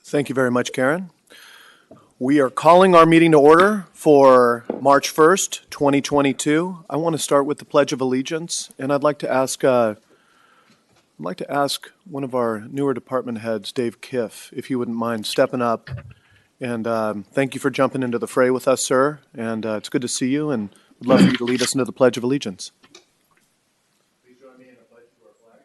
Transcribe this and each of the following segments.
Thank you very much, Karen. We are calling our meeting to order for March 1st, 2022. I want to start with the Pledge of Allegiance, and I'd like to ask one of our newer department heads, Dave Kiff, if you wouldn't mind stepping up. And thank you for jumping into the fray with us, sir. And it's good to see you, and we'd love for you to lead us into the Pledge of Allegiance. Please join me in a pledge to our flag.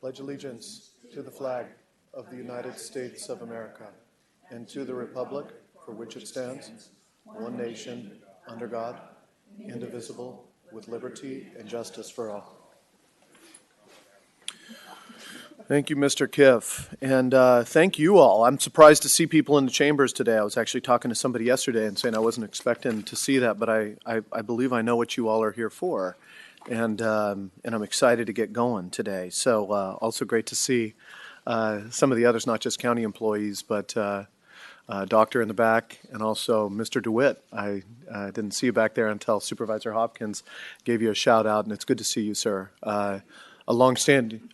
Pledge allegiance to the flag of the United States of America, and to the republic for which it stands, one nation, under God, indivisible, with liberty and justice for all. Thank you, Mr. Kiff, and thank you all. I'm surprised to see people in the chambers today. I was actually talking to somebody yesterday and saying I wasn't expecting to see that, but I believe I know what you all are here for, and I'm excited to get going today. So also great to see some of the others, not just county employees, but doctor in the back, and also Mr. DeWitt. I didn't see you back there until Supervisor Hopkins gave you a shout out, and it's good to see you, sir. A long-standing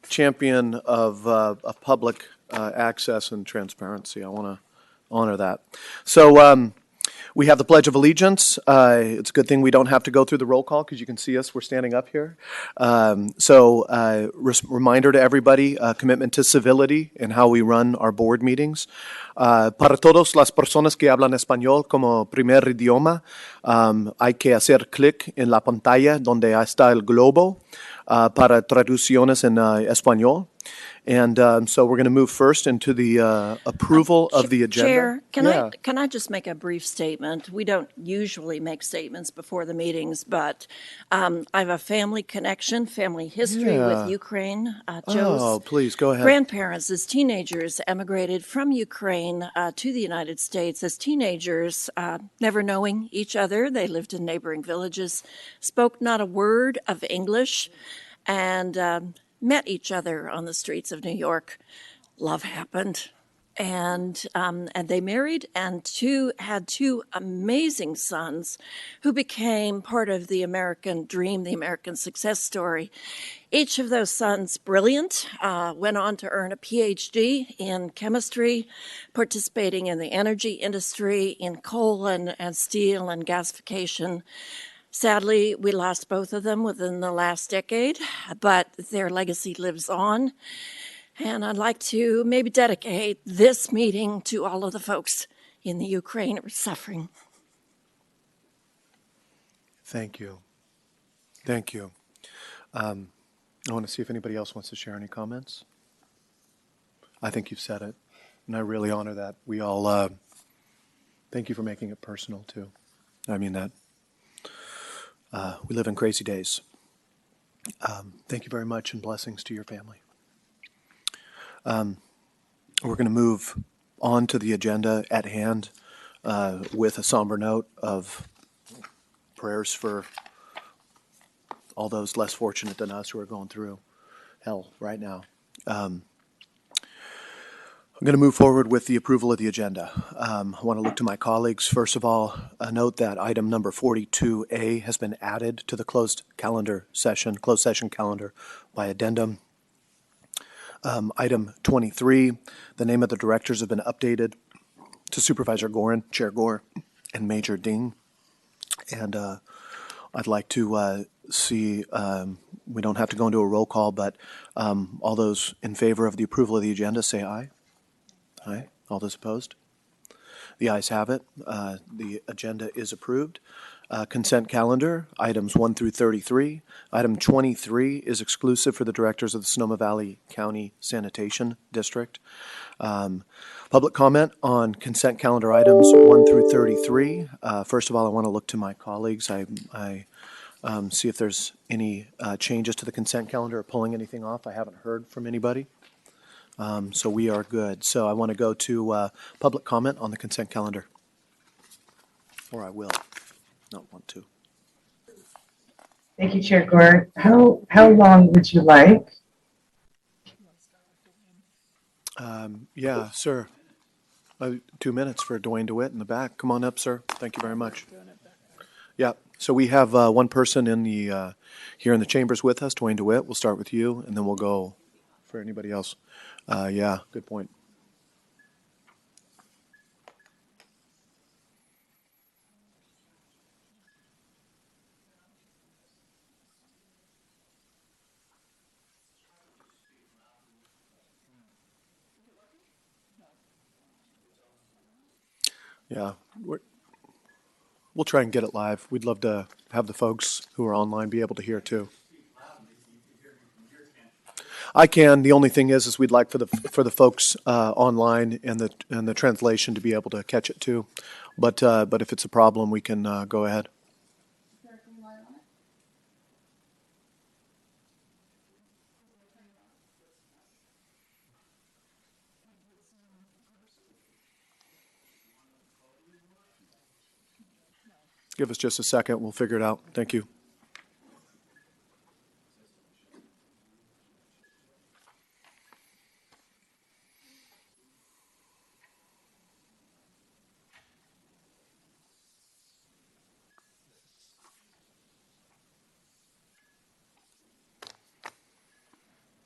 champion of public access and transparency. I want to honor that. So we have the Pledge of Allegiance. It's a good thing we don't have to go through the roll call because you can see us. We're standing up here. Reminder to everybody, commitment to civility and how we run our board meetings. Para todas las personas que hablan español como primer idioma, hay que hacer clic en la pantalla donde está el globo para traducciones en español. And so we're going to move first into the approval of the agenda. Chair, can I just make a brief statement? We don't usually make statements before the meetings, but I have a family connection, family history with Ukraine. Joe's please, go ahead. Grandparents, as teenagers, emigrated from Ukraine to the United States. As teenagers, never knowing each other, they lived in neighboring villages, spoke not a word of English, and met each other on the streets of New York. Love happened, and they married and had two amazing sons who became part of the American dream, the American success story. Each of those sons, brilliant, went on to earn a PhD in chemistry, participating in the energy industry, in coal and steel and gasification. Sadly, we lost both of them within the last decade, but their legacy lives on. And I'd like to maybe dedicate this meeting to all of the folks in the Ukraine who are suffering. Thank you. Thank you. I want to see if anybody else wants to share any comments. I think you've said it, and I really honor that. We all thank you for making it personal, too. I mean that. We live in crazy days. Thank you very much, and blessings to your family. We're going to move on to the agenda at hand with a somber note of prayers for all those less fortunate than us who are going through hell right now. I'm going to move forward with the approval of the agenda. I want to look to my colleagues. First of all, note that item number 42A has been added to the closed session calendar by addendum. Item 23, the name of the directors have been updated to Supervisor Gorin, Chair Gore, and Major Ding. And I'd like to see, we don't have to go into a roll call, but all those in favor of the approval of the agenda say aye. Aye. All those opposed? The ayes have it. The agenda is approved. Consent calendar, items 1 through 33. Item 23 is exclusive for the directors of the Sonoma Valley County Sanitation District. Public comment on consent calendar items 1 through 33. First of all, I want to look to my colleagues. I see if there's any changes to the consent calendar or pulling anything off. I haven't heard from anybody. So we are good. So I want to go to public comment on the consent calendar. Or I will not want to. Thank you, Chair Gore. How long would you like? Yeah, sir. 2 minutes for Dwayne DeWitt in the back. Come on up, sir. Thank you very much. Yeah, So we have one person in the here in the chambers with us, Dwayne DeWitt. We'll start with you, and then we'll go for anybody else. Yeah, good point. Yeah, we'll try and get it live. We'd love to have the folks who are online be able to hear too. I can. The only thing is we'd like for the folks online and the translation to be able to catch it too. But if it's a problem, we can go ahead. Give us just a second. We'll figure it out. Thank you.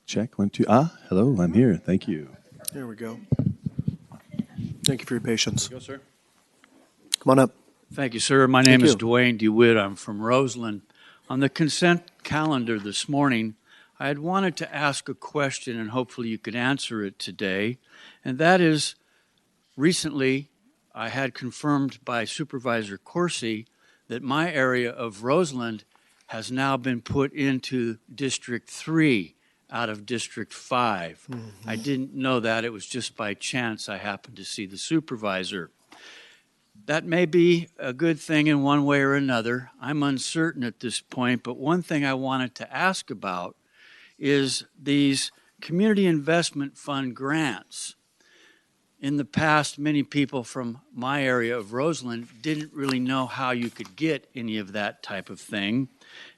Check, 1, 2. Hello, I'm here. Thank you. There we go. Thank you for your patience. Go, sir. Come on up. Thank you, sir. My name is you. Dwayne DeWitt. I'm from Roseland. On the consent calendar this morning, I had wanted to ask a question, and hopefully you could answer it today. And that is, recently I had confirmed by Supervisor Corsi that my area of Roseland has now been put into District 3 out of District 5. I didn't know that. It was just by chance I happened to see the supervisor. That may be a good thing in one way or another. I'm uncertain at this point, but one thing I wanted to ask about is these community investment fund grants. In the past, many people from my area of Roseland didn't really know how you could get any of that type of thing.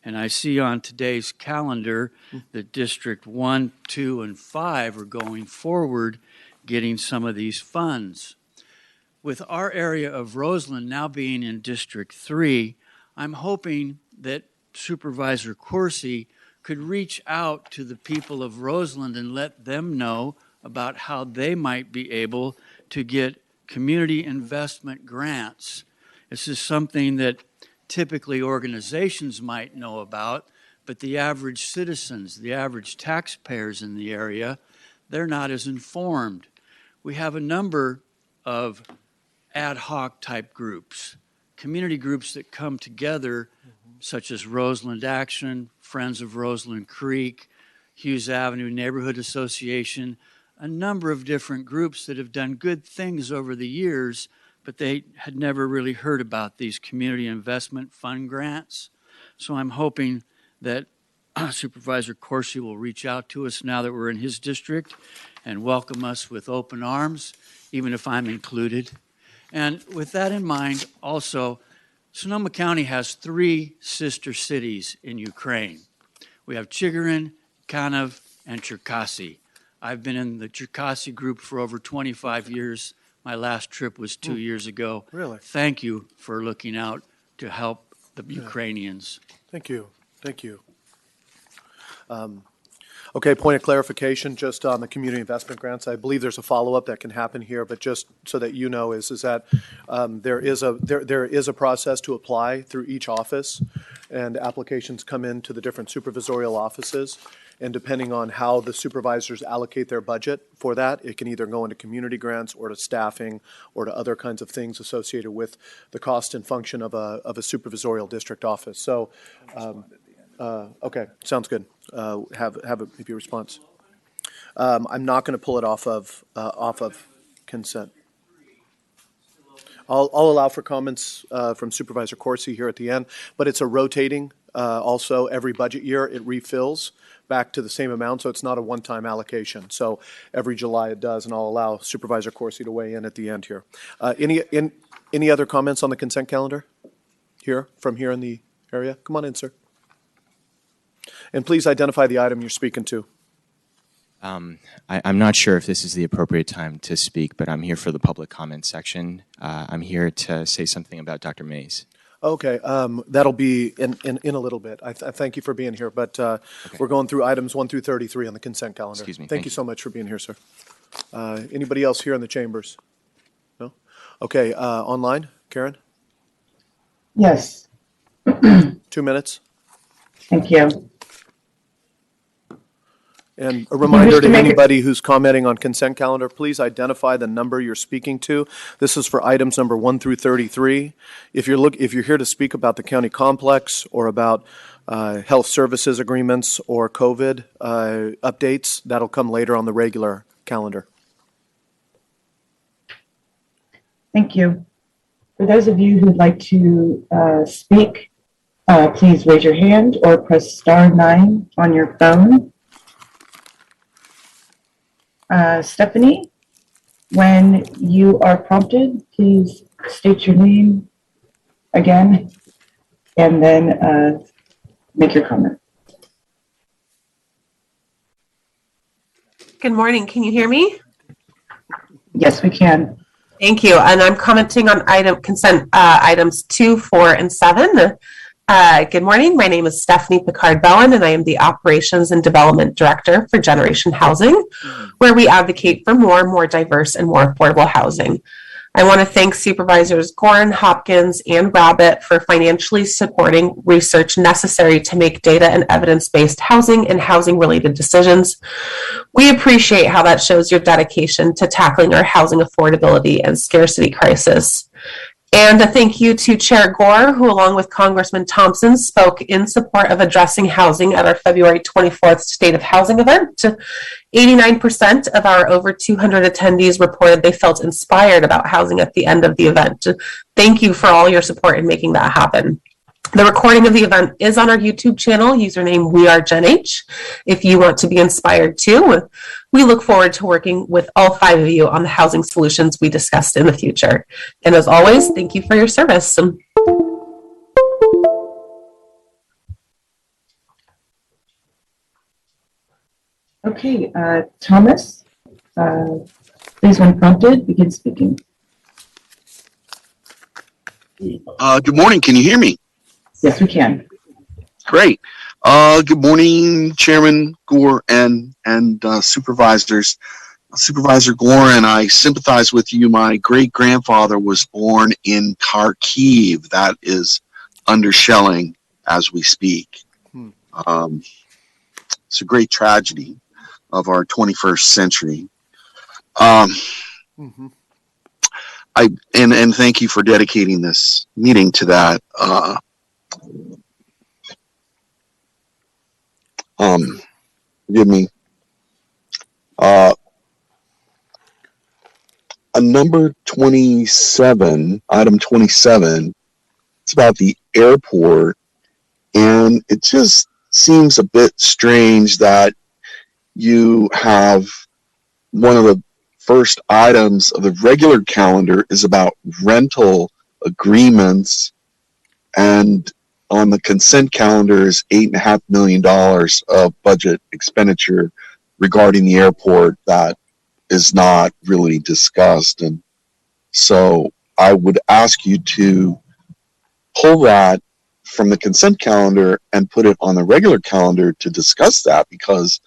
And I see on today's calendar that District 1, 2, and 5 are going forward getting some of these funds. With our area of Roseland now being in District 3, I'm hoping that Supervisor Corsi could reach out to the people of Roseland and let them know about how they might be able to get community investment grants. This is something that typically organizations might know about, but the average citizens, the average taxpayers in the area, they're not as informed. We have a number of ad hoc type groups, community groups that come together, such as Roseland Action, Friends of Roseland Creek, Hughes Avenue Neighborhood Association, a number of different groups that have done good things over the years, but they had never really heard about these community investment fund grants. So I'm hoping that Supervisor Corsi will reach out to us now that we're in his district and welcome us with open arms, even if I'm included. And with that in mind, also, Sonoma County has 3 sister cities in Ukraine. We have Chigorin, Kanov, and Cherkasy. I've been in the Cherkasy group for over 25 years. My last trip was 2 years ago. Really? Thank you for looking out to help the Ukrainians. Thank you. Thank you. Okay, point of clarification, just on the community investment grants. I believe there's a follow-up that can happen here, but just so that you know, is that there is a process to apply through each office, and applications come into the different supervisorial offices. And depending on how the supervisors allocate their budget for that, it can either go into community grants or to staffing or to other kinds of things associated with the cost and function of a supervisorial district office. So, okay, sounds good. Have a response. I'm not going to pull it off of consent. I'll allow for comments from Supervisor Corsi here at the end, but it's a rotating. Also, every budget year it refills back to the same amount, so it's not a one-time allocation. So every July it does, and I'll allow Supervisor Corsi to weigh in at the end here. Any other comments on the consent calendar from here in the area? Come on in, sir. And please identify the item you're speaking to. I'm not sure if this is the appropriate time to speak, but I'm here for the public comment section. I'm here to say something about Dr. Mays. Okay, that'll be in a little bit. I thank you for being here, but we're going through items 1 through 33 on the consent calendar. Excuse me, Thank thank you you. so much for being here, sir. Anybody else here in the chambers? No? Okay, online, Karen, Yes, 2 minutes. thank you. And a reminder wish to to make it- anybody who's commenting on consent calendar, please identify the number you're speaking to. This is for items number 1 through 33. If you're here to speak about the county complex or about health services agreements or COVID updates, that'll come later on the regular calendar. Thank you. For those of you who'd like to speak, please raise your hand or press *9 on your phone. Stephanie, when you are prompted, please state your name again and then make your comment. Good morning. Can you hear me? Yes, we can. Thank you. And I'm commenting on consent items 2, 4, and 7. Good morning. My name is Stephanie Picard-Bowen, and I am the Operations and Development Director for Generation Housing, where we advocate for more diverse, and more affordable housing. I want to thank Supervisors Gorin, Hopkins, and Rabbit for financially supporting research necessary to make data and evidence-based housing and housing-related decisions. We appreciate how that shows your dedication to tackling our housing affordability and scarcity crisis. And a thank you to Chair Gore, who along with Congressman Thompson spoke in support of addressing housing at our February 24th State of Housing event. 89% of our over 200 attendees reported they felt inspired about housing at the end of the event. Thank you for all your support in making that happen. The recording of the event is on our YouTube channel, username WeAreGenH, if you want to be inspired too. We look forward to working with all 5 of you on the housing solutions we discussed in the future. And as always, thank you for your service. Okay, Thomas, please, when prompted, begin speaking. Good morning. Can you hear me? Yes, we can. Great. Good morning, Chairman Gore and supervisors. Supervisor Gore, and I sympathize with you. My great-grandfather was born in Kharkiv. That is under shelling as we speak. It's a great tragedy of our 21st century. And thank you for dedicating this meeting to that. Forgive me. A number 27, item 27, it's about the airport, and it just seems a bit strange that you have one of the first items of the regular calendar is about rental agreements, and on the consent calendar is $8.5 million of budget expenditure regarding the airport that is not really discussed. And so I would ask you to pull that from the consent calendar and put it on the regular calendar to discuss that, because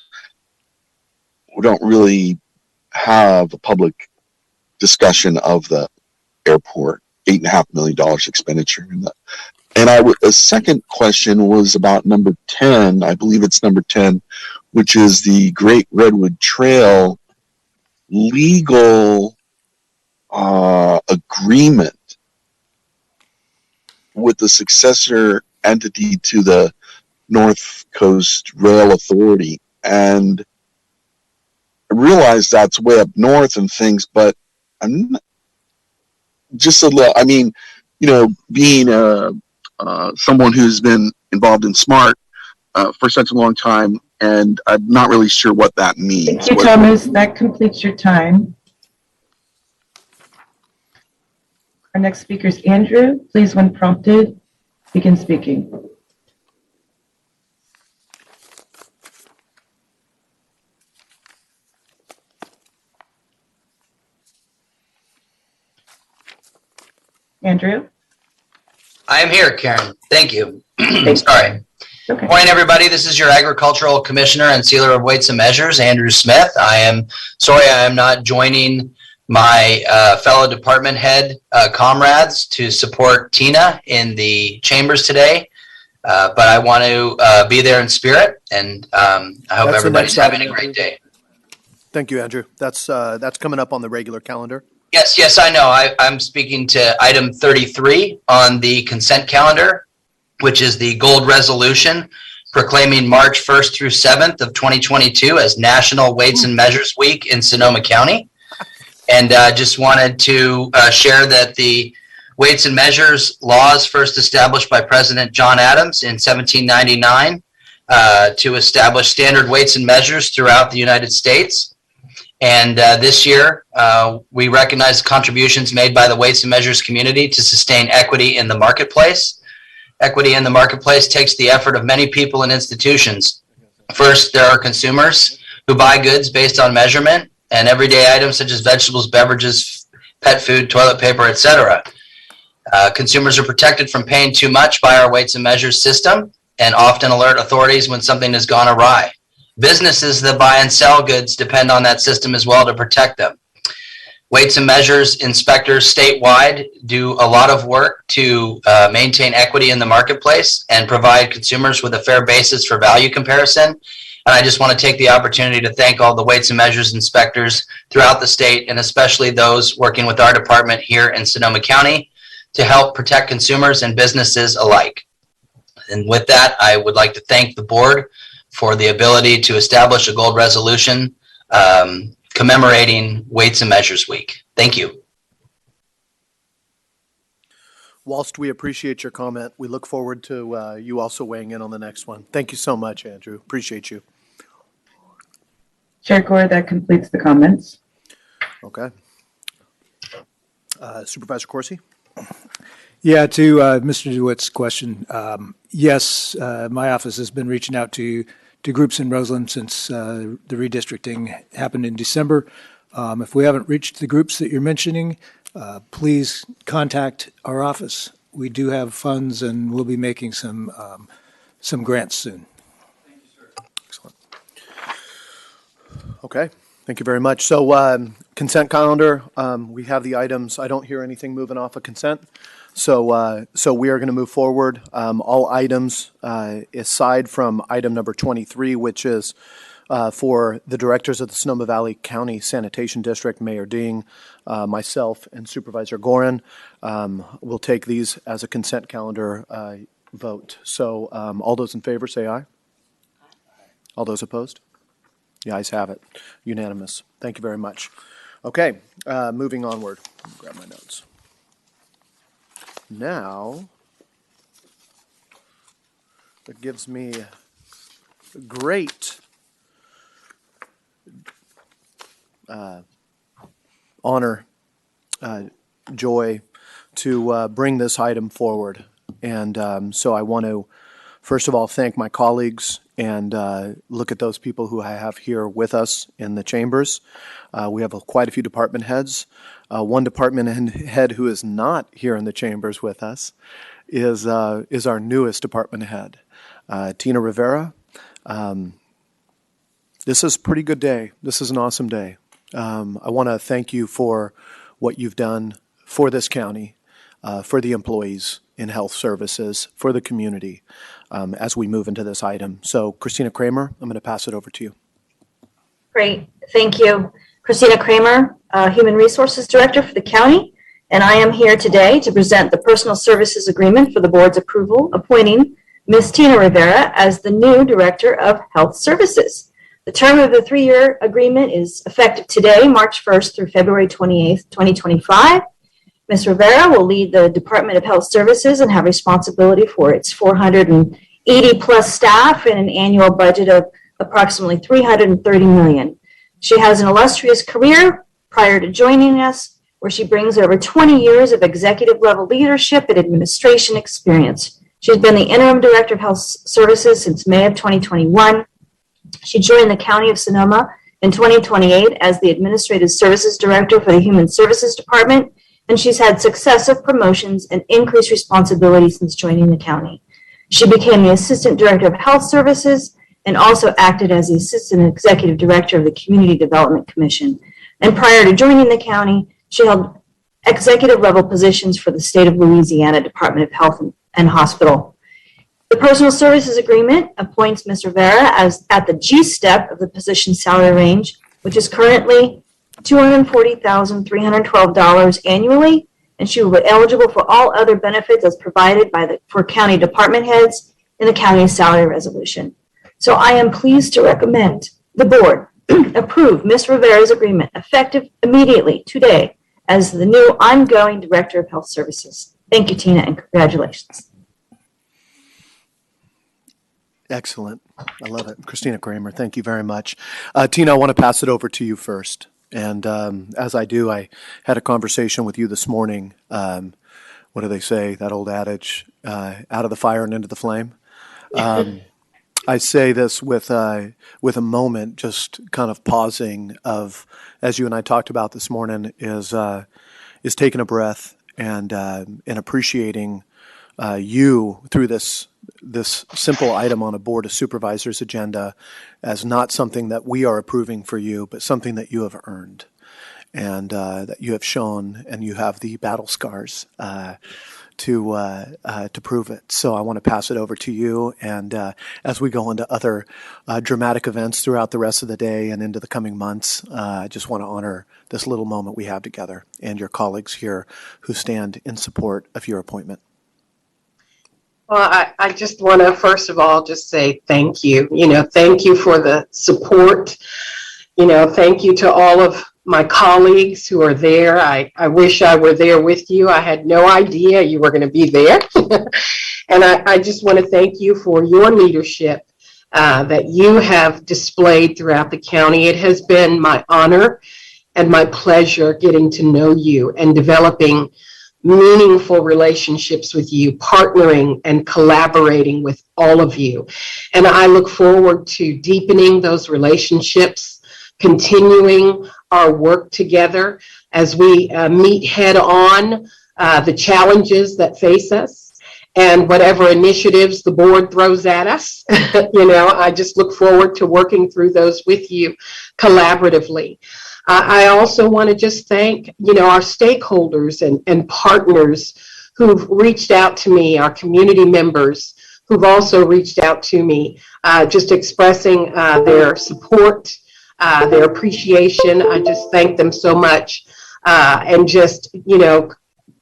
we don't really have a public discussion of the airport. $8.5 million expenditure in that. And a second question was about number 10. I believe it's number 10, which is the Great Redwood Trail legal agreement with the successor entity to the North Coast Rail Authority. And I realize that's way up north and things, but I'm not, just a little, I mean, you know, being someone who's been involved in SMART for such a long time, and I'm not really sure what that means. Thank you, Thomas. That completes your time. Our next speaker is Andrew. Please, when prompted, begin speaking. Andrew? I am here, Karen. Thank you. Sorry. Okay. Morning, everybody. This is your Agricultural Commissioner and Sealer of Weights and Measures, Andrew Smith. I am sorry I am not joining my fellow department head comrades to support Tina in the chambers today, but I want to be there in spirit, and I hope everybody's having a great day. Thank you, Andrew. That's coming up on the regular calendar. Yes, I know. I'm speaking to item 33 on the consent calendar, which is the gold resolution proclaiming March 1st through 7th of 2022 as National Weights and Measures Week in Sonoma County. And just wanted to share that the weights and measures laws first established by President John Adams in 1799 to establish standard weights and measures throughout the United States. And this year, we recognize the contributions made by the weights and measures community to sustain equity in the marketplace. Equity in the marketplace takes the effort of many people and institutions. First, there are consumers who buy goods based on measurement and everyday items such as vegetables, beverages, pet food, toilet paper, etc. Consumers are protected from paying too much by our weights and measures system and often alert authorities when something has gone awry. Businesses that buy and sell goods depend on that system as well to protect them. Weights and measures inspectors statewide do a lot of work to maintain equity in the marketplace and provide consumers with a fair basis for value comparison. And I just want to take the opportunity to thank all the weights and measures inspectors throughout the state, and especially those working with our department here in Sonoma County to help protect consumers and businesses alike. And with that, I would like to thank the board for the ability to establish a gold resolution commemorating Weights and Measures Week. Thank you. Whilst we appreciate your comment, we look forward to you also weighing in on the next one. Thank you so much, Andrew. Appreciate you. Chair Gore, that completes the comments. Okay. Supervisor Corsi? Yeah, to Mr. DeWitt's question, yes, my office has been reaching out to groups in Roseland since the redistricting happened in December. If we haven't reached the groups that you're mentioning, please contact our office. We do have funds, and we'll be making some grants soon. Thank you, sir. Excellent. Okay. Thank you very much. So consent calendar, we have the items. I don't hear anything moving off of consent. So we are going to move forward. All items, aside from item number 23, which is for the directors of the Sonoma Valley County Sanitation District, Mayor Ding, myself, and Supervisor Gorin, we'll take these as a consent calendar vote. So all those in favor say aye. All those opposed? The ayes have it. Unanimous. Thank you very much. Okay, moving onward. Grab my notes. Now, it gives me great honor, joy to bring this item forward. And so I want to, first of all, thank my colleagues and look at those people who I have here with us in the chambers. We have quite a few department heads. One department head who is not here in the chambers with us is our newest department head, Tina Rivera. This is a pretty good day. This is an awesome day. I want to thank you for what you've done for this county, for the employees in health services, for the community as we move into this item. So, Christina Kramer, I'm going to pass it over to you. Great. Thank you. Christina Kramer, Human Resources Director for the county, and I am here today to present the Personal Services Agreement for the board's approval, appointing Ms. Tina Rivera as the new Director of Health Services. The term of the 3-year agreement is effective today, March 1st through February 28th, 2025. Ms. Rivera will lead the Department of Health Services and have responsibility for its 480 plus staff and an annual budget of approximately $330 million. She has an illustrious career prior to joining us, where she brings over 20 years of executive level leadership and administration experience. She's been the Interim Director of Health Services since May of 2021. She joined the County of Sonoma in 2028 as the Administrative Services Director for the Human Services Department and she's had successive promotions and increased responsibility since joining the county. She became the Assistant Director of Health Services and also acted as the Assistant Executive Director of the Community Development Commission. And prior to joining the county, she held executive level positions for the state of Louisiana Department of Health and Hospital. The Personal Services Agreement appoints Ms. Rivera as at the G step of the position salary range, which is currently $240,312 annually, and she will be eligible for all other benefits as provided for county department heads in the county salary resolution. So I am pleased to recommend the board approve Ms. Rivera's agreement effective immediately today as the new ongoing Director of Health Services. Thank you, Tina, and congratulations. Excellent. I love it. Christina Kramer, thank you very much. Tina, I want to pass it over to you first. And as I do, I had a conversation with you this morning. What do they say, that old adage, out of the fire and into the flame? I say this with a moment, just kind of pausing of, as you and I talked about this morning, is taking a breath and appreciating you through this simple item on a Board of Supervisors agenda as not something that we are approving for you, but something that you have earned and that you have shown, and you have the battle scars to prove it. So I want to pass it over to you. And as we go into other dramatic events throughout the rest of the day and into the coming months, I just want to honor this little moment we have together and your colleagues here who stand in support of your appointment. Well, I just want to, first of all, just say thank you. Thank you for the support. Thank you to all of my colleagues who are there. I wish I were there with you. I had no idea you were going to be there. And I just want to thank you for your leadership that you have displayed throughout the county. It has been my honor and my pleasure getting to know you and developing meaningful relationships with you, partnering and collaborating with all of you. And I look forward to deepening those relationships, continuing our work together as we meet head on the challenges that face us and whatever initiatives the board throws at us. I just look forward to working through those with you collaboratively. I also want to just thank, our stakeholders and partners who've reached out to me, our community members who've also reached out to me, just expressing their support, their appreciation. I just thank them so much. And just,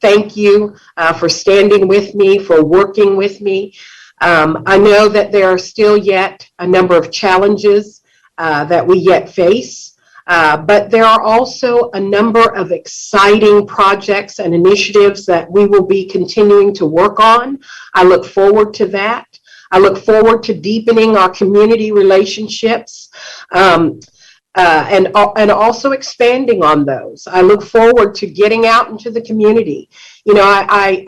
thank you for standing with me, for working with me. I know that there are still yet a number of challenges that we yet face. But there are also a number of exciting projects and initiatives that we will be continuing to work on. I look forward to that. I look forward to deepening our community relationships and also expanding on those. I look forward to getting out into the community. I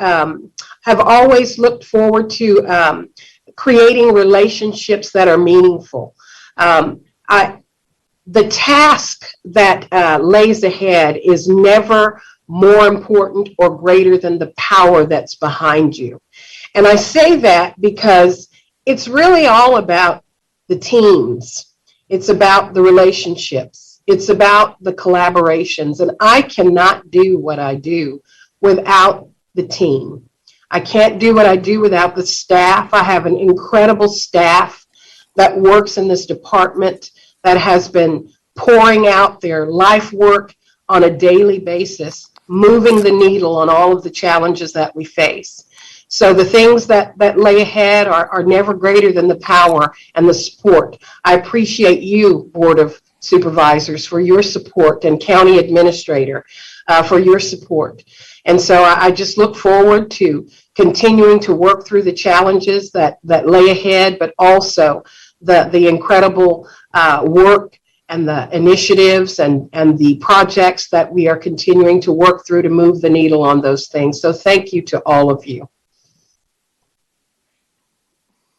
have always looked forward to creating relationships that are meaningful. The task that lays ahead is never more important or greater than the power that's behind you. And I say that because it's really all about the teams. It's about the relationships. It's about the collaborations. And I cannot do what I do without the team. I can't do what I do without the staff. I have an incredible staff that works in this department that has been pouring out their life work on a daily basis, moving the needle on all of the challenges that we face. So the things that lay ahead are never greater than the power and the support. I appreciate you, Board of Supervisors, for your support, and County Administrator for your support. And so I just look forward to continuing to work through the challenges that lay ahead, but also the incredible work and the initiatives and the projects that we are continuing to work through to move the needle on those things. So thank you to all of you.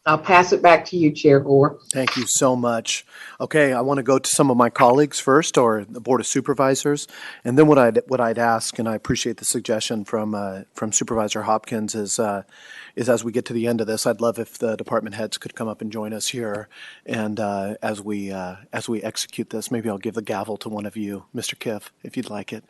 I'll pass it back to you, Chair Gore. Thank you so much. Okay, I want to go to some of my colleagues first, or the Board of Supervisors, and then what I'd ask, and I appreciate the suggestion from Supervisor Hopkins, is as we get to the end of this, I'd love if the department heads could come up and join us here, and as we execute this, maybe I'll give the gavel to one of you, Mr. Kiff, if you'd like it.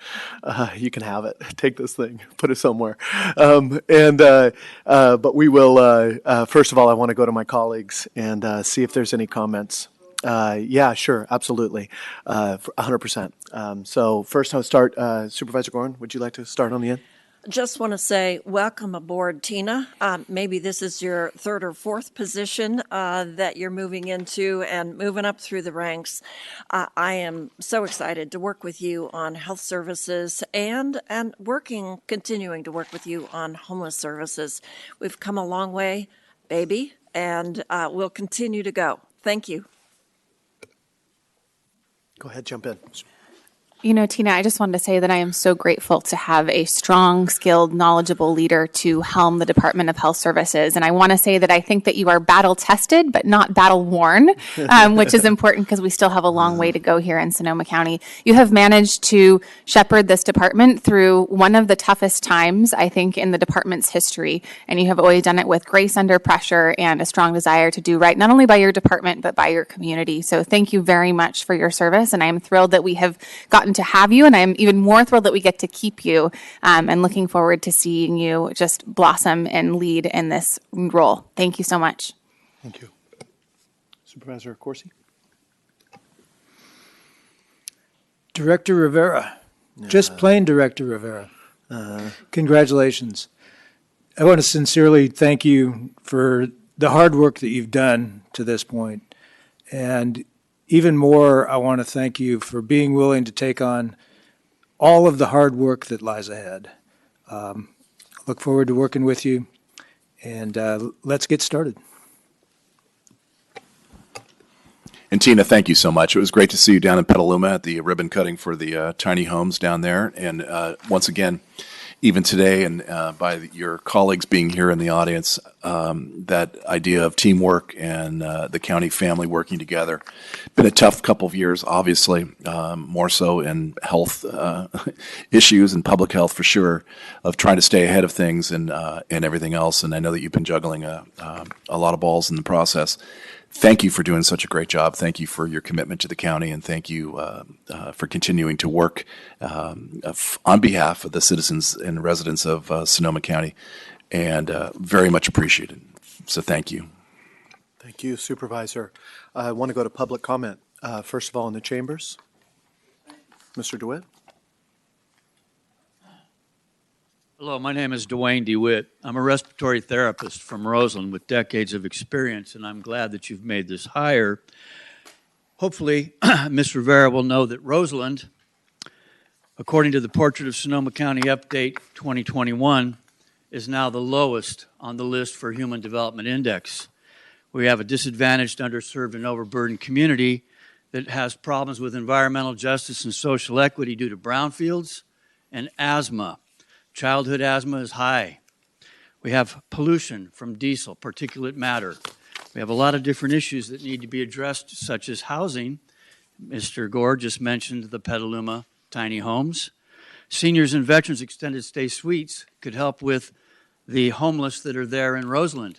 You can have it. Take this thing, put it somewhere, but we will. First of all, I want to go to my colleagues and see if there's any comments. Yeah, sure, absolutely, 100%. So first I'll start, Supervisor Gorin, would you like to start on the end? Just want to say welcome aboard, Tina. Maybe this is your third or fourth position that you're moving into and moving up through the ranks. I am so excited to work with you on health services and continuing to work with you on homeless services. We've come a long way, baby, and we'll continue to go. Thank you. Go ahead, jump in. You know, Tina, I just wanted to say that I am so grateful to have a strong, skilled, knowledgeable leader to helm the Department of Health Services. And I want to say that I think that you are battle-tested, but not battle-worn, which is important because we still have a long way to go here in Sonoma County. You have managed to shepherd this department through one of the toughest times, I think, in the department's history. And you have always done it with grace under pressure and a strong desire to do right, not only by your department, but by your community. So thank you very much for your service. And I am thrilled that we have gotten to have you, and I'm even more thrilled that we get to keep you, and looking forward to seeing you just blossom and lead in this role. Thank you so much. Thank you. Supervisor Corsi? Director Rivera, just plain Director Rivera. Congratulations. I want to sincerely thank you for the hard work that you've done to this point. And even more, I want to thank you for being willing to take on all of the hard work that lies ahead. Look forward to working with you, and let's get started. And Tina, thank you so much. It was great to see you down in Petaluma at the ribbon cutting for the tiny homes down there. And once again, even today, and by your colleagues being here in the audience, that idea of teamwork and the county family working together. Been a tough couple of years, obviously, more so in health issues and public health for sure, of trying to stay ahead of things and everything else. And I know that you've been juggling a lot of balls in the process. Thank you for doing such a great job. Thank you for your commitment to the county, and thank you for continuing to work on behalf of the citizens and residents of Sonoma County, and very much appreciated. So thank you. Thank you, Supervisor. I want to go to public comment. First of all, in the chambers. Mr. DeWitt? Hello, my name is Dwayne DeWitt. I'm a respiratory therapist from Roseland with decades of experience, and I'm glad that you've made this hire. Hopefully, Ms. Rivera will know that Roseland, according to the Portrait of Sonoma County Update 2021, is now the lowest on the list for Human Development Index. We have a disadvantaged, underserved, and overburdened community that has problems with environmental justice and social equity due to brownfields and asthma. Childhood asthma is high. We have pollution from diesel, particulate matter. We have a lot of different issues that need to be addressed, such as housing. Mr. Gore just mentioned the Petaluma tiny homes. Seniors and veterans extended stay suites could help with the homeless that are there in Roseland.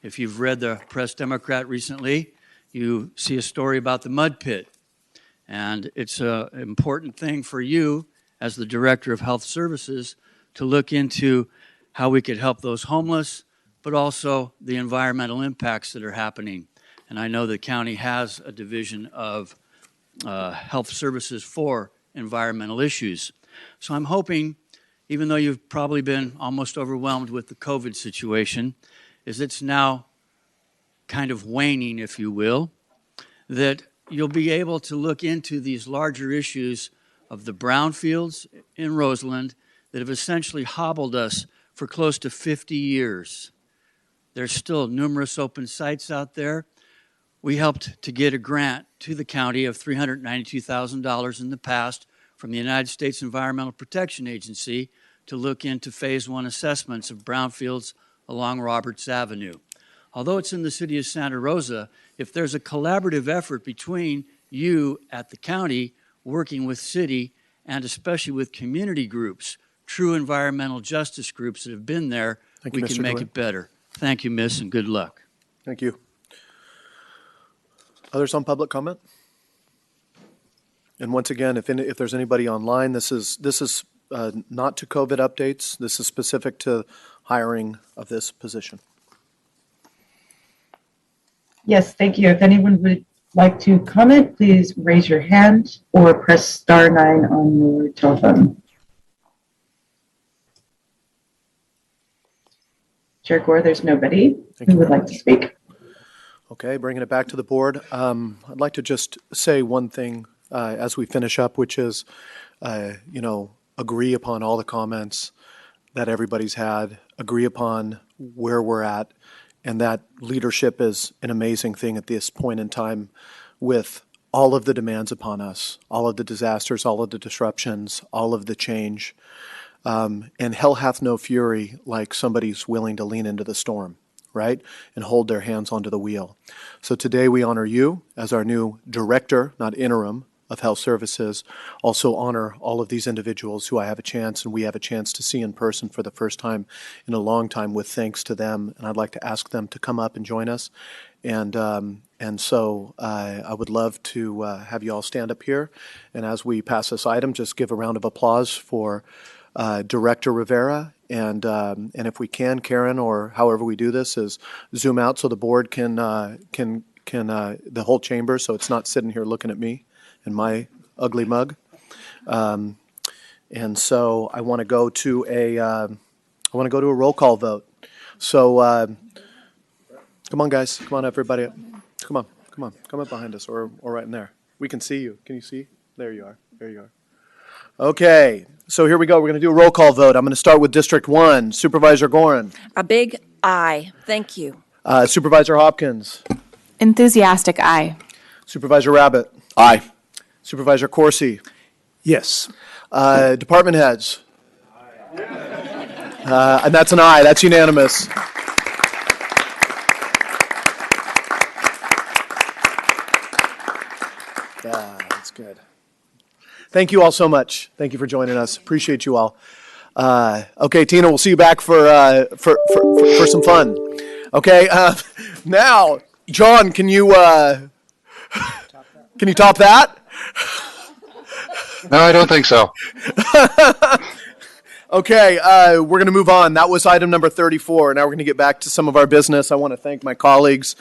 If you've read the Press Democrat recently, you see a story about the mud pit. And it's an important thing for you as the Director of Health Services to look into how we could help those homeless, but also the environmental impacts that are happening. And I know the county has a division of health services for environmental issues. So I'm hoping, even though you've probably been almost overwhelmed with the COVID situation, is it's now kind of waning, if you will, that you'll be able to look into these larger issues of the brownfields in Roseland that have essentially hobbled us for close to 50 years. There's still numerous open sites out there. We helped to get a grant to the county of $392,000 in the past from the United States Environmental Protection Agency to look into phase 1 assessments of brownfields along Roberts Avenue. although it's in the city of Santa Rosa, if there's a collaborative effort between you at the county working with city and especially with community groups, true environmental justice groups that have been there, we can make it better. Thank you, Miss, and good luck. Thank you. Others on public comment? And once again, if there's anybody online, this is not to COVID updates. This is specific to hiring of this position. Yes, thank you. If anyone would like to comment, please raise your hand or press star 9 on your telephone. Chair Gore, there's nobody who would like to speak. Okay, bringing it back to the board. I'd like to just say one thing as we finish up, which is, agree upon all the comments that everybody's had, agree upon where we're at, and that leadership is an amazing thing at this point in time with all of the demands upon us, all of the disasters, all of the disruptions, all of the change. And hell hath no fury like somebody's willing to lean into the storm, right? And hold their hands onto the wheel. So today we honor you as our new director, not interim, of health services. Also honor all of these individuals who I have a chance and we have a chance to see in person for the first time in a long time with thanks to them. And I'd like to ask them to come up and join us. And so I would love to have you all stand up here. And as we pass this item, just give a round of applause for Director Rivera. And if we can, Karen, or however we do this, is zoom out so the board can the whole chamber, so it's not sitting here looking at me and my ugly mug. And so I want to go to a roll call vote. So come on, guys, come on, everybody, come up behind us or right in there. We can see you. Can you see? There you are. There you are. Okay, so here we go. We're going to do a roll call vote. I'm going to start with District 1. Supervisor Gorin. A big aye. Thank you. Supervisor Hopkins. Enthusiastic aye. Supervisor Rabbit. Aye. Supervisor Corsi. Yes. Department heads. And that's an aye. That's unanimous. Yeah, that's good. Thank you all so much. Thank you for joining us. Appreciate you all. Okay, Tina, we'll see you back for some fun. Okay, now, John, can you top that? No, I don't think so. Okay, we're going to move on. That was item number 34. Now we're going to get back to some of our business. I want to thank my colleagues.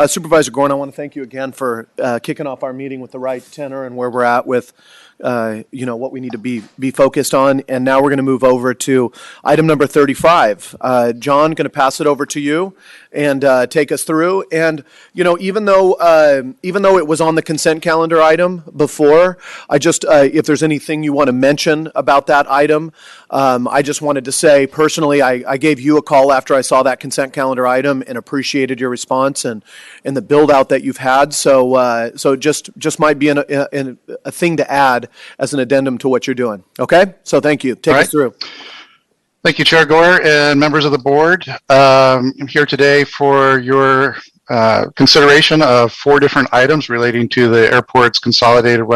Supervisor Gorin, I want to thank you again for kicking off our meeting with the right tenor and where we're at with what we need to be focused on. And now we're going to move over to item number 35. John, going to pass it over to you and take us through. And even though it was on the consent calendar item before, I just if there's anything you want to mention about that item, I just wanted to say personally, I gave you a call after I saw that consent calendar item and appreciated your response and the build out that you've had. So just might be a thing to add as an addendum to what you're doing. Okay, so thank you. Take us through. Thank you, Chair Gore and members of the board. I'm here today for your consideration of 4 different items relating to the airport's consolidated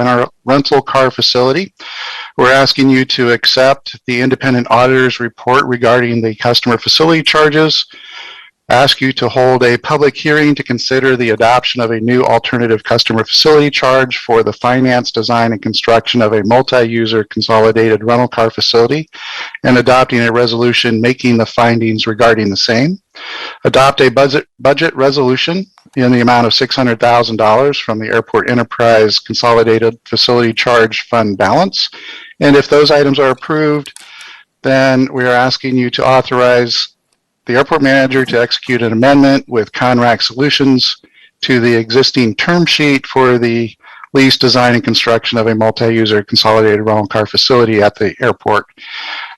rental car facility. We're asking you to accept the independent auditor's report regarding the customer facility charges, ask you to hold a public hearing to consider the adoption of a new alternative customer facility charge for the finance, design, and construction of a multi-user consolidated rental car facility, and adopting a resolution making the findings regarding the same. Adopt a budget resolution in the amount of $600,000 from the Airport Enterprise Consolidated Facility Charge Fund balance. And if those items are approved, then we are asking you to authorize the airport manager to execute an amendment with Conrac Solutions to the existing term sheet for the lease, design, and construction of a multi-user consolidated rental car facility at the airport.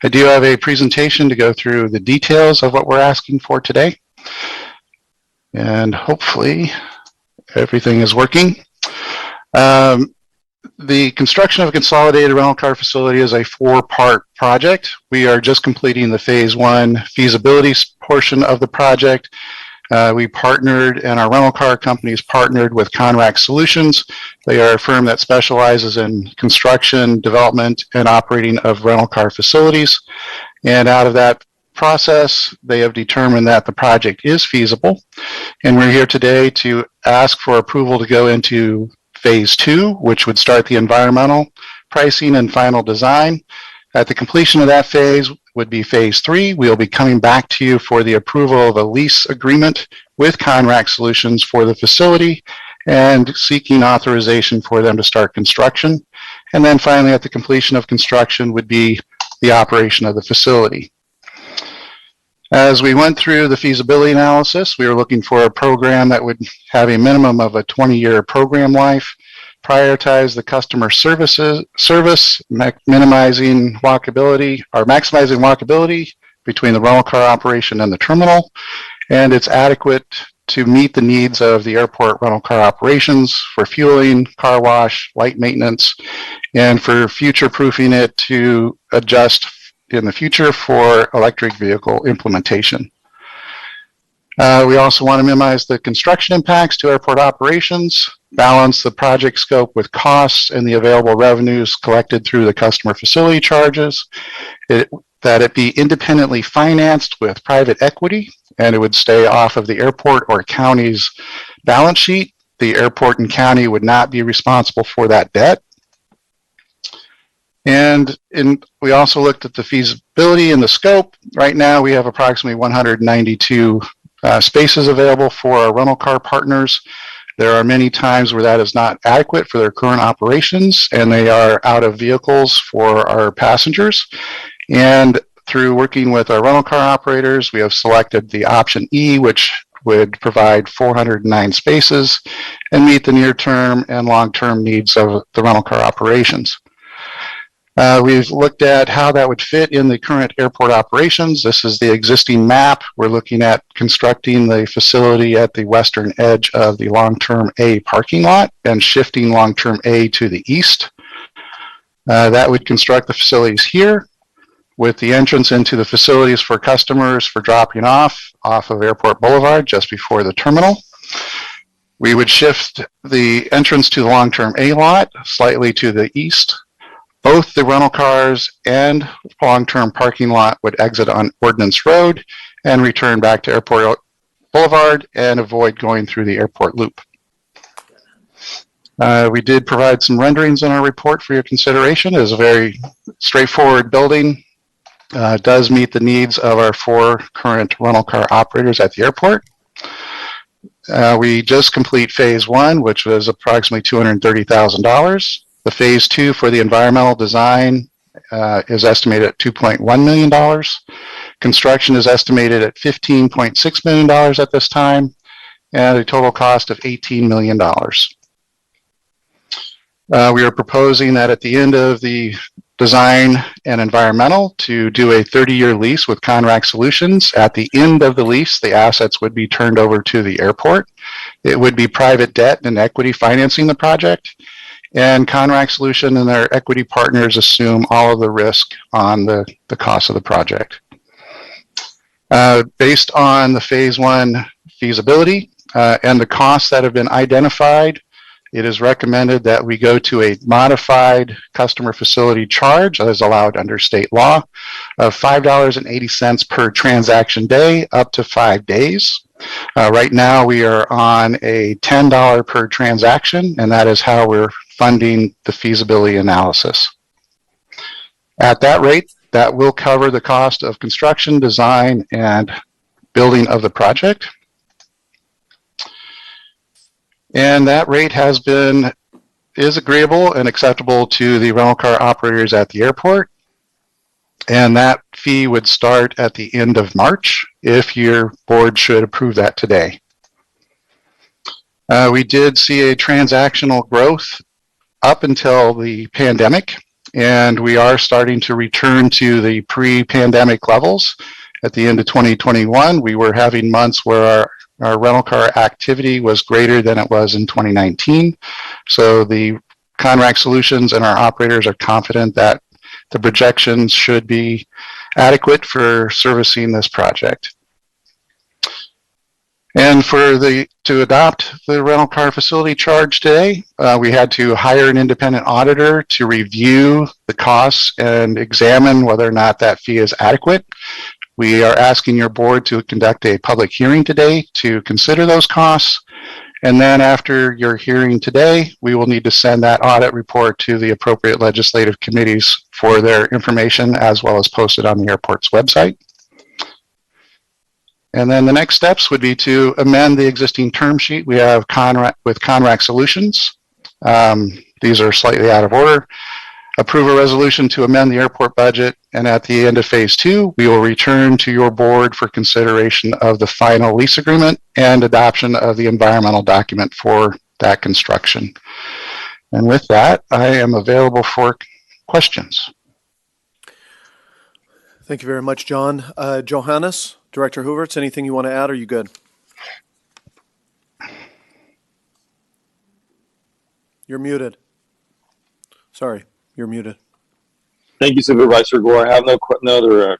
I do have a presentation to go through the details of what we're asking for today. And hopefully everything is working. The construction of a consolidated rental car facility is a 4-part project. We are just completing the phase 1 feasibility portion of the project. We partnered, and our rental car companies partnered with Conrack Solutions. They are a firm that specializes in construction, development, and operating of rental car facilities. And out of that process, they have determined that the project is feasible. And we're here today to ask for approval to go into phase 2, which would start the environmental pricing and final design. At the completion of that phase would be phase 3. We'll be coming back to you for the approval of a lease agreement with Conrack Solutions for the facility and seeking authorization for them to start construction. And then finally, at the completion of construction would be the operation of the facility. As we went through the feasibility analysis, we were looking for a program that would have a minimum of a 20-year program life, prioritize the customer service, minimizing walkability or maximizing walkability between the rental car operation and the terminal, and it's adequate to meet the needs of the airport rental car operations for fueling, car wash, light maintenance, and for future-proofing it to adjust in the future for electric vehicle implementation. We also want to minimize the construction impacts to airport operations, balance the project scope with costs and the available revenues collected through the customer facility charges, that it be independently financed with private equity, and it would stay off of the airport or county's balance sheet. The airport and county would not be responsible for that debt. And we also looked at the feasibility and the scope. Right now, we have approximately 192 spaces available for our rental car partners. There are many times where that is not adequate for their current operations, and they are out of vehicles for our passengers. And through working with our rental car operators, we have selected the option E, which would provide 409 spaces and meet the near-term and long-term needs of the rental car operations. We've looked at how that would fit in the current airport operations. This is the existing map. We're looking at constructing the facility at the western edge of the long-term A parking lot and shifting long-term A to the east. That would construct the facilities here with the entrance into the facilities for customers for dropping off of Airport Boulevard just before the terminal. We would shift the entrance to the long-term A lot slightly to the east. Both the rental cars and long-term parking lot would exit on Ordnance Road and return back to Airport Boulevard and avoid going through the airport loop. We did provide some renderings in our report for your consideration. It is a very straightforward building. Does meet the needs of our 4 current rental car operators at the airport. We just complete phase 1, which was approximately $230,000. The phase 2 for the environmental design is estimated at $2.1 million. Construction is estimated at $15.6 million at this time, and a total cost of $18 million. We are proposing that at the end of the design and environmental to do a 30-year lease with Conrack Solutions. At the end of the lease, the assets would be turned over to the airport. It would be private debt and equity financing the project. And Conrack Solution and their equity partners assume all of the risk on the cost of the project. Based on the phase 1 feasibility and the costs that have been identified, it is recommended that we go to a modified customer facility charge that is allowed under state law of $5.80 per transaction day up to 5 days. Right now we are on a $10 per transaction, and that is how we're funding the feasibility analysis. At that rate, that will cover the cost of construction, design, and building of the project. And that rate is agreeable and acceptable to the rental car operators at the airport. And that fee would start at the end of March if your board should approve that today. We did see a transactional growth up until the pandemic, and we are starting to return to the pre-pandemic levels. At the end of 2021, we were having months where our rental car activity was greater than it was in 2019. So the Conrack Solutions and our operators are confident that the projections should be adequate for servicing this project. And to adopt the rental car facility charge today, we had to hire an independent auditor to review the costs and examine whether or not that fee is adequate. We are asking your board to conduct a public hearing today to consider those costs. And then after your hearing today, we will need to send that audit report to the appropriate legislative committees for their information, as well as post it on the airport's website. And then the next steps would be to amend the existing term sheet we have with Conrac Solutions. These are slightly out of order. Approve a resolution to amend the airport budget, and at the end of phase 2, we will return to your board for consideration of the final lease agreement and adoption of the environmental document for that construction. And with that, I am available for questions. Thank you very much, John. Johannes, Director Hooverts, anything you want to add, or are you good? You're muted. Sorry. You're muted. Thank you, Supervisor Gore. I have no other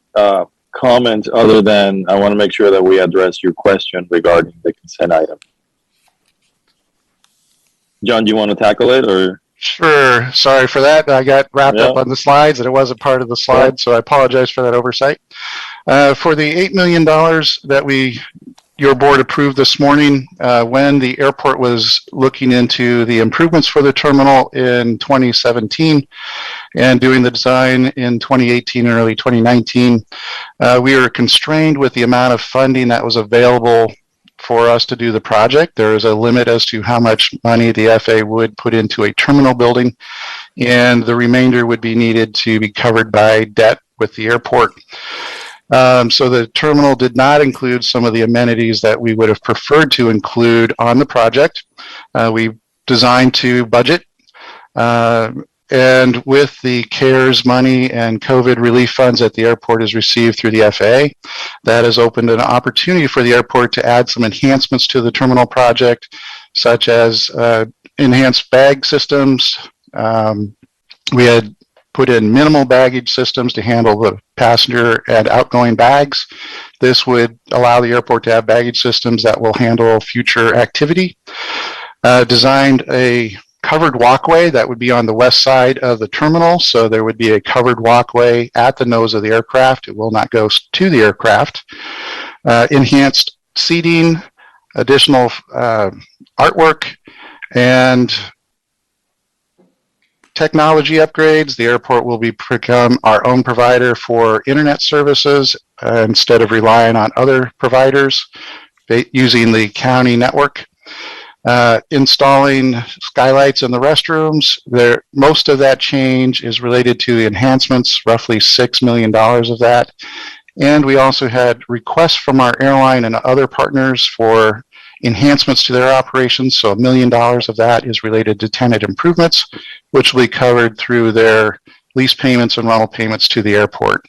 comment other than I want to make sure that we address your question regarding the consent item. John, do you want to tackle it, or? Sure. Sorry for that. I got wrapped up on the slides and it wasn't part of the slide, so I apologize for that oversight. For the $8 million that your board approved this morning, when the airport was looking into the improvements for the terminal in 2017 and doing the design in 2018 and early 2019, we were constrained with the amount of funding that was available for us to do the project. There is a limit as to how much money the FAA would put into a terminal building, and the remainder would be needed to be covered by debt with the airport. So the terminal did not include some of the amenities that we would have preferred to include on the project. We designed to budget, and with the CARES money and COVID relief funds that the airport has received through the FAA, that has opened an opportunity for the airport to add some enhancements to the terminal project, such as enhanced bag systems. We had put in minimal baggage systems to handle the passenger and outgoing bags. This would allow the airport to have baggage systems that will handle future activity. Designed a covered walkway that would be on the west side of the terminal, so there would be a covered walkway at the nose of the aircraft. It will not go to the aircraft. Enhanced seating, additional artwork, and technology upgrades. The airport will become our own provider for internet services instead of relying on other providers using the county network. Installing skylights in the restrooms. Most of that change is related to the enhancements, roughly $6 million of that. And we also had requests from our airline and other partners for enhancements to their operations. So $1 million of that is related to tenant improvements, which will be covered through their lease payments and rental payments to the airport.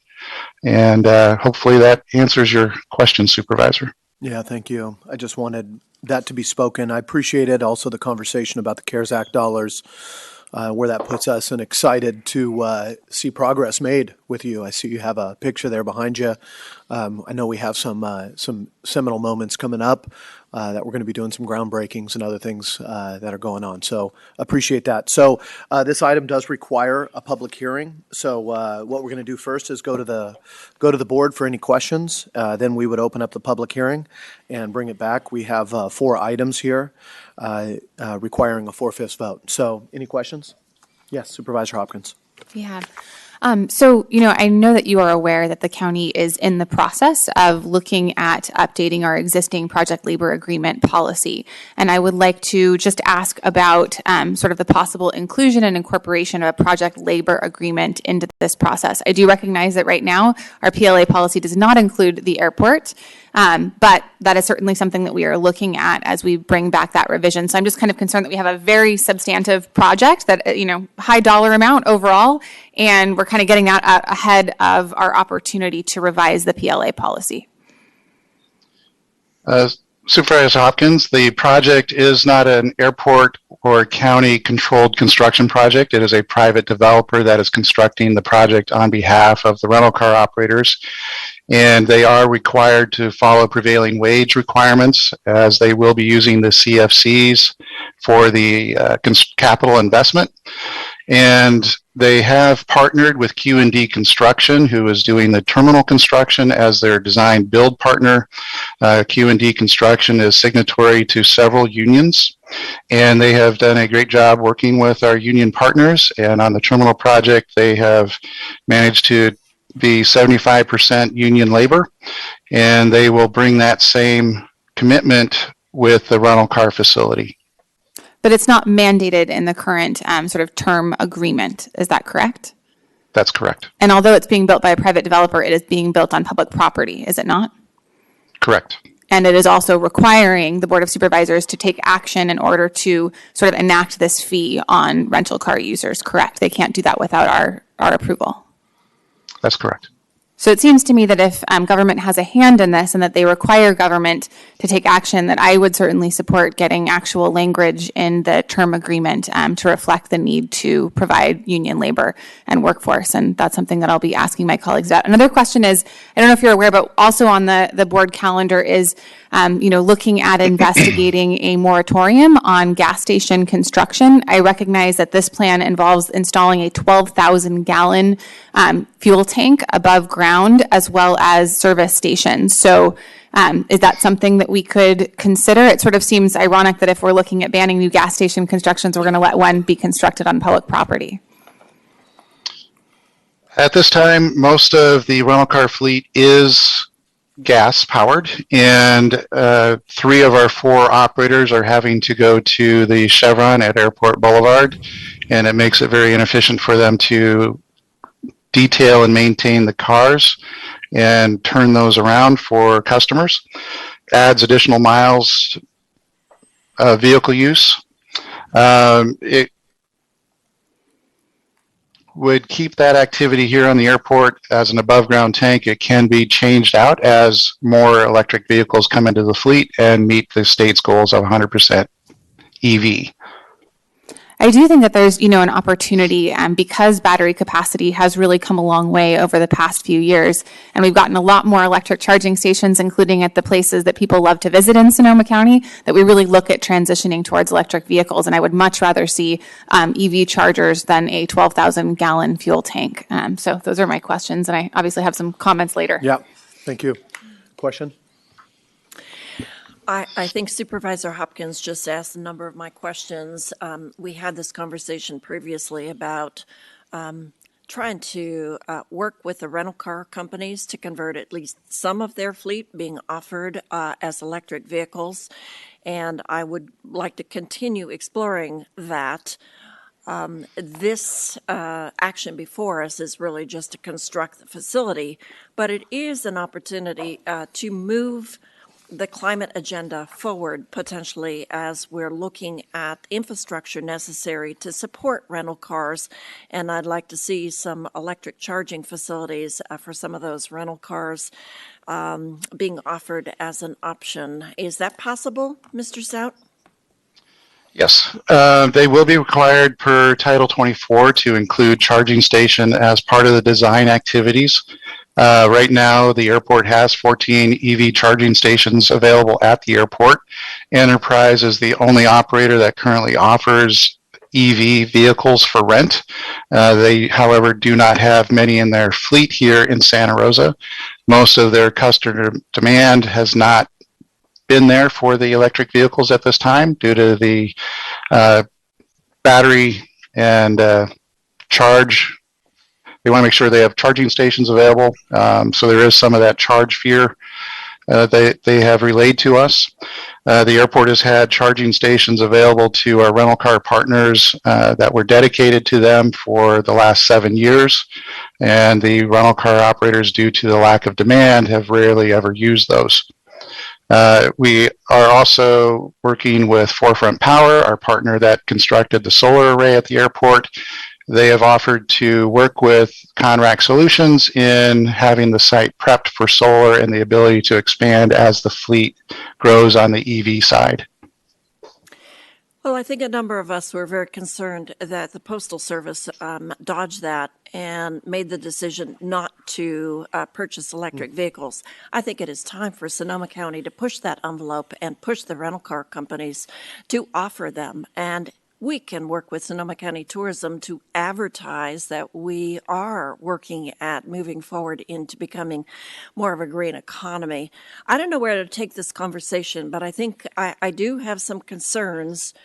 And hopefully that answers your question, Supervisor. Yeah, thank you. I just wanted that to be spoken. I appreciate it. Also, the conversation about the CARES Act dollars, where that puts us, and excited to see progress made with you. I see you have a picture there behind you. I know we have some seminal moments coming up that we're going to be doing some groundbreakings and other things that are going on. So appreciate that. So this item does require a public hearing. So what we're going to do first is go to the board for any questions. Then we would open up the public hearing and bring it back. We have 4 items here requiring a 4/5 vote. So any questions? Yes, Supervisor Hopkins. Yeah. So, I know that you are aware that the county is in the process of looking at updating our existing project labor agreement policy. And I would like to just ask about sort of the possible inclusion and incorporation of a project labor agreement into this process. I do recognize that right now our PLA policy does not include the airport, but that is certainly something that we are looking at as we bring back that revision. So I'm just kind of concerned that we have a very substantive project that, high dollar amount overall, and we're kind of getting that out ahead of our opportunity to revise the PLA policy. Supervisor Hopkins, the project is not an airport or county controlled construction project. It is a private developer that is constructing the project on behalf of the rental car operators. And they are required to follow prevailing wage requirements, as they will be using the CFCs for the capital investment. And they have partnered with Q&D Construction, who is doing the terminal construction as their design build partner. Q&D Construction is signatory to several unions, and they have done a great job working with our union partners. And on the terminal project, they have managed to be 75% union labor, and they will bring that same commitment with the rental car facility. But it's not mandated in the current sort of term agreement. Is that correct? That's correct. And although it's being built by a private developer, it is being built on public property, is it not? Correct. And it is also requiring the Board of Supervisors to take action in order to sort of enact this fee on rental car users, correct? They can't do that without our approval. That's correct. So it seems to me that if government has a hand in this and that they require government to take action, that I would certainly support getting actual language in the term agreement to reflect the need to provide union labor and workforce. And that's something that I'll be asking my colleagues about. Another question is, I don't know if you're aware, but also on the board calendar is, looking at investigating a moratorium on gas station construction. I recognize that this plan involves installing a 12,000 gallon fuel tank above ground, as well as service stations. So is that something that we could consider? It sort of seems ironic that if we're looking at banning new gas station constructions, we're going to let one be constructed on public property. At this time, most of the rental car fleet is gas powered, and 3 of our 4 operators are having to go to the Chevron at Airport Boulevard, and it makes it very inefficient for them to detail and maintain the cars and turn those around for customers. Adds additional miles of vehicle use. It would keep that activity here on the airport as an above ground tank. It can be changed out as more electric vehicles come into the fleet and meet the state's goals of 100% EV. I do think that there's, an opportunity because battery capacity has really come a long way over the past few years, and we've gotten a lot more electric charging stations, including at the places that people love to visit in Sonoma County, that we really look at transitioning towards electric vehicles. And I would much rather see EV chargers than a 12,000 gallon fuel tank. So those are my questions, and I obviously have some comments later. Yeah, thank you. Question? I think Supervisor Hopkins just asked a number of my questions. We had this conversation previously about trying to work with the rental car companies to convert at least some of their fleet being offered as electric vehicles. And I would like to continue exploring that. This action before us is really just to construct the facility, but it is an opportunity to move the climate agenda forward potentially as we're looking at infrastructure necessary to support rental cars. And I'd like to see some electric charging facilities for some of those rental cars being offered as an option. Is that possible, Mr. Stout? Yes, they will be required per Title 24 to include charging station as part of the design activities. Right now, the airport has 14 EV charging stations available at the airport. Enterprise is the only operator that currently offers EV vehicles for rent. They, however, do not have many in their fleet here in Santa Rosa. Most of their customer demand has not been there for the electric vehicles at this time due to the battery and charge. They want to make sure they have charging stations available. So there is some of that charge fear they have relayed to us. The airport has had charging stations available to our rental car partners that were dedicated to them for the last 7 years. And the rental car operators, due to the lack of demand, have rarely ever used those. We are also working with Forefront Power, our partner that constructed the solar array at the airport. they have offered to work with Conrac Solutions in having the site prepped for solar and the ability to expand as the fleet grows on the EV side. Well, I think a number of us were very concerned that the Postal Service dodged that and made the decision not to purchase electric vehicles. I think it is time for Sonoma County to push that envelope and push the rental car companies to offer them. And we can work with Sonoma County Tourism to advertise that we are working at moving forward into becoming more of a green economy. I don't know where to take this conversation, but I think I do have some concerns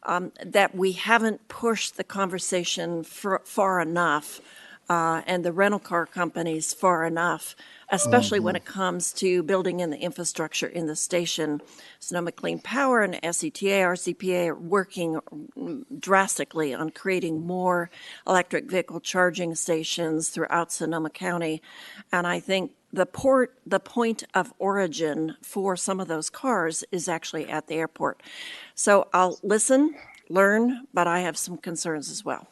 that we haven't pushed the conversation far enough and the rental car companies far enough, especially when it comes to building in the infrastructure in the station. Sonoma Clean Power and SETA, RCPA are working drastically on creating more electric vehicle charging stations throughout Sonoma County. And I think the point of origin for some of those cars is actually at the airport. So I'll listen, learn, but I have some concerns as well.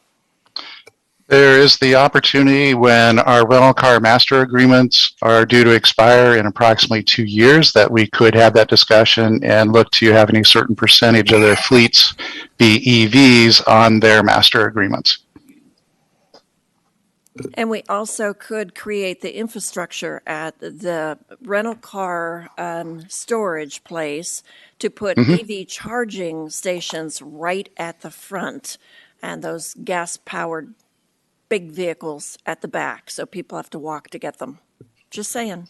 There is the opportunity when our rental car master agreements are due to expire in approximately 2 years that we could have that discussion and look to having a certain percentage of their fleets be EVs on their master agreements. And we also could create the infrastructure at the rental car storage place to put EV charging stations right at the front and those gas-powered big vehicles at the back, so people have to walk to get them. Just saying.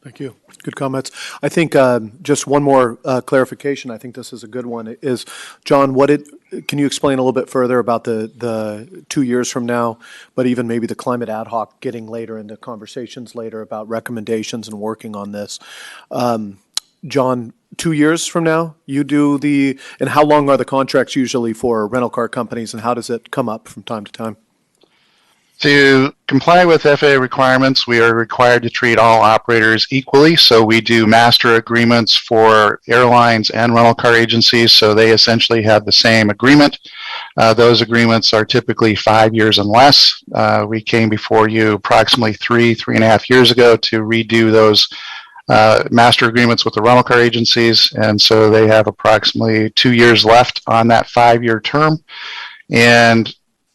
Thank you. Good comments. I think just one more clarification. I think this is a good one. Is John, can you explain a little bit further about the 2 years from now, but even maybe the climate ad hoc getting later into conversations later about recommendations and working on this? John, 2 years from now, and how long are the contracts usually for rental car companies, and how does it come up from time to time? To comply with FAA requirements, we are required to treat all operators equally. So we do master agreements for airlines and rental car agencies, so they essentially have the same agreement. Those agreements are typically 5 years and less. We came before you approximately 3.5 years ago to redo those master agreements with the rental car agencies, and so they have approximately 2 years left on that 5-year term. And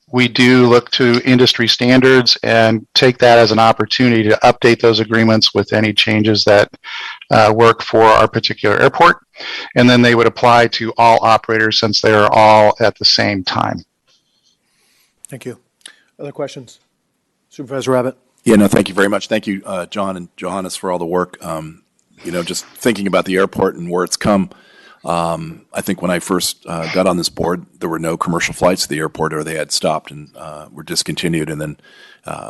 we do look to industry standards and take that as an opportunity to update those agreements with any changes that work for our particular airport. And then they would apply to all operators since they are all at the same time. Thank you. Other questions? Supervisor Rabbit? Yeah, no, thank you very much. Thank you, John and Johannes, for all the work. Just thinking about the airport and where it's come, I think when I first got on this board, there were no commercial flights to the airport, or they had stopped and were discontinued. And then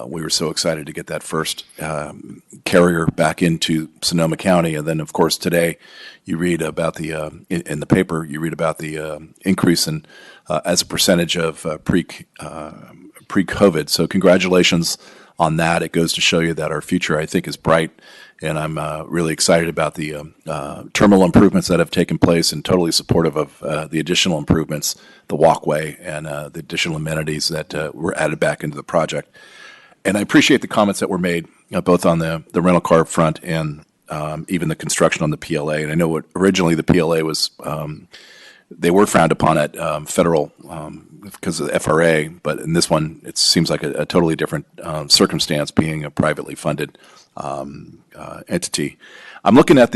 we were so excited to get that first carrier back into Sonoma County. And then, of course, today you read about in the paper, you read about the increase in as a percentage of pre-COVID. So congratulations on that. It goes to show you that our future, I think, is bright. And I'm really excited about the terminal improvements that have taken place, and totally supportive of the additional improvements, the walkway, and the additional amenities that were added back into the project. And I appreciate the comments that were made both on the rental car front and even the construction on the PLA. And I know originally the PLA was, they were frowned upon at federal because of the FRA, but in this one, it seems like a totally different circumstance, being a privately funded entity. I'm looking at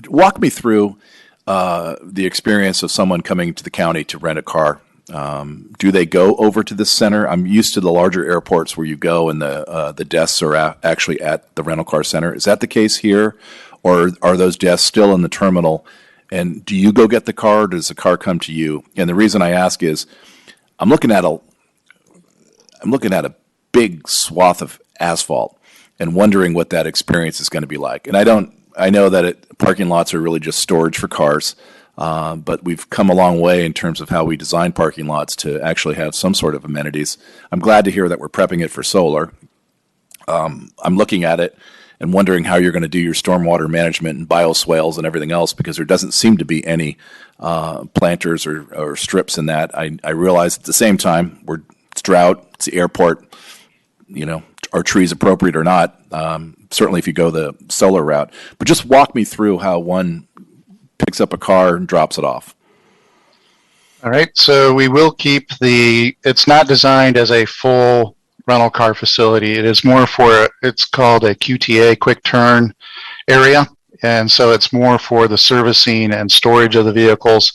walk me through the experience of someone coming to the county to rent a car. Do they go over to the center? I'm used to the larger airports where you go and the desks are actually at the rental car center. Is that the case here, or are those desks still in the terminal? And do you go get the car, or does the car come to you? And the reason I ask is, I'm looking at a big swath of asphalt and wondering what that experience is going to be like. And I know that parking lots are really just storage for cars, but we've come a long way in terms of how we design parking lots to actually have some sort of amenities. I'm glad to hear that we're prepping it for solar. I'm looking at it, and wondering how you're going to do your stormwater management and bioswales and everything else, because there doesn't seem to be any planters or strips in that. I realize at the same time, it's drought, it's the airport, are trees appropriate or not? Certainly if you go the solar route. But just walk me through how one picks up a car and drops it off. All right, so we will keep it's not designed as a full rental car facility. It is more it's called a QTA, quick turn area. And so it's more for the servicing and storage of the vehicles.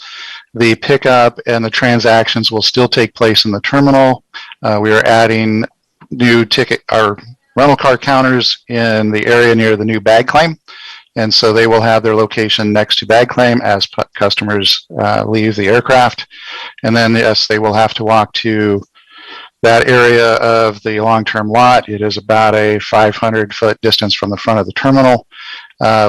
The pickup and the transactions will still take place in the terminal. We are adding new rental car counters in the area near the new bag claim. And so they will have their location next to bag claim as customers leave the aircraft. And then, yes, they will have to walk to that area of the long-term lot. It is about a 500-foot distance from the front of the terminal.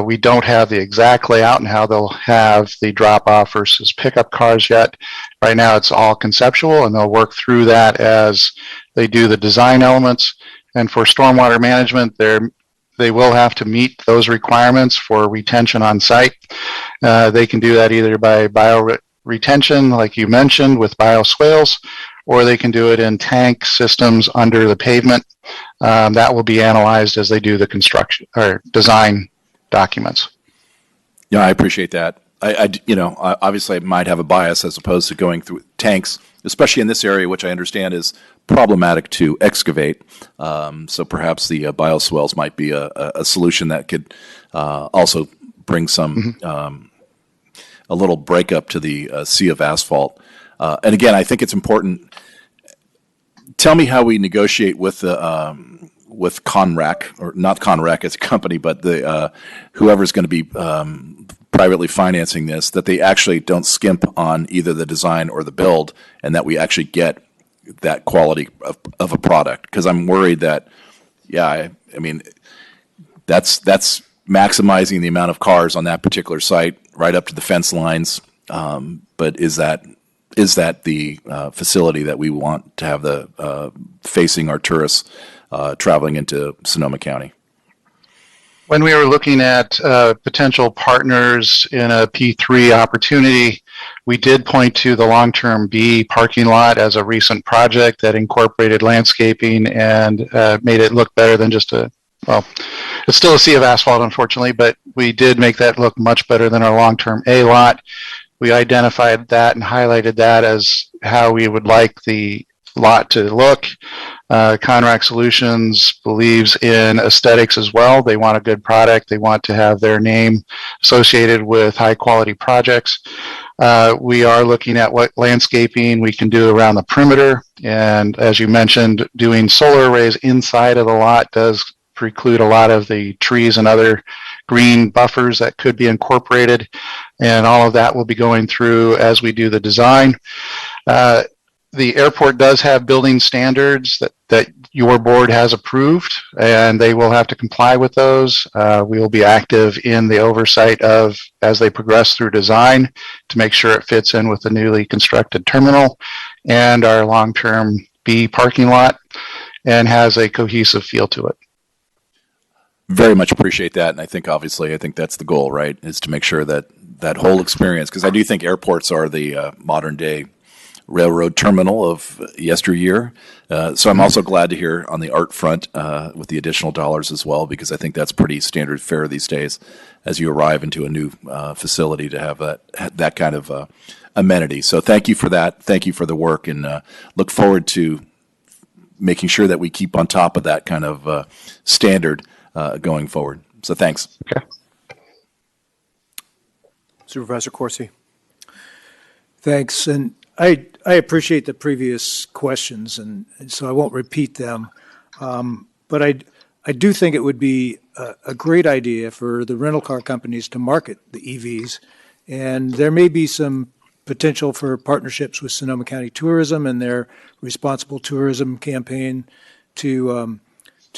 We don't have the exact layout and how they'll have the drop-off versus pickup cars yet. Right now, it's all conceptual, and they'll work through that as they do the design elements. And for stormwater management, they will have to meet those requirements for retention on site. They can do that either by retention, like you mentioned, with bioswales, or they can do it in tank systems under the pavement. That will be analyzed as they do the construction or design documents. Yeah, I appreciate that. Obviously I might have a bias as opposed to going through tanks, especially in this area, which I understand is problematic to excavate. So perhaps the bioswales might be a solution that could also bring some a little breakup to the sea of asphalt. And again, I think it's important. Tell me how we negotiate with Conrac, or not Conrac as a company, but the whoever's going to be privately financing this, that they actually don't skimp on either the design or the build, and that we actually get that quality of a product. Because I'm worried that, I mean, that's maximizing the amount of cars on that particular site right up to the fence lines. But is that the facility that we want to have the facing our tourists traveling into Sonoma County? When we were looking at potential partners in a P3 opportunity, we did point to the long-term B parking lot as a recent project that incorporated landscaping and made it look better than just it's still a sea of asphalt, unfortunately, but we did make that look much better than our long-term A lot. We identified that and highlighted that as how we would like the lot to look. Conrac Solutions believes in aesthetics as well. They want a good product. They want to have their name associated with high quality projects. We are looking at what landscaping we can do around the perimeter. And as you mentioned, doing solar arrays inside of the lot does preclude a lot of the trees and other green buffers that could be incorporated. And all of that will be going through as we do the design. The airport does have building standards that your board has approved, and they will have to comply with those. We will be active in the oversight as they progress through design to make sure it fits in with the newly constructed terminal and our long-term B parking lot and has a cohesive feel to it. Very much appreciate that. And I think that's the goal, right? Is to make sure that whole experience, because I do think airports are the modern day railroad terminal of yesteryear. So I'm also glad to hear on the art front with the additional dollars as well, because I think that's pretty standard fare these days as you arrive into a new facility to have that kind of amenity. So thank you for that. Thank you for the work, and look forward to making sure that we keep on top of that kind of standard going forward. So thanks. Okay. Supervisor Corsi. Thanks. And I appreciate the previous questions, and so I won't repeat them. But I do think it would be a great idea for the rental car companies to market the EVs, and there may be some potential for partnerships with Sonoma County Tourism and their responsible tourism campaign to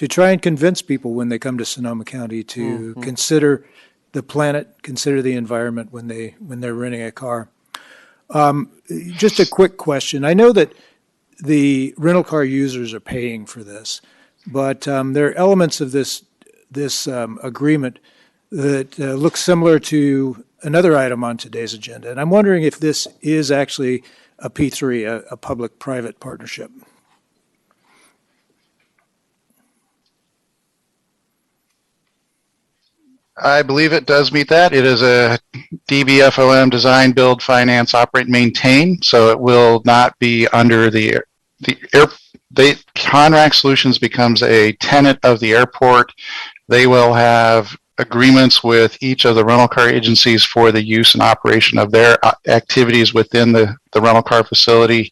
try and convince people when they come to Sonoma County to consider the planet, consider the environment when they're renting a car. Just a quick question. I know that the rental car users are paying for this, but there are elements of this this agreement that looks similar to another item on today's agenda. And I'm wondering if this is actually a P3, a public-private partnership. I believe it does meet that. It is a DBFOM, design, build, finance, operate, maintain. So it will not be under the Conrac Solutions becomes a tenant of the airport. They will have agreements with each of the rental car agencies for the use and operation of their activities within the rental car facility.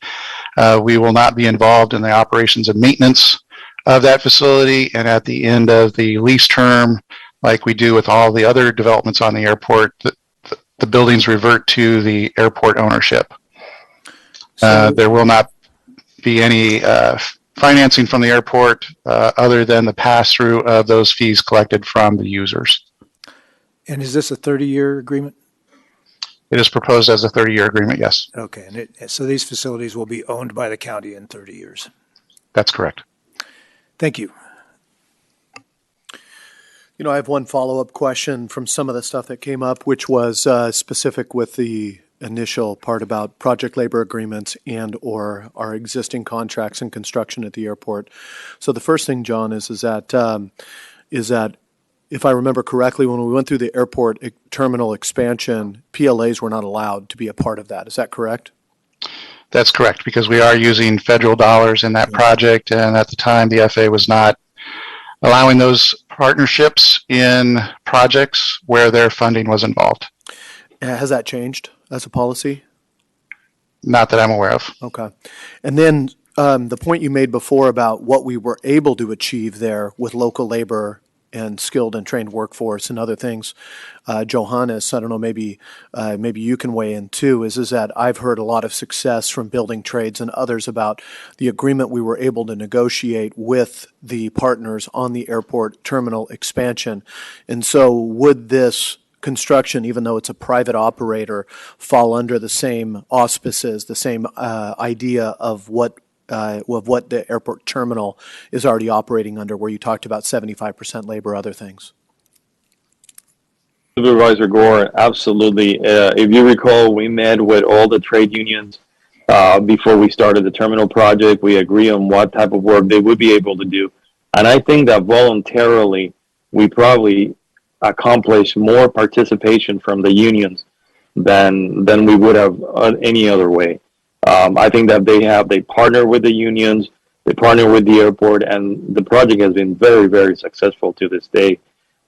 We will not be involved in the operations and maintenance of that facility. And at the end of the lease term, like we do with all the other developments on the airport, the buildings revert to the airport ownership. There will not be any financing from the airport other than the pass-through of those fees collected from the users. And is this a 30-year agreement? It is proposed as a 30-year agreement, yes. Okay, and so these facilities will be owned by the county in 30 years. That's correct. Thank you. You know, I have one follow-up question from some of the stuff that came up, which was specific with the initial part about project labor agreements and or our existing contracts and construction at the airport. So the first thing, John, is that if I remember correctly, when we went through the airport terminal expansion, PLAs were not allowed to be a part of that. Is that correct? That's correct, because we are using federal dollars in that project, and at the time the FAA was not allowing those partnerships in projects where their funding was involved. Has that changed as a policy? Not that I'm aware of. Okay. And then the point you made before about what we were able to achieve there with local labor and skilled and trained workforce and other things, Johannes, I don't know, maybe you can weigh in too, is that I've heard a lot of success from building trades and others about the agreement we were able to negotiate with the partners on the airport terminal expansion. And so would this construction, even though it's a private operator, fall under the same auspices, the same idea of what the airport terminal is already operating under, where you talked about 75% labor, other things? Supervisor Gore, absolutely. If you recall, we met with all the trade unions before we started the terminal project. We agree on what type of work they would be able to do. And I think that voluntarily, we probably accomplished more participation from the unions than we would have any other way. I think that they partner with the unions, they partner with the airport, and the project has been very, very successful to this day.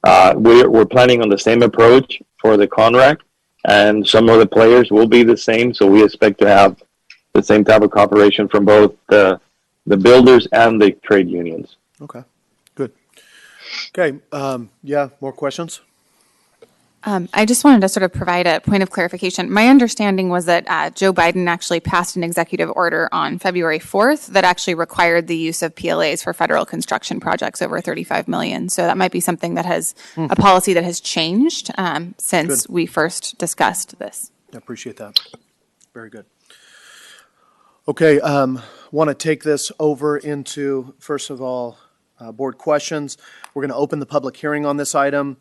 We're planning on the same approach for the Conrac, and some of the players will be the same, so we expect to have the same type of cooperation from both the builders and the trade unions. Okay, good. Okay, yeah, more questions? I just wanted to sort of provide a point of clarification. My understanding was that Joe Biden actually passed an executive order on February 4th that actually required the use of PLAs for federal construction projects over $35 million. So that might be something that has a policy that has changed since we first discussed this. I appreciate that. Very good. Okay, want to take this over into, first of all, board questions. We're going to open the public hearing on this item.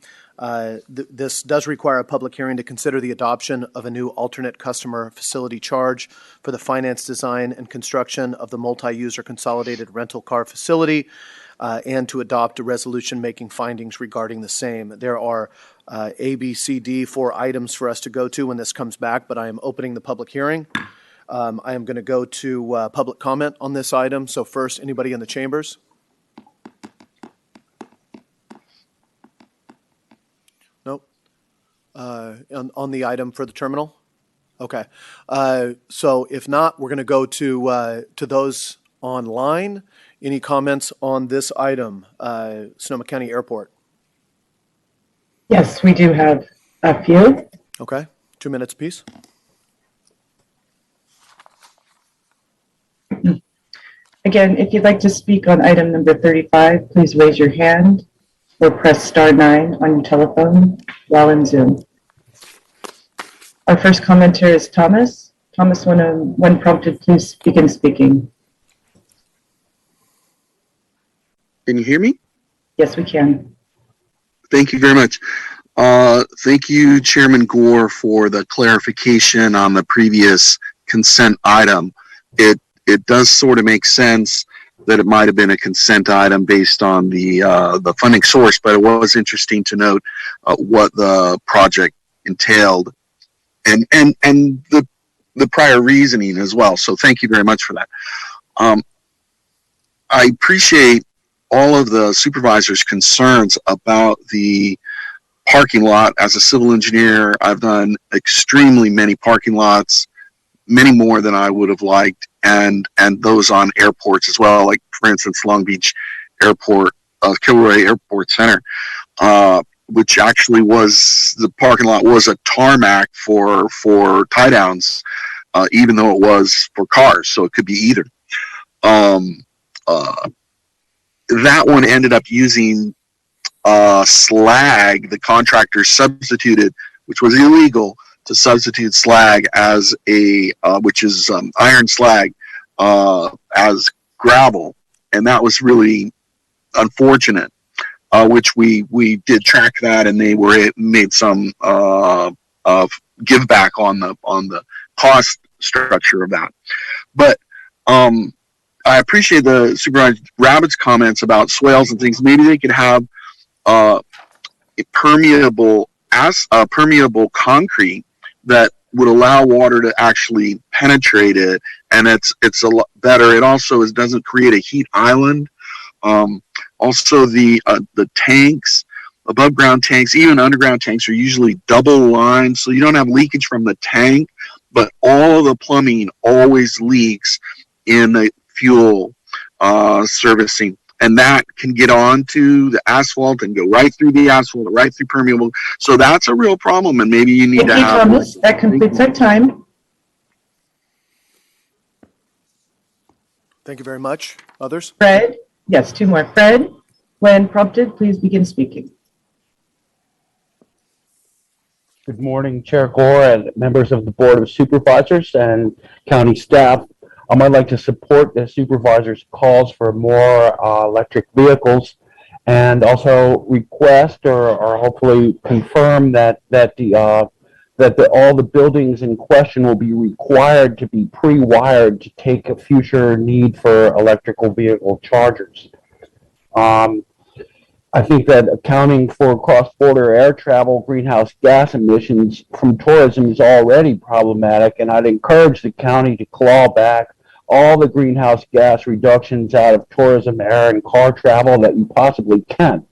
This does require a public hearing to consider the adoption of a new alternate customer facility charge for the finance, design, and construction of the multi-user consolidated rental car facility, and to adopt a resolution making findings regarding the same. There are A, B, C, D, 4 items for us to go to when this comes back, but I am opening the public hearing. I am going to go to public comment on this item. So first, anybody in the chambers? Nope. On the item for the terminal? Okay. So if not, we're going to go to those online. Any comments on this item, Sonoma County Airport? Yes, we do have a few. Okay. 2 minutes apiece. Again, if you'd like to speak on item number 35, please raise your hand or press star 9 on your telephone while in Zoom. Our first commenter is Thomas. Thomas, when prompted, please begin speaking. Can you hear me? Yes, we can. Thank you very much. Thank you, Chairman Gore, for the clarification on the previous consent item. It does sort of make sense that it might have been a consent item based on the funding source, but it was interesting to note what the project entailed and the prior reasoning as well. So thank you very much for that. I appreciate all of the supervisors' concerns about the parking lot. As a civil engineer, I've done extremely many parking lots, many more than I would have liked, and those on airports as well, like for instance Long Beach Airport, Kilroy Airport Center, which actually was, the parking lot was a tarmac for tie downs, even though it was for cars, so it could be either. That one ended up using slag. The contractor substituted, which was illegal, to substitute slag as a which is iron slag as gravel, and that was really unfortunate. Which we did track that, and they made some give back on the cost structure of that. But I appreciate the Supervisor Rabbit's comments about swales and things. Maybe they could have a permeable concrete that would allow water to actually penetrate it, and it's a lot better. It also doesn't create a heat island. Also, the tanks, above ground tanks, even underground tanks, are usually double lined, so you don't have leakage from the tank, but all of the plumbing always leaks in the fuel servicing, and that can get onto the asphalt and go right through the asphalt, right through permeable. So that's a real problem, and maybe you need to have. Thank you, Thomas. That completes our time. Thank you very much. Others? Fred? Yes, two more. Fred, when prompted, please begin speaking. Good morning, Chair Gore and members of the Board of Supervisors and county staff. I'd like to support the supervisors' calls for more electric vehicles, and also request or hopefully confirm that all the buildings in question will be required to be pre-wired to take a future need for electrical vehicle chargers. I think that accounting for cross-border air travel greenhouse gas emissions from tourism is already problematic, and I'd encourage the county to claw back all the greenhouse gas reductions out of tourism, air, and car travel that you possibly can.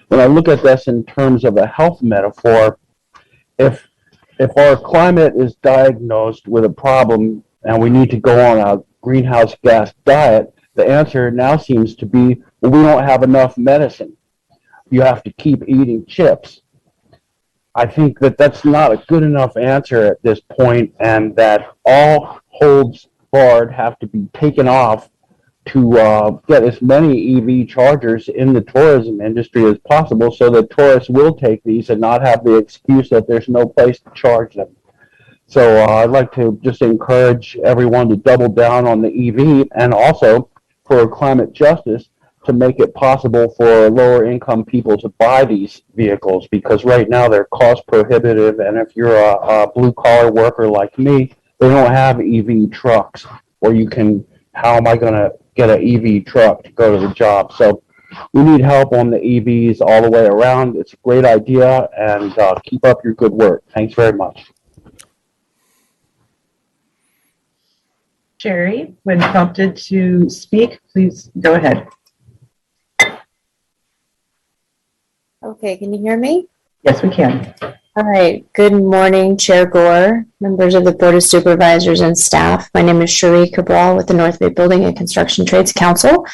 When I look at this in terms of a health metaphor, if our climate is diagnosed with a problem and we need to go on a greenhouse gas diet, the answer now seems to be, well, we don't have enough medicine. You have to keep eating chips. I think that that's not a good enough answer at this point, and that all holds barred have to be taken off to get as many EV chargers in the tourism industry as possible, so that tourists will take these and not have the excuse that there's no place to charge them. So I'd like to just encourage everyone to double down on the EV, and also for climate justice to make it possible for lower income people to buy these vehicles, because right now they're cost prohibitive, and if you're a blue collar worker like me, they don't have EV trucks where you can, how am I going to get an EV truck to go to the job? So we need help on the EVs all the way around. It's a great idea, and keep up your good work. Thanks very much. Sherry, when prompted to speak, please go ahead. Okay, can you hear me? Yes, we can. All right. Good morning, Chair Gore, members of the Board of Supervisors and staff. My name is Cherie Cabral with the North Bay Building and Construction Trades Council.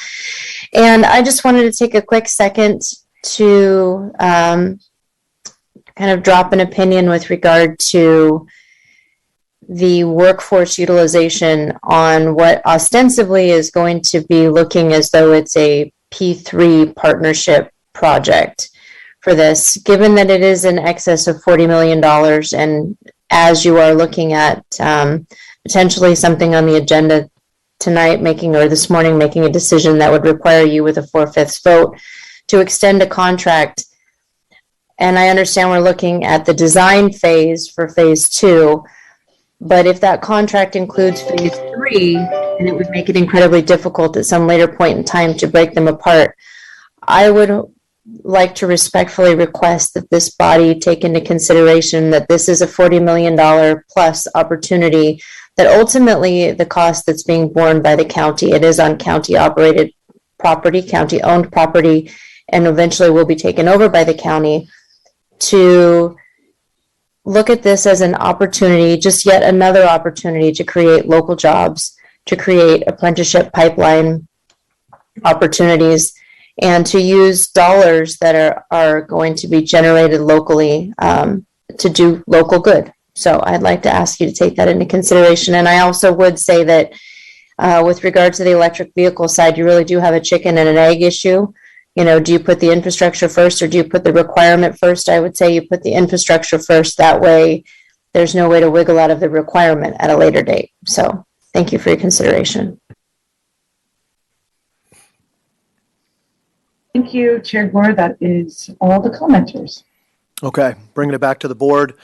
And I just wanted to take a quick second to kind of drop an opinion with regard to the workforce utilization on what ostensibly is going to be looking as though it's a P3 partnership project for this, given that it is in excess of $40 million, and as you are looking at potentially something on the agenda tonight, this morning, making a decision that would require you with a 4/5 vote to extend a contract, And I understand we're looking at the design phase for phase 2. But if that contract includes phase 3, and it would make it incredibly difficult at some later point in time to break them apart, I would like to respectfully request that this body take into consideration that this is a $40 million plus opportunity, that ultimately the cost that's being borne by the county, it is on county operated property, county owned property, and eventually will be taken over by the county, to look at this as an opportunity, just yet another opportunity to create local jobs, to create apprenticeship pipeline opportunities, and to use dollars that are going to be generated locally to do local good. So I'd like to ask you to take that into consideration. And I also would say that with regard to the electric vehicle side, you really do have a chicken and an egg issue. You know, do you put the infrastructure first or do you put the requirement first? I would say you put the infrastructure first. That way, there's no way to wiggle out of the requirement at a later date. So thank you for your consideration. Thank you, Chair Gore. That is all the commenters. Okay, bringing it back to the board.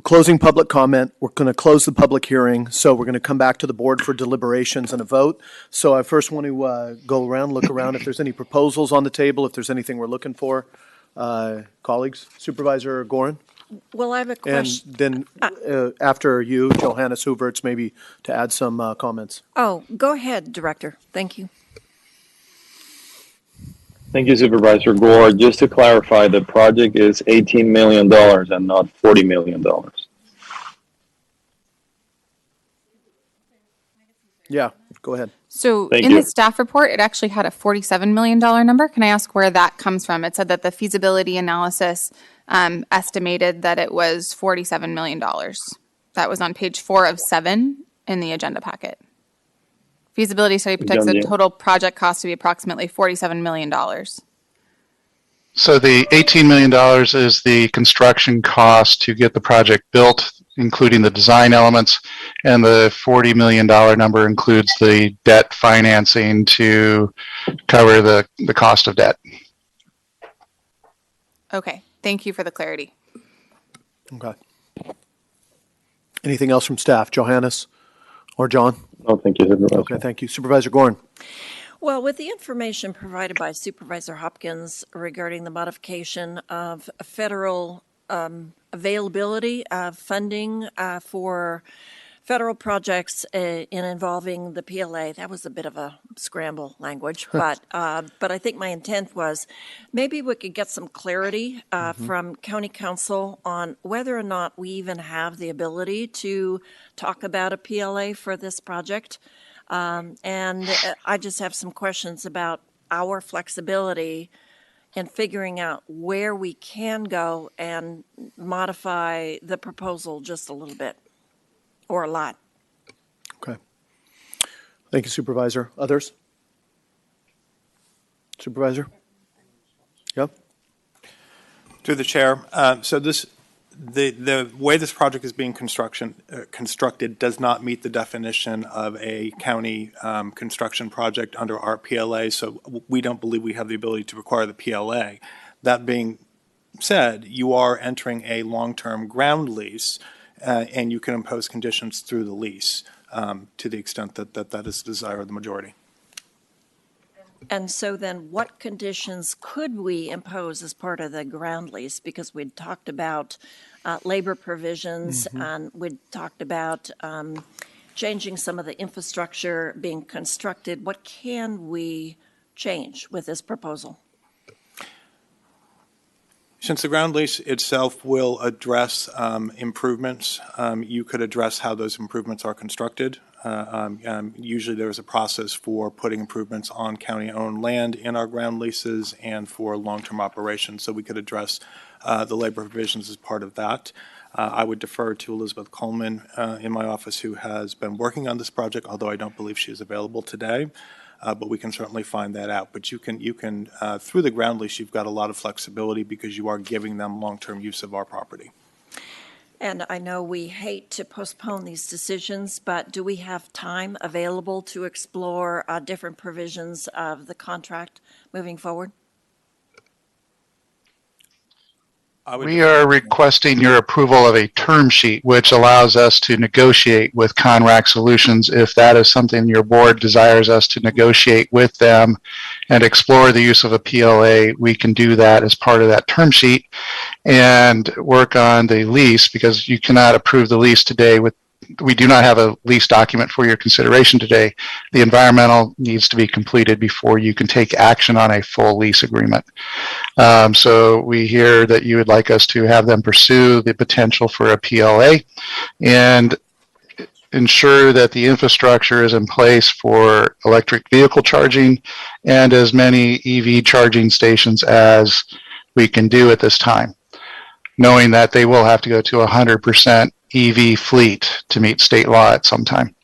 Closing public comment. We're going to close the public hearing, so we're going to come back to the board for deliberations and a vote. So I first want to go around, look around if there's any proposals on the table, if there's anything we're looking for. Colleagues, Supervisor Gorin? Well, I have a question. And then after you, Johannes Huberts, maybe to add some comments. Oh, go ahead, Director. Thank you. Thank you, Supervisor Gore. Just to clarify, the project is $18 million and not $40 million. Yeah, go ahead. So Thank in you. the staff report, it actually had a $47 million number. Can I ask where that comes from? It said that the feasibility analysis estimated that it was $47 million. That was on page 4 of 7 in the agenda packet. Feasibility study predicts the total project cost to be approximately $47 million. So the $18 million is the construction cost to get the project built, including the design elements, and the $40 million number includes the debt financing to cover the cost of debt. Okay, thank you for the clarity. Okay. Anything else from staff? Johannes or John? No, thank you, Supervisor. Okay, thank you. Supervisor Gorin. Well, with the information provided by Supervisor Hopkins regarding the modification of federal availability of funding for federal projects in involving the PLA, that was a bit of a scramble language, but I think my intent was maybe we could get some clarity from County Council on whether or not we even have the ability to talk about a PLA for this project. And I just have some questions about our flexibility in figuring out where we can go and modify the proposal just a little bit or a lot. Okay. Thank you, Supervisor. Others? Supervisor? Yep. Through the chair. So the way this project is being constructed does not meet the definition of a county construction project under our PLA, so we don't believe we have the ability to require the PLA. That being said, you are entering a long-term ground lease, and you can impose conditions through the lease to the extent that is the desire of the majority. And so then what conditions could we impose as part of the ground lease? Because we'd talked about labor provisions, and we'd talked about changing some of the infrastructure being constructed. What can we change with this proposal? Since the ground lease itself will address improvements, you could address how those improvements are constructed. Usually there is a process for putting improvements on county-owned land in our ground leases and for long-term operations, so we could address the labor provisions as part of that. I would defer to Elizabeth Coleman in my office, who has been working on this project, although I don't believe she is available today. But we can certainly find that out. But you can through the ground lease, you've got a lot of flexibility because you are giving them long-term use of our property. And I know we hate to postpone these decisions, but do we have time available to explore different provisions of the contract moving forward? We are requesting your approval of a term sheet, which allows us to negotiate with Conrac Solutions. If that is something your board desires us to negotiate with them and explore the use of a PLA, we can do that as part of that term sheet and work on the lease, because you cannot approve the lease today we do not have a lease document for your consideration today. The environmental needs to be completed before you can take action on a full lease agreement. So we hear that you would like us to have them pursue the potential for a PLA and ensure that the infrastructure is in place for electric vehicle charging and as many EV charging stations as we can do at this time, knowing that they will have to go to 100% EV fleet to meet state law at some time.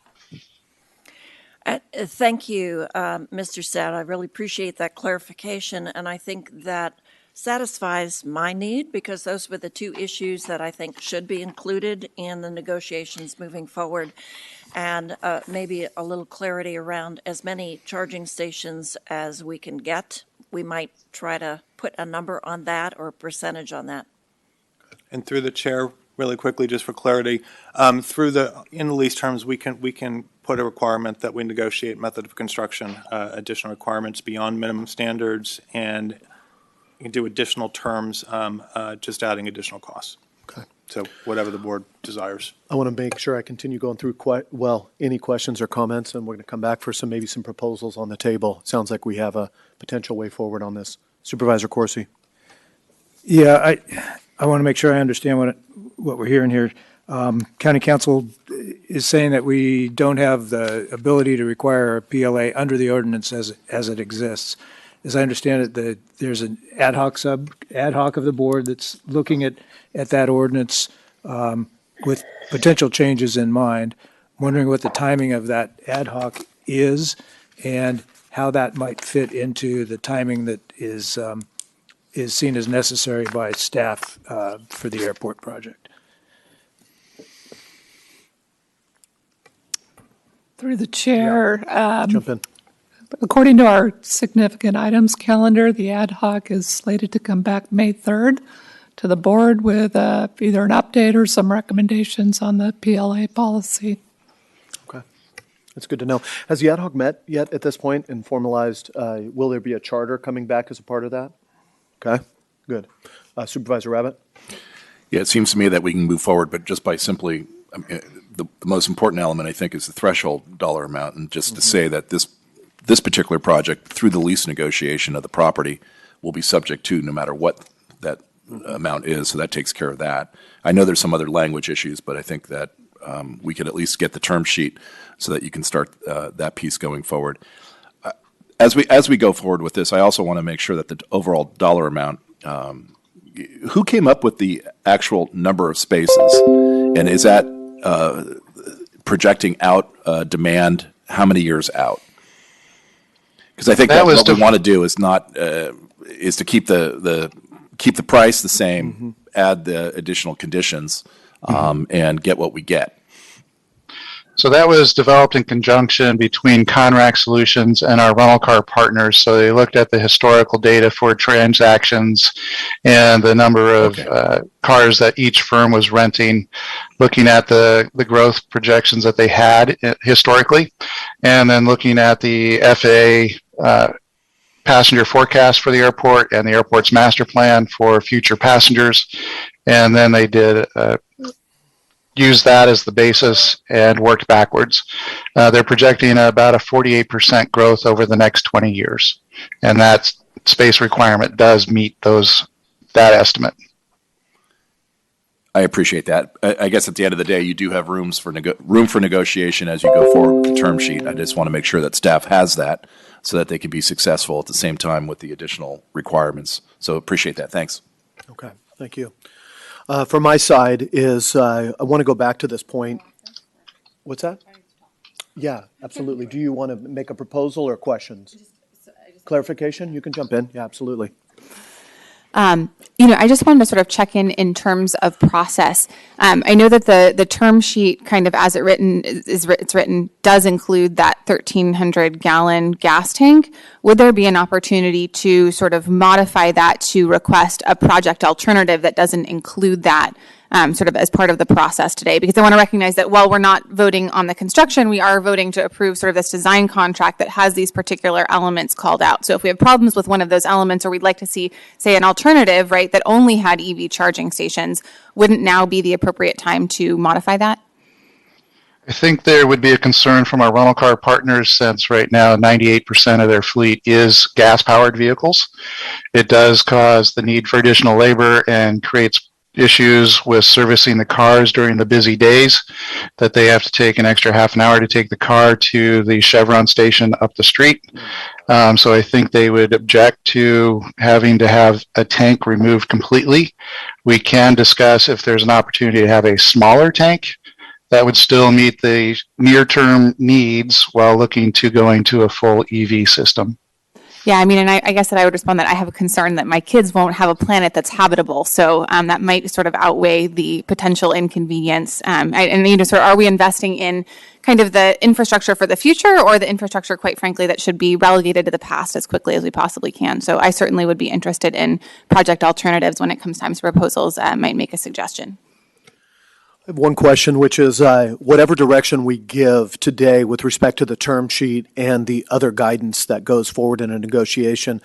Thank you, Mr. Sad. I really appreciate that clarification, and I think that satisfies my need, because those were the two issues that I think should be included in the negotiations moving forward, and maybe a little clarity around as many charging stations as we can get. We might try to put a number on that or a percentage on that. And through the chair, really quickly, just for clarity, in the lease terms, we can put a requirement that we negotiate method of construction, additional requirements beyond minimum standards, and you can do additional terms, just adding additional costs. Okay. So whatever the board desires. I want to make sure I continue going through any questions or comments, and we're going to come back for maybe some proposals on the table. It sounds like we have a potential way forward on this. Supervisor Corsi. Yeah, I want to make sure I understand what we're hearing here. County Council is saying that we don't have the ability to require a PLA under the ordinance as it exists. As I understand it, there's an ad hoc of the board that's looking at that ordinance with potential changes in mind. I'm wondering what the timing of that ad hoc is and how that might fit into the timing that is seen as necessary by staff for the airport project. Through the chair. Jump in. According to our significant items calendar, the ad hoc is slated to come back May 3rd to the board with either an update or some recommendations on the PLA policy. Okay. That's good to know. Has the ad hoc met yet at this point and formalized? Will there be a charter coming back as a part of that? Okay, good. Supervisor Rabbit? Yeah, it seems to me that we can move forward, but just by simply, the most important element, I think, is the threshold dollar amount. And just to say that this particular project, through the lease negotiation of the property, will be subject to no matter what that amount is. So that takes care of that. I know there's some other language issues, but I think that we could at least get the term sheet so that you can start that piece going forward. As we go forward with this, I also want to make sure that the overall dollar amount, who came up with the actual number of spaces? And is that projecting out demand how many years out? Because I think that what we want to do is not is to keep the price the same, add the additional conditions, and get what we get. So that was developed in conjunction between Conrac Solutions and our rental car partners. So they looked at the historical data for transactions and the number of cars that each firm was renting, looking at the growth projections that they had historically, and then looking at the FAA passenger forecast for the airport and the airport's master plan for future passengers. And then they did use that as the basis and worked backwards. They're projecting about a 48% growth over the next 20 years. And that space requirement does meet that estimate. I appreciate that. I guess at the end of the day, you do have room for negotiation as you go forward with the term sheet. I just want to make sure that staff has that so that they can be successful at the same time with the additional requirements. So appreciate that. Thanks. Okay, thank you. From my side is I want to go back to this point. What's that? Yeah, absolutely. Do you want to make a proposal or questions? Clarification? You can jump in. Yeah, absolutely. I just wanted to sort of check in terms of process. I know that the term sheet, kind of as it's written, does include that 1,300 gallon gas tank. Would there be an opportunity to sort of modify that to request a project alternative that doesn't include that? Sort of as part of the process today, because I want to recognize that while we're not voting on the construction, we are voting to approve sort of this design contract that has these particular elements called out. So if we have problems with one of those elements, or we'd like to see, say, an alternative, right, that only had EV charging stations, wouldn't now be the appropriate time to modify that? I think there would be a concern from our rental car partners, since right now 98% of their fleet is gas-powered vehicles. It does cause the need for additional labor and creates issues with servicing the cars during the busy days, that they have to take an extra half an hour to take the car to the Chevron station up the street. So I think they would object to having to have a tank removed completely. We can discuss if there's an opportunity to have a smaller tank that would still meet the near-term needs while looking to going to a full EV system. Yeah, I mean, and I guess that I would respond that I have a concern that my kids won't have a planet that's habitable. So that might sort of outweigh the potential inconvenience. Are we investing in kind of the infrastructure for the future, or the infrastructure, quite frankly, that should be relegated to the past as quickly as we possibly can? So I certainly would be interested in project alternatives when it comes time to proposals. Might make a suggestion. I have one question, which is whatever direction we give today with respect to the term sheet and the other guidance that goes forward in a negotiation,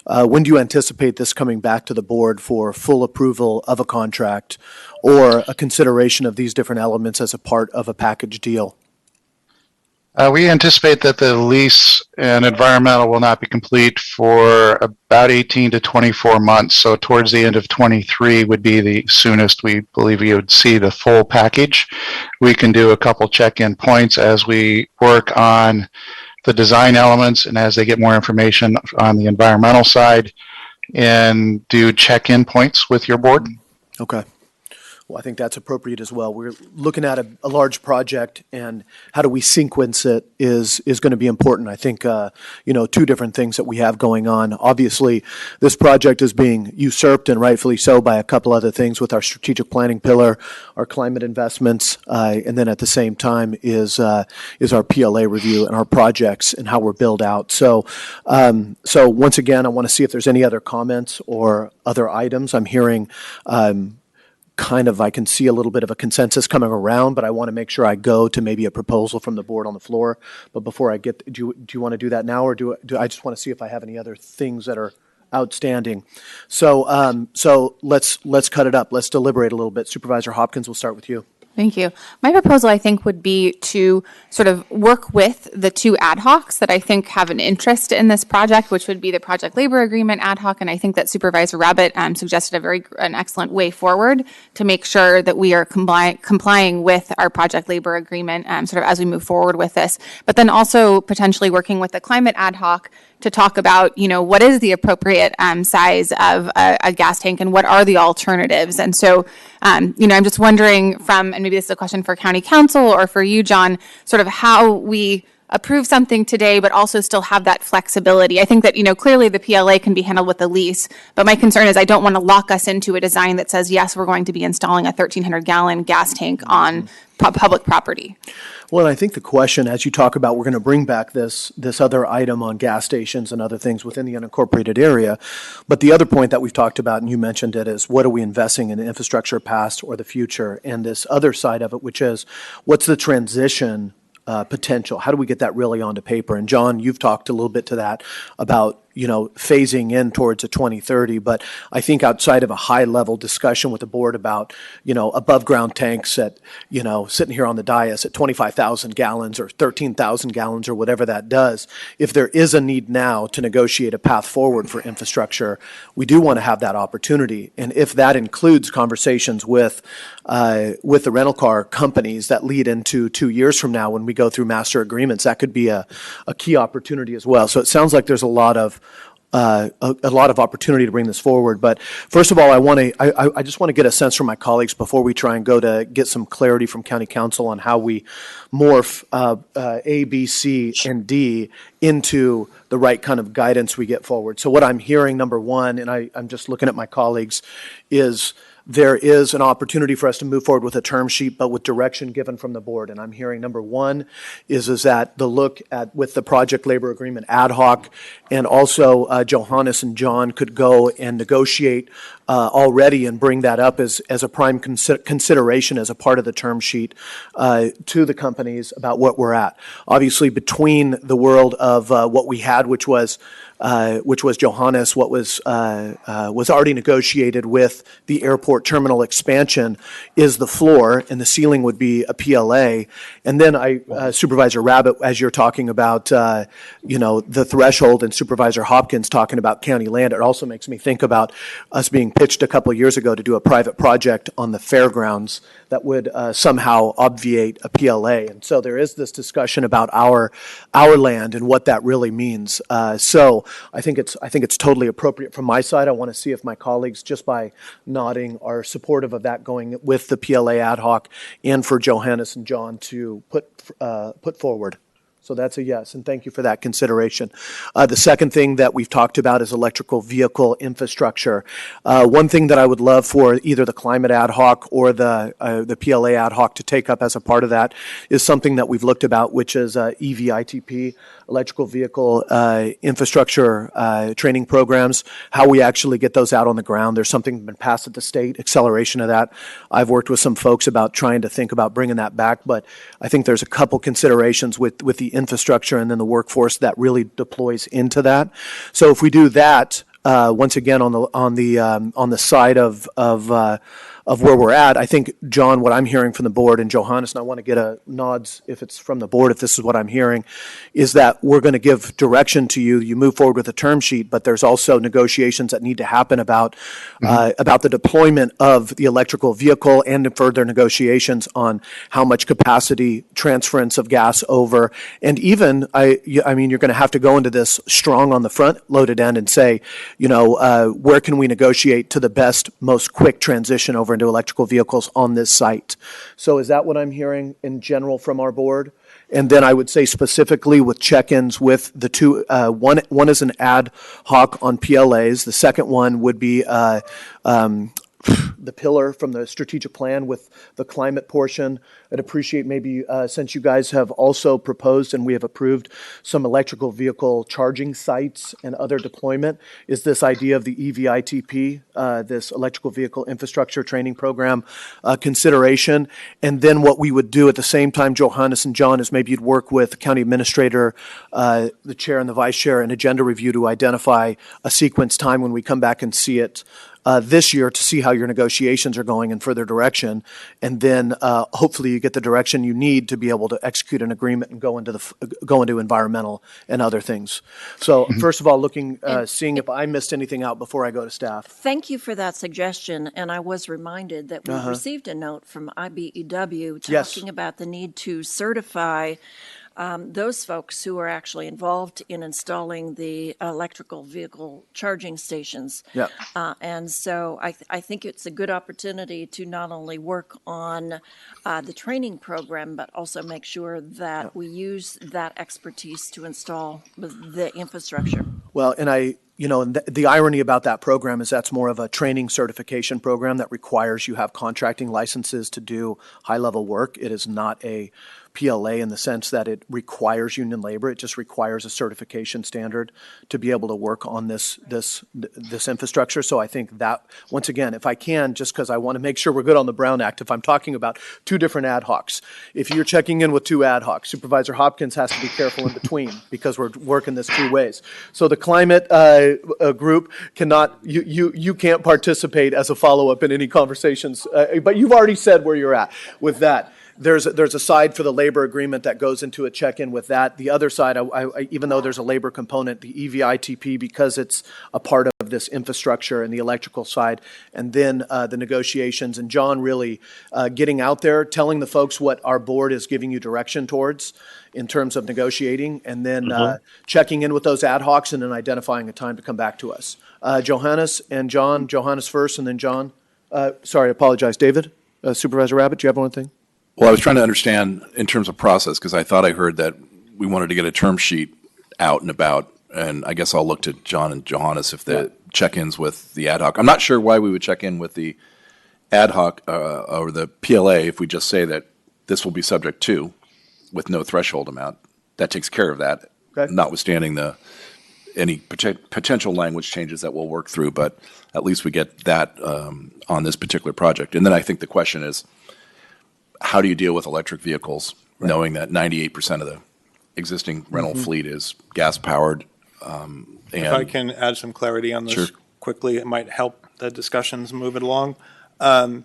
when do you anticipate this coming back to the board for full approval of a contract or a consideration of these different elements as a part of a package deal? We anticipate that the lease and environmental will not be complete for about 18 to 24 months. So towards the end of 23 would be the soonest we believe we would see the full package. We can do a couple check-in points as we work on the design elements and as they get more information on the environmental side, and do check-in points with your board. Okay. Well, I think that's appropriate as well. We're looking at a large project, and how do we sequence it is going to be important. I think, two different things that we have going on. Obviously, this project is being usurped, and rightfully so, by a couple other things with our strategic planning pillar, our climate investments, and then at the same time is our PLA review and our projects and how we're built out. So once again, I want to see if there's any other comments or other items. I'm hearing I can see a little bit of a consensus coming around, but I want to make sure I go to maybe a proposal from the board on the floor. But before I get, do you want to do that now, or do I just want to see if I have any other things that are outstanding? So let's cut it up. Let's deliberate a little bit. Supervisor Hopkins, we'll start with you. Thank you. My proposal, I think, would be to sort of work with the two ad hocs that I think have an interest in this project, which would be the project labor agreement ad hoc. And I think that Supervisor Rabbit suggested an excellent way forward to make sure that we are complying with our project labor agreement sort of as we move forward with this. But then also potentially working with the climate ad hoc to talk about, what is the appropriate size of a gas tank and what are the alternatives. And so, I'm just wondering and maybe this is a question for County Council or for you, John, sort of how we approve something today, but also still have that flexibility. I think that, clearly the PLA can be handled with a lease, but my concern is I don't want to lock us into a design that says, yes, we're going to be installing a 1,300 gallon gas tank on public property. Well, I think the question, as you talk about, we're going to bring back this other item on gas stations and other things within the unincorporated area. But the other point that we've talked about, and you mentioned it, is what are we investing in, infrastructure past or the future? And this other side of it, which is what's the transition potential? How do we get that really onto paper? And John, you've talked a little bit to that about phasing in towards a 2030. But I think outside of a high level discussion with the board about, above ground tanks at, sitting here on the dais at 25,000 gallons or 13,000 gallons or whatever that does, if there is a need now to negotiate a path forward for infrastructure, we do want to have that opportunity. And if that includes conversations with the rental car companies that lead into 2 years from now when we go through master agreements, that could be a key opportunity as well. So it sounds like there's a lot of a lot of opportunity to bring this forward. But first of all, I just want to get a sense from my colleagues before we try and go to get some clarity from County Council on how we morph A, B, C, and D into the right kind of guidance we get forward. So what I'm hearing, number one, and I'm just looking at my colleagues, is there is an opportunity for us to move forward with a term sheet, but with direction given from the board. And I'm hearing number one is that the look at with the project labor agreement ad hoc, and also Johannes and John could go and negotiate already and bring that up as a prime consideration as a part of the term sheet to the companies about what we're at. Obviously, between the world of what we had, which was Johannes, what was already negotiated with the airport terminal expansion, is the floor, and the ceiling would be a PLA. And then Supervisor Rabbit, as you're talking about, the threshold, and Supervisor Hopkins talking about county land, it also makes me think about us being pitched a couple of years ago to do a private project on the fairgrounds that would somehow obviate a PLA. And so there is this discussion about our land and what that really means. So I think it's totally appropriate from my side. I want to see if my colleagues, just by nodding, are supportive of that going with the PLA ad hoc, and for Johannes and John to put forward. So that's a yes, and thank you for that consideration. The second thing that we've talked about is electrical vehicle infrastructure. One thing that I would love for either the climate ad hoc or the PLA ad hoc to take up as a part of that is something that we've looked about, which is EVITP, electrical vehicle infrastructure training programs, how we actually get those out on the ground. There's something been passed at the state, acceleration of that. I've worked with some folks about trying to think about bringing that back, but I think there's a couple considerations with the infrastructure and then the workforce that really deploys into that. So if we do that, once again on the side of where we're at, I think, John, what I'm hearing from the board, and Johannes, and I want to get a nods if it's from the board, if this is what I'm hearing, is that we're going to give direction to you. You move forward with a term sheet, but there's also negotiations that need to happen about the deployment of the electrical vehicle, and further negotiations on how much capacity transference of gas over. And even, I mean, you're going to have to go into this strong on the front loaded end and say, where can we negotiate to the best, most quick transition over into electrical vehicles on this site. So is that what I'm hearing in general from our board? And then I would say specifically with check-ins with the two, one is an ad hoc on PLAs. The second one would be the pillar from the strategic plan with the climate portion. I'd appreciate maybe, since you guys have also proposed and we have approved some electrical vehicle charging sites and other deployment, is this idea of the EVITP, this electrical vehicle infrastructure training program consideration. And then what we would do at the same time, Johannes and John, is maybe you'd work with the county administrator, the chair and the vice chair, and agenda review to identify a sequence time when we come back and see it this year to see how your negotiations are going in further direction, and then hopefully you get the direction you need to be able to execute an agreement and go into environmental and other things. So first of all, seeing if I missed anything out before I go to staff. Thank you for that suggestion, and I was reminded that we received a note from IBEW talking about the need to certify those folks who are actually involved in installing the electrical vehicle charging stations. Yeah. And so I think it's a good opportunity to not only work on the training program, but also make sure that we use that expertise to install the infrastructure. Well, and the irony about that program is that's more of a training certification program that requires you have contracting licenses to do high-level work. It is not a PLA in the sense that it requires union labor. It just requires a certification standard to be able to work on this infrastructure. So I think that, once again, if I can, just because I want to make sure we're good on the Brown Act, if I'm talking about two different ad hocs, if you're checking in with two ad hocs, Supervisor Hopkins has to be careful in between because we're working this two ways. So the climate group cannot, you can't participate as a follow-up in any conversations, but you've already said where you're at with that. there's a side for the labor agreement that goes into a check-in with that. The other side, even though there's a labor component, the EVITP, because it's a part of this infrastructure and the electrical side, and then the negotiations, and John really getting out there, telling the folks what our board is giving you direction towards in terms of negotiating, and then checking in with those ad hocs and then identifying a time to come back to us. Johannes and John, Johannes first, and then John. Sorry, I apologize. David, Supervisor Rabbit, do you have one thing? Well, I was trying to understand in terms of process, because I thought I heard that we wanted to get a term sheet out and about, and I guess I'll look to John and Johannes if the check-ins with the ad hoc. I'm not sure why we would check in with the ad hoc or the PLA if we just say that this will be subject to with no threshold amount. That takes care of that, notwithstanding any potential language changes that we'll work through, but at least we get that on this particular project. And then I think the question is, how do you deal with electric vehicles, knowing that 98% of the existing rental fleet is gas-powered? If I can add some clarity on this quickly, it might help the discussions move it along. The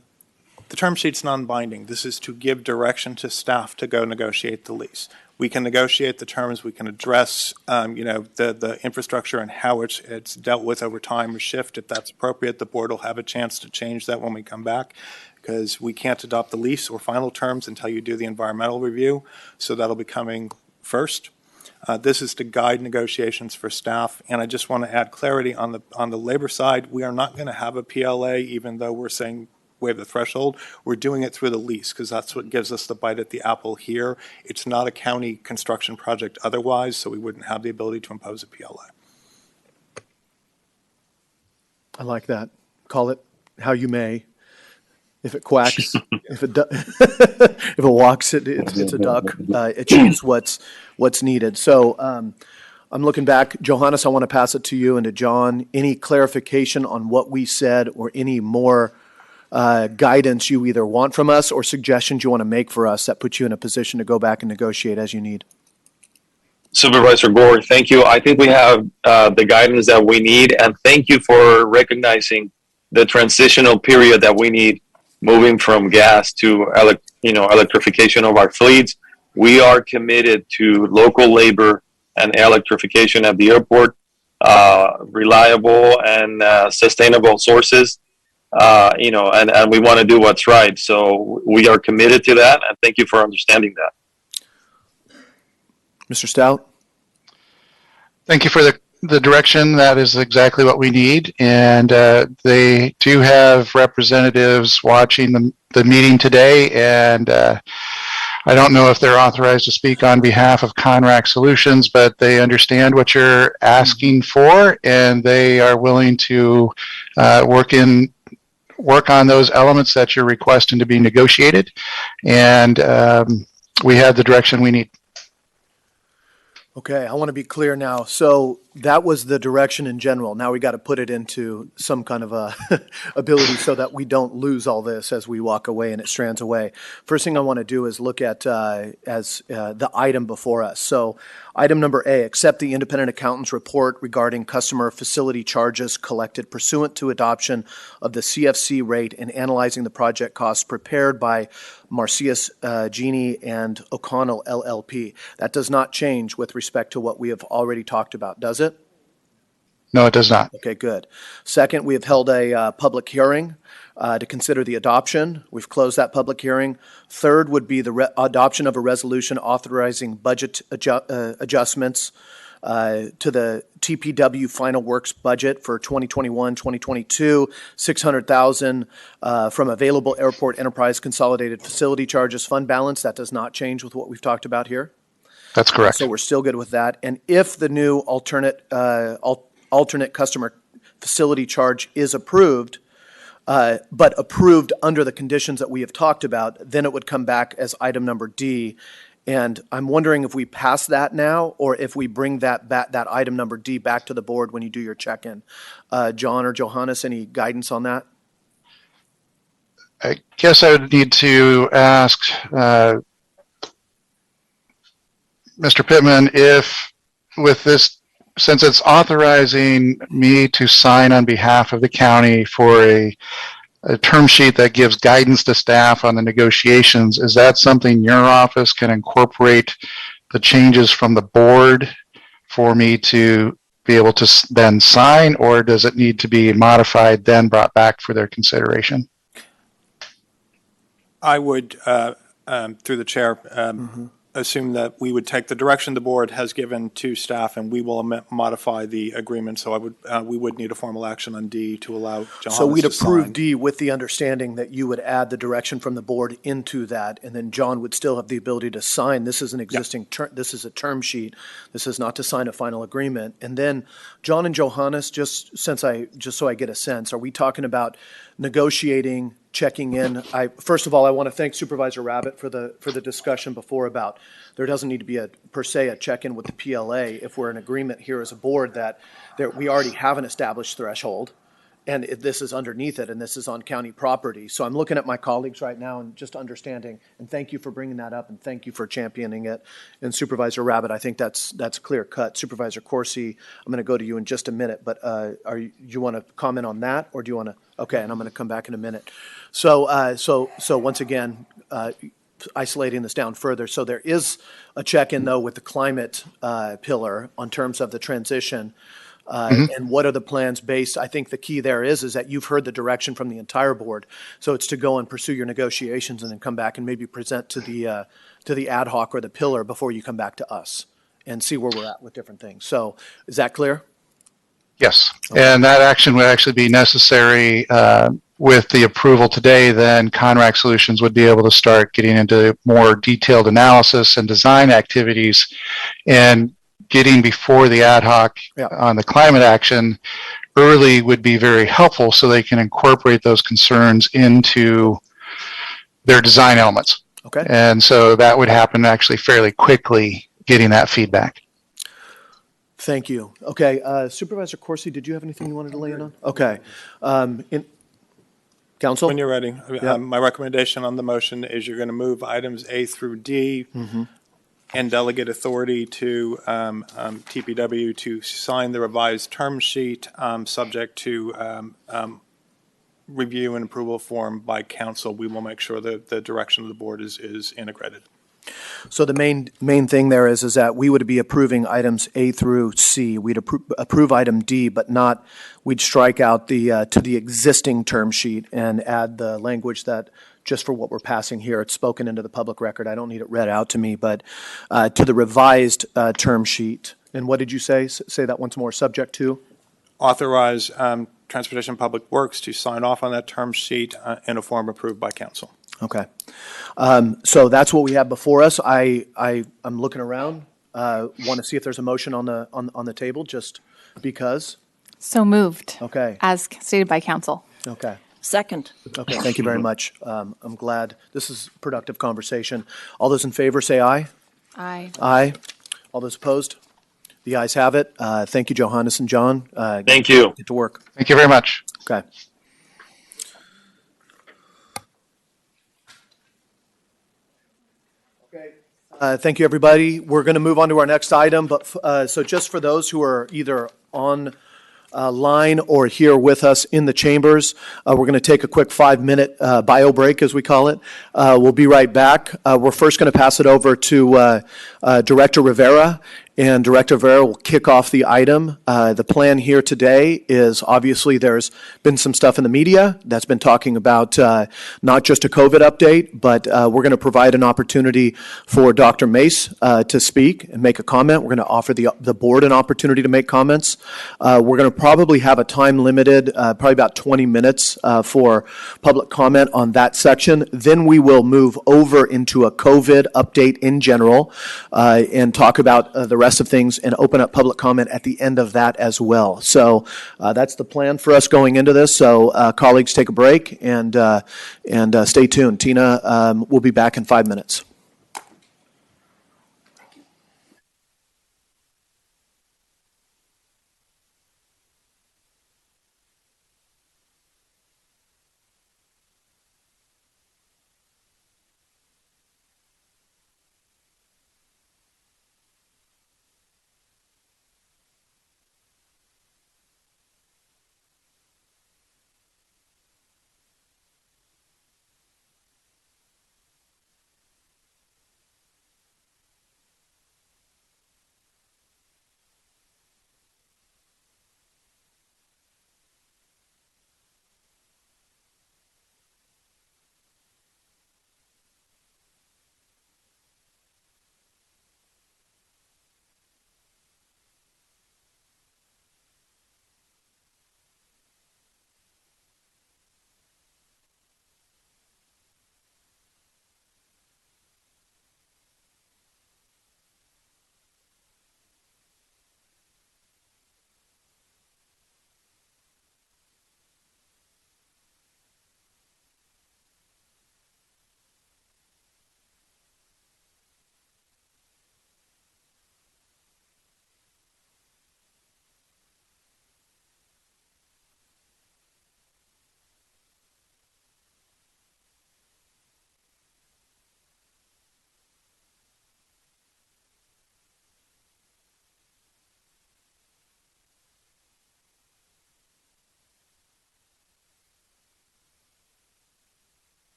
term sheet's non-binding. This is to give direction to staff to go negotiate the lease. We can negotiate the terms. We can address, the infrastructure and how it's dealt with over time or shift. If that's appropriate, the board will have a chance to change that when we come back, because we can't adopt the lease or final terms until you do the environmental review. So that'll be coming first. This is to guide negotiations for staff, and I just want to add clarity on the labor side. We are not going to have a PLA, even though we're saying waive the threshold. We're doing it through the lease because that's what gives us the bite at the apple here. It's not a county construction project otherwise, so we wouldn't have the ability to impose a PLA. I like that. Call it how you may. If it quacks, if it walks, it's a duck. It achieves what's needed. So I'm looking back. Johannes, I want to pass it to you and to John. Any clarification on what we said or any more guidance you either want from us or suggestions you want to make for us that puts you in a position to go back and negotiate as you need? Supervisor Gore, thank you. I think we have the guidance that we need, and thank you for recognizing the transitional period that we need moving from gas to electrification of our fleets. We are committed to local labor and electrification at the airport, reliable and sustainable sources. And we want to do what's right. So we are committed to that, and thank you for understanding that. Mr. Stout? Thank you for the direction. That is exactly what we need. And they do have representatives watching the meeting today. And I don't know if they're authorized to speak on behalf of Conrac Solutions, but they understand what you're asking for, and they are willing to work on those elements that you're requesting to be negotiated. And we have the direction we need. Okay, I want to be clear now. So that was the direction in general. Now we got to put it into some kind of a ability so that we don't lose all this as we walk away and it strands away. First thing I want to do is look at the item before us. So item number A, accept the independent accountant's report regarding customer facility charges collected pursuant to adoption of the CFC rate and analyzing the project costs prepared by Marcius Genie and O'Connell LLP. That does not change with respect to what we have already talked about, does it? No, it does not. Okay, good. Second, we have held a public hearing to consider the adoption. We've closed that public hearing. Third would be the adoption of a resolution authorizing budget adjustments to the TPW final works budget for 2021-2022, $600,000 from available airport enterprise consolidated facility charges fund balance. That does not change with what we've talked about here. That's correct. So we're still good with that. And if the new alternate customer facility charge is approved, but approved under the conditions that we have talked about, then it would come back as item number D. And I'm wondering if we pass that now or if we bring that item number D back to the board when you do your check-in. John or Johannes, any guidance on that? I guess I would need to ask Mr. Pittman if with this, since it's authorizing me to sign on behalf of the county for a a term sheet that gives guidance to staff on the negotiations. Is that something your office can incorporate the changes from the board for me to be able to then sign, or does it need to be modified, then brought back for their consideration? I would, through the chair, assume that we would take the direction the board has given to staff, and we will modify the agreement. So we would need a formal action on D to allow Johannes So we'd to approve sign. D with the understanding that you would add the direction from the board into that, and then John would still have the ability to sign. This is an existing this is a term sheet. This is not to sign a final agreement. And then John and Johannes, just so I get a sense, are we talking about negotiating, checking in? First of all, I want to thank Supervisor Rabbit for the discussion before about there doesn't need to be per se a check-in with the PLA if we're in agreement here as a board that we already have an established threshold, and this is underneath it, and this is on county property. So I'm looking at my colleagues right now and just understanding, and thank you for bringing that up, and thank you for championing it. And Supervisor Rabbit, I think that's clear cut. Supervisor Corsi, I'm going to go to you in just a minute, but you want to comment on that, or do you want to? Okay, and I'm going to come back in a minute. So once again, isolating this down further. So there is a check-in though with the climate pillar on terms of the transition. And what are the plans based? I think the key there is that you've heard the direction from the entire board. So it's to go and pursue your negotiations and then come back and maybe present to the ad hoc or the pillar before you come back to us and see where we're at with different things. So is that clear? Yes, and that action would actually be necessary with the approval today. Then Conrac Solutions would be able to start getting into more detailed analysis and design activities, and getting before the ad hoc on the climate action early would be very helpful, so they can incorporate those concerns into their design elements. Okay. And so that would happen actually fairly quickly, getting that feedback. Thank you. Okay, Supervisor Corsi, did you have anything you wanted to lay in on? Okay. Council? When you're ready. My recommendation on the motion is you're going to move items A through D and delegate authority to TPW to sign the revised term sheet subject to review and approval form by council. We will make sure that the direction of the board is integrated. So the main thing there is that we would be approving items A through C. We'd approve item D, but not, we'd strike out the to the existing term sheet and add the language that, just for what we're passing here, it's spoken into the public record. I don't need it read out to me, but to the revised term sheet. And what did you say? Say that once more. Subject to? Authorize Transportation Public Works to sign off on that term sheet in a form approved by council. Okay. So that's what we have before us. I'm looking around, want to see if there's a motion on the table, just because. So moved. Okay. As stated by council. Okay. Second. Okay, thank you very much. I'm glad. This is productive conversation. All those in favor say aye. Aye. Aye. All those opposed? The ayes have it. Thank you, Johannes and John. Thank you. Get to work. Thank you very much. Okay. Thank you, everybody. We're going to move on to our next item, but so just for those who are either on line or here with us in the chambers, we're going to take a quick 5-minute bio break, as we call it. We'll be right back. We're first going to pass it over to Director Rivera, and Director Rivera will kick off the item. The plan here today is, obviously there's been some stuff in the media that's been talking about not just a COVID update, but we're going to provide an opportunity for Dr. Mace to speak and make a comment. We're going to offer the board an opportunity to make comments. We're going to probably have a time limited, probably about 20 minutes for public comment on that section. Then we will move over into a COVID update in general and talk about the rest of things and open up public comment at the end of that as well. So that's the plan for us going into this. So colleagues, take a break and stay tuned. Tina will be back in 5 minutes.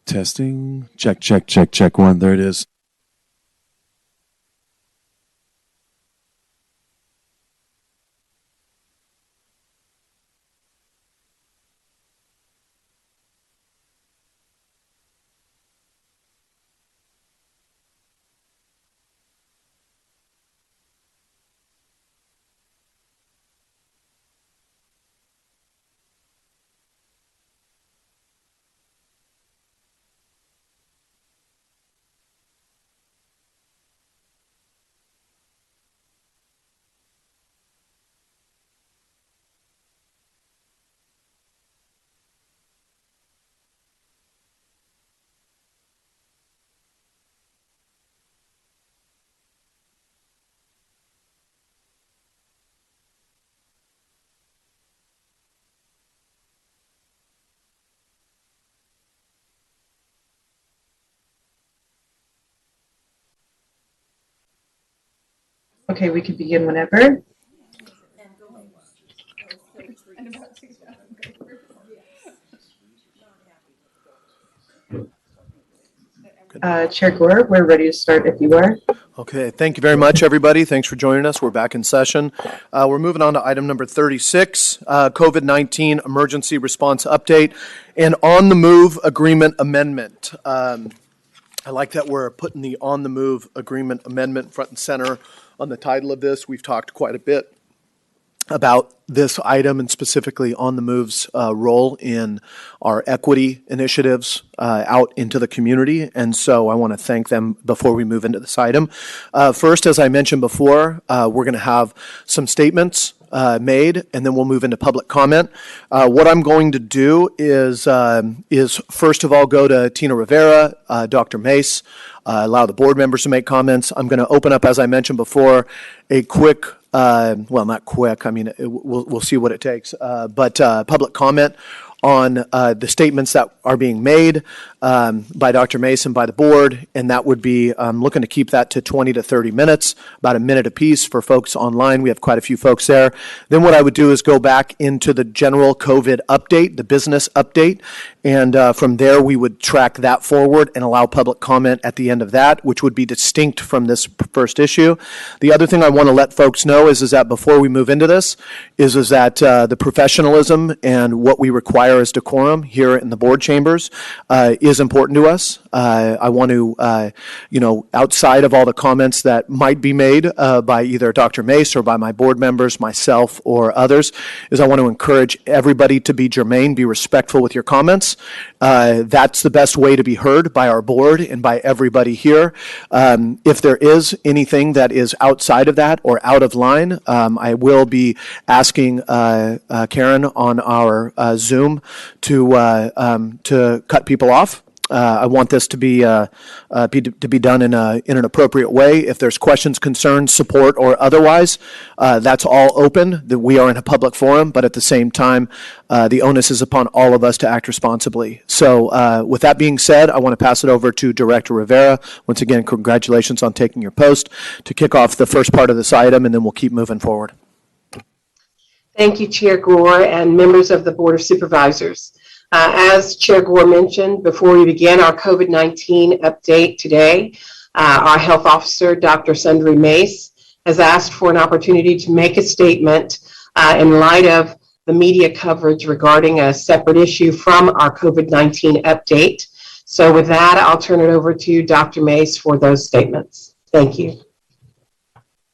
Testing. Check, check, check, check. One. There it is. Okay, we can begin whenever. Chair Gore, we're ready to start if you are. Okay, thank you very much, everybody. Thanks for joining us. We're back in session. We're moving on to item number 36, COVID-19 Emergency Response Update and On-the-Move Agreement Amendment. I like that we're putting the On-the-Move Agreement Amendment front and center on the title of this. We've talked quite a bit about this item and specifically On the Move's role in our equity initiatives out into the community. And so I want to thank them before we move into this item. First, as I mentioned before, we're going to have some statements made, and then we'll move into public comment. What I'm going to do is first of all go to Tina Rivera, Dr. Mace, allow the board members to make comments. I'm going to open up, as I mentioned before, a quick well, not quick. I mean, we'll see what it takes. But public comment on the statements that are being made by Dr. Mason, by the board, and that would be looking to keep that to 20 to 30 minutes, about a minute apiece for folks online. We have quite a few folks there. Then what I would do is go back into the general COVID update, the business update, and from there we would track that forward and allow public comment at the end of that, which would be distinct from this first issue. The other thing I want to let folks know is that before we move into this, is that the professionalism and what we require as decorum here in the board chambers is important to us. I want to, outside of all the comments that might be made by either Dr. Mace or by my board members, myself, or others, is I want to encourage everybody to be germane, be respectful with your comments. That's the best way to be heard by our board and by everybody here. If there is anything that is outside of that or out of line, I will be asking Karen on our Zoom to cut people off. I want this to be done in an appropriate way. If there's questions, concerns, support, or otherwise, that's all open. That we are in a public forum, but at the same time, the onus is upon all of us to act responsibly. So, with that being said, I want to pass it over to Director Rivera. Once again, congratulations on taking your post to kick off the first part of this item, and then we'll keep moving forward. Thank you, Chair Gore and members of the Board of Supervisors. As Chair Gore mentioned, before we begin our COVID-19 update today, our health officer, Dr. Sundari Mace, has asked for an opportunity to make a statement in light of the media coverage regarding a separate issue from our COVID-19 update. So with that, I'll turn it over to Dr. Mace for those statements. Thank you.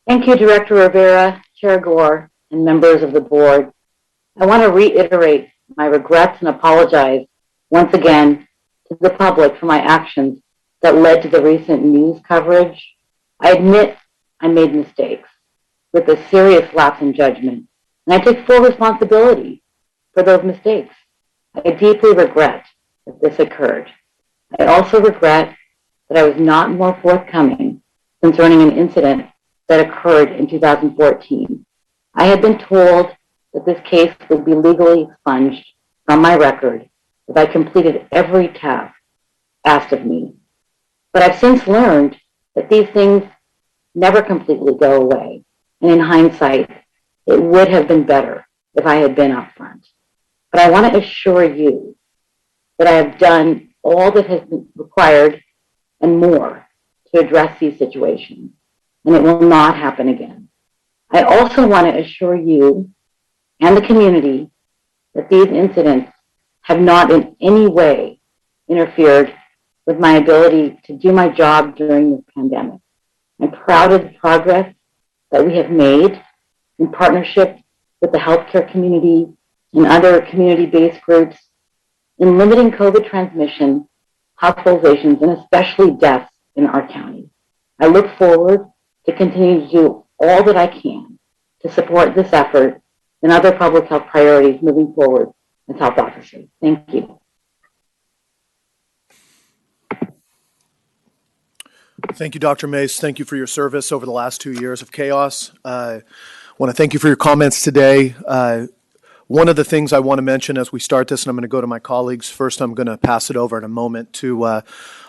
Thank you, Director Rivera, Chair Gore, and members of the board. I want to reiterate my regrets and apologize once again to the public for my actions that led to the recent news coverage. I admit I made mistakes with a serious lapse in judgment, and I take full responsibility for those mistakes. I deeply regret that this occurred. I also regret that I was not more forthcoming concerning an incident that occurred in 2014. I had been told that this case would be legally expunged from my record if I completed every task asked of me. But I've since learned that these things never completely go away. And in hindsight, it would have been better if I had been upfront. But I want to assure you that I have done all that has been required and more to address these situations, and it will not happen again. I also want to assure you and the community that these incidents have not in any way interfered with my ability to do my job during this pandemic. I'm proud of the progress that we have made in partnership with the healthcare community and other community-based groups in limiting COVID transmission, hospitalizations, and especially deaths in our county. I look forward to continuing to do all that I can to support this effort and other public health priorities moving forward as health officer. Thank you. Thank you, Dr. Mace. Thank you for your service over the last 2 years of chaos. I want to thank you for your comments today. One of the things I want to mention as we start this, and I'm going to go to my colleagues. First, I'm going to pass it over in a moment to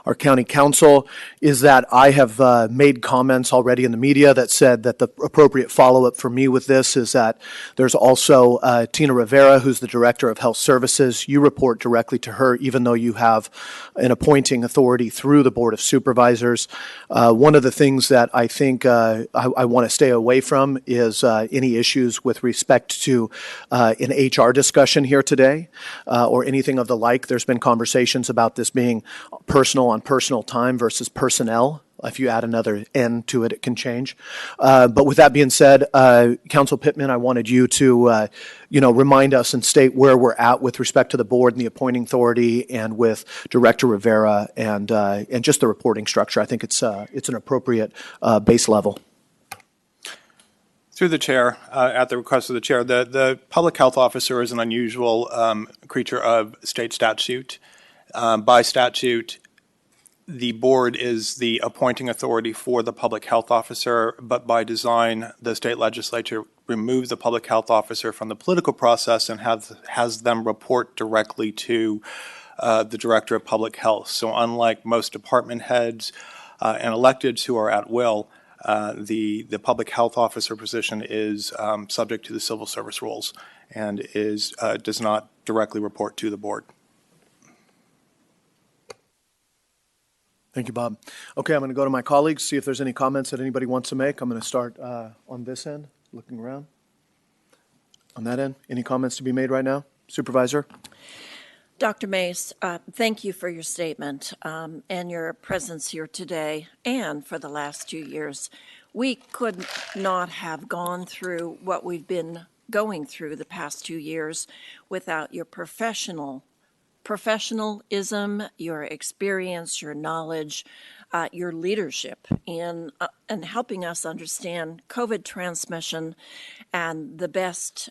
our county council, is that I have made comments already in the media that said that the appropriate follow-up for me with this is that there's also Tina Rivera, who's the Director of Health Services. You report directly to her, even though you have an appointing authority through the Board of Supervisors. One of the things that I think I want to stay away from is any issues with respect to an HR discussion here today or anything of the like. There's been conversations about this being personal on personal time versus personnel. If you add another N to it, it can change. But with that being said, Council Pittman, I wanted you to, remind us and state where we're at with respect to the board and the appointing authority, and with Director Rivera and just the reporting structure. I think it's an appropriate base level. Through the chair, at the request of the chair, the public health officer is an unusual creature of state statute. By statute, the board is the appointing authority for the public health officer, but by design, the state legislature removes the public health officer from the political process and has them report directly to the director of public health. So unlike most department heads and electeds who are at will, the public health officer position is subject to the civil service rules and does not directly report to the board. Thank you, Bob. Okay, I'm going to go to my colleagues, see if there's any comments that anybody wants to make. I'm going to start on this end, looking around. On that end, any comments to be made right now? Supervisor? Dr. Mace, thank you for your statement and your presence here today and for the last 2 years. We could not have gone through what we've been going through the past 2 years without your professionalism, your experience, your knowledge, your leadership in helping us understand COVID transmission and the best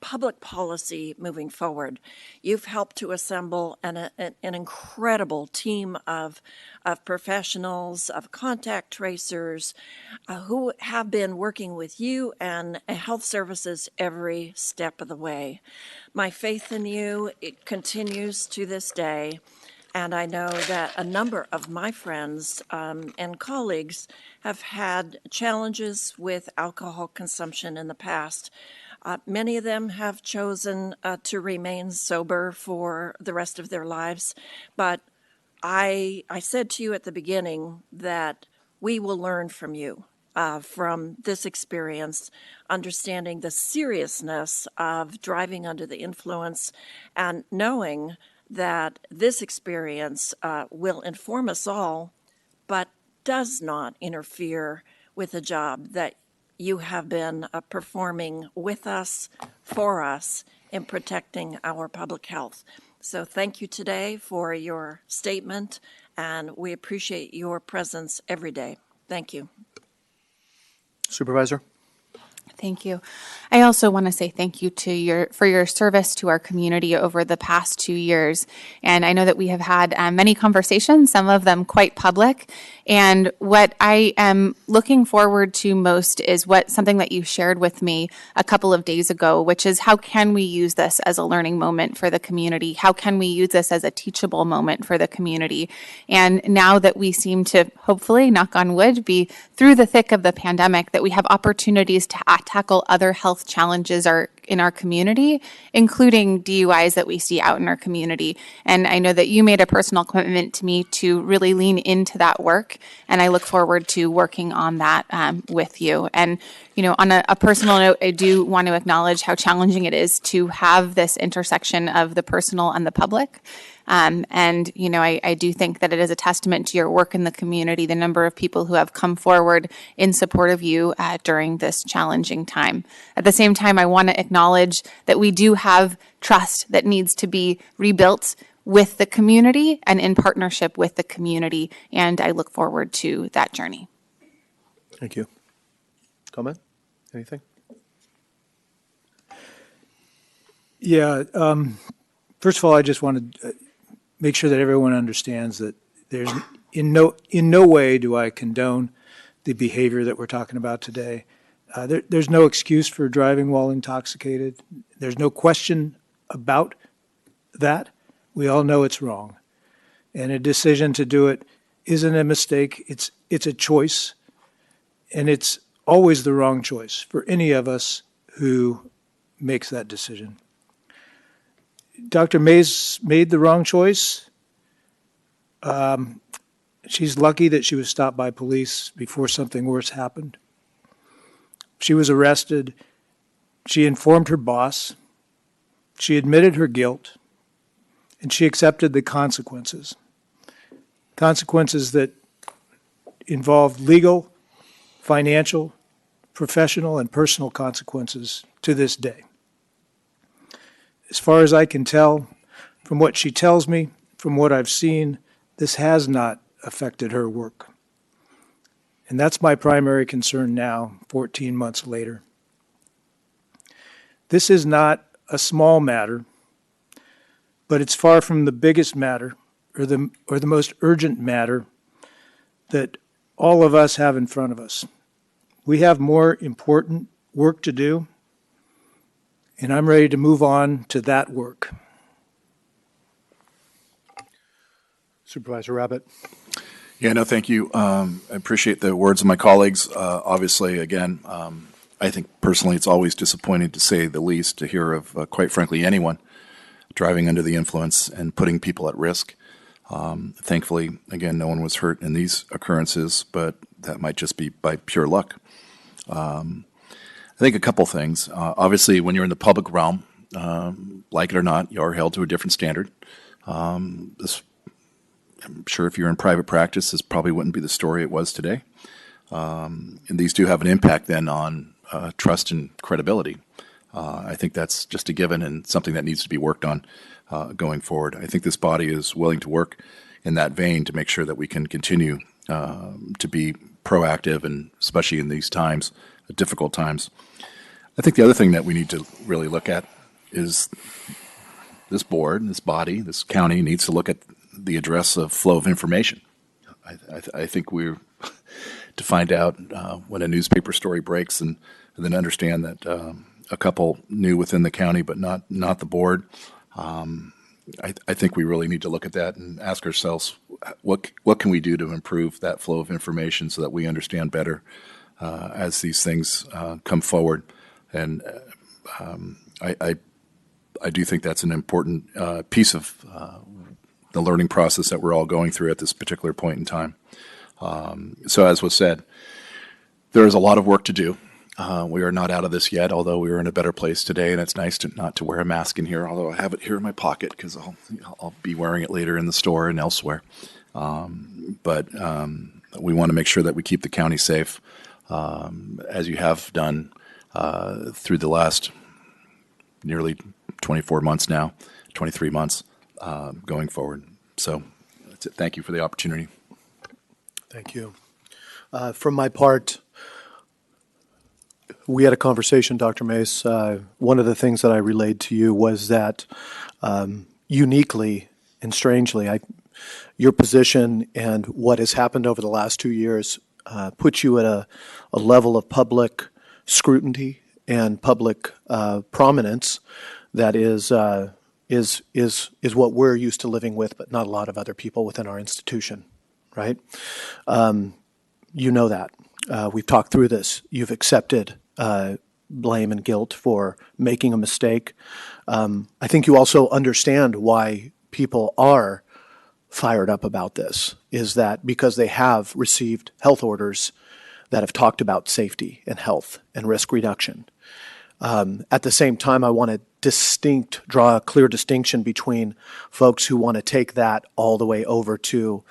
public policy moving forward. You've helped to assemble an incredible team of professionals, of contact tracers, who have been working with you and health services every step of the way. My faith in you, it continues to this day. And I know that a number of my friends and colleagues have had challenges with alcohol consumption in the past. Many of them have chosen to remain sober for the rest of their lives. But I said to you at the beginning that we will learn from you, from this experience, understanding the seriousness of driving under the influence and knowing that this experience will inform us all, but does not interfere with the job that you have been performing with us, for us, in protecting our public health. So thank you today for your statement, and we appreciate your presence every day. Thank you. Supervisor? Thank you. I also want to say thank you for your service to our community over the past 2 years. And I know that we have had many conversations, some of them quite public. And what I am looking forward to most is something that you shared with me a couple of days ago, which is how can we use this as a learning moment for the community? How can we use this as a teachable moment for the community? And now that we seem to, hopefully, knock on wood, be through the thick of the pandemic, that we have opportunities to tackle other health challenges our in our community, including DUIs that we see out in our community. And I know that you made a personal commitment to me to really lean into that work, and I look forward to working on that with you. And on a personal note, I do want to acknowledge how challenging it is to have this intersection of the personal and the public. I do think that it is a testament to your work in the community, the number of people who have come forward in support of you during this challenging time. At the same time, I want to acknowledge that we do have trust that needs to be rebuilt with the community and in partnership with the community, and I look forward to that journey. Thank you. Comment? Anything? Yeah. First of all, I just want to make sure that everyone understands that there's in no way do I condone the behavior that we're talking about today. There's no excuse for driving while intoxicated. There's no question about that. We all know it's wrong. And a decision to do it isn't a mistake. It's a choice. And it's always the wrong choice for any of us who makes that decision. Dr. Mays made the wrong choice. She's lucky that she was stopped by police before something worse happened. She was arrested. She informed her boss. She admitted her guilt. And she accepted the consequences. Consequences that involved legal, financial, professional, and personal consequences to this day. As far as I can tell, from what she tells me, from what I've seen, this has not affected her work. And that's my primary concern now, 14 months later. This is not a small matter, but it's far from the biggest matter or the most urgent matter that all of us have in front of us. We have more important work to do, and I'm ready to move on to that work. Supervisor Rabbit. Yeah, no, thank you. I appreciate the words of my colleagues. Obviously, again, I think personally it's always disappointing, to say the least, to hear of, quite frankly, anyone driving under the influence and putting people at risk. Thankfully, again, no one was hurt in these occurrences, but that might just be by pure luck. I think a couple things. Obviously, when you're in the public realm, like it or not, you are held to a different standard. I'm sure if you're in private practice, this probably wouldn't be the story it was today. And these do have an impact then on trust and credibility. I think that's just a given and something that needs to be worked on going forward. I think this body is willing to work in that vein to make sure that we can continue to be proactive, and especially in these times, difficult times. I think the other thing that we need to really look at is this board, this body, this county needs to look at the address of flow of information. I think we're to find out when a newspaper story breaks, and then understand that a couple knew within the county, but not the board. I think we really need to look at that and ask ourselves, what can we do to improve that flow of information so that we understand better as these things come forward. And I do think that's an important piece of the learning process that we're all going through at this particular point in time. So as was said, there is a lot of work to do. We are not out of this yet, although we are in a better place today, and it's nice not to wear a mask in here, although I have it here in my pocket because I'll be wearing it later in the store and elsewhere. But we want to make sure that we keep the county safe, as you have done through the last nearly 24 months now, 23 months going forward. So that's it. Thank you for the opportunity. Thank you. From my part, we had a conversation, Dr. Mace. One of the things that I relayed to you was that uniquely and strangely, your position and what has happened over the last 2 years puts you at a level of public scrutiny and public prominence that is what we're used to living with, but not a lot of other people within our institution, right? You know that. We've talked through this. You've accepted blame and guilt for making a mistake. I think you also understand why people are fired up about this, is that because they have received health orders that have talked about safety and health and risk reduction. At the same time, I want to draw a clear distinction between folks who want to take that all the way over to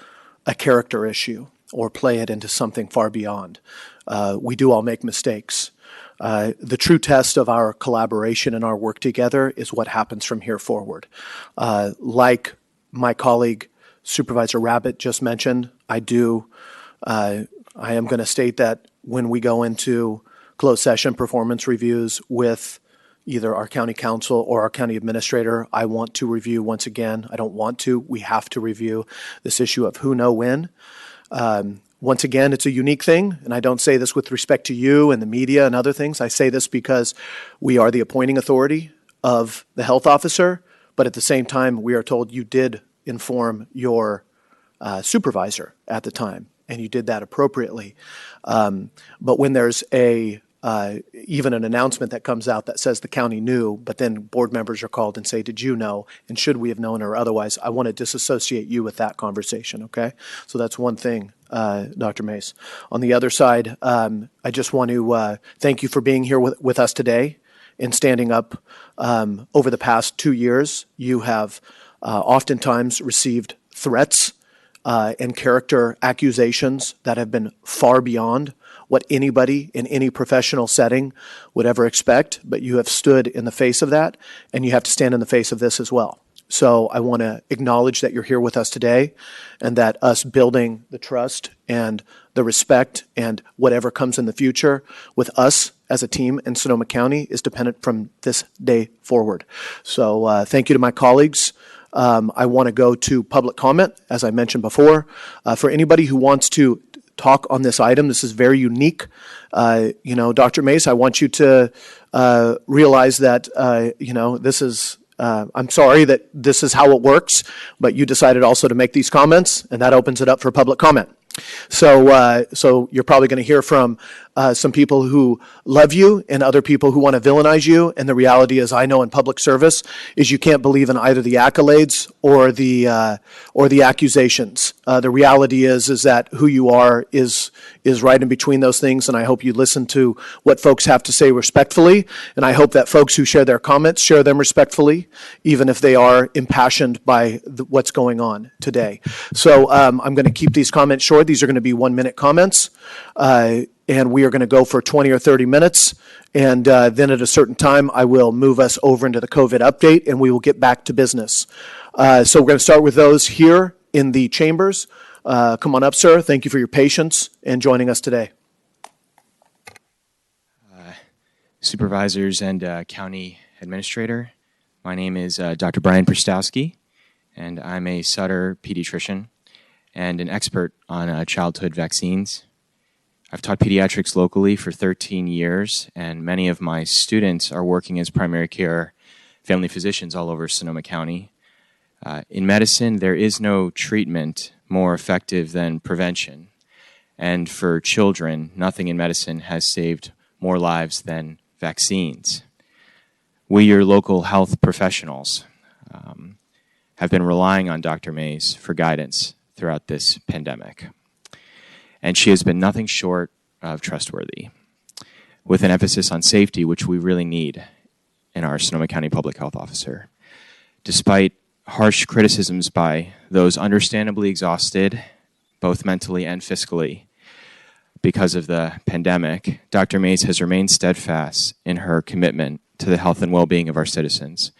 a character issue or play it into something far beyond. We do all make mistakes. The true test of our collaboration and our work together is what happens from here forward. Like my colleague Supervisor Rabbit just mentioned, I am going to state that when we go into closed session performance reviews with either our county council or our county administrator, I want to review once again. I don't want to. We have to review this issue of who, know, when. Once again, it's a unique thing, and I don't say this with respect to you and the media and other things. I say this because we are the appointing authority of the health officer, but at the same time, we are told you did inform your supervisor at the time, and you did that appropriately. But when there's even an announcement that comes out that says the county knew, but then board members are called and say, did you know, and should we have known or otherwise, I want to disassociate you with that conversation, okay? So that's one thing, Dr. Mace. On the other side, I just want to thank you for being here with us today and standing up. Over the past 2 years, you have oftentimes received threats and character accusations that have been far beyond what anybody in any professional setting would ever expect, but you have stood in the face of that, and you have to stand in the face of this as well. So I want to acknowledge that you're here with us today, and that us building the trust and the respect and whatever comes in the future with us as a team in Sonoma County is dependent from this day forward. So thank you to my colleagues. I want to go to public comment, as I mentioned before. For anybody who wants to talk on this item, this is very unique. Dr. Mace, I want you to realize that, this is, I'm sorry that this is how it works, but you decided also to make these comments, and that opens it up for public comment. So you're probably going to hear from some people who love you and other people who want to villainize you. And the reality is, I know in public service, is you can't believe in either the accolades or the accusations. The reality is that who you are is right in between those things. And I hope you listen to what folks have to say respectfully. And I hope that folks who share their comments share them respectfully, even if they are impassioned by what's going on today. So I'm going to keep these comments short. These are going to be 1-minute comments. And we are going to go for 20 or 30 minutes. And then at a certain time, I will move us over into the COVID update, and we will get back to business. So we're going to start with those here in the chambers. Come on up, sir. Thank you for your patience and joining us today. Supervisors and County Administrator, my name is Dr. Brian Prostowski, and I'm a Sutter pediatrician and an expert on childhood vaccines. I've taught pediatrics locally for 13 years, and many of my students are working as primary care family physicians all over Sonoma County. In medicine, there is no treatment more effective than prevention. And for children, nothing in medicine has saved more lives than vaccines. We, your local health professionals, have been relying on Dr. Mays for guidance throughout this pandemic. And she has been nothing short of trustworthy, with an emphasis on safety, which we really need in our Sonoma County Public Health Officer. Despite harsh criticisms by those understandably exhausted, both mentally and fiscally, because of the pandemic, Dr. Mays has remained steadfast in her commitment to the health and well-being of our citizens,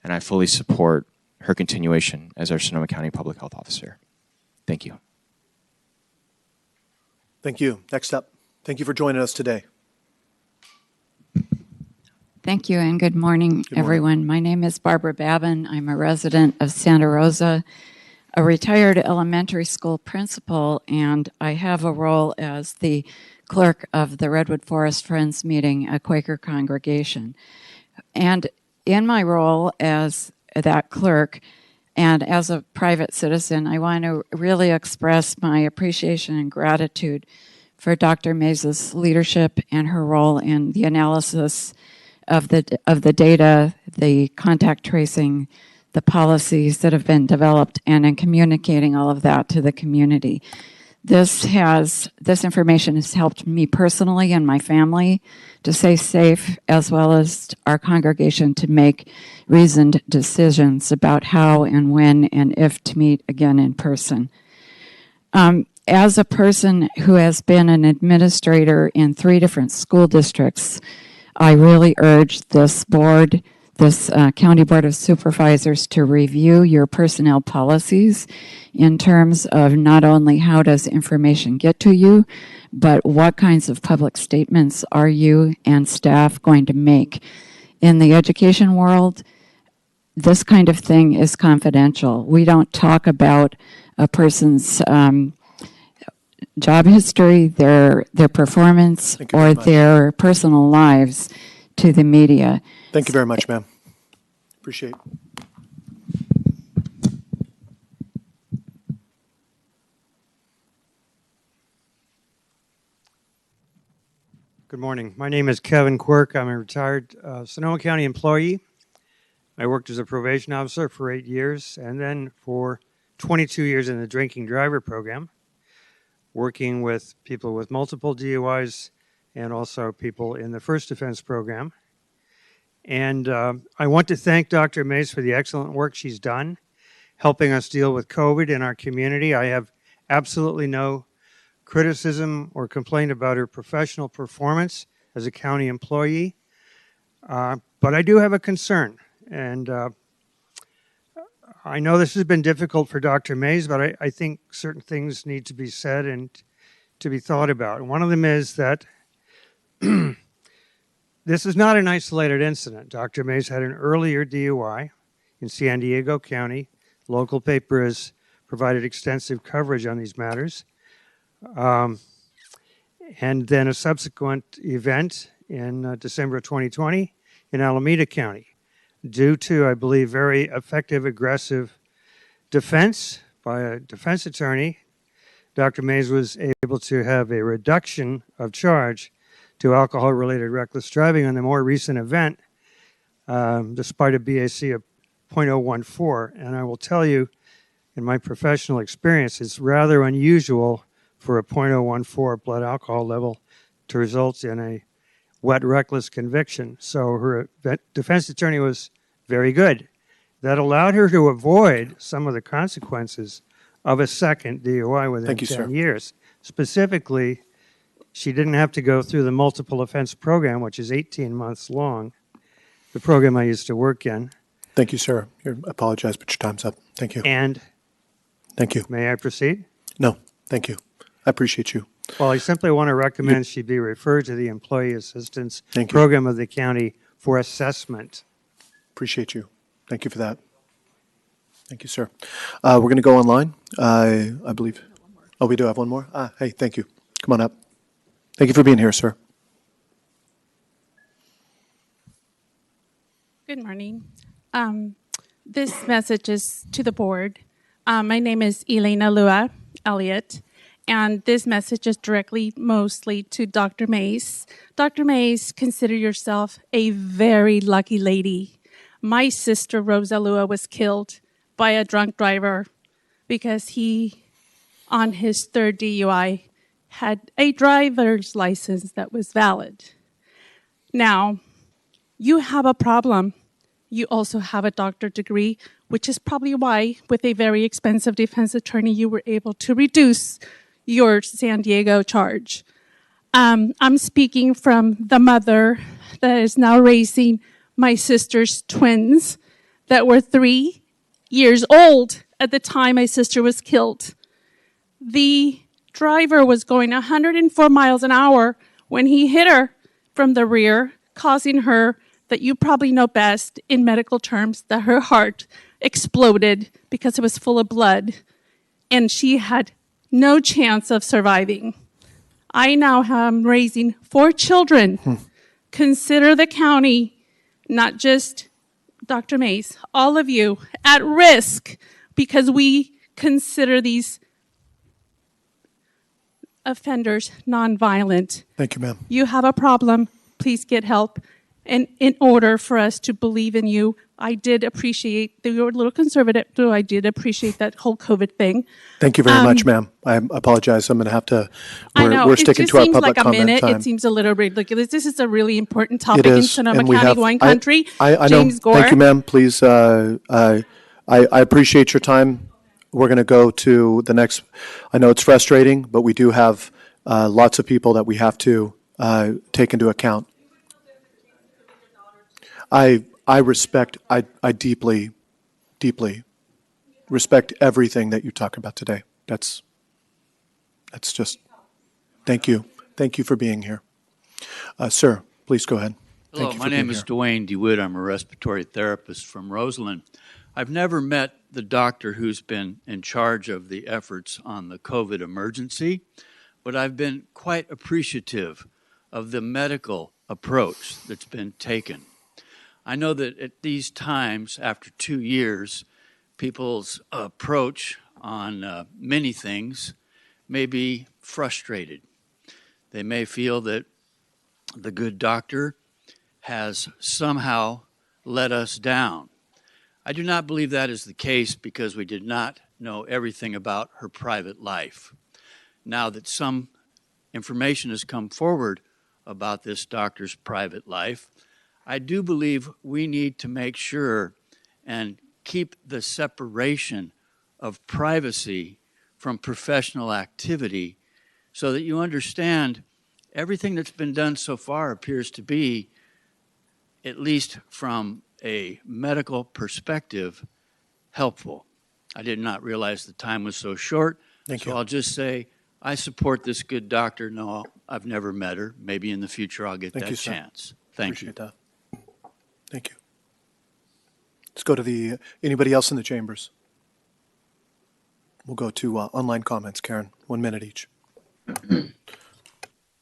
and I fully support her continuation as our Sonoma County Public Health Officer. Thank you. Thank you. Next up, thank you for joining us today. Thank you, and good morning, everyone. My name is Barbara Babin. I'm a resident of Santa Rosa, a retired elementary school principal, and I have a role as the clerk of the Redwood Forest Friends Meeting, a Quaker congregation. And in my role as that clerk and as a private citizen, I want to really express my appreciation and gratitude for Dr. Mays' leadership and her role in the analysis of the data, the contact tracing, the policies that have been developed, and in communicating all of that to the community. This information has helped me personally and my family to stay safe, as well as our congregation to make reasoned decisions about how and when and if to meet again in person. As a person who has been an administrator in 3 different school districts, I really urge this board, this County Board of Supervisors, to review your personnel policies in terms of not only how does information get to you, but what kinds of public statements are you and staff going to make. In the education world, this kind of thing is confidential. We don't talk about a person's job history, their performance, or their personal lives to the media. Thank you very much, ma'am. Appreciate it. Good morning. My name is Kevin Quirk. I'm a retired Sonoma County employee. I worked as a probation officer for 8 years and then for 22 years in the drinking driver program, working with people with multiple DUIs and also people in the first offense program. And I want to thank Dr. Mays for the excellent work she's done, helping us deal with COVID in our community. I have absolutely no criticism or complaint about her professional performance as a county employee, but I do have a concern. And I know this has been difficult for Dr. Mays, but I think certain things need to be said and to be thought about. And one of them is that this is not an isolated incident. Dr. Mays had an earlier DUI in San Diego County. Local paper has provided extensive coverage on these matters. And then a subsequent event in December of 2020 in Alameda County. Due to, I believe, very effective, aggressive defense by a defense attorney, Dr. Mays was able to have a reduction of charge to alcohol-related reckless driving on the more recent event, despite a BAC of 0.014. And I will tell you, in my professional experience, it's rather unusual for a 0.014 blood alcohol level to result in a wet reckless conviction. So her defense attorney was very good. That allowed her to avoid some of the consequences of a second DUI within 10 years. Specifically, she didn't have to go through the multiple offense program, which is 18 months long, the program I used to work in. Thank you, sir. I apologize, but your time's up. Thank you. And thank you. May I proceed? No, thank you. I appreciate you. Well, I simply want to recommend she be referred to the Employee Assistance Program of the county for assessment. Appreciate you. Thank you for that. Thank you, sir. We're going to go online, I believe. Oh, we do have one more? Hey, thank you. Come on up. Thank you for being here, sir. Good morning. This message is to the board. My name is Elena Lua Elliott, and this message is directly mostly to Dr. Mays. Dr. Mays, consider yourself a very lucky lady. My sister, Rosa Lua, was killed by a drunk driver because he, on his third DUI, had a driver's license that was valid. Now, you have a problem. You also have a doctorate degree, which is probably why, with a very expensive defense attorney, you were able to reduce your San Diego charge. I'm speaking from the mother that is now raising my sister's twins that were 3 years old at the time my sister was killed. The driver was going 104 miles an hour when he hit her from the rear, causing her, that you probably know best in medical terms, that her heart exploded because it was full of blood, and she had no chance of surviving. I now am raising 4 children. Consider the county, not just Dr. Mays, all of you, at risk because we consider these offenders nonviolent. Thank you, ma'am. You have a problem, please get help. And in order for us to believe in you, I did appreciate that you were a little conservative, though I did appreciate that whole COVID thing. Thank you very much, ma'am. I apologize. I'm going to have to. I know We're it sticking just to our seems public like a comment minute. time. It seems a little ridiculous. This is a really important It topic in is, Sonoma and we County, have. wine country. I know. James Gore. Thank you, ma'am. Please. I appreciate your time. We're going to go to the next. I know it's frustrating, but we do have lots of people that we have to take into account. I respect. I deeply respect everything that you talk about today. That's just. Thank you. Thank you for being here, sir. Please go ahead. Hello, Thank you my for name being is here. Dwayne DeWitt. I'm a respiratory therapist from Roseland. I've never met the doctor who's been in charge of the efforts on the COVID emergency, but I've been quite appreciative of the medical approach that's been taken. I know that at these times, after 2 years, people's approach on many things may be frustrated. They may feel that the good doctor has somehow let us down. I do not believe that is the case because we did not know everything about her private life. Now that some information has come forward about this doctor's private life, I do believe we need to make sure and keep the separation of privacy from professional activity so that you understand everything that's been done so far appears to be, at least from a medical perspective, helpful. I did not realize the time was so short, Thank so you. I'll just say I support this good doctor. No, I've never met her. Maybe in the future I'll get Thank that you, sir. chance. Thank Appreciate you. that. Thank you. Let's go to anybody else in the chambers. We'll go to online comments, Karen. 1 minute each.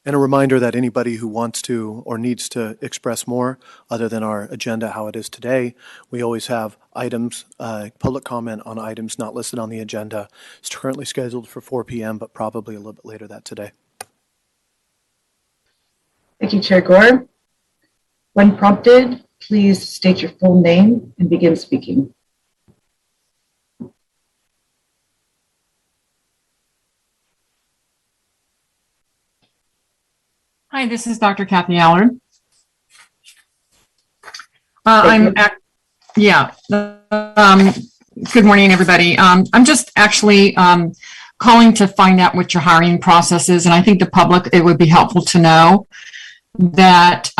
And a reminder that anybody who wants to or needs to express more other than our agenda, how it is today, we always have items, public comment on items not listed on the agenda. It's currently scheduled for 4 p.m., but probably a little bit later that today. Thank you, Chair Gore. When prompted, please state your full name and begin speaking. Hi, this is Dr. Kathy Allard. Good morning, everybody. I'm just actually calling to find out what your hiring process is, and I think the public, it would be helpful to know that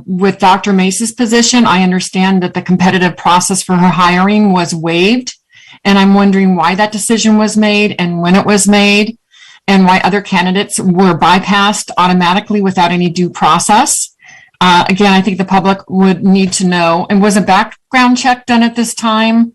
with Dr. Mace's position, I understand that the competitive process for her hiring was waived, and I'm wondering why that decision was made and when it was made, and why other candidates were bypassed automatically without any due process. Again, I think the public would need to know. And was a background check done at this time?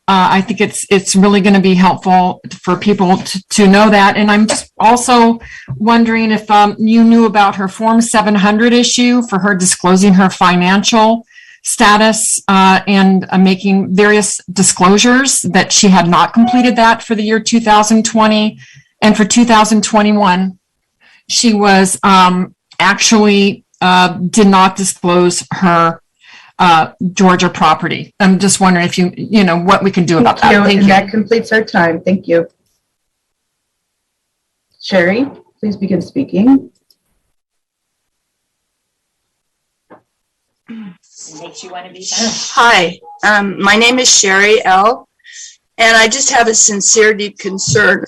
I think it's really going to be helpful for people to know that. And I'm just also wondering if you knew about her Form 700 issue for her disclosing her financial status and making various disclosures that she had not completed that for the year 2020. And for 2021, she was actually did not disclose her Georgia property. I'm just wondering if you know what we can do about that. Thank you. That completes our time. Thank you. Sherry, please begin speaking. Hi, my name is Sherry L. And I just have a sincere, deep concern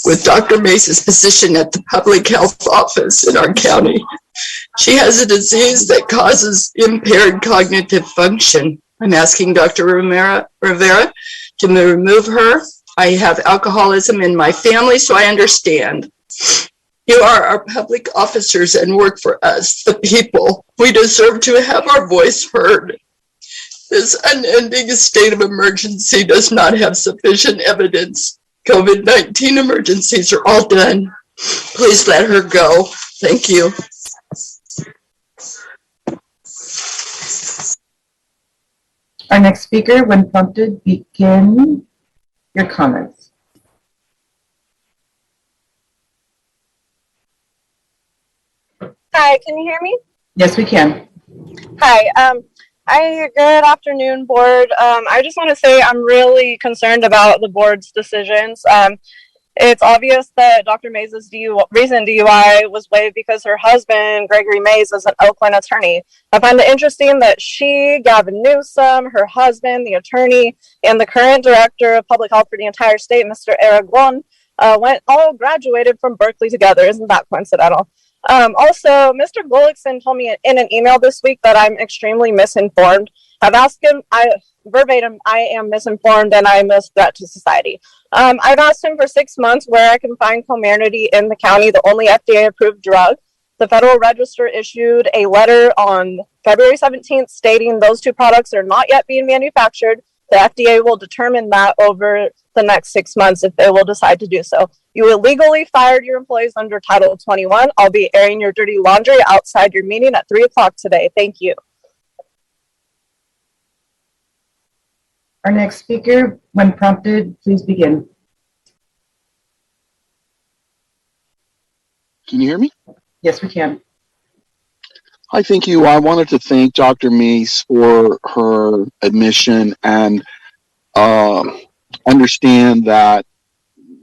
with Dr. Mace's position at the public health office in our county. She has a disease that causes impaired cognitive function. I'm asking Dr. Rivera to remove her. I have alcoholism in my family, so I understand. You are our public officers and work for us, the people. We deserve to have our voice heard. This unending state of emergency does not have sufficient evidence. COVID-19 emergencies are all done. Please let her go. Thank you. Our next speaker, when prompted, begin your comments. Hi, can you hear me? Yes, we can. Hi. Good afternoon, board. I just want to say I'm really concerned about the board's decisions. It's obvious that Dr. Mays' recent DUI was waived because her husband, Gregory Mays, is an Oakland attorney. I find it interesting that she, Gavin Newsom, her husband, the attorney, and the current director of public health for the entire state, Mr. Aragon, all graduated from Berkeley together. Isn't that coincidental? Also, Mr. Gullickson told me in an email this week that I'm extremely misinformed. I've asked him, verbatim, I am misinformed and I'm a threat to society. I've asked him for 6 months where I can find Comirnaty in the county, the only FDA-approved drug. The Federal Register issued a letter on February 17th stating those two products are not yet being manufactured. The FDA will determine that over the next 6 months if they will decide to do so. You illegally fired your employees under Title 21. I'll be airing your dirty laundry outside your meeting at 3 o'clock today. Thank you. Our next speaker, when prompted, please begin. Can you hear me? Yes, we can. Hi, thank you. I wanted to thank Dr. Mace for her admission and understand that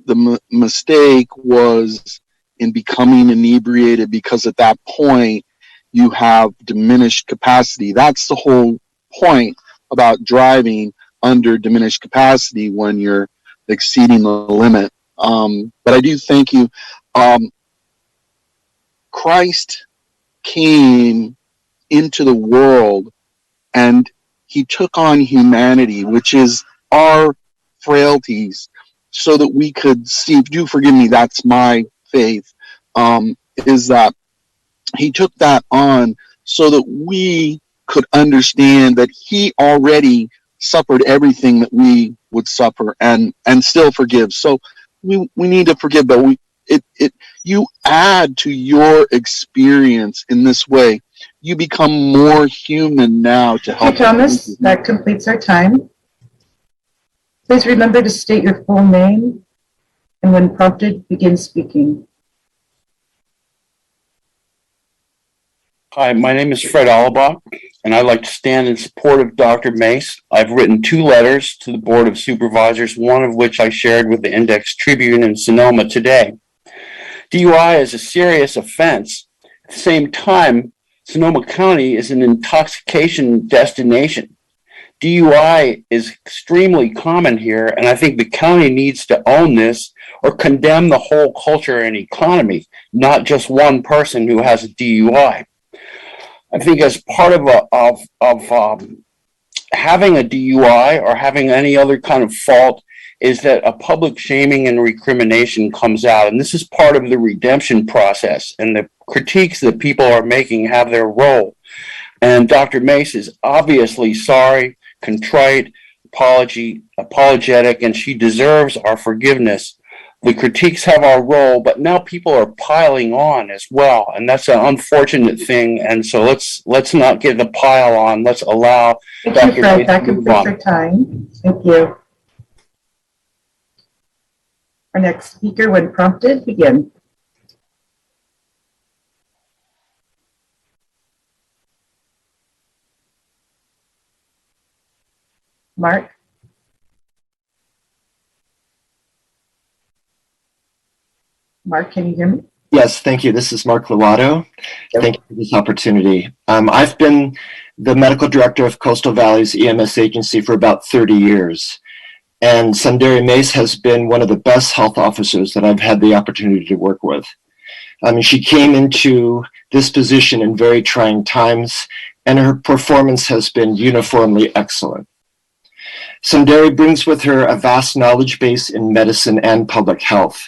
the mistake was in becoming inebriated because at that point you have diminished capacity. That's the whole point about driving under diminished capacity when you're exceeding the limit. But I do thank you. Christ came into the world and he took on humanity, which is our frailties, so that we could see, do forgive me, that's my faith, is that he took that on so that we could understand that he already suffered everything that we would suffer and still forgive. So we need to forgive, but you add to your experience in this way. You become more human now to help. Hey, Thomas, that completes our time. Please remember to state your full name and when prompted, begin speaking. Hi, my name is Fred Alabach, and I'd like to stand in support of Dr. Mace. I've written 2 letters to the Board of Supervisors, one of which I shared with the Index Tribune in Sonoma today. DUI is a serious offense. At the same time, Sonoma County is an intoxication destination. DUI is extremely common here, and I think the county needs to own this or condemn the whole culture and economy, not just one person who has a DUI. I think as part of having a DUI or having any other kind of fault is that a public shaming and recrimination comes out. And this is part of the redemption process. And the critiques that people are making have their role. And Dr. Mace is obviously sorry, contrite, apologetic, and she deserves our forgiveness. The critiques have our role, but now people are piling on as well, and that's an unfortunate thing. And so let's not get the pile on. Let's allow Thank you, Fred. That completes our time. Thank you. Our next speaker, when prompted, begin. Mark. Mark, can you hear me? Yes, thank you. This is Mark Lovato. Thank you for this opportunity. I've been the medical director of Coastal Valley's EMS agency for about 30 years. And Sundari Mace has been one of the best health officers that I've had the opportunity to work with. She came into this position in very trying times, and her performance has been uniformly excellent. Sundari brings with her a vast knowledge base in medicine and public health.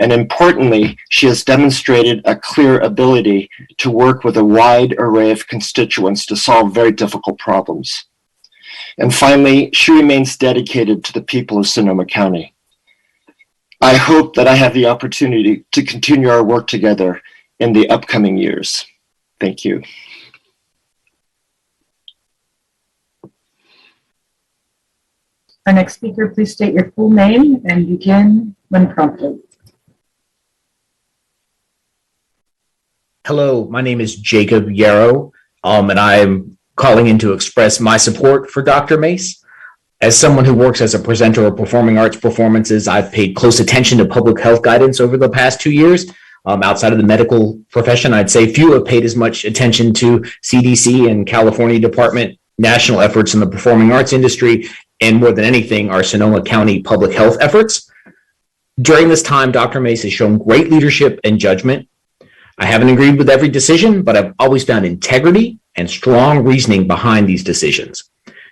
And importantly, she has demonstrated a clear ability to work with a wide array of constituents to solve very difficult problems. And finally, she remains dedicated to the people of Sonoma County. I hope that I have the opportunity to continue our work together in the upcoming years. Thank you. Our next speaker, please state your full name and begin when prompted. Hello, my name is Jacob Yarrow, and I'm calling in to express my support for Dr. Mace. As someone who works as a presenter of performing arts performances, I've paid close attention to public health guidance over the past 2 years. Outside of the medical profession, I'd say few have paid as much attention to CDC and California Department national efforts in the performing arts industry, and more than anything, our Sonoma County public health efforts. During this time, Dr. Mace has shown great leadership and judgment. I haven't agreed with every decision, but I've always found integrity and strong reasoning behind these decisions.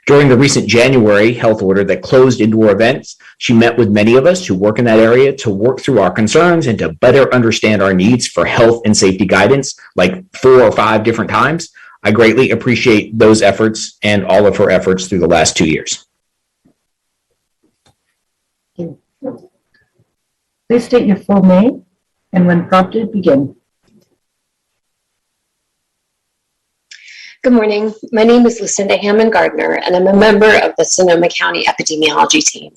During the recent January health order that closed indoor events, she met with many of us who work in that area to work through our concerns and to better understand our needs for health and safety guidance, like 4 or 5 different times. I greatly appreciate those efforts and all of her efforts through the last 2 years. Please state your full name and when prompted, begin. Good morning. My name is Lucinda Hammond Gardner, and I'm a member of the Sonoma County Epidemiology Team.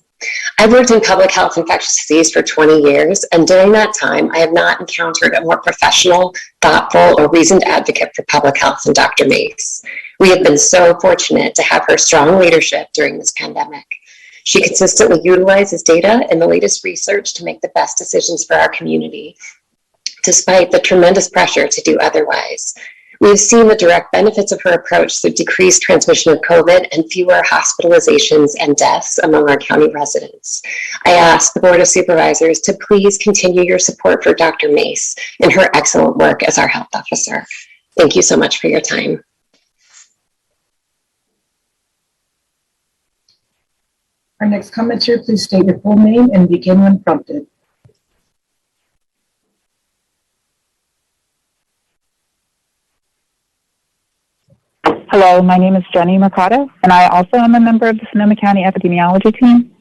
I've worked in public health infectious disease for 20 years, and during that time, I have not encountered a more professional, thoughtful, or reasoned advocate for public health than Dr. Mace. We have been so fortunate to have her strong leadership during this pandemic. She consistently utilizes data and the latest research to make the best decisions for our community, despite the tremendous pressure to do otherwise. We've seen the direct benefits of her approach through decreased transmission of COVID and fewer hospitalizations and deaths among our county residents. I ask the Board of Supervisors to please continue your support for Dr. Mace and her excellent work as our health officer. Thank you so much for your time. Our next commenter, please state your full name and begin when prompted. Hello, my name is Jenny Mercado, and I also am a member of the Sonoma County Epidemiology Team.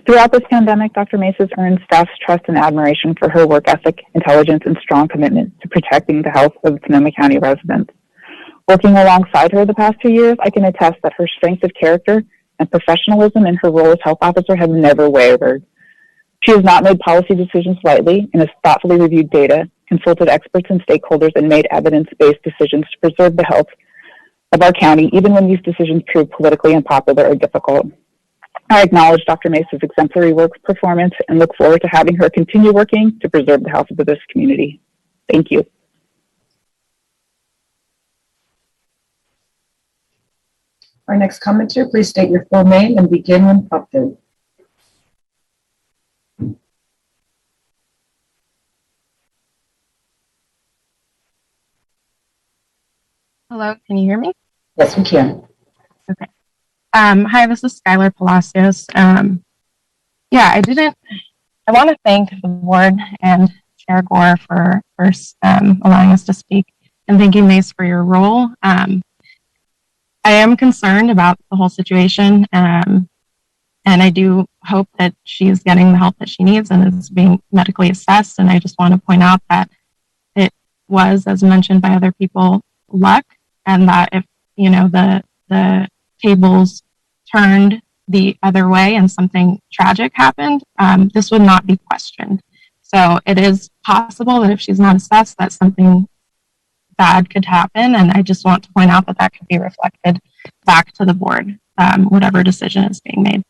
Throughout this pandemic, Dr. Mace has earned staff's trust and admiration for her work ethic, intelligence, and strong commitment to protecting the health of Sonoma County residents. Working alongside her the past 2 years, I can attest that her strength of character and professionalism in her role as health officer have never wavered. She has not made policy decisions lightly and has thoughtfully reviewed data, consulted experts and stakeholders, and made evidence-based decisions to preserve the health of our county, even when these decisions prove politically unpopular or difficult. I acknowledge Dr. Mace's exemplary work performance and look forward to having her continue working to preserve the health of this community. Thank you. Our next commenter, please state your full name and begin when prompted. Hello, can you hear me? Yes, we can. Okay. Hi, this is Skylar Palacios. I want to thank the board and Chair Gore for first allowing us to speak, and thank you, Mace, for your role. I am concerned about the whole situation, and I do hope that she's getting the help that she needs and is being medically assessed. And I just want to point out that it was, as mentioned by other people, luck, and that if the tables turned the other way and something tragic happened, this would not be questioned. So it is possible that if she's not assessed, that something bad could happen. And I just want to point out that that could be reflected back to the board, whatever decision is being made.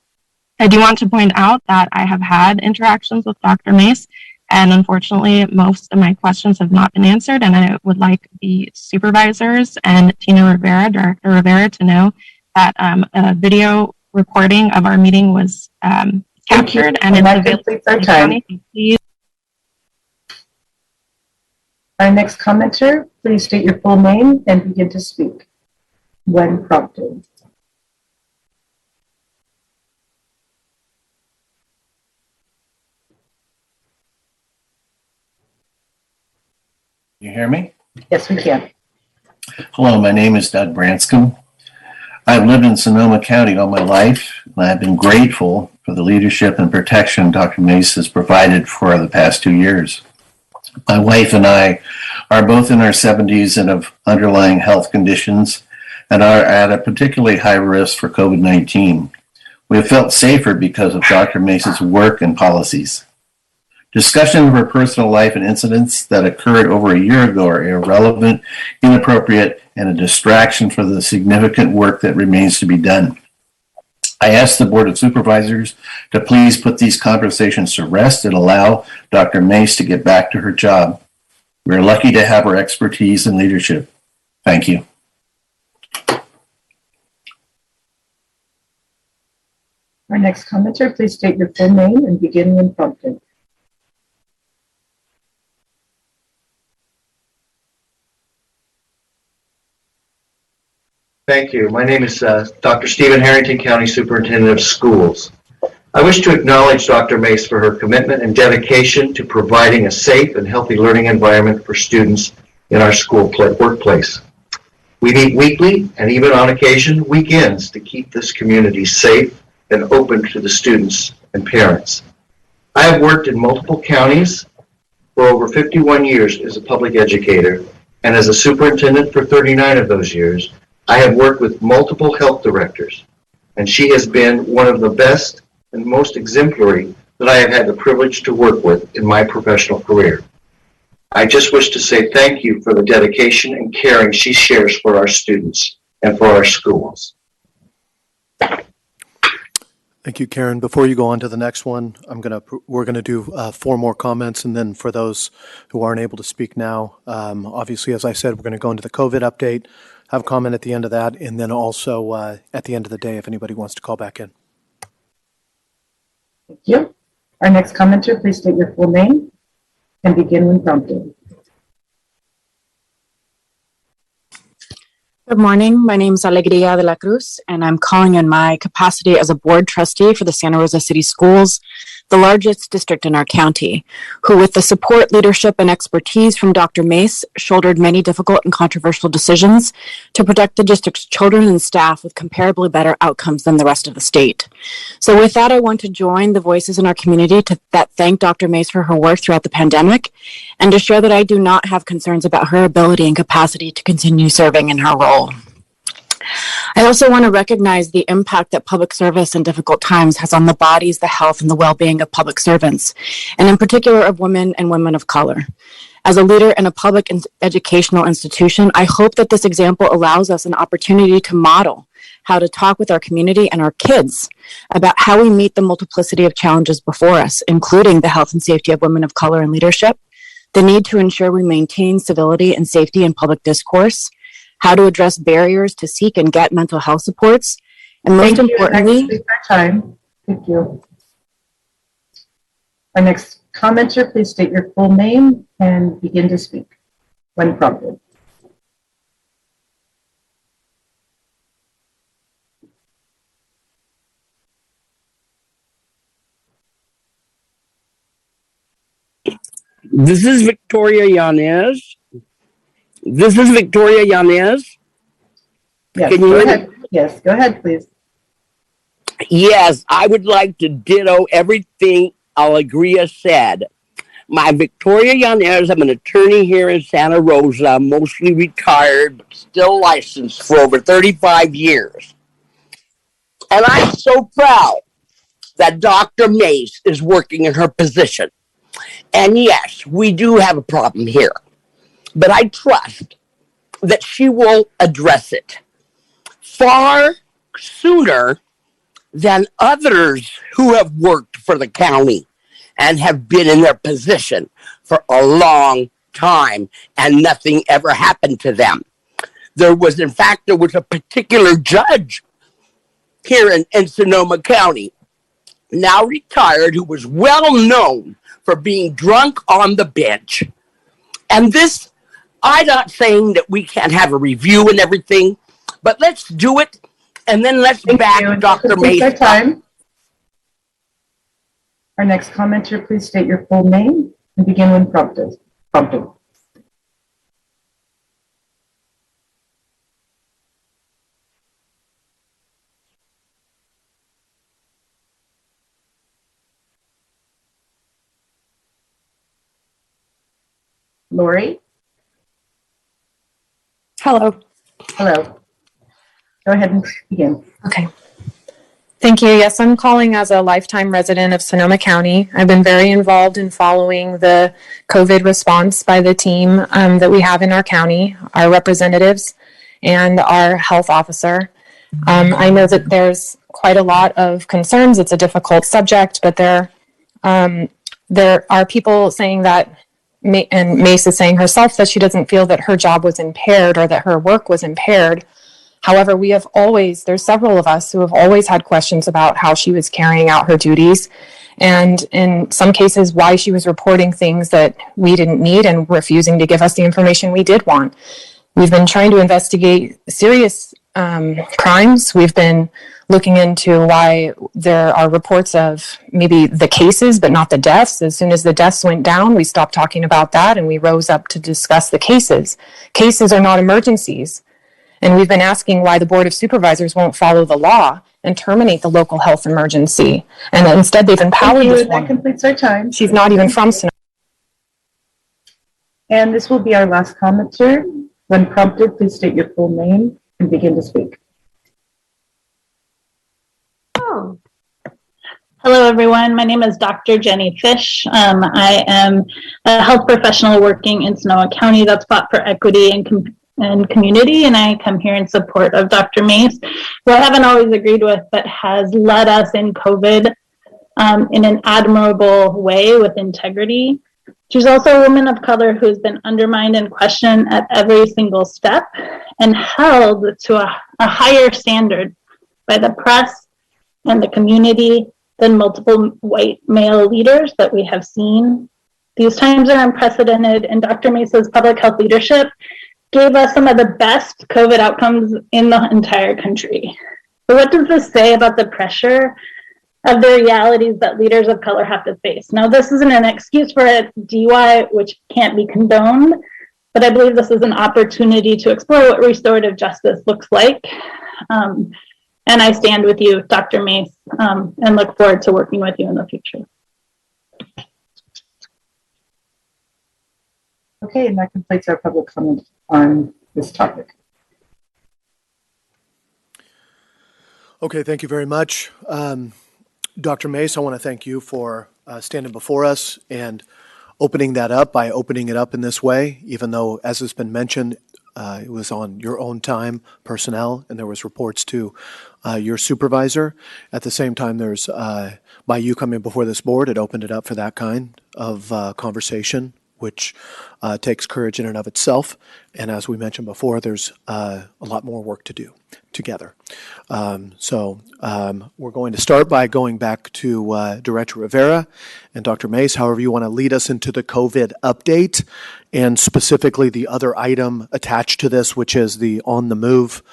I do want to point out that I have had interactions with Dr. Mace, and unfortunately, most of my questions have not been answered. And I would like the supervisors and Tina Rivera, Director Rivera, to know that a video recording of our meeting was captured and it's available for the county. Please. Our next commenter, please state your full name and begin to speak when prompted. You hear me? Yes, we can. Hello, my name is Doug Branscombe. I've lived in Sonoma County all my life, and I've been grateful for the leadership and protection Dr. Mace has provided for the past 2 years. My wife and I are both in our 70s and have underlying health conditions and are at a particularly high risk for COVID-19. We have felt safer because of Dr. Mace's work and policies. Discussion of her personal life and incidents that occurred over a year ago are irrelevant, inappropriate, and a distraction for the significant work that remains to be done. I ask the Board of Supervisors to please put these conversations to rest and allow Dr. Mace to get back to her job. We are lucky to have her expertise and leadership. Thank you. Our next commenter, please state your full name and begin when prompted. Thank you. My name is Dr. Stephen Harrington, County Superintendent of Schools. I wish to acknowledge Dr. Mace for her commitment and dedication to providing a safe and healthy learning environment for students in our school workplace. We meet weekly and even on occasion weekends to keep this community safe and open to the students and parents. I have worked in multiple counties for over 51 years as a public educator, and as a superintendent for 39 of those years, I have worked with multiple health directors, and she has been one of the best and most exemplary that I have had the privilege to work with in my professional career. I just wish to say thank you for the dedication and caring she shares for our students and for our schools. Thank you, Karen. Before you go on to the next one, we're gonna do 4 more comments, and then for those who aren't able to speak now, obviously, as I said, we're going to go into the COVID update, have a comment at the end of that, and then also at the end of the day, if anybody wants to call back in. Thank you. Our next commenter, please state your full name and begin when prompted. Good morning. My name is Alegria de la Cruz, and I'm calling in my capacity as a board trustee for the Santa Rosa City Schools, the largest district in our county, who, with the support, leadership, and expertise from Dr. Mace, shouldered many difficult and controversial decisions to protect the district's children and staff with comparably better outcomes than the rest of the state. So with that, I want to join the voices in our community that thank Dr. Mace for her work throughout the pandemic, and to share that I do not have concerns about her ability and capacity to continue serving in her role. I also want to recognize the impact that public service in difficult times has on the bodies, the health, and the well-being of public servants, and in particular of women and women of color. As a leader in a public educational institution, I hope that this example allows us an opportunity to model how to talk with our community and our kids about how we meet the multiplicity of challenges before us, including the health and safety of women of color in leadership, the need to ensure we maintain civility and safety in public discourse, how to address barriers to seek and get mental health supports, and most importantly, time. Thank you. Our next commenter, please state your full name and begin to speak when prompted. This is Victoria Yanez. Yes, Can you go ahead? Yes, go ahead, please. Yes, I would like to ditto everything Alegria said. My Victoria Yanez, I'm an attorney here in Santa Rosa, mostly retired, but still licensed for over 35 years. And I'm so proud that Dr. Mace is working in her position. And yes, we do have a problem here, but I trust that she will address it far sooner than others who have worked for the county and have been in their position for a long time and nothing ever happened to them. There was a particular judge here in Sonoma County, now retired, who was well known for being drunk on the bench. And this, I'm not saying that we can't have a review and everything, but let's do it, and then let's back Dr. Mace up. Our next commenter, please state your full name and begin when prompted. Lori? Hello. Hello. Go ahead and begin. Okay. Thank you. Yes, I'm calling as a lifetime resident of Sonoma County. I've been very involved in following the COVID response by the team that we have in our county, our representatives, and our health officer. I know that there's quite a lot of concerns. It's a difficult subject, but there are people saying that, and Mace is saying herself that she doesn't feel that her job was impaired or that her work was impaired. However, there's several of us who have always had questions about how she was carrying out her duties, and in some cases, why she was reporting things that we didn't need and refusing to give us the information we did want. We've been trying to investigate serious crimes. We've been looking into why there are reports of maybe the cases, but not the deaths. As soon as the deaths went down, we stopped talking about that and we rose up to discuss the cases. Cases are not emergencies. And we've been asking why the Board of Supervisors won't follow the law and terminate the local health emergency. And instead they've empowered this woman. That completes our time. She's not even from Sonoma. And this will be our last commenter. When prompted, please state your full name and begin to speak. Oh. Hello, everyone. My name is Dr. Jenny Fish. I am a health professional working in Sonoma County that's fought for equity and community, and I come here in support of Dr. Mace, who I haven't always agreed with, but has led us in COVID in an admirable way with integrity. She's also a woman of color who's been undermined and questioned at every single step and held to a higher standard by the press and the community than multiple white male leaders that we have seen. These times are unprecedented, and Dr. Mace's public health leadership gave us some of the best COVID outcomes in the entire country. So what does this say about the pressure of the realities that leaders of color have to face? Now, this isn't an excuse for a DUI, which can't be condoned, but I believe this is an opportunity to explore what restorative justice looks like. And I stand with you, Dr. Mace, and look forward to working with you in the future. Okay, and that completes our public comment on this topic. Okay, thank you very much. Dr. Mace, I want to thank you for standing before us and opening that up by opening it up in this way, even though, as has been mentioned, it was on your own time, personnel, and there was reports to your supervisor. At the same time, there's, by you coming before this board, it opened it up for that kind of conversation, which takes courage in and of itself. And as we mentioned before, there's a lot more work to do together. So we're going to start by going back to Director Rivera and Dr. Mace, however you want to lead us into the COVID update, and specifically the other item attached to this, which is the on-the-move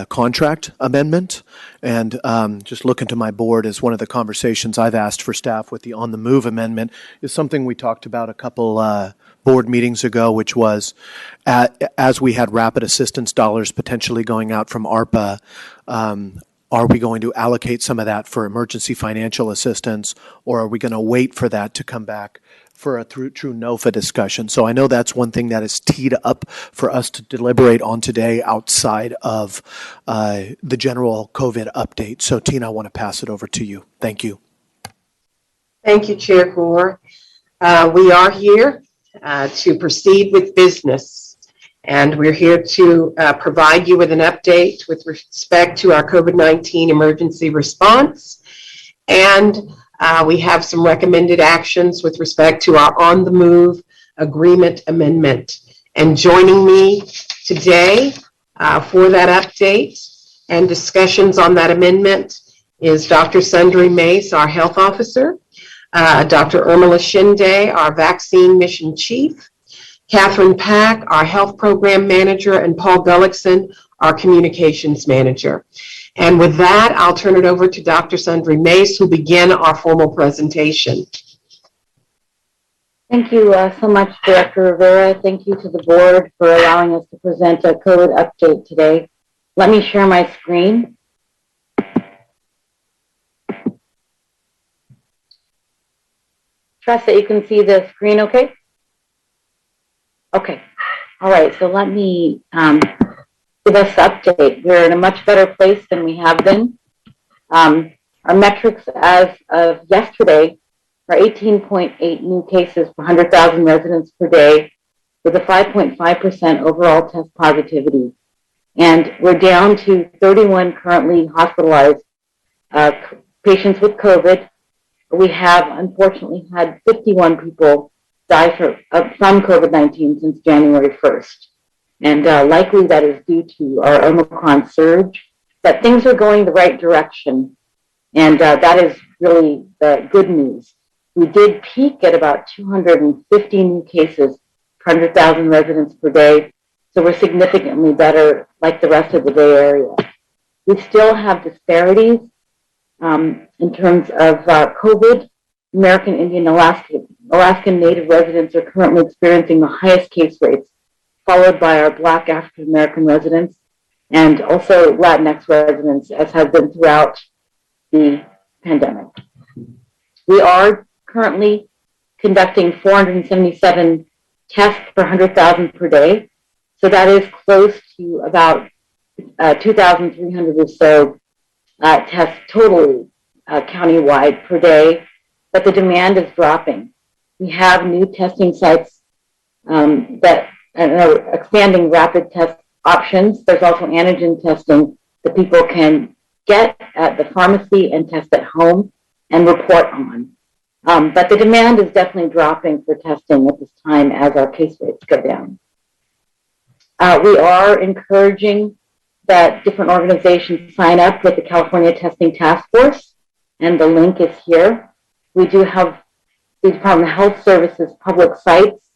contract amendment. And just looking to my board, as one of the conversations I've asked for staff with the on-the-move amendment is something we talked about a couple board meetings ago, which was as we had rapid assistance dollars potentially going out from ARPA, are we going to allocate some of that for emergency financial assistance, or are we going to wait for that to come back for a true NOFA discussion? So I know that's one thing that is teed up for us to deliberate on today outside of the general COVID update. So Tina, I want to pass it over to you. Thank you. Thank you, Chair Gore. We are here to proceed with business. And we're here to provide you with an update with respect to our COVID-19 emergency response. And we have some recommended actions with respect to our on-the-move agreement amendment. And joining me today for that update and discussions on that amendment is Dr. Sundari Mace, our health officer, Dr. Urmila Shinde, our vaccine mission chief, Catherine Pack, our health program manager, and Paul Gullickson, our communications manager. And with that, I'll turn it over to Dr. Sundari Mace, who will begin our formal presentation. Thank you so much, Director Rivera. Thank you to the board for allowing us to present a COVID update today. Let me share my screen. Trust that you can see the screen okay? Okay. All right, so let me give us an update. We're in a much better place than we have been. Our metrics as of yesterday are 18.8 new cases per 100,000 residents per day, with a 5.5% overall test positivity. And we're down to 31 currently hospitalized patients with COVID. We have unfortunately had 51 people die from COVID-19 since January 1st. And likely that is due to our Omicron surge. But things are going the right direction. And that is really the good news. We did peak at about 250 new cases per 100,000 residents per day. So we're significantly better, like the rest of the Bay Area. We still have disparities in terms of COVID. American Indian Alaskan Native residents are currently experiencing the highest case rates, followed by our Black African American residents and also Latinx residents, as has been throughout the pandemic. We are currently conducting 477 tests per 100,000 per day. So that is close to about 2,300 or so tests totally countywide per day, but the demand is dropping. We have new testing sites that are expanding rapid test options. There's also antigen testing that people can get at the pharmacy and test at home and report on. But the demand is definitely dropping for testing at this time as our case rates go down. We are encouraging that different organizations sign up with the California Testing Task Force, and the link is here. We do have the Department of Health Services public sites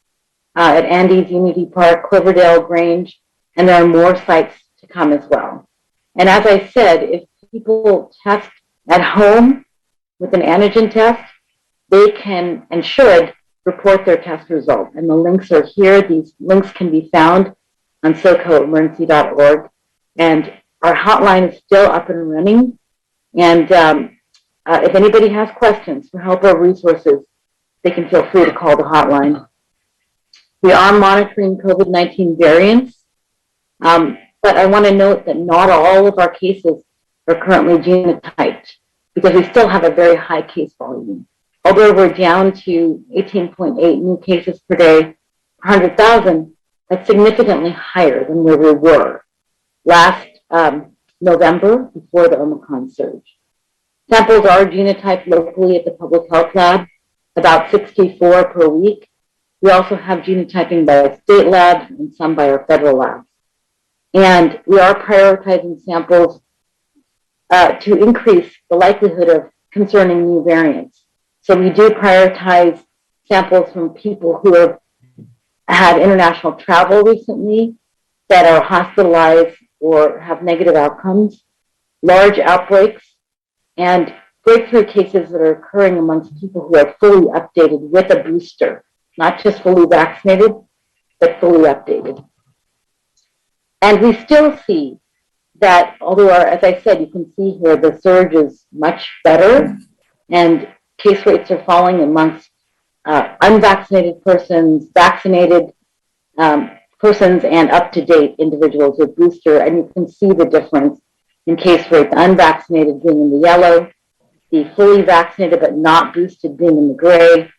at Andes, Unity Park, Cloverdale, Grange, and there are more sites to come as well. And as I said, if people test at home with an antigen test, they can and should report their test result. And the links are here. These links can be found on SoCoEmergency.org. And our hotline is still up and running. And if anybody has questions for help or resources, they can feel free to call the hotline. We are monitoring COVID-19 variants, but I want to note that not all of our cases are currently genotyped because we still have a very high case volume. Although we're down to 18.8 new cases per day per 100,000, that's significantly higher than where we were last November before the Omicron surge. Samples are genotyped locally at the public health lab, about 64 per week. We also have genotyping by state labs and some by our federal labs. And we are prioritizing samples to increase the likelihood of concerning new variants. So we do prioritize samples from people who have had international travel recently, that are hospitalized or have negative outcomes, large outbreaks, and breakthrough cases that are occurring amongst people who are fully updated with a booster, not just fully vaccinated, but fully updated. And we still see that, although, as I said, you can see here, the surge is much better, and case rates are falling amongst unvaccinated persons, vaccinated persons, and up-to-date individuals with booster. And you can see the difference in case rates, unvaccinated being in the yellow, the fully vaccinated but not boosted being in the gray,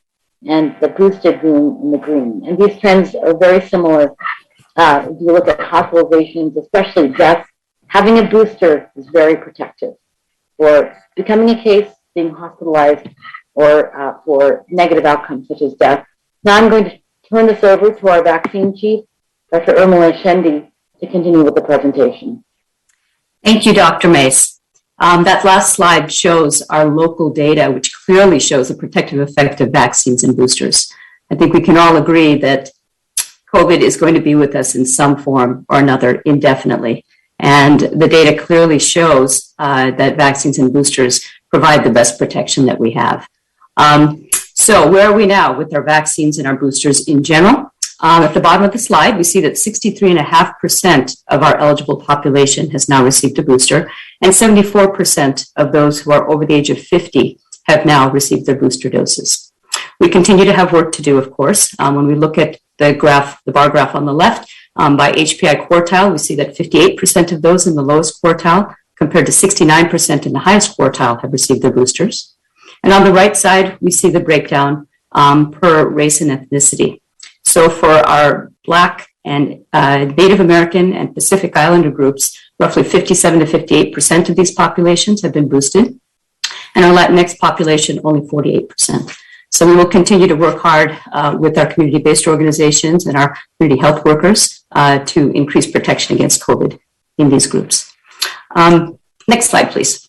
and the boosted being in the green. And these trends are very similar. If you look at hospitalizations, especially deaths, having a booster is very protective for becoming a case, being hospitalized, or for negative outcomes such as death. Now I'm going to turn this over to our vaccine chief, Dr. Urmila Shendi, to continue with the presentation. Thank you, Dr. Mace. That last slide shows our local data, which clearly shows the protective effect of vaccines and boosters. I think we can all agree that COVID is going to be with us in some form or another indefinitely. And the data clearly shows that vaccines and boosters provide the best protection that we have. So where are we now with our vaccines and our boosters in general? At the bottom of the slide, we see that 63.5% of our eligible population has now received a booster, and 74% of those who are over the age of 50 have now received their booster doses. We continue to have work to do, of course. When we look at the graph, the bar graph on the left, by HPI quartile, we see that 58% of those in the lowest quartile compared to 69% in the highest quartile have received their boosters. And on the right side, we see the breakdown per race and ethnicity. So for our Black and Native American and Pacific Islander groups, roughly 57 to 58% of these populations have been boosted. And our Latinx population, only 48%. So we will continue to work hard with our community-based organizations and our community health workers to increase protection against COVID in these groups. Next slide, please.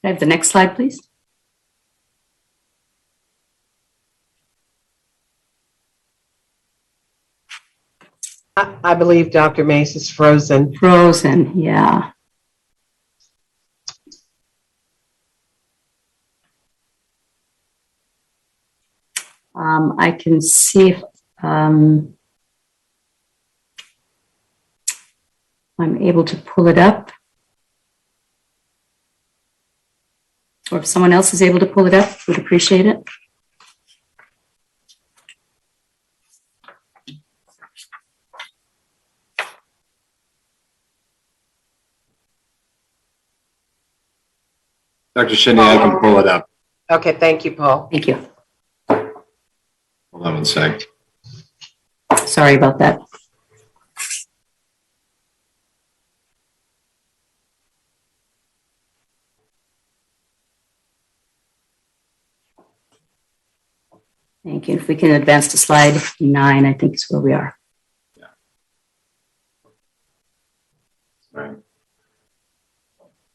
Can I have the next slide, please? I believe Dr. Mace is frozen. Frozen, yeah. I can see if I'm able to pull it up. Or if someone else is able to pull it up, would appreciate it. Dr. Shinney, I can pull it up. Okay, thank you, Paul. Thank you. Hold on one sec. Sorry about that. Thank you. If we can advance to slide 9, I think is where we are. Right.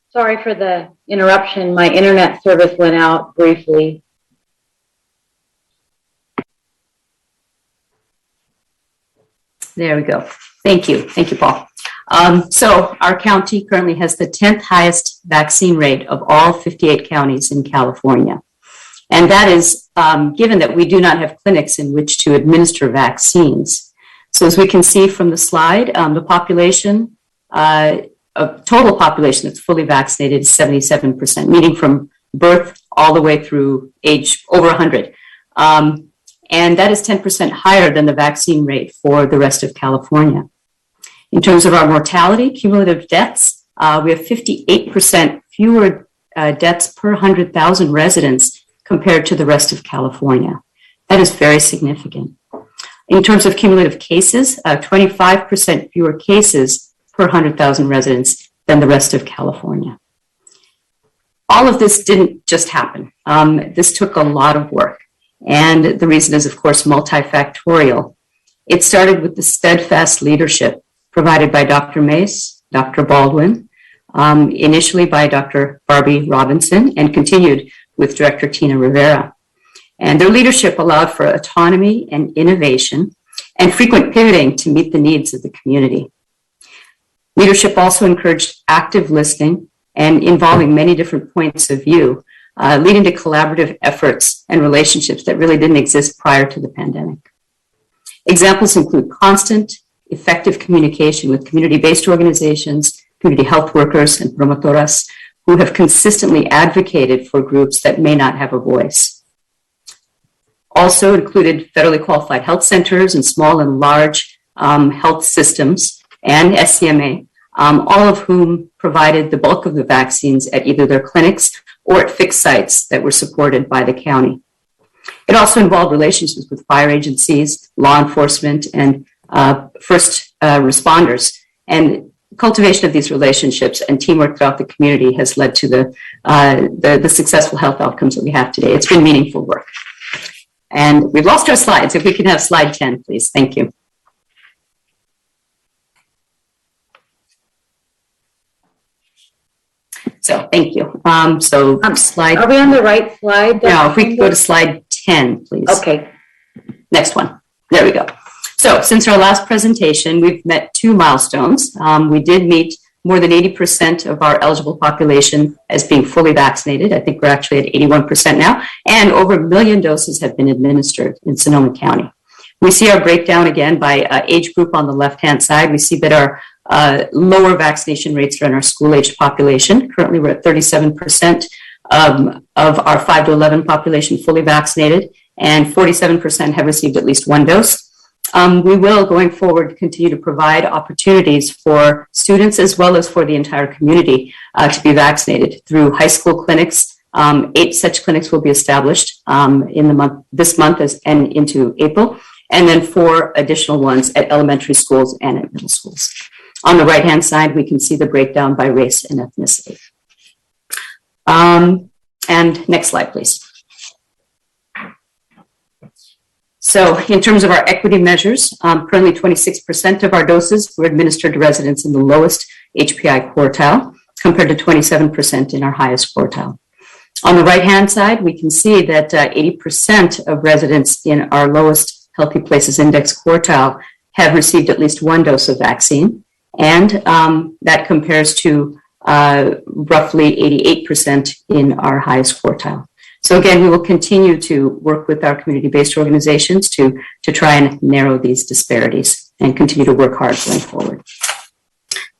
Sorry for the interruption. My internet service went out briefly. There we go. Thank you. Thank you, Paul. So our county currently has the 10th highest vaccine rate of all 58 counties in California. And that is given that we do not have clinics in which to administer vaccines. So as we can see from the slide, the population, total population that's fully vaccinated is 77%, meaning from birth all the way through age over 100. And that is 10% higher than the vaccine rate for the rest of California. In terms of our mortality, cumulative deaths, we have 58% fewer deaths per 100,000 residents compared to the rest of California. That is very significant. In terms of cumulative cases, 25% fewer cases per 100,000 residents than the rest of California. All of this didn't just happen. This took a lot of work. And the reason is, of course, multifactorial. It started with the steadfast leadership provided by Dr. Mace, Dr. Baldwin, initially by Dr. Barbie Robinson, and continued with Director Tina Rivera. And their leadership allowed for autonomy and innovation and frequent pivoting to meet the needs of the community. Leadership also encouraged active listening and involving many different points of view, leading to collaborative efforts and relationships that really didn't exist prior to the pandemic. Examples include constant, effective communication with community-based organizations, community health workers, and promotoras who have consistently advocated for groups that may not have a voice. Also included federally qualified health centers and small and large health systems and SCMA, all of whom provided the bulk of the vaccines at either their clinics or at fixed sites that were supported by the county. It also involved relationships with fire agencies, law enforcement, and first responders. And cultivation of these relationships and teamwork throughout the community has led to the successful health outcomes that we have today. It's been meaningful work. And we've lost our slides. If we can have slide 10, please. Thank you. So thank you. Slide. Are we on the right slide? No, if we could go to slide 10, please. Okay. Next one. There we go. So since our last presentation, we've met 2 milestones. We did meet more than 80% of our eligible population as being fully vaccinated. I think we're actually at 81% now. And over 1 million doses have been administered in Sonoma County. We see our breakdown again by age group on the left-hand side. We see that our lower vaccination rates are in our school-aged population. Currently, we're at 37% of our 5 to 11 population fully vaccinated, and 47% have received at least 1 dose. We will, going forward, continue to provide opportunities for students as well as for the entire community to be vaccinated through high school clinics. 8 such clinics will be established in this month and into April, and then 4 additional ones at elementary schools and at middle schools. On the right-hand side, we can see the breakdown by race and ethnicity. And next slide, please. So in terms of our equity measures, currently 26% of our doses were administered to residents in the lowest HPI quartile, compared to 27% in our highest quartile. On the right-hand side, we can see that 80% of residents in our lowest Healthy Places Index quartile have received at least 1 dose of vaccine, and that compares to roughly 88% in our highest quartile. So again, we will continue to work with our community-based organizations to try and narrow these disparities and continue to work hard going forward.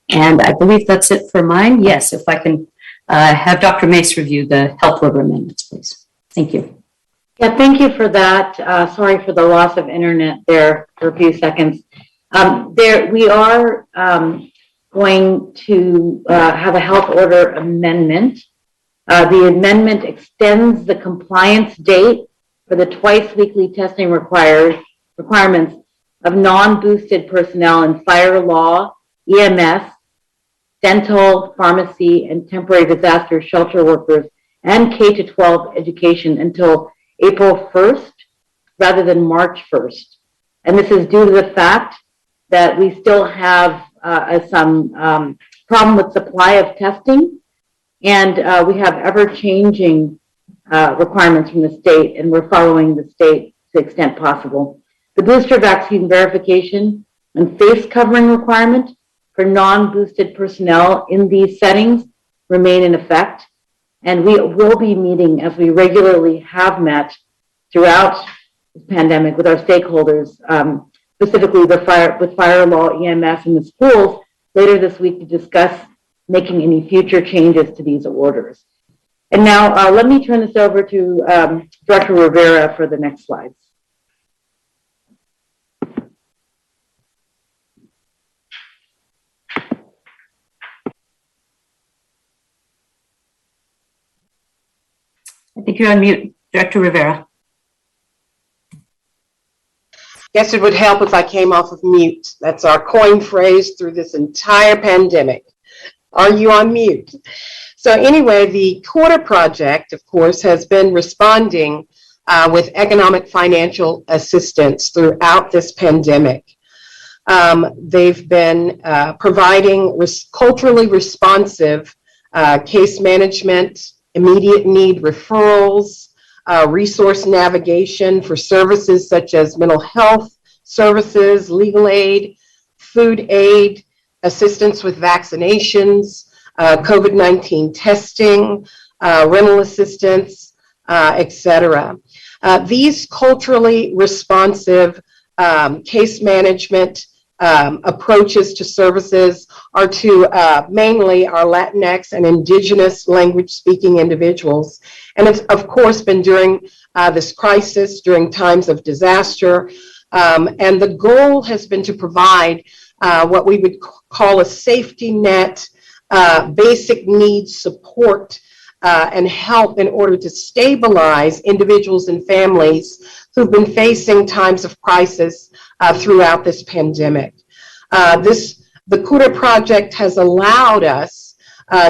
And I believe that's it for mine. Yes, if I can have Dr. Mace review the health order amendments, please. Thank you. Yeah, thank you for that. Sorry for the loss of internet there for a few seconds. We are going to have a health order amendment. The amendment extends the compliance date for the twice-weekly testing requirements of non-boosted personnel in fire law, EMS, dental, pharmacy, and temporary disaster shelter workers, and K-12 education until April 1st rather than March 1st. And this is due to the fact that we still have some problem with supply of testing, and we have ever-changing requirements from the state, and we're following the state to the extent possible. The booster vaccine verification and face covering requirement for non-boosted personnel in these settings remain in effect, and we will be meeting, as we regularly have met throughout this pandemic, with our stakeholders, specifically with fire law, EMS, and the schools later this week to discuss making any future changes to these orders. And now let me turn this over to Director Rivera for the next slides. I think you're on mute, Director Rivera. Guess it would help if I came off of mute. That's our coin phrase through this entire pandemic. Are you on mute? So anyway, the Quarter Project, of course, has been responding with economic financial assistance throughout this pandemic. They've been providing culturally responsive case management, immediate need referrals, resource navigation for services such as mental health services, legal aid, food aid, assistance with vaccinations, COVID-19 testing, rental assistance, etc. These culturally responsive case management approaches to services are to mainly our Latinx and indigenous language speaking individuals. And it's of course been during this crisis, during times of disaster. And the goal has been to provide what we would call a safety net, basic needs support and help in order to stabilize individuals and families who've been facing times of crisis throughout this pandemic. The Quarter Project has allowed us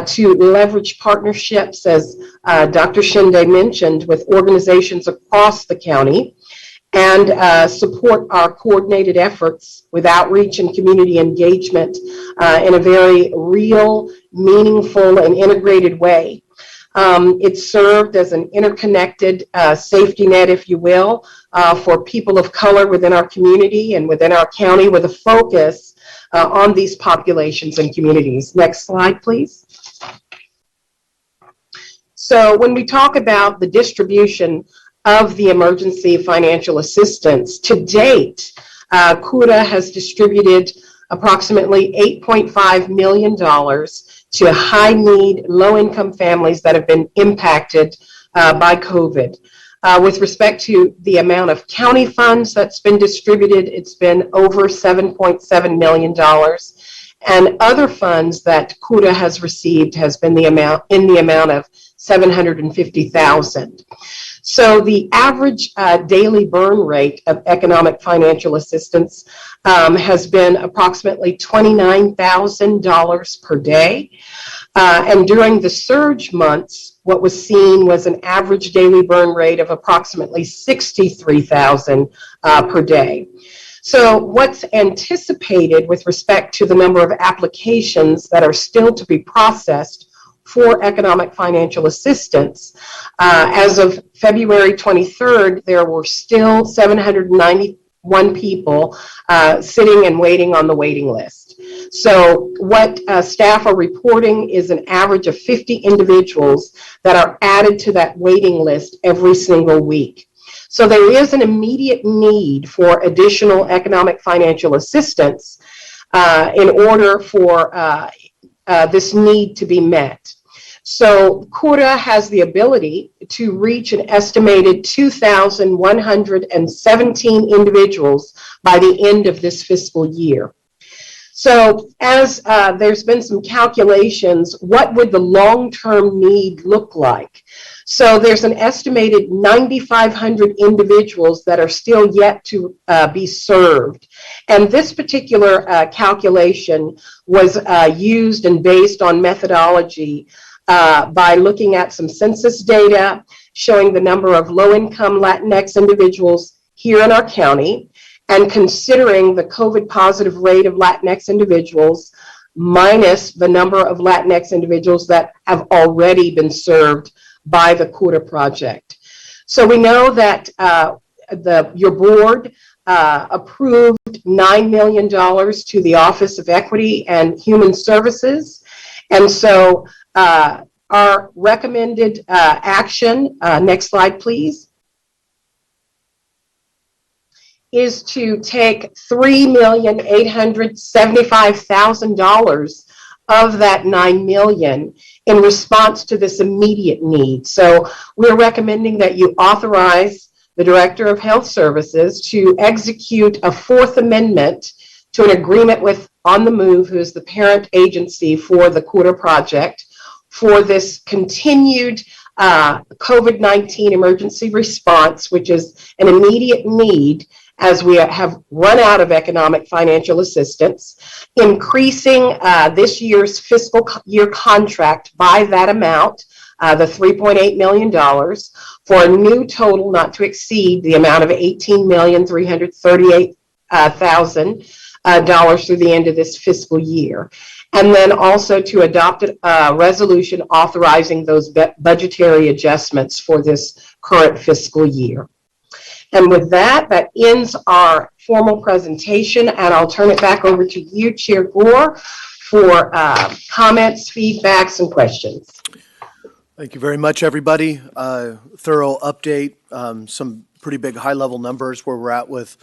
to leverage partnerships, as Dr. Shinde mentioned, with organizations across the county and support our coordinated efforts with outreach and community engagement in a very real, meaningful, and integrated way. It served as an interconnected safety net, if you will, for people of color within our community and within our county, with a focus on these populations and communities. Next slide, please. So when we talk about the distribution of the emergency financial assistance, to date, CURA has distributed approximately $8.5 million to high-need, low-income families that have been impacted by COVID. With respect to the amount of county funds that's been distributed, it's been over $7.7 million. And other funds that CUDA has received has been the amount of $750,000. So the average daily burn rate of economic financial assistance has been approximately $29,000 per day. And during the surge months, what was seen was an average daily burn rate of approximately $63,000 per day. So what's anticipated with respect to the number of applications that are still to be processed for economic financial assistance, as of February 23rd, there were still 791 people sitting and waiting on the waiting list. So what staff are reporting is an average of 50 individuals that are added to that waiting list every single week. So there is an immediate need for additional economic financial assistance in order for this need to be met. So CUDA has the ability to reach an estimated 2,117 individuals by the end of this fiscal year. So as there's been some calculations, what would the long-term need look like? So there's an estimated 9,500 individuals that are still yet to be served. And this particular calculation was used and based on methodology by looking at some census data showing the number of low-income Latinx individuals here in our county, and considering the COVID positive rate of Latinx individuals minus the number of Latinx individuals that have already been served by the CUDA project. So we know that your board approved $9 million to the Office of Equity and Human Services. And so our recommended action, next slide please, is to take $3,875,000 of that $9 million in response to this immediate need. So we're recommending that you authorize the Director of Health Services to execute a fourth amendment to an agreement with On the Move, who is the parent agency for the CUDA project, for this continued COVID-19 emergency response, which is an immediate need as we have run out of economic financial assistance, increasing this year's fiscal year contract by that amount, the $3.8 million, for a new total not to exceed the amount of $18,338,000 through the end of this fiscal year. And then also to adopt a resolution authorizing those budgetary adjustments for this current fiscal year. And with that, that ends our formal presentation, and I'll turn it back over to you, Chair Gore, for comments, feedbacks, and questions. Thank you very much, everybody. Thorough update, some pretty big high-level numbers where we're at with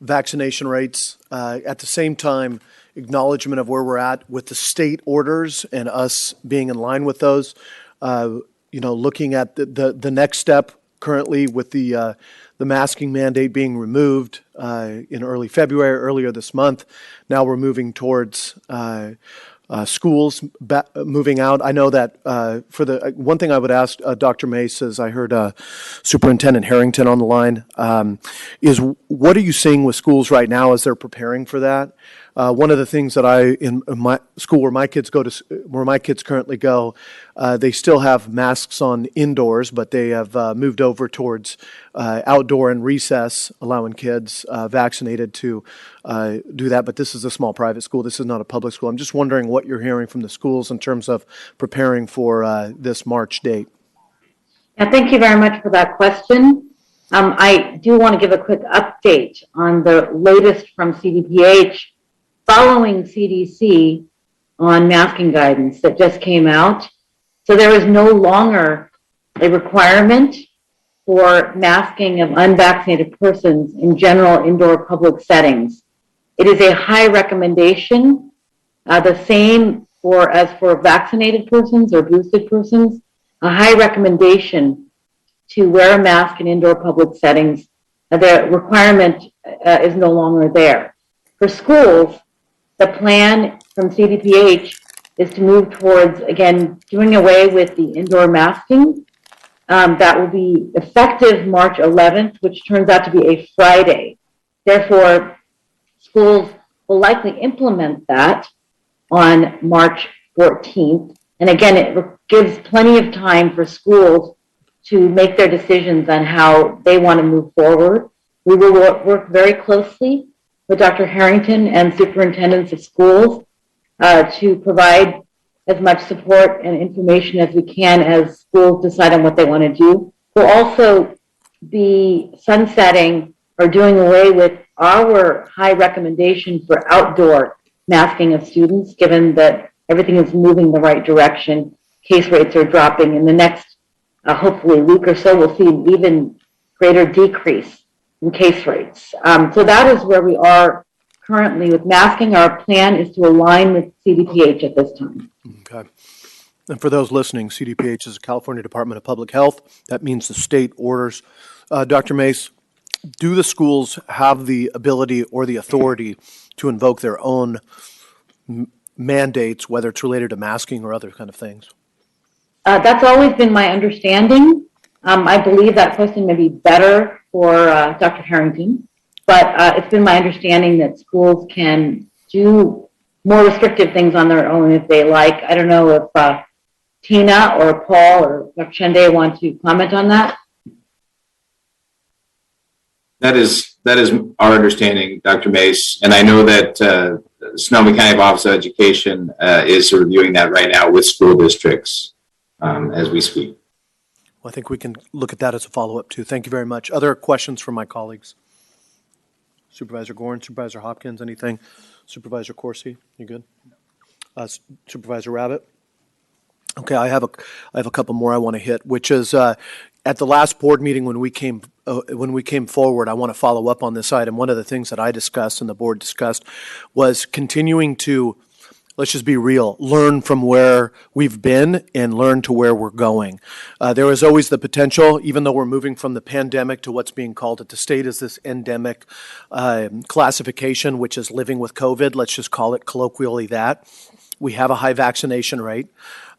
vaccination rates. At the same time, acknowledgement of where we're at with the state orders and us being in line with those. Looking at the next step currently with the masking mandate being removed in early February, earlier this month. Now we're moving towards schools moving out. I know that for the one thing I would ask Dr. Mace, as I heard Superintendent Harrington on the line, is what are you seeing with schools right now as they're preparing for that? One of the things that in my school where my kids currently go, they still have masks on indoors, but they have moved over towards outdoor and recess, allowing kids vaccinated to do that. But this is a small private school. This is not a public school. I'm just wondering what you're hearing from the schools in terms of preparing for this March date. Yeah, thank you very much for that question. I do want to give a quick update on the latest from CDPH following CDC on masking guidance that just came out. So there is no longer a requirement for masking of unvaccinated persons in general indoor public settings. It is a high recommendation, the same as for vaccinated persons or boosted persons, a high recommendation to wear a mask in indoor public settings, the requirement is no longer there. For schools, the plan from CDPH is to move towards, again, doing away with the indoor masking. That will be effective March 11th, which turns out to be a Friday. Therefore, schools will likely implement that on March 14th. And again, it gives plenty of time for schools to make their decisions on how they want to move forward. We will work very closely with Dr. Harrington and superintendents of schools to provide as much support and information as we can as schools decide on what they want to do. We'll also be sunsetting or doing away with our high recommendation for outdoor masking of students, given that everything is moving the right direction. Case rates are dropping. In the next, hopefully, week or so, we'll see an even greater decrease in case rates. So that is where we are currently with masking. Our plan is to align with CDPH at this time. Okay. And for those listening, CDPH is the California Department of Public Health. That means the state orders. Dr. Mace, do the schools have the ability or the authority to invoke their own mandates, whether it's related to masking or other kind of things? That's always been my understanding. I believe that question may be better for Dr. Harrington, but it's been my understanding that schools can do more restrictive things on their own if they like. I don't know if Tina or Paul or Dr. Chende want to comment on that. That is our understanding, Dr. Mace, and I know that Sonoma County Office of Education is reviewing that right now with school districts as we speak. Well, I think we can look at that as a follow-up too. Thank you very much. Other questions from my colleagues? Supervisor Gorin, Supervisor Hopkins, anything? Supervisor Corsi, you good? Supervisor Rabbit? Okay, I have a couple more I want to hit, which is at the last board meeting when we came forward, I want to follow up on this item. One of the things that I discussed and the board discussed was continuing to, let's just be real, learn from where we've been and learn to where we're going. There is always the potential, even though we're moving from the pandemic to what's being called at the state as this endemic classification, which is living with COVID. Let's just call it colloquially that. We have a high vaccination rate.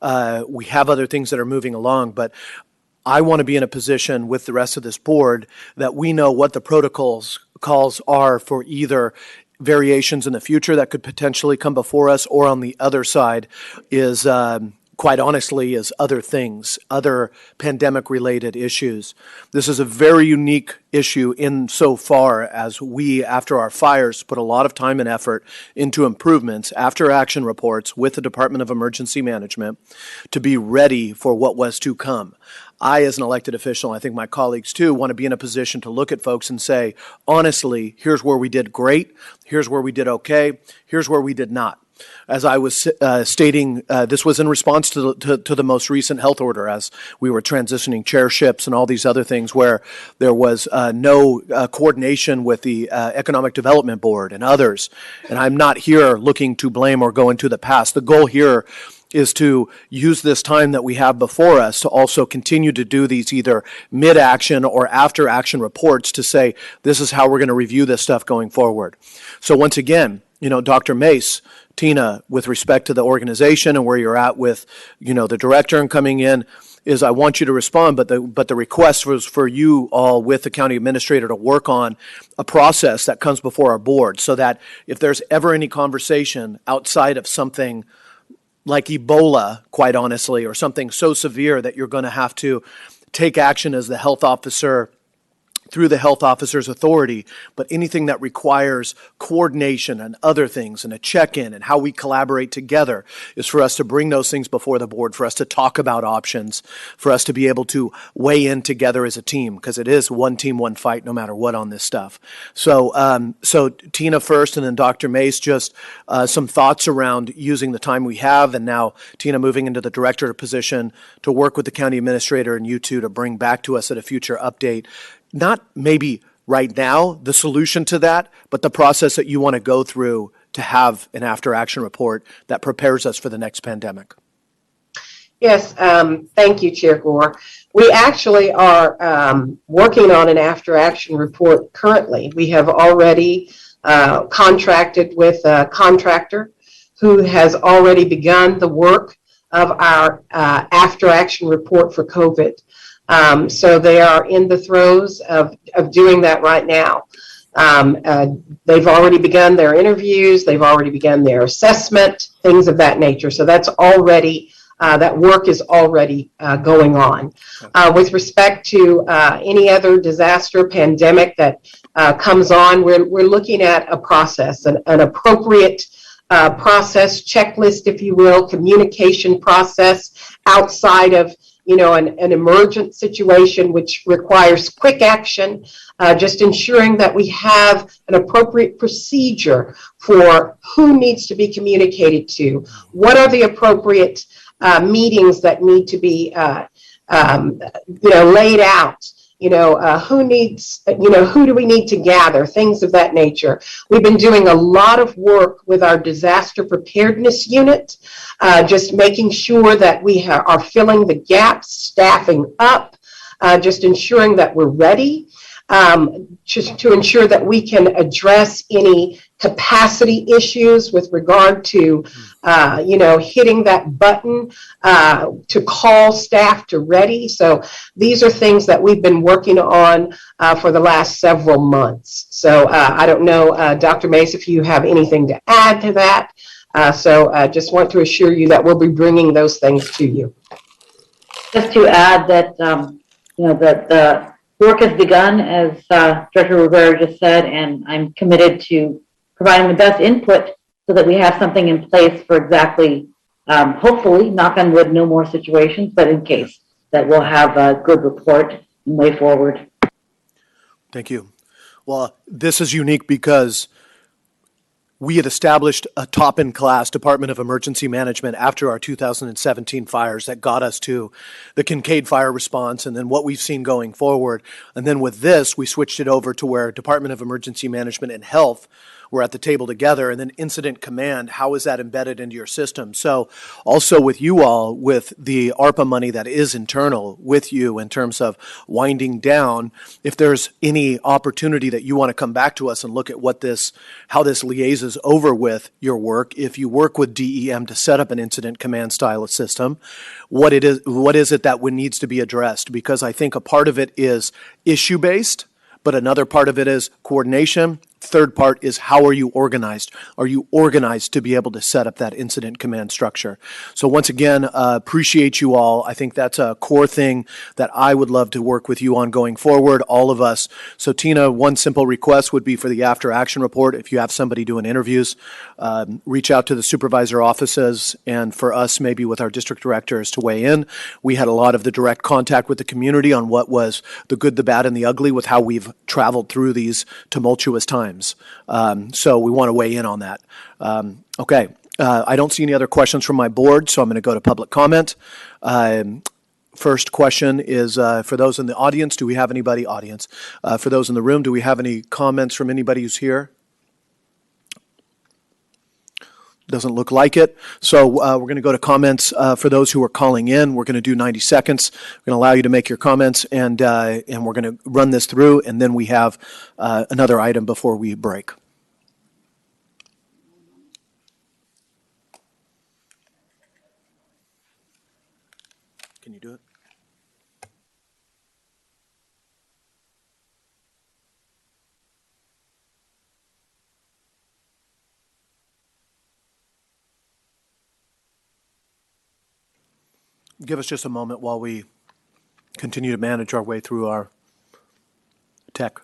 We have other things that are moving along, but I want to be in a position with the rest of this board that we know what the protocols calls are for either variations in the future that could potentially come before us, or on the other side is quite honestly is other things, other pandemic-related issues. This is a very unique issue insofar as we, after our fires, put a lot of time and effort into improvements, after action reports with the Department of Emergency Management to be ready for what was to come. I, as an elected official, I think my colleagues too, want to be in a position to look at folks and say, honestly, here's where we did great, here's where we did okay, here's where we did not. As I was stating, this was in response to the most recent health order as we were transitioning chairships and all these other things where there was no coordination with the Economic Development Board and others. And I'm not here looking to blame or go into the past. The goal here is to use this time that we have before us to also continue to do these either mid-action or after-action reports to say, this is how we're going to review this stuff going forward. So once again, Dr. Mace, Tina, with respect to the organization and where you're at with, the director and coming in, is I want you to respond, but the request was for you all with the county administrator to work on a process that comes before our board so that if there's ever any conversation outside of something like Ebola, quite honestly, or something so severe that you're going to have to take action as the health officer through the health officer's authority, but anything that requires coordination and other things and a check-in and how we collaborate together is for us to bring those things before the board, for us to talk about options, for us to be able to weigh in together as a team, because it is one team, one fight, no matter what on this stuff. So Tina first, and then Dr. Mace, just some thoughts around using the time we have, and now Tina moving into the director position to work with the county administrator and you two to bring back to us at a future update. Not maybe right now, the solution to that, but the process that you want to go through to have an after-action report that prepares us for the next pandemic. Yes, thank you, Chair Gore. We actually are working on an after-action report currently. We have already contracted with a contractor who has already begun the work of our after-action report for COVID. So they are in the throes of doing that right now. They've already begun their interviews, they've already begun their assessment, things of that nature. So that's already, that work is already going on. With respect to any other disaster pandemic that comes on, we're looking at a process, an appropriate process, checklist, if you will, communication process outside of an emergent situation which requires quick action, just ensuring that we have an appropriate procedure for who needs to be communicated to, what are the appropriate meetings that need to be laid out, who needs, who do we need to gather, things of that nature. We've been doing a lot of work with our disaster preparedness unit, just making sure that we are filling the gaps, staffing up, just ensuring that we're ready, just to ensure that we can address any capacity issues with regard to, hitting that button to call staff to ready. So these are things that we've been working on for the last several months. So I don't know, Dr. Mace, if you have anything to add to that. So I just want to assure you that we'll be bringing those things to you. Just to add that, that the work has begun, as Director Rivera just said, and I'm committed to providing the best input so that we have something in place for exactly, hopefully, knock on wood, no more situations, but in case, that we'll have a good report and way forward. Thank you. Well, this is unique because we had established a top-in-class Department of Emergency Management after our 2017 fires that got us to the Kincaid fire response and then what we've seen going forward. And then with this, we switched it over to where Department of Emergency Management and Health were at the table together, and then Incident Command, how is that embedded into your system? So also with you all, with the ARPA money that is internal with you in terms of winding down, if there's any opportunity that you want to come back to us and look at what this, how this liaises over with your work, if you work with DEM to set up an Incident Command style of system, what is it that needs to be addressed? Because I think a part of it is issue-based, but another part of it is coordination. Third part is how are you organized? Are you organized to be able to set up that incident command structure? So once again, appreciate you all. I think that's a core thing that I would love to work with you on going forward, all of us. So Tina, one simple request would be for the after action report. If you have somebody doing interviews, reach out to the supervisor offices, and for us, maybe with our district directors to weigh in. We had a lot of the direct contact with the community on what was the good, the bad, and the ugly with how we've traveled through these tumultuous times. So we want to weigh in on that. Okay. I don't see any other questions from my board, so I'm going to go to public comment. First question is for those in the audience. Do we have anybody, audience? For those in the room, do we have any comments from anybody who's here? Doesn't look like it. So we're going to go to comments for those who are calling in. We're going to do 90 seconds. We're going to allow you to make your comments, and we're going to run this through, and then we have another item before we break. Can you do it? Give us just a moment while we continue to manage our way through our tech.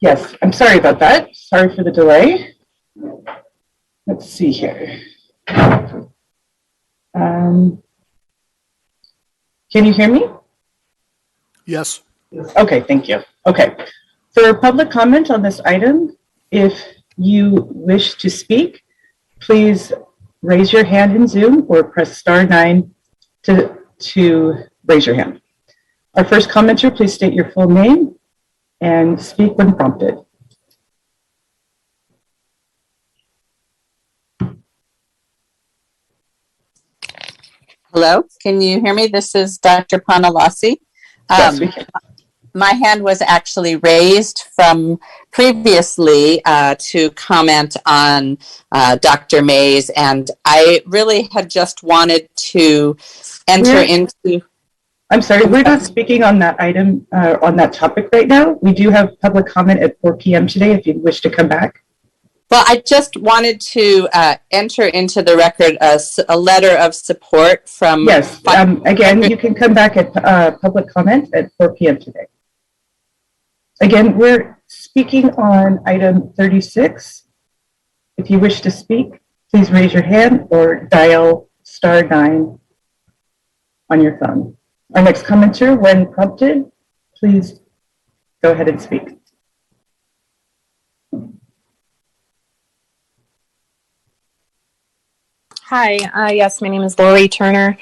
Yes, I'm sorry about that. Sorry for the delay. Let's see here. Can you hear me? Yes. Okay, thank you. Okay. For public comment on this item, if you wish to speak, please raise your hand in Zoom or press *9 to raise your hand. Our first commenter, please state your full name and speak when prompted. Hello, can you hear me? This is Dr. Panalasi. Yes, we can. My hand was actually raised from previously to comment on Dr. Mays, and I really had just wanted to enter into... I'm sorry, we're not speaking on that item, on that topic right now. We do have public comment at 4 p.m. today if you wish to come back. Well, I just wanted to enter into the record a letter of support from... Yes, again, you can come back at public comment at 4 p.m. today. Again, we're speaking on item 36. If you wish to speak, please raise your hand or dial *9 on your phone. Our next commenter, when prompted, please go ahead and speak. Hi, yes, my name is Lori Turner.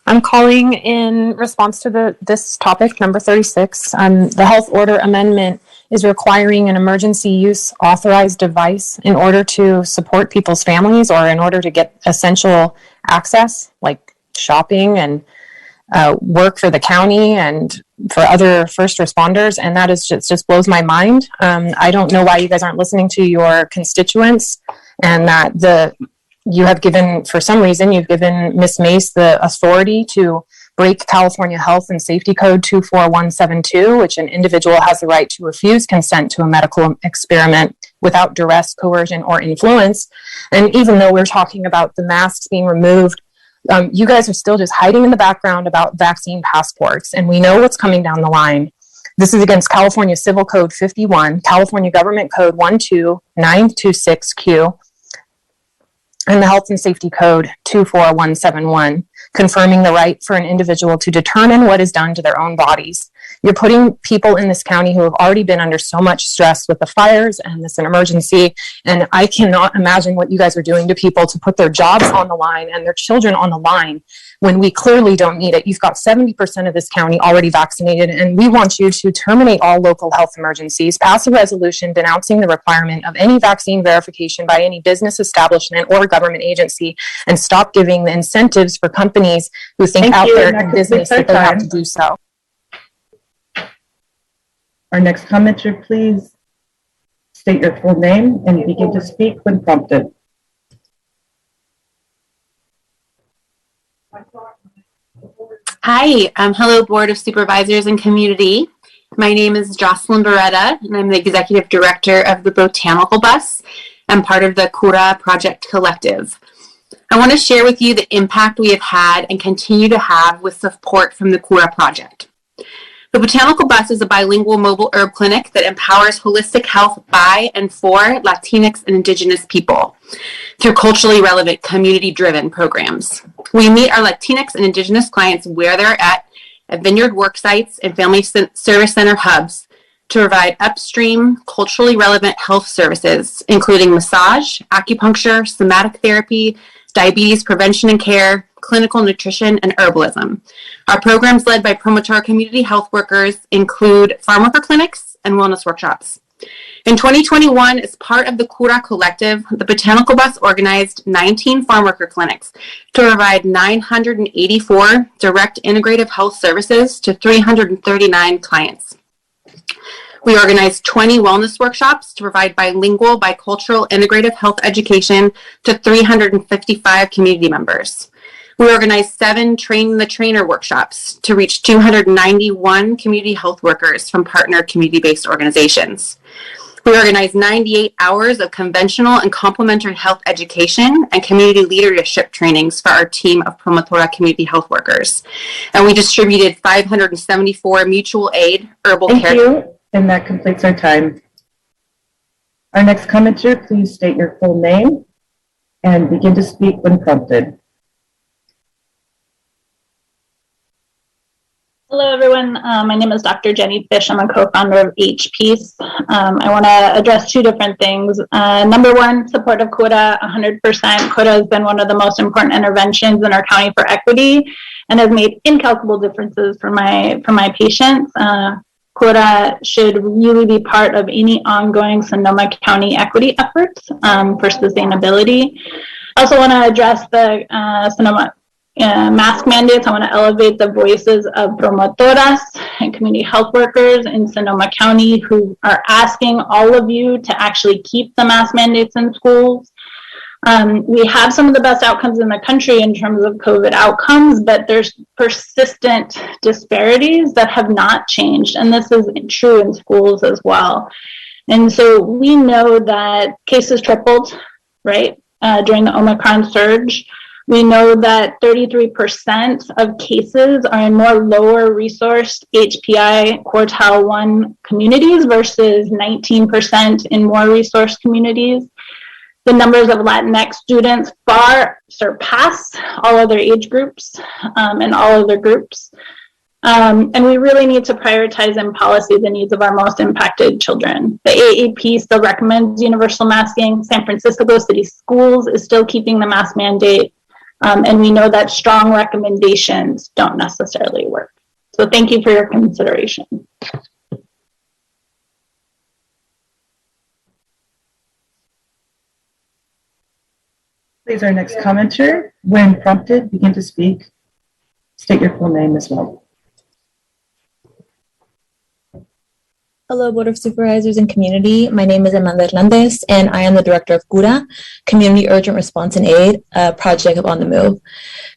I'm calling in response to this topic, number 36. The health order amendment is requiring an emergency use authorized device in order to support people's families or in order to get essential access, like shopping and work for the county and for other first responders. And that is just blows my mind. I don't know why you guys aren't listening to your constituents, and that you have given, for some reason, you've given Ms. Mace the authority to break California Health and Safety Code 24172, which an individual has the right to refuse consent to a medical experiment without duress, coercion, or influence. And even though we're talking about the masks being removed, you guys are still just hiding in the background about vaccine passports. And we know what's coming down the line. This is against California Civil Code 51, California Government Code 12926Q, and the Health and Safety Code 24171, confirming the right for an individual to determine what is done to their own bodies. You're putting people in this county who have already been under so much stress with the fires and this an emergency, and I cannot imagine what you guys are doing to people to put their jobs on the line and their children on the line when we clearly don't need it. You've got 70% of this county already vaccinated, and we want you to terminate all local health emergencies, pass a resolution denouncing the requirement of any vaccine verification by any business establishment or government agency, and stop giving the incentives for companies who think out there in business that they have to do so. Our next commenter, please state your full name and begin to speak when prompted. Hi, hello Board of Supervisors and Community. My name is Jocelyn Beretta, and I'm the Executive Director of the Botanical Bus and part of the Cura Project Collective. I want to share with you the impact we have had and continue to have with support from the Cura Project. The Botanical Bus is a bilingual mobile herb clinic that empowers holistic health by and for Latinx and Indigenous people through culturally relevant, community-driven programs. We meet our Latinx and Indigenous clients where they're at vineyard work sites and family service center hubs to provide upstream, culturally relevant health services, including massage, acupuncture, somatic therapy, diabetes prevention and care, clinical nutrition, and herbalism. Our programs led by Promotora community health workers include farm worker clinics and wellness workshops. In 2021, as part of the Cura Collective, the Botanical Bus organized 19 farm worker clinics to provide 984 direct integrative health services to 339 clients. We organized 20 wellness workshops to provide bilingual, bicultural, integrative health education to 355 community members. We organized 7 Train the Trainer workshops to reach 291 community health workers from partner community-based organizations. We organized 98 hours of conventional and complementary health education and community leadership trainings for our team of Promotora community health workers. And we distributed 574 mutual aid herbal care. Thank you, and that completes our time. Our next commenter, please state your full name and begin to speak when prompted. Hello, everyone. My name is Dr. Jenny Fish. I'm a co-founder of HPeace. I want to address two different things. Number one, support of CURA 100%. CURA has been one of the most important interventions in our county for equity and has made incalculable differences for my patients. CURA should really be part of any ongoing Sonoma County equity efforts for sustainability. I also want to address the Sonoma mask mandates. I want to elevate the voices of promotoras and community health workers in Sonoma County who are asking all of you to actually keep the mask mandates in schools. We have some of the best outcomes in the country in terms of COVID outcomes, but there's persistent disparities that have not changed. And this is true in schools as well. And so we know that cases tripled, right, during the Omicron surge. We know that 33% of cases are in more lower resourced HPI quartile 1 communities versus 19% in more resourced communities. The numbers of Latinx students far surpass all other age groups and all other groups. And we really need to prioritize in policy the needs of our most impacted children. The AAP still recommends universal masking. San Francisco City Schools is still keeping the mask mandate. And we know that strong recommendations don't necessarily work. So thank you for your consideration. Please, our next commenter, when prompted, begin to speak. State your full name as well. Hello, Board of Supervisors and Community. My name is Amanda Hernandez, and I am the Director of CURA, Community Urgent Response and Aid, a project of On the Move.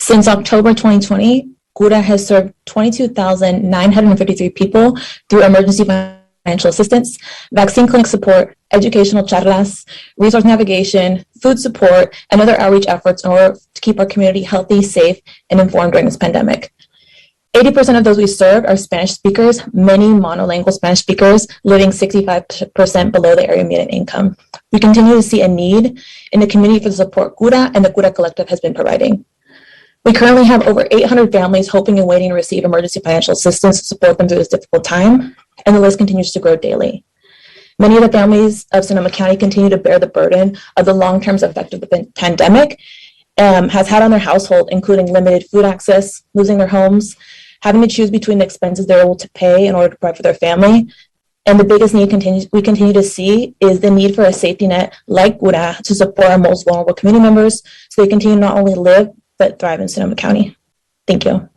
Since October 2020, CURA has served 22,953 people through emergency financial assistance, vaccine clinic support, educational charlas, resource navigation, food support, and other outreach efforts in order to keep our community healthy, safe, and informed during this pandemic. 80% of those we serve are Spanish speakers, many monolingual Spanish speakers living 65% below the area median income. We continue to see a need in the community for the support CURA and the CURA Collective has been providing. We currently have over 800 families hoping and waiting to receive emergency financial assistance to support them through this difficult time, and the list continues to grow daily. Many of the families of Sonoma County continue to bear the burden of the long-term effect of the pandemic has had on their household, including limited food access, losing their homes, having to choose between the expenses they're able to pay in order to provide for their family. And the biggest need we continue to see is the need for a safety net like CURA to support our most vulnerable community members so they continue to not only live, but thrive in Sonoma County. Thank you.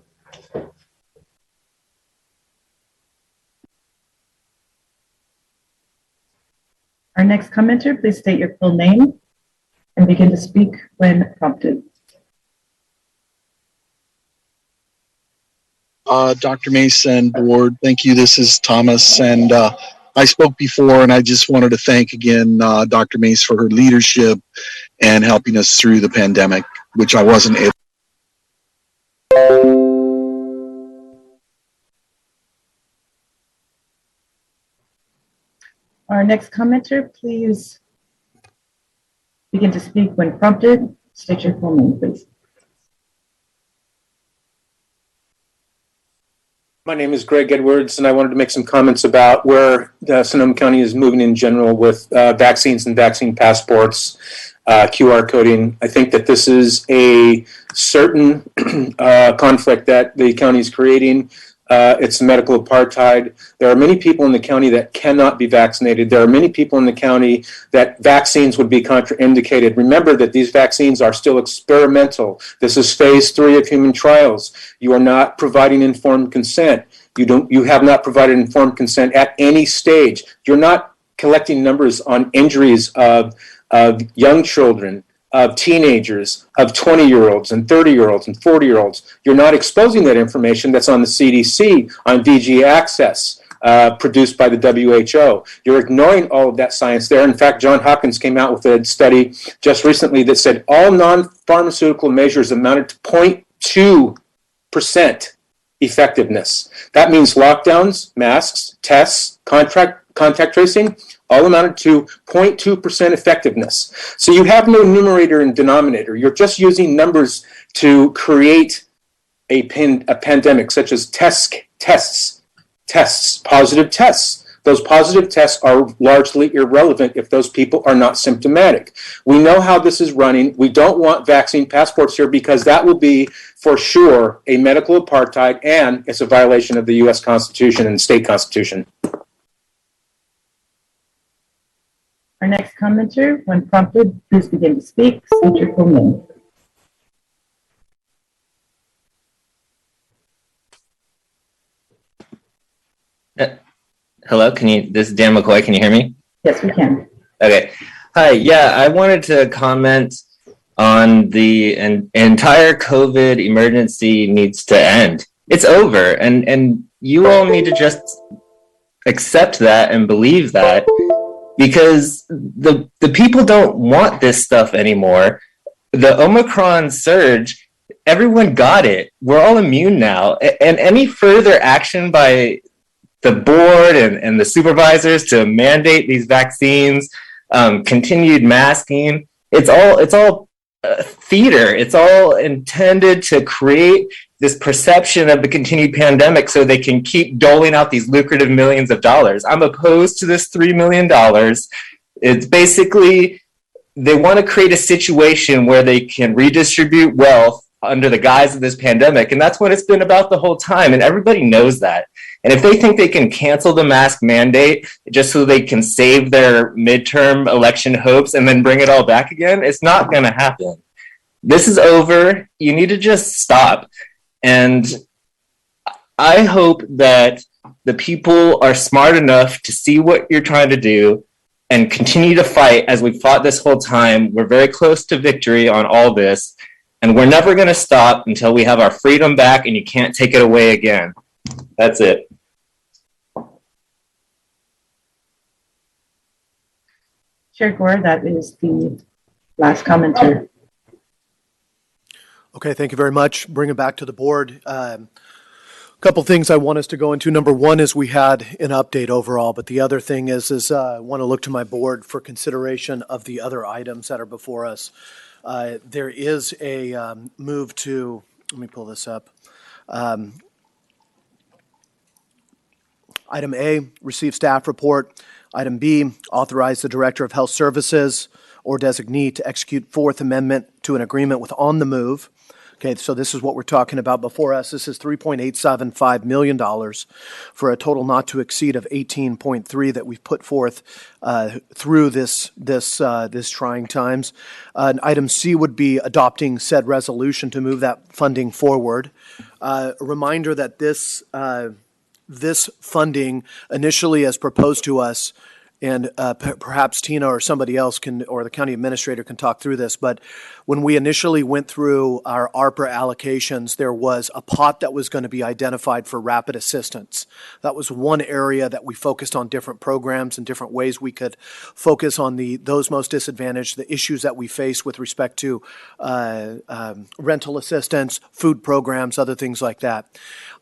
Our next commenter, please state your full name and begin to speak when prompted. Dr. Mason, board, thank you. This is Thomas, and I spoke before, and I just wanted to thank again Dr. Mace for her leadership and helping us through the pandemic, which I wasn't able. Our next commenter, please begin to speak when prompted. State your full name, please. My name is Greg Edwards, and I wanted to make some comments about where Sonoma County is moving in general with vaccines and vaccine passports, QR coding. I think that this is a certain conflict that the county is creating. It's medical apartheid. There are many people in the county that cannot be vaccinated. There are many people in the county that vaccines would be contraindicated. Remember that these vaccines are still experimental. This is phase 3 of human trials. You are not providing informed consent. You have not provided informed consent at any stage. You're not collecting numbers on injuries of young children, of teenagers, of 20-year-olds and 30-year-olds and 40-year-olds. You're not exposing that information that's on the CDC, on VG Access, produced by the WHO. You're ignoring all of that science there. In fact, Johns Hopkins came out with a study just recently that said all non-pharmaceutical measures amounted to 0.2% effectiveness. That means lockdowns, masks, tests, contact contact tracing all amounted to 0.2% effectiveness. So you have no numerator and denominator. You're just using numbers to create a pandemic, such as tests, positive tests. Those positive tests are largely irrelevant if those people are not symptomatic. We know how this is running. We don't want vaccine passports here because that will be, for sure, a medical apartheid, and it's a violation of the U.S. Constitution and state constitution. Our next commenter, when prompted, please begin to speak. State your full name. Hello, this is Dan McCoy, can you hear me? Yes, we can. Okay. Hi, yeah, I wanted to comment on the entire COVID emergency needs to end. It's over, and you all need to just accept that and believe that, because the people don't want this stuff anymore. The Omicron surge, everyone got it. We're all immune now, and any further action by the board and the supervisors to mandate these vaccines, continued masking, it's all theater. It's all intended to create this perception of the continued pandemic so they can keep doling out these lucrative millions of dollars. I'm opposed to this $3 million. It's basically, they want to create a situation where they can redistribute wealth under the guise of this pandemic. And that's what it's been about the whole time. And everybody knows that. And if they think they can cancel the mask mandate just so they can save their midterm election hopes and then bring it all back again, it's not going to happen. This is over. You need to just stop. And I hope that the people are smart enough to see what you're trying to do and continue to fight as we've fought this whole time. We're very close to victory on all this, and we're never going to stop until we have our freedom back and you can't take it away again. That's it. Chair Gore, that is the last commenter. Okay, thank you very much. Bring it back to the board. A couple things I want us to go into. Number one is we had an update overall, but the other thing is I want to look to my board for consideration of the other items that are before us. There is a move to, let me pull this up. Item A, receive staff report. Item B, authorize the Director of Health Services or designee to execute Fourth Amendment to an agreement with On the Move. Okay, so this is what we're talking about before us. This is $3.875 million for a total not to exceed of 18.3 that we've put forth through this trying times. Item C would be adopting said resolution to move that funding forward. A reminder that this funding initially as proposed to us, and perhaps Tina or somebody else can, or the county administrator can talk through this, but when we initially went through our ARPA allocations, there was a pot that was going to be identified for rapid assistance. That was one area that we focused on different programs and different ways we could focus on those most disadvantaged, the issues that we face with respect to rental assistance, food programs, other things like that.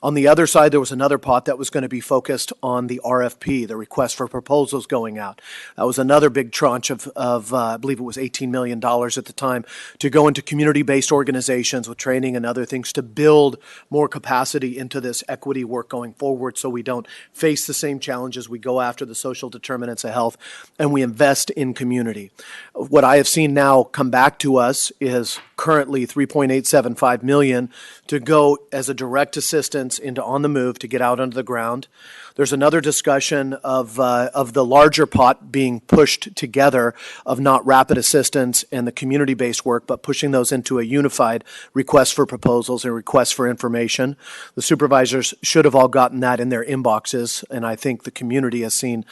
On the other side, there was another pot that was going to be focused on the RFP, the request for proposals going out. That was another big tranche of I believe it was $18 million at the time, to go into community-based organizations with training and other things to build more capacity into this equity work going forward so we don't face the same challenges. We go after the social determinants of health and we invest in community. What I have seen now come back to us is currently $3.875 million to go as a direct assistance into On the Move to get out under the ground. There's another discussion of the larger pot being pushed together of not rapid assistance and the community-based work, but pushing those into a unified request for proposals and request for information. The supervisors should have all gotten that in their inboxes, and I think the community has seen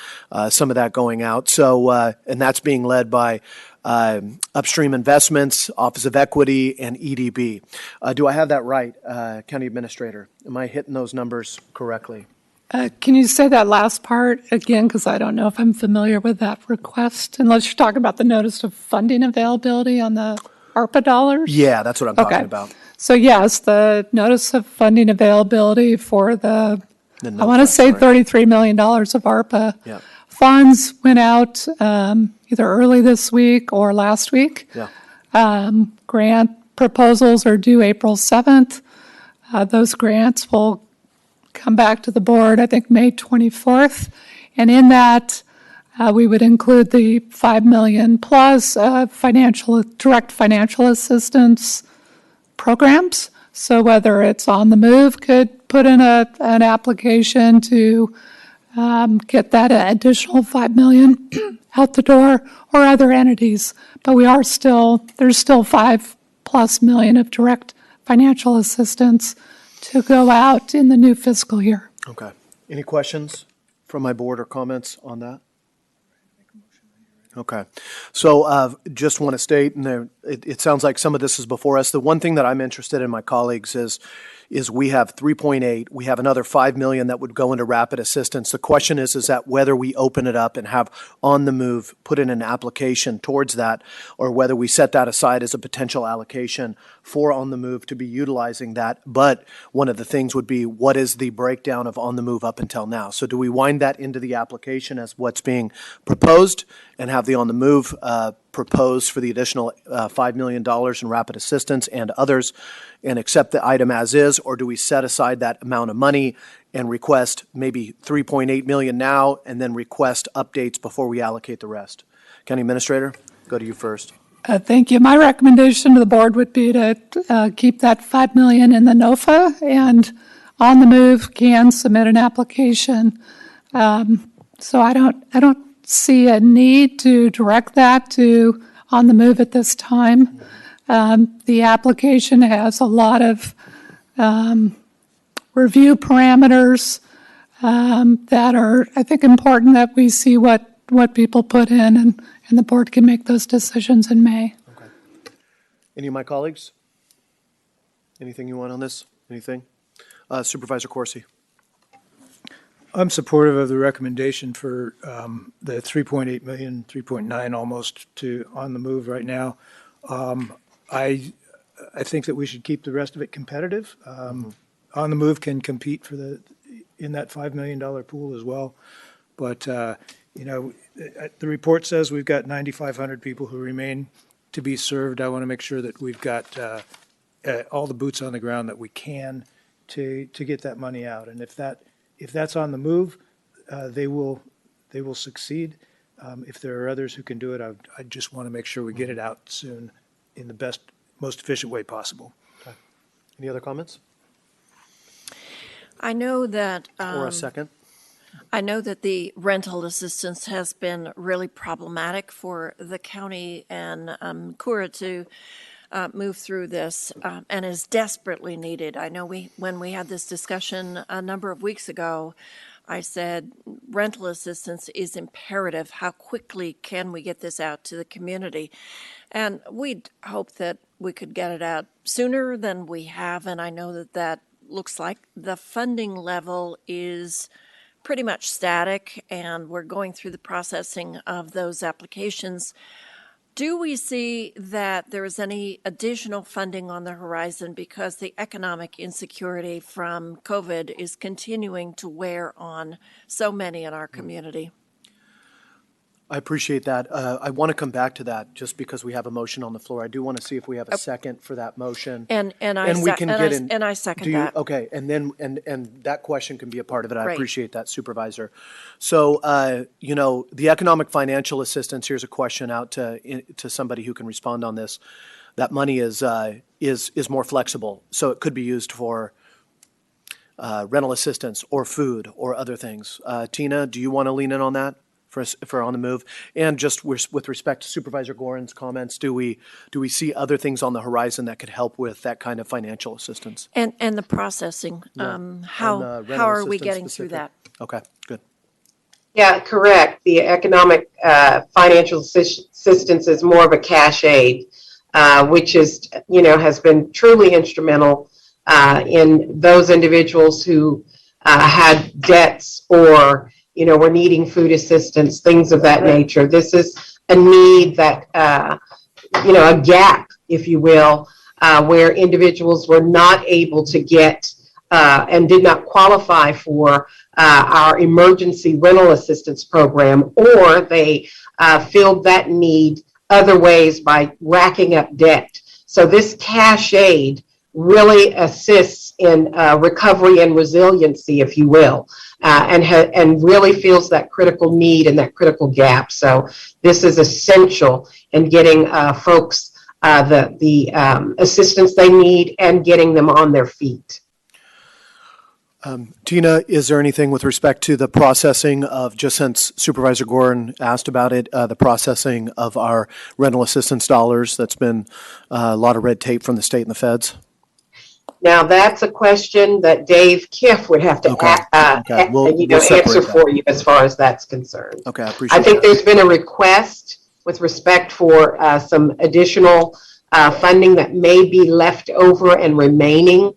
some of that going out. So, and that's being led by Upstream Investments, Office of Equity, and EDB. Do I have that right, County Administrator? Am I hitting those numbers correctly? Can you say that last part again? Because I don't know if I'm familiar with that request, unless you're talking about the notice of funding availability on the ARPA dollars? Yeah, that's what I'm talking about. So yes, the notice of funding availability for I want to say $33 million of ARPA funds went out either early this week or last week. Yeah. Grant proposals are due April 7th. Those grants will come back to the board, I think, May 24th. And in that, we would include the $5 million plus direct financial assistance programs. So whether it's On the Move could put in an application to get that additional $5 million out the door, or other entities. But there's still $5+ million of direct financial assistance to go out in the new fiscal year. Okay. Any questions from my board or comments on that? Okay. So just want to state, and it sounds like some of this is before us. The one thing that I'm interested in, my colleagues, is we have 3.8. We have another 5 million that would go into rapid assistance. The question is that whether we open it up and have On the Move put in an application towards that, or whether we set that aside as a potential allocation for On the Move to be utilizing that. But one of the things would be, what is the breakdown of On the Move up until now? So do we wind that into the application as what's being proposed and have the On the Move proposed for the additional $5 million in rapid assistance and others, and accept the item as is, or do we set aside that amount of money and request maybe 3.8 million now and then request updates before we allocate the rest? County Administrator, go to you first. Thank you. My recommendation to the board would be to keep that $5 million in the NOFA, and On the Move can submit an application. So I don't see a need to direct that to On the Move at this time. The application has a lot of review parameters that are, I think, important that we see what people put in, and the board can make those decisions in May. Okay. Any of my colleagues? Anything you want on this? Anything? Supervisor Corsi. I'm supportive of the recommendation for the 3.8 million, 3.9 almost to On the Move right now. I think that we should keep the rest of it competitive. On the Move can compete in that $5 million pool as well. But, the report says we've got 9,500 people who remain to be served. I want to make sure that we've got all the boots on the ground that we can to get that money out. And if that's On the Move, they will succeed. If there are others who can do it, I just want to make sure we get it out soon in the best, most efficient way possible. Okay. Any other comments? I know that. Or a second? I know that the rental assistance has been really problematic for the county and Cura to move through this and is desperately needed. I know when we had this discussion a number of weeks ago, I said rental assistance is imperative. How quickly can we get this out to the community? And we'd hope that we could get it out sooner than we have, and I know that looks like the funding level is pretty much static, and we're going through the processing of those applications. Do we see that there is any additional funding on the horizon, because the economic insecurity from COVID is continuing to wear on so many in our community? I appreciate that. I want to come back to that just because we have a motion on the floor. I do want to see if we have a second for that motion. And I second that. Okay, and then that question can be a part of it. I Great. appreciate that, Supervisor. So, the economic financial assistance, here's a question out to somebody who can respond on this. That money is more flexible, so it could be used for rental assistance or food or other things. Tina, do you want to lean in on that? For On the Move, and just with respect to Supervisor Gorin's comments, do we see other things on the horizon that could help with that kind of financial assistance? And the processing, how are we getting through that? Okay, good. Yeah, correct. The economic financial assistance is more of a cash aid, which is, has been truly instrumental in those individuals who had debts or we're needing food assistance, things of that nature. This is a need that, a gap, if you will, where individuals were not able to get and did not qualify for our emergency rental assistance program, or they filled that need other ways by racking up debt. So this cash aid really assists in recovery and resiliency, if you will, and really fills that critical need and that critical gap. So this is essential in getting folks the assistance they need and getting them on their feet. Tina, is there anything with respect to the processing of, just since Supervisor Gorin asked about it, the processing of our rental assistance dollars? That's been a lot of red tape from the state and the feds. Now, that's a question that Dave Kiff would have to We'll answer separate for that. you as far as that's concerned. Okay, I appreciate I think that. there's been a request with respect for some additional funding that may be left over and remaining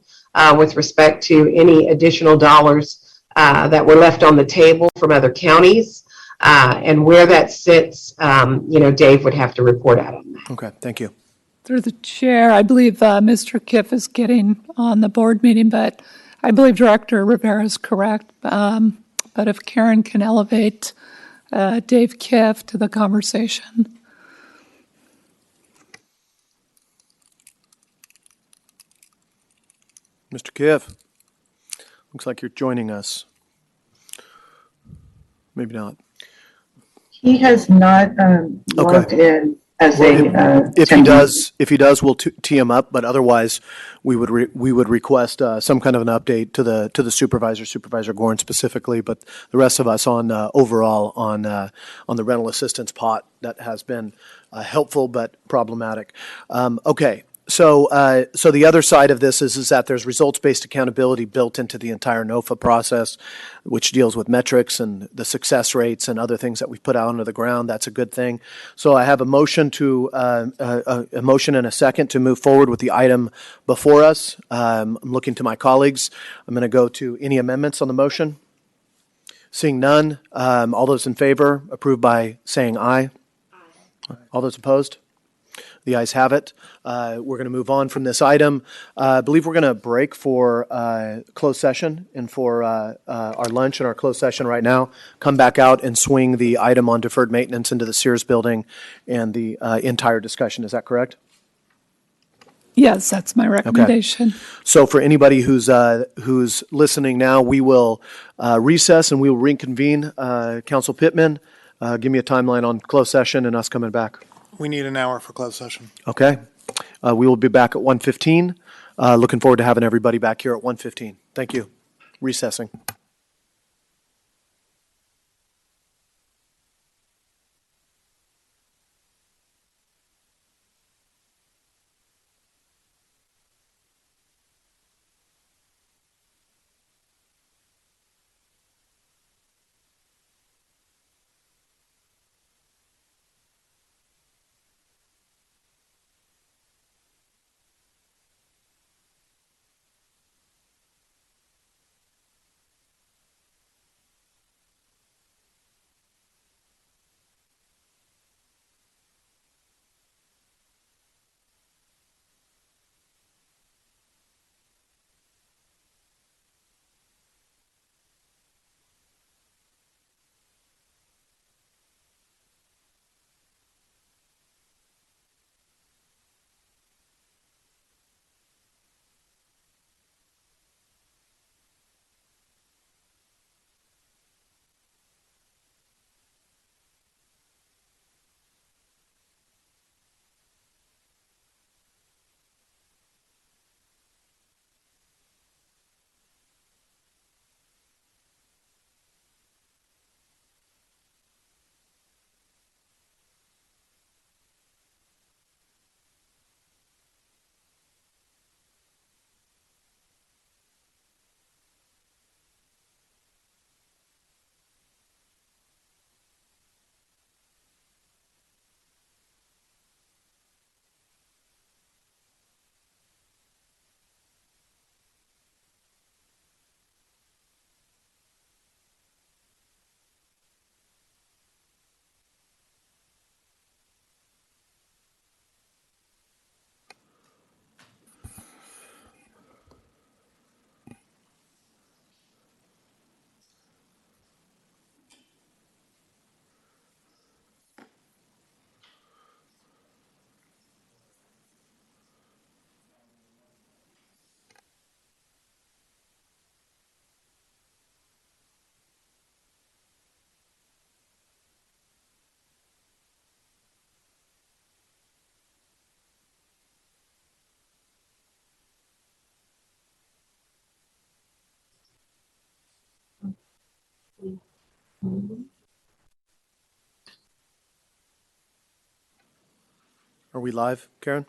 with respect to any additional dollars that were left on the table from other counties. And where that sits, Dave would have to report out on that. Okay, thank you. Through the chair, I believe Mr. Kiff is getting on the board meeting, but I believe Director Rivera is correct. But if Karen can elevate Dave Kiff to the conversation. Mr. Kiff, looks like you're joining us. Maybe not. He has not logged in as if he does, we'll tee him up. But otherwise, we would request some kind of an update to the Supervisor Gorin specifically, but the rest of us on overall on the rental assistance pot that has been helpful but problematic. Okay. So the other side of this is that there's results-based accountability built into the entire NOFA process, which deals with metrics and the success rates and other things that we've put out onto the ground. That's a good thing. So I have a motion a motion and a second to move forward with the item before us. I'm looking to my colleagues. I'm going to go to any amendments on the motion. Seeing none, all those in favor, approved by saying aye. All those opposed? The ayes have it. We're going to move on from this item. I believe we're going to break for closed session and for our lunch and our closed session right now. Come back out and swing the item on deferred maintenance into the Sears building and the entire discussion. Is that correct? Yes, that's my recommendation. Okay. So for anybody who's listening now, we will recess and we will reconvene. Council Pittman, give me a timeline on closed session and us coming back. We need an hour for closed session. Okay. We will be back at 1:15. Looking forward to having everybody back here at 1:15. Thank you. Recessing. Are we live, Karen?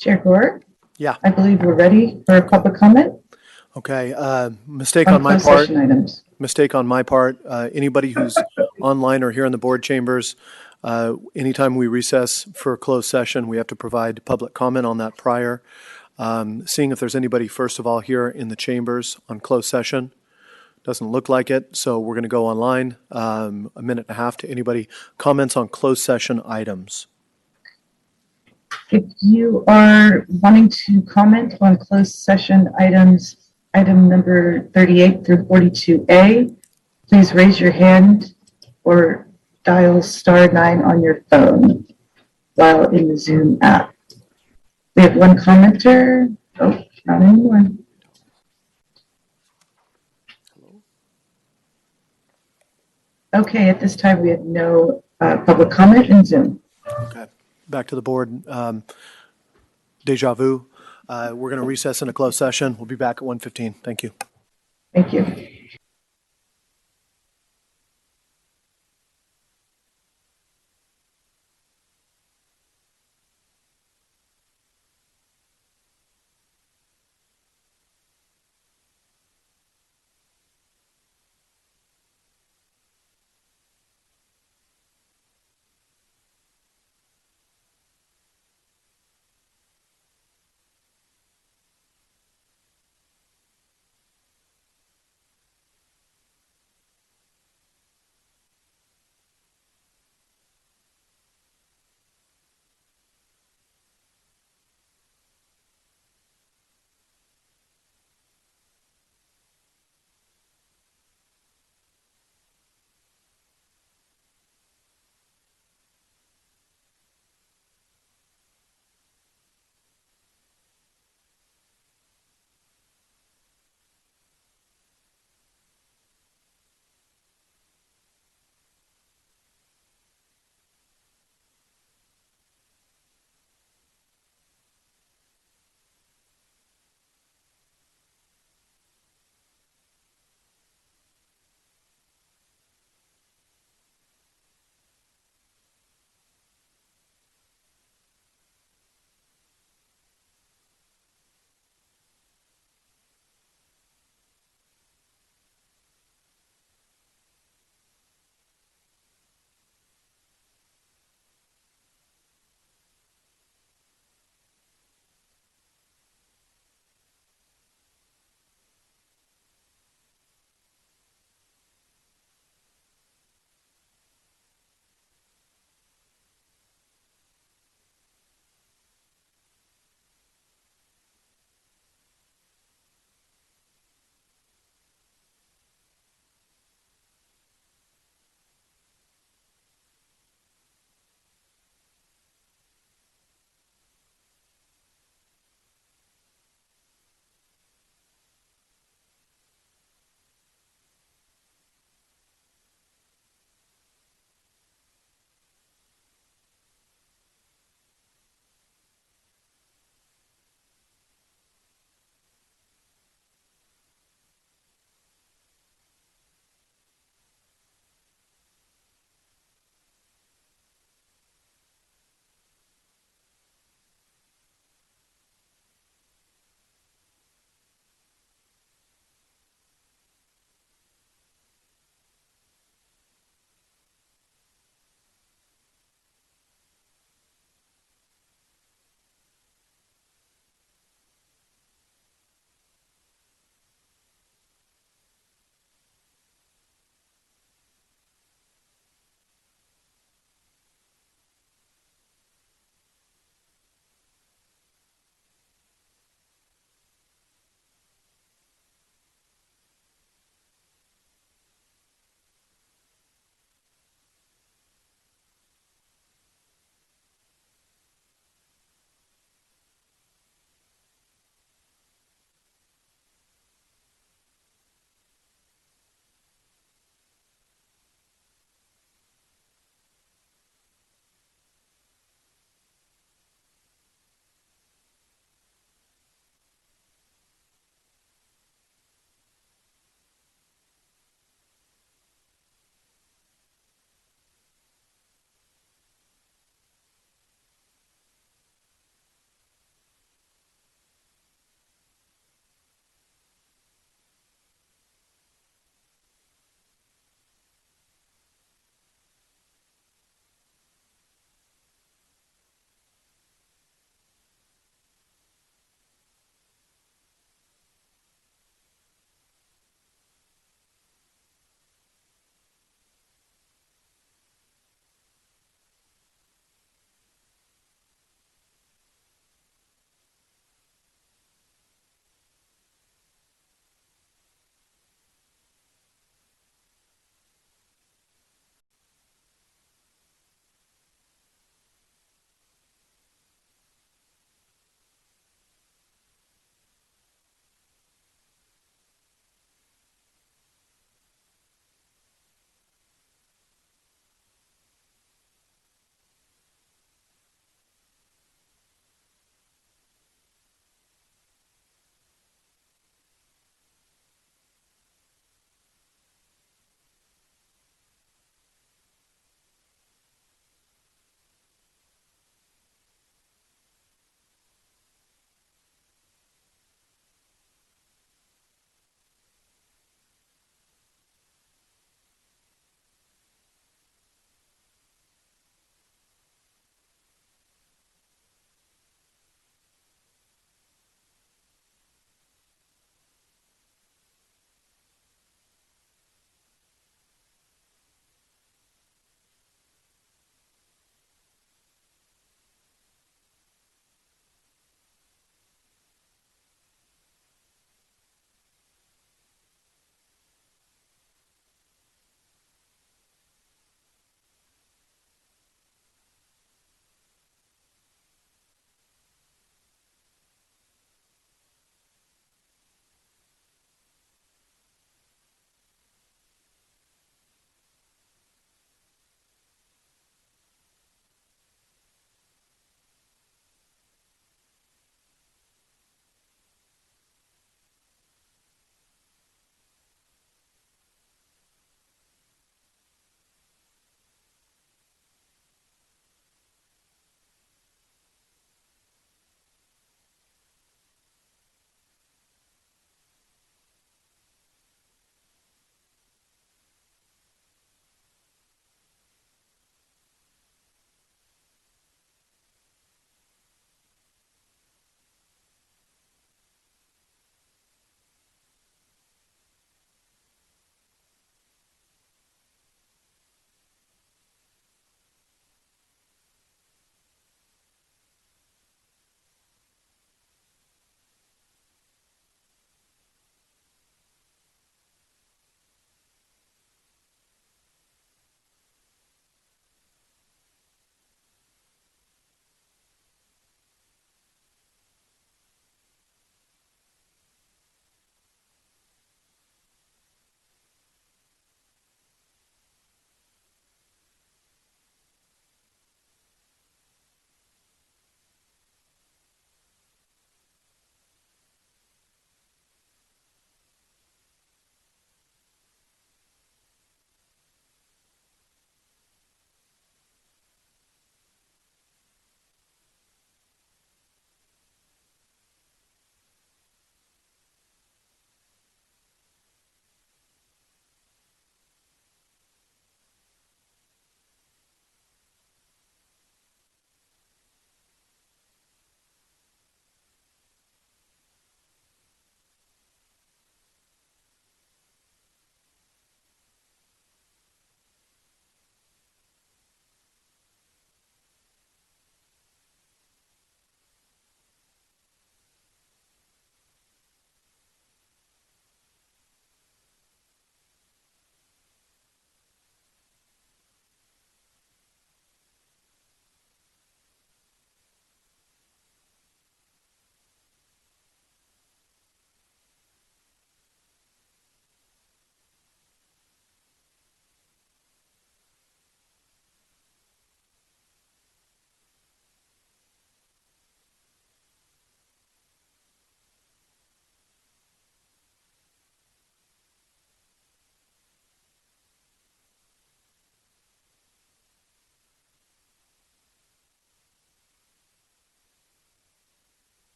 Chair Gore? Yeah. I believe we're ready for public comment Okay. Mistake on on my closed part. session items. Mistake on my part. Anybody who's online or here in the board chambers, anytime we recess for a closed session, we have to provide public comment on that prior. Seeing if there's anybody, first of all, here in the chambers on closed session. Doesn't look like it, so we're going to go online. A minute and a half to anybody. Comments on closed session items. If you are wanting to comment on closed session items, item number 38 through 42A, please raise your hand or dial *9 on your phone while in the Zoom app. We have one commenter. Oh, not anymore. Okay, at this time we have no public comment in Zoom. Okay, back to the board. Deja vu. We're going to recess in a closed session. We'll be back at 1:15. Thank you. Thank you.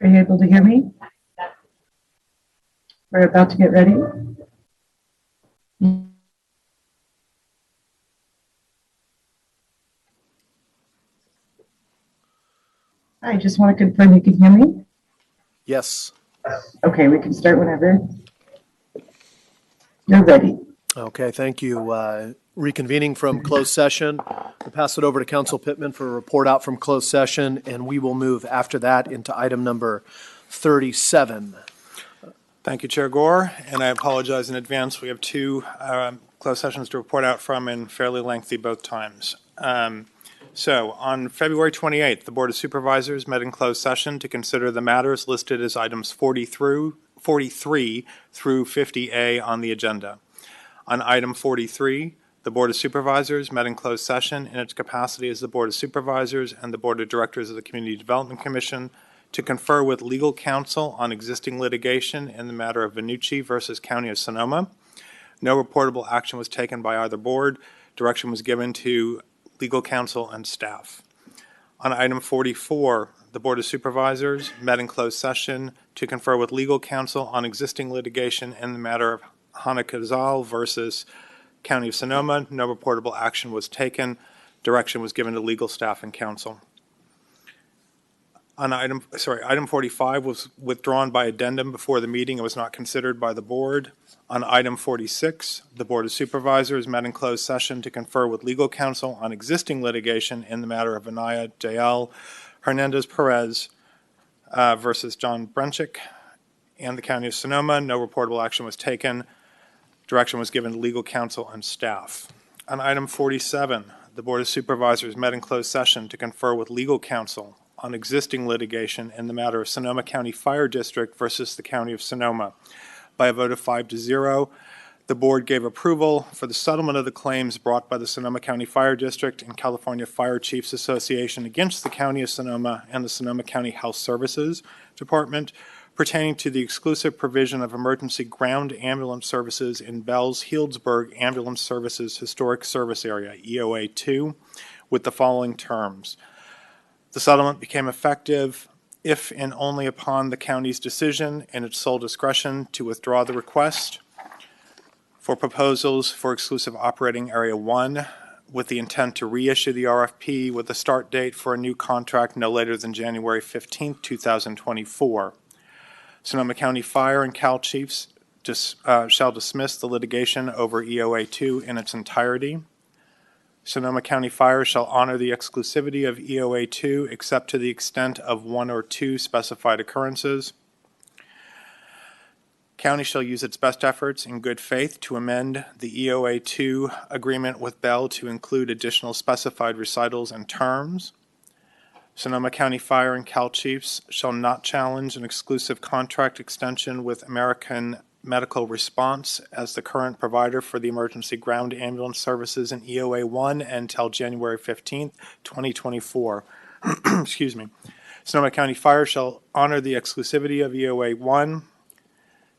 Are you able to hear me? We're about to get ready. I just want to confirm you can hear me. Yes. Okay, we can start whenever you're ready. Okay, thank you. Reconvening from closed session, I'll pass it over to Council Pittman for a report out from closed session, and we will move after that into item number 37. Thank you, Chair Gore, and I apologize in advance. We have two closed sessions to report out from and fairly lengthy both times. So on February 28th, the Board of Supervisors met in closed session to consider the matters listed as items 43 through 50A on the agenda. On item 43, the Board of Supervisors met in closed session in its capacity as the Board of Supervisors and the Board of Directors of the Community Development Commission to confer with legal counsel on existing litigation in the matter of Vannucci versus County of Sonoma. No reportable action was taken by either board. Direction was given to legal counsel and staff. On item 44, the Board of Supervisors met in closed session to confer with legal counsel on existing litigation in the matter of Hanakazal versus County of Sonoma. No reportable action was taken. Direction was given to legal staff and counsel. On item 45 was withdrawn by addendum before the meeting and was not considered by the board. On item 46, the Board of Supervisors met in closed session to confer with legal counsel on existing litigation in the matter of Anaya Jael Hernandez Perez versus John Brenchick and the County of Sonoma. No reportable action was taken. Direction was given to legal counsel and staff. On item 47, the Board of Supervisors met in closed session to confer with legal counsel on existing litigation in the matter of Sonoma County Fire District versus the County of Sonoma. By a vote of 5-0, the board gave approval for the settlement of the claims brought by the Sonoma County Fire District and California Fire Chiefs Association against the County of Sonoma and the Sonoma County Health Services Department pertaining to the exclusive provision of emergency ground ambulance services in Bells Healdsburg Ambulance Services Historic Service Area, EOA 2, with the following terms. The settlement became effective if and only upon the county's decision in its sole discretion to withdraw the request for proposals for exclusive operating area 1 with the intent to reissue the RFP with a start date for a new contract no later than January 15, 2024. Sonoma County Fire and Cal Chiefs shall dismiss the litigation over EOA 2 in its entirety. Sonoma County Fire shall honor the exclusivity of EOA 2 except to the extent of one or two specified occurrences. County shall use its best efforts in good faith to amend the EOA 2 agreement with Bell to include additional specified recitals and terms. Sonoma County Fire and Cal Chiefs shall not challenge an exclusive contract extension with American Medical Response as the current provider for the emergency ground ambulance services in EOA 1 until January 15th, 2024. Excuse me. Sonoma County Fire shall honor the exclusivity of EOA 1.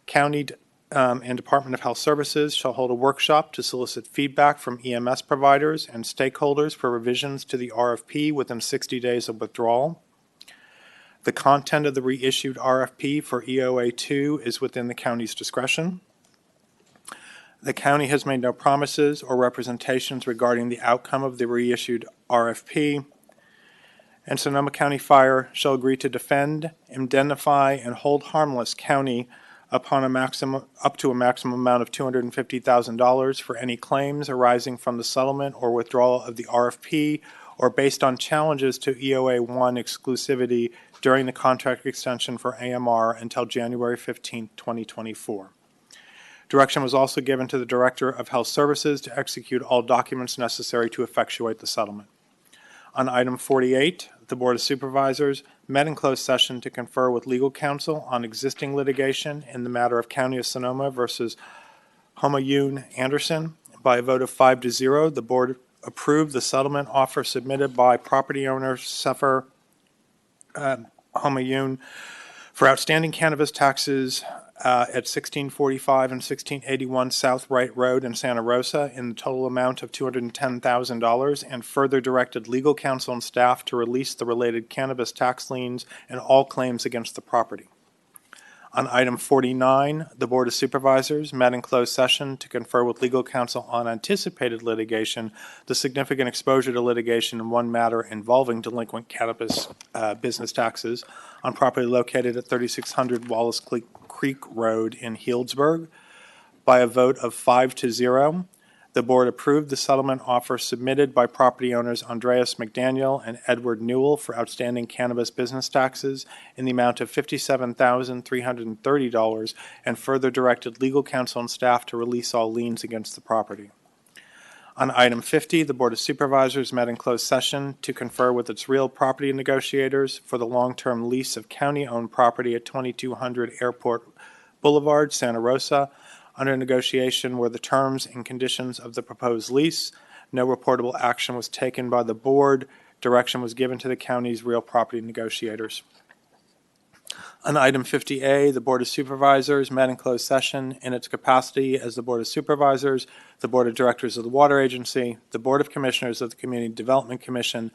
County and Department of Health Services shall hold a workshop to solicit feedback from EMS providers and stakeholders for revisions to the RFP within 60 days of withdrawal. The content of the reissued RFP for EOA 2 is within the county's discretion. The county has made no promises or representations regarding the outcome of the reissued RFP. And Sonoma County Fire shall agree to defend, indemnify, and hold harmless county upon up to a maximum amount of $250,000 for any claims arising from the settlement or withdrawal of the RFP or based on challenges to EOA 1 exclusivity during the contract extension for AMR until January 15, 2024. Direction was also given to the Director of Health Services to execute all documents necessary to effectuate the settlement. On item 48, the Board of Supervisors met in closed session to confer with legal counsel on existing litigation in the matter of County of Sonoma versus Homayun Anderson. By a vote of 5-0, the board approved the settlement offer submitted by property owner Sefer Homayun for outstanding cannabis taxes at 1645 and 1681 South Wright Road in Santa Rosa in the total amount of $210,000, and further directed legal counsel and staff to release the related cannabis tax liens and all claims against the property. On item 49, the Board of Supervisors met in closed session to confer with legal counsel on anticipated litigation, the significant exposure to litigation in one matter involving delinquent cannabis business taxes on property located at 3600 Wallace Creek Road in Healdsburg. By a vote of 5-0, the board approved the settlement offer submitted by property owners Andreas McDaniel and Edward Newell for outstanding cannabis business taxes in the amount of $57,330, and further directed legal counsel and staff to release all liens against the property. On item 50, the Board of Supervisors met in closed session to confer with its real property negotiators for the long-term lease of county-owned property at 2200 Airport Boulevard, Santa Rosa. Under negotiation were the terms and conditions of the proposed lease. No reportable action was taken by the board. Direction was given to the county's real property negotiators. On item 50A, the Board of Supervisors met in closed session in its capacity as the Board of Supervisors, the Board of Directors of the Water Agency, the Board of Commissioners of the Community Development Commission,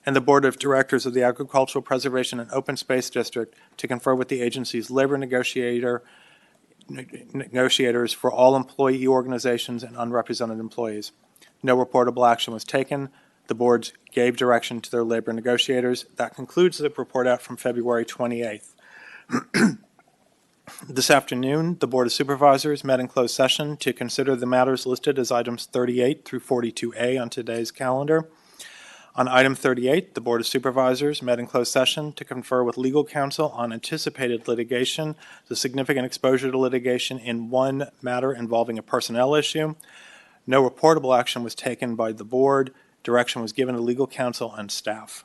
and the Board of Directors of the Agricultural Preservation and Open Space District to confer with the agency's labor negotiators for all employee organizations and unrepresented employees. No reportable action was taken. The boards gave direction to their labor negotiators. That concludes the report out from February 28th. This afternoon, the Board of Supervisors met in closed session to consider the matters listed as items 38 through 42A on today's calendar. On item 38, the Board of Supervisors met in closed session to confer with legal counsel on anticipated litigation, the significant exposure to litigation in one matter involving a personnel issue. No reportable action was taken by the board. Direction was given to legal counsel and staff.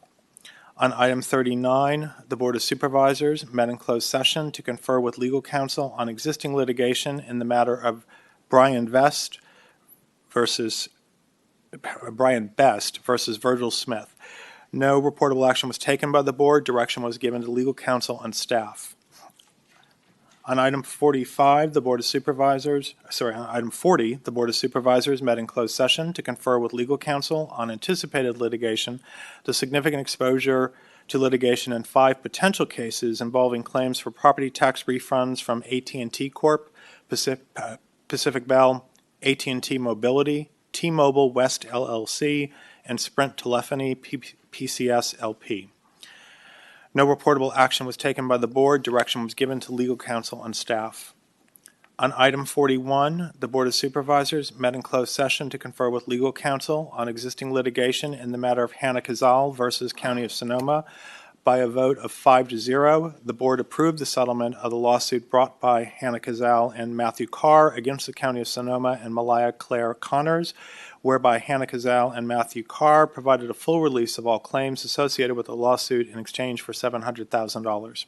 On item 39, the Board of Supervisors met in closed session to confer with legal counsel on existing litigation in the matter of Brian Best versus Virgil Smith. No reportable action was taken by the board. Direction was given to legal counsel and staff. On item 45, the Board of Supervisors, on item 40, the Board of Supervisors met in closed session to confer with legal counsel on anticipated litigation, the significant exposure to litigation in 5 potential cases involving claims for property tax refunds from AT&T Corp., Pacific Bell, AT&T Mobility, T-Mobile West LLC, and Sprint Telephony PCS LP. No reportable action was taken by the board. Direction was given to legal counsel and staff. On item 41, the Board of Supervisors met in closed session to confer with legal counsel on existing litigation in the matter of Hannah Cazal versus County of Sonoma. By a vote of 5-0, the board approved the settlement of the lawsuit brought by Hannah Cazal and Matthew Carr against the County of Sonoma and Malaya Claire Connors, whereby Hannah Cazal and Matthew Carr provided a full release of all claims associated with the lawsuit in exchange for $700,000.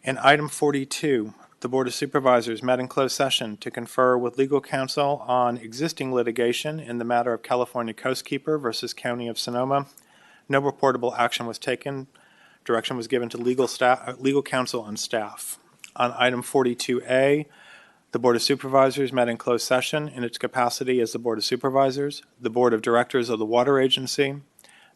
In item 42, the Board of Supervisors met in closed session to confer with legal counsel on existing litigation in the matter of California Coastkeeper versus County of Sonoma. No reportable action was taken. Direction was given to legal counsel and staff. On item 42A, the Board of Supervisors met in closed session in its capacity as the Board of Supervisors, the Board of Directors of the Water Agency,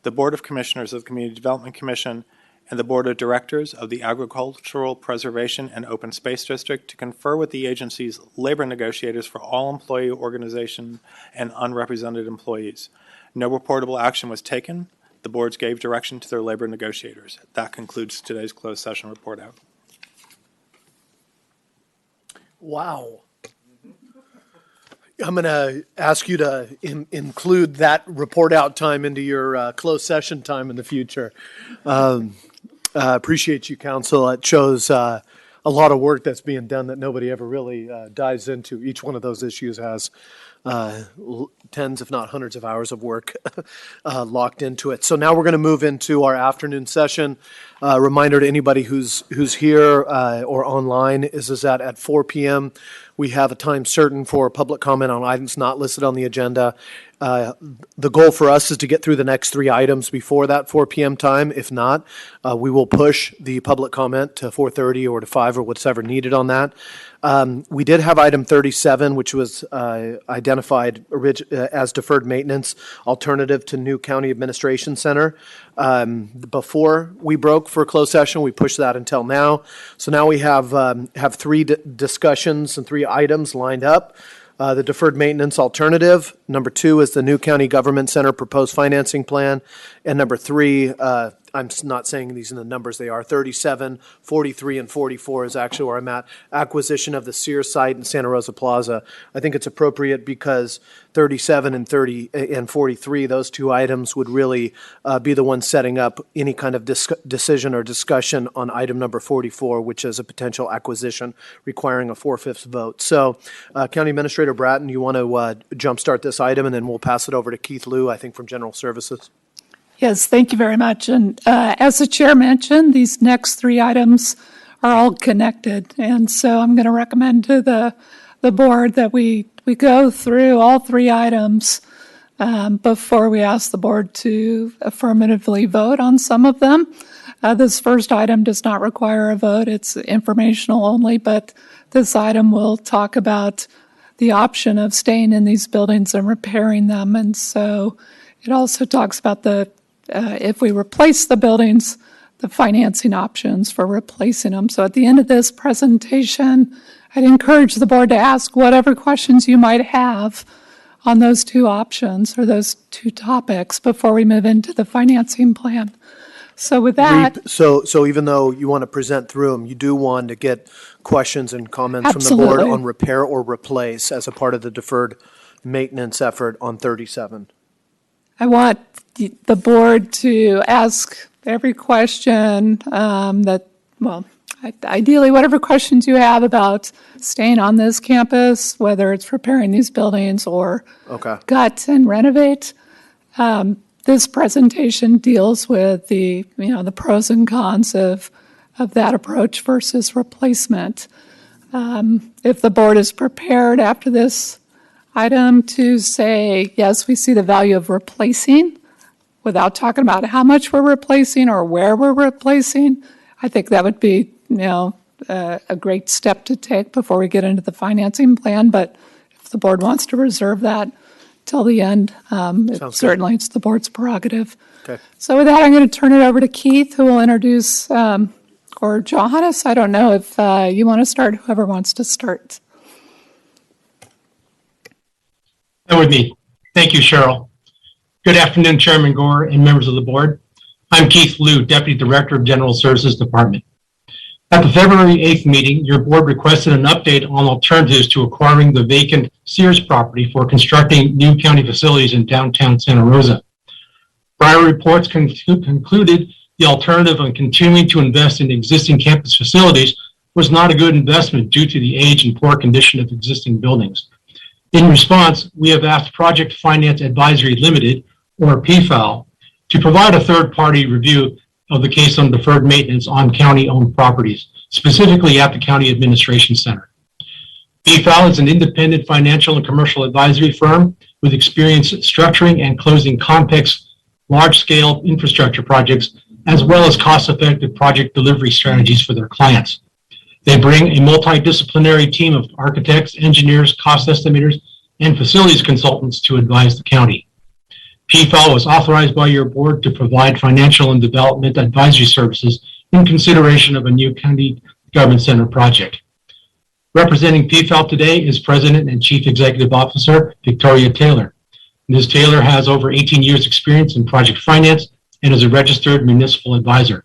the Board of Commissioners of the Community Development Commission, and the Board of Directors of the Agricultural Preservation and Open Space District to confer with the agency's labor negotiators for all employee organization and unrepresented employees. No reportable action was taken. The boards gave direction to their labor negotiators. That concludes today's closed session report out. Wow. I'm going to ask you to include that report out time into your closed session time in the future. Appreciate you, counsel. It shows a lot of work that's being done that nobody ever really dives into. Each one of those issues has tens, if not hundreds of hours of work locked into it. So now we're going to move into our afternoon session. Reminder to anybody who's here or online is that at 4 p.m. we have a time certain for public comment on items not listed on the agenda. The goal for us is to get through the next 3 items before that 4 p.m. time. If not, we will push the public comment to 4:30 or to 5 or whatever needed on that. We did have item 37, which was identified as deferred maintenance alternative to new county administration center. Before we broke for closed session, we pushed that until now. So now we have 3 discussions and 3 items lined up. The deferred maintenance alternative. Number 2 is the new county government center proposed financing plan. And number 3, I'm not saying these in the numbers they are, 37, 43, and 44 is actually where I'm at. Acquisition of the Sears site in Santa Rosa Plaza. I think it's appropriate because 37 and 30 and 43, those 2 items would really be the ones setting up any kind of decision or discussion on item number 44, which is a potential acquisition requiring a 4/5 vote. So, County Administrator Bratton, you want to jumpstart this item, and then we'll pass it over to Keith Liu, I think, from General Services. Yes, thank you very much. And as the chair mentioned, these next 3 items are all connected. And so I'm going to recommend to the board that we go through all 3 items before we ask the board to affirmatively vote on some of them. This first item does not require a vote. It's informational only, but this item will talk about the option of staying in these buildings and repairing them. And so it also talks about if we replace the buildings, the financing options for replacing them. So at the end of this presentation, I'd encourage the board to ask whatever questions you might have on those 2 options or those 2 topics before we move into the financing plan. So with that, So even though you want to present through them, you do want to get questions and comments from the board Absolutely. on repair or replace as a part of the deferred maintenance effort on 37. I want the board to ask every question ideally, whatever questions you have about staying on this campus, whether it's repairing these buildings or gut and renovate. This presentation deals with the pros and cons of that approach versus replacement. If the board is prepared after this item to say, yes, we see the value of replacing without talking about how much we're replacing or where we're replacing, I think that would be, a great step to take before we get into the financing plan. But if the board wants to reserve that till the end, certainly it's the board's prerogative. Okay. So with that, I'm going to turn it over to Keith, who will introduce, or Johannes, I don't know if you want to start, whoever wants to start. That would be. Thank you, Cheryl. Good afternoon, Chairman Gore and members of the board. I'm Keith Liu, Deputy Director of General Services Department. At the February 8th meeting, your board requested an update on alternatives to acquiring the vacant Sears property for constructing new county facilities in downtown Santa Rosa. Prior reports concluded the alternative on continuing to invest in existing campus facilities was not a good investment due to the age and poor condition of existing buildings. In response, we have asked Project Finance Advisory Limited, or PFAL, to provide a third-party review of the case on deferred maintenance on county-owned properties, specifically at the County Administration Center. PFAL is an independent financial and commercial advisory firm with experience structuring and closing complex, large-scale infrastructure projects, as well as cost-effective project delivery strategies for their clients. They bring a multidisciplinary team of architects, engineers, cost estimators, and facilities consultants to advise the county. PFAL was authorized by your board to provide financial and development advisory services in consideration of a new county government center project. Representing PFAL today is President and Chief Executive Officer Victoria Taylor. Ms. Taylor has over 18 years experience in project finance and is a registered municipal advisor.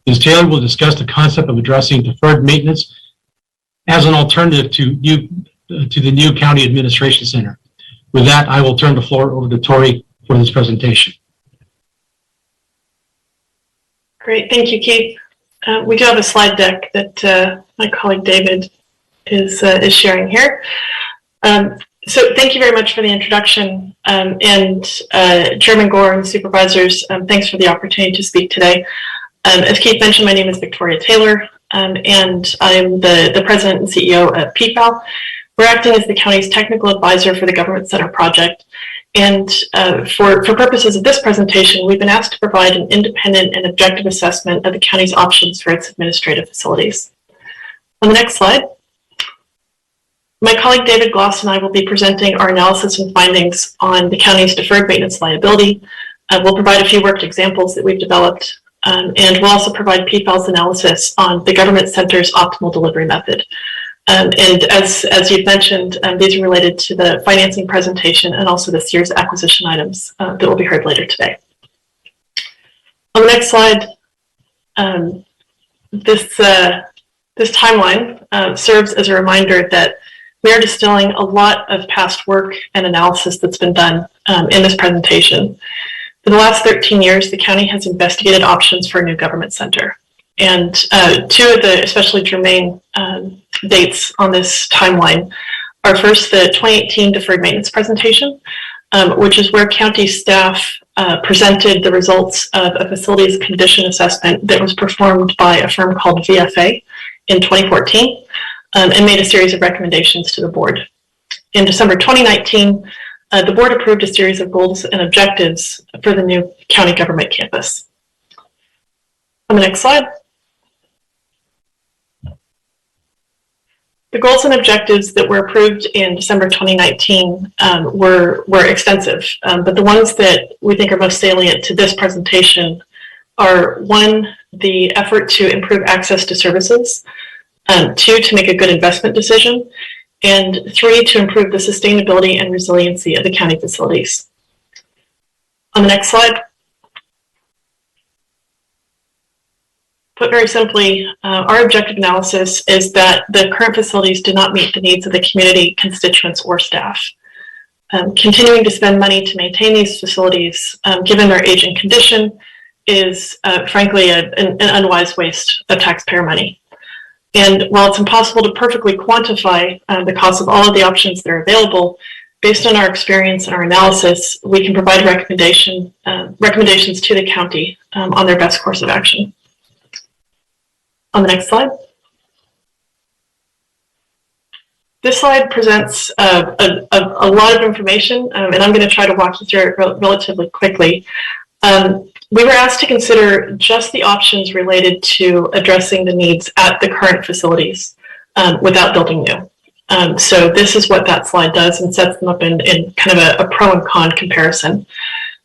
Ms. Taylor will discuss the concept of addressing deferred maintenance as an alternative to the new County Administration Center. With that, I will turn the floor over to Tori for this presentation. Great, thank you, Keith. We do have a slide deck that my colleague David is sharing here. So thank you very much for the introduction, and Chairman Gore and Supervisors, thanks for the opportunity to speak today. As Keith mentioned, my name is Victoria Taylor, and I'm the President and CEO of PFAL. We're acting as the county's technical advisor for the Government Center project. And for purposes of this presentation, we've been asked to provide an independent and objective assessment of the county's options for its administrative facilities. On the next slide, my colleague David Gloss and I will be presenting our analysis and findings on the county's deferred maintenance liability. We'll provide a few worked examples that we've developed, and we'll also provide PFAL's analysis on the Government Center's optimal delivery method. And as you've mentioned, these are related to the financing presentation and also this year's acquisition items that will be heard later today. On the next slide, this timeline serves as a reminder that we are distilling a lot of past work and analysis that's been done in this presentation. For the last 13 years, the county has investigated options for a new government center. And two of the especially germane dates on this timeline are first the 2018 deferred maintenance presentation, which is where county staff presented the results of a facilities condition assessment that was performed by a firm called VFA in 2014 and made a series of recommendations to the board. In December 2019, the board approved a series of goals and objectives for the new county government campus. On the next slide. The goals and objectives that were approved in December 2019 were extensive, but the ones that we think are most salient to this presentation are: one, the effort to improve access to services, two, to make a good investment decision, and three, to improve the sustainability and resiliency of the county facilities. On the next slide. Put very simply, our objective analysis is that the current facilities do not meet the needs of the community, constituents, or staff. Continuing to spend money to maintain these facilities, given their age and condition, is frankly an unwise waste of taxpayer money. And while it's impossible to perfectly quantify the cost of all of the options that are available, based on our experience and our analysis, we can provide recommendations to the county on their best course of action. On the next slide. This slide presents a lot of information, and I'm going to try to walk you through it relatively quickly. We were asked to consider just the options related to addressing the needs at the current facilities without building new. So this is what that slide does and sets them up in kind of a pro and con comparison.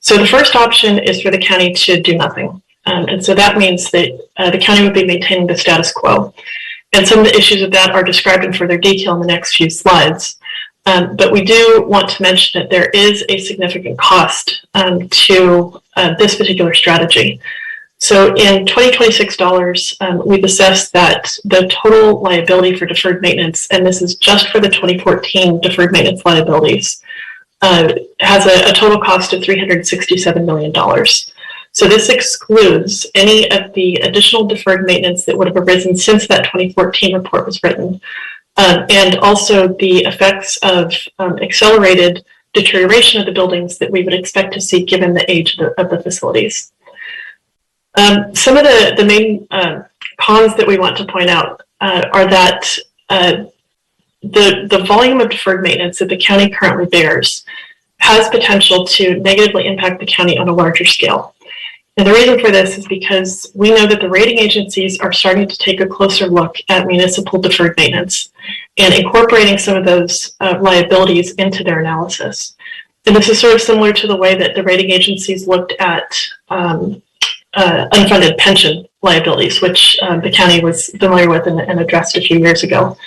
So the first option is for the county to do nothing. And so that means that the county would be maintaining the status quo. And some of the issues of that are described in further detail in the next few slides. But we do want to mention that there is a significant cost to this particular strategy. So in 2026 dollars, we've assessed that the total liability for deferred maintenance, and this is just for the 2014 deferred maintenance liabilities, has a total cost of $367 million. So this excludes any of the additional deferred maintenance that would have arisen since that 2014 report was written, and also the effects of accelerated deterioration of the buildings that we would expect to see given the age of the facilities. Some of the main cons that we want to point out are that the volume of deferred maintenance that the county currently bears has potential to negatively impact the county on a larger scale. And the reason for this is because we know that the rating agencies are starting to take a closer look at municipal deferred maintenance and incorporating some of those liabilities into their analysis. And this is sort of similar to the way that the rating agencies looked at unfunded pension liabilities, which the county was familiar with and addressed a few years ago.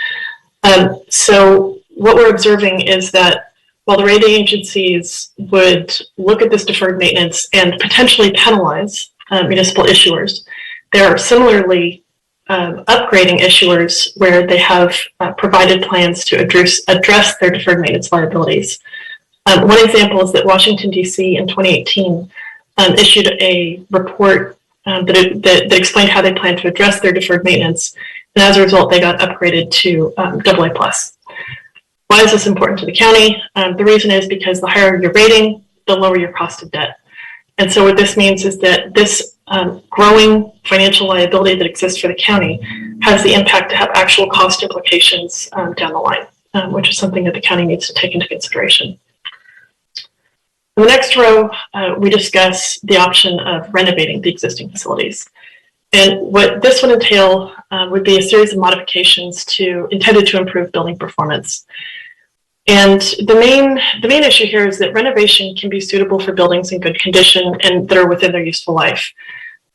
So what we're observing is that while the rating agencies would look at this deferred maintenance and potentially penalize municipal issuers, there are similarly upgrading issuers where they have provided plans to address their deferred maintenance liabilities. One example is that Washington, D.C. in 2018 issued a report that explained how they plan to address their deferred maintenance, and as a result, they got upgraded to AA+. Why is this important to the county? The reason is because the higher your rating, the lower your cost of debt. And so what this means is that this growing financial liability that exists for the county has the impact to have actual cost implications down the line. which is something that the county needs to take into consideration. In the next row, we discuss the option of renovating the existing facilities. And what this would entail would be a series of modifications intended to improve building performance. And the main issue here is that renovation can be suitable for buildings in good condition and that are within their useful life.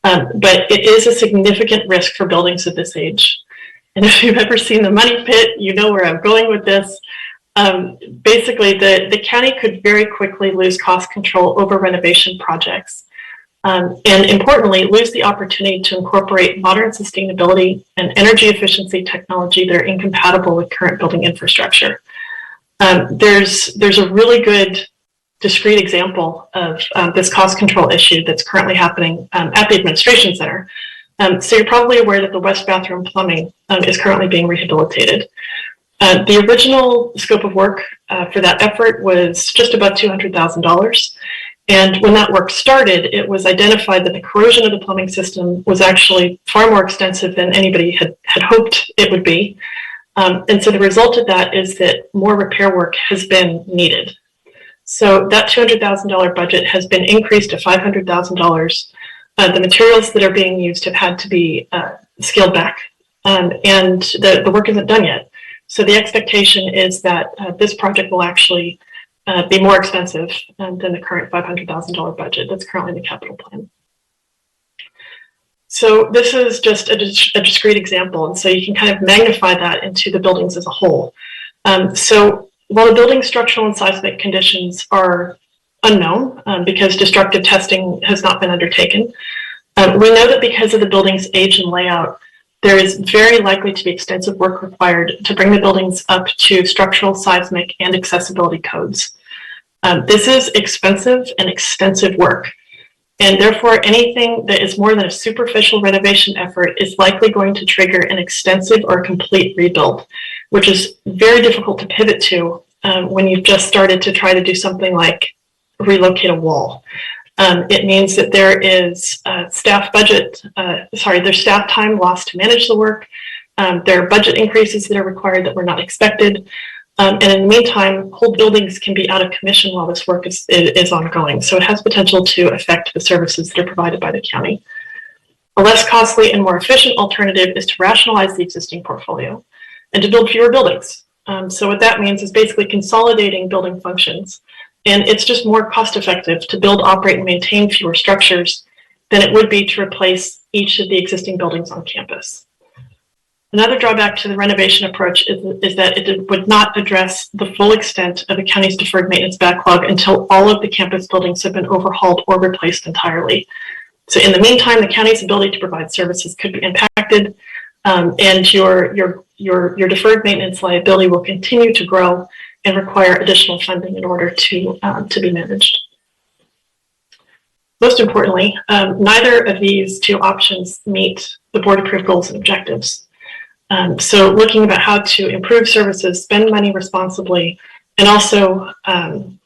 But it is a significant risk for buildings of this age. And if you've ever seen the money pit, you know where I'm going with this. Basically, the county could very quickly lose cost control over renovation projects. And importantly, lose the opportunity to incorporate modern sustainability and energy efficiency technology that are incompatible with current building infrastructure. There's a really good discrete example of this cost control issue that's currently happening at the administration center. So you're probably aware that the west bathroom plumbing is currently being rehabilitated. The original scope of work for that effort was just about $200,000. And when that work started, it was identified that the corrosion of the plumbing system was actually far more extensive than anybody had hoped it would be. And so the result of that is that more repair work has been needed. So that $200,000 budget has been increased to $500,000. The materials that are being used have had to be scaled back, and the work isn't done yet. So the expectation is that this project will actually be more expensive than the current $500,000 budget that's currently in the capital plan. So this is just a discrete example, and so you can kind of magnify that into the buildings as a whole. So while the building structural and seismic conditions are unknown because destructive testing has not been undertaken, we know that because of the building's age and layout, there is very likely to be extensive work required to bring the buildings up to structural, seismic, and accessibility codes. This is expensive and extensive work, and therefore anything that is more than a superficial renovation effort is likely going to trigger an extensive or complete rebuild, which is very difficult to pivot to when you've just started to try to do something like relocate a wall. It means that there is there's staff time lost to manage the work. There are budget increases that are required that were not expected. And in the meantime, whole buildings can be out of commission while this work is ongoing. So it has potential to affect the services that are provided by the county. A less costly and more efficient alternative is to rationalize the existing portfolio and to build fewer buildings. So what that means is basically consolidating building functions. And it's just more cost effective to build, operate, and maintain fewer structures than it would be to replace each of the existing buildings on campus. Another drawback to the renovation approach is that it would not address the full extent of the county's deferred maintenance backlog until all of the campus buildings have been overhauled or replaced entirely. So in the meantime, the county's ability to provide services could be impacted, and your deferred maintenance liability will continue to grow and require additional funding in order to be managed. Most importantly, neither of these two options meet the board-approved goals and objectives. So looking about how to improve services, spend money responsibly, and also to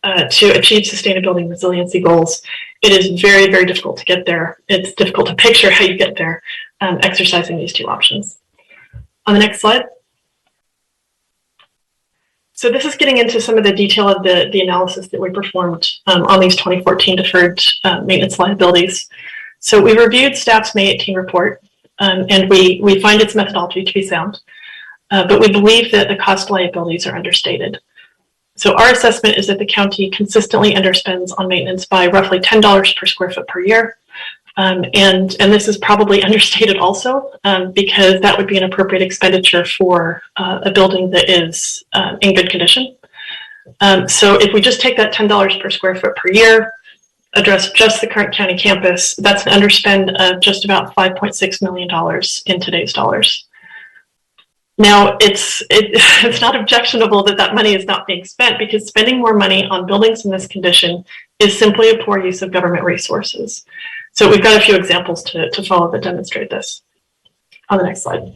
achieve sustainability and resiliency goals, it is very, very difficult to get there. It's difficult to picture how you get there exercising these two options. On the next slide. So this is getting into some of the detail of the analysis that we performed on these 2014 deferred maintenance liabilities. So we reviewed staff's May 18 report, and we find its methodology to be sound, but we believe that the cost liabilities are understated. So our assessment is that the county consistently underspends on maintenance by roughly $10 per square foot per year. And this is probably understated also because that would be an appropriate expenditure for a building that is in good condition. So if we just take that $10 per square foot per year, address just the current county campus, that's an underspend of just about $5.6 million in today's dollars. Now, it's not objectionable that that money is not being spent because spending more money on buildings in this condition is simply a poor use of government resources. So we've got a few examples to follow that demonstrate this. On the next slide.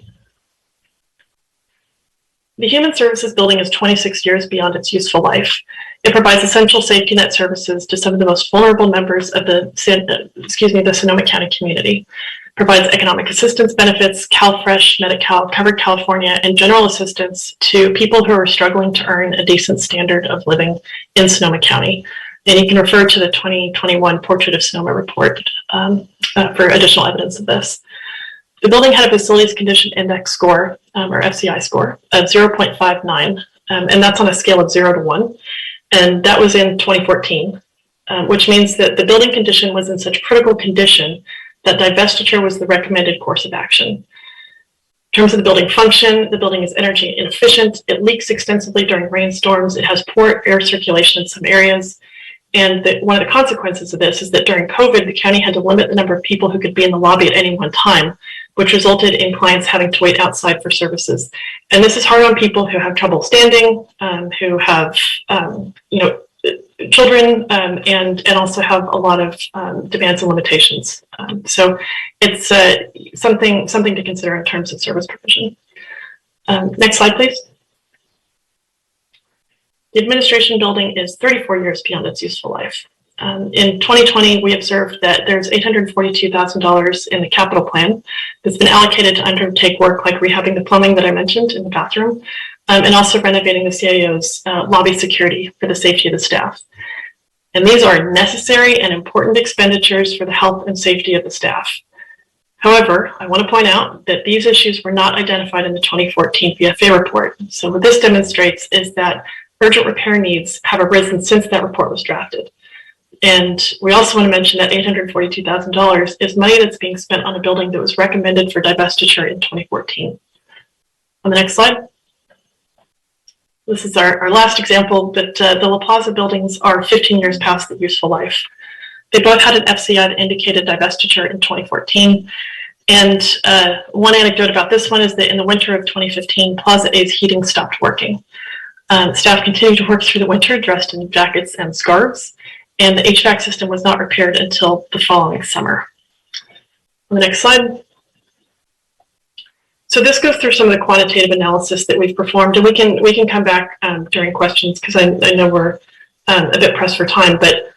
The Human Services Building is 26 years beyond its useful life. It provides essential safety net services to some of the most vulnerable members of the Sonoma County community. provides economic assistance benefits, CalFresh, Medi-Cal, Covered California, and general assistance to people who are struggling to earn a decent standard of living in Sonoma County. And you can refer to the 2021 Portrait of Sonoma report for additional evidence of this. The building had a Facilities Condition Index score, or FCI score, of 0.59, and that's on a scale of 0 to 1. And that was in 2014, which means that the building condition was in such critical condition that divestiture was the recommended course of action. In terms of the building function, the building is energy inefficient. It leaks extensively during rainstorms. It has poor air circulation in some areas. And one of the consequences of this is that during COVID, the county had to limit the number of people who could be in the lobby at any one time, which resulted in clients having to wait outside for services. And this is hard on people who have trouble standing, who have, children, and also have a lot of demands and limitations. So it's something to consider in terms of service provision. Next slide, please. The administration building is 34 years beyond its useful life. In 2020, we observed that there's $842,000 in the capital plan that's been allocated to undertake work like rehabbing the plumbing that I mentioned in the bathroom, and also renovating the CIO's lobby security for the safety of the staff. And these are necessary and important expenditures for the health and safety of the staff. However, I want to point out that these issues were not identified in the 2014 VFA report. So what this demonstrates is that urgent repair needs have arisen since that report was drafted. And we also want to mention that $842,000 is money that's being spent on a building that was recommended for divestiture in 2014. On the next slide. This is our last example, but the La Plaza buildings are 15 years past the useful life. They both had an FCI that indicated divestiture in 2014. And one anecdote about this one is that in the winter of 2015, Plaza A's heating stopped working. Staff continued to work through the winter dressed in jackets and scarves, and the HVAC system was not repaired until the following summer. On the next slide. So this goes through some of the quantitative analysis that we've performed, and we can come back during questions because I know we're a bit pressed for time, but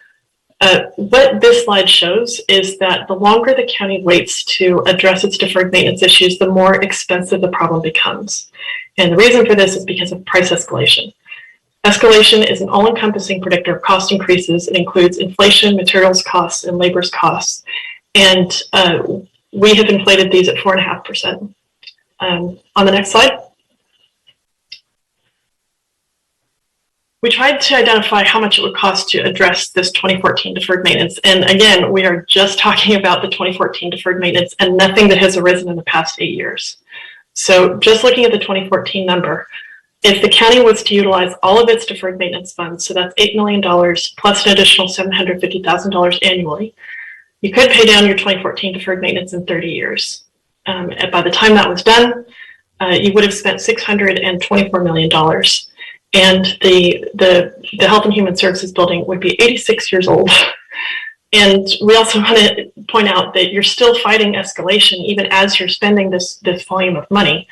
what this slide shows is that the longer the county waits to address its deferred maintenance issues, the more expensive the problem becomes. And the reason for this is because of price escalation. Escalation is an all-encompassing predictor of cost increases. It includes inflation, materials costs, and labor's costs. And we have inflated these at 4.5%. On the next slide. We tried to identify how much it would cost to address this 2014 deferred maintenance. And again, we are just talking about the 2014 deferred maintenance and nothing that has arisen in the past 8 years. So just looking at the 2014 number, if the county was to utilize all of its deferred maintenance funds, so that's $8 million plus an additional $750,000 annually, you could pay down your 2014 deferred maintenance in 30 years. And by the time that was done, you would have spent $624 million. And the Health and Human Services building would be 86 years old. And we also want to point out that you're still fighting escalation even as you're spending this volume of money.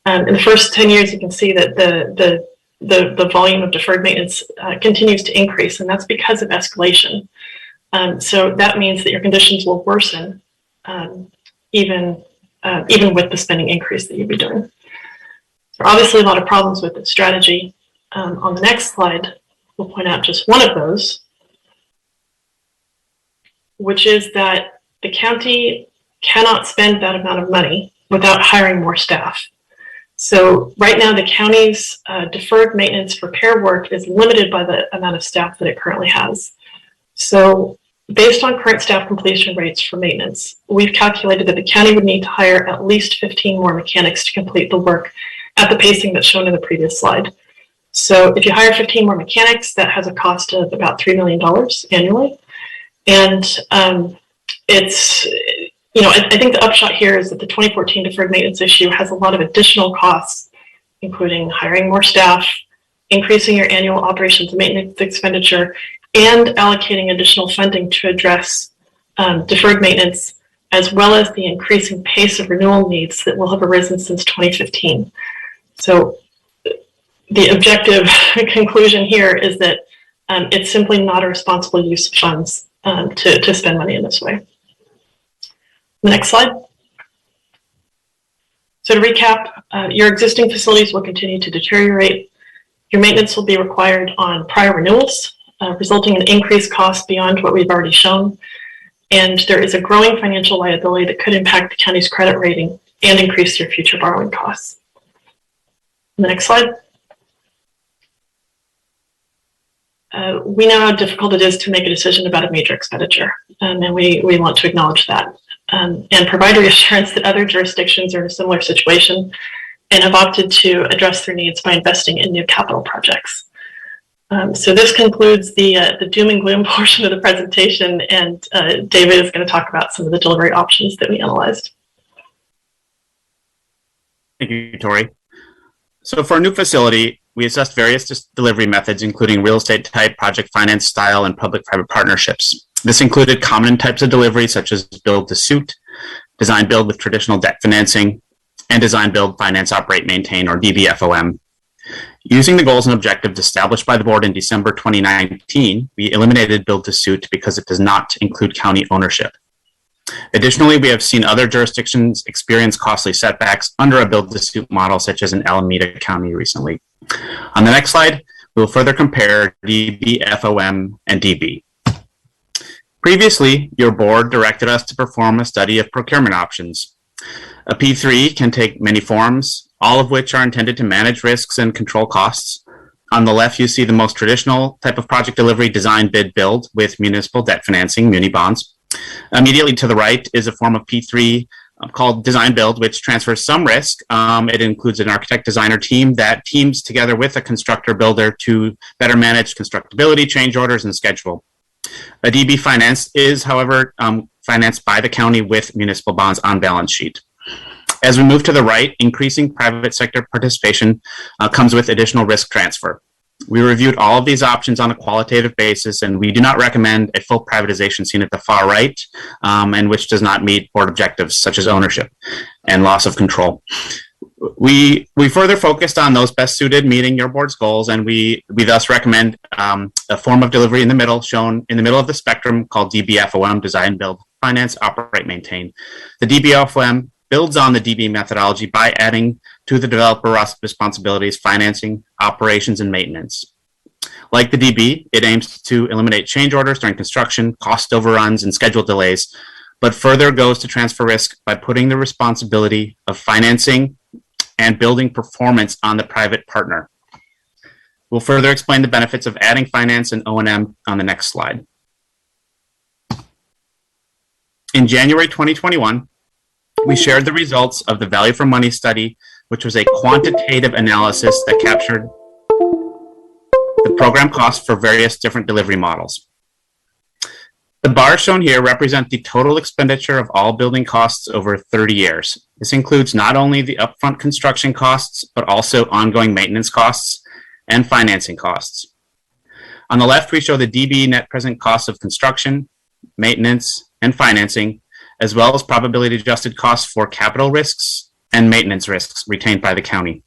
In the first 10 years, you can see that the volume of deferred maintenance continues to increase, and that's because of escalation. So that means that your conditions will worsen even with the spending increase that you'd be doing. There are obviously a lot of problems with this strategy. On the next slide, we'll point out just one of those, which is that the county cannot spend that amount of money without hiring more staff. So right now, the county's deferred maintenance repair work is limited by the amount of staff that it currently has. So based on current staff completion rates for maintenance, we've calculated that the county would need to hire at least 15 more mechanics to complete the work at the pacing that's shown in the previous slide. So if you hire 15 more mechanics, that has a cost of about $3 million annually. And I think the upshot here is that the 2014 deferred maintenance issue has a lot of additional costs, including hiring more staff, increasing your annual operations and maintenance expenditure, and allocating additional funding to address deferred maintenance, as well as the increasing pace of renewal needs that will have arisen since 2015. So the objective conclusion here is that it's simply not a responsible use of funds to spend money in this way. Next slide. So to recap, your existing facilities will continue to deteriorate. Your maintenance will be required on prior renewals, resulting in increased costs beyond what we've already shown. And there is a growing financial liability that could impact the county's credit rating and increase your future borrowing costs. The next slide. We know how difficult it is to make a decision about a major expenditure, and we want to acknowledge that and provide reassurance that other jurisdictions are in a similar situation and have opted to address their needs by investing in new capital projects. So this concludes the doom and gloom portion of the presentation, and David is going to talk about some of the delivery options that we analyzed. Thank you, Tori. So for a new facility, we assessed various delivery methods, including real estate type, project finance style, and public-private partnerships. This included common types of delivery, such as build-to-suit, design-build with traditional debt financing, and design-build, finance, operate, maintain, or DBFOM. Using the goals and objectives established by the board in December 2019, we eliminated build-to-suit because it does not include county ownership. Additionally, we have seen other jurisdictions experience costly setbacks under a build-to-suit model, such as in Alameda County recently. On the next slide, we will further compare DBFOM and DB. Previously, your board directed us to perform a study of procurement options. A P3 can take many forms, all of which are intended to manage risks and control costs. On the left, you see the most traditional type of project delivery, design, bid, build, with municipal debt financing, muni bonds. Immediately to the right is a form of P3 called design build, which transfers some risk. It includes an architect designer team that teams together with a constructor builder to better manage constructability, change orders, and schedule. A DB finance is, however, financed by the county with municipal bonds on balance sheet. As we move to the right, increasing private sector participation comes with additional risk transfer. We reviewed all of these options on a qualitative basis, and we do not recommend a full privatization seen at the far right, and which does not meet board objectives such as ownership and loss of control. We further focused on those best suited meeting your board's goals, and we thus recommend a form of delivery in the middle, shown in the middle of the spectrum, called DBFOM, design, build, finance, operate, maintain. The DBFOM builds on the DB methodology by adding to the developer responsibilities, financing, operations, and maintenance. Like the DB, it aims to eliminate change orders during construction, cost overruns, and schedule delays, but further goes to transfer risk by putting the responsibility of financing and building performance on the private partner. We'll further explain the benefits of adding finance and O&M on the next slide. In January 2021, we shared the results of the value for money study, which was a quantitative analysis that captured the program costs for various different delivery models. The bars shown here represent the total expenditure of all building costs over 30 years. This includes not only the upfront construction costs, but also ongoing maintenance costs and financing costs. On the left, we show the DB net present costs of construction, maintenance, and financing, as well as probability adjusted costs for capital risks and maintenance risks retained by the county.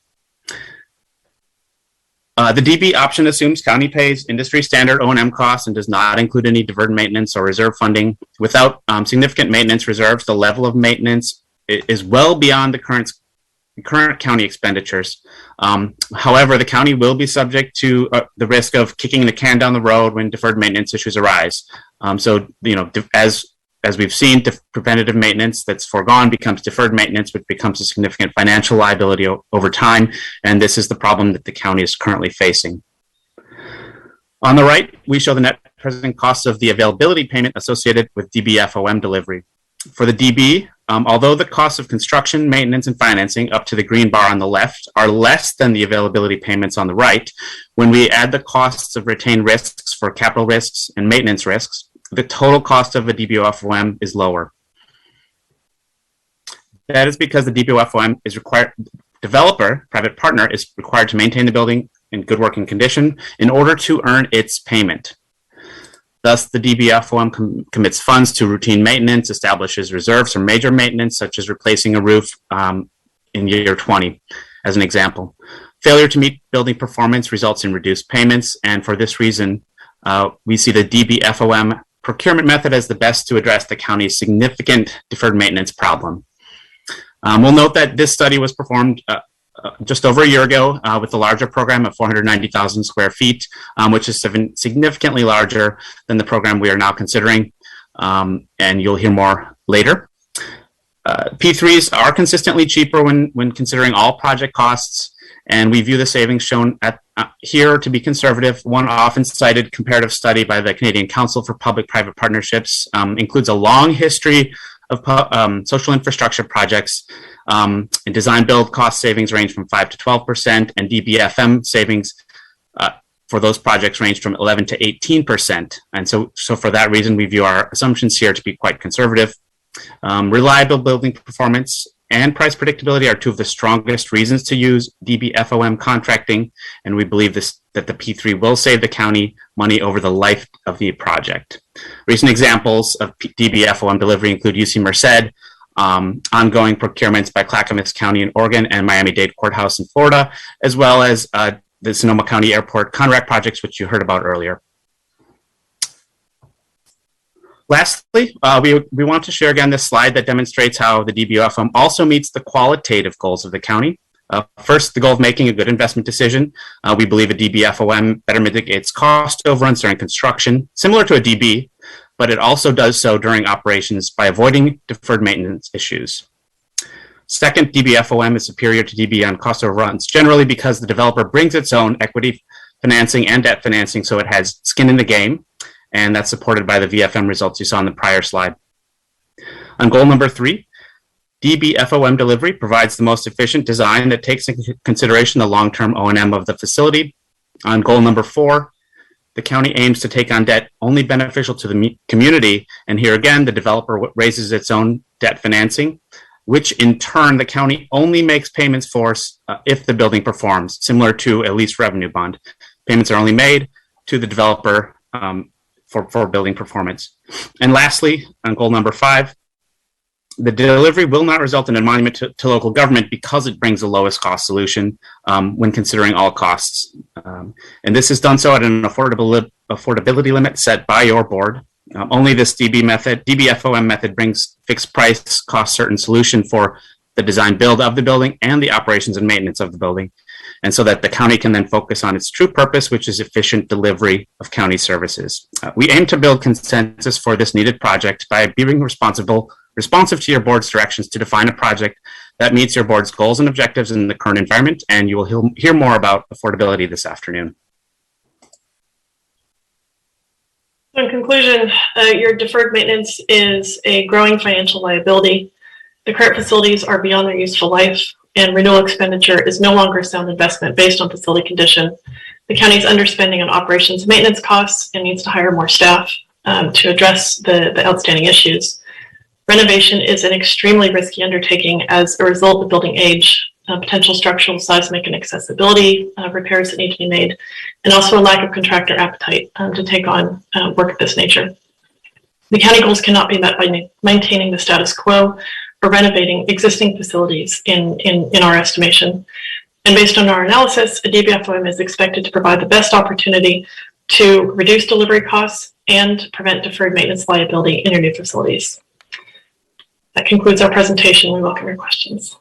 The DB option assumes county pays industry standard O&M costs and does not include any deferred maintenance or reserve funding. Without significant maintenance reserves, the level of maintenance is well beyond the current county expenditures. However, the county will be subject to the risk of kicking the can down the road when deferred maintenance issues arise. So, as we've seen, preventative maintenance that's foregone becomes deferred maintenance, which becomes a significant financial liability over time, and this is the problem that the county is currently facing. On the right, we show the net present costs of the availability payment associated with DBFOM delivery. For the DB, although the costs of construction, maintenance, and financing up to the green bar on the left are less than the availability payments on the right, when we add the costs of retained risks for capital risks and maintenance risks, the total cost of a DBFOM is lower. That is because the DBFOM is required, developer, private partner, is required to maintain the building in good working condition in order to earn its payment. Thus, the DBFOM commits funds to routine maintenance, establishes reserves for major maintenance, such as replacing a roof in year 20, as an example. Failure to meet building performance results in reduced payments, and for this reason, we see the DBFOM procurement method as the best to address the county's significant deferred maintenance problem. We'll note that this study was performed just over a year ago with a larger program of 490,000 square feet, which is significantly larger than the program we are now considering, and you'll hear more later. P3s are consistently cheaper when considering all project costs, and we view the savings shown here to be conservative. One often cited comparative study by the Canadian Council for Public-Private Partnerships includes a long history of social infrastructure projects. And design build cost savings range from 5 to 12%, and DBFM savings for those projects range from 11 to 18%. And so for that reason, we view our assumptions here to be quite conservative. Reliable building performance and price predictability are two of the strongest reasons to use DBFOM contracting, and we believe that the P3 will save the county money over the life of the project. Recent examples of DBFOM delivery include UC Merced, ongoing procurements by Clackamas County in Oregon and Miami-Dade Courthouse in Florida, as well as the Sonoma County Airport CONRAC projects, which you heard about earlier. Lastly, we want to share again this slide that demonstrates how the DBFOM also meets the qualitative goals of the county. First, the goal of making a good investment decision. We believe a DBFOM better mitigates cost overruns during construction, similar to a DB, but it also does so during operations by avoiding deferred maintenance issues. Second, DBFOM is superior to DB on cost overruns, generally because the developer brings its own equity financing and debt financing, so it has skin in the game, and that's supported by the VFM results you saw in the prior slide. On goal number 3, DBFOM delivery provides the most efficient design that takes into consideration the long-term O&M of the facility. On goal number 4, the county aims to take on debt only beneficial to the community, and here again, the developer raises its own debt financing, which in turn the county only makes payments for if the building performs, similar to a lease revenue bond. Payments are only made to the developer for building performance. And lastly, on goal number 5, the delivery will not result in a monument to local government because it brings the lowest cost solution when considering all costs. And this is done so at an affordability limit set by your board. Only this DBFOM method brings fixed price, cost certain solution for the design build of the building and the operations and maintenance of the building. And so that the county can then focus on its true purpose, which is efficient delivery of county services. We aim to build consensus for this needed project by being responsive to your board's directions to define a project that meets your board's goals and objectives in the current environment, and you will hear more about affordability this afternoon. In conclusion, your deferred maintenance is a growing financial liability. The current facilities are beyond their useful life, and renewal expenditure is no longer a sound investment based on facility condition. The county is underspending on operations and maintenance costs and needs to hire more staff to address the outstanding issues. Renovation is an extremely risky undertaking as a result of building age, potential structural, seismic, and accessibility repairs that need to be made, and also a lack of contractor appetite to take on work of this nature. The county goals cannot be met by maintaining the status quo or renovating existing facilities in our estimation. And based on our analysis, a DBFOM is expected to provide the best opportunity to reduce delivery costs and prevent deferred maintenance liability in your new facilities. That concludes our presentation. We welcome your questions.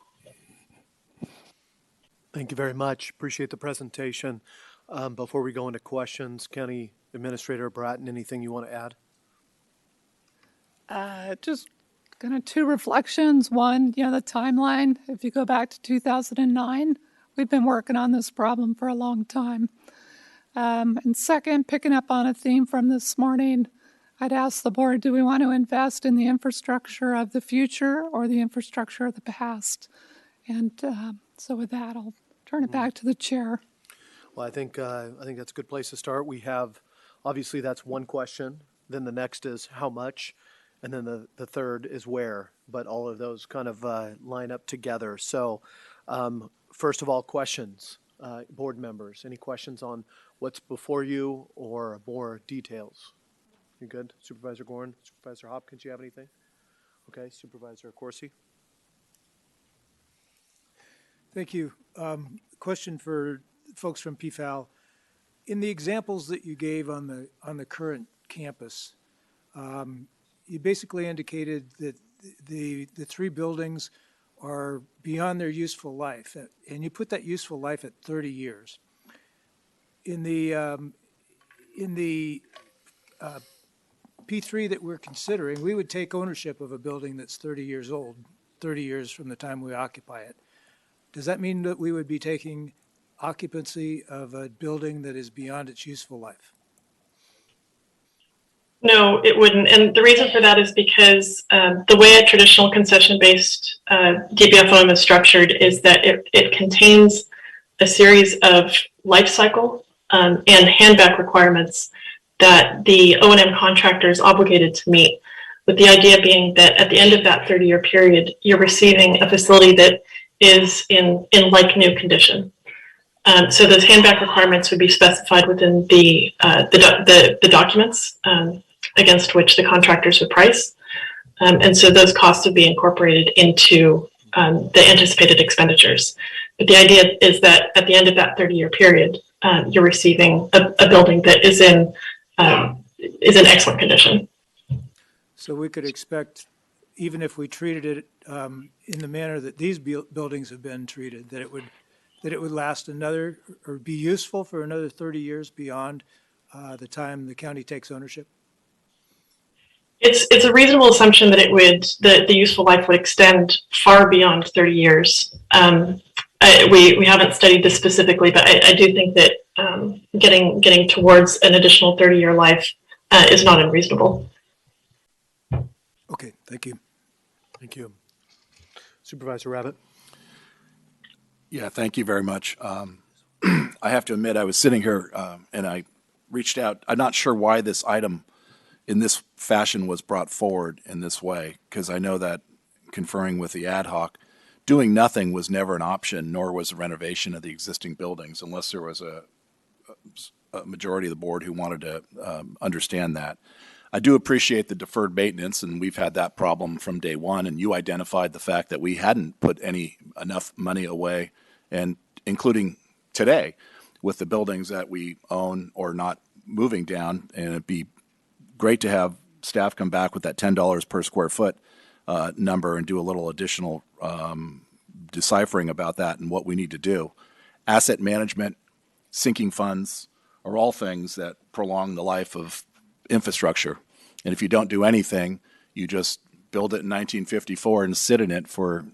Thank you very much. Appreciate the presentation. Before we go into questions, County Administrator Bratton, anything you want to add? Just kind of 2 reflections. One, the timeline. If you go back to 2009, we've been working on this problem for a long time. And second, picking up on a theme from this morning, I'd ask the board, do we want to invest in the infrastructure of the future or the infrastructure of the past? And so with that, I'll turn it back to the chair. Well, I think that's a good place to start. We have, obviously, that's one question. Then the next is how much, and then the third is where. But all of those kind of line up together. So, first of all, questions, board members. Any questions on what's before you or more details? You good, Supervisor Gorin? Supervisor Hopkins, you have anything? Okay, Supervisor Corsi. Thank you. Question for folks from PFAL. In the examples that you gave on the current campus, you basically indicated that the 3 buildings are beyond their useful life, and you put that useful life at 30 years. In the P3 that we're considering, we would take ownership of a building that's 30 years old, 30 years from the time we occupy it. Does that mean that we would be taking occupancy of a building that is beyond its useful life? No, it wouldn't. And the reason for that is because the way a traditional concession-based DBFOM is structured is that it contains a series of life cycle and handback requirements that the O&M contractor is obligated to meet, with the idea being that at the end of that 30-year period, you're receiving a facility that is in like new condition. So those handback requirements would be specified within the documents against which the contractors would price. And so those costs would be incorporated into the anticipated expenditures. But the idea is that at the end of that 30-year period, you're receiving a building that is in excellent condition. So we could expect, even if we treated it in the manner that these buildings have been treated, that it would last another, or be useful for another 30 years beyond the time the county takes ownership? It's a reasonable assumption that the useful life would extend far beyond 30 years. We haven't studied this specifically, but I do think that getting towards an additional 30-year life is not unreasonable. Okay, thank you. Thank you. Supervisor Rabbit? Yeah, thank you very much. I have to admit, I was sitting here and I reached out. I'm not sure why this item in this fashion was brought forward in this way, because I know that conferring with the ad hoc, doing nothing was never an option, nor was a renovation of the existing buildings, unless there was a majority of the board who wanted to understand that. I do appreciate the deferred maintenance, and we've had that problem from day one, and you identified the fact that we hadn't put enough money away, and including today with the buildings that we own or not moving down, and it'd be great to have staff come back with that $10 per square foot number and do a little additional deciphering about that and what we need to do. Asset management, sinking funds are all things that prolong the life of infrastructure. And if you don't do anything, you just build it in 1954 and sit in it for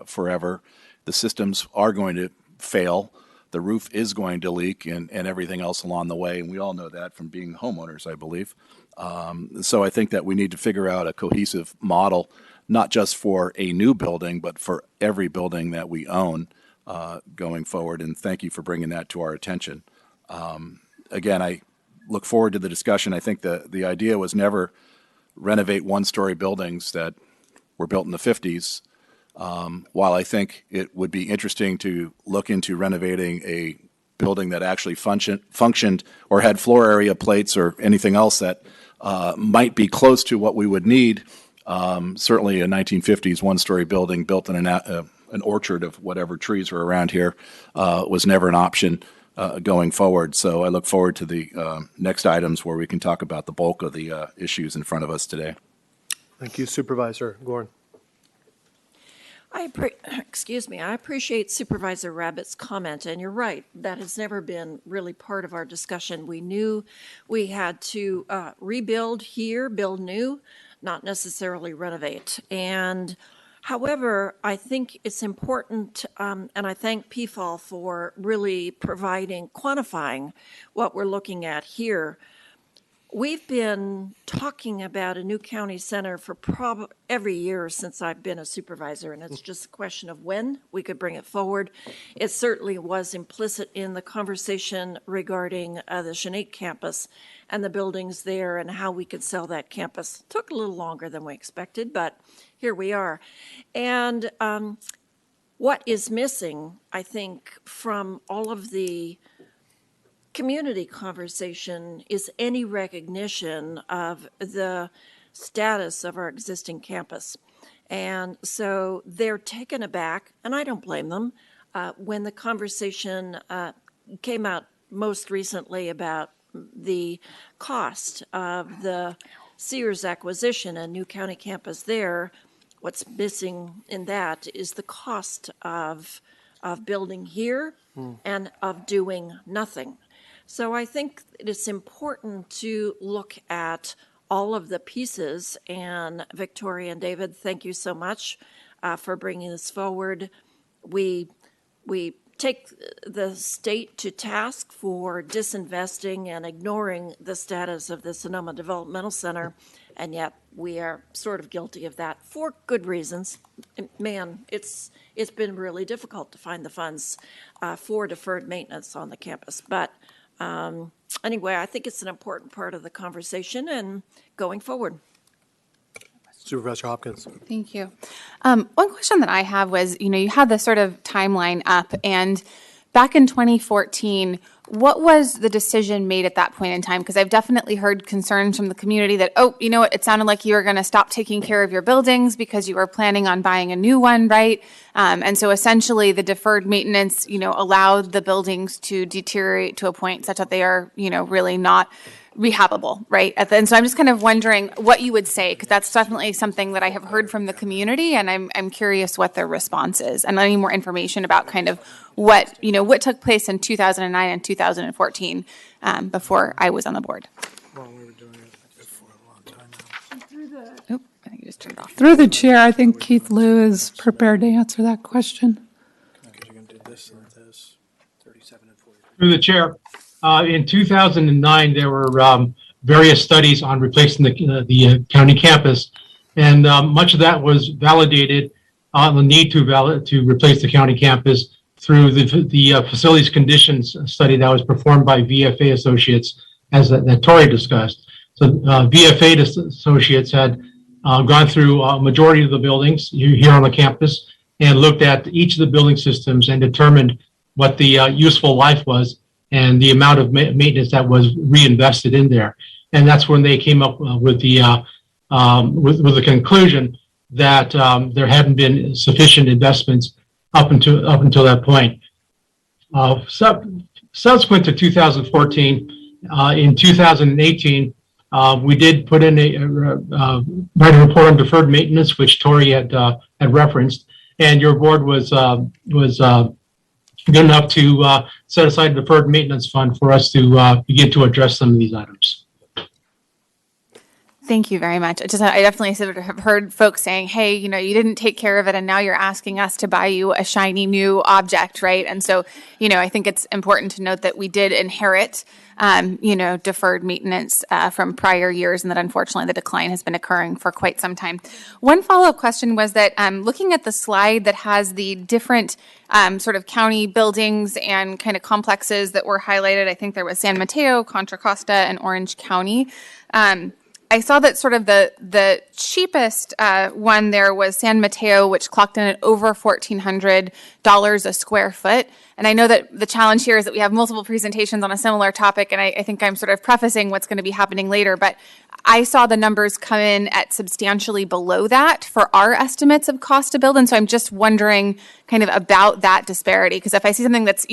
forever. The systems are going to fail. The roof is going to leak and everything else along the way. And we all know that from being homeowners, I believe. So I think that we need to figure out a cohesive model, not just for a new building, but for every building that we own going forward. And thank you for bringing that to our attention. Again, I look forward to the discussion. I think the idea was never renovate one-story buildings that were built in the 50s. While I think it would be interesting to look into renovating a building that actually functioned or had floor area plates or anything else that might be close to what we would need. Certainly a 1950s one-story building built in an orchard of whatever trees were around here was never an option going forward. So I look forward to the next items where we can talk about the bulk of the issues in front of us today. Thank you, Supervisor Gorin. I appreciate Supervisor Rabbit's comment, and you're right, that has never been really part of our discussion. We knew we had to rebuild here, build new, not necessarily renovate. And however, I think it's important, and I thank PFAL for really quantifying what we're looking at here. We've been talking about a new county center for every year since I've been a supervisor, and it's just a question of when we could bring it forward. It certainly was implicit in the conversation regarding the Chanate campus and the buildings there and how we could sell that campus. It took a little longer than we expected, but here we are. And what is missing, I think, from all of the community conversation is any recognition of the status of our existing campus. And so they're taken aback, and I don't blame them, when the conversation came out most recently about the cost of the Sears acquisition and new county campus there. what's missing in that is the cost of building here and of doing nothing. So I think it's important to look at all of the pieces. And Victoria and David, thank you so much for bringing this forward. We take the state to task for disinvesting and ignoring the status of the Sonoma Developmental Center, and yet we are sort of guilty of that for good reasons. Man, it's been really difficult to find the funds for deferred maintenance on the campus. But anyway, I think it's an important part of the conversation and going forward. Supervisor Hopkins. Thank you. One question that I have was, you had this sort of timeline up, and back in 2014, what was the decision made at that point in time? Because I've definitely heard concerns from the community that, it sounded like you were going to stop taking care of your buildings because you were planning on buying a new one, right? And so essentially the deferred maintenance, allowed the buildings to deteriorate to a point such that they are, really not rehabable, right? And so I'm just kind of wondering what you would say, because that's definitely something that I have heard from the community, and I'm curious what their response is, and I need more information about kind of what took place in 2009 and 2014 before I was on the board. I think you just turned off. Through the chair, I think Keith Liu is prepared to answer that question. Through the chair, in 2009, there were various studies on replacing the county campus, and much of that was validated on the need to replace the county campus through the facilities conditions study that was performed by VFA Associates, as that Tori discussed. So VFA Associates had gone through a majority of the buildings here on the campus and looked at each of the building systems and determined what the useful life was and the amount of maintenance that was reinvested in there. And that's when they came up with the conclusion that there hadn't been sufficient investments up until that point. Subsequent to 2014, in 2018, we did put in write a report on deferred maintenance, which Tori had referenced, and your board was good enough to set aside a deferred maintenance fund for us to begin to address some of these items. Thank you very much. I definitely sort of have heard folks saying, hey, you didn't take care of it, and now you're asking us to buy you a shiny new object, right? And so, I think it's important to note that we did inherit, deferred maintenance from prior years, and that unfortunately the decline has been occurring for quite some time. One follow-up question was that looking at the slide that has the different sort of county buildings and kind of complexes that were highlighted, I think there was San Mateo, Contra Costa, and Orange County. I saw that sort of the cheapest one there was San Mateo, which clocked in at over $1,400 a square foot. And I know that the challenge here is that we have multiple presentations on a similar topic, and I think I'm sort of prefacing what's going to be happening later, but I saw the numbers come in at substantially below that for our estimates of cost to build. And so I'm just wondering kind of about that disparity, because if I see something that's,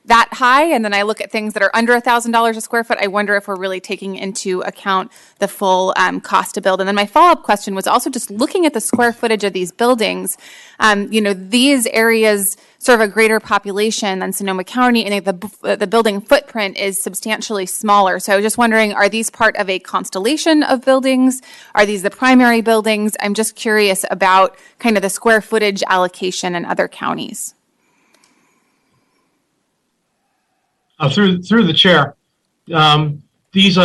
that high, and then I look at things that are under $1,000 a square foot, I wonder if we're really taking into account the full cost to build. And then my follow-up question was also just looking at the square footage of these buildings. These areas serve a greater population than Sonoma County, and the building footprint is substantially smaller. So I was just wondering, are these part of a constellation of buildings? Are these the primary buildings? I'm just curious about kind of the square footage allocation in other counties. Through the chair, these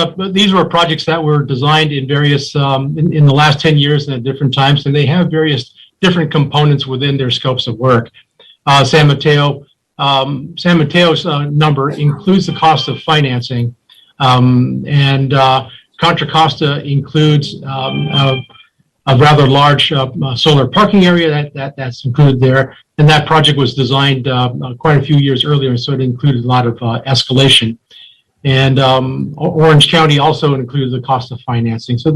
were projects that were designed in various in the last 10 years and at different times, and they have various different components within their scopes of work. San Mateo's number includes the cost of financing, and Contra Costa includes a rather large solar parking area that's included there, and that project was designed quite a few years earlier, so it included a lot of escalation. And Orange County also included the cost of financing. So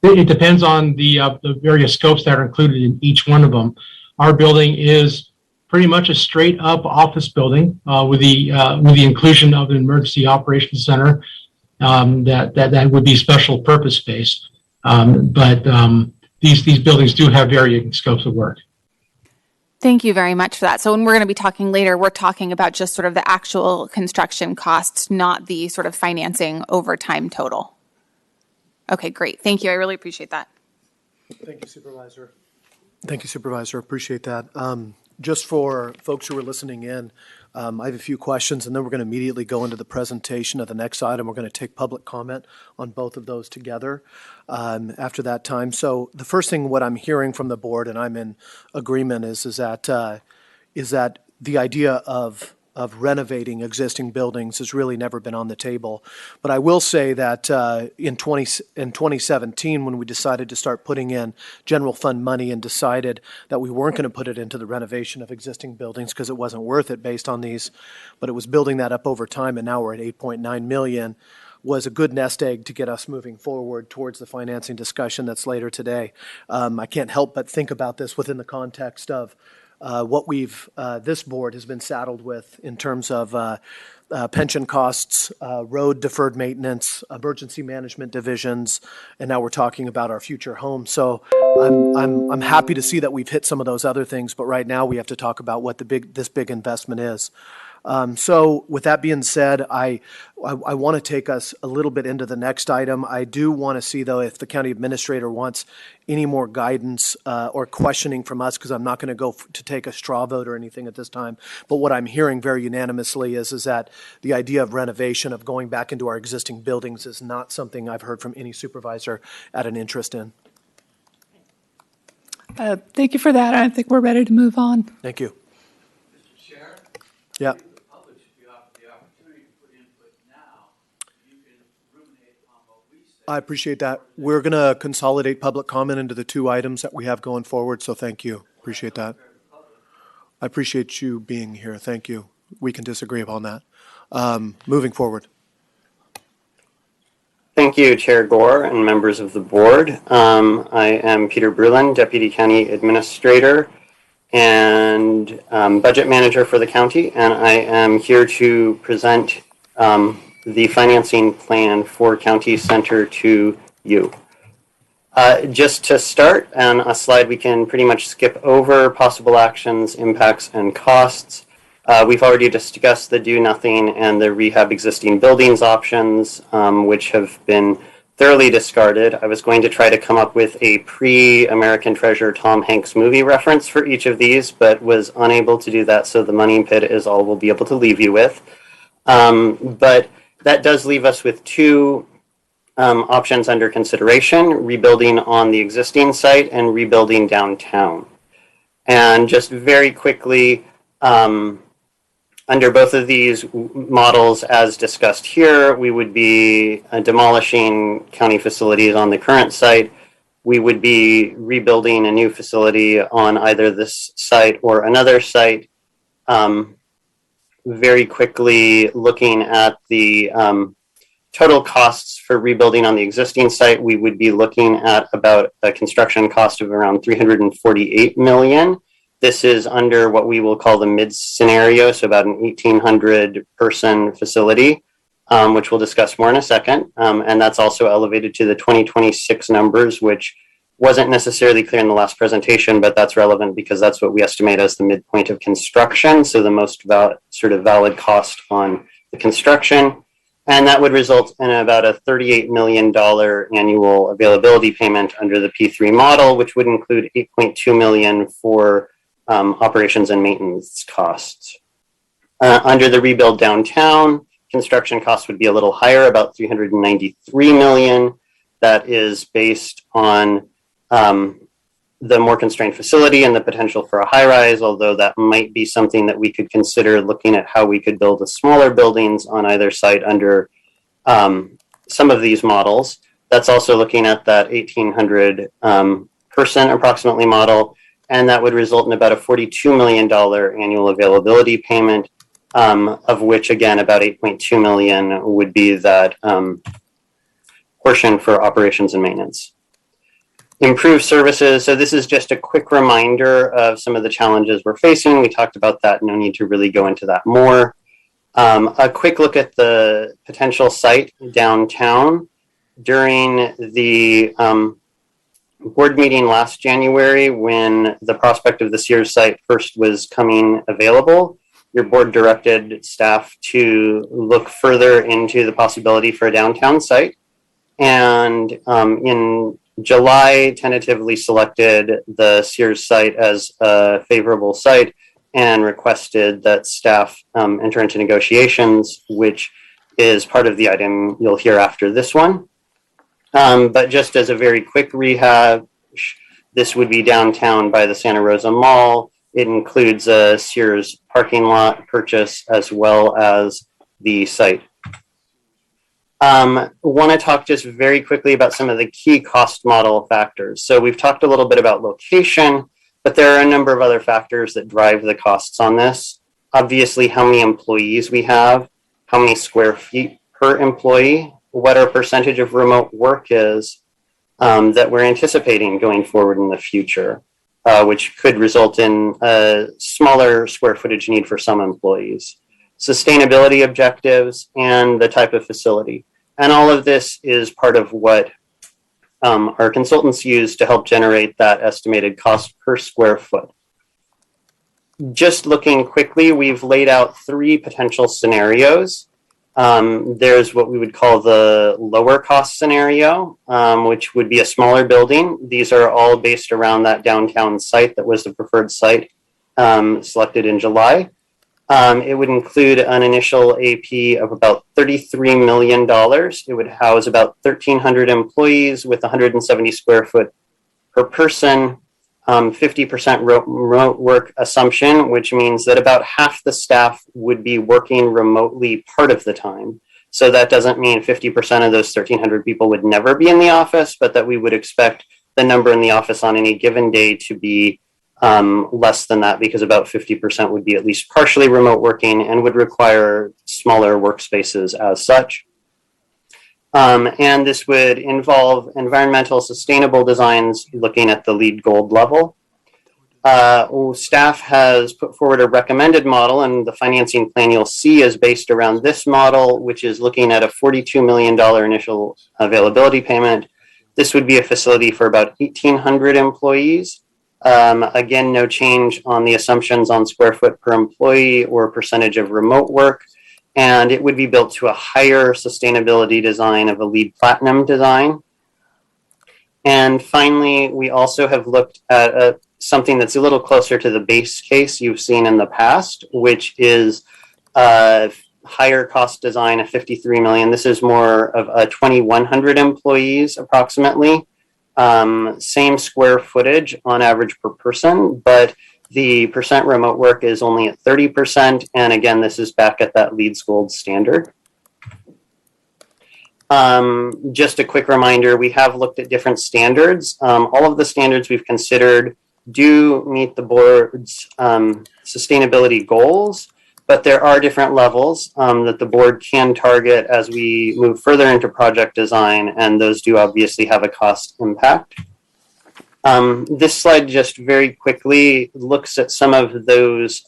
it depends on the various scopes that are included in each one of them. Our building is pretty much a straight up office building with the inclusion of an emergency operations center that would be special purpose space. But these buildings do have varying scopes of work. Thank you very much for that. So when we're going to be talking later, we're talking about just sort of the actual construction costs, not the sort of financing over time total. Okay, great. Thank you. I really appreciate that. Thank you, Supervisor. Thank you, Supervisor. Appreciate that. Just for folks who are listening in, I have a few questions, and then we're going to immediately go into the presentation of the next item. We're going to take public comment on both of those together after that time. So the first thing, what I'm hearing from the board, and I'm in agreement, is that the idea of renovating existing buildings has really never been on the table. But I will say that in 2017, when we decided to start putting in general fund money and decided that we weren't going to put it into the renovation of existing buildings because it wasn't worth it based on these, but it was building that up over time, and now we're at 8.9 million, was a good nest egg to get us moving forward towards the financing discussion that's later today. I can't help but think about this within the context of what this board has been saddled with in terms of pension costs, road deferred maintenance, emergency management divisions, and now we're talking about our future home. So I'm happy to see that we've hit some of those other things, but right now we have to talk about what this big investment is. So with that being said, I want to take us a little bit into the next item. I do want to see, though, if the county administrator wants any more guidance or questioning from us, because I'm not going to go to take a straw vote or anything at this time. But what I'm hearing very unanimously is that the idea of renovation, of going back into our existing buildings, is not something I've heard from any supervisor at an interest in. Thank you for that. I think we're ready to move on. Thank you. Mr. Chair? Yeah. I appreciate that. We're going to consolidate public comment into the two items that we have going forward, so thank you. Appreciate that. I appreciate you being here. Thank you. We can disagree upon that. Moving forward. Thank you, Chair Gore and members of the board. I am Peter Brulin, Deputy County Administrator and Budget Manager for the county, and I am here to present the financing plan for County Center to you. Just to start, on a slide we can pretty much skip over possible actions, impacts, and costs. We've already discussed the do nothing and the rehab existing buildings options, which have been thoroughly discarded. I was going to try to come up with a pre-American Treasure Tom Hanks movie reference for each of these, but was unable to do that, so the money pit is all we'll be able to leave you with. But that does leave us with two options under consideration: rebuilding on the existing site and rebuilding downtown. And just very quickly, under both of these models, as discussed here, we would be demolishing county facilities on the current site. We would be rebuilding a new facility on either this site or another site. Very quickly, looking at the total costs for rebuilding on the existing site, we would be looking at about a construction cost of around $348 million. This is under what we will call the mid scenario, so about an 1,800 person facility, which we'll discuss more in a second. And that's also elevated to the 2026 numbers, which wasn't necessarily clear in the last presentation, but that's relevant because that's what we estimate as the midpoint of construction, so the most valid cost on the construction. And that would result in about a $38 million annual availability payment under the P3 model, which would include $8.2 million for operations and maintenance costs. Under the rebuild downtown, construction costs would be a little higher, about $393 million. That is based on the more constrained facility and the potential for a high-rise, although that might be something that we could consider looking at how we could build the smaller buildings on either site under some of these models. That's also looking at that 1,800 person approximately model, and that would result in about a $42 million annual availability payment, of which, again, about $8.2 million would be that portion for operations and maintenance. Improved services. So this is just a quick reminder of some of the challenges we're facing. We talked about that. No need to really go into that more. A quick look at the potential site downtown. During the board meeting last January, when the prospect of the Sears site first was coming available, your board directed staff to look further into the possibility for a downtown site. And in July, tentatively selected the Sears site as a favorable site and requested that staff enter into negotiations, which is part of the item you'll hear after this one. But just as a very quick rehab, this would be downtown by the Santa Rosa Mall. It includes a Sears parking lot purchase as well as the site. Want to talk just very quickly about some of the key cost model factors. So we've talked a little bit about location, but there are a number of other factors that drive the costs on this. Obviously, how many employees we have, how many square feet per employee, what our percentage of remote work is that we're anticipating going forward in the future, which could result in a smaller square footage need for some employees, sustainability objectives, and the type of facility. And all of this is part of what our consultants use to help generate that estimated cost per square foot. Just looking quickly, we've laid out 3 potential scenarios. There's what we would call the lower cost scenario, which would be a smaller building. These are all based around that downtown site that was the preferred site selected in July. It would include an initial AP of about $33 million. It would house about 1,300 employees with 170 square foot per person, 50% remote work assumption, which means that about half the staff would be working remotely part of the time. So that doesn't mean 50% of those 1,300 people would never be in the office, but that we would expect the number in the office on any given day to be less than that, because about 50% would be at least partially remote working and would require smaller workspaces as such. And this would involve environmental sustainable designs looking at the LEED Gold level. Staff has put forward a recommended model, and the financing plan you'll see is based around this model, which is looking at a $42 million initial availability payment. This would be a facility for about 1,800 employees. Again, no change on the assumptions on square foot per employee or percentage of remote work. And it would be built to a higher sustainability design of a LEED Platinum design. And finally, we also have looked at something that's a little closer to the base case you've seen in the past, which is a higher cost design of $53 million. This is more of a 2,100 employees approximately. Same square footage on average per person, but the percent remote work is only at 30%. And again, this is back at that LEED Gold standard. Just a quick reminder, we have looked at different standards. All of the standards we've considered do meet the board's sustainability goals, but there are different levels that the board can target as we move further into project design, and those do obviously have a cost impact. This slide just very quickly looks at some of those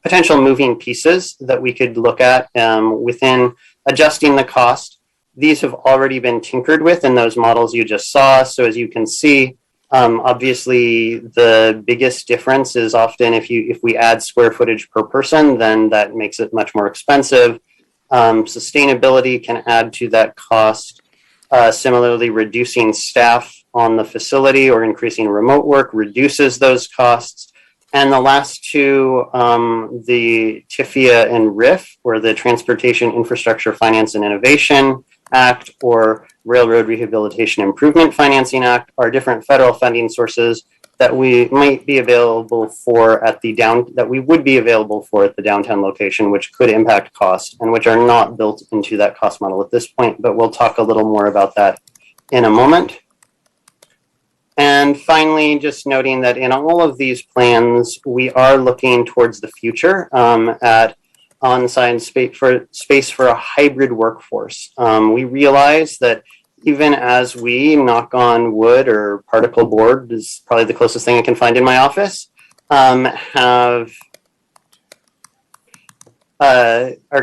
potential moving pieces that we could look at within adjusting the cost. These have already been tinkered with in those models you just saw. So as you can see, obviously the biggest difference is often if we add square footage per person, then that makes it much more expensive. Sustainability can add to that cost. Similarly, reducing staff on the facility or increasing remote work reduces those costs. And the last two, the TIFIA and RIF, or the Transportation Infrastructure Finance and Innovation Act, or Railroad Rehabilitation Improvement Financing Act, are different federal funding sources that we might be available for at the that we would be available for at the downtown location, which could impact cost and which are not built into that cost model at this point. But we'll talk a little more about that in a moment. And finally, just noting that in all of these plans, we are looking towards the future at on-site space for a hybrid workforce. We realize that even as we, knock on wood, or particle board is probably the closest thing I can find in my office, are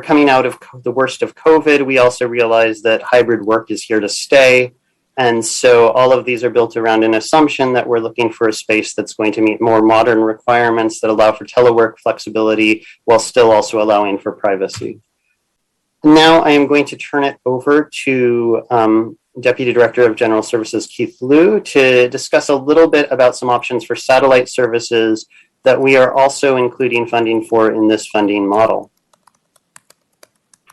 coming out of the worst of COVID, we also realize that hybrid work is here to stay. And so all of these are built around an assumption that we're looking for a space that's going to meet more modern requirements that allow for telework flexibility while still also allowing for privacy. Now I am going to turn it over to Deputy Director of General Services, Keith Liu, to discuss a little bit about some options for satellite services that we are also including funding for in this funding model.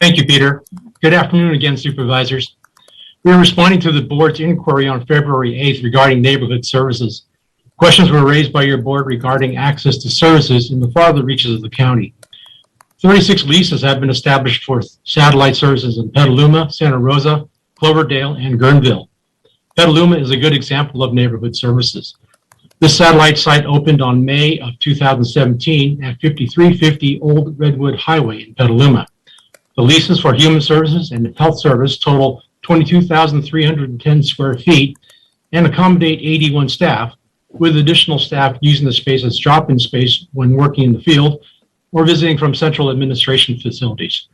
Thank you, Peter. Good afternoon again, supervisors. We are responding to the board's inquiry on February 8th regarding neighborhood services. Questions were raised by your board regarding access to services in the farther reaches of the county. 36 leases have been established for satellite services in Petaluma, Santa Rosa, Cloverdale, and Guerneville. Petaluma is a good example of neighborhood services. This satellite site opened on May of 2017 at 5350 Old Redwood Highway in Petaluma. The leases for human services and health service total 22,310 square feet and accommodate 81 staff, with additional staff using the space as drop-in space when working in the field or visiting from central administration facilities.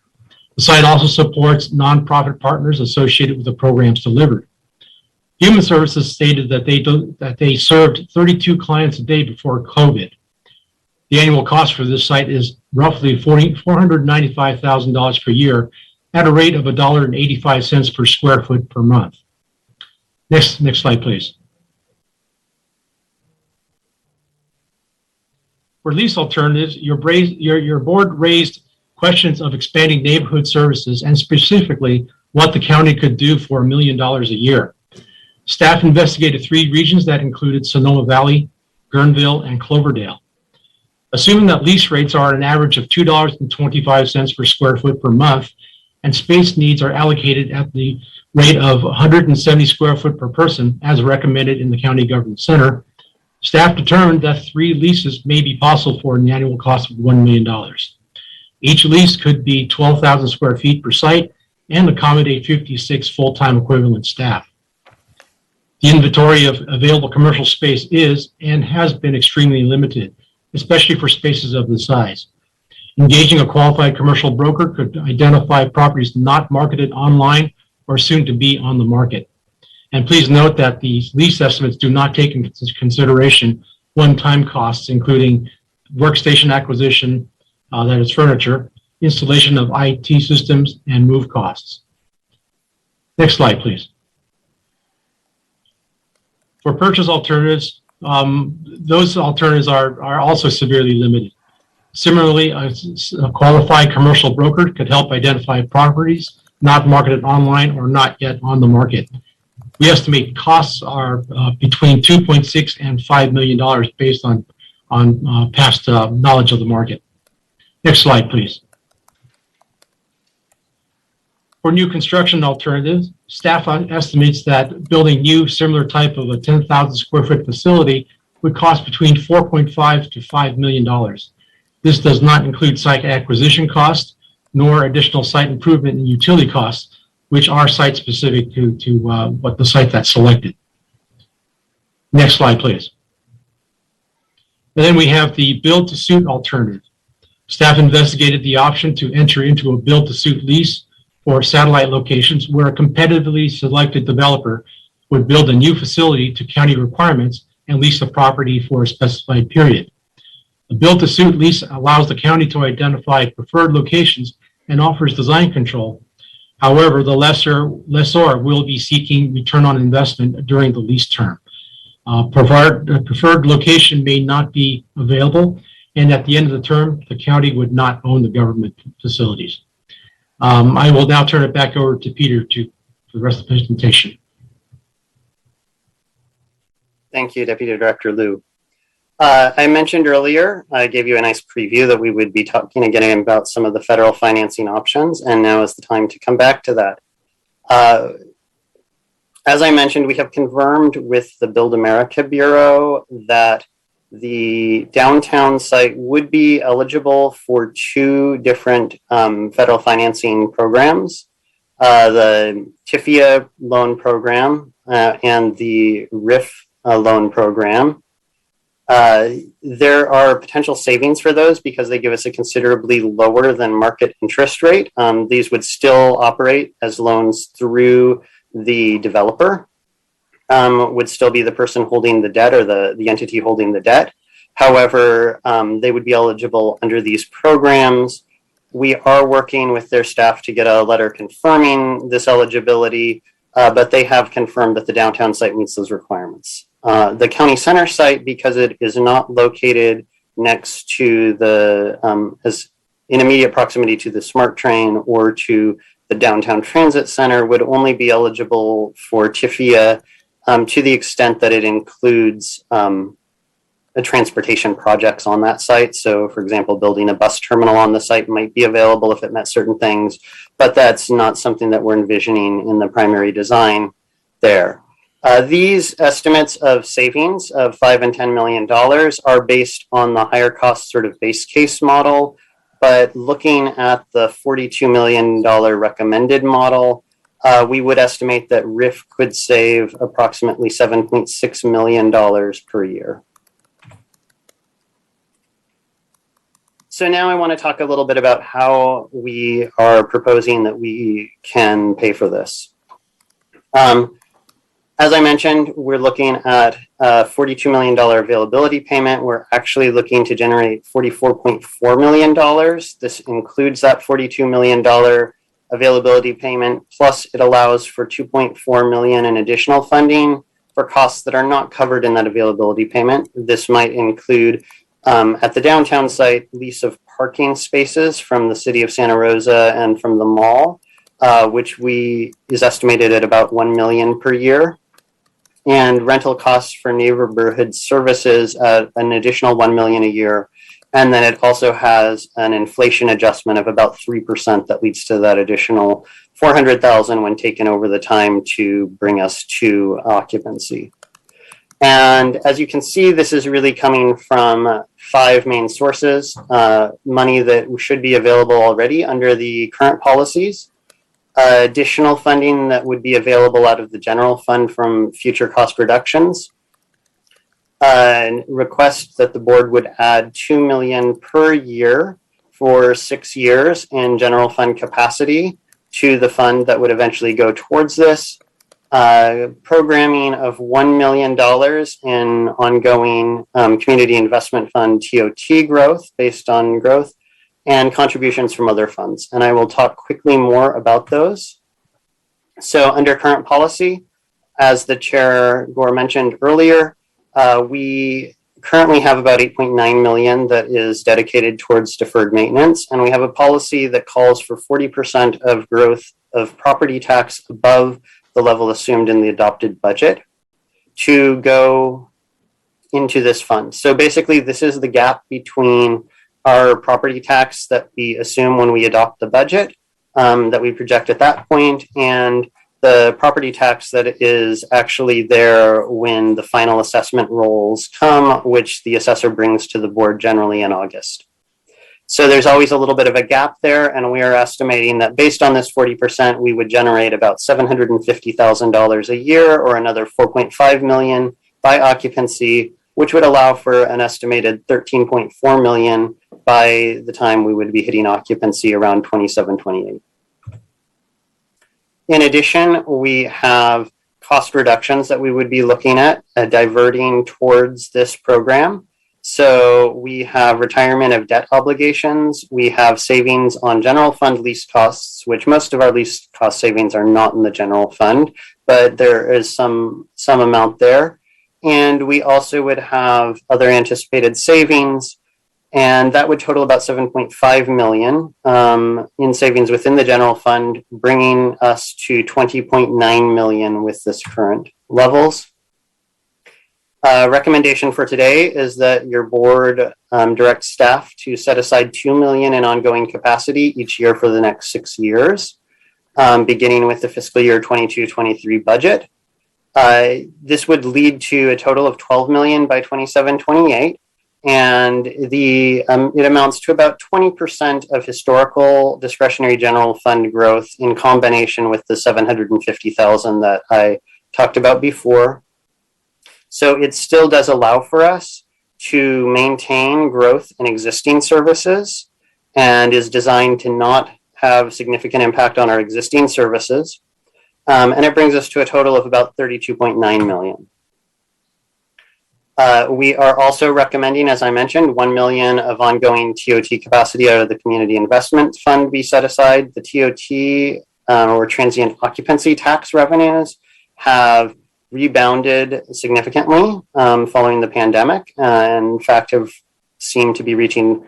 The site also supports nonprofit partners associated with the programs delivered. Human Services stated that they served 32 clients a day before COVID. The annual cost for this site is roughly $495,000 per year at a rate of $1.85 per square foot per month. Next slide, please. For lease alternatives, your board raised questions of expanding neighborhood services and specifically what the county could do for $1 million a year. Staff investigated 3 regions that included Sonoma Valley, Guerneville, and Cloverdale. Assuming that lease rates are an average of $2.25 per square foot per month, and space needs are allocated at the rate of 170 square foot per person, as recommended in the County Government Center, staff determined that 3 leases may be possible for an annual cost of $1 million. Each lease could be 12,000 square feet per site and accommodate 56 full-time equivalent staff. The inventory of available commercial space is and has been extremely limited, especially for spaces of this size. Engaging a qualified commercial broker could identify properties not marketed online or soon to be on the market. And please note that these lease estimates do not take into consideration one-time costs, including workstation acquisition, that is furniture, installation of IT systems, and move costs. Next slide, please. For purchase alternatives, those alternatives are also severely limited. Similarly, a qualified commercial broker could help identify properties not marketed online or not yet on the market. We estimate costs are between $2.6 and $5 million based on past knowledge of the market. Next slide, please. For new construction alternatives, staff estimates that building new similar type of a 10,000 square foot facility would cost between $4.5 to $5 million. This does not include site acquisition costs, nor additional site improvement and utility costs, which are site specific to what the site that's selected. Next slide, please. And then we have the build to suit alternative. Staff investigated the option to enter into a build to suit lease for satellite locations where a competitively selected developer would build a new facility to county requirements and lease the property for a specified period. A build-to-suit lease allows the county to identify preferred locations and offers design control. However, the lessor will be seeking return on investment during the lease term. Preferred location may not be available, and at the end of the term, the county would not own the government facilities. I will now turn it back over to Peter for the rest of the presentation. Thank you, Deputy Director Liu. I mentioned earlier, I gave you a nice preview that we would be talking again about some of the federal financing options, and now is the time to come back to that. As I mentioned, we have confirmed with the Build America Bureau that the downtown site would be eligible for 2 different federal financing programs, the TIFIA loan program and the RIF loan program. There are potential savings for those because they give us a considerably lower than market interest rate. These would still operate as loans through the developer. would still be the person holding the debt or the entity holding the debt. However, they would be eligible under these programs. We are working with their staff to get a letter confirming this eligibility, but they have confirmed that the downtown site meets those requirements. The county center site, because it is not located next to as in immediate proximity to the SMART train or to the downtown transit center, would only be eligible for TIFIA to the extent that it includes transportation projects on that site. So, for example, building a bus terminal on the site might be available if it met certain things, but that's not something that we're envisioning in the primary design there. These estimates of savings of $5 and $10 million are based on the higher cost sort of base case model, but looking at the $42 million recommended model, we would estimate that RIF could save approximately $7.6 million per year. So now I want to talk a little bit about how we are proposing that we can pay for this. As I mentioned, we're looking at a $42 million availability payment. We're actually looking to generate $44.4 million. This includes that $42 million availability payment, plus it allows for $2.4 million in additional funding for costs that are not covered in that availability payment. This might include at the downtown site, lease of parking spaces from the city of Santa Rosa and from the mall, which is estimated at about $1 million per year, and rental costs for neighborhood services at an additional $1 million a year. And then it also has an inflation adjustment of about 3% that leads to that additional $400,000 when taken over the time to bring us to occupancy. And as you can see, this is really coming from 5 main sources, money that should be available already under the current policies, additional funding that would be available out of the general fund from future cost reductions, and request that the board would add $2 million per year for 6 years in general fund capacity to the fund that would eventually go towards this. Programming of $1 million in ongoing community investment fund TOT growth based on growth, and contributions from other funds. And I will talk quickly more about those. So under current policy, as the Chair Gore mentioned earlier, we currently have about $8.9 million that is dedicated towards deferred maintenance. And we have a policy that calls for 40% of growth of property tax above the level assumed in the adopted budget to go into this fund. So basically, this is the gap between our property tax that we assume when we adopt the budget, that we project at that point, and the property tax that is actually there when the final assessment rolls come, which the assessor brings to the board generally in August. So there's always a little bit of a gap there, and we are estimating that based on this 40%, we would generate about $750,000 a year, or another $4.5 million by occupancy, which would allow for an estimated $13.4 million by the time we would be hitting occupancy around 27, 28. In addition, we have cost reductions that we would be looking at diverting towards this program. So we have retirement of debt obligations. We have savings on general fund lease costs, which most of our lease cost savings are not in the general fund, but there is some amount there. And we also would have other anticipated savings, and that would total about $7.5 million in savings within the general fund, bringing us to $20.9 million with this current levels. Recommendation for today is that your board direct staff to set aside $2 million in ongoing capacity each year for the next 6 years, beginning with the fiscal year 22-23 budget. This would lead to a total of $12 million by 27-28, and it amounts to about 20% of historical discretionary general fund growth in combination with the $750,000 that I talked about before. So it still does allow for us to maintain growth in existing services and is designed to not have significant impact on our existing services. And it brings us to a total of about 32.9 million. We are also recommending, as I mentioned, 1 million of ongoing TOT capacity out of the Community Investment Fund be set aside. The TOT or transient occupancy tax revenues have rebounded significantly following the pandemic, and in fact have seemed to be reaching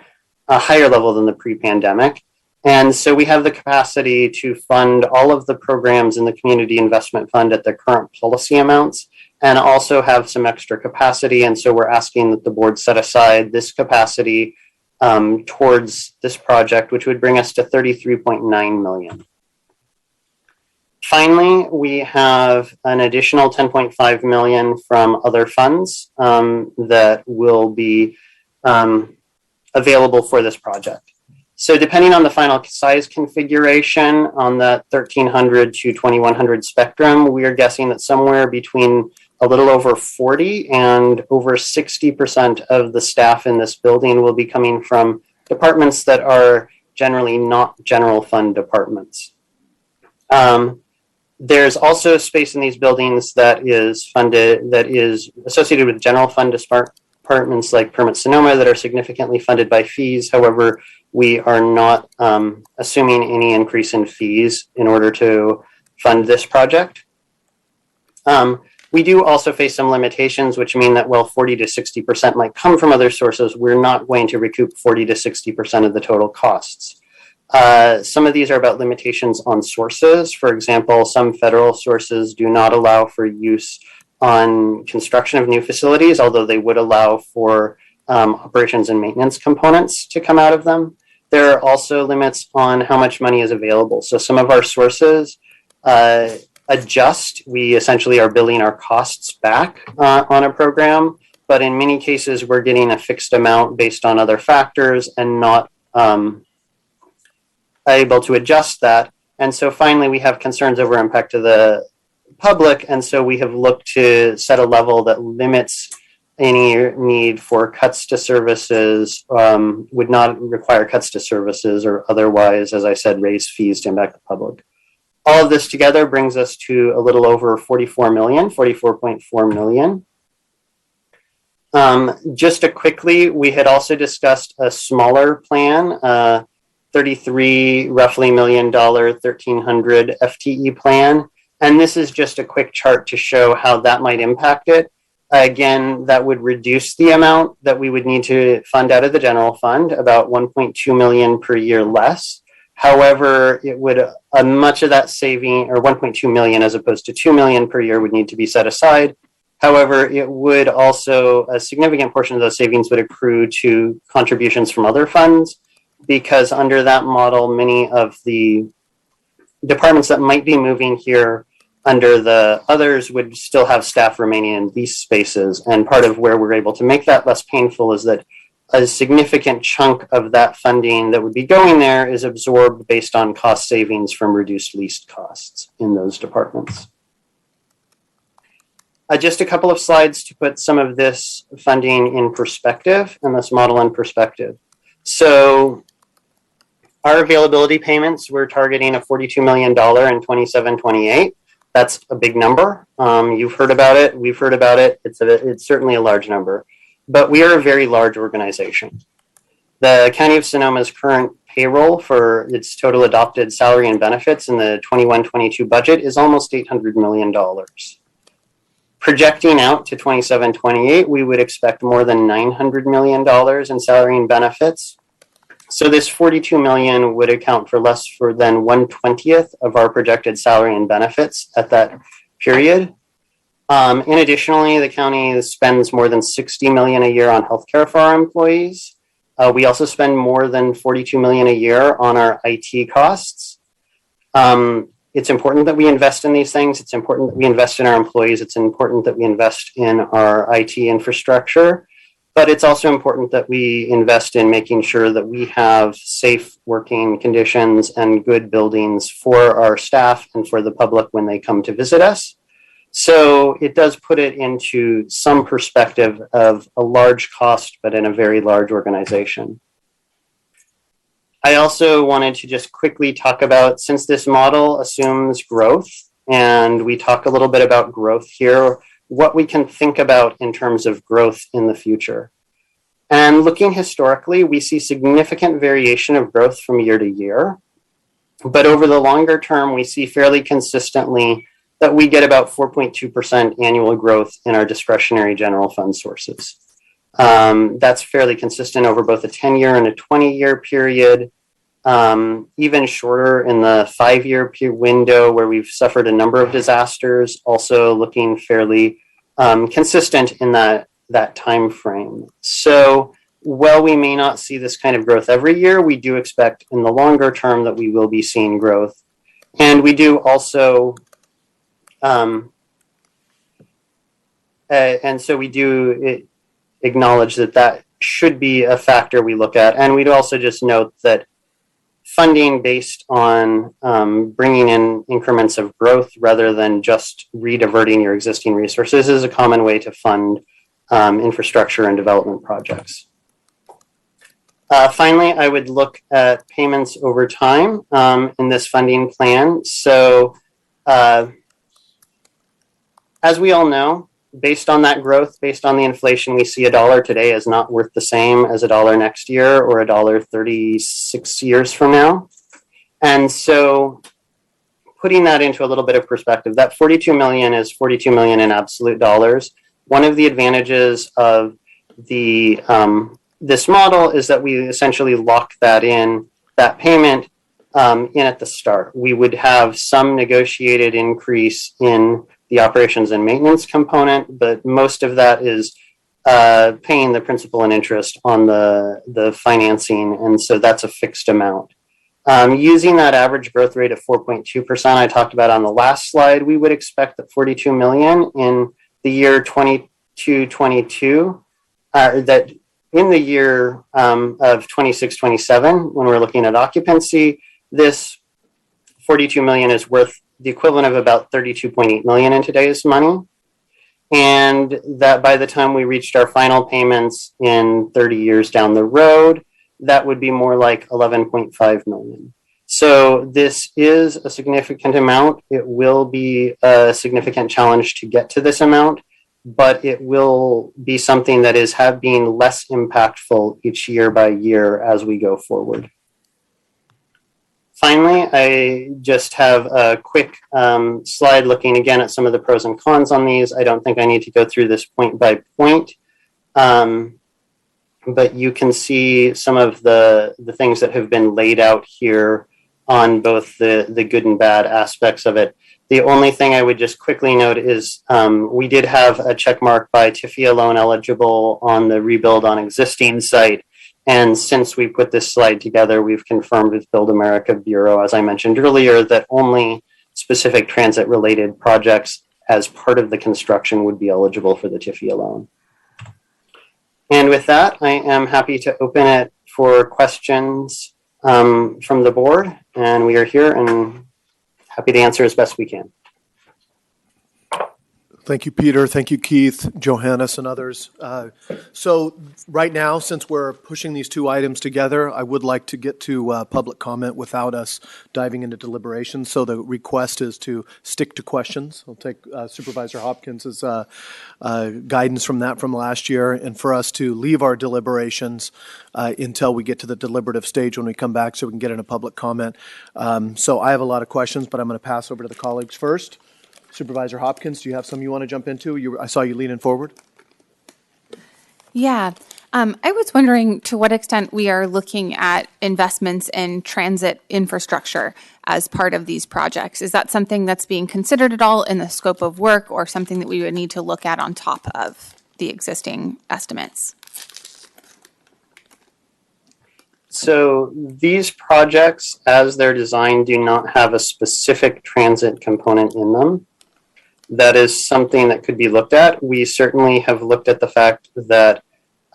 a higher level than the pre-pandemic. And so we have the capacity to fund all of the programs in the Community Investment Fund at their current policy amounts, and also have some extra capacity. And so we're asking that the board set aside this capacity towards this project, which would bring us to 33.9 million. Finally, we have an additional 10.5 million from other funds that will be available for this project. So depending on the final size configuration on that 1300 to 2100 spectrum, we are guessing that somewhere between a little over 40 and over 60% of the staff in this building will be coming from departments that are generally not general fund departments. There's also space in these buildings that is associated with general fund departments like Permit Sonoma that are significantly funded by fees. However, we are not assuming any increase in fees in order to fund this project. We do also face some limitations, which mean that while 40 to 60% might come from other sources, we're not going to recoup 40 to 60% of the total costs. Some of these are about limitations on sources. For example, some federal sources do not allow for use on construction of new facilities, although they would allow for operations and maintenance components to come out of them. There are also limits on how much money is available. So some of our sources adjust. We essentially are billing our costs back on a program, but in many cases we're getting a fixed amount based on other factors and not able to adjust that. And so finally we have concerns over impact to the public, and so we have looked to set a level that limits any need for cuts to services, would not require cuts to services or otherwise, as I said, raise fees to impact the public. All of this together brings us to a little over 44 million, 44.4 million. Just quickly, we had also discussed a smaller plan, $33 roughly million 1300 FTE plan. And this is just a quick chart to show how that might impact it. Again, that would reduce the amount that we would need to fund out of the general fund, about 1.2 million per year less. However, it would, much of that saving, or 1.2 million as opposed to 2 million per year, would need to be set aside. However, it would also, a significant portion of those savings would accrue to contributions from other funds, because under that model, many of the departments that might be moving here under the others would still have staff remaining in these spaces. And part of where we're able to make that less painful is that a significant chunk of that funding that would be going there is absorbed based on cost savings from reduced leased costs in those departments. Just a couple of slides to put some of this funding in perspective and this model in perspective. So our availability payments, we're targeting a $42 million in 27-28. That's a big number. You've heard about it. We've heard about it. It's certainly a large number, but we are a very large organization. The County of Sonoma's current payroll for its total adopted salary and benefits in the 21-22 budget is almost $800 million. Projecting out to 27-28, we would expect more than $900 million in salary and benefits. So this 42 million would account for less than 1/20th of our projected salary and benefits at that period. Additionally, the county spends more than 60 million a year on healthcare for our employees. We also spend more than 42 million a year on our IT costs. It's important that we invest in these things. It's important that we invest in our employees. It's important that we invest in our IT infrastructure. But it's also important that we invest in making sure that we have safe working conditions and good buildings for our staff and for the public when they come to visit us. So it does put it into some perspective of a large cost, but in a very large organization. I also wanted to just quickly talk about, since this model assumes growth and we talk a little bit about growth here, what we can think about in terms of growth in the future. And looking historically, we see significant variation of growth from year to year. But over the longer term, we see fairly consistently that we get about 4.2% annual growth in our discretionary general fund sources. That's fairly consistent over both a 10-year and a 20-year period, even shorter in the 5-year window where we've suffered a number of disasters, also looking fairly consistent in that time frame. So while we may not see this kind of growth every year, we do expect in the longer term that we will be seeing growth. And we do also, and so we do acknowledge that that should be a factor we look at. And we'd also just note that funding based on bringing in increments of growth rather than just rediverting your existing resources is a common way to fund infrastructure and development projects. Finally, I would look at payments over time in this funding plan. So as we all know, based on that growth, based on the inflation, we see $1 today is not worth the same as $1 next year or $1 36 years from now. And so putting that into a little bit of perspective, that 42 million is 42 million in absolute dollars. One of the advantages of the this model is that we essentially lock that in, that payment in at the start. We would have some negotiated increase in the operations and maintenance component, but most of that is paying the principal and interest on the financing, and so that's a fixed amount. Using that average growth rate of 4.2% I talked about on the last slide, we would expect that 42 million in the year 22-22, that in the year of 26-27, when we're looking at occupancy, this 42 million is worth the equivalent of about 32.8 million in today's money. And that by the time we reached our final payments in 30 years down the road, that would be more like 11.5 million. So this is a significant amount. It will be a significant challenge to get to this amount, but it will be something that is being less impactful each year by year as we go forward. Finally, I just have a quick slide looking again at some of the pros and cons on these. I don't think I need to go through this point by point, but you can see some of the things that have been laid out here on both the good and bad aspects of it. The only thing I would just quickly note is we did have a check mark by TIFIA loan eligible on the rebuild on existing site. And since we put this slide together, we've confirmed with Build America Bureau, as I mentioned earlier, that only specific transit-related projects as part of the construction would be eligible for the TIFIA loan. And with that, I am happy to open it for questions from the board. And we are here and happy to answer as best we can. Thank you, Peter. Thank you, Keith, Johannes, and others. So right now, since we're pushing these two items together, I would like to get to public comment without us diving into deliberations. So the request is to stick to questions. I'll take Supervisor Hopkins' guidance from that from last year, and for us to leave our deliberations until we get to the deliberative stage when we come back so we can get into public comment. So I have a lot of questions, but I'm going to pass over to the colleagues first. Supervisor Hopkins, do you have some you want to jump into? I saw you leaning forward. Yeah. I was wondering to what extent we are looking at investments in transit infrastructure as part of these projects. Is that something that's being considered at all in the scope of work, or something that we would need to look at on top of the existing estimates? So these projects, as they're designed, do not have a specific transit component in them. That is something that could be looked at. We certainly have looked at the fact that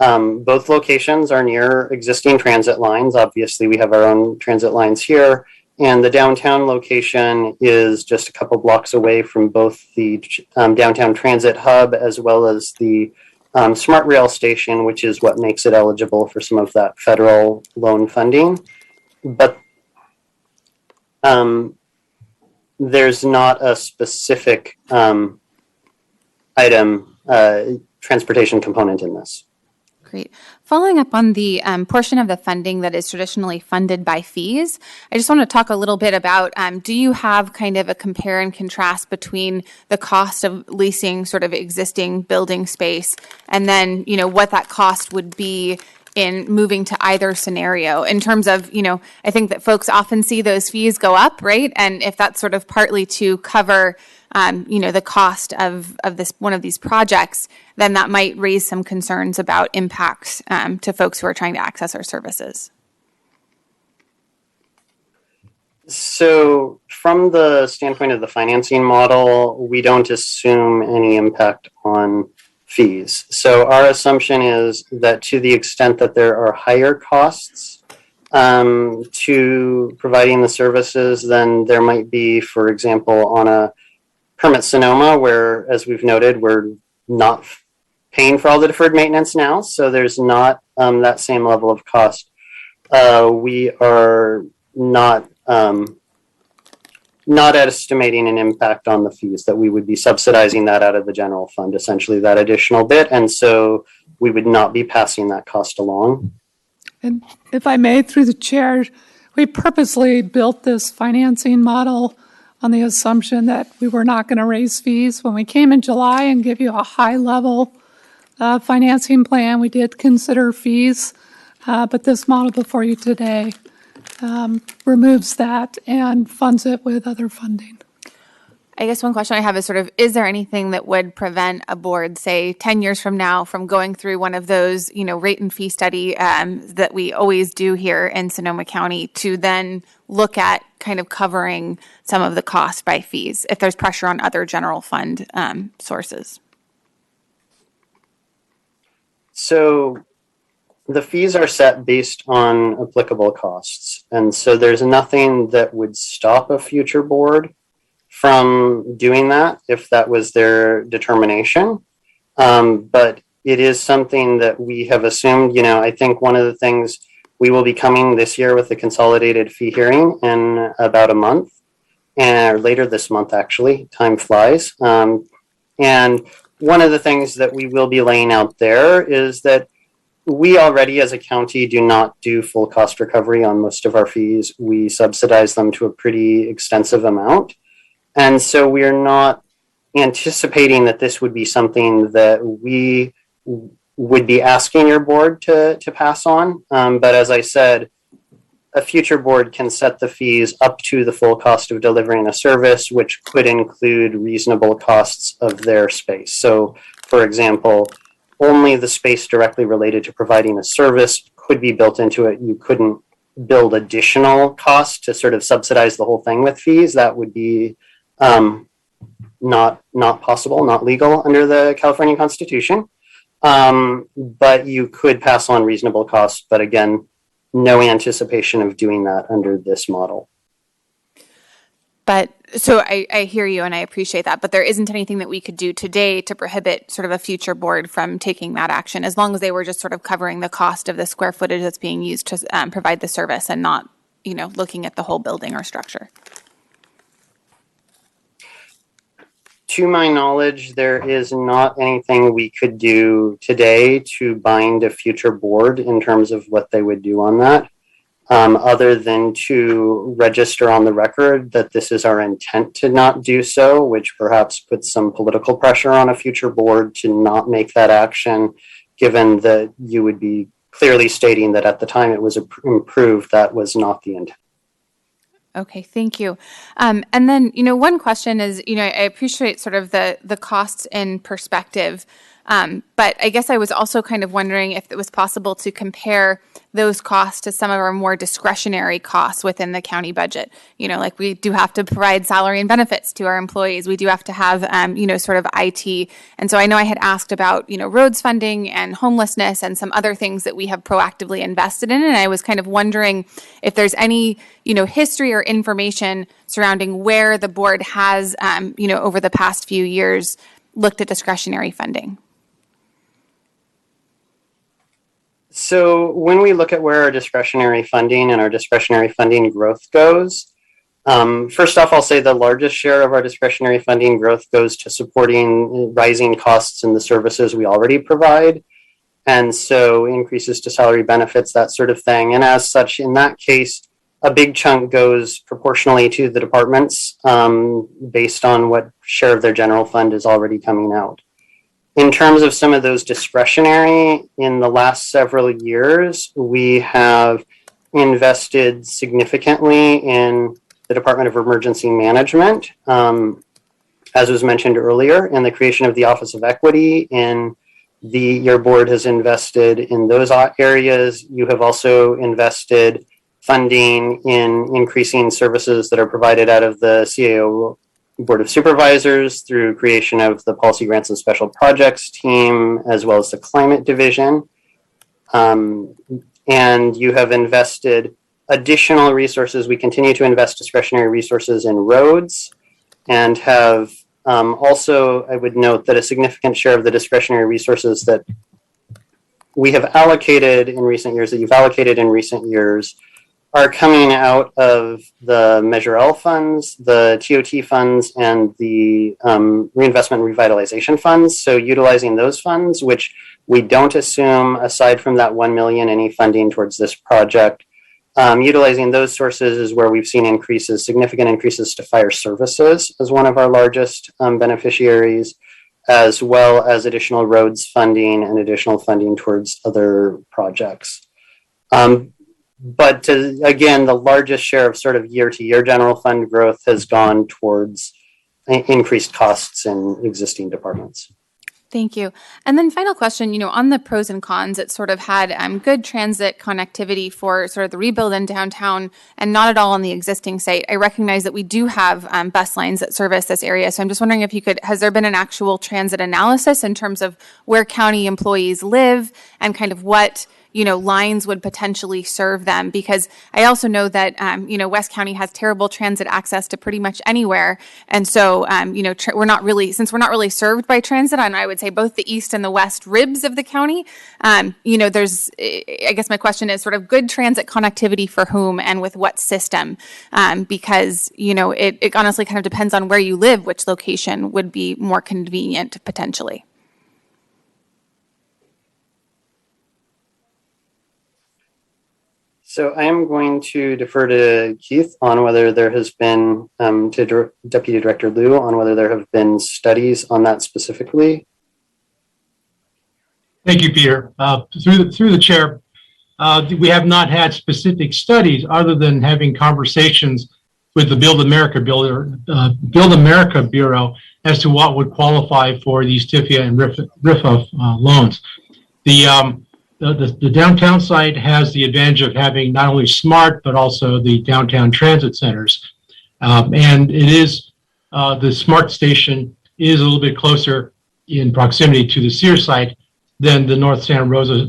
both locations are near existing transit lines. Obviously, we have our own transit lines here, and the downtown location is just a couple blocks away from both the downtown transit hub as well as the Smart Rail station, which is what makes it eligible for some of that federal loan funding. But there's not a specific item, transportation component in this. Great. Following up on the portion of the funding that is traditionally funded by fees, I just want to talk a little bit about, do you have kind of a compare and contrast between the cost of leasing sort of existing building space and then, what that cost would be in moving to either scenario in terms of, I think that folks often see those fees go up, right? And if that's sort of partly to cover the cost of one of these projects, then that might raise some concerns about impacts to folks who are trying to access our services. So from the standpoint of the financing model, we don't assume any impact on fees. So our assumption is that to the extent that there are higher costs to providing the services, then there might be, for example, on a Permit Sonoma, where, as we've noted, we're not paying for all the deferred maintenance now, so there's not that same level of cost. We are not estimating an impact on the fees, that we would be subsidizing that out of the general fund, essentially that additional bit, and so we would not be passing that cost along. And if I may, through the chair, we purposely built this financing model on the assumption that we were not going to raise fees. When we came in July and give you a high-level financing plan, we did consider fees, but this model before you today removes that and funds it with other funding. I guess one question I have is sort of, is there anything that would prevent a board, say 10 years from now, from going through one of those, rate and fee study that we always do here in Sonoma County to then look at kind of covering some of the cost by fees if there's pressure on other general fund sources? So the fees are set based on applicable costs. And so there's nothing that would stop a future board from doing that if that was their determination. But it is something that we have assumed. I think one of the things, we will be coming this year with the consolidated fee hearing in about a month, and later this month, actually. Time flies. And one of the things that we will be laying out there is that we already, as a county, do not do full cost recovery on most of our fees. We subsidize them to a pretty extensive amount. And so we are not anticipating that this would be something that we would be asking your board to pass on. But as I said, a future board can set the fees up to the full cost of delivering a service, which could include reasonable costs of their space. So, for example, only the space directly related to providing a service could be built into it. You couldn't build additional costs to sort of subsidize the whole thing with fees. That would be not possible, not legal under the California Constitution. But you could pass on reasonable costs, but again, no anticipation of doing that under this model. But so I hear you and I appreciate that, but there isn't anything that we could do today to prohibit sort of a future board from taking that action, as long as they were just sort of covering the cost of the square footage that's being used to provide the service and not, looking at the whole building or structure. To my knowledge, there is not anything we could do today to bind a future board in terms of what they would do on that, other than to register on the record that this is our intent to not do so, which perhaps puts some political pressure on a future board to not make that action, given that you would be clearly stating that at the time it was approved, that was not the intent. Okay, thank you. And then, one question is, I appreciate sort of the costs in perspective, but I guess I was also kind of wondering if it was possible to compare those costs to some of our more discretionary costs within the county budget. Like we do have to provide salary and benefits to our employees. We do have to have, sort of IT. And so I know I had asked about, roads funding and homelessness and some other things that we have proactively invested in. And I was kind of wondering if there's any, history or information surrounding where the board has, over the past few years looked at discretionary funding. So when we look at where our discretionary funding and our discretionary funding growth goes, First off, I'll say the largest share of our discretionary funding growth goes to supporting rising costs in the services we already provide. And so increases to salary benefits, that sort of thing. And as such, in that case, a big chunk goes proportionally to the departments based on what share of their general fund is already coming out. In terms of some of those discretionary, in the last several years, we have invested significantly in the Department of Emergency Management, as was mentioned earlier, in the creation of the Office of Equity. Your board has invested in those areas. You have also invested funding in increasing services that are provided out of the CAO Board of Supervisors through creation of the Policy Grants and Special Projects team, as well as the Climate Division. And you have invested additional resources. We continue to invest discretionary resources in roads and have also, I would note that a significant share of the discretionary resources that we have allocated in recent years, that you've allocated in recent years, are coming out of the Measure L funds, the TOT funds, and the reinvestment and revitalization funds. So utilizing those funds, which we don't assume, aside from that 1 million, any funding towards this project, utilizing those sources is where we've seen increases, significant increases to fire services as one of our largest beneficiaries, as well as additional roads funding and additional funding towards other projects. But again, the largest share of sort of year-to-year general fund growth has gone towards increased costs in existing departments. Thank you. And then final question, on the pros and cons, it sort of had good transit connectivity for sort of the rebuild in downtown and not at all on the existing site. I recognize that we do have bus lines that service this area. So I'm just wondering if has there been an actual transit analysis in terms of where county employees live and kind of what lines would potentially serve them? Because I also know that, West County has terrible transit access to pretty much anywhere. And so, we're not really served by transit on, I would say, both the east and the west ribs of the county. I guess my question is sort of good transit connectivity for whom and with what system? Because, it honestly kind of depends on where you live, which location would be more convenient potentially. So I am going to defer to Keith on whether there has been, to Deputy Director Liu, on whether there have been studies on that specifically. Thank you, Peter. Through the chair, we have not had specific studies other than having conversations with the Build America Bureau as to what would qualify for these TIFIA and RIFA loans. The downtown site has the advantage of having not only SMART, but also the downtown transit centers. And it is, the SMART station is a little bit closer in proximity to the Sears site than the North Santa Rosa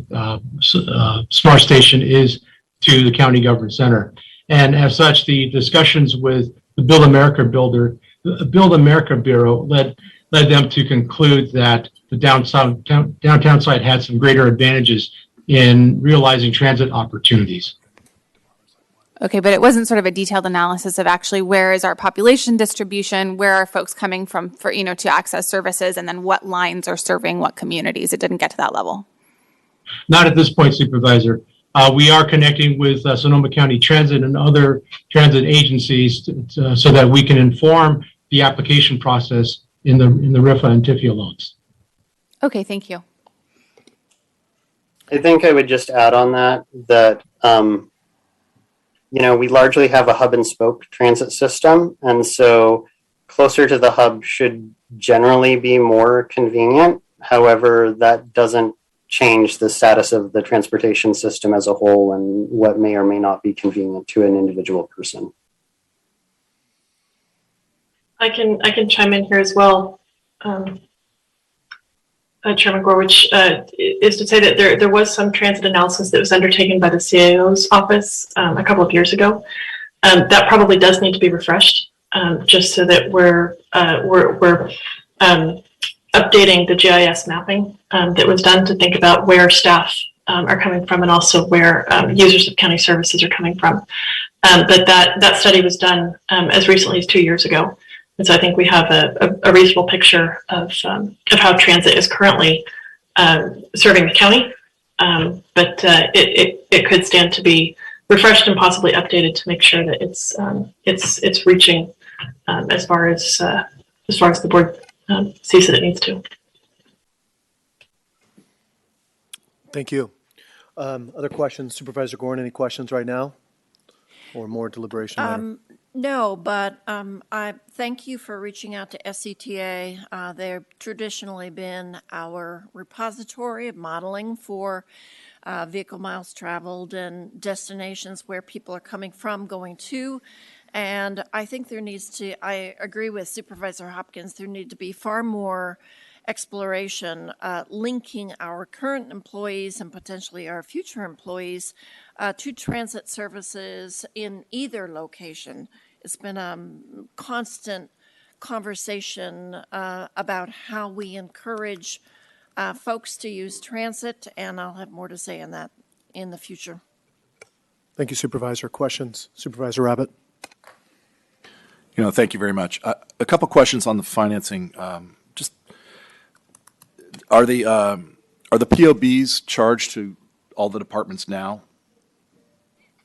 SMART station is to the county government center. And as such, the discussions with the Build America Bureau led them to conclude that the downtown site had some greater advantages in realizing transit opportunities. Okay, but it wasn't sort of a detailed analysis of actually where is our population distribution, where are folks coming from for, to access services, and then what lines are serving what communities. It didn't get to that level. Not at this point, Supervisor. We are connecting with Sonoma County Transit and other transit agencies so that we can inform the application process in the RIFA and TIFIA loans. Okay, thank you. I think I would just add on that we largely have a hub and spoke transit system. And so closer to the hub should generally be more convenient. However, that doesn't change the status of the transportation system as a whole and what may or may not be convenient to an individual person. I can chime in here as well. Chairman Gore, which is to say that there was some transit analysis that was undertaken by the CAO's office a couple of years ago. That probably does need to be refreshed, just so that we're updating the GIS mapping that was done to think about where staff are coming from and also where users of county services are coming from. but that study was done as recently as 2 years ago. And so I think we have a reasonable picture of how transit is currently serving the county. But it could stand to be refreshed and possibly updated to make sure that it's reaching as far as the board sees that it needs to. Thank you. Other questions? Supervisor Gorin, any questions right now? Or more deliberation later? No, but I thank you for reaching out to SCTA. They've traditionally been our repository of modeling for vehicle miles traveled and destinations where people are coming from, going to. And I think I agree with Supervisor Hopkins, there need to be far more exploration linking our current employees and potentially our future employees to transit services in either location. It's been a constant conversation about how we encourage folks to use transit, and I'll have more to say on that in the future. Thank you, Supervisor. Questions? Supervisor Rabbit? Thank you very much. A couple questions on the financing. Just are the POBs charged to all the departments now?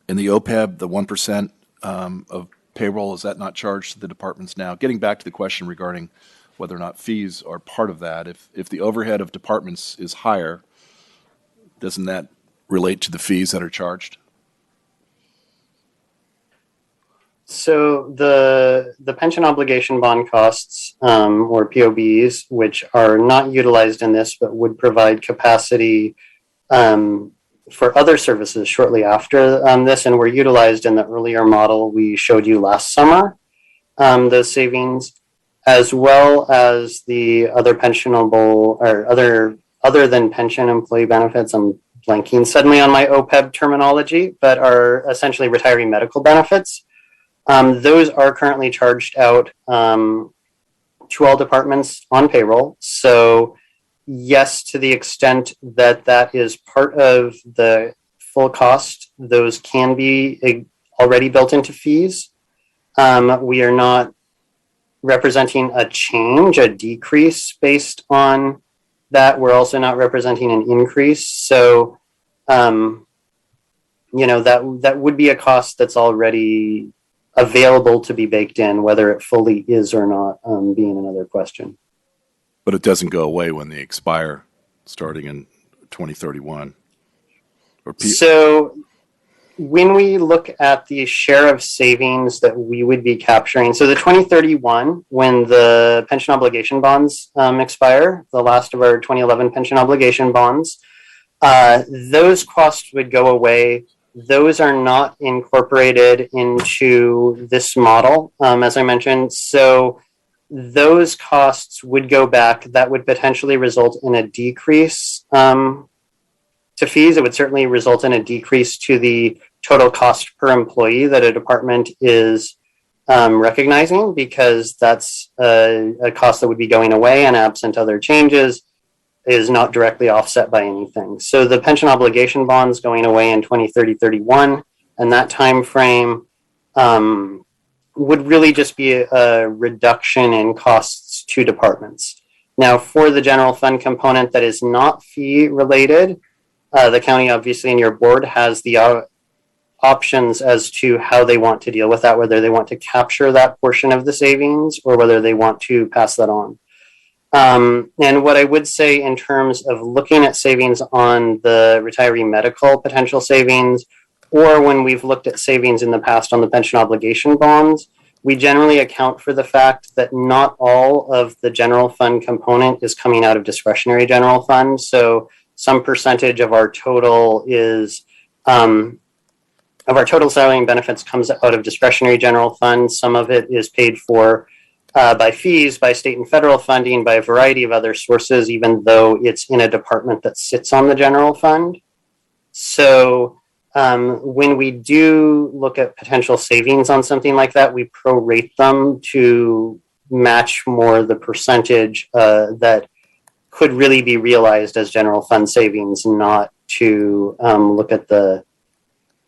In the OPEB, the 1% of payroll, is that not charged to the departments now? Getting back to the question regarding whether or not fees are part of that, if the overhead of departments is higher, doesn't that relate to the fees that are charged? So the pension obligation bond costs, or POBs, which are not utilized in this but would provide capacity for other services shortly after this, and were utilized in the earlier model we showed you last summer, those savings, as well as the other pensionable or other than pension employee benefits. I'm blanking suddenly on my OPEB terminology, but are essentially retiree medical benefits. Those are currently charged out to all departments on payroll. So yes, to the extent that that is part of the full cost, those can be already built into fees. We are not representing a decrease based on that. We're also not representing an increase. So, that would be a cost that's already available to be baked in, whether it fully is or not, being another question. But it doesn't go away when they expire starting in 2031. So when we look at the share of savings that we would be capturing, so the 2031, when the pension obligation bonds expire, the last of our 2011 pension obligation bonds, those costs would go away. Those are not incorporated into this model, as I mentioned. So those costs would go back. That would potentially result in a decrease to fees. It would certainly result in a decrease to the total cost per employee that a department is recognizing, because that's a cost that would be going away, and absent other changes is not directly offset by anything. So the pension obligation bonds going away in 2030-31, and that time frame would really just be a reduction in costs to departments. Now, for the general fund component that is not fee related, the county, obviously, and your board has the options as to how they want to deal with that, whether they want to capture that portion of the savings or whether they want to pass that on. And what I would say in terms of looking at savings on the retiree medical potential savings, or when we've looked at savings in the past on the pension obligation bonds, we generally account for the fact that not all of the general fund component is coming out of discretionary general fund. So some percentage of our total is, of our total salary and benefits comes out of discretionary general fund. Some of it is paid for by fees, by state and federal funding, by a variety of other sources, even though it's in a department that sits on the general fund. So when we do look at potential savings on something like that, we prorate them to match more the percentage that could really be realized as general fund savings, not to look at the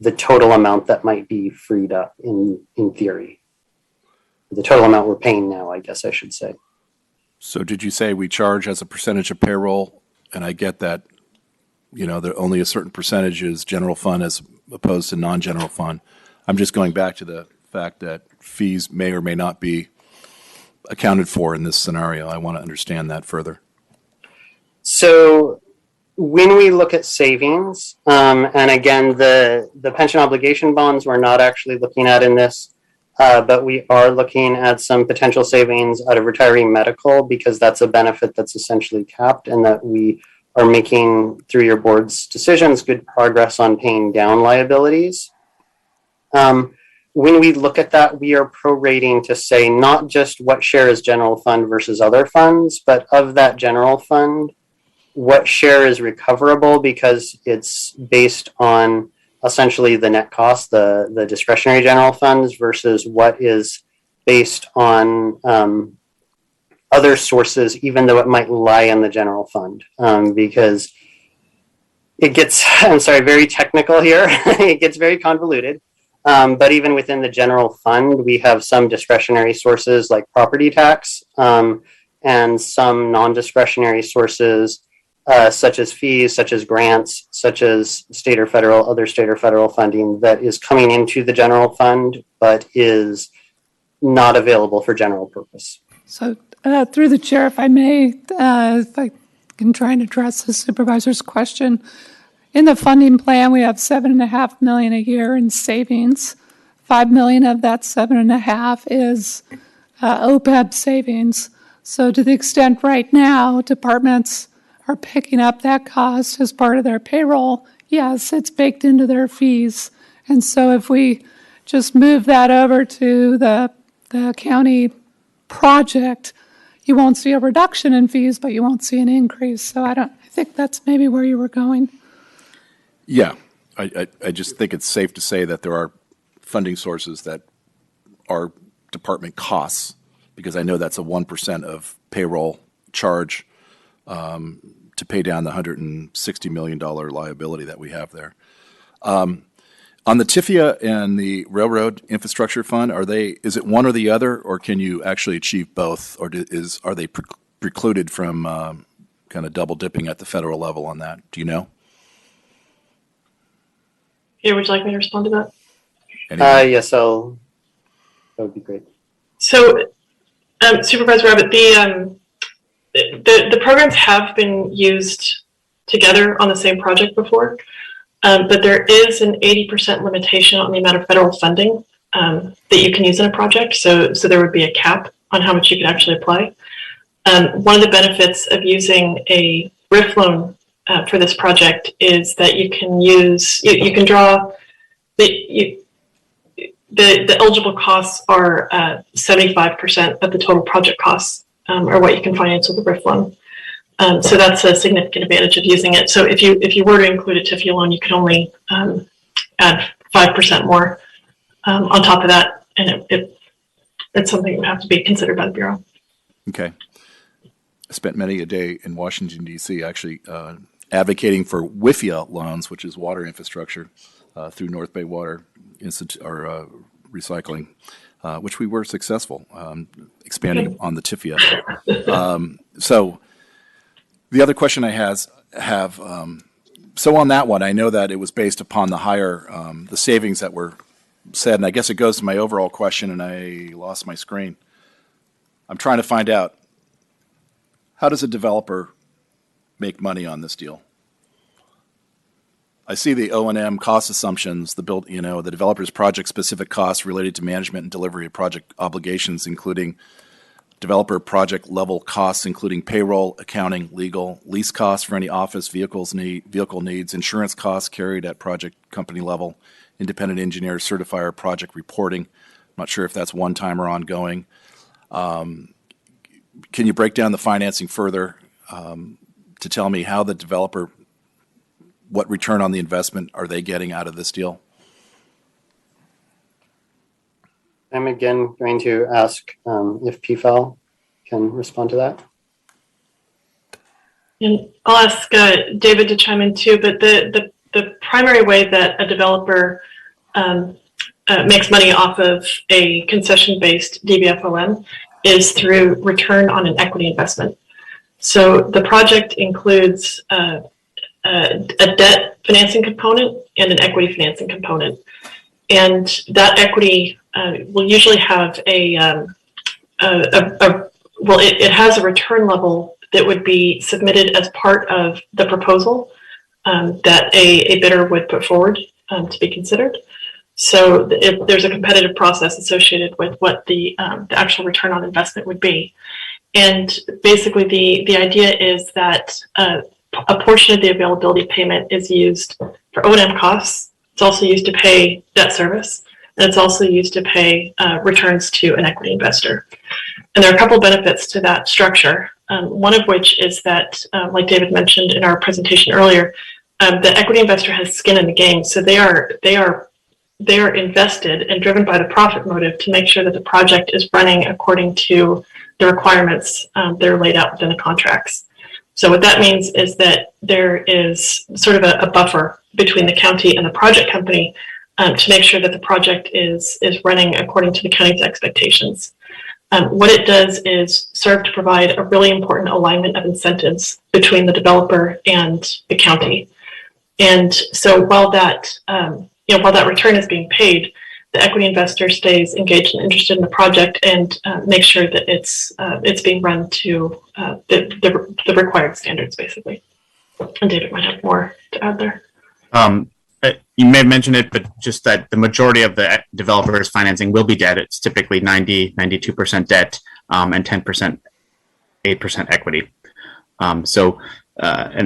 the total amount that might be freed up in theory. The total amount we're paying now, I guess I should say. So did you say we charge as a percentage of payroll? And I get that, you know, there only a certain percentage is general fund as opposed to non-general fund. I'm just going back to the fact that fees may or may not be accounted for in this scenario. I want to understand that further. So when we look at savings, and again, the pension obligation bonds we're not actually looking at in this, but we are looking at some potential savings out of retiree medical because that's a benefit that's essentially capped and that we are making, through your board's decisions, good progress on paying down liabilities. When we look at that, we are prorating to say not just what share is general fund versus other funds, but of that general fund, what share is recoverable because it's based on essentially the net cost, the discretionary general funds versus what is based on other sources, even though it might lie in the general fund, because it gets, I'm sorry, very technical here. It gets very convoluted. But even within the general fund, we have some discretionary sources like property tax and some non-discretionary sources such as fees, such as grants, such as state or federal, other state or federal funding that is coming into the general fund, but is not available for general purpose. So through the chair, if I may, if I can try and address the supervisor's question. In the funding plan, we have $7.5 million a year in savings. $5 million of that $7.5 is OPEB savings. So to the extent right now departments are picking up that cost as part of their payroll, yes, it's baked into their fees. And so if we just move that over to the county project, you won't see a reduction in fees, but you won't see an increase. So I think that's maybe where you were going. Yeah, I just think it's safe to say that there are funding sources that are department costs, because I know that's a 1% of payroll charge to pay down the $160 million liability that we have there. On the TIFIA and the Railroad Infrastructure Fund, is it one or the other, or can you actually achieve both, or are they precluded from kind of double dipping at the federal level on that? Do you know? Yeah, would you like me to respond to that? Yes, that would be great. So, Supervisor Rabbit, the programs have been used together on the same project before, but there is an 80% limitation on the amount of federal funding that you can use in a project. So there would be a cap on how much you can actually apply. One of the benefits of using a RIF loan for this project is that you can use, you can draw, the eligible costs are 75% of the total project costs are what you can finance with the RIF loan. So that's a significant advantage of using it. So if you were to include a TIFIA loan, you could only add 5% more on top of that, and it's something that would have to be considered by the Bureau. Okay. I spent many a day in Washington, D.C. actually advocating for WIFIA loans, which is water infrastructure through North Bay Water Institute or recycling, which we were successful expanding on the TIFIA. So the other question I have, so on that one, I know that it was based upon the higher, the savings that were said, and I guess it goes to my overall question, and I lost my screen. I'm trying to find out, how does a developer make money on this deal? I see the O&M cost assumptions, the developer's project-specific costs related to management and delivery of project obligations, including developer project level costs, including payroll, accounting, legal, lease costs for any office vehicle needs, insurance costs carried at project company level, independent engineer, certifier, project reporting. I'm not sure if that's one time or ongoing. Can you break down the financing further to tell me how the developer, what return on the investment are they getting out of this deal? I'm again going to ask if PFAL can respond to that. And I'll ask David to chime in too, but the the primary way that a developer makes money off of a concession-based DBFOM is through return on an equity investment. So the project includes a debt financing component and an equity financing component. And that equity will usually have it has a return level that would be submitted as part of the proposal that a bidder would put forward to be considered. So there's a competitive process associated with what the actual return on investment would be. And basically the idea is that a portion of the availability payment is used for O&M costs. It's also used to pay debt service, and it's also used to pay returns to an equity investor. And there are a couple of benefits to that structure. One of which is that, like David mentioned in our presentation earlier, the equity investor has skin in the game. So they are invested and driven by the profit motive to make sure that the project is running according to the requirements that are laid out within the contracts. So what that means is that there is sort of a buffer between the county and the project company to make sure that the project is running according to the county's expectations. What it does is serve to provide a really important alignment of incentives between the developer and the county. And so while that return is being paid, the equity investor stays engaged and interested in the project and makes sure that it's being run to the required standards, basically. And David might have more to add there. You may have mentioned it, but just that the majority of the developers' financing will be debt. It's typically 92% debt and 8% equity. And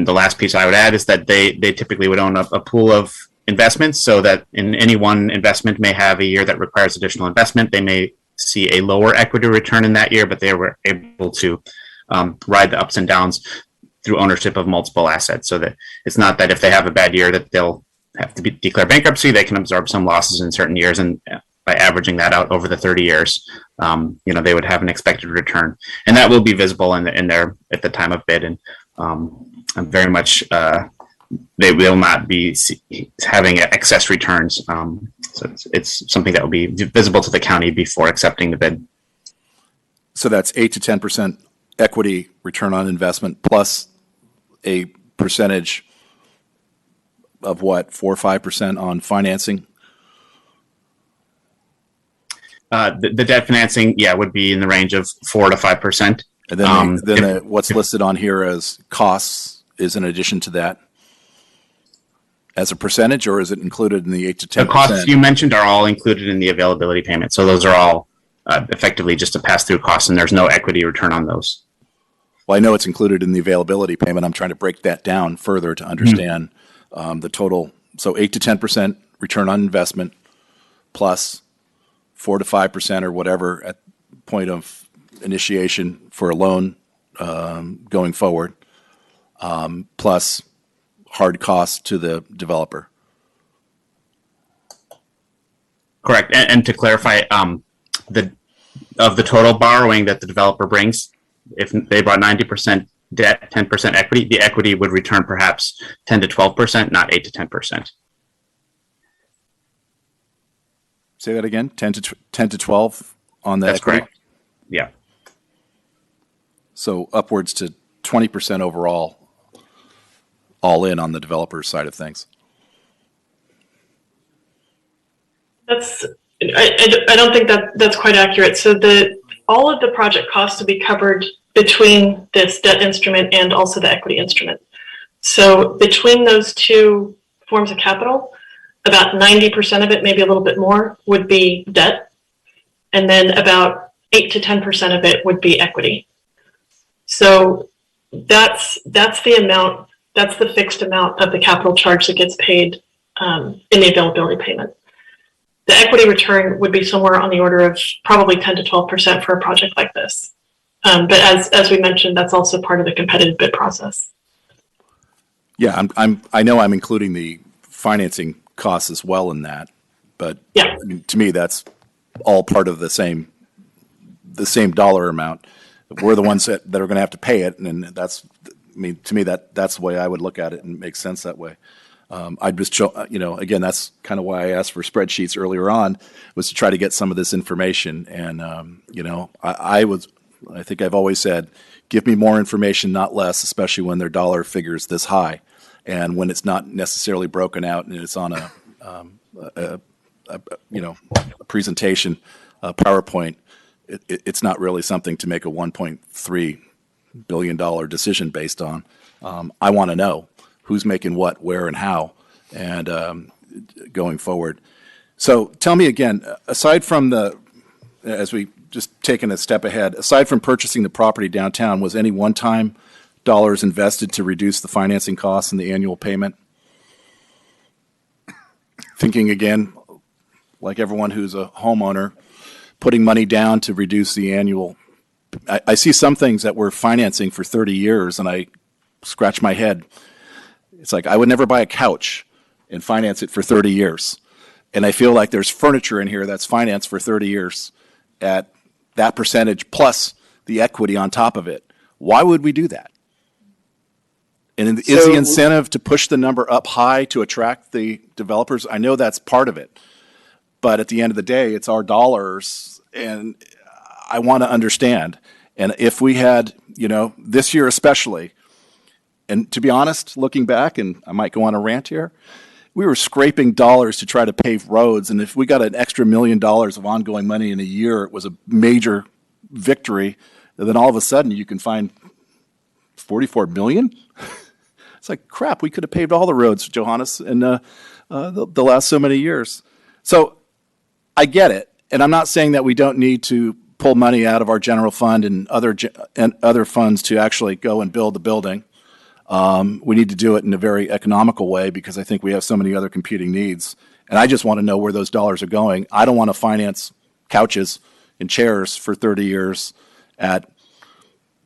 the last piece I would add is that they typically would own a pool of investments, so that in any one investment may have a year that requires additional investment. They may see a lower equity return in that year, but they were able to ride the ups and downs through ownership of multiple assets, so that it's not that if they have a bad year that they'll have to declare bankruptcy. They can absorb some losses in certain years, and by averaging that out over the 30 years, they would have an expected return, and that will be visible in their at the time of bid. And very much they will not be having excess returns. So it's something that will be visible to the county before accepting the bid. So that's 8 to 10% equity return on investment plus a percentage of what, 4 or 5% on financing? The debt financing, would be in the range of 4 to 5%. And then, what's listed on here as costs is in addition to that as a percentage, or is it included in the 8 to 10%? The costs you mentioned are all included in the availability payment. So those are all effectively just a pass-through cost, and there's no equity return on those. Well, I know it's included in the availability payment. I'm trying to break that down further to understand the total. So 8 to 10% return on investment plus 4 to 5% or whatever at point of initiation for a loan going forward, plus hard costs to the developer. Correct. And to clarify, the total borrowing that the developer brings, if they brought 90% debt, 10% equity, the equity would return perhaps 10 to 12%, not 8 to 10%. Say that again. 10 to 12 on the That's equity? correct. Yeah. So upwards to 20% overall, all in on the developer's side of things. I don't think that's quite accurate. So all of the project costs will be covered between this debt instrument and also the equity instrument. So between those two forms of capital, about 90% of it, maybe a little bit more, would be debt. And then about 8 to 10% of it would be equity. So that's the amount, that's the fixed amount of the capital charge that gets paid in the availability payment. The equity return would be somewhere on the order of probably 10 to 12% for a project like this. But as we mentioned, that's also part of the competitive bid process. Yeah, I know I'm including the financing costs as well in that, but yeah. I mean, to me that's all part of the same dollar amount. We're the ones that are going to have to pay it, and to me that's the way I would look at it, and it makes sense that way. I just, again, that's kind of why I asked for spreadsheets earlier on, was to try to get some of this information. And, I think I've always said, give me more information, not less, especially when their dollar figures this high. And when it's not necessarily broken out and it's on a presentation, a PowerPoint, it's not really something to make a $1.3 billion decision based on. I want to know who's making what, where, and how, and going forward. So tell me again, aside from as we just taken a step ahead, aside from purchasing the property downtown, was any one-time dollars invested to reduce the financing costs and the annual payment? Thinking again, like everyone who's a homeowner, putting money down to reduce the annual. I see some things that we're financing for 30 years, and I scratch my head. It's like I would never buy a couch and finance it for 30 years. And I feel like there's furniture in here that's financed for 30 years at that percentage plus the equity on top of it. Why would we do that? And is the incentive to push the number up high to attract the developers? I know that's part of it. But at the end of the day, it's our dollars, and I want to understand. And if we had, this year especially, and to be honest, looking back, and I might go on a rant here, we were scraping dollars to try to pave roads. And if we got an extra $1 million of ongoing money in a year, it was a major victory. And then all of a sudden, you can find $44 million? It's like, crap, we could have paved all the roads, Johannes, in the last so many years. So I get it. And I'm not saying that we don't need to pull money out of our general fund and other funds to actually go and build the building. We need to do it in a very economical way because I think we have so many other competing needs. And I just want to know where those dollars are going. I don't want to finance couches and chairs for 30 years at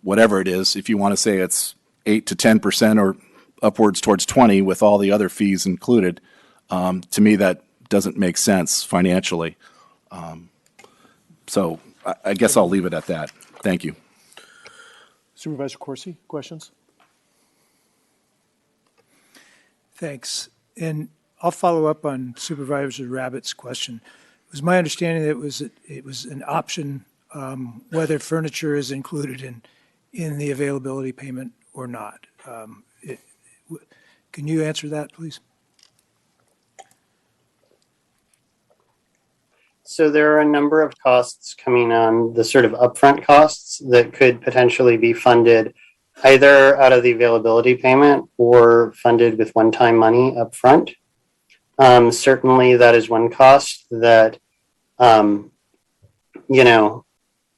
whatever it is. If you want to say it's 8 to 10% or upwards towards 20 with all the other fees included, to me that doesn't make sense financially. So I guess I'll leave it at that. Thank you. Supervisor Corsi, questions? Thanks. And I'll follow up on Supervisor Rabbit's question. It was my understanding that it was an option whether furniture is included in the availability payment or not. Can you answer that, please? So there are a number of costs coming on, the sort of upfront costs that could potentially be funded either out of the availability payment or funded with one-time money upfront. Certainly that is one cost that,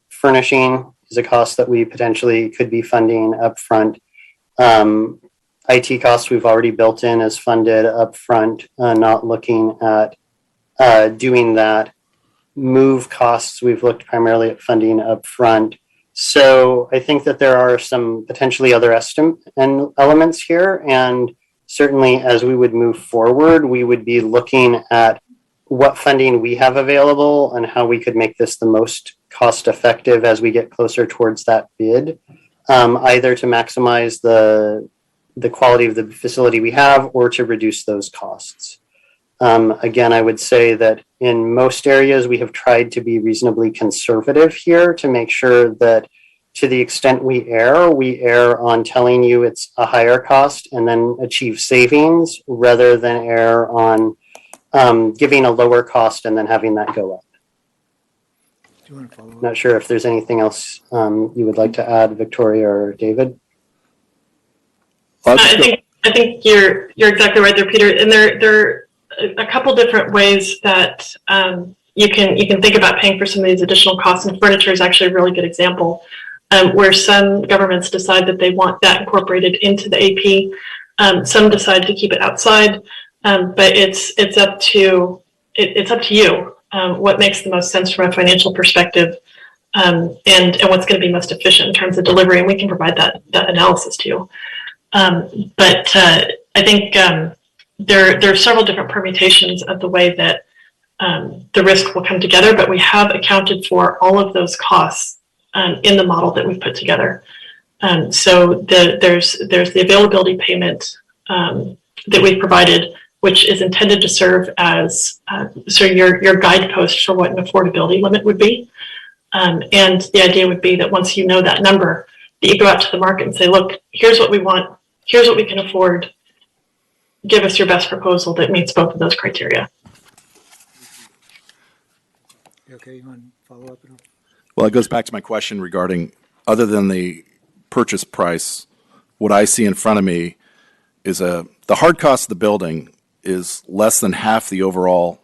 furnishing is a cost that we potentially could be funding upfront. IT costs we've already built in as funded upfront, not looking at doing that. Move costs, we've looked primarily at funding upfront. So I think that there are some potentially other elements here. And certainly as we would move forward, we would be looking at what funding we have available and how we could make this the most cost effective as we get closer towards that bid, either to maximize the quality of the facility we have or to reduce those costs. Again, I would say that in most areas, we have tried to be reasonably conservative here to make sure that to the extent we err on telling you it's a higher cost and then achieve savings rather than err on giving a lower cost and then having that go up. Do you want to follow up? Not sure if there's anything else you would like to add, Victoria or David. I think you're exactly right there, Peter. And there are a couple different ways that you can think about paying for some of these additional costs, and furniture is actually a really good example, where some governments decide that they want that incorporated into the AP. Some decide to keep it outside, but it's up to you what makes the most sense from a financial perspective, and what's going to be most efficient in terms of delivery, and we can provide that analysis to you. But I think there are several different permutations of the way that the risk will come together, but we have accounted for all of those costs in the model that we've put together. So there's the availability payment that we've provided, which is intended to serve as your guidepost for what an affordability limit would be. And the idea would be that once you know that number, that you go out to the market and say, look, here's what we want, here's what we can afford, give us your best proposal that meets both of those criteria. Okay, you want to follow up at all? Well, it goes back to my question regarding, other than the purchase price, what I see in front of me is the hard cost of the building is less than half the overall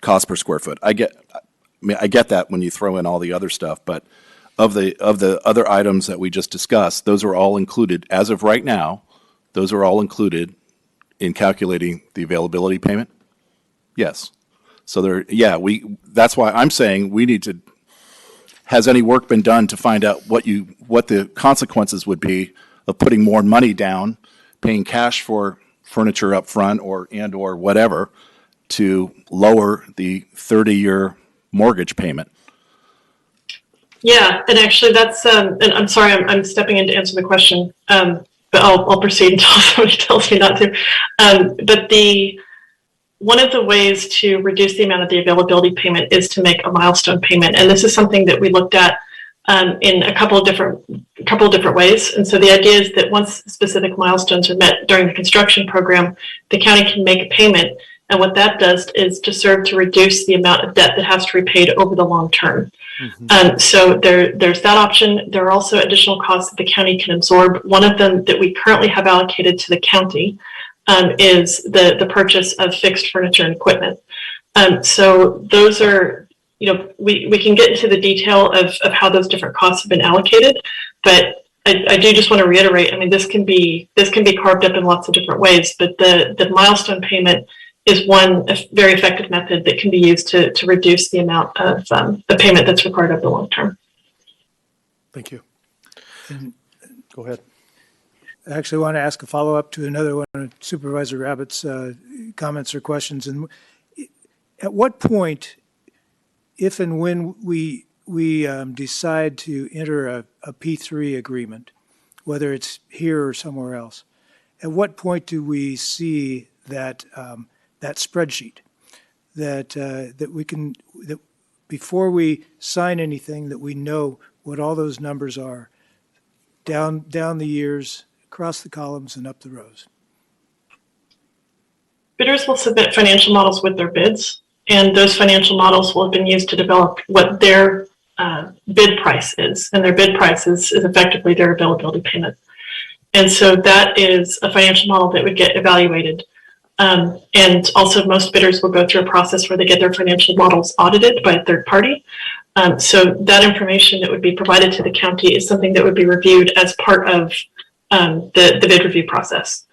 cost per square foot. I get that when you throw in all the other stuff, but of the other items that we just discussed, those are all included as of right now. Those are all included in calculating the availability payment. Yes. So that's why I'm saying we need to. Has any work been done to find out what the consequences would be of putting more money down, paying cash for furniture up front or whatever to lower the 30-year mortgage payment? Yeah, and actually that's, and I'm sorry, I'm stepping in to answer the question, but I'll proceed until somebody tells me not to. But one of the ways to reduce the amount of the availability payment is to make a milestone payment, and this is something that we looked at in a couple of different ways. And so the idea is that once specific milestones are met during the construction program, the county can make a payment, and what that does is to serve to reduce the amount of debt that has to be repaid over the long term. So there's that option. There are also additional costs that the county can absorb. One of them that we currently have allocated to the county is the purchase of fixed furniture and equipment. So those are, we can get into the detail of how those different costs have been allocated, but I do just want to reiterate, I mean, this can be carved up in lots of different ways, but the milestone payment is one very effective method that can be used to reduce the amount of the payment that's required over the long term. Thank you. And go ahead. I actually want to ask a follow-up to another one of Supervisor Rabbitt's comments or questions. And at what point, if and when we decide to enter a P3 agreement, whether it's here or somewhere else, at what point do we see that that spreadsheet that we can, that before we sign anything, that we know what all those numbers are down the years, across the columns and up the rows? Bidders will submit financial models with their bids, and those financial models will have been used to develop what their bid price is, and their bid price is effectively their availability payment. And so that is a financial model that would get evaluated. And also most bidders will go through a process where they get their financial models audited by a third party. So that information that would be provided to the county is something that would be reviewed as part of the bid review process.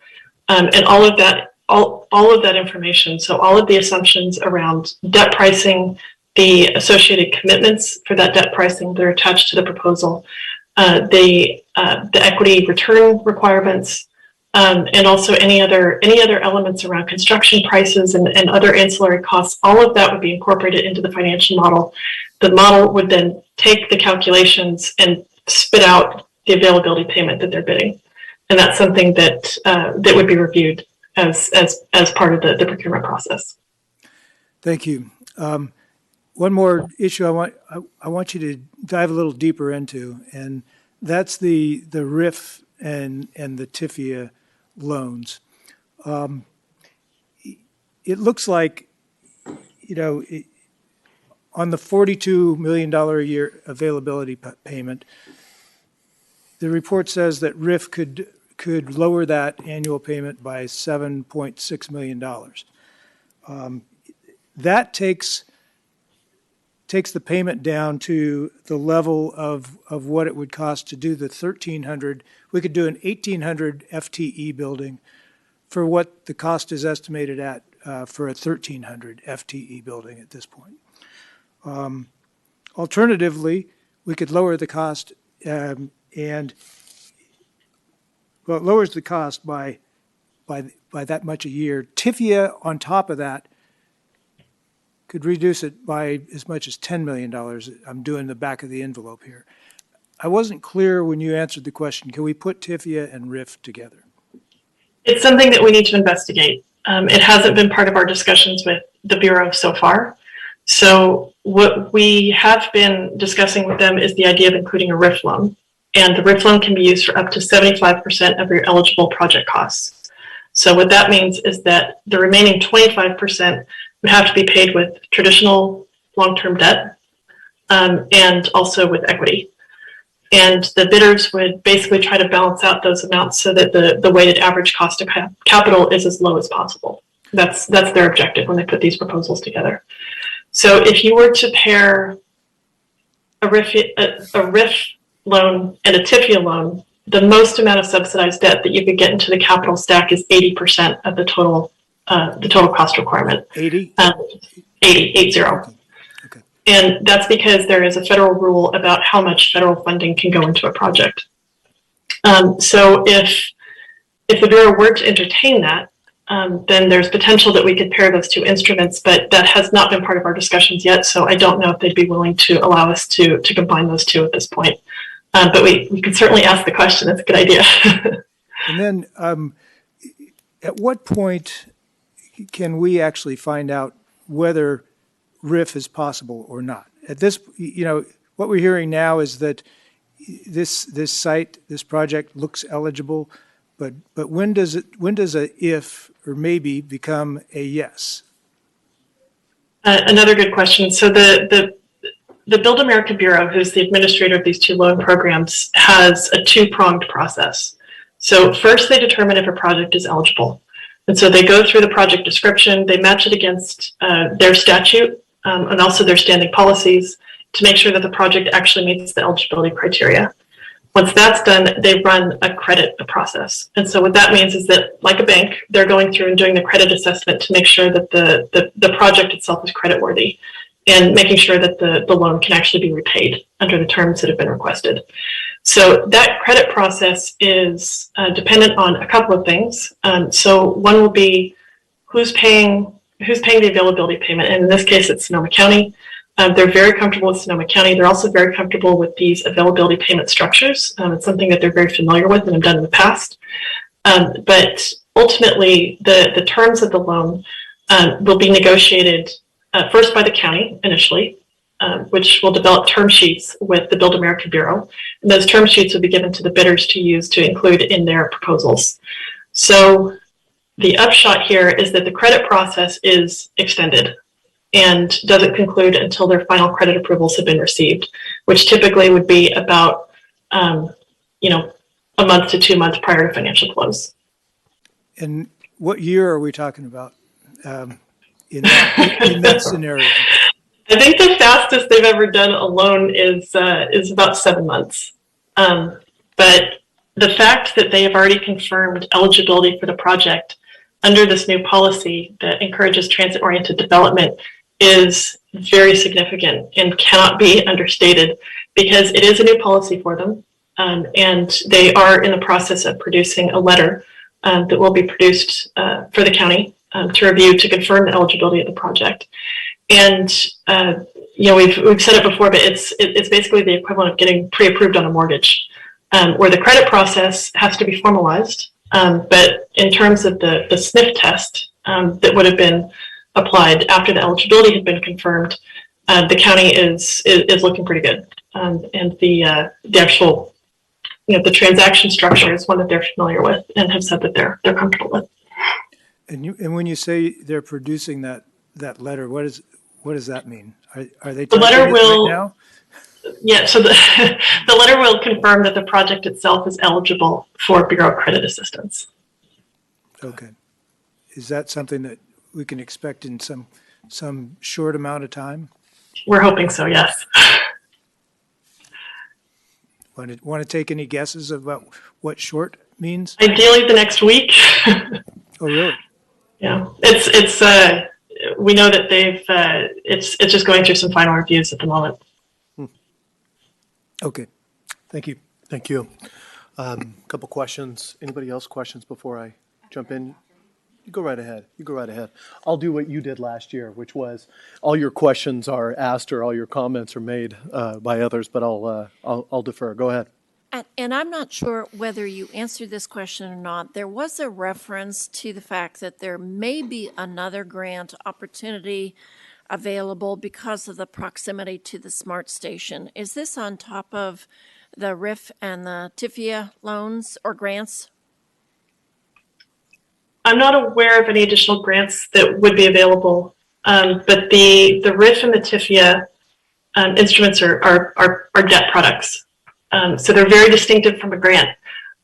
And all of that information, so all of the assumptions around debt pricing, the associated commitments for that debt pricing that are attached to the proposal, the equity return requirements, and also any other elements around construction prices and other ancillary costs, all of that would be incorporated into the financial model. The model would then take the calculations and spit out the availability payment that they're bidding. And that's something that that would be reviewed as part of the procurement process. Thank you. One more issue I want you to dive a little deeper into, and that's the RIF and the TIFIA loans. It looks like, on the $42 million a year availability payment, the report says that RIF could lower that annual payment by $7.6 million. That takes the payment down to the level of what it would cost to do the 1,300. We could do an 1,800 FTE building for what the cost is estimated at for a 1,300 FTE building at this point. Alternatively, we could lower the cost it lowers the cost by that much a year. TIFIA on top of that could reduce it by as much as $10 million. I'm doing the back of the envelope here. I wasn't clear when you answered the question. Can we put TIFIA and RIF together? It's something that we need to investigate. It hasn't been part of our discussions with the Bureau so far. So what we have been discussing with them is the idea of including a RIF loan. And the RIF loan can be used for up to 75% of your eligible project costs. So what that means is that the remaining 25% would have to be paid with traditional long-term debt and also with equity. And the bidders would basically try to balance out those amounts so that the weighted average cost of capital is as low as possible. That's their objective when they put these proposals together. So if you were to pair a RIF loan and a TIFIA loan, the most amount of subsidized debt that you could get into the capital stack is 80% of the total cost requirement. 80? 80. Okay. And that's because there is a federal rule about how much federal funding can go into a project. So if the Bureau were to entertain that, then there's potential that we could pair those two instruments, but that has not been part of our discussions yet, so I don't know if they'd be willing to allow us to combine those two at this point. But we can certainly ask the question. It's a good idea. And then at what point can we actually find out whether RIF is possible or not? At this, what we're hearing now is that this project looks eligible, but when does a if or maybe become a yes? Another good question. So the Build America Bureau, who's the administrator of these two loan programs, has a two-pronged process. So first they determine if a project is eligible. And so they go through the project description, they match it against their statute and also their standing policies to make sure that the project actually meets the eligibility criteria. Once that's done, they run a credit process. And so what that means is that, like a bank, they're going through and doing the credit assessment to make sure that the project itself is creditworthy and making sure that the loan can actually be repaid under the terms that have been requested. So that credit process is dependent on a couple of things. So one will be who's paying the availability payment. And in this case, it's Sonoma County. They're very comfortable with Sonoma County. They're also very comfortable with these availability payment structures. It's something that they're very familiar with and have done in the past. But ultimately, the terms of the loan will be negotiated first by the county initially, which will develop term sheets with the Build America Bureau. And those term sheets will be given to the bidders to use to include in their proposals. So the upshot here is that the credit process is extended and doesn't conclude until their final credit approvals have been received, which typically would be about a month to 2 months prior to financial close. And what year are we talking about in that scenario? I think the fastest they've ever done a loan is about 7 months. But the fact that they have already confirmed eligibility for the project under this new policy that encourages transit-oriented development is very significant and cannot be understated because it is a new policy for them. And they are in the process of producing a letter that will be produced for the county to review to confirm the eligibility of the project. And we've said it before, but it's basically the equivalent of getting pre-approved on a mortgage, where the credit process has to be formalized. But in terms of the sniff test that would have been applied after the eligibility had been confirmed, the county is looking pretty good. And the actual, the transaction structure is one that they're familiar with and have said that they're comfortable with. And when you say they're producing that letter, what does that mean? Are they the letter will right now? Yeah, so the letter will confirm that the project itself is eligible for Bureau credit assistance. Okay. Is that something that we can expect in some short amount of time? We're hoping so, yes. Want to take any guesses about what short means? Ideally the next week. Oh, really? Yeah, it's we know that they've it's just going through some final reviews at the moment. Okay, thank you. Thank you. Couple questions. Anybody else questions before I jump in? You go right ahead. I'll do what you did last year, which was all your questions are asked or all your comments are made by others, but I'll defer. Go ahead. And I'm not sure whether you answered this question or not. There was a reference to the fact that there may be another grant opportunity available because of the proximity to the SMART station. Is this on top of the RIF and the TIFIA loans or grants? I'm not aware of any additional grants that would be available, but the RIF and the TIFIA instruments are debt products. So they're very distinctive from a grant.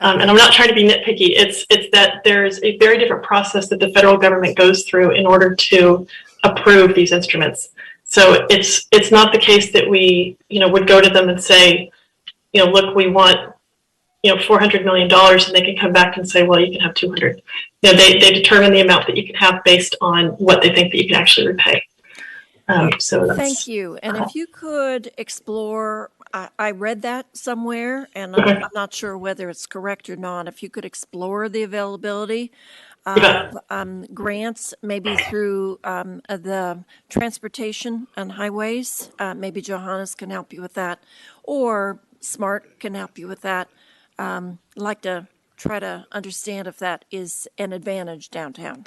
And I'm not trying to be nitpicky. It's that there's a very different process that the federal government goes through in order to approve these instruments. So it's not the case that we, would go to them and say, look, we want, $400 million, and they can come back and say, well, you can have 200. They determine the amount that you can have based on what they think that you can actually repay. So that's, Thank you. And if you could explore, I read that somewhere, and I'm not sure whether it's correct or not. If you could explore the availability of grants, maybe through the transportation and highways, maybe Johannes can help you with that, or SMART can help you with that. I'd like to try to understand if that is an advantage downtown.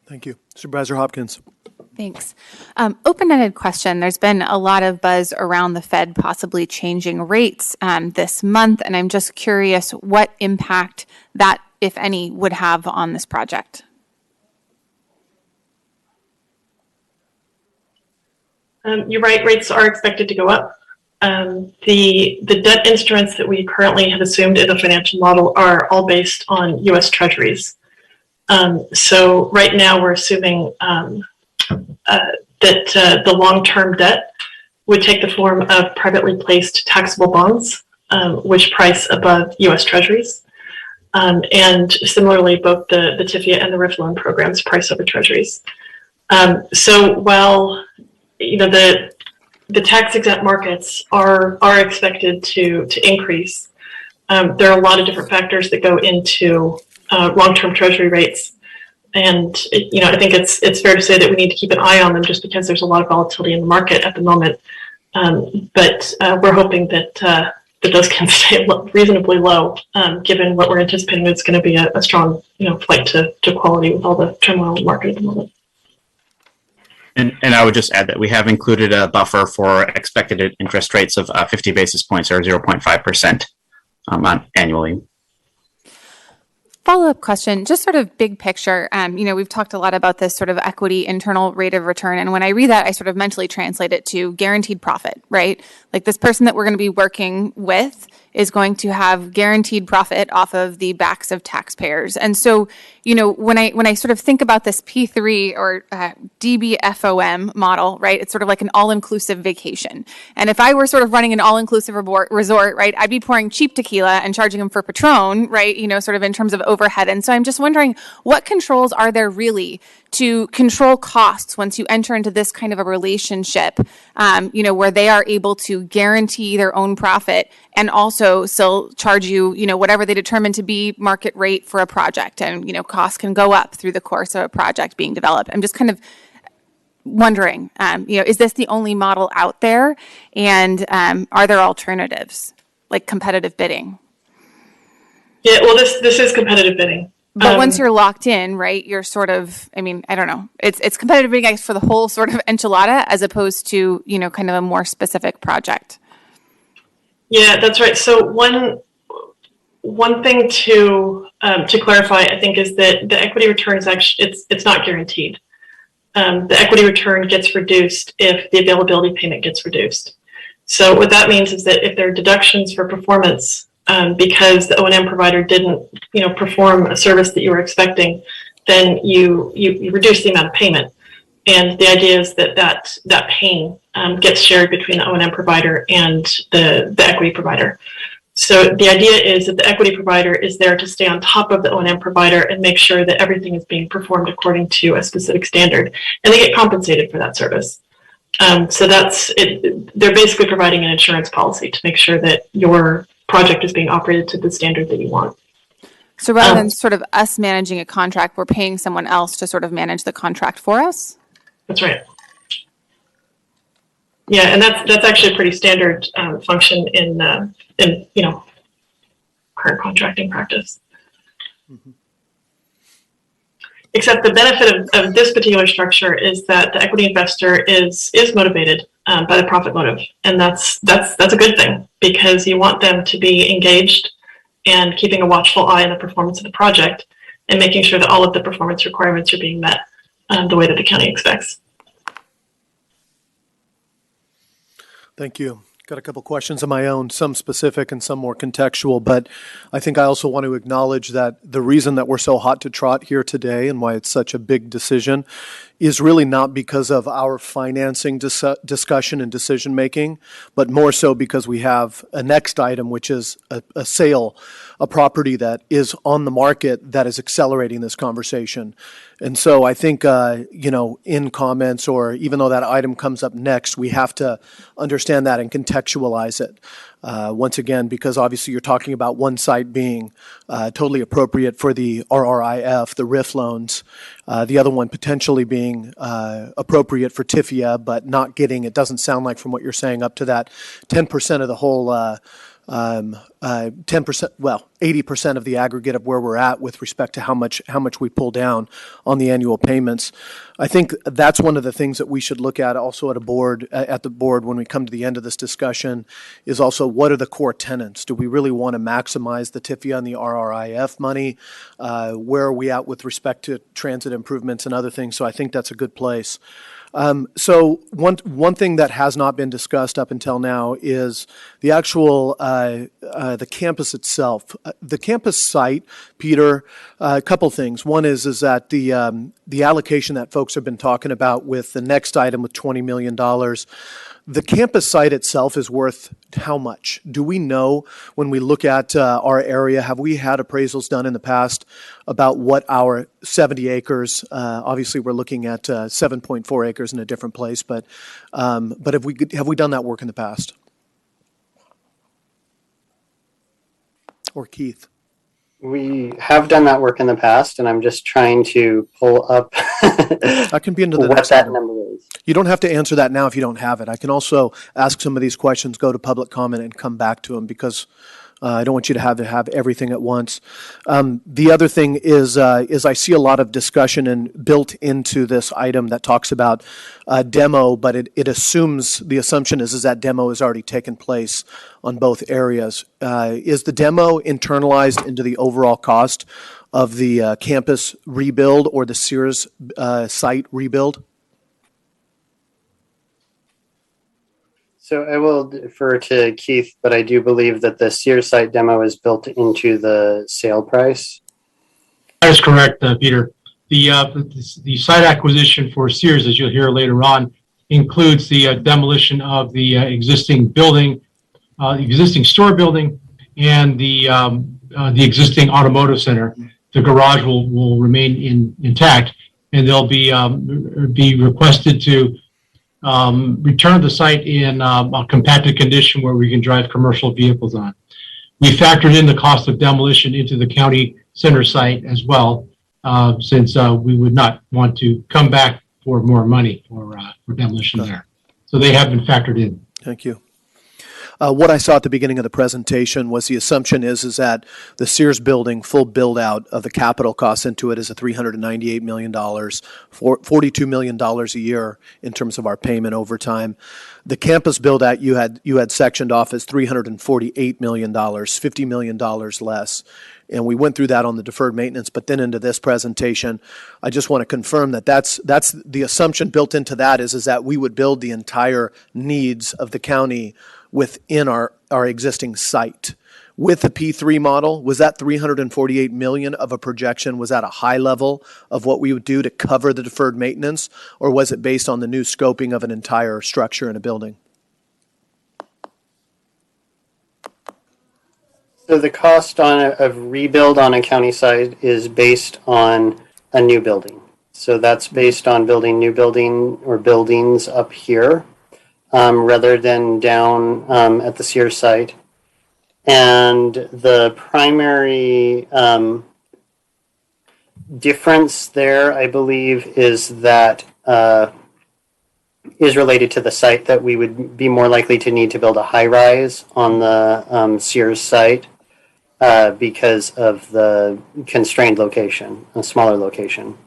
Thank you. Supervisor Hopkins. Thanks. Open-ended question. There's been a lot of buzz around the Fed possibly changing rates this month, and I'm just curious what impact that, if any, would have on this project. You're right, rates are expected to go up. The debt instruments that we currently have assumed in the financial model are all based on U.S. Treasuries. So right now we're assuming that the long-term debt would take the form of privately placed taxable bonds, which price above U.S. Treasuries. And similarly, both the TIFIA and the RIF loan programs price over Treasuries. So while the tax-exempt markets are expected to increase, there are a lot of different factors that go into long-term Treasury rates. And, I think it's fair to say that we need to keep an eye on them just because there's a lot of volatility in the market at the moment. But we're hoping that those can stay reasonably low, given what we're anticipating is going to be a strong, flight to quality with all the turmoil in the market at the moment. And I would just add that we have included a buffer for expected interest rates of 50 basis points or 0.5% annually. Follow-up question, just sort of big picture. We've talked a lot about this sort of equity internal rate of return. And when I read that, I sort of mentally translate it to guaranteed profit, right? Like this person that we're going to be working with is going to have guaranteed profit off of the backs of taxpayers. And so, when I sort of think about this P3 or DBFOM model, right, it's sort of like an all-inclusive vacation. And if I were sort of running an all-inclusive resort, right, I'd be pouring cheap tequila and charging them for Patron, right, sort of in terms of overhead. And so I'm just wondering, what controls are there really to control costs once you enter into this kind of a relationship, where they are able to guarantee their own profit and also still charge you, whatever they determine to be market rate for a project. And, costs can go up through the course of a project being developed. I'm just kind of wondering, is this the only model out there? And are there alternatives like competitive bidding? Yeah, well, this is competitive bidding. But once you're locked in, right, you're sort of, I don't know. It's competitive bidding, I guess, for the whole sort of enchilada as opposed to, kind of a more specific project. Yeah, that's right. So one thing to clarify, I think, is that the equity return is actually, it's not guaranteed. The equity return gets reduced if the availability payment gets reduced. So what that means is that if there are deductions for performance, because the O&M provider didn't, perform a service that you were expecting, then you reduce the amount of payment. And the idea is that pain gets shared between the O&M provider and the equity provider. So the idea is that the equity provider is there to stay on top of the O&M provider and make sure that everything is being performed according to a specific standard, and they get compensated for that service. So that's it. They're basically providing an insurance policy to make sure that your project is being operated to the standard that you want. So rather than sort of us managing a contract, we're paying someone else to sort of manage the contract for us? That's right. Yeah, and that's actually a pretty standard function in current contracting practice. Mm-hmm. Except the benefit of this particular structure is that the equity investor is motivated by the profit motive, and that's a good thing, because you want them to be engaged and keeping a watchful eye on the performance of the project and making sure that all of the performance requirements are being met the way that the county expects. Thank you. Got a couple questions of my own, some specific and some more contextual, but I think I also want to acknowledge that the reason that we're so hot to trot here today and why it's such a big decision is really not because of our financing discussion and decision making, but more so because we have a next item, which is a sale, a property that is on the market that is accelerating this conversation. And so I think, in comments, or even though that item comes up next, we have to understand that and contextualize it. Once again, because obviously you're talking about one site being totally appropriate for the RRIF, the RIF loans, the other one potentially being appropriate for TIFIA, but not getting, it doesn't sound like from what you're saying, up to that 10% of the whole 10%, well, 80% of the aggregate of where we're at with respect to how much we pull down on the annual payments. I think that's one of the things that we should look at also at the board when we come to the end of this discussion, is also what are the core tenants? Do we really want to maximize the TIFIA and the RRIF money? Where are we at with respect to transit improvements and other things? So I think that's a good place. So one thing that has not been discussed up until now is the actual the campus itself. The campus site, Peter. A couple things. One is that the allocation that folks have been talking about with the next item with $20 million. The campus site itself is worth how much? Do we know when we look at our area? Have we had appraisals done in the past about what our 70 acres? Obviously, we're looking at 7.4 acres in a different place, but have we done that work in the past? Or Keith? We have done that work in the past, and I'm just trying to pull up I can be into the what next that item. number is. You don't have to answer that now if you don't have it. I can also ask some of these questions, go to public comment, and come back to them, because I don't want you to have everything at once. The other thing is I see a lot of discussion and built into this item that talks about demo, but it assumes, the assumption is that demo has already taken place on both areas. Is the demo internalized into the overall cost of the campus rebuild or the Sears site rebuild? So I will defer to Keith, but I do believe that the Sears site demo is built into the sale price. That is correct, Peter. The site acquisition for Sears, as you'll hear later on, includes the demolition of the existing building, the existing store building, and the existing automotive center. The garage will remain intact, and they'll be requested to return the site in a compacted condition where we can drive commercial vehicles on. We factored in the cost of demolition into the county center site as well, since we would not want to come back for more money for demolition there. So they have been factored in. Thank you. What I saw at the beginning of the presentation was the assumption is that the Sears building, full build out of the capital costs into it is a $398 million, $42 million a year in terms of our payment over time. The campus build out you had sectioned off as $348 million, $50 million less. And we went through that on the deferred maintenance, but then into this presentation, I just want to confirm that that's the assumption built into that is that we would build the entire needs of the county within our existing site. With the P3 model, was that $348 million of a projection? Was that a high level of what we would do to cover the deferred maintenance, or was it based on the new scoping of an entire structure in a building? So the cost of rebuild on a county site is based on a new building. So that's based on building new building or buildings up here, rather than down at the Sears site. And the primary difference there, I believe, is that is related to the site, that we would be more likely to need to build a high rise on the Sears site because of the constrained location, a smaller location.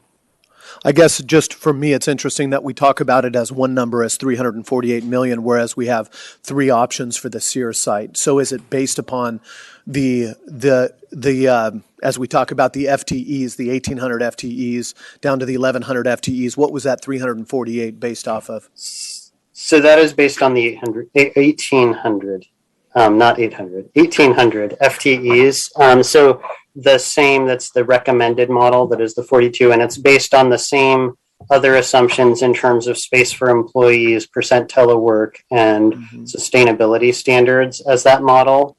I guess just for me, it's interesting that we talk about it as one number as 348 million, whereas we have three options for the Sears site. So is it based upon the as we talk about the FTEs, the 1,800 FTEs down to the 1,100 FTEs? What was that 348 based off of? So that is based on the 1,800, not 800, 1,800 FTEs. So the same, that's the recommended model, that is the 42, and it's based on the same other assumptions in terms of space for employees, percent telework, and sustainability standards as that model.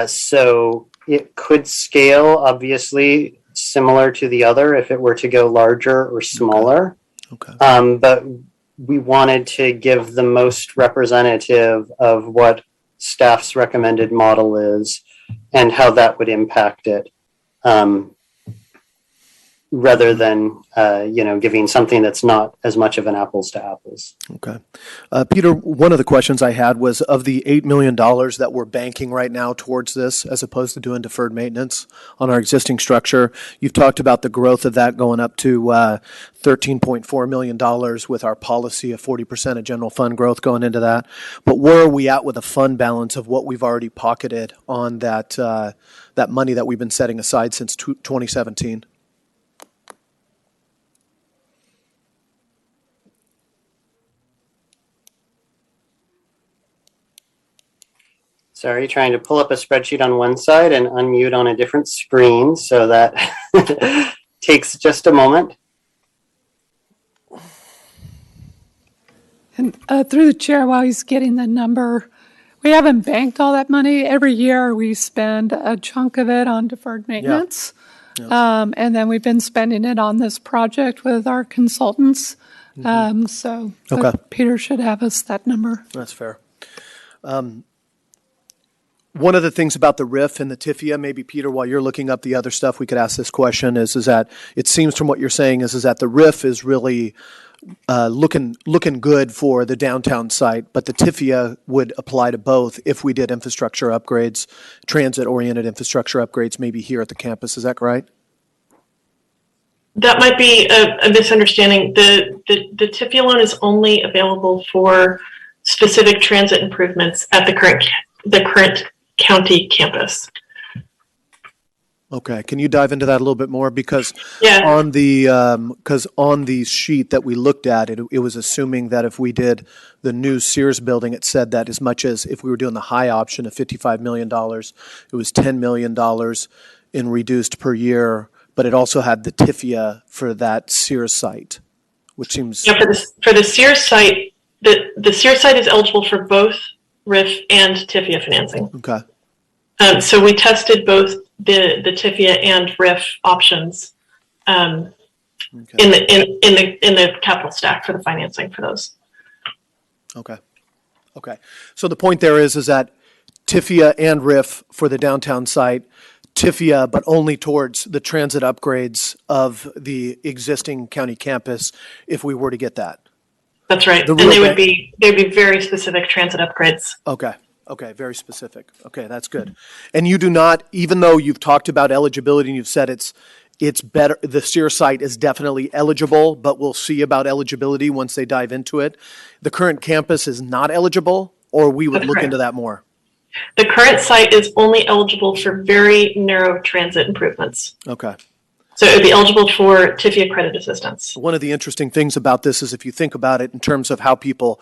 So it could scale, obviously, similar to the other if it were to go larger or smaller. Okay. But we wanted to give the most representative of what staff's recommended model is and how that would impact it, rather than giving something that's not as much of an apples to apples. Okay. Peter, one of the questions I had was, of the $8 million that we're banking right now towards this, as opposed to doing deferred maintenance on our existing structure, you've talked about the growth of that going up to $13.4 million with our policy of 40% of general fund growth going into that. But where are we at with a fund balance of what we've already pocketed on that, that money that we've been setting aside since 2017? Sorry, trying to pull up a spreadsheet on one side and unmute on a different screen, so that takes just a moment. And through the chair, while he's getting the number, we haven't banked all that money. Every year we spend a chunk of it on deferred maintenance. Yeah. And then we've been spending it on this project with our consultants. So Okay. Peter should have us that number. That's fair. One of the things about the RIF and the TIFIA, maybe Peter, while you're looking up the other stuff, we could ask this question, is that it seems from what you're saying is that the RIF is really looking good for the downtown site, but the TIFIA would apply to both if we did infrastructure upgrades, transit-oriented infrastructure upgrades, maybe here at the campus. Is that right? That might be a misunderstanding. The TIFIA loan is only available for specific transit improvements at the current county campus. Okay, can you dive into that a little bit more? Because Yeah. on the sheet that we looked at, it was assuming that if we did the new Sears building, it said that as much as if we were doing the high option of $55 million, it was $10 million in reduced per year, but it also had the TIFIA for that Sears site, which seems... Yeah, for the Sears site, the Sears site is eligible for both RIF and TIFIA financing. Okay. So we tested both the TIFIA and RIF options in the capital stack for the financing for those. Okay. Okay. So the point there is that TIFIA and RIF for the downtown site, TIFIA, but only towards the transit upgrades of the existing county campus if we were to get that. That's right. And they'd be very specific transit upgrades. Okay. Okay. Very specific. Okay. That's good. And you do not, even though you've talked about eligibility and you've said it's better, the Sears site is definitely eligible, but we'll see about eligibility once they dive into it. The current campus is not eligible, or we would look into that more? The current site is only eligible for very narrow transit improvements. Okay. So it would be eligible for TIFIA credit assistance. One of the interesting things about this is if you think about it in terms of how people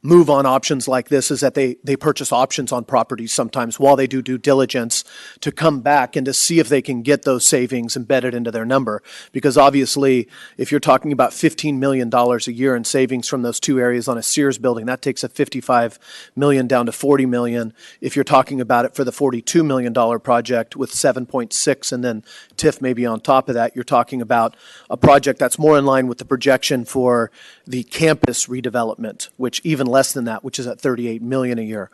move on options like this is that they purchase options on properties sometimes while they do due diligence to come back and to see if they can get those savings embedded into their number. Because obviously, if you're talking about $15 million a year in savings from those two areas on a Sears building, that takes a $55 million down to $40 million. If you're talking about it for the $42 million project with 7.6 and then TIF maybe on top of that, you're talking about a project that's more in line with the projection for the campus redevelopment, which even less than that, which is at 38 million a year.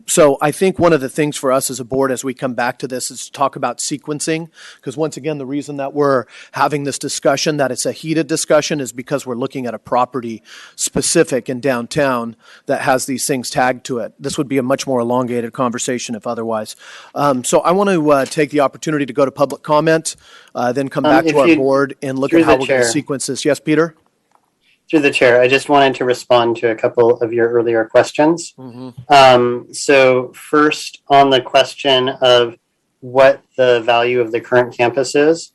So I think one of the things for us as a board as we come back to this is to talk about sequencing, because once again, the reason that we're having this discussion, that it's a heated discussion, is because we're looking at a property specific in downtown that has these things tagged to it. This would be a much more elongated conversation if otherwise. So I want to take the opportunity to go to public comment, then come back to our board and look at how we're going to sequence this. Yes, Peter? Through the chair, I just wanted to respond to a couple of your earlier questions. So first, on the question of what the value of the current campus is,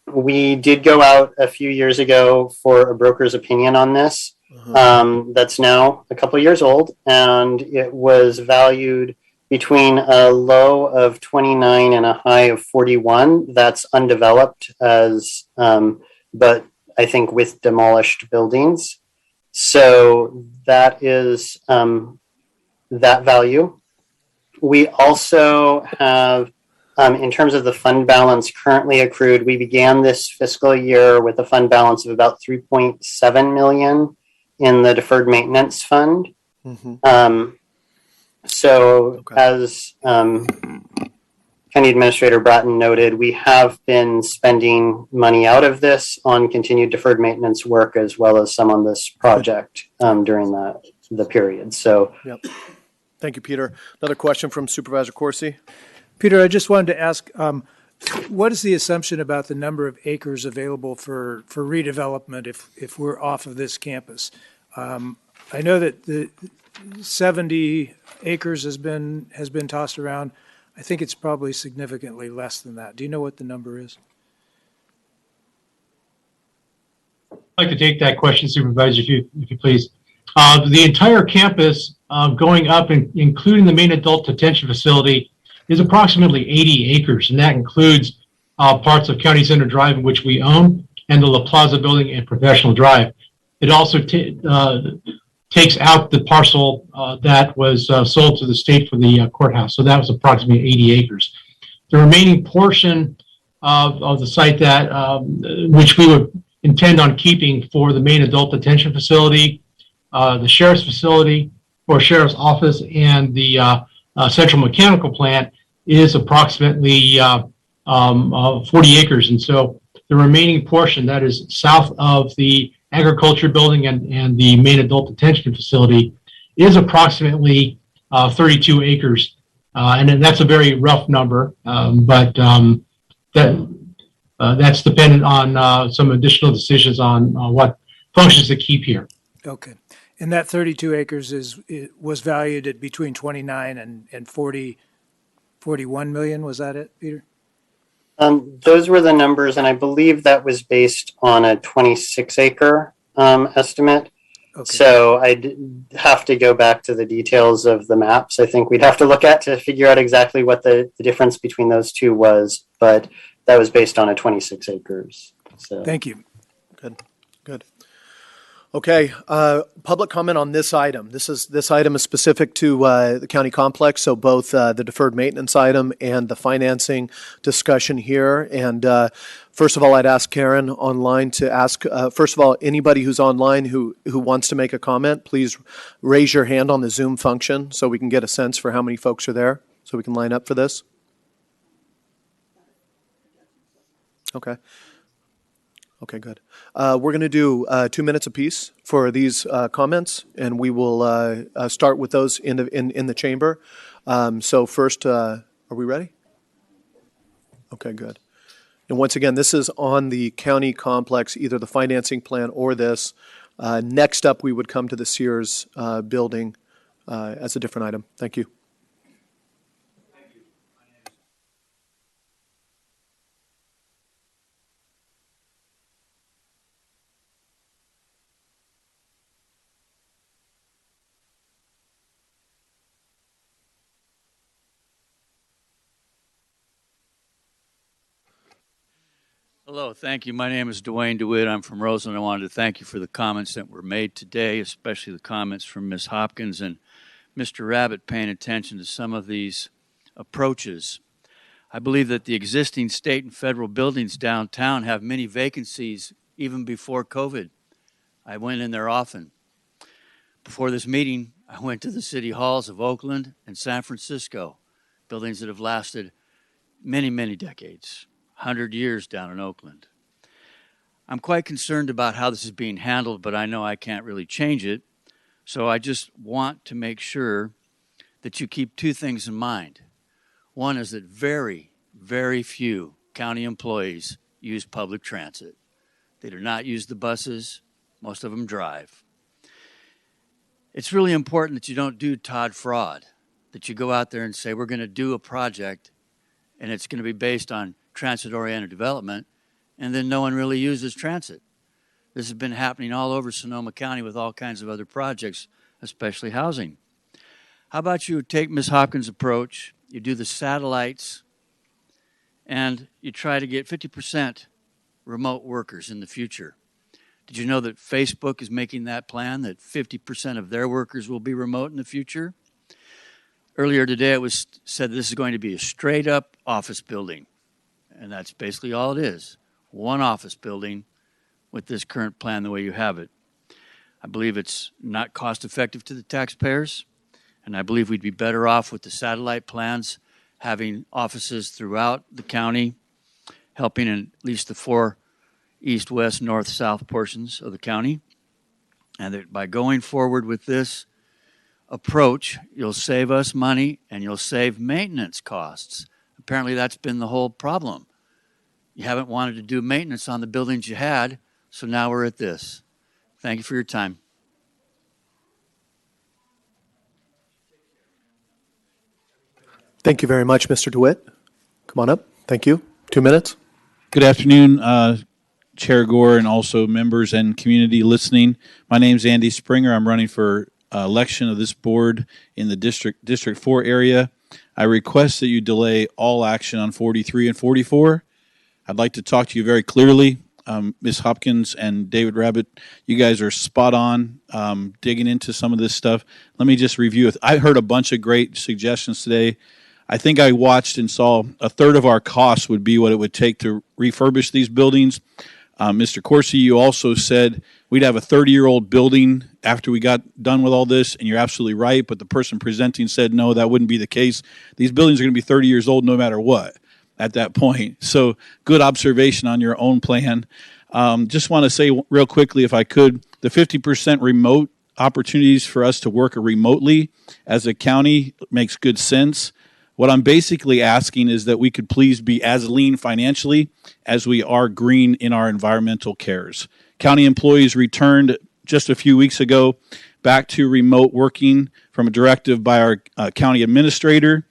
we did go out a few years ago for a broker's opinion on this. That's now a couple years old, and it was valued between a low of 29 and a high of 41. That's undeveloped as, but I think with demolished buildings. So that is that value. We also have, in terms of the fund balance currently accrued, we began this fiscal year with a fund balance of about 3.7 million in the deferred maintenance fund. As County Administrator Bratton noted, we have been spending money out of this on continued deferred maintenance work as well as some on this project during the period. So, Thank you, Peter. Another question from Supervisor Corsi. Peter, I just wanted to ask, what is the assumption about the number of acres available for redevelopment if we're off of this campus? I know that the 70 acres has been tossed around. I think it's probably significantly less than that. Do you know what the number is? I'd like to take that question, Supervisor, if you please. The entire campus going up, including the main adult detention facility, is approximately 80 acres, and that includes parts of County Center Drive, which we own, and the La Plaza Building and Professional Drive. It also takes out the parcel that was sold to the state for the courthouse. So that was approximately 80 acres. The remaining portion of the site that which we would intend on keeping for the main adult detention facility, the sheriff's facility, or sheriff's office, and the central mechanical plant is approximately 40 acres. And so the remaining portion that is south of the agriculture building and the main adult detention facility is approximately 32 acres. And that's a very rough number, but that's dependent on some additional decisions on what functions to keep here. Okay. And that 32 acres was valued at between 29 and 41 million. Was that it, Peter? Those were the numbers, and I believe that was based on a 26-acre estimate. Okay. So I'd have to go back to the details of the maps. I think we'd have to look at to figure out exactly what the difference between those two was, but that was based on a 26 acres. So. Thank you. Good. Okay, public comment on this item. This item is specific to the county complex, so both the deferred maintenance item and the financing discussion here. And first of all, I'd ask Karen online to ask, first of all, anybody who's online who wants to make a comment, please raise your hand on the Zoom function so we can get a sense for how many folks are there, so we can line up for this. Okay. Okay, good. We're going to do 2 minutes apiece for these comments, and we will start with those in the chamber. So first, are we ready? Okay, good. And once again, this is on the county complex, either the financing plan or this. Next up, we would come to the Sears building as a different item. Thank you. Hello, thank you. My name is Dwayne DeWitt. I'm from Roseland. I wanted to thank you for the comments that were made today, especially the comments from Ms. Hopkins and Mr. Rabbit paying attention to some of these approaches. I believe that the existing state and federal buildings downtown have many vacancies even before COVID. I went in there often. Before this meeting, I went to the city halls of Oakland and San Francisco, buildings that have lasted many, many decades, 100 years down in Oakland. I'm quite concerned about how this is being handled, but I know I can't really change it. So I just want to make sure that you keep two things in mind. One is that very, very few county employees use public transit. They do not use the buses. Most of them drive. It's really important that you don't do Todd fraud, that you go out there and say, we're going to do a project and it's going to be based on transit-oriented development, and then no one really uses transit. This has been happening all over Sonoma County with all kinds of other projects, especially housing. How about you take Ms. Hopkins' approach, you do the satellites, and you try to get 50% remote workers in the future. Did you know that Facebook is making that plan, that 50% of their workers will be remote in the future? Earlier today, it was said this is going to be a straight-up office building, and that's basically all it is, one office building with this current plan the way you have it. I believe it's not cost-effective to the taxpayers, and I believe we'd be better off with the satellite plans, having offices throughout the county, helping in at least the 4 east, west, north, south portions of the county, and that by going forward with this approach, you'll save us money and you'll save maintenance costs. Apparently that's been the whole problem. You haven't wanted to do maintenance on the buildings you had, so now we're at this. Thank you for your time. Thank you very much, Mr. DeWitt. Come on up. Thank you. 2 minutes. Good afternoon, Chair Gore, and also members and community listening. My name is Andy Springer. I'm running for election of this board in the District 4 area. I request that you delay all action on 43 and 44. I'd like to talk to you very clearly. Ms. Hopkins and David Rabbit, you guys are spot on digging into some of this stuff. Let me just review it. I heard a bunch of great suggestions today. I think I watched and saw a third of our costs would be what it would take to refurbish these buildings. Mr. Corsi, you also said we'd have a 30-year-old building after we got done with all this, and you're absolutely right, but the person presenting said, no, that wouldn't be the case. These buildings are going to be 30 years old no matter what at that point. So good observation on your own plan. Just want to say real quickly, if I could, the 50% remote opportunities for us to work remotely as a county makes good sense. What I'm basically asking is that we could please be as lean financially as we are green in our environmental cares. County employees returned just a few weeks ago back to remote working from a directive by our county administrator,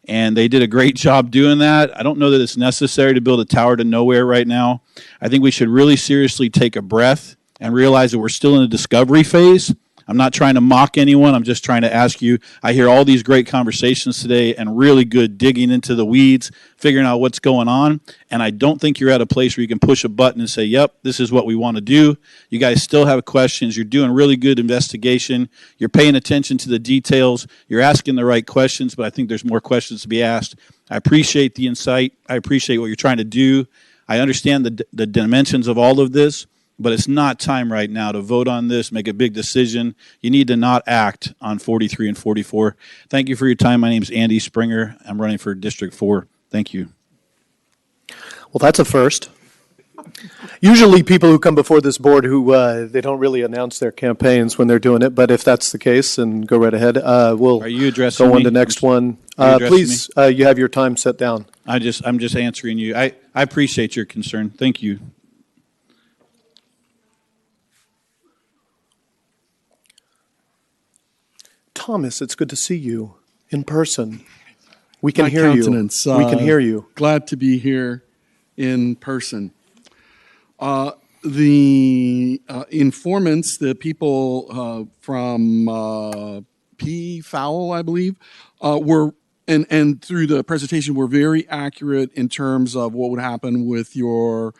and they did a great job doing that. I don't know that it's necessary to build a tower to nowhere right now. I think we should really seriously take a breath and realize that we're still in a discovery phase. I'm not trying to mock anyone. I'm just trying to ask you. I hear all these great conversations today and really good digging into the weeds, figuring out what's going on. And I don't think you're at a place where you can push a button and say, yep, this is what we want to do. You guys still have questions. You're doing really good investigation. You're paying attention to the details. You're asking the right questions, but I think there's more questions to be asked. I appreciate the insight. I appreciate what you're trying to do. I understand the dimensions of all of this. But it's not time right now to vote on this, make a big decision. You need to not act on 43 and 44. Thank you for your time. My name is Andy Springer. I'm running for District 4. Thank you. Well, that's a first. Usually people who come before this board who they don't really announce their campaigns when they're doing it, but if that's the case, then go right ahead. We'll Are you addressing go on me? to the next one. Are you addressing Please, you have your time set down. I'm just answering you. I appreciate your concern. Thank you. Thomas, it's good to see you in person. We can My hear you. countenance, We can hear you. Glad to be here in person. The informants, the people from P. Fowl, I believe, were and through the presentation were very accurate in terms of what would happen with your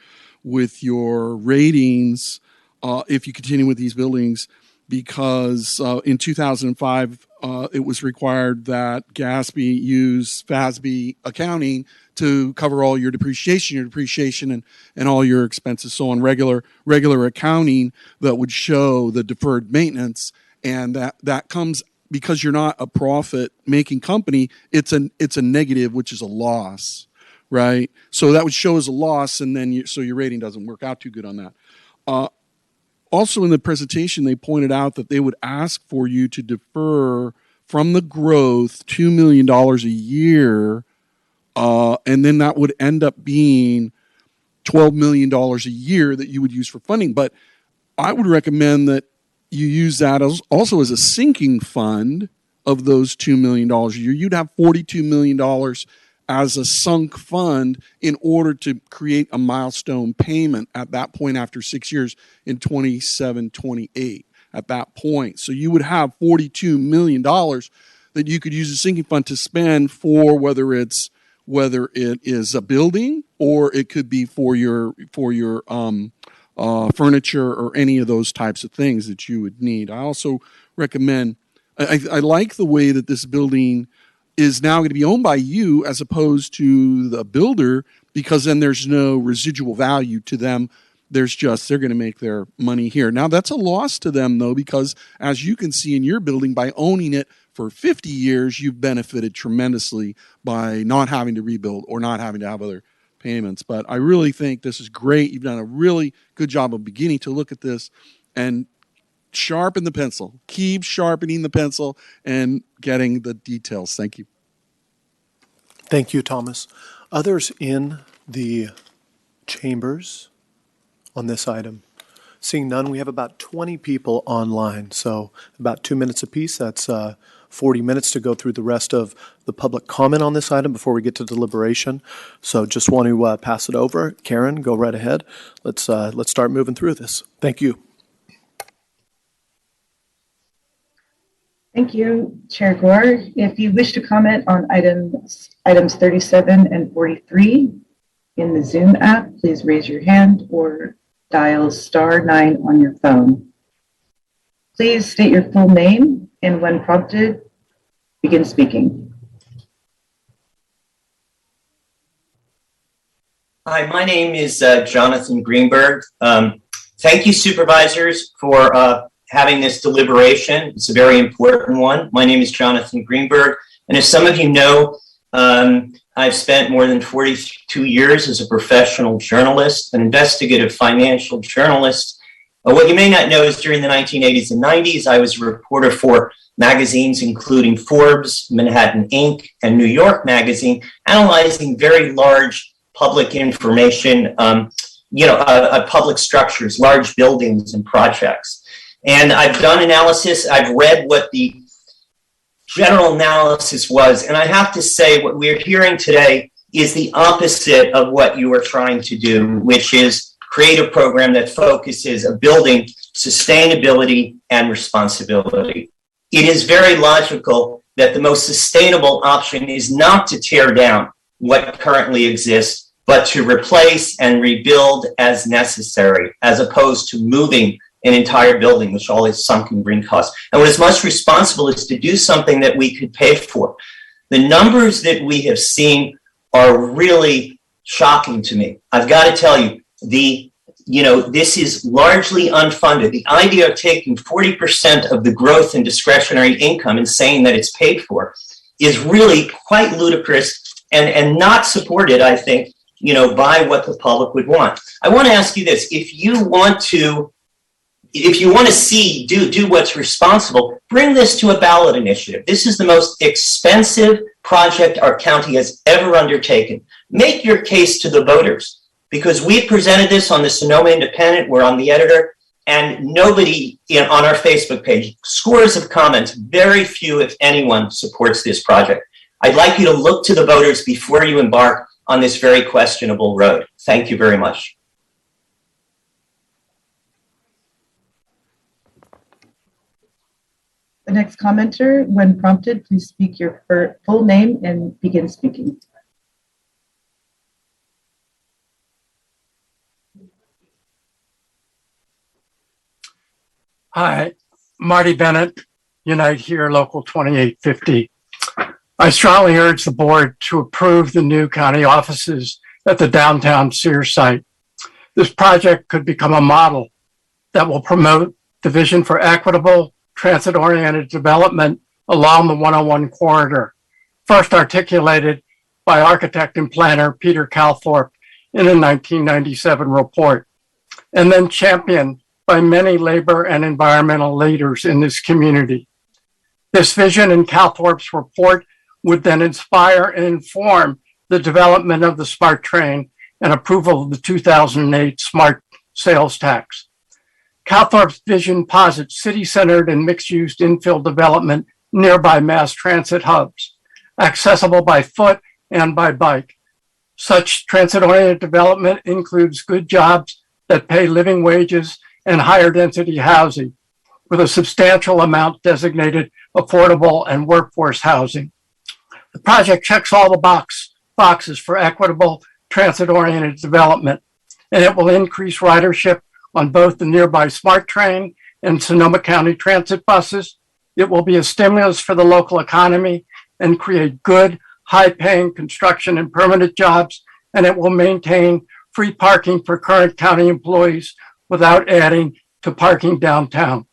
ratings if you continue with these buildings. Because in 2005, it was required that GASB use FASB accounting to cover all your depreciation and all your expenses. So on regular accounting that would show the deferred maintenance and that comes because you're not a profit making company. It's a negative, which is a loss, right? So that would show as a loss, and then so your rating doesn't work out too good on that. Also in the presentation, they pointed out that they would ask for you to defer from the growth $2 million a year, and then that would end up being $12 million a year that you would use for funding. But I would recommend that you use that also as a sinking fund of those $2 million a year. You'd have $42 million as a sunk fund in order to create a milestone payment at that point after 6 years in 27, 28 at that point. So you would have $42 million that you could use a sinking fund to spend for whether it is a building or it could be for your furniture or any of those types of things that you would need. I also recommend, I like the way that this building is now going to be owned by you as opposed to the builder, because then there's no residual value to them. They're going to make their money here. Now that's a loss to them though, because as you can see in your building, by owning it for 50 years, you've benefited tremendously by not having to rebuild or not having to have other payments. But I really think this is great. You've done a really good job of beginning to look at this and sharpen the pencil. Keep sharpening the pencil and getting the details. Thank you. Thank you, Thomas. Others in the chambers on this item? Seeing none, we have about 20 people online, so about 2 minutes apiece. That's 40 minutes to go through the rest of the public comment on this item before we get to deliberation. So just want to pass it over. Karen, go right ahead. Let's start moving through this. Thank you. Thank you, Chair Gore. If you wish to comment on items 37 and 43 in the Zoom app, please raise your hand or dial *9 on your phone. Please state your full name and when prompted, begin speaking. Hi, my name is Jonathan Greenberg. Thank you, supervisors, for having this deliberation. It's a very important one. My name is Jonathan Greenberg, and as some of you know, I've spent more than 42 years as a professional journalist, an investigative financial journalist. What you may not know is during the 1980s and 90s, I was a reporter for magazines including Forbes, Manhattan Inc., and New York Magazine, analyzing very large public information, public structures, large buildings and projects. And I've done analysis. I've read what the general analysis was. And I have to say what we're hearing today is the opposite of what you are trying to do, which is create a program that focuses on building sustainability and responsibility. It is very logical that the most sustainable option is not to tear down what currently exists, but to replace and rebuild as necessary, as opposed to moving an entire building, which all is sunken green costs. And what is most responsible is to do something that we could pay for. The numbers that we have seen are really shocking to me. I've got to tell you, this is largely unfunded. The idea of taking 40% of the growth in discretionary income and saying that it's paid for is really quite ludicrous and not supported, I think, by what the public would want. I want to ask you this. If you want to see, do what's responsible, bring this to a ballot initiative. This is the most expensive project our county has ever undertaken. Make your case to the voters, because we've presented this on the Sonoma Independent, we're on the editor, and nobody on our Facebook page, scores of comments, very few, if anyone, supports this project. I'd like you to look to the voters before you embark on this very questionable road. Thank you very much. The next commenter, when prompted, please speak your full name and begin speaking. Hi, Marty Bennett, Unite Here, Local 2850. I strongly urge the board to approve the new county offices at the downtown Sears site. This project could become a model that will promote the vision for equitable, transit-oriented development along the 101 corridor, first articulated by architect and planner Peter Calthorpe in a 1997 report, and then championed by many labor and environmental leaders in this community. This vision in Calthorpe's report would then inspire and inform the development of the SMART train and approval of the 2008 SMART sales tax. Calthorpe's vision posits city-centered and mixed-use infill development nearby mass transit hubs, accessible by foot and by bike. Such transit-oriented development includes good jobs that pay living wages and higher density housing, with a substantial amount designated affordable and workforce housing. The project checks all the boxes for equitable transit-oriented development, and it will increase ridership on both the nearby SMART train and Sonoma County transit buses. It will be a stimulus for the local economy and create good, high-paying construction and permanent jobs, and it will maintain free parking for current county employees without adding to parking downtown.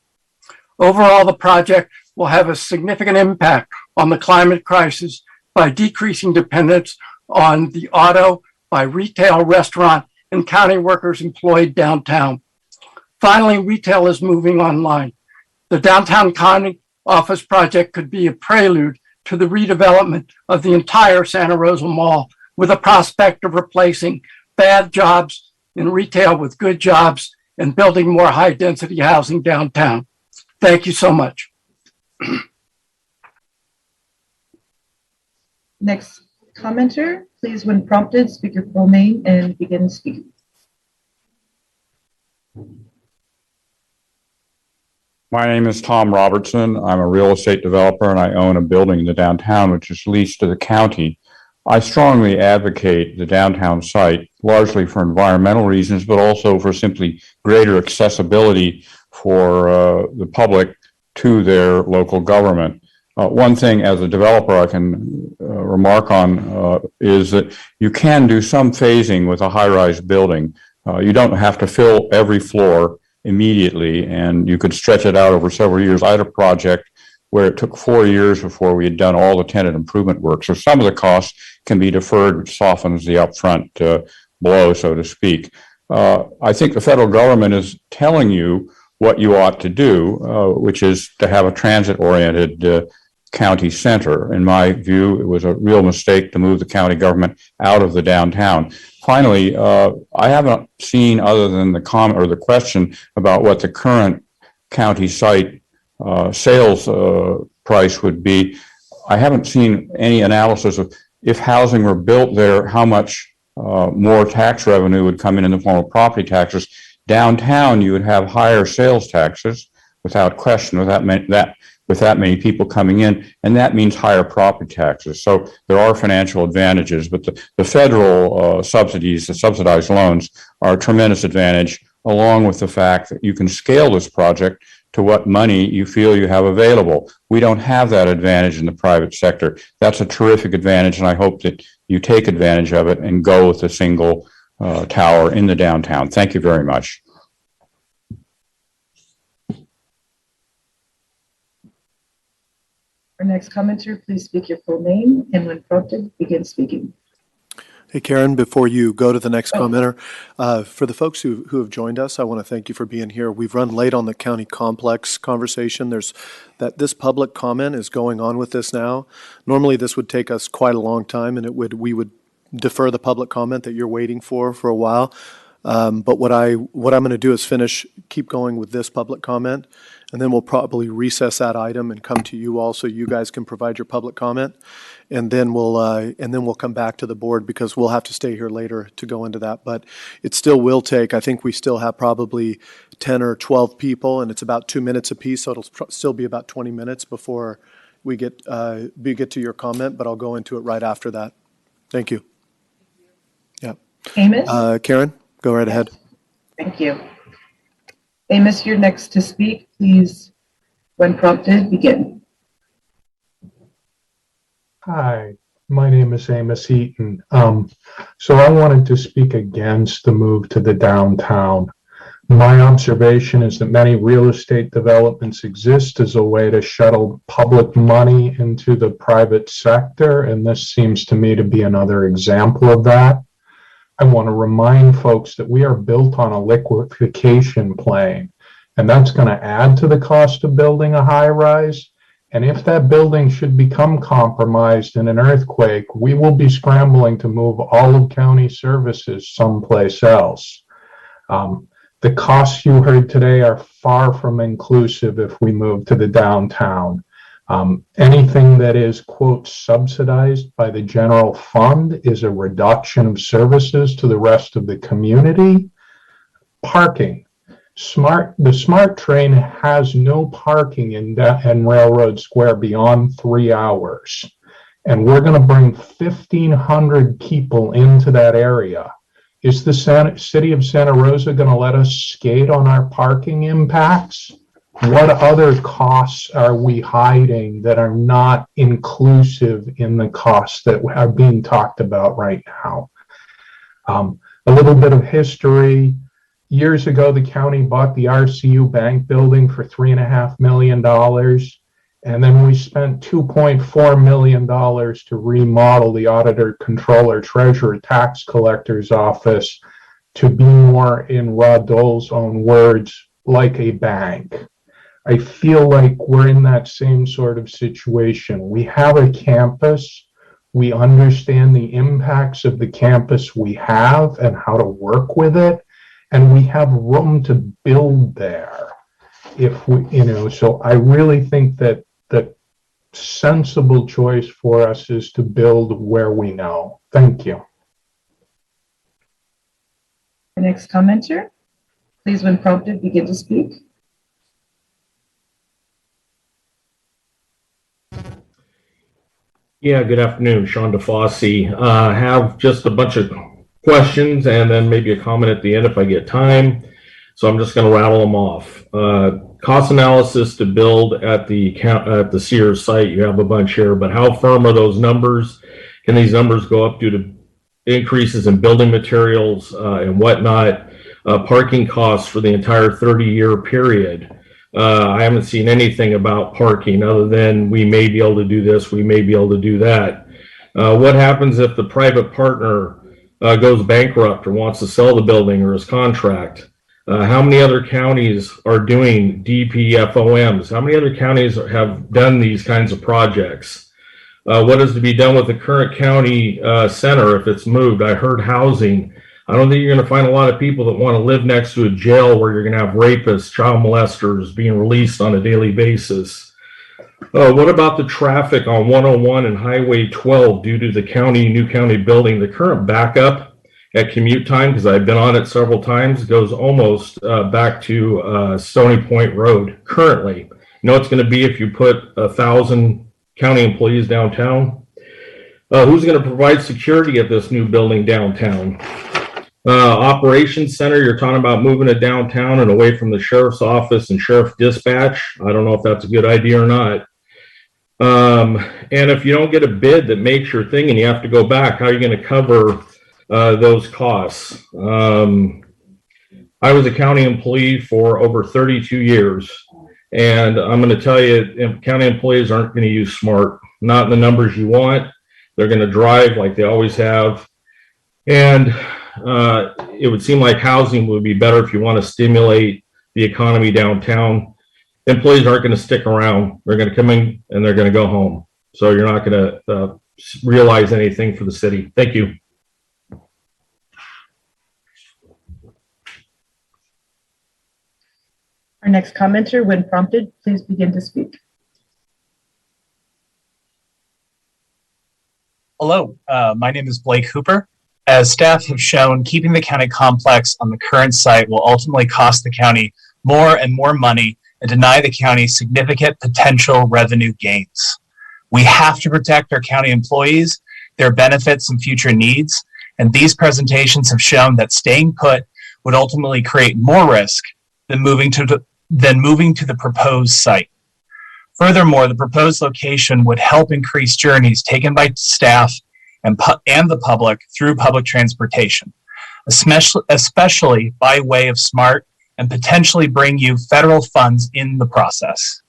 Overall, the project will have a significant impact on the climate crisis by decreasing dependence on the auto by retail, restaurant, and county workers employed downtown. Finally, retail is moving online. The downtown county office project could be a prelude to the redevelopment of the entire Santa Rosa Mall, with a prospect of replacing bad jobs in retail with good jobs and building more high-density housing downtown. Thank you so much. Next commenter, please, when prompted, speak your full name and begin speaking. My name is Tom Robertson. I'm a real estate developer and I own a building in the downtown which is leased to the county. I strongly advocate the downtown site, largely for environmental reasons, but also for simply greater accessibility for the public to their local government. One thing as a developer I can remark on is that you can do some phasing with a high-rise building. You don't have to fill every floor immediately, and you could stretch it out over several years. I had a project where it took 4 years before we had done all the tenant improvement work. So some of the costs can be deferred, which softens the upfront blow, so to speak. I think the federal government is telling you what you ought to do, which is to have a transit-oriented county center. In my view, it was a real mistake to move the county government out of the downtown. Finally, I haven't seen, other than the comment or the question about what the current county site sales price would be, I haven't seen any analysis of if housing were built there, how much more tax revenue would come in the form of property taxes. Downtown, you would have higher sales taxes without question, with that many people coming in, and that means higher property taxes. So there are financial advantages, but the federal subsidies, the subsidized loans, are a tremendous advantage, along with the fact that you can scale this project to what money you feel you have available. We don't have that advantage in the private sector. That's a terrific advantage, and I hope that you take advantage of it and go with a single tower in the downtown. Thank you very much. Our next commenter, please speak your full name and when prompted, begin speaking. Hey, Karen, before you go to the next commenter, for the folks who have joined us, I want to thank you for being here. We've run late on the county complex conversation. This public comment is going on with this now. Normally, this would take us quite a long time, and we would defer the public comment that you're waiting for a while. But what I'm going to do is keep going with this public comment, and then we'll probably recess that item and come to you all so you guys can provide your public comment. And then we'll come back to the board because we'll have to stay here later to go into that. But it still will take, I think we still have probably 10 or 12 people, and it's about 2 minutes apiece, so it'll still be about 20 minutes before we get to your comment, but I'll go into it right after that. Thank you. Yeah. Amos? Karen, go right ahead. Thank you. Amos, you're next to speak. Please, when prompted, begin. Hi, my name is Amos Heaton. So I wanted to speak against the move to the downtown. My observation is that many real estate developments exist as a way to shuttle public money into the private sector, and this seems to me to be another example of that. I want to remind folks that we are built on a liquefaction plane, and that's going to add to the cost of building a high rise. And if that building should become compromised in an earthquake, we will be scrambling to move all of county services someplace else. The costs you heard today are far from inclusive if we move to the downtown. Anything that is, quote, subsidized by the general fund is a reduction of services to the rest of the community. Parking. The SMART train has no parking in Railroad Square beyond 3 hours. And we're going to bring 1,500 people into that area. Is the city of Santa Rosa going to let us skate on our parking impacts? What other costs are we hiding that are not inclusive in the costs that are being talked about right now? A little bit of history. Years ago, the county bought the RCU Bank building for $3.5 million. And then we spent $2.4 million to remodel the auditor, controller, treasurer, tax collector's office to be more, in Rod Dole's own words, like a bank. I feel like we're in that same sort of situation. We have a campus. We understand the impacts of the campus we have and how to work with it. And we have room to build there. If we, so I really think that the sensible choice for us is to build where we know. Thank you. The next commenter, please, when prompted, begin to speak. Yeah, good afternoon, Sean DeFosse. Have just a bunch of questions and then maybe a comment at the end if I get time. So I'm just going to rattle them off. Cost analysis to build at the Sears site. You have a bunch here, but how firm are those numbers? Can these numbers go up due to increases in building materials and whatnot? Parking costs for the entire 30-year period. I haven't seen anything about parking other than we may be able to do this, we may be able to do that. What happens if the private partner goes bankrupt or wants to sell the building or his contract? How many other counties are doing DPFOMs? How many other counties have done these kinds of projects? What is to be done with the current county center if it's moved? I heard housing. I don't think you're going to find a lot of people that want to live next to a jail where you're going to have rapists, child molesters being released on a daily basis. What about the traffic on 101 and Highway 12 due to the new county building? The current backup at commute time, because I've been on it several times, goes almost back to Stony Point Road currently. You know it's going to be if you put 1,000 county employees downtown? Who's going to provide security at this new building downtown? Operations center, you're talking about moving it downtown and away from the sheriff's office and sheriff dispatch. I don't know if that's a good idea or not. And if you don't get a bid that makes your thing and you have to go back, how are you going to cover those costs? I was a county employee for over 32 years, and I'm going to tell you, county employees aren't going to use SMART, not in the numbers you want. They're going to drive like they always have. And it would seem like housing would be better if you want to stimulate the economy downtown. Employees aren't going to stick around. They're going to come in and they're going to go home. So you're not going to realize anything for the city. Thank you. Our next commenter, when prompted, please begin to speak. Hello, my name is Blake Hooper. As staff have shown, keeping the county complex on the current site will ultimately cost the county more and more money and deny the county significant potential revenue gains. We have to protect our county employees, their benefits and future needs, and these presentations have shown that staying put would ultimately create more risk than moving to the proposed site. Furthermore, the proposed location would help increase journeys taken by staff and the public through public transportation, especially by way of SMART and potentially bring you federal funds in the process.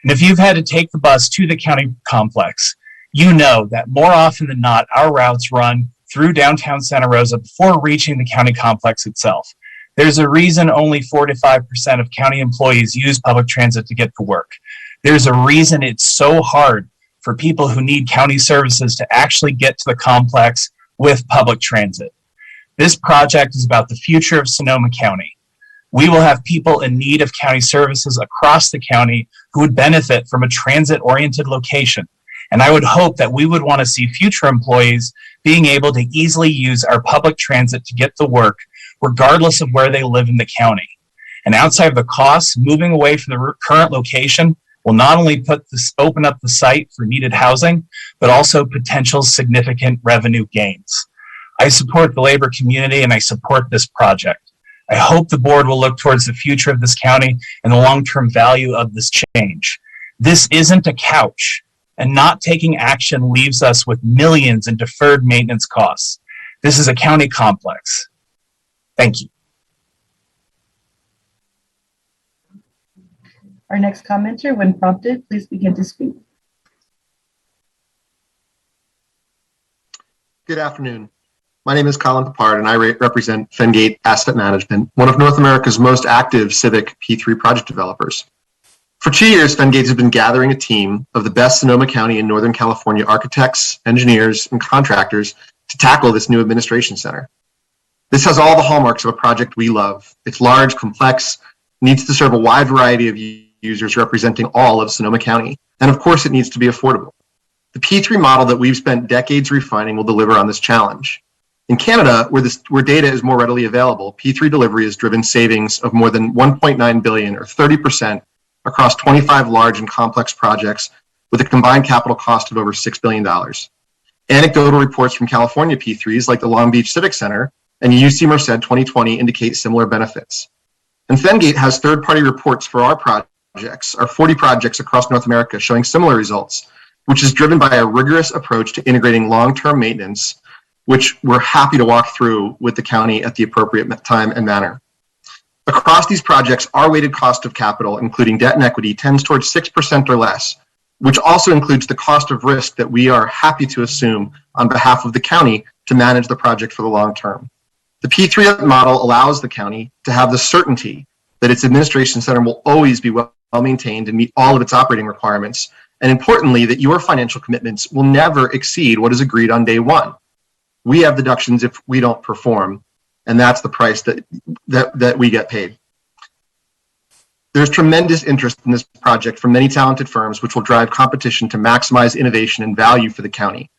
And if you've had to take the bus to the county complex, you know that more often than not, our routes run through downtown Santa Rosa before reaching the county complex itself. There's a reason only 4 to 5% of county employees use public transit to get to work. There's a reason it's so hard for people who need county services to actually get to the complex with public transit. This project is about the future of Sonoma County. We will have people in need of county services across the county who would benefit from a transit-oriented location. And I would hope that we would want to see future employees being able to easily use our public transit to get to work, regardless of where they live in the county. And outside of the costs, moving away from the current location will not only open up the site for needed housing, but also potential significant revenue gains. I support the labor community and I support this project. I hope the board will look towards the future of this county and the long-term value of this change. This isn't a couch, and not taking action leaves us with millions in deferred maintenance costs. This is a county complex. Thank you. Our next commenter, when prompted, please begin to speak. Good afternoon. My name is Colin Papard, and I represent Fengate Asset Management, one of North America's most active civic P3 project developers. For 2 years, Fengate has been gathering a team of the best Sonoma County and Northern California architects, engineers, and contractors to tackle this new administration center. This has all the hallmarks of a project we love. It's large, complex, needs to serve a wide variety of users representing all of Sonoma County, and of course it needs to be affordable. The P3 model that we've spent decades refining will deliver on this challenge. In Canada, where data is more readily available, P3 delivery has driven savings of more than 1.9 billion or 30% across 25 large and complex projects with a combined capital cost of over $6 billion. Anecdotal reports from California P3s like the Long Beach Civic Center and UC Merced 2020 indicate similar benefits. And Fengate has third-party reports for our projects, our 40 projects across North America showing similar results, which is driven by a rigorous approach to integrating long-term maintenance, which we're happy to walk through with the county at the appropriate time and manner. Across these projects, our weighted cost of capital, including debt and equity, tends towards 6% or less, which also includes the cost of risk that we are happy to assume on behalf of the county to manage the project for the long term. The P3 model allows the county to have the certainty that its administration center will always be well maintained and meet all of its operating requirements, and importantly, that your financial commitments will never exceed what is agreed on day one. We have deductions if we don't perform, and that's the price that we get paid. There's tremendous interest in this project from many talented firms, which will drive competition to maximize innovation and value for the county.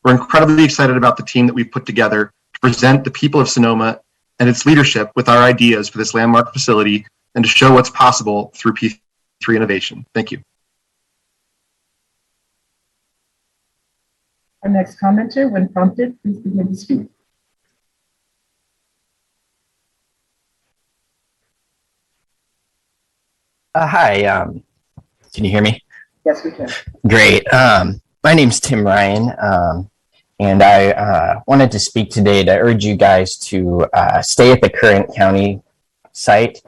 We're incredibly excited about the team that we've put together to present the people of Sonoma and its leadership with our ideas for this landmark facility and to show what's possible through P3 innovation. Thank you. Our next commenter, when prompted, please begin to speak. Hi, can you hear me? Yes, we can. Great. My name's Tim Ryan, and I wanted to speak today to urge you guys to stay at the current county site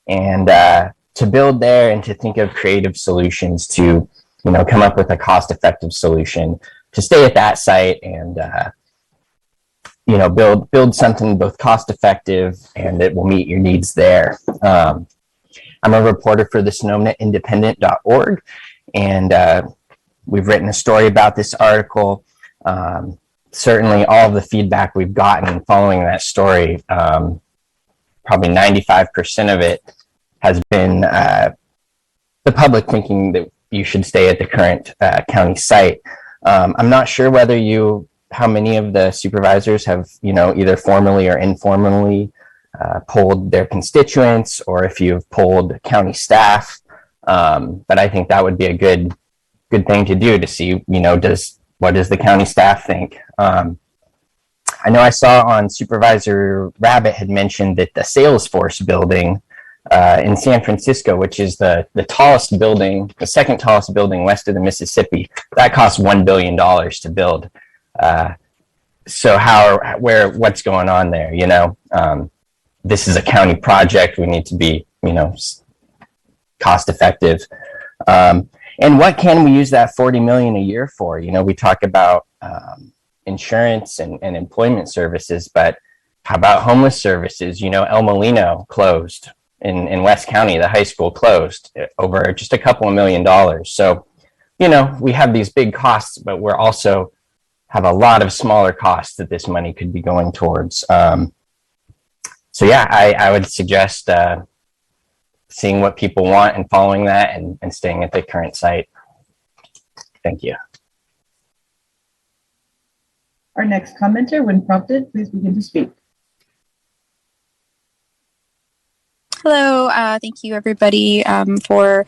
and to build there and to think of creative solutions to, come up with a cost-effective solution to stay at that site and, build something both cost-effective and it will meet your needs there. I'm a reporter for the SonomaIndependent.org, and we've written a story about this article. Certainly all of the feedback we've gotten following that story, probably 95% of it has been the public thinking that you should stay at the current county site. I'm not sure how many of the supervisors have, either formally or informally polled their constituents, or if you've polled county staff. But I think that would be a good thing to do to see, what does the county staff think? I know I saw on Supervisor Rabbit had mentioned that the Salesforce building in San Francisco, which is the tallest building, the second tallest building west of the Mississippi, that cost $1 billion to build. So what's going on there? this is a county project. We need to be, cost effective. And what can we use that 40 million a year for? We talk about insurance and employment services, but how about homeless services? El Molino closed in West County. The high school closed over just a couple of $1 million. So, we have these big costs, but we're also have a lot of smaller costs that this money could be going towards. So yeah, I would suggest seeing what people want and following that and staying at the current site. Thank you. Our next commenter, when prompted, please begin to speak. Hello, thank you everybody for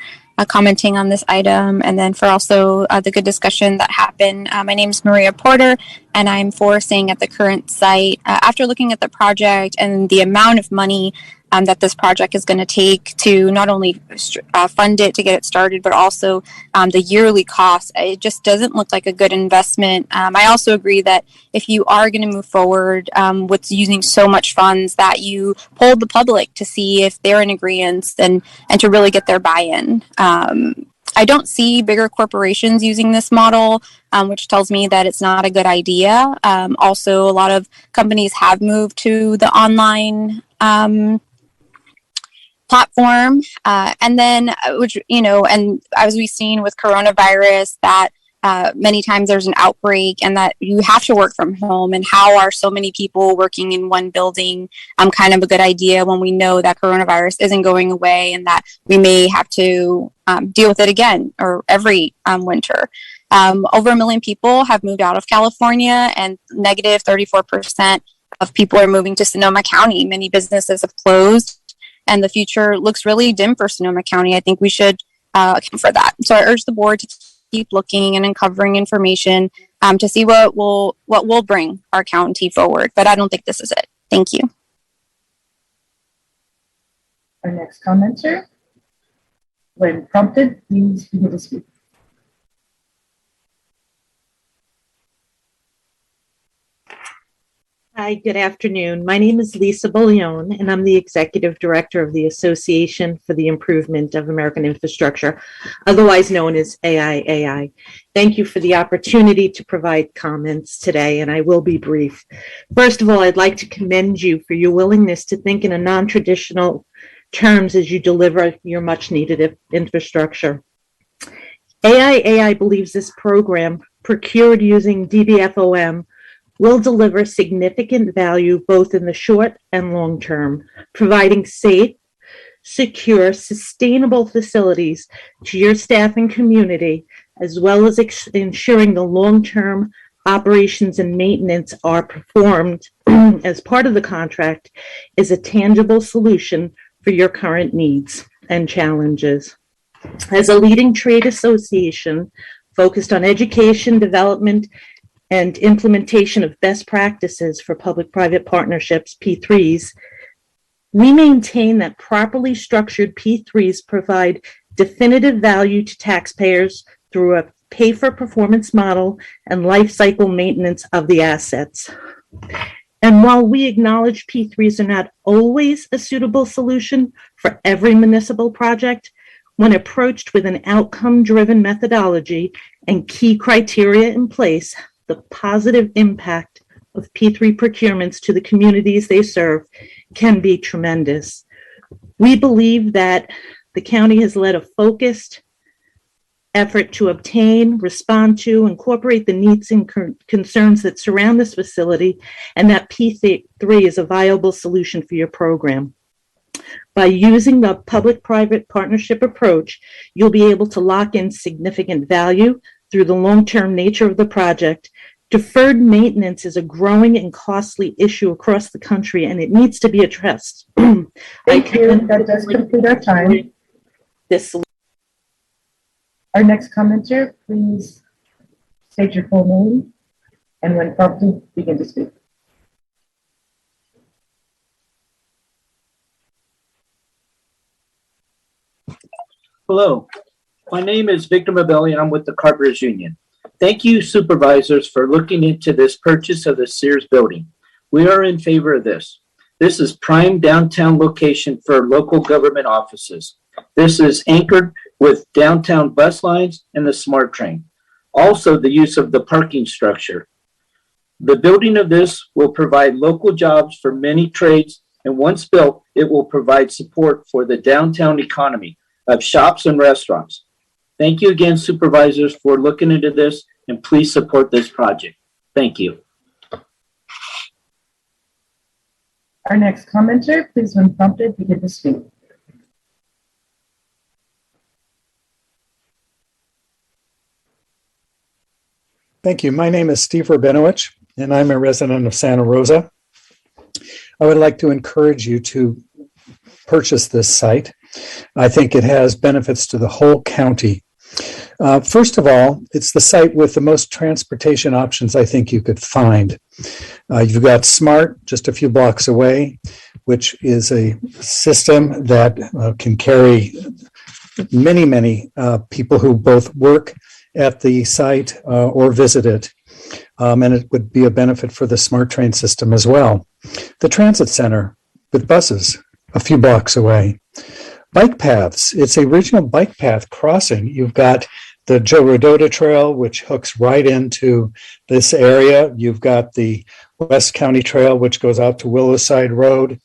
commenting on this item, and then for also the good discussion that happened. My name is Maria Porter, and I'm for staying at the current site. After looking at the project and the amount of money that this project is going to take to not only fund it to get it started, but also the yearly costs, it just doesn't look like a good investment. I also agree that if you are going to move forward with using so much funds, that you poll the public to see if they're in agreement and to really get their buy-in. I don't see bigger corporations using this model, which tells me that it's not a good idea. Also, a lot of companies have moved to the online platform. And then, and as we've seen with coronavirus, that many times there's an outbreak and that you have to work from home. And how are so many people working in one building kind of a good idea when we know that coronavirus isn't going away and that we may have to deal with it again or every winter. Over 1 million people have moved out of California, and negative 34% of people are moving to Sonoma County. Many businesses have closed, and the future looks really dim for Sonoma County. I think we should account for that. So I urge the board to keep looking and uncovering information to see what will bring our county forward. But I don't think this is it. Thank you. Our next commenter, when prompted, please begin to speak. Hi, good afternoon. My name is Lisa Bouillon, and I'm the Executive Director of the Association for the Improvement of American Infrastructure, otherwise known as AIAI. Thank you for the opportunity to provide comments today, and I will be brief. First of all, I'd like to commend you for your willingness to think in a non-traditional terms as you deliver your much-needed infrastructure. AIAI believes this program, procured using DBFOM, will deliver significant value both in the short and long term, providing safe, secure, sustainable facilities to your staff and community, as well as ensuring the long-term operations and maintenance are performed as part of the contract is a tangible solution for your current needs and challenges. As a leading trade association focused on education, development, and implementation of best practices for public-private partnerships, P3s, we maintain that properly structured P3s provide definitive value to taxpayers through a pay-for-performance model and life cycle maintenance of the assets. And while we acknowledge P3s are not always a suitable solution for every municipal project, when approached with an outcome-driven methodology and key criteria in place, the positive impact of P3 procurements to the communities they serve can be tremendous. We believe that the county has led a focused effort to obtain, respond to, incorporate the needs and concerns that surround this facility, and that P3 is a viable solution for your program. By using the public-private partnership approach, you'll be able to lock in significant value through the long-term nature of the project. Deferred maintenance is a growing and costly issue across the country, and it needs to be addressed. Thank you. That does conclude our time. Our next commenter, please state your full name and when prompted, begin to speak. Hello, my name is Victor Mabelli and I'm with the Carpenters Union. Thank you, supervisors, for looking into this purchase of the Sears building. We are in favor of this. This is prime downtown location for local government offices. This is anchored with downtown bus lines and the SMART train. Also, the use of the parking structure. The building of this will provide local jobs for many trades, and once built, it will provide support for the downtown economy of shops and restaurants. Thank you again, supervisors, for looking into this, and please support this project. Thank you. Our next commenter, please, when prompted, begin to speak. Thank you. My name is Steve Rabinowitz, and I'm a resident of Santa Rosa. I would like to encourage you to purchase this site. I think it has benefits to the whole county. First of all, it's the site with the most transportation options I think you could find. You've got SMART just a few blocks away, which is a system that can carry many people who both work at the site or visit it. And it would be a benefit for the SMART train system as well. The transit center with buses a few blocks away. Bike paths, it's a regional bike path crossing. You've got the Joe Rodota Trail, which hooks right into this area. You've got the West County Trail, which goes out to Willowside Road.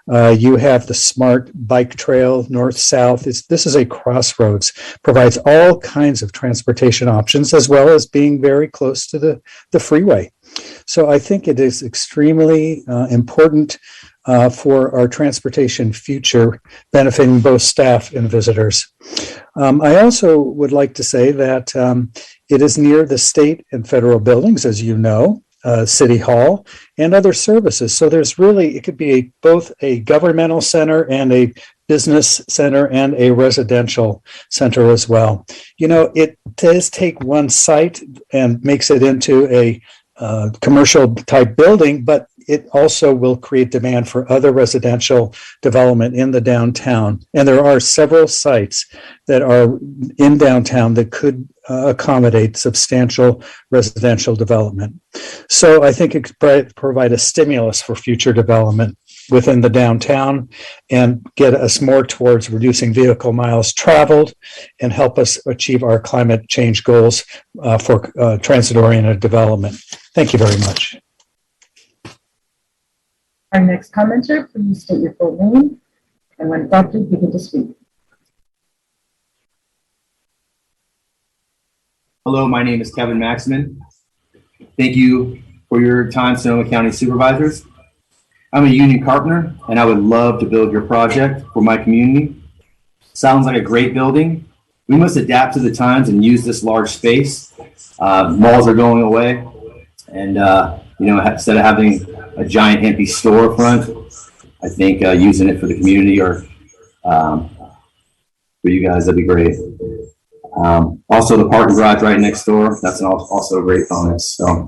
You have the SMART Bike Trail, north-south. This is a crossroads, provides all kinds of transportation options, as well as being very close to the freeway. So I think it is extremely important for our transportation future, benefiting both staff and visitors. I also would like to say that it is near the state and federal buildings, as you know, City Hall, and other services. So there's really, it could be both a governmental center and a business center and a residential center as well. You know, it does take one site and makes it into a commercial type building, but it also will create demand for other residential development in the downtown. And there are several sites that are in downtown that could accommodate substantial residential development. So I think it could provide a stimulus for future development within the downtown and get us more towards reducing vehicle miles traveled and help us achieve our climate change goals for transit-oriented development. Thank you very much. Our next commenter, please state your full name and when prompted, begin to speak. Hello, my name is Kevin Maximin. Thank you for your time, Sonoma County Supervisors. I'm a union carpenter, and I would love to build your project for my community. Sounds like a great building. We must adapt to the times and use this large space. Malls are going away, and instead of having a giant empty storefront, I think using it for the community or for you guys, that'd be great. Also, the parking garage right next door, that's also a great bonus. So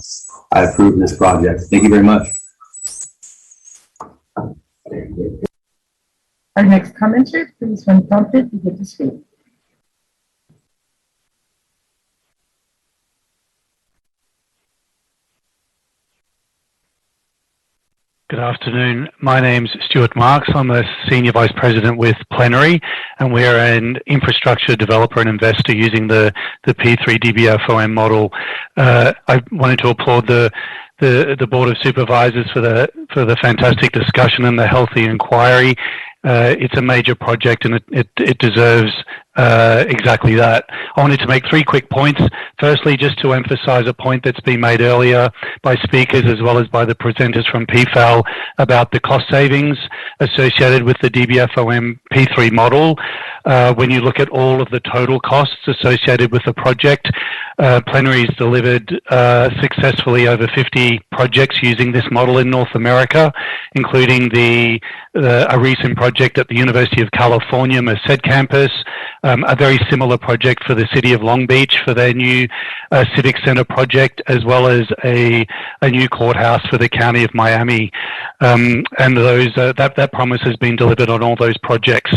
I approve this project. Thank you very much. Our next commenter, please, when prompted, begin to speak. Good afternoon. My name's Stuart Marks. I'm a Senior Vice President with Plenary, and we're an infrastructure developer and investor using the P3 DBFOM model. I wanted to applaud the Board of Supervisors for the fantastic discussion and the healthy inquiry. It's a major project, and it deserves exactly that. I wanted to make 3 quick points. Firstly, just to emphasize a point that's been made earlier by speakers as well as by the presenters from PFAL about the cost savings associated with the DBFOM P3 model. When you look at all of the total costs associated with the project, Plenary's delivered successfully over 50 projects using this model in North America, including a recent project at the University of California Merced campus, a very similar project for the City of Long Beach for their new Civic Center project, as well as a new courthouse for the County of Miami. And that promise has been delivered on all those projects.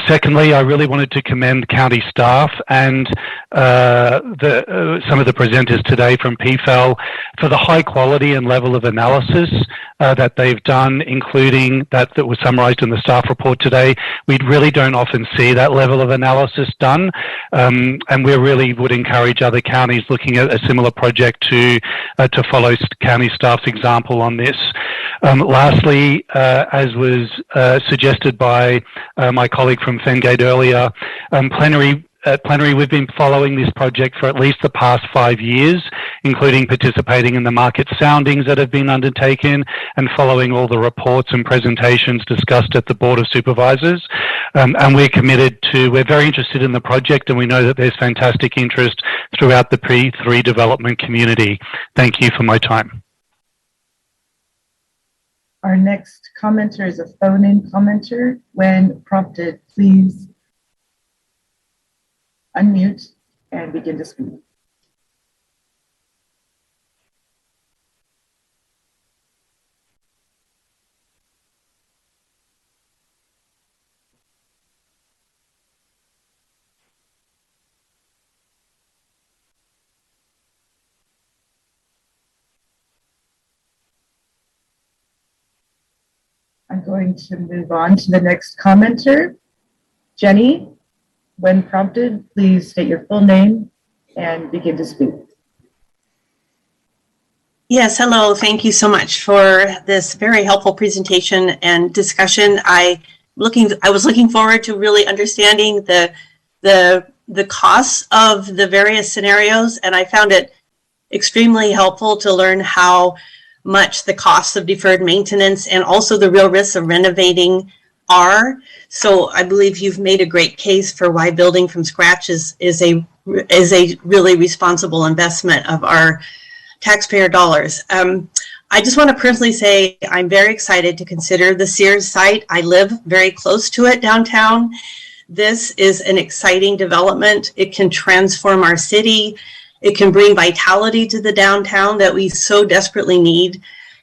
Secondly, I really wanted to commend county staff and some of the presenters today from PFEL for the high quality and level of analysis that they've done, including that was summarized in the staff report today. We really don't often see that level of analysis done, and we really would encourage other counties looking at a similar project to follow county staff's example on this. Lastly, as was suggested by my colleague from Fengate earlier, at Plenary, we've been following this project for at least the past 5 years, including participating in the market soundings that have been undertaken and following all the reports and presentations discussed at the Board of Supervisors. And we're very interested in the project, and we know that there's fantastic interest throughout the P3 development community. Thank you for my time. Our next commenter is a phone-in commenter. When prompted, please unmute and begin to speak. I'm going to move on to the next commenter. Jenny, when prompted, please state your full name and begin to speak. Yes, hello. Thank you so much for this very helpful presentation and discussion. I was looking forward to really understanding the costs of the various scenarios, and I found it extremely helpful to learn how much the costs of deferred maintenance and also the real risks of renovating are. So I believe you've made a great case for why building from scratch is a really responsible investment of our taxpayer dollars. I just want to personally say I'm very excited to consider the Sears site. I live very close to it downtown. This is an exciting development. It can transform our city. It can bring vitality to the downtown that we so desperately need.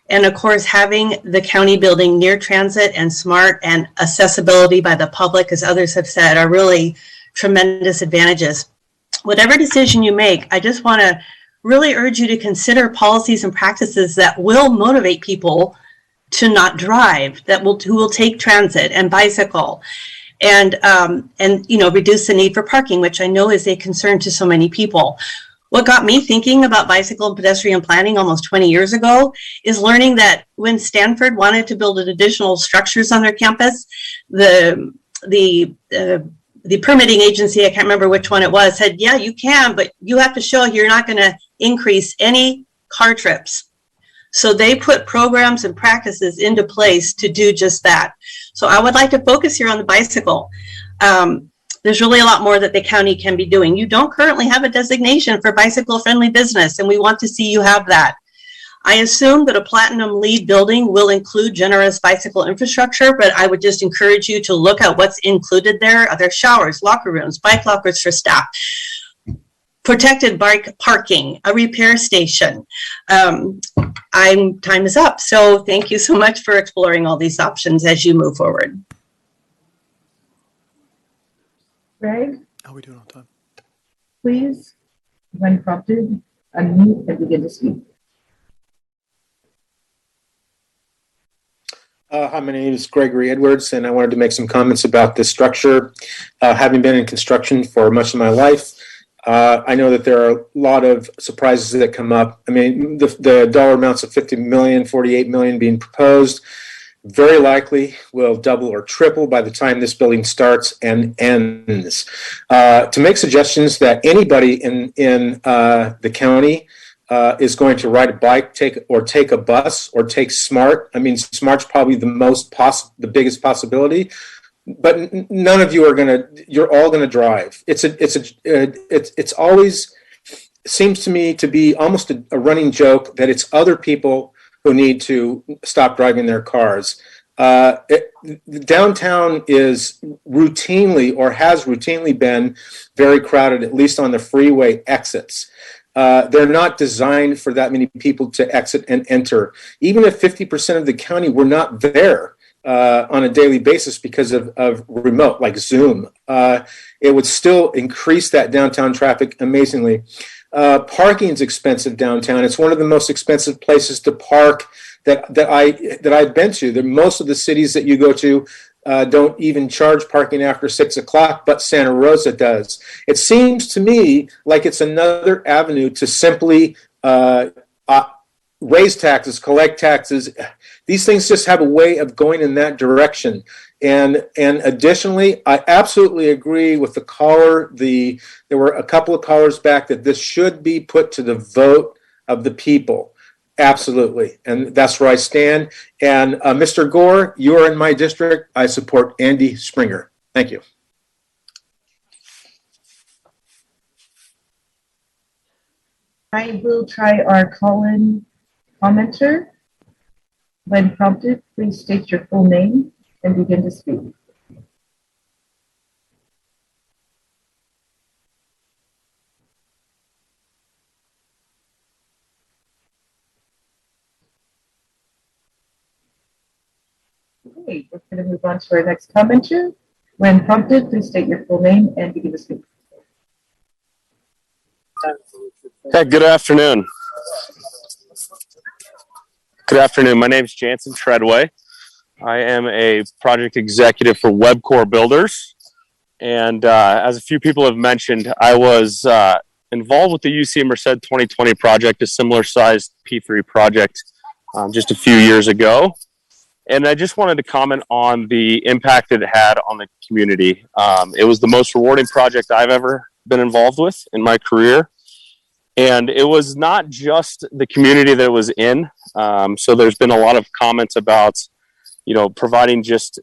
And of course, having the county building near transit and smart and accessibility by the public, as others have said, are really tremendous advantages. Whatever decision you make, I just want to really urge you to consider policies and practices that will motivate people to not drive, who will take transit and bicycle, and reduce the need for parking, which I know is a concern to so many people. What got me thinking about bicycle and pedestrian planning almost 20 years ago is learning that when Stanford wanted to build additional structures on their campus, the permitting agency, I can't remember which one it was, said, yeah, you can, but you have to show you're not going to increase any car trips. So they put programs and practices into place to do just that. So I would like to focus here on the bicycle. There's really a lot more that the county can be doing. You don't currently have a designation for bicycle-friendly business, and we want to see you have that. I assume that a platinum LEED building will include generous bicycle infrastructure, but I would just encourage you to look at what's included there. Are there showers, locker rooms, bike lockers for staff, protected bike parking, a repair station? Time is up. So thank you so much for exploring all these options as you move forward. Greg? How are we doing on time? Please, when prompted, unmute and begin to speak. Hi, my name is Gregory Edwards, and I wanted to make some comments about this structure. Having been in construction for much of my life, I know that there are a lot of surprises that come up. I mean, the dollar amounts of $50 million, $48 million being proposed very likely will double or triple by the time this building starts and ends. To make suggestions that anybody in the county is going to ride a bike, take a bus, or take SMART. I mean, SMART's probably the biggest possibility, but none of you are you're all gonna drive. It's always seems to me to be almost a running joke that it's other people who need to stop driving their cars. Downtown is routinely, or has routinely been, very crowded, at least on the freeway exits. They're not designed for that many people to exit and enter. Even if 50% of the county were not there, on a daily basis because of remote, like Zoom. It would still increase that downtown traffic amazingly. Parking is expensive downtown. It's one of the most expensive places to park that I've been to. Most of the cities that you go to don't even charge parking after 6 o'clock, but Santa Rosa does. It seems to me like it's another avenue to simply raise taxes, collect taxes. These things just have a way of going in that direction. And additionally, I absolutely agree with the caller. There were a couple of callers back that this should be put to the vote of the people. Absolutely. And that's where I stand. And Mr. Gore, you are in my district. I support Andy Springer. Thank you. I will try our call-in commenter. When prompted, please state your full name and begin to speak. Okay, we're going to move on to our next commenter. When prompted, please state your full name and begin to speak. Hey, good afternoon. Good afternoon. My name is Jansen Treadway. I am a project executive for WebCore Builders. And as a few people have mentioned, I was involved with the UC Merced 2020 project, a similar sized P3 project just a few years ago. And I just wanted to comment on the impact that it had on the community. It was the most rewarding project I've ever been involved with in my career. And it was not just the community that it was in. So there's been a lot of comments about, providing just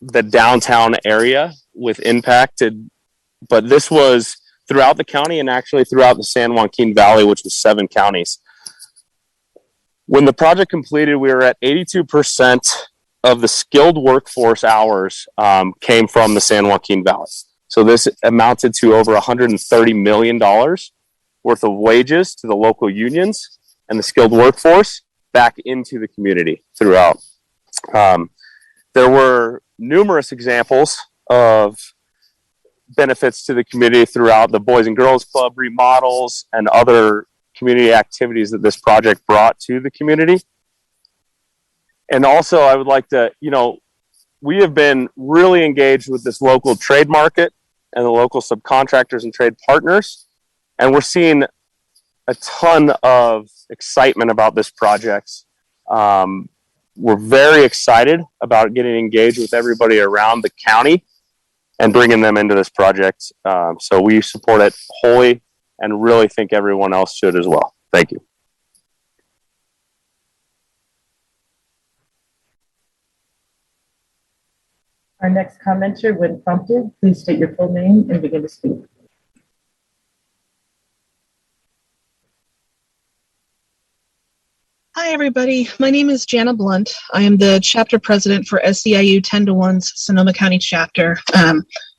the downtown area with impact. But this was throughout the county and actually throughout the San Joaquin Valley, which was 7 counties. When the project completed, we were at 82% of the skilled workforce hours came from the San Joaquin Valley. So this amounted to over $130 million worth of wages to the local unions and the skilled workforce back into the community throughout. There were numerous examples of benefits to the community throughout the Boys and Girls Club remodels and other community activities that this project brought to the community. And also I would like to, we have been really engaged with this local trade market and the local subcontractors and trade partners. And we're seeing a ton of excitement about this project. We're very excited about getting engaged with everybody around the county and bringing them into this project. So we support it wholly and really think everyone else should as well. Thank you. Our next commenter, when prompted, please state your full name and begin to speak. Hi, everybody. My name is Jana Blunt. I am the chapter president for SEIU 10-to-1's Sonoma County chapter.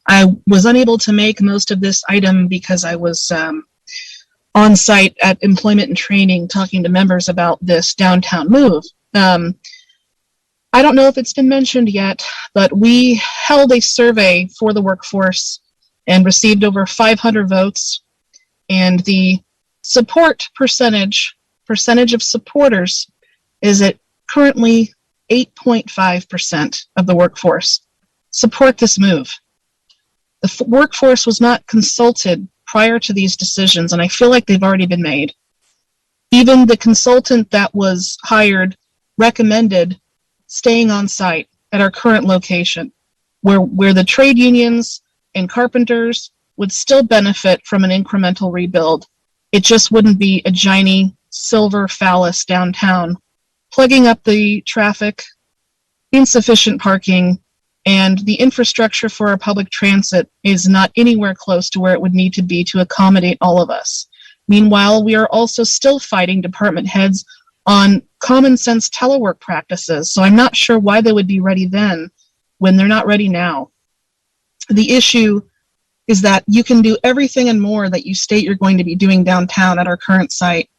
I was unable to make most of this item because I was on site at employment and training talking to members about this downtown move. I don't know if it's been mentioned yet, but we held a survey for the workforce and received over 500 votes. And the support percentage of supporters is at currently 8.5% of the workforce support this move. The workforce was not consulted prior to these decisions, and I feel like they've already been made. Even the consultant that was hired recommended staying on site at our current location, where the trade unions and carpenters would still benefit from an incremental rebuild. It just wouldn't be a giant silver phallus downtown, plugging up the traffic, insufficient parking, and the infrastructure for our public transit is not anywhere close to where it would need to be to accommodate all of us. Meanwhile, we are also still fighting department heads on common sense telework practices, so I'm not sure why they would be ready then when they're not ready now. The issue is that you can do everything and more that you state you're going to be doing downtown at our current site,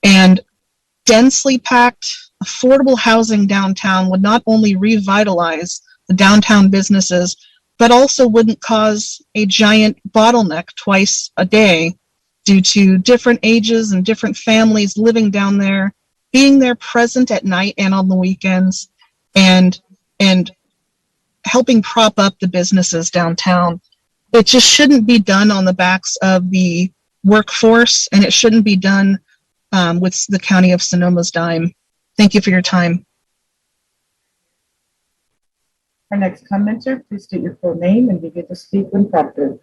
and densely packed affordable housing downtown would not only revitalize the downtown businesses, but also wouldn't cause a giant bottleneck twice a day due to different ages and different families living down there, being there present at night and on the weekends, and helping prop up the businesses downtown. It just shouldn't be done on the backs of the workforce, and it shouldn't be done with the County of Sonoma's dime. Thank you for your time. Our next commenter, please state your full name and begin to speak when prompted.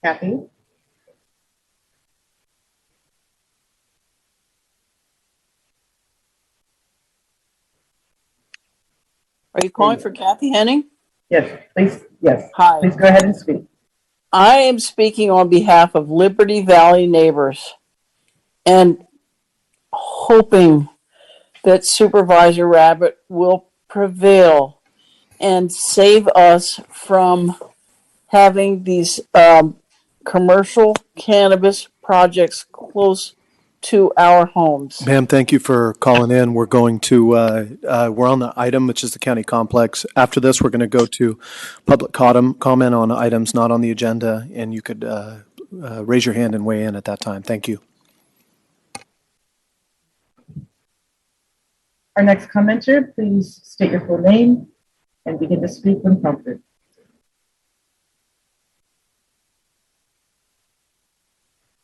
Kathy? Are you calling for Kathy Henning? Yes, please. Yes. Hi. Please go ahead and speak. I am speaking on behalf of Liberty Valley neighbors and hoping that Supervisor Rabbit will prevail and save us from having these commercial cannabis projects close to our homes. Ma'am, thank you for calling in. We're going to, we're on the item, which is the county complex. After this, we're going to go to public comment on items not on the agenda, and you could raise your hand and weigh in at that time. Thank you. Our next commenter, please state your full name and begin to speak when prompted.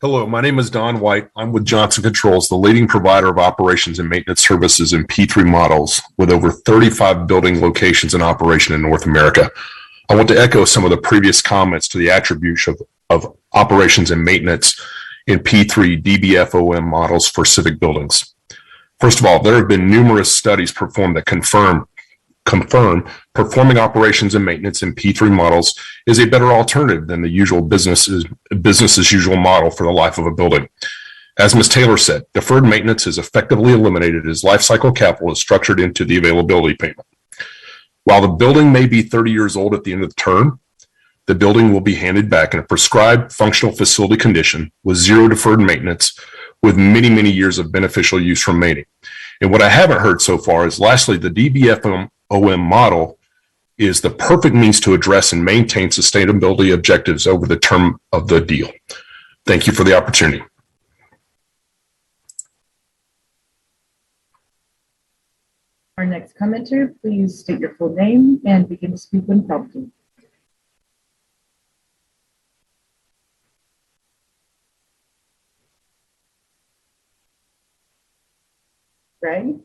Hello, my name is Don White. I'm with Johnson Controls, the leading provider of operations and maintenance services in P3 models with over 35 building locations in operation in North America. I want to echo some of the previous comments to the attribution of operations and maintenance in P3 DBFOM models for civic buildings. First of all, there have been numerous studies performed that confirm performing operations and maintenance in P3 models is a better alternative than the usual business as usual model for the life of a building. As Ms. Taylor said, deferred maintenance is effectively eliminated as life cycle capital is structured into the availability payment. While the building may be 30 years old at the end of the term, the building will be handed back in a prescribed functional facility condition with zero deferred maintenance with many, many years of beneficial use remaining. And what I haven't heard so far is lastly, the DBFOM model is the perfect means to address and maintain sustainability objectives over the term of the deal. Thank you for the opportunity. Our next commenter, please state your full name and begin to speak when prompted. Greg?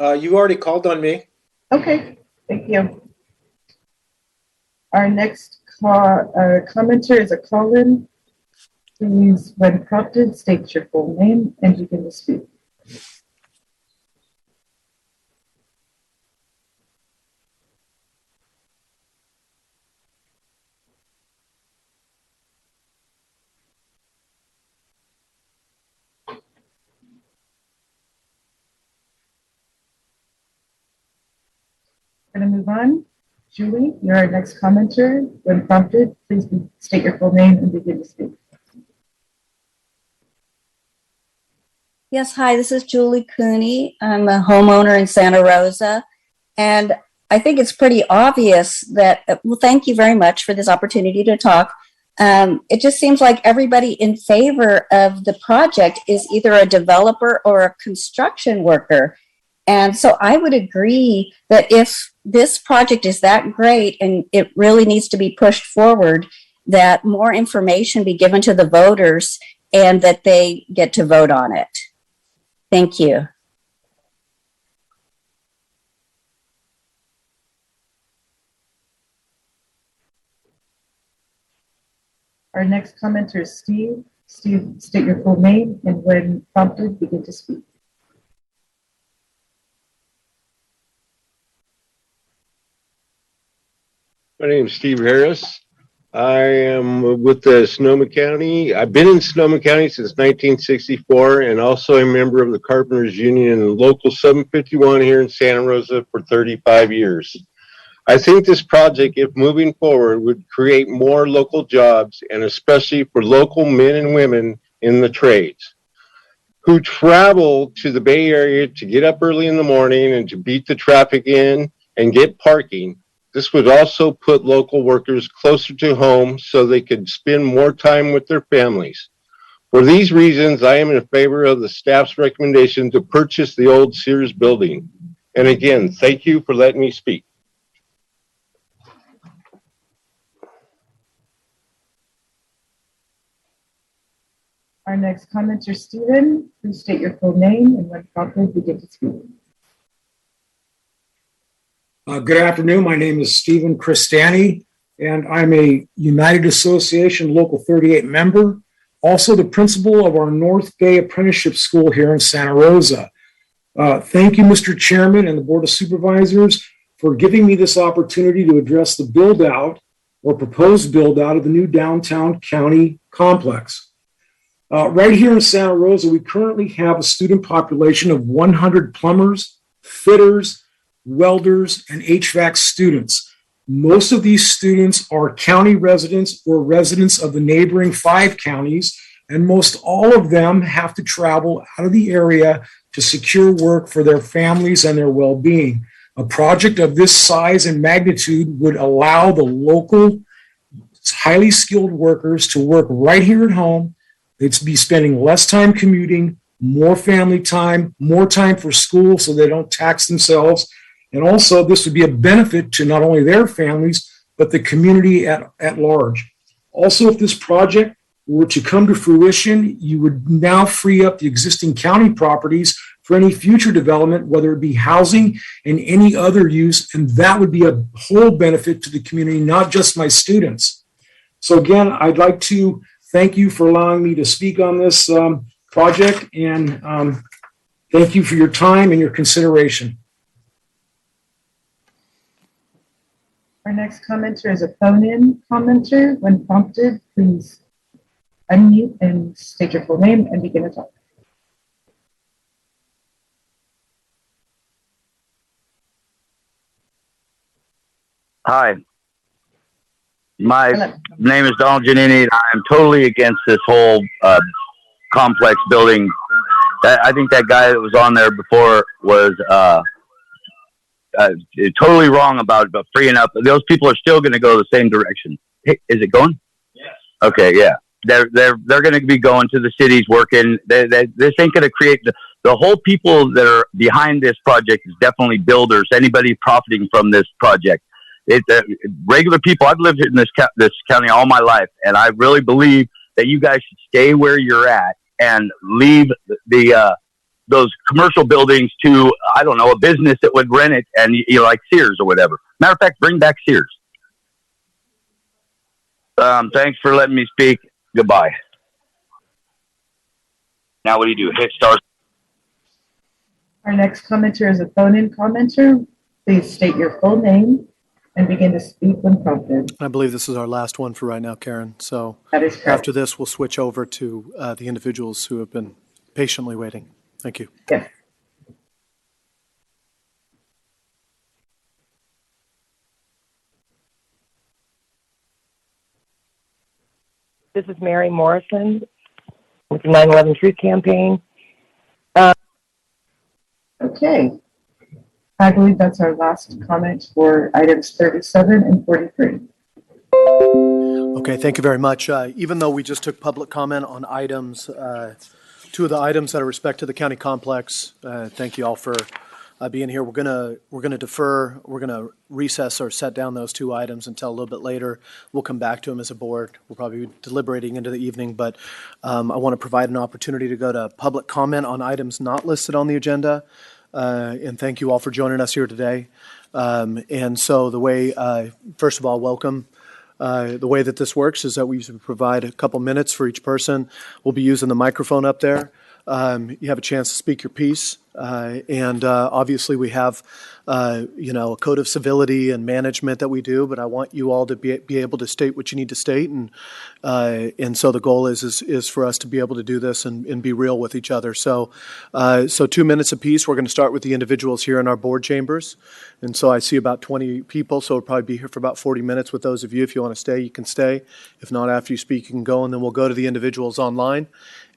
You already called on me. Okay, thank you. Our next commenter is a call-in. Please, when prompted, state your full name and begin to speak. We're going to move on. Julie, you're our next commenter. When prompted, please state your full name and begin to speak. Yes, hi, this is Julie Cooney. I'm a homeowner in Santa Rosa, and I think it's pretty obvious that, well, thank you very much for this opportunity to talk. It just seems like everybody in favor of the project is either a developer or a construction worker. And so I would agree that if this project is that great and it really needs to be pushed forward, that more information be given to the voters and that they get to vote on it. Thank you. Our next commenter is Steve. Steve, state your full name and when prompted, begin to speak. My name is Steve Harris. I am with the Sonoma County. I've been in Sonoma County since 1964 and also a member of the Carpenters Union and Local 751 here in Santa Rosa for 35 years. I think this project, if moving forward, would create more local jobs and especially for local men and women in the trades who travel to the Bay Area to get up early in the morning and to beat the traffic in and get parking. This would also put local workers closer to home so they could spend more time with their families. For these reasons, I am in favor of the staff's recommendation to purchase the old Sears building. And again, thank you for letting me speak. Our next commenter, Stephen. Please state your full name and when prompted, begin to speak. Good afternoon. My name is Stephen Cristani, and I'm a United Association Local 38 member, also the principal of our North Bay Apprenticeship School here in Santa Rosa. Thank you, Mr. Chairman and the Board of Supervisors, for giving me this opportunity to address the build-out or proposed build-out of the new downtown county complex. Right here in Santa Rosa, we currently have a student population of 100 plumbers, fitters, welders, and HVAC students. Most of these students are county residents or residents of the neighboring 5 counties, and most all of them have to travel out of the area to secure work for their families and their well-being. A project of this size and magnitude would allow the local, highly skilled workers to work right here at home. They'd be spending less time commuting, more family time, more time for school so they don't tax themselves. And also, this would be a benefit to not only their families, but the community at large. Also, if this project were to come to fruition, you would now free up the existing county properties for any future development, whether it be housing and any other use, and that would be a whole benefit to the community, not just my students. So again, I'd like to thank you for allowing me to speak on this project, and thank you for your time and your consideration. Our next commenter is a phone-in commenter. When prompted, please unmute and state your full name and begin to talk. Hi. My name is Donald Giannini, and I'm totally against this whole complex building. I think that guy that was on there before was totally wrong about freeing up. Those people are still going to go the same direction. Hey, is it going? Yes. Okay, yeah. They're going to be going to the cities working. This ain't going to create the whole people that are behind this project is definitely builders. Anybody profiting from this project. Regular people. I've lived in this county all my life, and I really believe that you guys should stay where you're at and leave those commercial buildings to, I don't know, a business that would rent it, and like Sears or whatever. Matter of fact, bring back Sears. Thanks for letting me speak. Goodbye. Now what do you do? Hit start. Our next commenter is a phone-in commenter. Please state your full name and begin to speak when prompted. I believe this is our last one for right now, Karen. So that is correct. After this, we'll switch over to the individuals who have been patiently waiting. Thank you. Yes. This is Mary Morrison with the 9/11 Truth Campaign. Okay. I believe that's our last comment for items 37 and 43. Okay, thank you very much. Even though we just took public comment on items, 2 of the items that are respect to the county complex, thank you all for being here. We're gonna defer. We're gonna recess or set down those 2 items until a little bit later. We'll come back to them as a board. We'll probably be deliberating into the evening, but I want to provide an opportunity to go to public comment on items not listed on the agenda. And thank you all for joining us here today. And so the way, first of all, welcome. The way that this works is that we usually provide a couple minutes for each person. We'll be using the microphone up there. You have a chance to speak your piece. And obviously we have, a code of civility and management that we do, but I want you all to be able to state what you need to state. And so the goal is for us to be able to do this and be real with each other. So 2 minutes apiece. We're going to start with the individuals here in our board chambers. And so I see about 20 people, so we'll probably be here for about 40 minutes with those of you. If you want to stay, you can stay. If not, after you speak, you can go, and then we'll go to the individuals online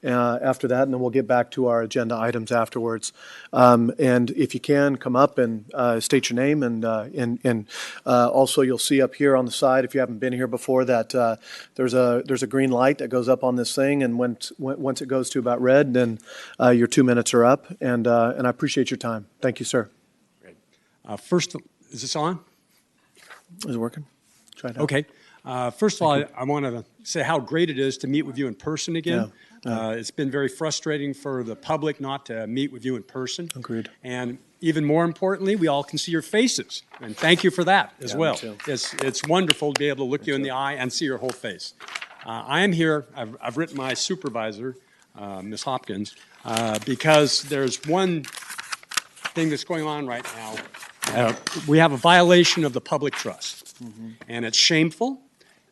after that, and then we'll get back to our agenda items afterwards. And if you can, come up and state your name, and also you'll see up here on the side, if you haven't been here before, that there's a green light that goes up on this thing, and once it goes to about red, then your 2 minutes are up, and I appreciate your time. Thank you, sir. First, is this on? Is it working? Try it out. Okay. First of all, I want to say how great it is to meet with you in person again. Yeah. It's been very frustrating for the public not to meet with you in person. Agreed. And even more importantly, we all can see your faces. And thank you for that as well. It's wonderful to be able to look you in the eye and see your whole face. I am here. I've written my supervisor, Ms. Hopkins, because there's one thing that's going on right now. We have a violation of the public trust, and it's shameful,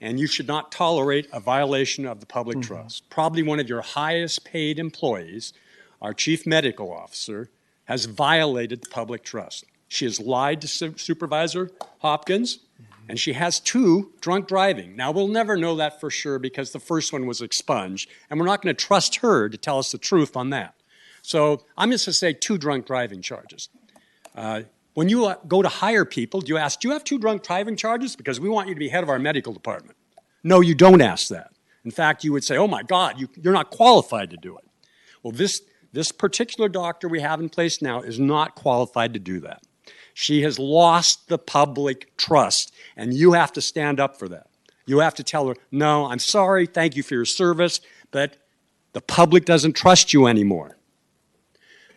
and you should not tolerate a violation of the public trust. Probably one of your highest paid employees, our chief medical officer, has violated the public trust. She has lied to Supervisor Hopkins, and she has 2 drunk driving. Now, we'll never know that for sure because the first one was expunged, and we're not going to trust her to tell us the truth on that. So I'm just going to say 2 drunk driving charges. When you go to hire people, do you ask, do you have 2 drunk driving charges? Because we want you to be head of our medical department. No, you don't ask that. In fact, you would say, oh my God, you're not qualified to do it. Well, this particular doctor we have in place now is not qualified to do that. She has lost the public trust, and you have to stand up for that. You have to tell her, no, I'm sorry, thank you for your service, but the public doesn't trust you anymore.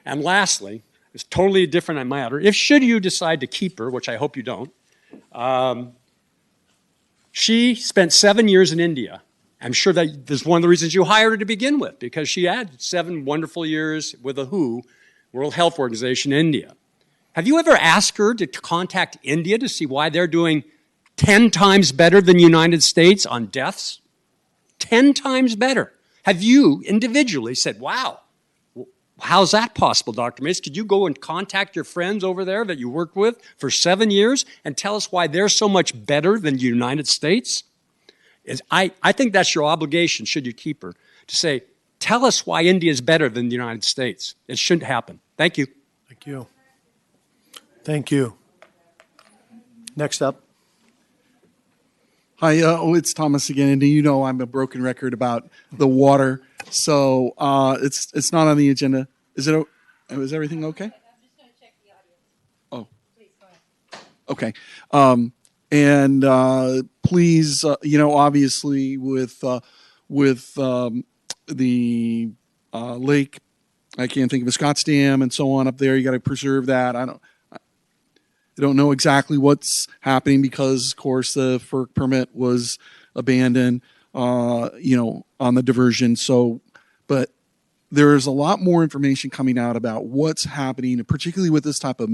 And lastly, it's totally a different matter. If should you decide to keep her, which I hope you don't, she spent 7 years in India. I'm sure that is one of the reasons you hired her to begin with, because she had 7 wonderful years with the WHO, World Health Organization, in India. Have you ever asked her to contact India to see why they're doing 10 times better than the United States on deaths? 10 times better. Have you individually said, wow, how's that possible, Dr. Mace? Could you go and contact your friends over there that you worked with for 7 years and tell us why they're so much better than the United States? I think that's your obligation, should you keep her, to say, tell us why India is better than the United States. It shouldn't happen. Thank you. Thank you. Thank you. Next up. Hi, it's Thomas again, and you know I'm a broken record about the water, so it's not on the agenda. Is everything okay? I'm just going to check the audio. Oh, please go ahead. Okay, and please, obviously with the lake, I can't think of a Scotts Dam and so on up there. You got to preserve that. I don't know exactly what's happening because, of course, the FERC permit was abandoned, on the diversion. So, but there is a lot more information coming out about what's happening, particularly with this type of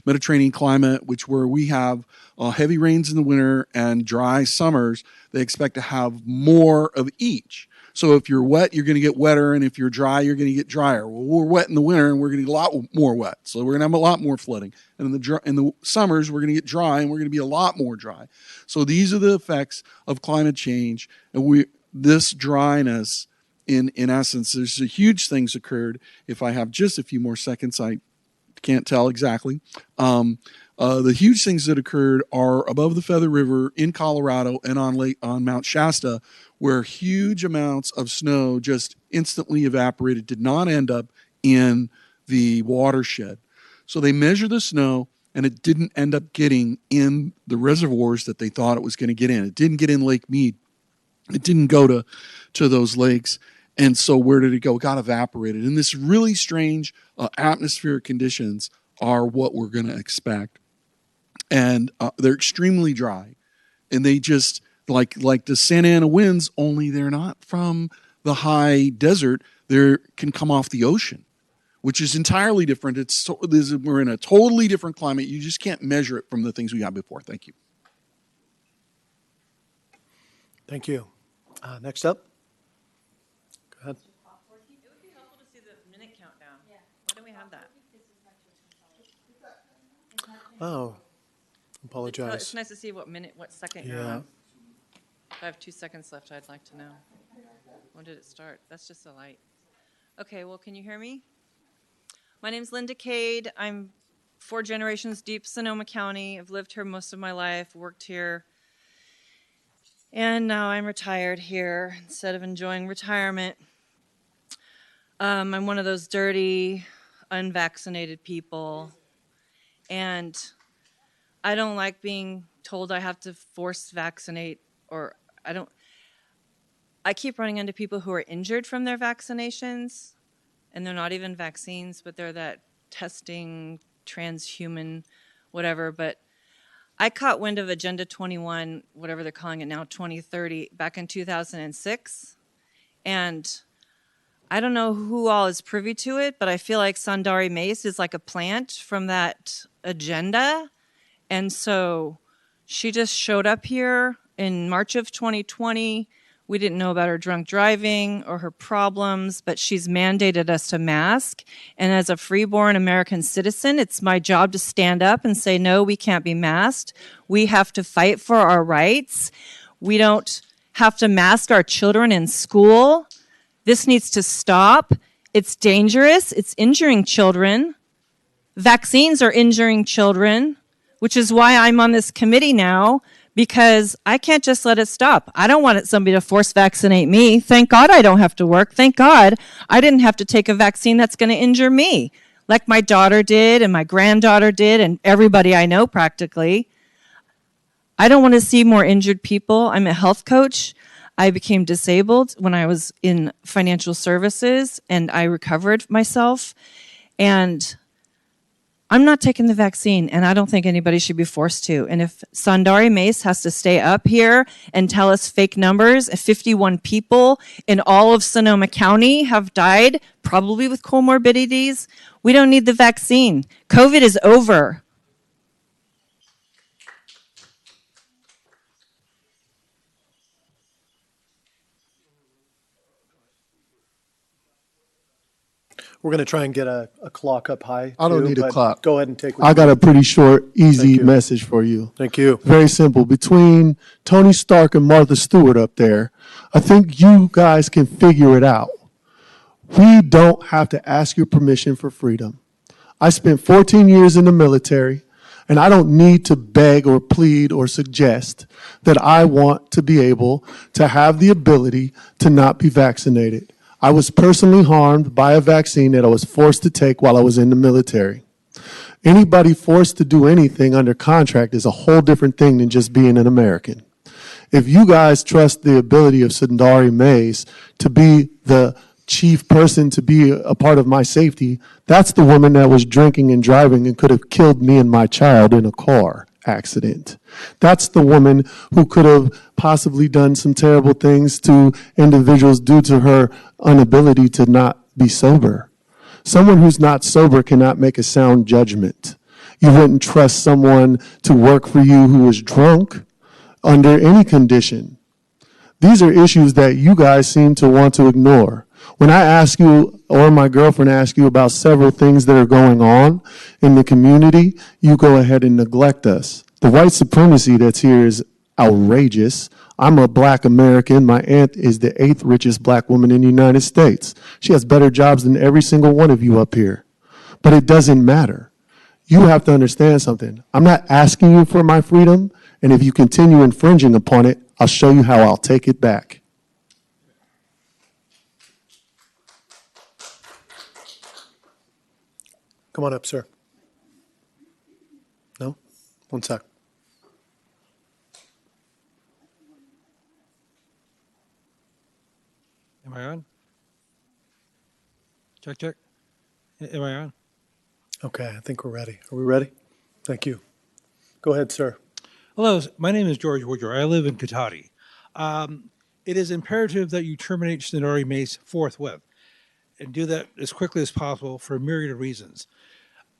Mediterranean climate, where we have heavy rains in the winter and dry summers. They expect to have more of each. So if you're wet, you're going to get wetter, and if you're dry, you're going to get drier. Well, we're wet in the winter, and we're going to get a lot more wet. So we're going to have a lot more flooding. And in the summers, we're going to get dry, and we're going to be a lot more dry. So these are the effects of climate change. And this dryness, in essence, there's a huge things occurred. If I have just a few more seconds, I can't tell exactly. The huge things that occurred are above the Feather River in Colorado and on Mount Shasta, where huge amounts of snow just instantly evaporated, did not end up in the watershed. So they measured the snow, and it didn't end up getting in the reservoirs that they thought it was going to get in. It didn't get in Lake Mead. It didn't go to those lakes. And so where did it go? It got evaporated. And this really strange atmospheric conditions are what we're going to expect. And they're extremely dry. And they just, like the Santa Ana winds, only they're not from the high desert. They can come off the ocean, which is entirely different. We're in a totally different climate. You just can't measure it from the things we had before. Thank you. Thank you. Next up. Go ahead. It would be helpful to see the minute countdown. Yeah. Why don't we have that? Oh, apologize. It's nice to see what second you're on. If I have 2 seconds left, I'd like to know. When did it start? That's just a light. Okay, well, can you hear me? My name's Linda Cade. I'm 4 generations deep, Sonoma County. I've lived here most of my life, worked here. And now I'm retired here instead of enjoying retirement. I'm one of those dirty, unvaccinated people. And I don't like being told I have to force vaccinate, or I keep running into people who are injured from their vaccinations, and they're not even vaccines, but they're that testing, transhuman, whatever. But I caught wind of Agenda 21, whatever they're calling it now, 2030, back in 2006. And I don't know who all is privy to it, but I feel like Sundari Mace is like a plant from that agenda. And so she just showed up here in March of 2020. We didn't know about her drunk driving or her problems, but she's mandated us to mask. And as a freeborn American citizen, it's my job to stand up and say, no, we can't be masked. We have to fight for our rights. We don't have to mask our children in school. This needs to stop. It's dangerous. It's injuring children. Vaccines are injuring children, which is why I'm on this committee now, because I can't just let it stop. I don't want somebody to force vaccinate me. Thank God I don't have to work. Thank God I didn't have to take a vaccine that's going to injure me, like my daughter did and my granddaughter did and everybody I know practically. I don't want to see more injured people. I'm a health coach. I became disabled when I was in financial services, and I recovered myself. And I'm not taking the vaccine, and I don't think anybody should be forced to. And if Sundari Mace has to stay up here and tell us fake numbers, 51 people in all of Sonoma County have died, probably with comorbidities, we don't need the vaccine. COVID is over. We're going to try and get a clock up high. I don't too, need a but clock. Go ahead and take. I got a pretty short, easy Thank you. message for you. Thank you. Very simple. Between Tony Stark and Martha Stewart up there, I think you guys can figure it out. We don't have to ask your permission for freedom. I spent 14 years in the military, and I don't need to beg or plead or suggest that I want to be able to have the ability to not be vaccinated. I was personally harmed by a vaccine that I was forced to take while I was in the military. Anybody forced to do anything under contract is a whole different thing than just being an American. If you guys trust the ability of Sundari Mace to be the chief person to be a part of my safety, that's the woman that was drinking and driving and could have killed me and my child in a car accident. That's the woman who could have possibly done some terrible things to individuals due to her inability to not be sober. Someone who's not sober cannot make a sound judgment. You wouldn't trust someone to work for you who is drunk under any condition. These are issues that you guys seem to want to ignore. When I ask you, or my girlfriend asks you about several things that are going on in the community, you go ahead and neglect us. The white supremacy that's here is outrageous. I'm a black American. My aunt is the 8th richest black woman in the United States. She has better jobs than every single one of you up here. But it doesn't matter. You have to understand something. I'm not asking you for my freedom, and if you continue infringing upon it, I'll show you how I'll take it back. Come on up, sir. No? One sec. Am I on? Check, check. Am I on? Okay, I think we're ready. Are we ready? Thank you. Go ahead, sir. Hello, my name is George Woodrow. I live in Cotati. It is imperative that you terminate Sundari Mace forthwith. and do that as quickly as possible for a myriad of reasons.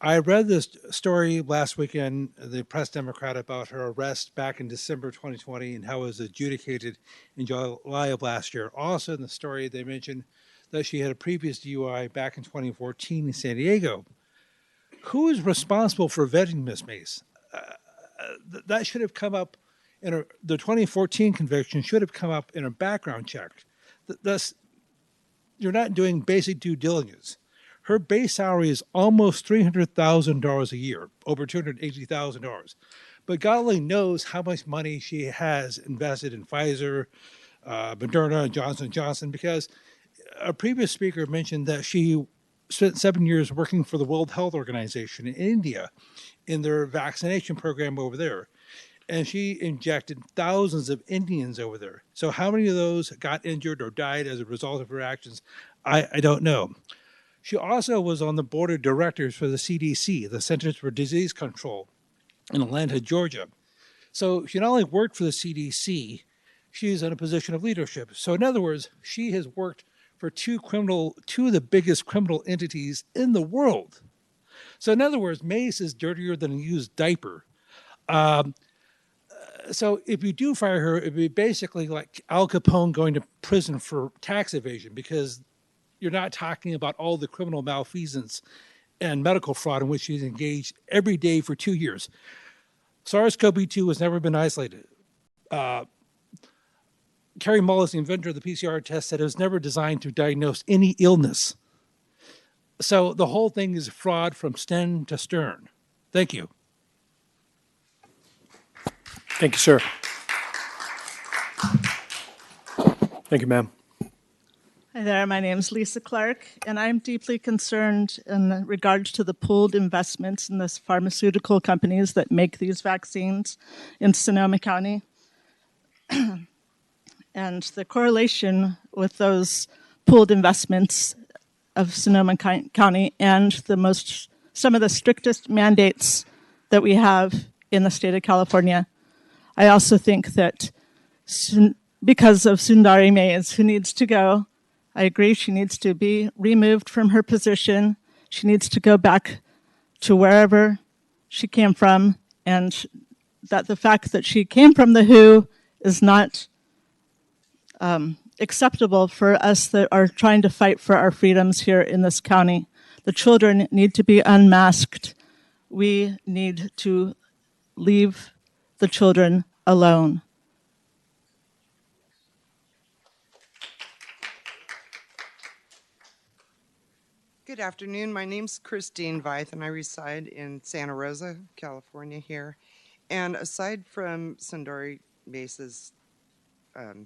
I read this story last weekend, the Press Democrat, about her arrest back in December 2020 and how it was adjudicated in July of last year. Also in the story, they mentioned that she had a previous DUI back in 2014 in San Diego. Who is responsible for vetting Miss Mace? That should have come up the 2014 conviction should have come up in a background check. Thus, you're not doing basic due diligence. Her base salary is almost $300,000 a year, over $280,000. But God only knows how much money she has invested in Pfizer, Moderna, and Johnson & Johnson, because a previous speaker mentioned that she spent 7 years working for the World Health Organization in India in their vaccination program over there. And she injected thousands of Indians over there. So how many of those got injured or died as a result of her actions, I don't know. She also was on the board of directors for the CDC, the Centers for Disease Control, in Atlanta, Georgia. So she not only worked for the CDC, she's in a position of leadership. So in other words, she has worked for two of the biggest criminal entities in the world. So in other words, Mace is dirtier than a used diaper. So if you do fire her, it'd be basically like Al Capone going to prison for tax evasion, because you're not talking about all the criminal malfeasance and medical fraud in which she's engaged every day for 2 years. SARS-CoV-2 has never been isolated. Kerry Mullis, the inventor of the PCR test, said it was never designed to diagnose any illness. So the whole thing is fraud from stem to stern. Thank you. Thank you, sir. Thank you, ma'am. Hi there, my name is Lisa Clark, and I'm deeply concerned in regards to the pooled investments in the pharmaceutical companies that make these vaccines in Sonoma County. And the correlation with those pooled investments of Sonoma County and some of the strictest mandates that we have in the state of California. I also think that because of Sundari Mays, who needs to go, I agree she needs to be removed from her position. She needs to go back to wherever she came from, and that the fact that she came from the WHO is not acceptable for us that are trying to fight for our freedoms here in this county. The children need to be unmasked. We need to leave the children alone. Good afternoon. My name's Christine Veith, and I reside in Santa Rosa, California here. And aside from Sundari Mace's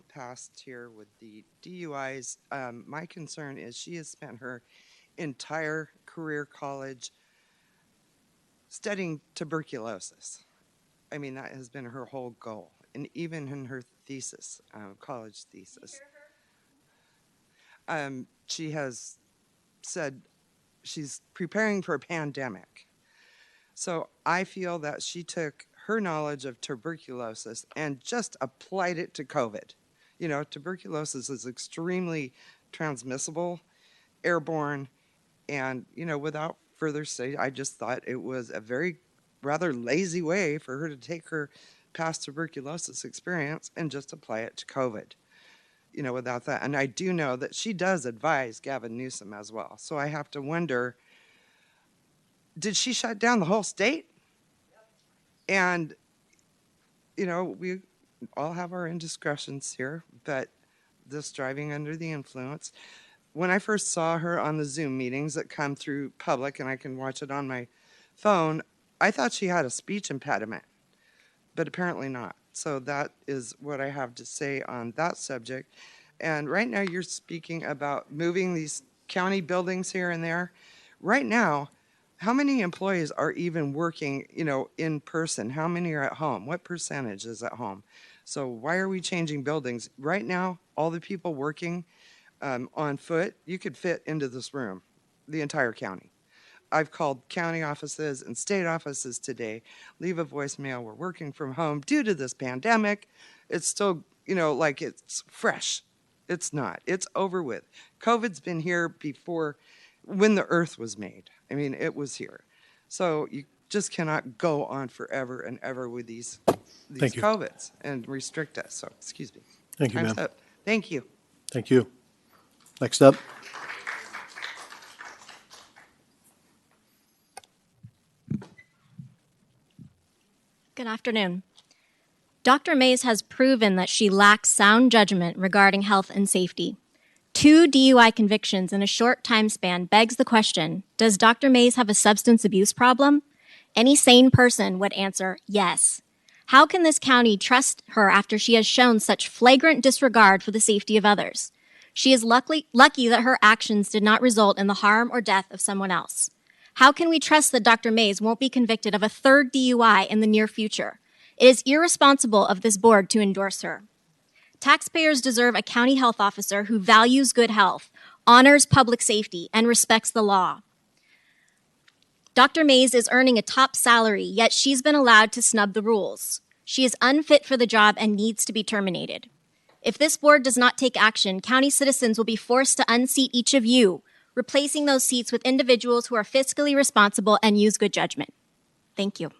past here with the DUIs, my concern is she has spent her entire career college studying tuberculosis. I mean, that has been her whole goal. And even in her thesis, college thesis, she has said she's preparing for a pandemic. So I feel that she took her knowledge of tuberculosis and just applied it to COVID. You know, tuberculosis is extremely transmissible, airborne, and, you know, without further say, I just thought it was a very rather lazy way for her to take her past tuberculosis experience and just apply it to COVID. You know, without that. And I do know that she does advise Gavin Newsom as well. So I have to wonder, did she shut down the whole state? And, you know, we all have our indiscretions here, but this driving under the influence. When I first saw her on the Zoom meetings that come through public, and I can watch it on my phone, I thought she had a speech impediment, but apparently not. So that is what I have to say on that subject. And right now you're speaking about moving these county buildings here and there. Right now, how many employees are even working, you know, in person? How many are at home? What percentage is at home? So why are we changing buildings? Right now, all the people working on foot, you could fit into this room, the entire county. I've called county offices and state offices today, leave a voicemail, we're working from home due to this pandemic. It's still, you know, like it's fresh. It's not. It's over with. COVID's been here before when the earth was made. I mean, it was here. So you just cannot go on forever and ever with these Thank you. COVIDs and restrict us. So, excuse me. Thank you, Time's ma'am. up. Thank you. Thank you. Next up. Good afternoon. Dr. Mays has proven that she lacks sound judgment regarding health and safety. 2 DUI convictions in a short time span begs the question, does Dr. Mays have a substance abuse problem? Any sane person would answer yes. How can this county trust her after she has shown such flagrant disregard for the safety of others? She is lucky that her actions did not result in the harm or death of someone else. How can we trust that Dr. Mays won't be convicted of a 3rd DUI in the near future? It is irresponsible of this board to endorse her. Taxpayers deserve a county health officer who values good health, honors public safety, and respects the law. Dr. Mays is earning a top salary, yet she's been allowed to snub the rules. She is unfit for the job and needs to be terminated. If this board does not take action, county citizens will be forced to unseat each of you, replacing those seats with individuals who are fiscally responsible and use good judgment. Thank you.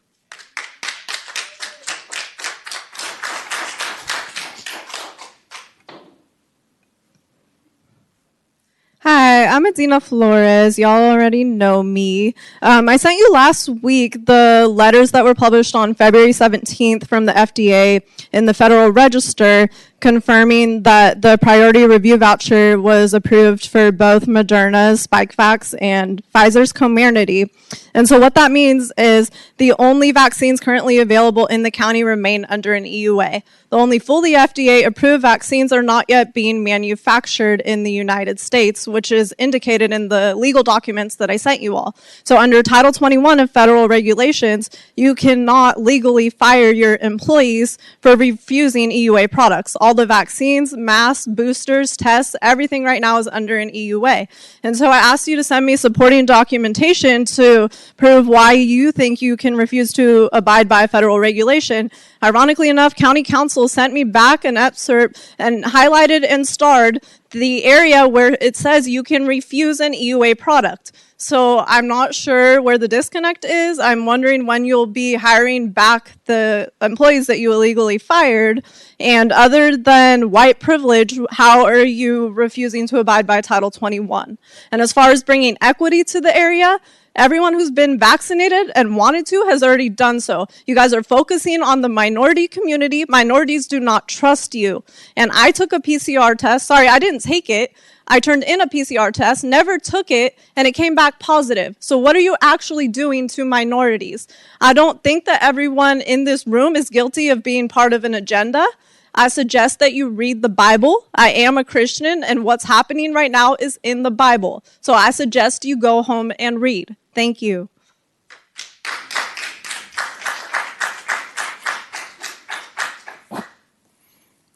Hi, I'm Adina Flores. Y'all already know me. I sent you last week the letters that were published on February 17th from the FDA in the Federal Register confirming that the priority review voucher was approved for both Moderna's Spikevax and Pfizer's Comirnaty. And so what that means is the only vaccines currently available in the county remain under an EUA. The only fully FDA-approved vaccines are not yet being manufactured in the United States, which is indicated in the legal documents that I sent you all. So under Title 21 of federal regulations, you cannot legally fire your employees for refusing EUA products. All the vaccines, masks, boosters, tests, everything right now is under an EUA. And so I asked you to send me supporting documentation to prove why you think you can refuse to abide by federal regulation. Ironically enough, County Council sent me back an excerpt and highlighted and starred the area where it says you can refuse an EUA product. So I'm not sure where the disconnect is. I'm wondering when you'll be hiring back the employees that you illegally fired. And other than white privilege, how are you refusing to abide by Title 21? And as far as bringing equity to the area, everyone who's been vaccinated and wanted to has already done so. You guys are focusing on the minority community. Minorities do not trust you. And I took a PCR test. Sorry, I didn't take it. I turned in a PCR test, never took it, and it came back positive. So what are you actually doing to minorities? I don't think that everyone in this room is guilty of being part of an agenda. I suggest that you read the Bible. I am a Christian, and what's happening right now is in the Bible. So I suggest you go home and read. Thank you.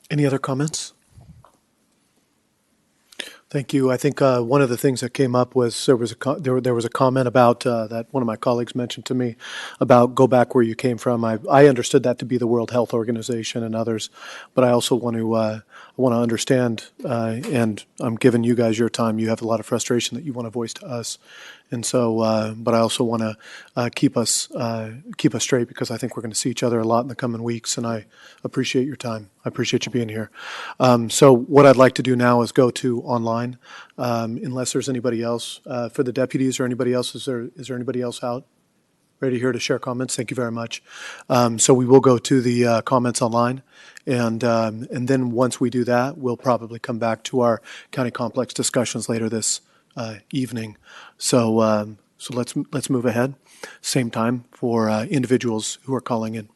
Any other comments? Thank you. I think one of the things that came up was there was a comment about that one of my colleagues mentioned to me about go back where you came from. I understood that to be the World Health Organization and others, but I also want to understand, and I'm giving you guys your time. You have a lot of frustration that you want to voice to us, and so. But I also want to keep us straight because I think we're going to see each other a lot in the coming weeks, and I appreciate your time. I appreciate you being here. So what I'd like to do now is go to online, unless there's anybody else. For the deputies or anybody else, is there anybody else out ready here to share comments? Thank you very much. So we will go to the comments online, and then once we do that, we'll probably come back to our county complex discussions later this evening. So let's move ahead. Same time for individuals who are calling in.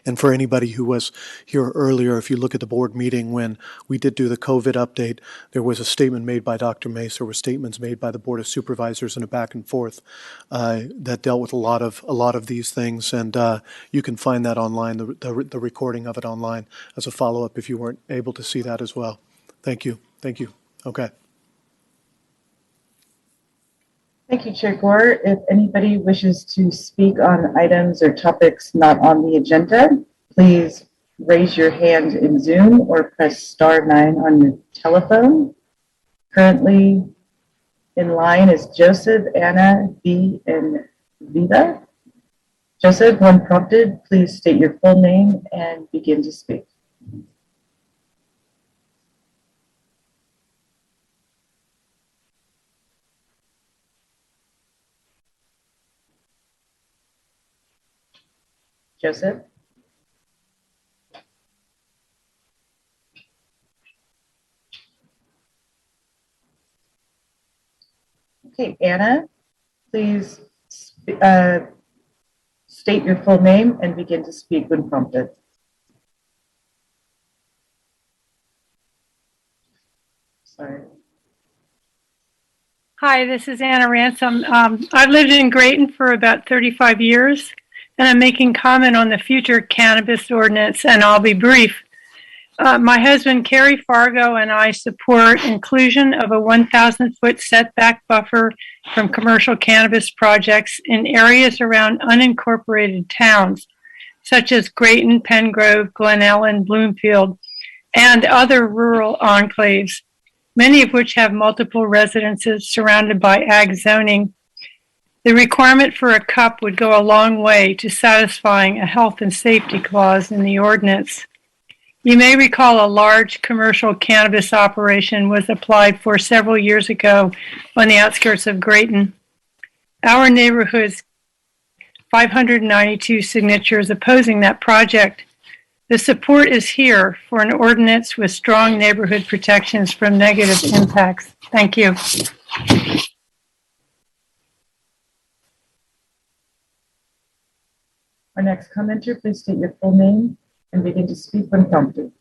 And for anybody who was here earlier, if you look at the board meeting when we did do the COVID update, there was a statement made by Dr. Mace. There were statements made by the Board of Supervisors and a back and forth that dealt with a lot of these things. And you can find that online, the recording of it online as a follow-up if you weren't able to see that as well. Thank you. Thank you. Okay. Thank you, Chair Gore. If anybody wishes to speak on items or topics not on the agenda, please raise your hand in Zoom or press star 9 on your telephone. Currently in line is Joseph, Anna, B, and Viva. Joseph, when prompted, please state your full name and begin to speak. Joseph? Okay, Anna, please state your full name and begin to speak when prompted. Sorry. Hi, this is Anna Ransom. I've lived in Grayton for about 35 years, and I'm making comment on the future cannabis ordinance, and I'll be brief. My husband, Kerry Fargo, and I support inclusion of a 1,000-foot setback buffer from commercial cannabis projects in areas around unincorporated towns, such as Grayton, Pengrove, Glen Ellen, Bloomfield, and other rural enclaves, many of which have multiple residences surrounded by ag zoning. The requirement for a cup would go a long way to satisfying a health and safety clause in the ordinance. You may recall a large commercial cannabis operation was applied for several years ago on the outskirts of Grayton. Our neighborhood's 592 signatures opposing that project. The support is here for an ordinance with strong neighborhood protections from negative impacts. Thank you. Our next commenter, please state your full name and begin to speak when prompted.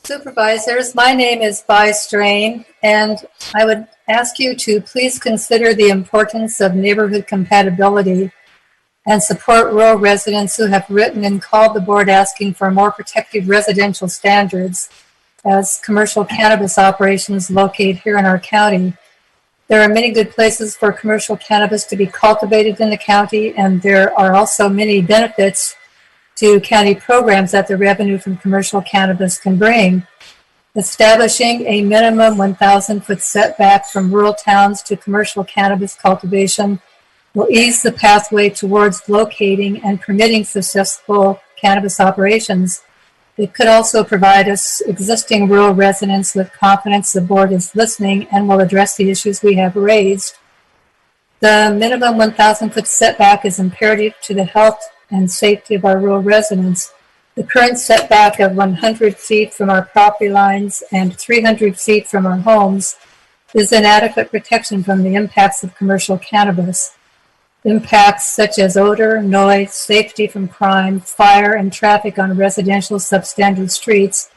Supervisors, my name is Vi Strain, and I would ask you to please consider the importance of neighborhood compatibility and support rural residents who have written and called the board asking for more protected residential standards as commercial cannabis operations locate here in our county. There are many good places for commercial cannabis to be cultivated in the county, and there are also many benefits to county programs that the revenue from commercial cannabis can bring. Establishing a minimum 1,000-foot setback from rural towns to commercial cannabis cultivation will ease the pathway towards locating and permitting successful cannabis operations. It could also provide us existing rural residents with confidence the board is listening and will address the issues we have raised. The minimum 1,000-foot setback is imperative to the health and safety of our rural residents. The current setback of 100 feet from our property lines and 300 feet from our homes is inadequate protection from the impacts of commercial cannabis. Impacts such as odor, noise, safety from crime, fire, and traffic on residential substandard streets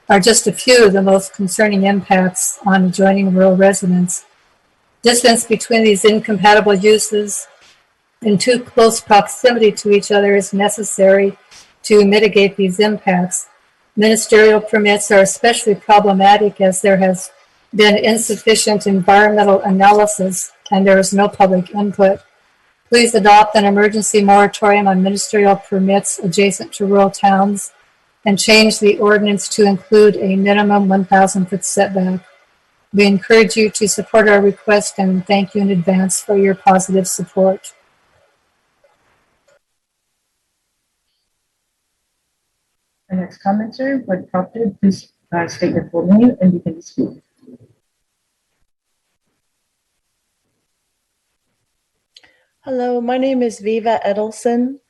are just a few of the most concerning impacts on adjoining rural residents. Distance between these incompatible uses in too close proximity to each other is necessary to mitigate these impacts. Ministerial permits are especially problematic as there has been insufficient environmental analysis and there is no public input. Please adopt an emergency moratorium on ministerial permits adjacent to rural towns and change the ordinance to include a minimum 1,000-foot setback. We encourage you to support our request and thank you in advance for your positive support. Our next commenter, when prompted, please state your full name and begin to speak. Hello, my name is Viva Edelson,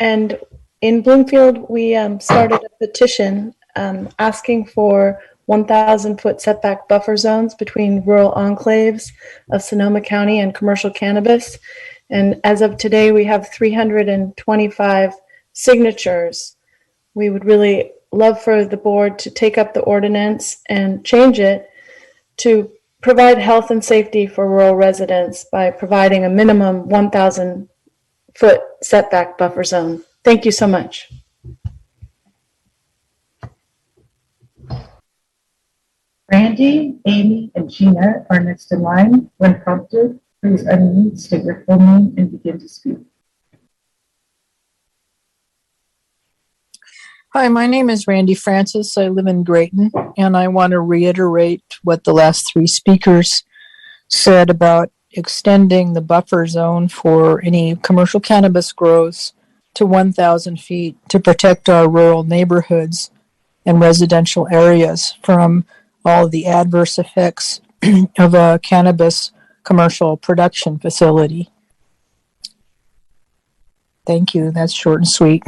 and in Bloomfield, we started a petition asking for 1,000-foot setback buffer zones between rural enclaves of Sonoma County and commercial cannabis. And as of today, we have 325 signatures. We would really love for the board to take up the ordinance and change it to provide health and safety for rural residents by providing a minimum 1,000-foot setback buffer zone. Thank you so much. Randy, Amy, and Gina are next in line. When prompted, Please unmute, state your full name, and begin to speak. Hi, my name is Randy Francis. I live in Grayton, and I want to reiterate what the last three speakers said about extending the buffer zone for any commercial cannabis grows to 1,000 feet to protect our rural neighborhoods and residential areas from all of the adverse effects of a cannabis commercial production facility. Thank you. That's short and sweet.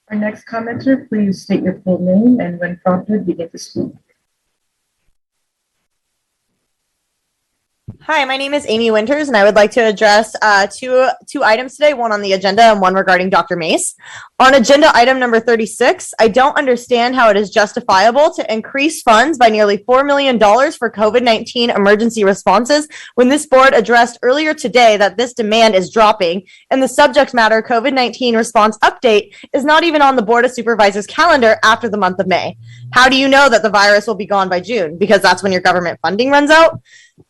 Our next commenter, please state your full name and when prompted, begin to speak. Hi, my name is Amy Winters, and I would like to address two items today, one on the agenda and one regarding Dr. Mace. On agenda item number 36, I don't understand how it is justifiable to increase funds by nearly $4 million for COVID-19 emergency responses when this board addressed earlier today that this demand is dropping, and the subject matter COVID-19 response update is not even on the Board of Supervisors calendar after the month of May. How do you know that the virus will be gone by June? Because that's when your government funding runs out?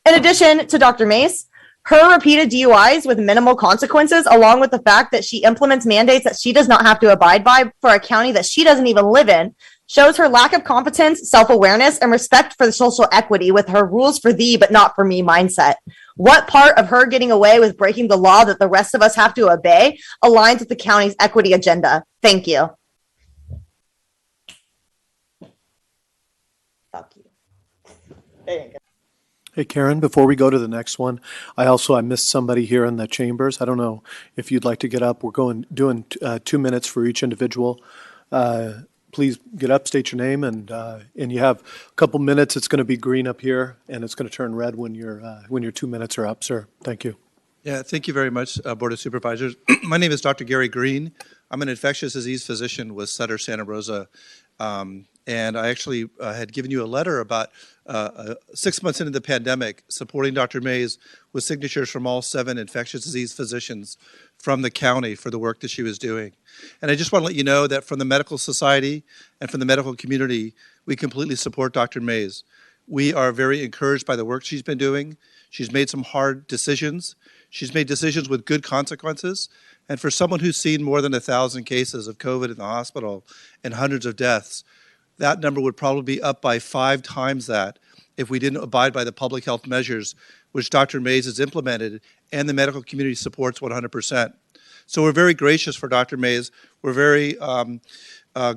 In addition to Dr. Mace, her repeated DUIs with minimal consequences, along with the fact that she implements mandates that she does not have to abide by for a county that she doesn't even live in, shows her lack of competence, self-awareness, and respect for the social equity with her rules for thee but not for me mindset. What part of her getting away with breaking the law that the rest of us have to obey aligns with the county's equity agenda? Thank you. Fuck you. There you go. Hey, Karen, before we go to the next one, I missed somebody here in the chambers. I don't know if you'd like to get up. We're doing 2 minutes for each individual. Please get up, state your name, and you have a couple minutes. It's going to be green up here, and it's going to turn red when your 2 minutes are up, sir. Thank you. Yeah, thank you very much, Board of Supervisors. My name is Dr. Gary Green. I'm an infectious disease physician with Sutter, Santa Rosa. And I actually had given you a letter about 6 months into the pandemic supporting Dr. Mays with signatures from all 7 infectious disease physicians from the county for the work that she was doing. And I just want to let you know that from the medical society and from the medical community, we completely support Dr. Mays. We are very encouraged by the work she's been doing. She's made some hard decisions. She's made decisions with good consequences. And for someone who's seen more than 1,000 cases of COVID in the hospital and hundreds of deaths, that number would probably be up by 5 times that if we didn't abide by the public health measures which Dr. Mays has implemented and the medical community supports 100%. So we're very gracious for Dr. Mays. We're very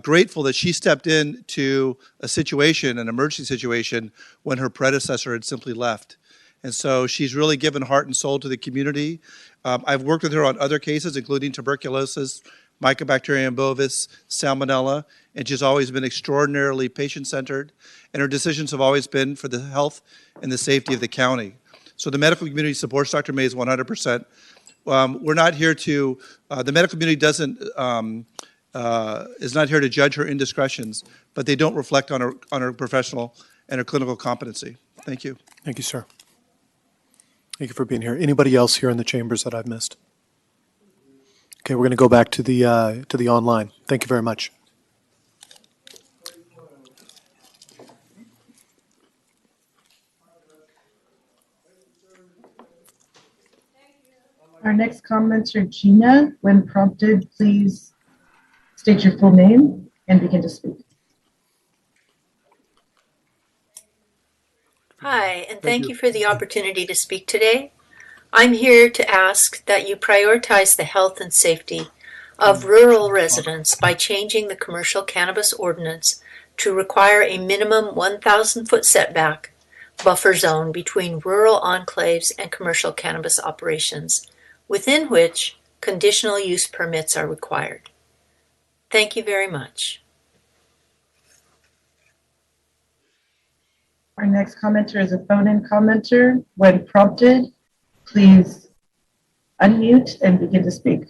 grateful that she stepped into a situation, an emergency situation, when her predecessor had simply left. And so she's really given heart and soul to the community. I've worked with her on other cases, including tuberculosis, Mycobacterium bovis, salmonella, and she's always been extraordinarily patient-centered, and her decisions have always been for the health and the safety of the county. So the medical community supports Dr. Mays 100%. We're not here to, the medical community is not here to judge her indiscretions, but they don't reflect on her professional and her clinical competency. Thank you. Thank you, sir. Thank you for being here. Anybody else here in the chambers that I've missed? Okay, we're going to go back to the online. Thank you very much. Our next commenter, Gina, when prompted, please state your full name and begin to speak. Hi, and thank you for the opportunity to speak today. I'm here to ask that you prioritize the health and safety of rural residents by changing the commercial cannabis ordinance to require a minimum 1,000-foot setback buffer zone between rural enclaves and commercial cannabis operations, within which conditional use permits are required. Thank you very much. Our next commenter is a phone-in commenter. When prompted, please unmute and begin to speak.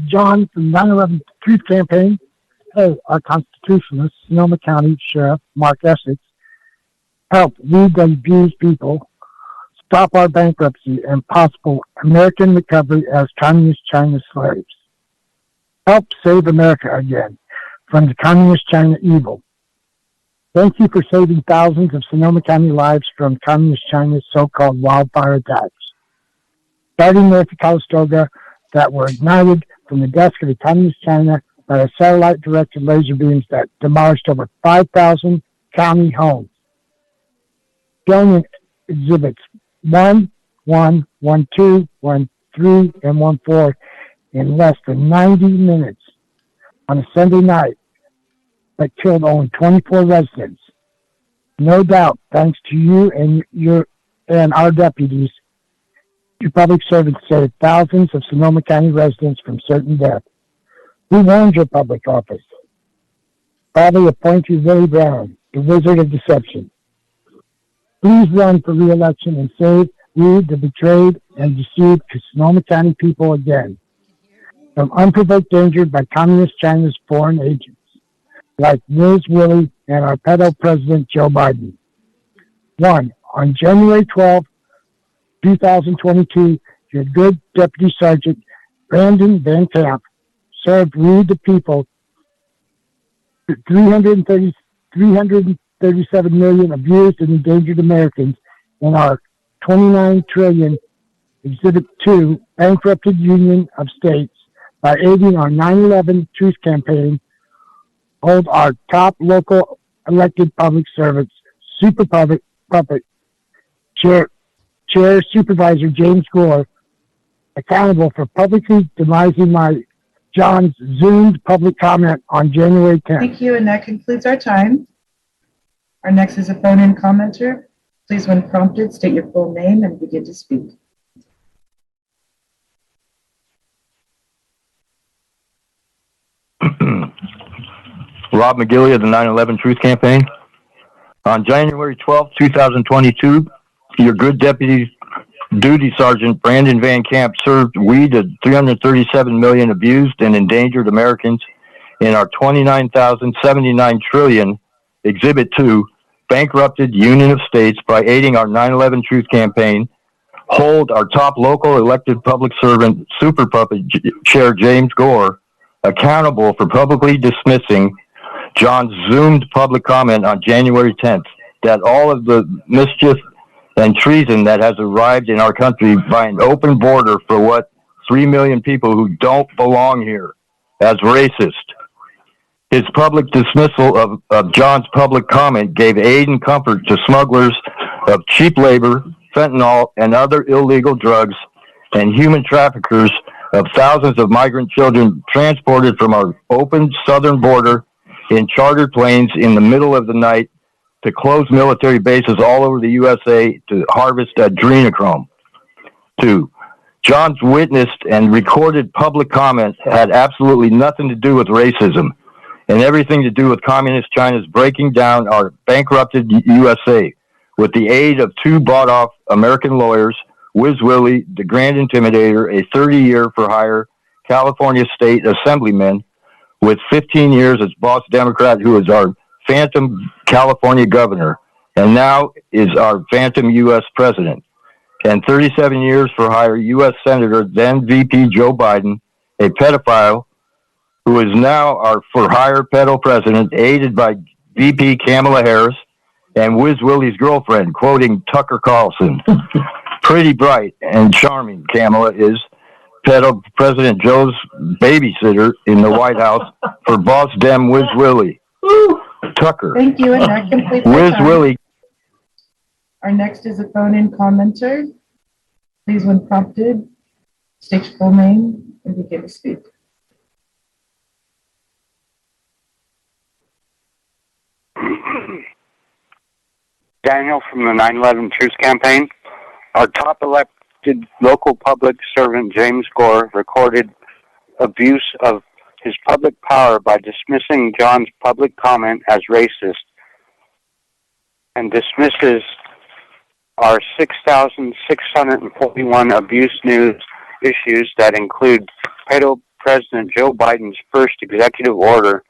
John from 9/11 Truth Campaign. Hey, our constitutionalist, Sonoma County Sheriff Mark Essex, helped lead and abuse people stop our bankruptcy and possible American recovery as communist China slaves. Help save America again from the communist China evil. Thank you for saving thousands of Sonoma County lives from communist China's so-called wildfire attacks, starting north of Calistoga, that were ignited from the desk of the communist China by a satellite-directed laser beams that demolished over 5,000 county homes. Shown in exhibits 1, 1, 1, 2, 1, 3, and 1, 4 in less than 90 minutes on a Sunday night that killed only 24 residents. No doubt, thanks to you and our deputies, your public servants saved thousands of Sonoma County residents from certain death. We warned your public office. Probably appointed Willie Brown, the wizard of deception. Please run for re-election and save we, the betrayed and deceived Sonoma County people again from unprovoked danger by communist China's foreign agents, like Ms. Willie and our pedo President Joe Biden. 1. On January 12, 2022, your good Deputy Sergeant Brandon Van Camp served we the people 337 million abused and endangered Americans in our 29 trillion Exhibit 2 bankrupted Union of States by aiding our 9/11 Truth Campaign, hold our top local elected public servants, Super Puppet Chair Supervisor James Gore, accountable for publicly demising John's Zoomed public comment on January 10th. Thank you, and that concludes our time. Our next is a phone-in commenter. Please, when prompted, state your full name and begin to speak. Rob McGilly of the 9/11 Truth Campaign. On January 12, 2022, your good Deputy Duty Sergeant Brandon Van Camp served we the 337 million abused and endangered Americans in our 29,079 trillion Exhibit 2 bankrupted Union of States by aiding our 9/11 Truth Campaign, hold our top local elected public servant, Super Puppet Chair James Gore, accountable for publicly dismissing John's Zoomed public comment on January 10th, that all of the mischief and treason that has arrived in our country by an open border for what 3 million people who don't belong here as racist. His public dismissal of John's public comment gave aid and comfort to smugglers of cheap labor, fentanyl, and other illegal drugs, and human traffickers of thousands of migrant children transported from our open southern border in chartered planes in the middle of the night to closed military bases all over the USA to harvest adrenochrome. 2. John's witnessed and recorded public comment had absolutely nothing to do with racism and everything to do with communist China's breaking down our bankrupted USA with the aid of 2 bought-off American lawyers, Wiz Willie, the Grand Intimidator, a 30-year for hire California State Assemblyman with 15 years as boss Democrat, who is our phantom California governor and now is our phantom U.S. president, and 37 years for hire U.S. Senator, then VP Joe Biden, a pedophile who is now our for hire pedo president, aided by VP Kamala Harris and Wiz Willie's girlfriend, quoting Tucker Carlson. Pretty bright and charming Kamala is. Pedo President Joe's babysitter in the White House for boss Dem Wiz Willie. Tucker. Thank you, and that completes Wiz our time. Willie. Our next is a phone-in commenter. Please, when prompted, state your full name and begin to speak. Daniel from the 9/11 Truth Campaign. Our top elected local public servant, James Gore, recorded abuse of his public power by dismissing John's public comment as racist and dismisses our 6,641 abuse news issues that include pedo President Joe Biden's first executive order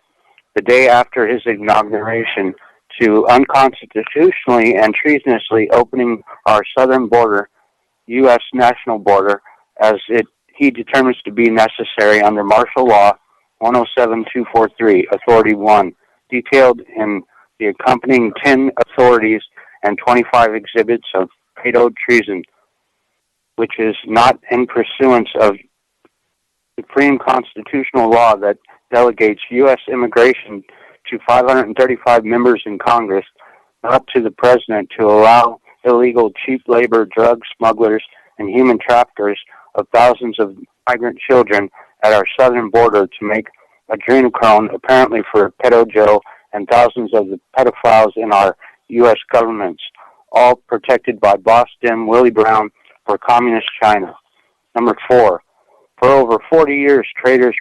the day after his inauguration to unconstitutionally and treasonously opening our southern border, U.S. national border, as he determines to be necessary under Martial Law 107243, Authority 1, detailed in the accompanying 10 authorities and 25 exhibits of pedo treason, which is not in pursuance of supreme constitutional law that delegates U.S. immigration to 535 members in Congress, not to the President, to allow illegal cheap labor, drug smugglers, and human traffickers of thousands of migrant children at our southern border to make adrenochrome apparently for Pedo Joe and thousands of the pedophiles in our U.S. governments, all protected by Boss Dim Willie Brown for Communist China. Number 4, for over 40 years, traitors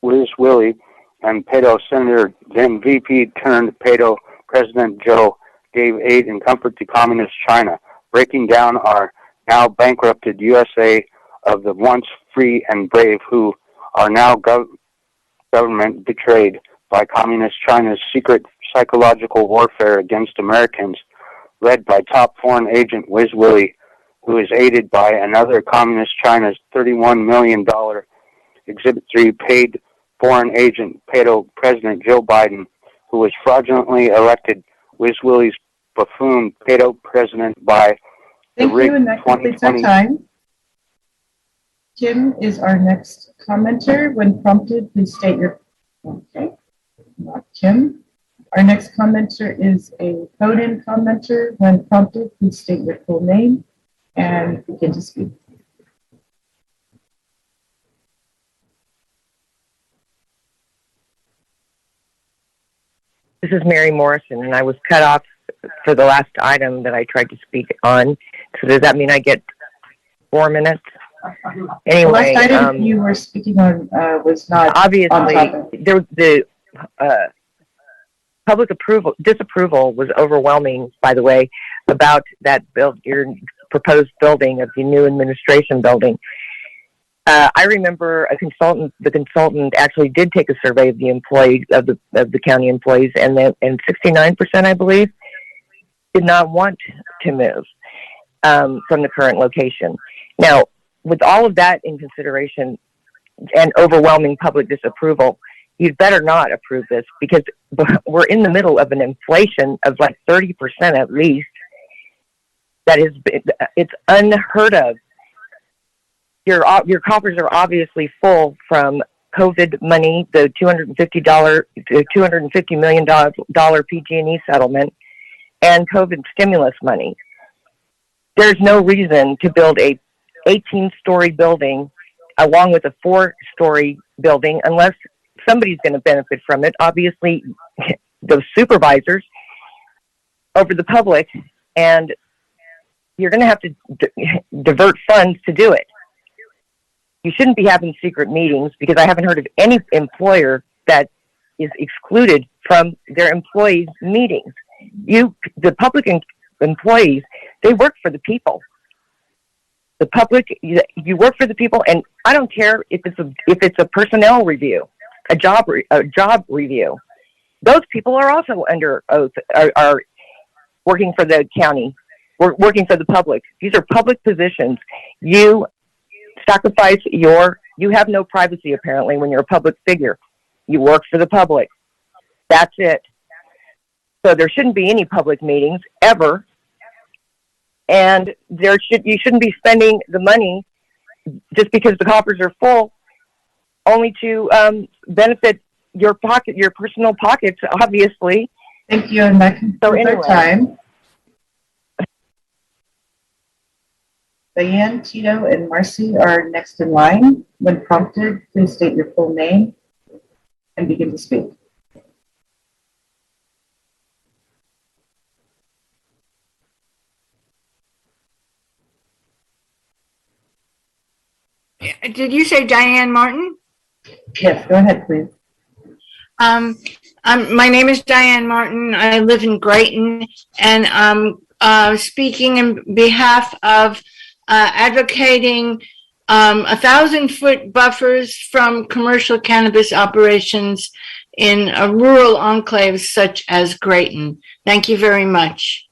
Wiz Willie and pedo Senator, then VP turned pedo President Joe gave aid and comfort to Communist China, breaking down our now bankrupted USA of the once free and brave who are now government betrayed by Communist China's secret psychological warfare against Americans, led by top foreign agent Wiz Willie, who is aided by another Communist China's $31 million Exhibit 3 paid foreign agent, pedo President Joe Biden, who was fraudulently elected Wiz Willie's buffoon pedo president by the Thank you, and that completes our time. Kim is our next commenter. When prompted, please state your. Okay, not Kim. Our next commenter is a phone-in commenter. When prompted, please state your full name and begin to speak. This is Mary Morrison, and I was cut off for the last item that I tried to speak on. So does that mean I get 4 minutes? Anyway, the last item you were speaking on was not obviously the public disapproval was overwhelming. By the way, about that your proposed building of the new administration building. I remember the consultant actually did take a survey of the employees of the county employees, and 69%, I believe, did not want to move from the current location. Now, with all of that in consideration and overwhelming public disapproval, you'd better not approve this, because we're in the middle of an inflation of like 30% at least. It's unheard of. Your coffers are obviously full from COVID money, the $250 million PG&E settlement, and COVID stimulus money. There's no reason to build a 18-story building along with a 4-story building unless somebody's going to benefit from it. Obviously, those supervisors over the public, and you're going to have to divert funds to do it. You shouldn't be having secret meetings, because I haven't heard of any employer that is excluded from their employees' meetings. The public employees, they work for the people. The public, you work for the people, and I don't care if it's a personnel review, a job review. Those people are also under oath, are working for the county, working for the public. These are public positions. You sacrifice you have no privacy apparently when you're a public figure. You work for the public. That's it. So there shouldn't be any public meetings ever. And you shouldn't be spending the money just because the coffers are full only to benefit your personal pockets, obviously. Thank you, and that concludes our time. Diane, Tito, and Marcy are next in line. When prompted, please state your full name and begin to speak. Did you say Diane Martin? Yes, go ahead, please. My name is Diane Martin. I live in Grayton, and I'm speaking in behalf of advocating 1,000-foot buffers from commercial cannabis operations in rural enclaves such as Grayton. Thank you very much.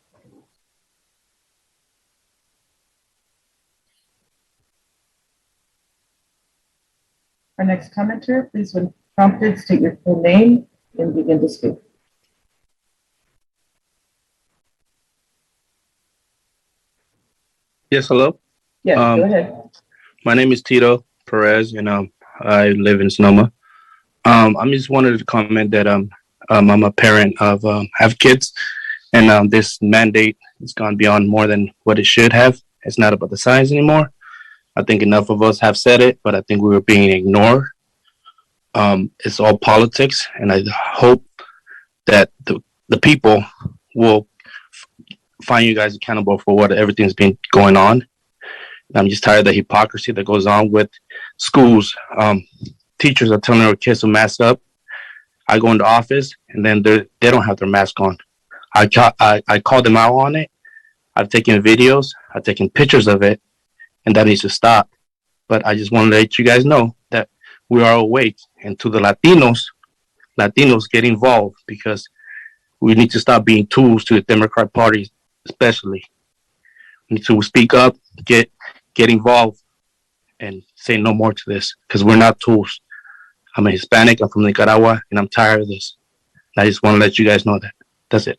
Our next commenter, please, when prompted, state your full name and begin to speak. Yes, hello. Yes, go ahead. My name is Tito Perez, and I live in Sonoma. I just wanted to comment that I'm a parent of have kids, and this mandate has gone beyond more than what it should have. It's not about the science anymore. I think enough of us have said it, but I think we were being ignored. It's all politics, and I hope that the people will find you guys accountable for what everything's been going on. I'm just tired of the hypocrisy that goes on with schools. Teachers are telling their kids to mask up. I go into office, and then they don't have their mask on. I call them out on it. I've taken videos. I've taken pictures of it, and that needs to stop. But I just want to let you guys know that we are awake, and to the Latinos get involved, because we need to stop being tools to the Democrat Party, especially. We need to speak up, get involved, and say no more to this, because we're not tools. I'm a Hispanic, I'm from Nicaragua, and I'm tired of this. And I just want to let you guys know that. That's it.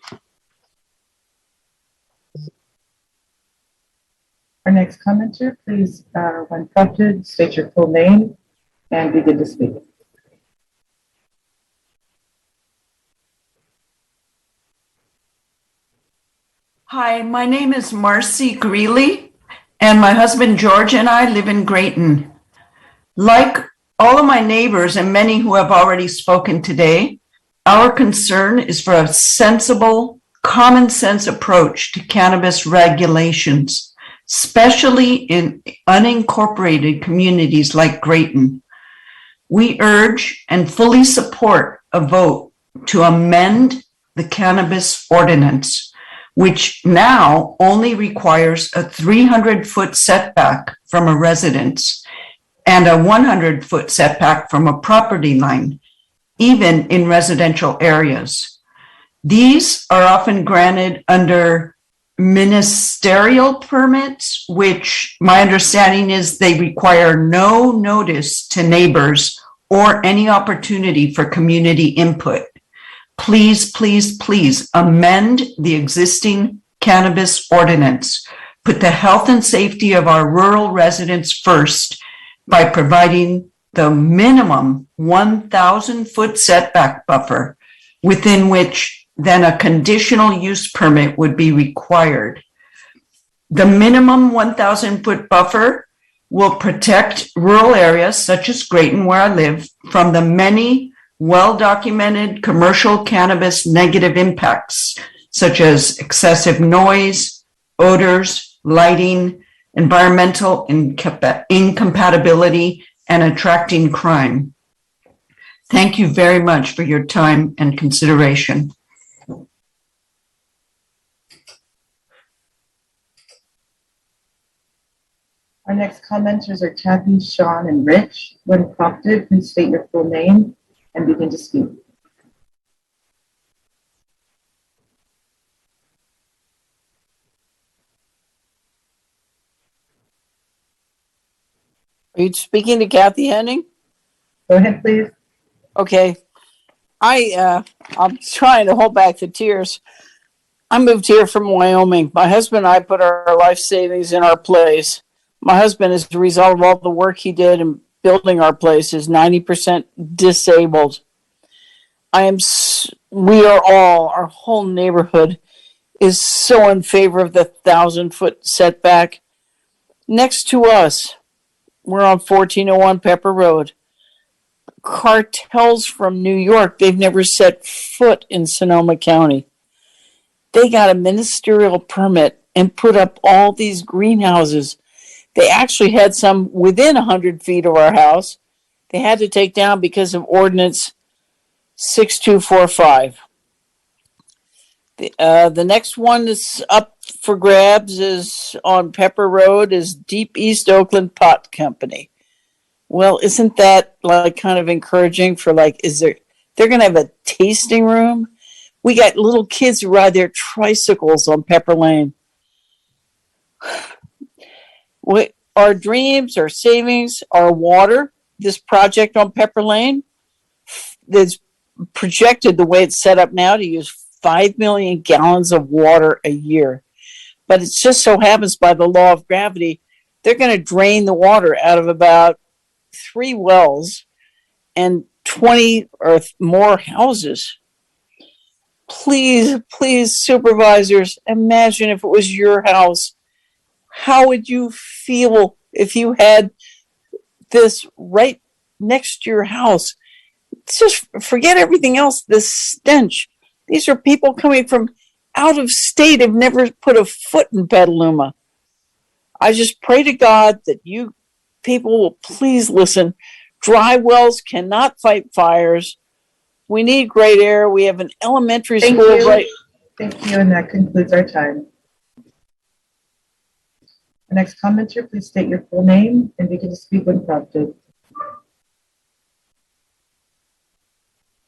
Our next commenter, please, when prompted, state your full name and begin to speak. Hi, my name is Marcy Greeley, and my husband George and I live in Grayton. Like all of my neighbors and many who have already spoken today, our concern is for a sensible, common sense approach to cannabis regulations, especially in unincorporated communities like Grayton. We urge and fully support a vote to amend the cannabis ordinance, which now only requires a 300-foot setback from a residence and a 100-foot setback from a property line, even in residential areas. These are often granted under ministerial permits, which my understanding is they require no notice to neighbors or any opportunity for community input. Please, please, please amend the existing cannabis ordinance. Put the health and safety of our rural residents first by providing the minimum 1,000-foot setback buffer within which then a conditional use permit would be required. The minimum 1,000-foot buffer will protect rural areas such as Grayton, where I live, from the many well-documented commercial cannabis negative impacts, such as excessive noise, odors, lighting, environmental incompatibility, and attracting crime. Thank you very much for your time and consideration. Our next commenters are Kathy, Sean, and Rich. When prompted, please state your full name and begin to speak. Are you speaking to Kathy Henning? Go ahead, please. Okay. I'm trying to hold back the tears. I moved here from Wyoming. My husband and I put our life savings in our place. My husband, as a result of all the work he did in building our place, is 90% disabled. Our whole neighborhood is so in favor of the 1,000-foot setback. Next to us, we're on 1401 Pepper Road. Cartels from New York, they've never set foot in Sonoma County. They got a ministerial permit and put up all these greenhouses. They actually had some within 100 feet of our house. They had to take down because of Ordinance 6245. The next one that's up for grabs is on Pepper Road is Deep East Oakland Pot Company. Well, isn't that like kind of encouraging for They're going to have a tasting room. We got little kids who ride their tricycles on Pepper Lane. Our dreams, our savings, our water, this project on Pepper Lane, that's projected the way it's set up now to use 5 million gallons of water a year. But it just so happens by the law of gravity, they're going to drain the water out of about 3 wells and 20 or more houses. Please, please, supervisors, imagine if it was your house. How would you feel if you had this right next to your house? Just forget everything else, this stench. These are people coming from out of state, have never put a foot in Petaluma. I just pray to God that you people will please listen. Dry wells cannot fight fires. We need great air. We have an elementary Thank school you. right. Thank you, and that concludes our time. The next commenter, please state your full name and begin to speak when prompted.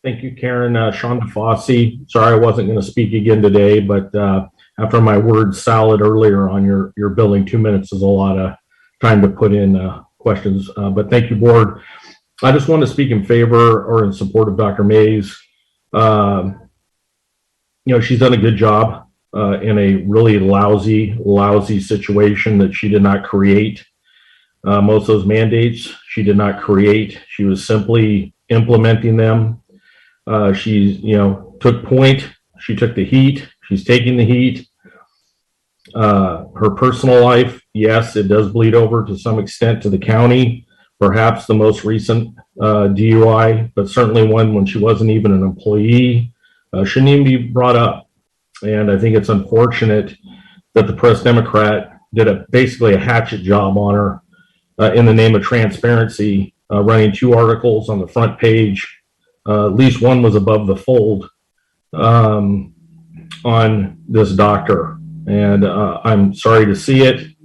Thank you, Karen. Sean DeFosse. Sorry I wasn't going to speak again today, but after my word salad earlier on your building, 2 minutes is a lot of time to put in questions. But thank you, board. I just want to speak in favor or in support of Dr. Mays. You know, she's done a good job in a really lousy situation that she did not create. Most of those mandates she did not create. She was simply implementing them. She's, you know, took point. She took the heat. She's taking the heat. Her personal life, yes, it does bleed over to some extent to the county. Perhaps the most recent DUI, but certainly one when she wasn't even an employee, shouldn't even be brought up. And I think it's unfortunate that the Press Democrat did basically a hatchet job on her in the name of transparency, running 2 articles on the front page. At least one was above the fold on this doctor. And I'm sorry to see it.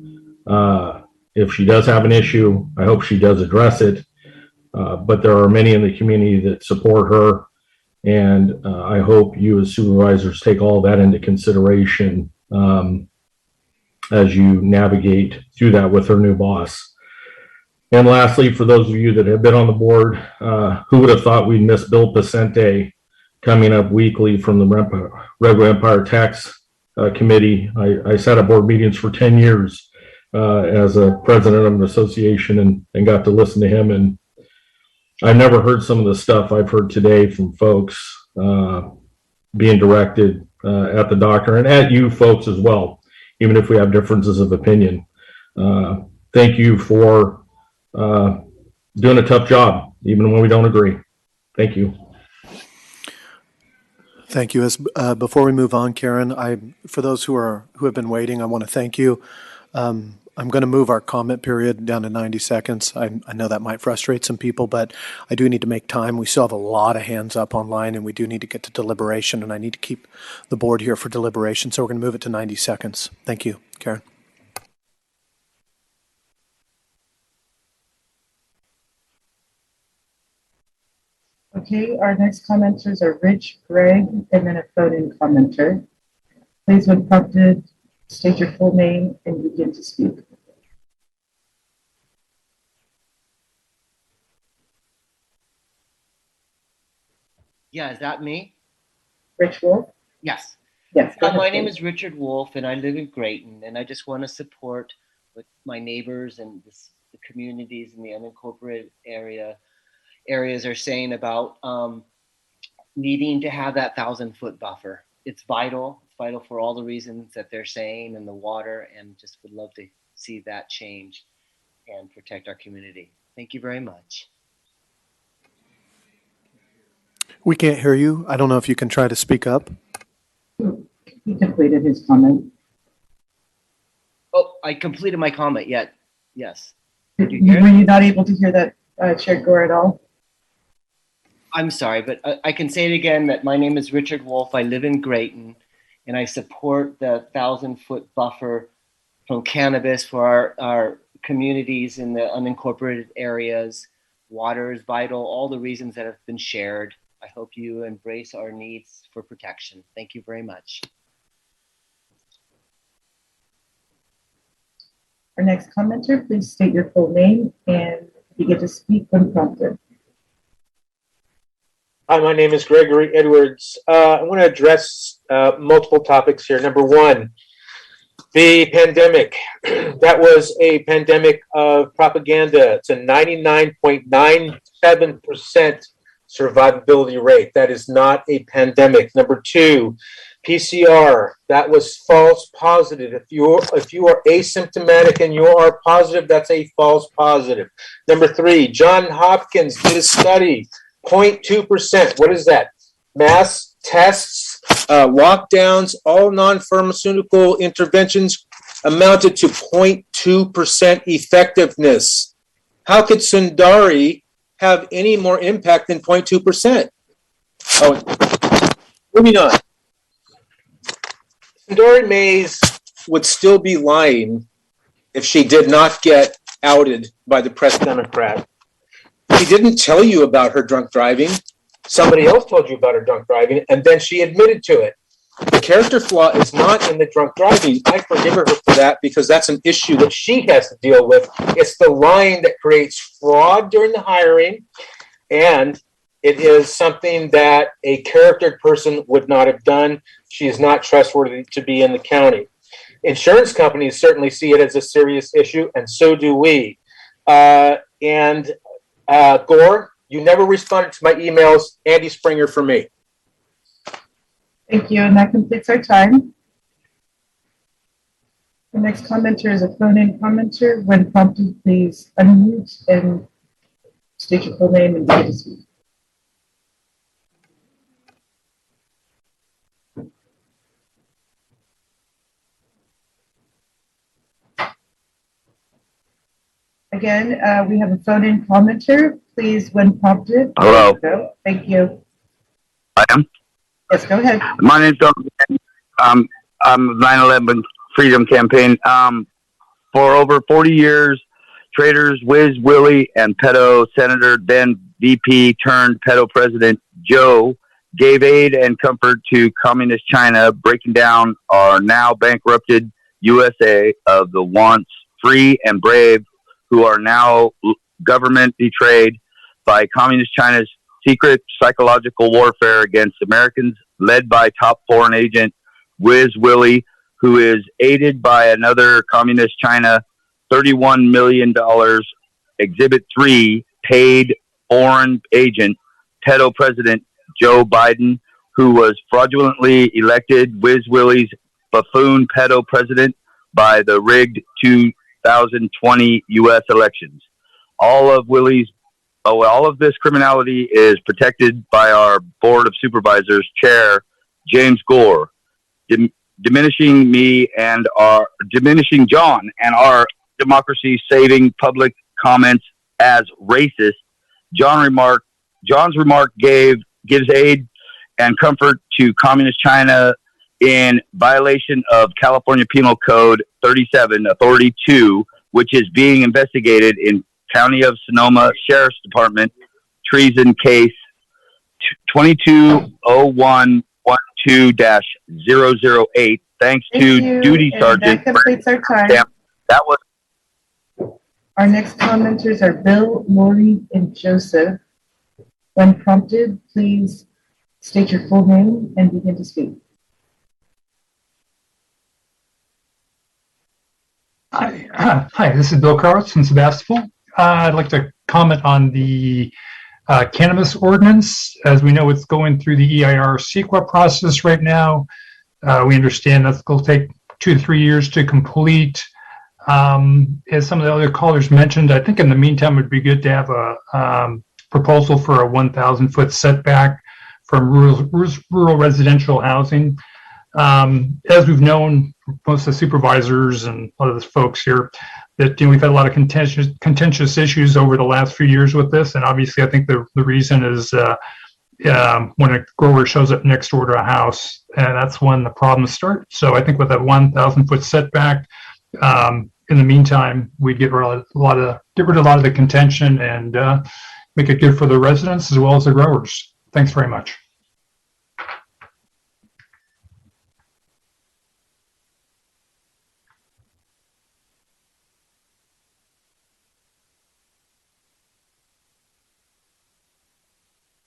If she does have an issue, I hope she does address it. But there are many in the community that support her. And I hope you as supervisors take all that into consideration as you navigate through that with her new boss. And lastly, for those of you that have been on the board, who would have thought we'd miss Bill Pacente coming up weekly from the Red Empire Tax Committee? I sat at board meetings for 10 years as a president of an association and got to listen to him. And I've never heard some of the stuff I've heard today from folks being directed at the doctor and at you folks as well, even if we have differences of opinion. Thank you for doing a tough job, even when we don't agree. Thank you. Thank you. As before we move on, Karen, for those who have been waiting, I want to thank you. I'm going to move our comment period down to 90 seconds. I know that might frustrate some people, but I do need to make time. We still have a lot of hands up online, and we do need to get to deliberation, and I need to keep the board here for deliberation, so we're going to move it to 90 seconds. Thank you, Karen. Okay, our next commenters are Rich, Greg, and then a phone-in commenter. Please, when prompted, state your full name and begin to speak. Yeah, is that me? Rich Wolf? Yes. Yes. My name is Richard Wolf, and I live in Grayton, and I just want to support what my neighbors and the communities in the unincorporated areas are saying about needing to have that 1,000-foot buffer. It's vital. It's vital for all the reasons that they're saying, and the water, and just would love to see that change and protect our community. Thank you very much. We can't hear you. I don't know if you can try to speak up. He completed his comment. Oh, I completed my comment yet. Yes. Were you not able to hear that, Chair Gore, at all? I'm sorry, but I can say it again that my name is Richard Wolf. I live in Grayton, and I support the 1,000-foot buffer from cannabis for our communities in the unincorporated areas. Water is vital, all the reasons that have been shared. I hope you embrace our needs for protection. Thank you very much. Our next commenter, please state your full name and begin to speak when prompted. Hi, my name is Gregory Edwards. I want to address multiple topics here. Number one, the pandemic. That was a pandemic of propaganda. It's a 99.97% survivability rate. That is not a pandemic. Number two, PCR. That was false positive. If you are asymptomatic and you are positive, that's a false positive. Number three, Johns Hopkins did a study. 0.2%. What is that? Mass tests, lockdowns, all non-pharmaceutical interventions amounted to 0.2% effectiveness. How could Sundari have any more impact than 0.2%? Oh, moving on. Sundari Mays would still be lying if she did not get outed by the press Democrat. She didn't tell you about her drunk driving. Somebody else told you about her drunk driving, and then she admitted to it. The character flaw is not in the drunk driving. I forgive her for that because that's an issue that she has to deal with. It's the lying that creates fraud during the hiring, and it is something that a charactered person would not have done. She is not trustworthy to be in the county. Insurance companies certainly see it as a serious issue, and so do we. Gore, you never responded to my emails. Andy Springer for me. Thank you, and that completes our time. The next commenter is a phone-in commenter. When prompted, please unmute and state your full name and begin to speak. Again, we have a phone-in commenter. Please, when prompted. Hello. Thank you. I am. Yes, go ahead. My name's Doug. I'm 9/11 Freedom Campaign. For over 40 years, traders Wiz Willie and pedo Senator, then VP turned pedo President Joe gave aid and comfort to communist China, breaking down our now bankrupted USA of the once free and brave, who are now government betrayed by communist China's secret psychological warfare against Americans, led by top foreign agent Wiz Willie, who is aided by another communist China, $31 million, Exhibit 3, paid foreign agent, pedo President Joe Biden, who was fraudulently elected Wiz Willie's buffoon pedo president by the rigged 2020 U.S. elections. All of this criminality is protected by our Board of Supervisors Chair, James Gore, diminishing John and our democracy-saving public comments as racist. John's remark gives aid and comfort to communist China in violation of California Penal Code 37, Authority 2, which is being investigated in County of Sonoma Sheriff's Department, treason case 220112-008. Thanks to Duty Sergeant. That completes our time. That was. Our next commenters are Bill, Lori, and Joseph. When prompted, please state your full name and begin to speak. Hi, this is Bill Karwitz from Sebastopol. I'd like to comment on the cannabis ordinance. As we know, it's going through the EIR CEQA process right now. We understand that's going to take 2 to 3 years to complete. As some of the other callers mentioned, I think in the meantime, it would be good to have a proposal for a 1,000-foot setback from rural residential housing. As we've known, most of the supervisors and a lot of the folks here, that we've had a lot of contentious issues over the last few years with this, and obviously I think the reason is when a grower shows up next door to a house, and that's when the problems start. So I think with that 1,000-foot setback, in the meantime, we'd get rid of a lot of the contention and make it good for the residents as well as the growers. Thanks very much.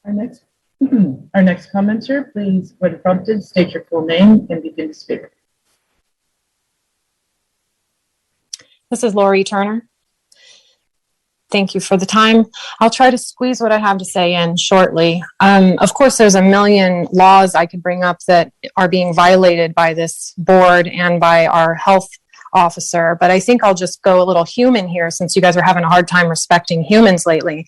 Our next, our next commenter, please, when prompted, state your full name and begin to speak. This is Lori Turner. Thank you for the time. I'll try to squeeze what I have to say in shortly. Of course, there's a million laws I could bring up that are being violated by this board and by our health officer, but I think I'll just go a little human here since you guys are having a hard time respecting humans lately.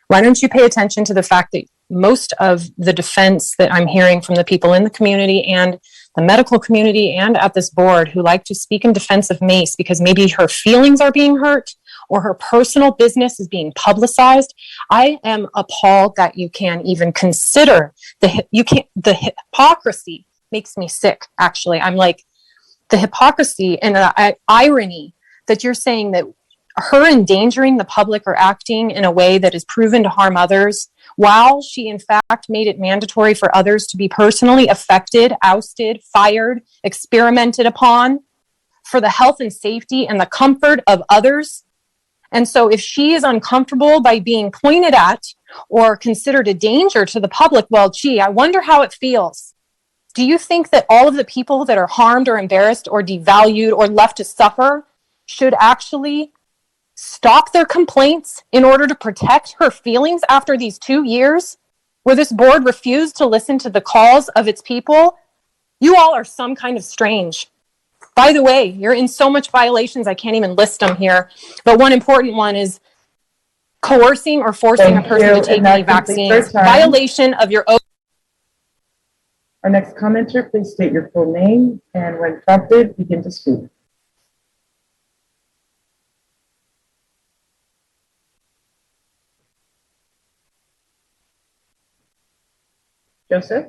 Why don't you pay attention to the fact that most of the defense that I'm hearing from the people in the community and the medical community and at this board who like to speak in defense of Mace because maybe her feelings are being hurt or her personal business is being publicized. I am appalled that you can even consider the hypocrisy makes me sick, actually. I'm like, the hypocrisy and the irony that you're saying that her endangering the public or acting in a way that is proven to harm others, while she in fact made it mandatory for others to be personally affected, ousted, fired, experimented upon for the health and safety and the comfort of others. And so if she is uncomfortable by being pointed at or considered a danger to the public, well, gee, I wonder how it feels. Do you think that all of the people that are harmed or embarrassed or devalued or left to suffer should actually stop their complaints in order to protect her feelings after these 2 years where this board refused to listen to the calls of its people? You all are some kind of strange. By the way, you're in so much violations, I can't even list them here. But one important one is coercing or forcing a person to take any vaccines. Violation of your oath. Our next commenter, please state your full name and when prompted, begin to speak. Joseph?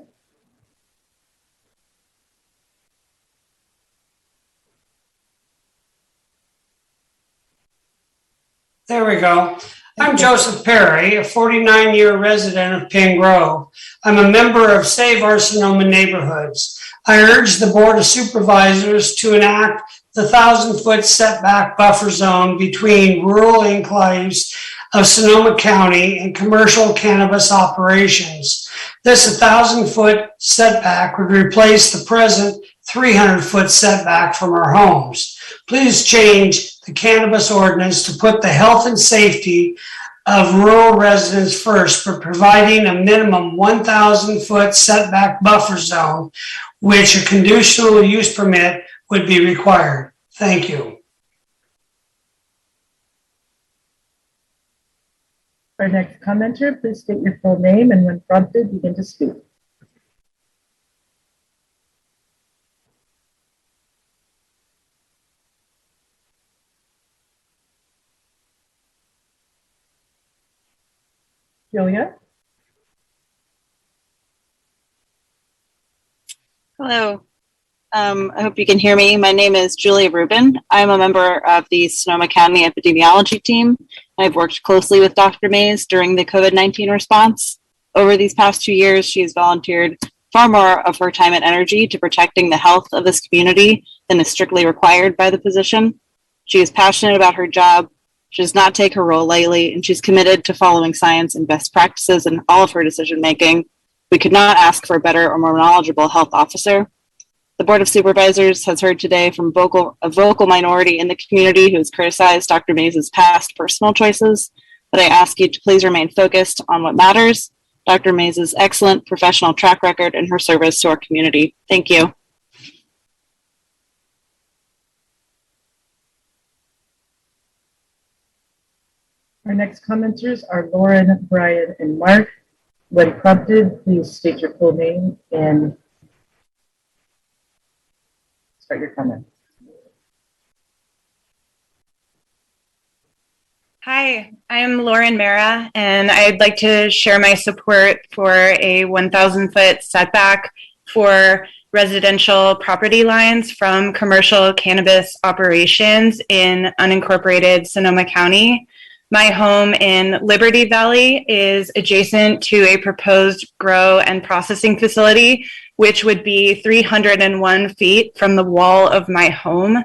There we go. I'm Joseph Perry, a 49-year resident of Pine Grove. I'm a member of Save Our Sonoma Neighborhoods. I urge the Board of Supervisors to enact the 1,000-foot setback buffer zone between rural enclaves of Sonoma County and commercial cannabis operations. This 1,000-foot setback would replace the present 300-foot setback from our homes. Please change the cannabis ordinance to put the health and safety of rural residents first, but providing a minimum 1,000-foot setback buffer zone, which a conditional use permit would be required. Thank you. Our next commenter, please state your full name and when prompted, begin to speak. Julia? Hello. I hope you can hear me. My name is Julia Rubin. I'm a member of the Sonoma County epidemiology team. I've worked closely with Dr. Mays during the COVID-19 response. Over these past 2 years, she has volunteered far more of her time and energy to protecting the health of this community than is strictly required by the position. She is passionate about her job. She does not take her role lightly, and she's committed to following science and best practices in all of her decision making. We could not ask for a better or more knowledgeable health officer. The Board of Supervisors has heard today from a vocal minority in the community who has criticized Dr. Mays' past personal choices, but I ask you to please remain focused on what matters, Dr. Mays' excellent professional track record and her service to our community. Thank you. Our next commenters are Lauren, Brian, and Mark. When prompted, please state your full name and start your comment. Hi, I'm Lauren Mara, and I'd like to share my support for a 1,000-foot setback for residential property lines from commercial cannabis operations in unincorporated Sonoma County. My home in Liberty Valley is adjacent to a proposed grow and processing facility, which would be 301 feet from the wall of my home.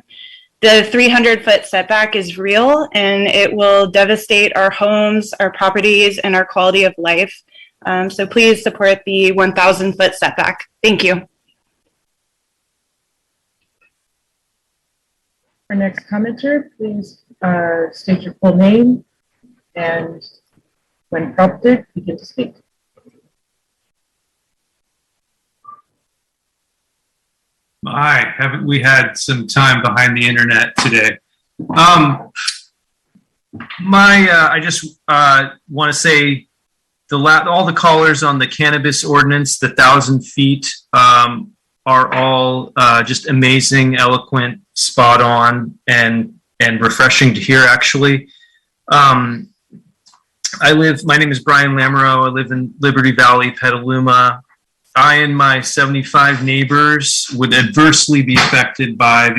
The 300-foot setback is real, and it will devastate our homes, our properties, and our quality of life. So please support the 1,000-foot setback. Thank you. Our next commenter, please state your full name and when prompted, begin to speak. Hi, haven't we had some time behind the internet today? I just want to say all the callers on the cannabis ordinance, the 1,000 feet, are all just amazing, eloquent, spot on, and refreshing to hear, actually. My name is Brian Lamoureux. I live in Liberty Valley, Petaluma. I and my 75 neighbors would adversely be affected by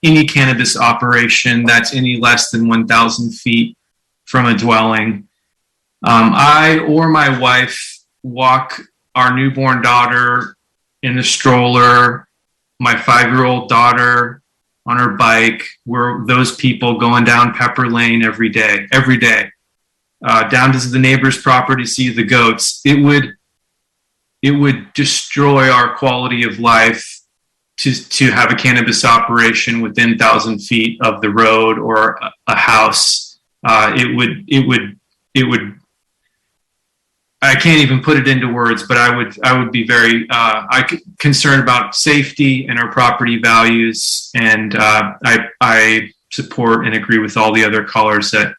any cannabis operation that's any less than 1,000 feet from a dwelling. I or my wife walk our newborn daughter in a stroller, my 5-year-old daughter on her bike. We're those people going down Pepper Lane every day, down to the neighbor's property to see the goats. It would destroy our quality of life to have a cannabis operation within 1,000 feet of the road or a house. It would. I can't even put it into words, but I would be very concerned about safety and our property values, and I support and agree with all the other callers that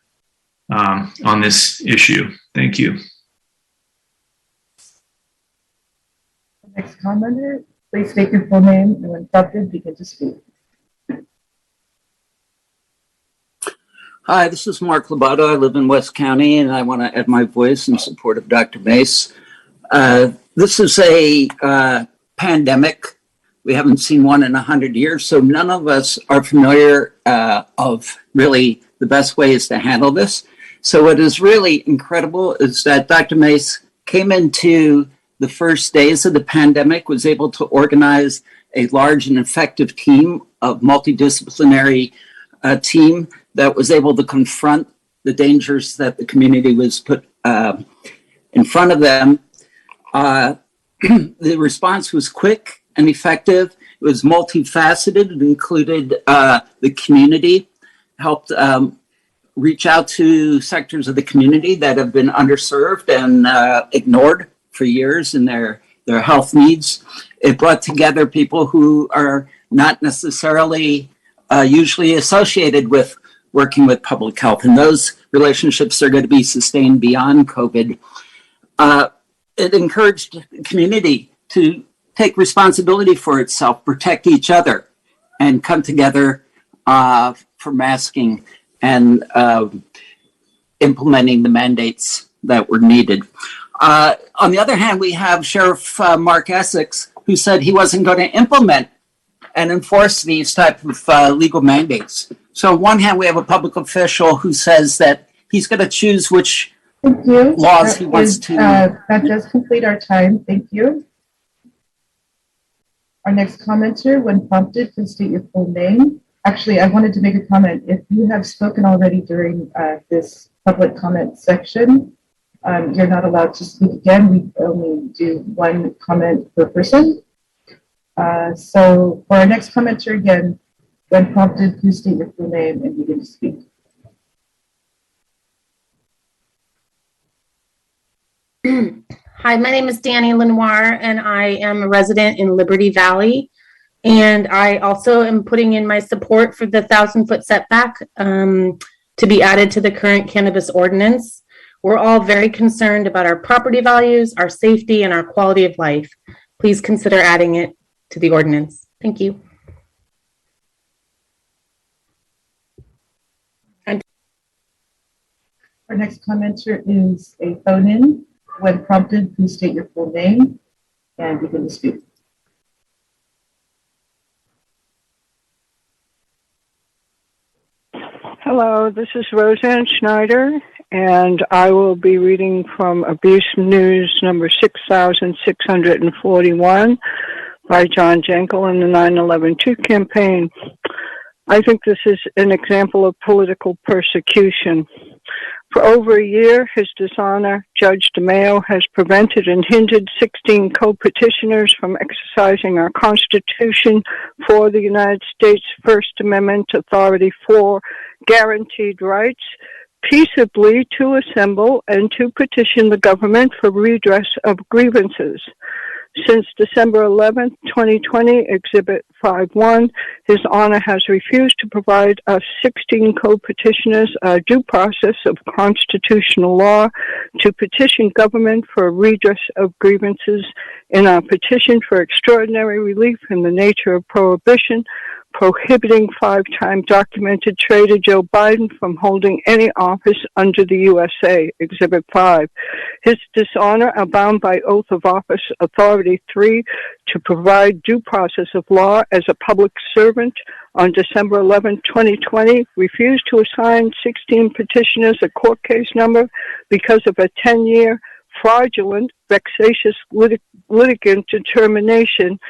on this issue. Thank you. Next commenter, please state your full name and when prompted, begin to speak. Hi, this is Mark Labato. I live in West County, and I want to add my voice in support of Dr. Mace. This is a pandemic. We haven't seen one in 100 years, so none of us are familiar of really the best ways to handle this. So what is really incredible is that Dr. Mace came into the first days of the pandemic, was able to organize a large and effective team of multidisciplinary team that was able to confront the dangers that the community was put in front of them. The response was quick and effective. It was multifaceted. It included the community, helped reach out to sectors of the community that have been underserved and ignored for years in their health needs. It brought together people who are not necessarily usually associated with working with public health, and those relationships are going to be sustained beyond COVID. It encouraged the community to take responsibility for itself, protect each other, and come together for masking and implementing the mandates that were needed. On the other hand, we have Sheriff Mark Essex, who said he wasn't going to implement and enforce these type of legal mandates. So on one hand, we have a public official who says that he's going to choose which laws he wants to. That does complete our time. Thank you. Our next commenter, when prompted, please state your full name. Actually, I wanted to make a comment. If you have spoken already during this public comment section, you're not allowed to speak again. We only do one comment per person. So for our next commenter, again, when prompted, please state your full name and begin to speak. Hi, my name is Danny Lenoir, and I am a resident in Liberty Valley. And I also am putting in my support for the 1,000-foot setback to be added to the current cannabis ordinance. We're all very concerned about our property values, our safety, and our quality of life. Please consider adding it to the ordinance. Thank you. Our next commenter is a phone-in. When prompted, please state your full name and begin to speak. Hello, Hello, this is Roseanne Schneider, and I will be reading from Abuse News number 6641 by John Jankel in the 9/11 Truth Campaign. I think this is an example of political persecution. For over a year, His Dishonor, Judge DeMaio, has prevented and hindered 16 co-petitioners from exercising our Constitution for the United States First Amendment authority for guaranteed rights peaceably to assemble and to petition the government for redress of grievances. Since December 11, 2020, Exhibit 5.1, His Honor has refused to provide us 16 co-petitioners a due process of constitutional law to petition government for redress of grievances in our petition for extraordinary relief in the nature of prohibition, prohibiting 5-time documented traitor Joe Biden from holding any office under the USA, Exhibit 5. His Dishonor are bound by oath of office authority 3 to provide due process of law as a public servant. On December 11, 2020, refused to assign 16 petitioners a court case number because of a 10-year fraudulent, vexatious litigant determination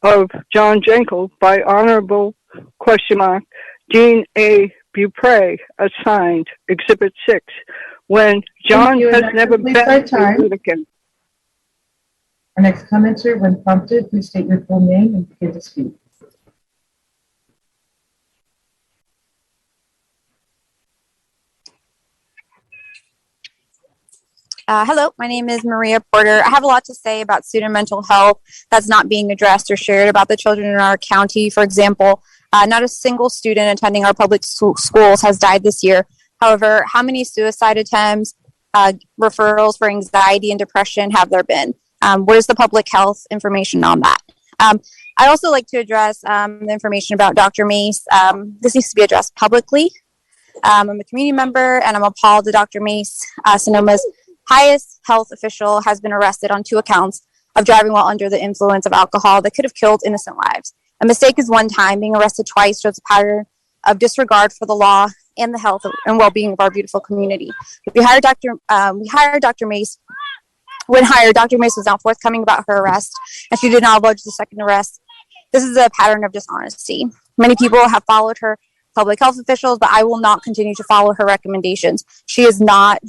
of John Jankel by Honorable Dean A. Beaupre, assigned Exhibit 6, when John has never been a litigant. Our next commenter, when prompted, please state your full name and begin to speak. Hello, my name is Maria Porter. I have a lot to say about student mental health that's not being addressed or shared about the children in our county. For example, not a single student attending our public schools has died this year. However, how many suicide attempts, referrals for anxiety and depression have there been? Where's the public health information on that? I'd also like to address the information about Dr. Mace. This needs to be addressed publicly. I'm a community member, and I'm appalled that Dr. Mace, Sonoma's highest health official, has been arrested on 2 accounts of driving while under the influence of alcohol that could have killed innocent lives. A mistake is one time. Being arrested twice shows a pattern of disregard for the law and the health and well-being of our beautiful community. We hired Dr. Mace. When hired, Dr. Mace was not forthcoming about her arrest, and she did not allege the second arrest. This is a pattern of dishonesty. Many people have followed her public health officials, but I will not continue to follow her recommendations. She is not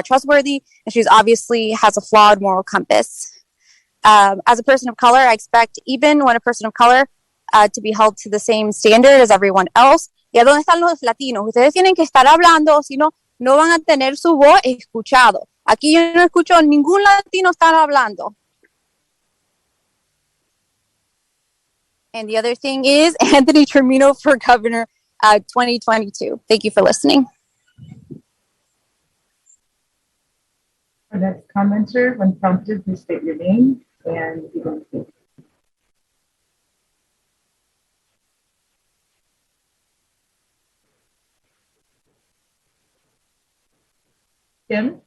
trustworthy, and she's obviously has a flawed moral compass. As a person of color, I expect, even when a person of color, to be held to the same standard as everyone else. ¿Y a dónde están los latinos? Ustedes tienen que estar hablando, si no, no van a tener su voz escuchado. Aquí yo no escucho ningún latino estar hablando. And the other thing is Anthony Termino for governor 2022. Thank you for listening. Our next commenter, when prompted, please state your name and begin to speak. Kim?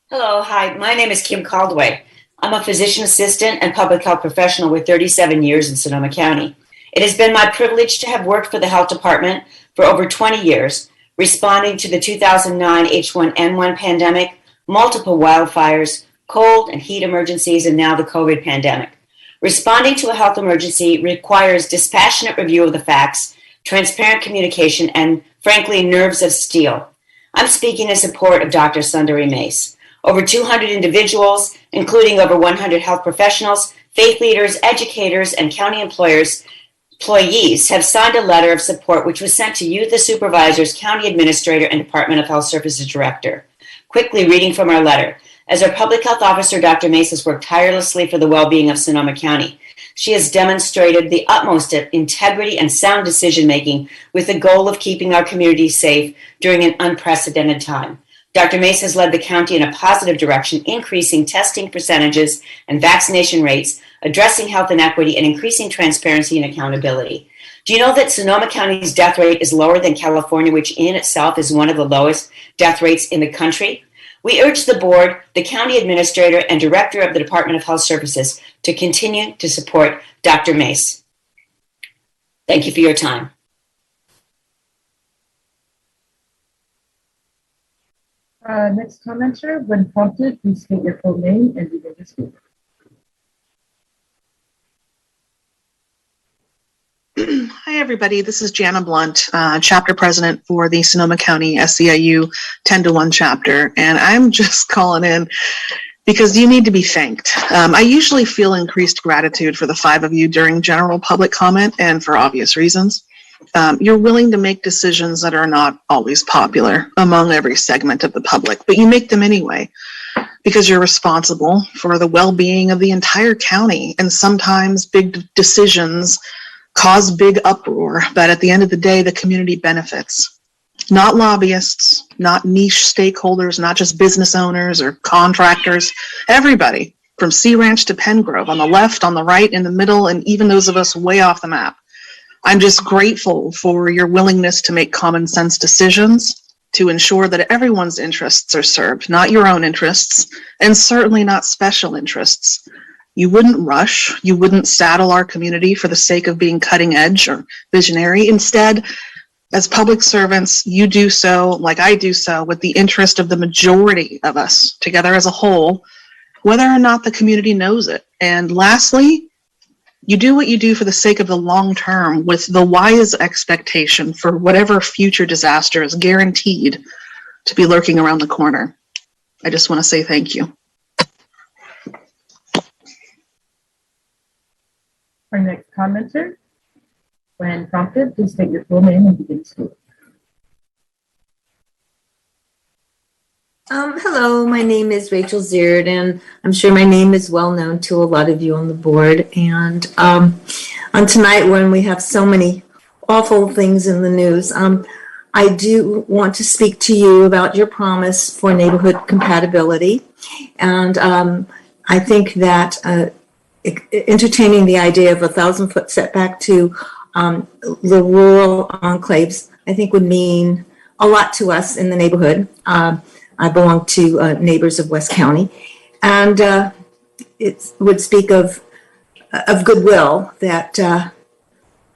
Hello, hi. My name is Kim Caldway. I'm a physician assistant and public health professional with 37 years in Sonoma County. It has been my privilege to have worked for the health department for over 20 years, responding to the 2009 H1N1 pandemic, multiple wildfires, cold and heat emergencies, and now the COVID pandemic. Responding to a health emergency requires dispassionate review of the facts, transparent communication, and, frankly, nerves of steel. I'm speaking in support of Dr. Sundari Mace. Over 200 individuals, including over 100 health professionals, faith leaders, educators, and county employees have signed a letter of support which was sent to you, the supervisors, county administrator, and Department of Health Services director. Quickly reading from our letter. As our public health officer, Dr. Mace has worked tirelessly for the well-being of Sonoma County. She has demonstrated the utmost integrity and sound decision-making with the goal of keeping our community safe during an unprecedented time. Dr. Mace has led the county in a positive direction, increasing testing percentages and vaccination rates, addressing health inequity, and increasing transparency and accountability. Do you know that Sonoma County's death rate is lower than California, which in itself is one of the lowest death rates in the country? We urge the board, the county administrator, and director of the Department of Health Services to continue to support Dr. Mace. Thank you for your time. Next commenter, when prompted, please state your full name and begin to speak. Hi, everybody. This is Jana Blunt, chapter president for the Sonoma County SEIU 10-1 chapter. And I'm just calling in because you need to be thanked. I usually feel increased gratitude for the 5 of you during general public comment, and for obvious reasons. You're willing to make decisions that are not always popular among every segment of the public, but you make them anyway because you're responsible for the well-being of the entire county, and sometimes big decisions cause big uproar, but at the end of the day, the community benefits. Not lobbyists, not niche stakeholders, not just business owners or contractors, everybody from Sea Ranch to Pen Grove, on the left, on the right, in the middle, and even those of us way off the map. I'm just grateful for your willingness to make common sense decisions to ensure that everyone's interests are served, not your own interests, and certainly not special interests. You wouldn't rush, you wouldn't saddle our community for the sake of being cutting edge or visionary. Instead, as public servants, you do so, like I do so, with the interest of the majority of us together as a whole, whether or not the community knows it. And lastly, you do what you do for the sake of the long term with the wise expectation for whatever future disaster is guaranteed to be lurking around the corner. I just want to say thank you. Our next commenter, when prompted, please state your full name and begin to speak. Hello, my name is Rachel Zierd, and I'm sure my name is well known to a lot of you on the board. And on tonight, when we have so many awful things in the news, I do want to speak to you about your promise for neighborhood compatibility. And I think that entertaining the idea of 1,000-foot setback to the rural enclaves, I think would mean a lot to us in the neighborhood. I belong to Neighbors of West County, and it would speak of goodwill that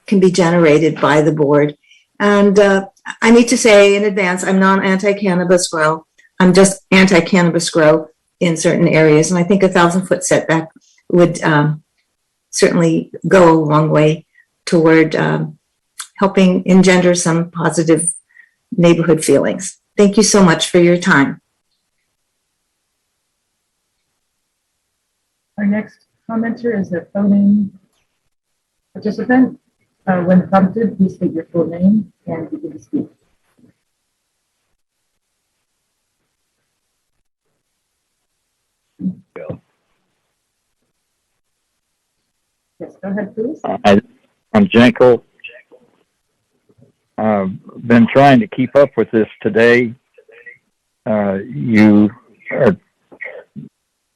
can be generated by the board. And I need to say in advance, I'm not anti-cannabis grow. I'm just anti-cannabis grow in certain areas, and I think 1,000-foot setback would certainly go a long way toward helping engender some positive neighborhood feelings. Thank you so much for your time. Our next commenter is a phone-in participant. When prompted, please state your full name and begin to speak. Yes, go ahead, please. I'm Jankel. Been trying to keep up with this today. You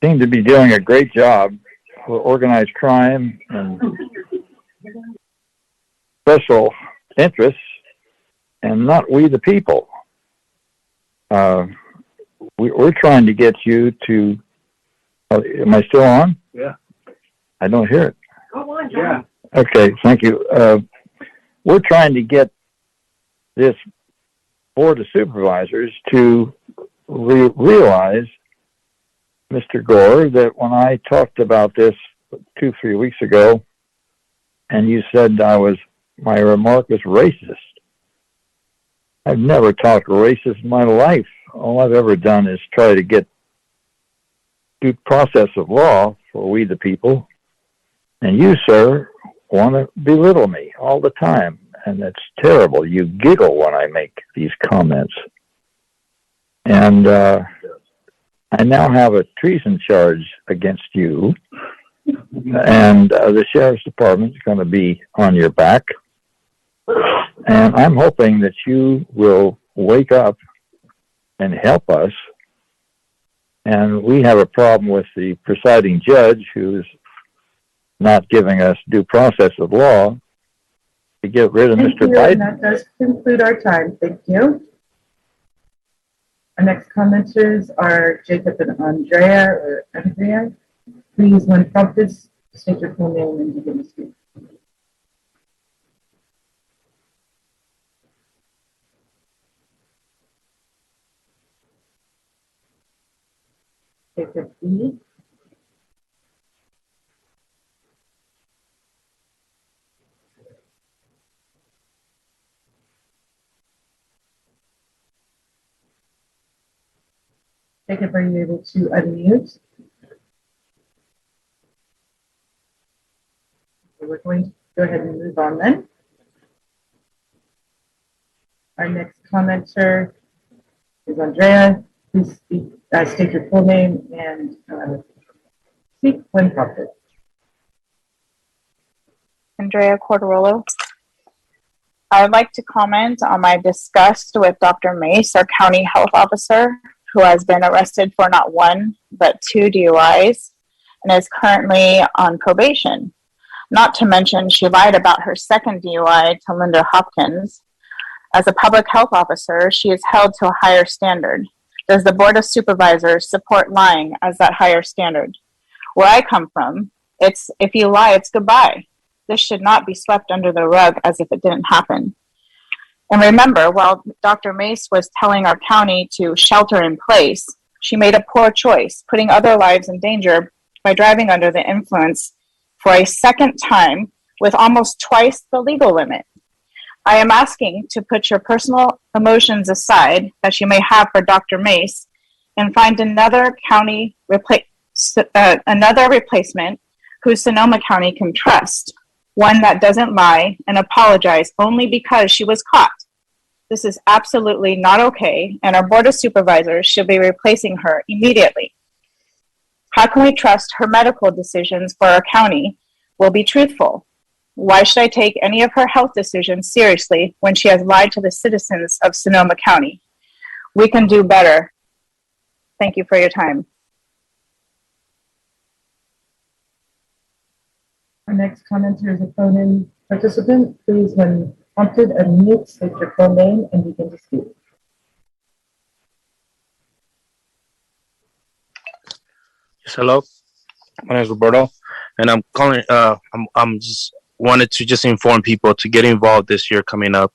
seem to be doing a great job for organized crime and special interests, and not we the people. We're trying to get you to. Am I still on? Yeah. I don't hear it. Go on, John. Yeah. Okay, thank you. We're trying to get this Board of Supervisors to realize, Mr. Gore, that when I talked about this 2-3 weeks ago, and you said my remark was racist. I've never talked racist in my life. All I've ever done is try to get due process of law for we the people. And you, sir, want to belittle me all the time. And it's terrible. You giggle when I make these comments. And I now have a treason charge against you. And the Sheriff's Department is going to be on your back. And I'm hoping that you will wake up and help us. And we have a problem with the presiding judge who's not giving us due process of law to get rid of Thank Mr. you, Biden. and that does conclude our time. Thank you. Our next commenters are Jacob and Andrea. Please, when prompted, state your full name and begin to speak. Jacob E. Jacob, are you able to unmute? So we're going to go ahead and move on then. Our next commenter is Andrea. Please speak, state your full name and speak when prompted. Andrea Cordarolo. I would like to comment on my disgust with Dr. Mace, our county health officer, who has been arrested for not one, but 2 DUIs and is currently on probation. Not to mention, she lied about her second DUI to Linda Hopkins. As a public health officer, she is held to a higher standard. Does the Board of Supervisors support lying as that higher standard? Where I come from, it's if you lie, it's goodbye. This should not be swept under the rug as if it didn't happen. And remember, while Dr. Mace was telling our county to shelter in place, she made a poor choice, putting other lives in danger by driving under the influence for a second time with almost twice the legal limit. I am asking to put your personal emotions aside that you may have for Dr. Mace and find another replacement who Sonoma County can trust. One that doesn't lie and apologize only because she was caught. This is absolutely not okay, and our Board of Supervisors should be replacing her immediately. How can we trust her medical decisions for our county will be truthful? Why should I take any of her health decisions seriously when she has lied to the citizens of Sonoma County? We can do better. Thank you for your time. Our next commenter is a phone-in participant. Please, when prompted, unmute, state your full name, and begin to speak. Yes, hello. My name is Roberto, and I'm calling. I'm just wanted to just inform people to get involved this year coming up,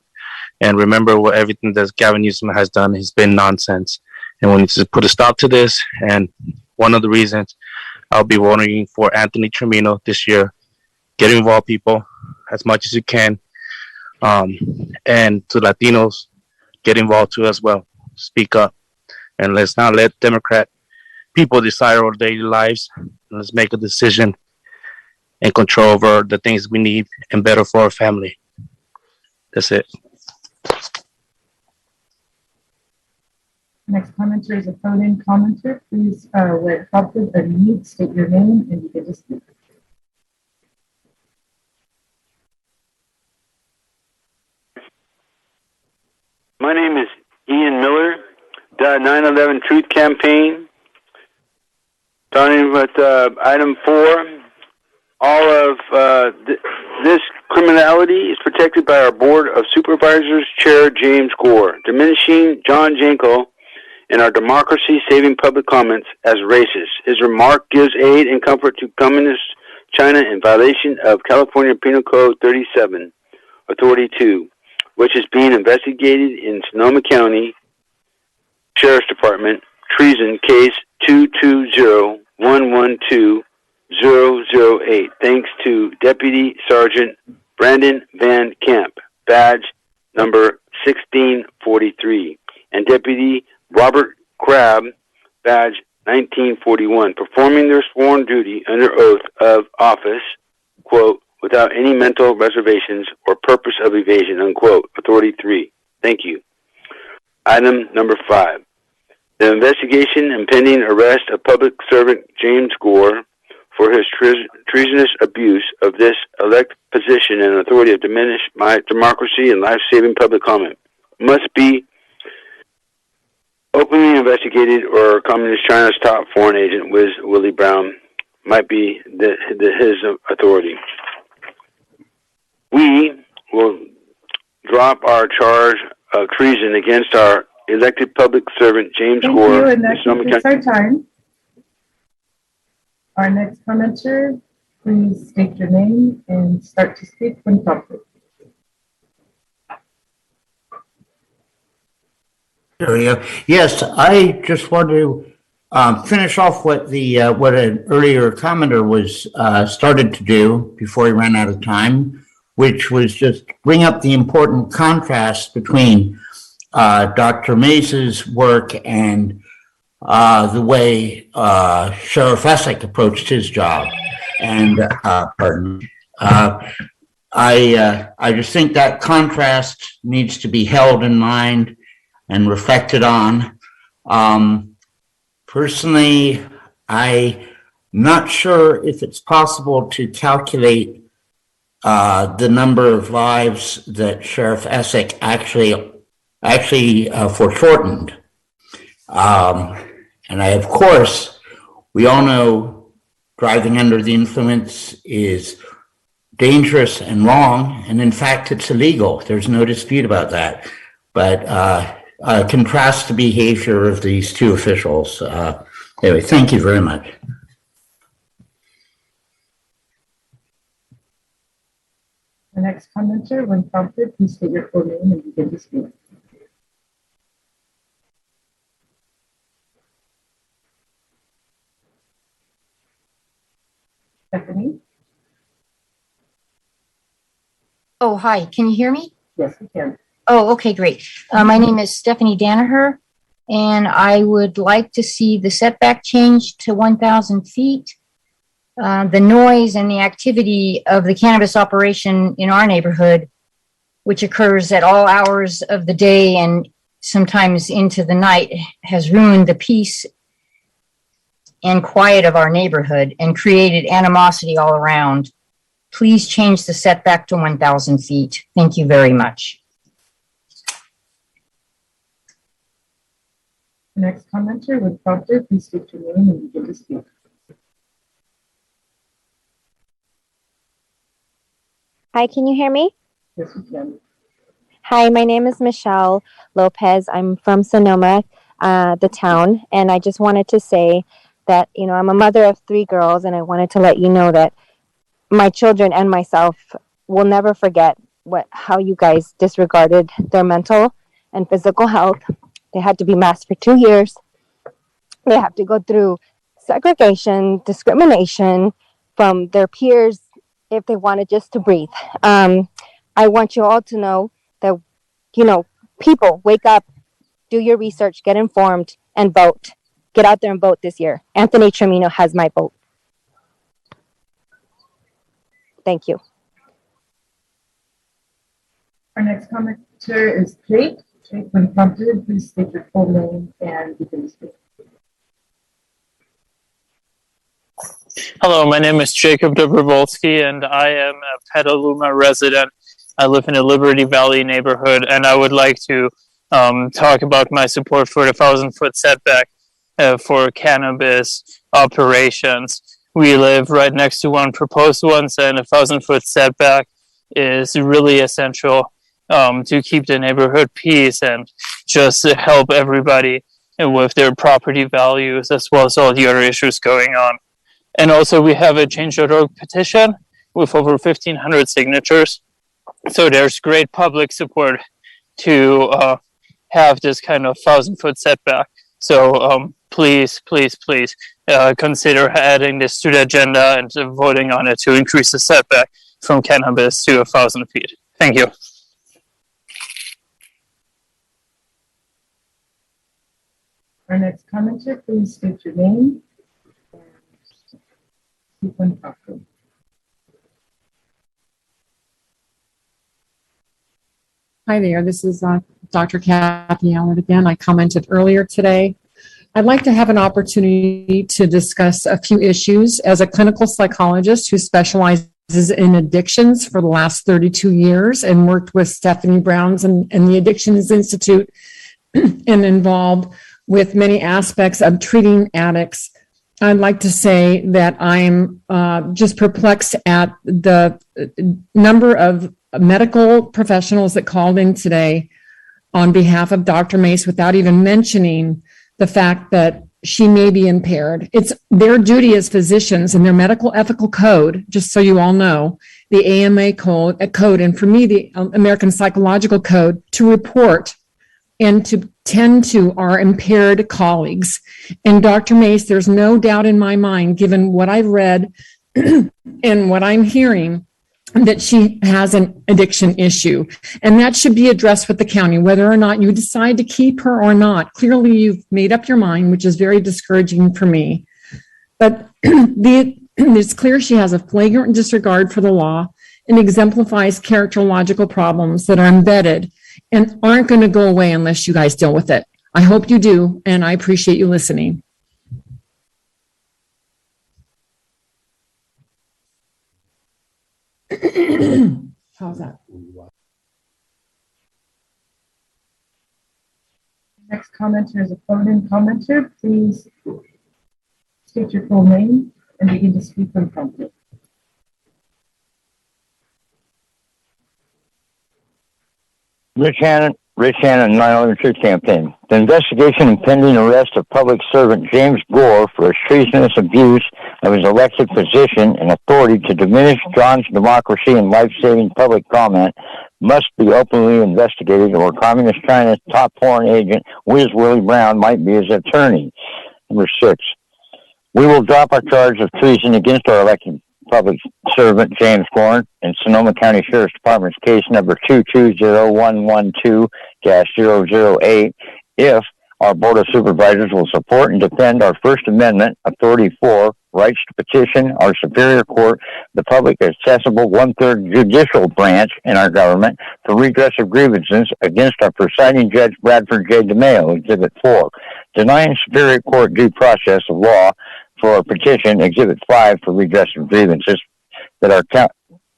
and remember what everything that Gavin Newsom has done has been nonsense, and we need to put a stop to this. And one of the reasons I'll be voting for Anthony Trimino this year. Get involved, people, as much as you can. And to Latinos, get involved too as well. Speak up. And let's not let Democrat people decide our daily lives. Let's make a decision and control over the things we need and better for our family. That's it. Next commenter is a phone-in commenter. Please, when prompted, unmute, state your name, and begin to speak. My name is Ian Miller, the 9/11 Truth Campaign. Starting with item 4, all of this criminality is protected by our Board of Supervisors Chair James Gore, diminishing John Jankel in our democracy-saving public comments as racist. His remark gives aid and comfort to Communist China in violation of California Penal Code 37, Authority 2. Which is being investigated in Sonoma County Sheriff's Department, treason case 220-112-008. Thanks to Deputy Sergeant Brandon Van Camp, badge number 1643, and Deputy Robert Crabb, badge 1941, performing their sworn duty under oath of office, quote, without any mental reservations or purpose of evasion, unquote. Authority 3. Thank you. Item number 5. The investigation and pending arrest of public servant James Gore for his treasonous abuse of this elect position and authority to diminish my democracy and life-saving public comment must be openly investigated, or Communist China's top foreign agent, Willie Brown, might be his authority. We will drop our charge of treason against our elected public servant, James Gore. Thank you, and that concludes our time. Our next commenter, please state your name and start to speak when prompted. There we go. Yes, I just want to finish off what what an earlier commenter was started to do before he ran out of time, which was just bring up the important contrast between Dr. Mays's work and the way Sheriff Essick approached his job. And pardon me. I just think that contrast needs to be held in mind and reflected on. Personally, I'm not sure if it's possible to calculate the number of lives that Sheriff Essick actually foreshortened. And of course, we all know driving under the influence is dangerous and wrong, and in fact, it's illegal. There's no dispute about that. But contrast the behavior of these two officials. Anyway, thank you very much. The next commenter, when prompted, please state your full name and begin to speak. Stephanie? Oh, hi. Can you hear me? Yes, we can. Oh, okay, great. My name is Stephanie Danaher, and I would like to see the setback changed to 1,000 feet. The noise and the activity of the cannabis operation in our neighborhood, which occurs at all hours of the day and sometimes into the night, has ruined the peace and quiet of our neighborhood and created animosity all around. Please change the setback to 1,000 feet. Thank you very much. The next commenter, when prompted, please state your name and begin to speak. Hi, can you hear me? Yes, we can. Hi, my name is Michelle Lopez. I'm from Sonoma, the town, and I just wanted to say that, you know, I'm a mother of 3 girls, and I wanted to let you know that my children and myself will never forget how you guys disregarded their mental and physical health. They had to be masked for 2 years. They have to go through segregation, discrimination from their peers if they wanted just to breathe. I want you all to know that, you know, people, wake up, do your research, get informed, and vote. Get out there and vote this year. Anthony Tremino has my vote. Thank you. Our next commenter is Jake. Jake, when prompted, please state your full name and begin to speak. Hello, my name is Jacob Dobrovolsky, and I am a Petaluma resident. I live in the Liberty Valley neighborhood, and I would like to talk about my support for the 1,000-foot setback for cannabis operations. We live right next to one proposed ones, and a 1,000-foot setback is really essential to keep the neighborhood peace and just to help everybody with their property values as well as all the other issues going on. And also we have a change.org petition with over 1,500 signatures. So there's great public support to have this kind of 1,000-foot setback. So please consider adding this to the agenda and voting on it to increase the setback from cannabis to 1,000 feet. Thank you. Our next commenter, please state your name and speak when prompted. Hi there, this is Dr. Kathy Allen again. I commented earlier today. I'd like to have an opportunity to discuss a few issues. As a clinical psychologist who specializes in addictions for the last 32 years and worked with Stephanie Browns and the Addictions Institute and involved with many aspects of treating addicts, I'd like to say that I'm just perplexed at the number of medical professionals that called in today on behalf of Dr. Mace without even mentioning the fact that she may be impaired. It's their duty as physicians and their medical ethical code, just so you all know, the AMA code, and for me, the American Psychological Code, to report and to tend to our impaired colleagues. And Dr. Mace, there's no doubt in my mind, given what I've read and what I'm hearing, that she has an addiction issue. And that should be addressed with the county, whether or not you decide to keep her or not. Clearly, you've made up your mind, which is very discouraging for me. But it's clear she has a flagrant disregard for the law and exemplifies characterological problems that are embedded and aren't going to go away unless you guys deal with it. I hope you do, and I appreciate you listening. How's that? Next commenter is a phone-in commenter. Please state your full name and begin to speak when prompted. Rich Hannon, 9/11 Truth Campaign. The investigation and pending arrest of public servant James Gore for his treasonous abuse of his elected position and authority to diminish John's democracy and life-saving public comment must be openly investigated, or Communist China's top foreign agent, Wiz Willie Brown, might be his attorney. Number 6. We will drop our charge of treason against our elected public servant James Gore in Sonoma County Sheriff's Department's case number 220112-008 if our Board of Supervisors will support and defend our First Amendment authority for rights to petition our Superior Court, the public accessible one-third judicial branch in our government, for redress of grievances against our presiding Judge Bradford J. DeMayo, Exhibit 4, denying Superior Court due process of law for a petition, Exhibit 5, for redress of grievances, that our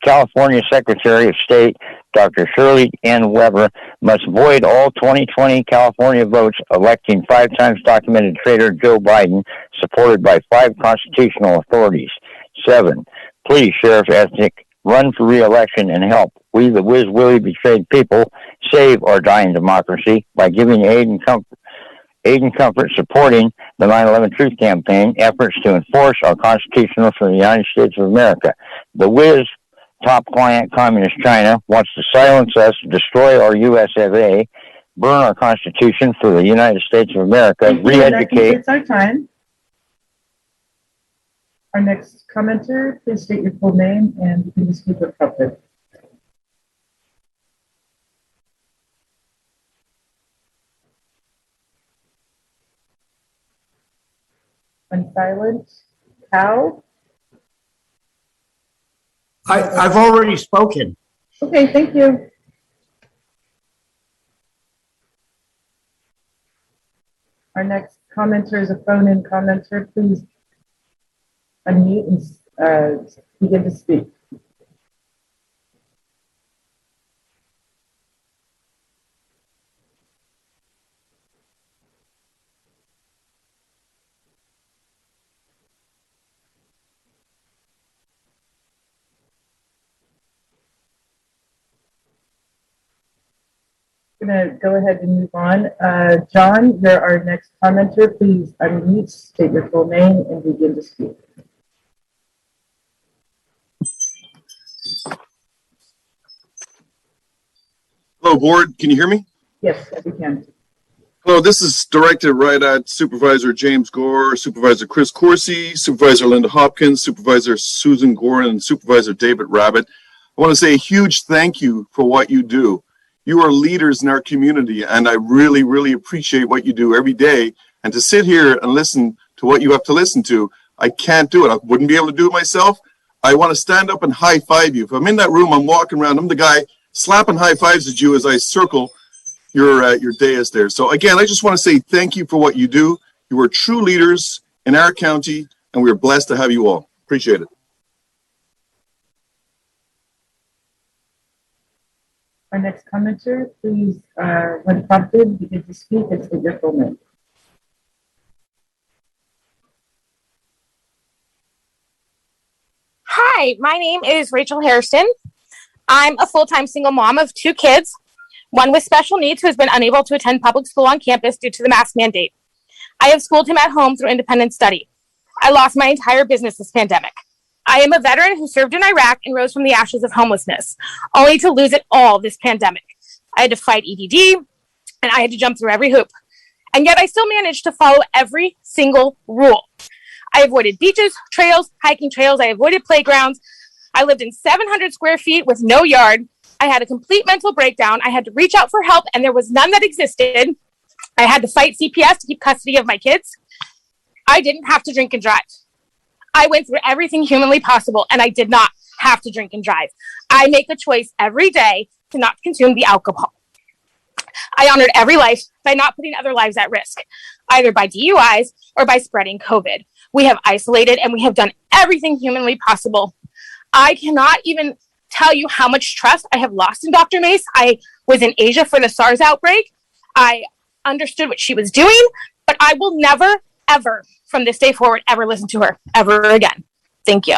California Secretary of State, Dr. Shirley N. Weber, must void all 2020 California votes electing 5 times documented traitor Joe Biden, supported by 5 constitutional authorities. 7. Please, Sheriff Ethnic, run for re-election and help we, the Wiz Willie betrayed people, save our dying democracy by giving aid and comfort, supporting the 9/11 Truth Campaign efforts to enforce our Constitution for the United States of America. The Wiz top client, Communist China, wants to silence us, destroy our US of A, burn our Constitution for the United States of America, re-educate. It's our time. Our next commenter, please state your full name and begin to speak with comfort. Unsilent cow. I've already spoken. Okay, thank you. Our next commenter is a phone-in commenter. Please unmute and begin to speak. I'm going to go ahead and move on. John, you're our next commenter. Please unmute, state your full name, and begin to speak. Hello, board. Can you hear me? Yes, we can. Hello, this is directed right at Supervisor James Gore, Supervisor Chris Coursey, Supervisor Linda Hopkins, Supervisor Susan Gore, and Supervisor David Rabbit. I want to say a huge thank you for what you do. You are leaders in our community, and I really, really appreciate what you do every day. And to sit here and listen to what you have to listen to, I can't do it. I wouldn't be able to do it myself. I want to stand up and high-five you. If I'm in that room, I'm walking around, I'm the guy slapping high-fives at you as I circle your dais there. So again, I just want to say thank you for what you do. You are true leaders in our county, and we are blessed to have you all. Appreciate it. Our next commenter, please, when prompted, begin to speak and state your full name. Hi, my name is Rachel Hairston. I'm a full-time single mom of 2 kids, one with special needs who has been unable to attend public school on campus due to the mask mandate. I have schooled him at home through independent study. I lost my entire business this pandemic. I am a veteran who served in Iraq and rose from the ashes of homelessness, only to lose it all this pandemic. I had to fight EDD, and I had to jump through every hoop. And yet I still managed to follow every single rule. I avoided beaches, trails, hiking trails. I avoided playgrounds. I lived in 700 square feet with no yard. I had a complete mental breakdown. I had to reach out for help, and there was none that existed. I had to fight CPS to keep custody of my kids. I didn't have to drink and drive. I went through everything humanly possible, and I did not have to drink and drive. I make a choice every day to not consume the alcohol. I honored every life by not putting other lives at risk, either by DUIs or by spreading COVID. We have isolated and we have done everything humanly possible. I cannot even tell you how much trust I have lost in Dr. Mace. I was in Asia for the SARS outbreak. I understood what she was doing, but I will never, ever, from this day forward, ever listen to her ever again. Thank you.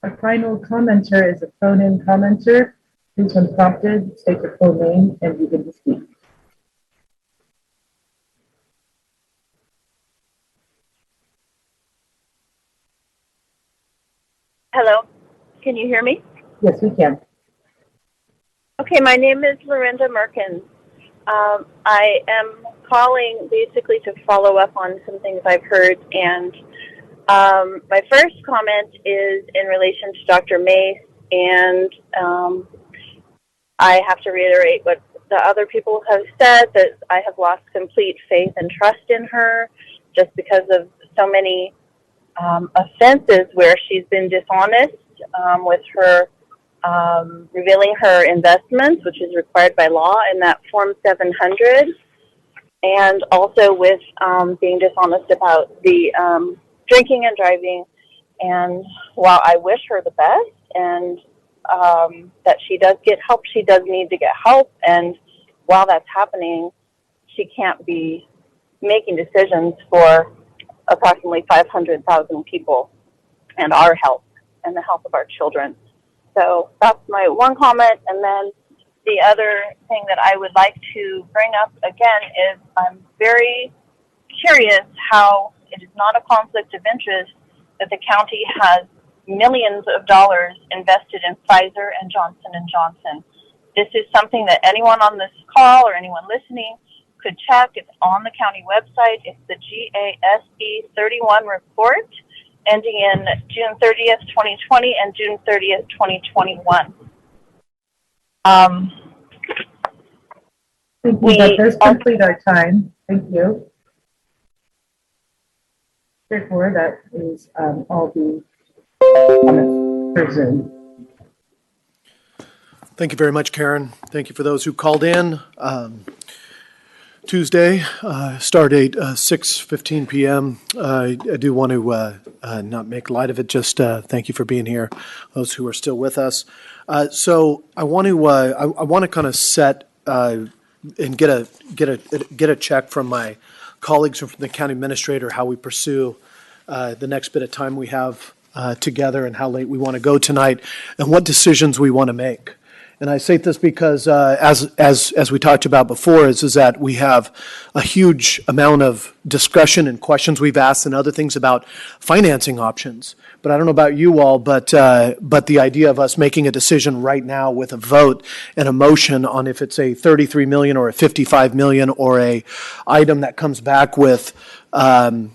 Our final commenter is a phone-in commenter. Please, when prompted, state your full name and begin to speak. Hello, can you hear me? Yes, we can. Okay, my name is Lorinda Merkins. I am calling basically to follow up on some things I've heard, and my first comment is in relation to Dr. Mace, and I have to reiterate what the other people have said, that I have lost complete faith and trust in her just because of so many offenses where she's been dishonest with her revealing her investments, which is required by law in that Form 700, and also with being dishonest about the drinking and driving. And while I wish her the best and that she does get help, she does need to get help. And while that's happening, she can't be making decisions for approximately 500,000 people and our health and the health of our children. So that's my one comment. And then the other thing that I would like to bring up again is I'm very curious how it is not a conflict of interest that the county has millions of dollars invested in Pfizer and Johnson & Johnson. This is something that anyone on this call or anyone listening could check. It's on the county website. It's the GASE 31 report ending in June 30th, 2020 and June 30th, 2021. Thank you. That does complete our time. Thank you. Therefore, that is all the comments for Zoom. Thank you very much, Karen. Thank you for those who called in. Tuesday, start date 6:15 p.m. I do want to not make light of it. Just thank you for being here, those who are still with us. So I want to kind of set and get a check from my colleagues from the county administrator how we pursue the next bit of time we have together and how late we want to go tonight and what decisions we want to make. And I say this because, as we talked about before, is that we have a huge amount of discussion and questions we've asked and other things about financing options. But I don't know about you all, but the idea of us making a decision right now with a vote and a motion on if it's a 33 million or a 55 million or a item that comes back with a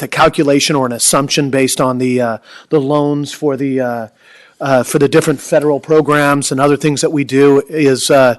calculation or an assumption based on the loans for the different federal programs and other things that we do is, I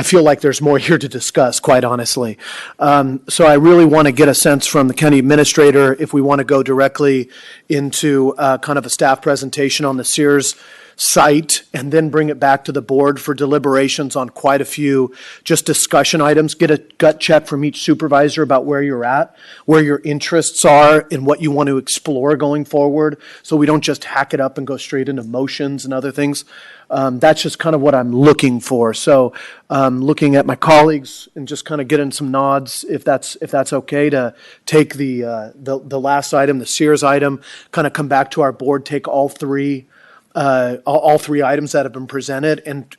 feel like there's more here to discuss, quite honestly. So I really want to get a sense from the county administrator if we want to go directly into kind of a staff presentation on the Sears site and then bring it back to the board for deliberations on quite a few just discussion items. Get a gut check from each supervisor about where you're at, where your interests are, and what you want to explore going forward, so we don't just hack it up and go straight into motions and other things. That's just kind of what I'm looking for. So looking at my colleagues and just kind of getting some nods if that's okay to take the last item, the Sears item, kind of come back to our board, take all three all three items that have been presented, and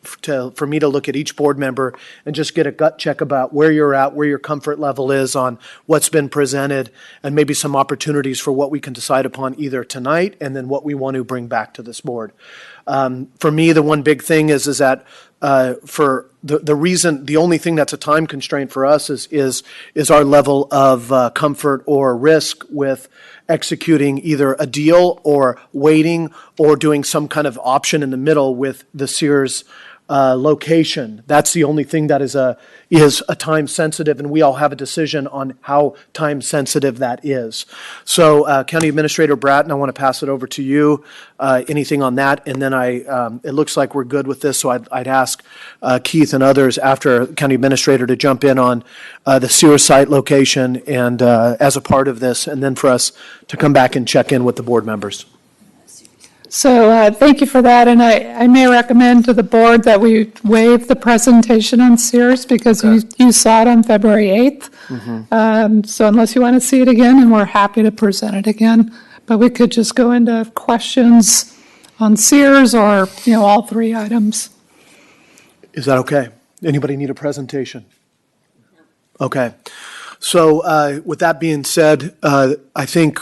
for me to look at each board member and just get a gut check about where you're at, where your comfort level is on what's been presented, and maybe some opportunities for what we can decide upon either tonight and then what we want to bring back to this board. For me, the one big thing is that for the reason, the only thing that's a time constraint for us is our level of comfort or risk with executing either a deal or waiting or doing some kind of option in the middle with the Sears location. That's the only thing that is a time sensitive, and we all have a decision on how time sensitive that is. So, County Administrator Bratton, I want to pass it over to you. Anything on that, and then it looks like we're good with this. So I'd ask Keith and others after County Administrator to jump in on the Sears site location and as a part of this, and then for us to come back and check in with the board members. So thank you for that, and I may recommend to the board that we waive the presentation on Sears because you saw it on February 8th. Mm-hmm. So unless you want to see it again, and we're happy to present it again, but we could just go into questions on Sears or, all three items. Is that okay? Anybody need a presentation? Okay. So with that being said, I think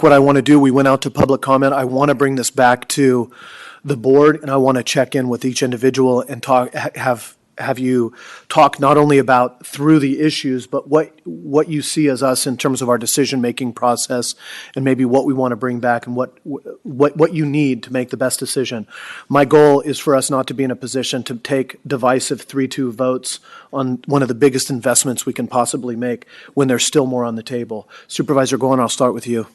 what I want to do, we went out to public comment. I want to bring this back to the board, and I want to check in with each individual and have you talk not only about through the issues, but what you see as us in terms of our decision-making process, and maybe what we want to bring back and what you need to make the best decision. My goal is for us not to be in a position to take divisive 3-2 votes on one of the biggest investments we can possibly make when there's still more on the table. Supervisor Gorn, I'll start with you.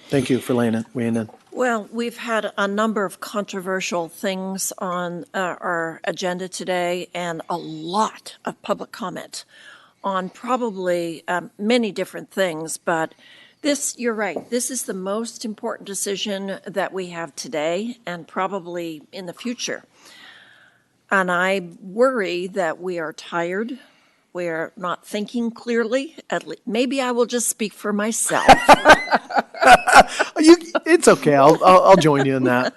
Thank you for weighing in. Well, we've had a number of controversial things on our agenda today and a lot of public comment on probably many different things. But you're right, this is the most important decision that we have today and probably in the future. And I worry that we are tired. We're not thinking clearly. Maybe I will just speak for myself. It's okay. I'll join you in that.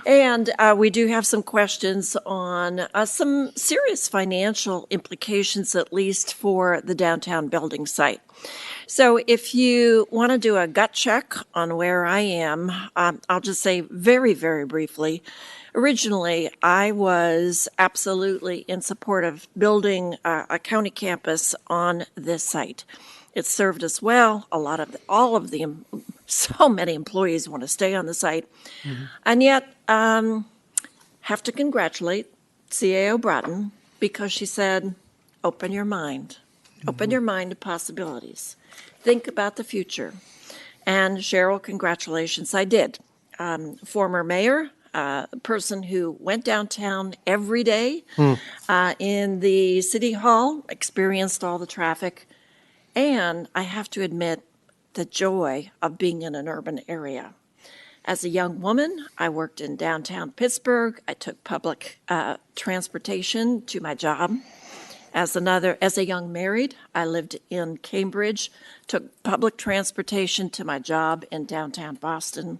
And we do have some questions on some serious financial implications, at least for the downtown building site. So if you want to do a gut check on where I am, I'll just say very, very briefly. Originally, I was absolutely in support of building a county campus on this site. It served us well. So many employees want to stay on the site. Mm-hmm. And yet, have to congratulate CAO Bratton because she said, open your mind. Mm-hmm. Open your mind to possibilities. Think about the future. And Cheryl, congratulations, I did. Former mayor, person who went downtown every day in the city hall, experienced all the traffic. And I have to admit, the joy of being in an urban area. As a young woman, I worked in downtown Pittsburgh. I took public transportation to my job. As a young married, I lived in Cambridge, took public transportation to my job in downtown Boston.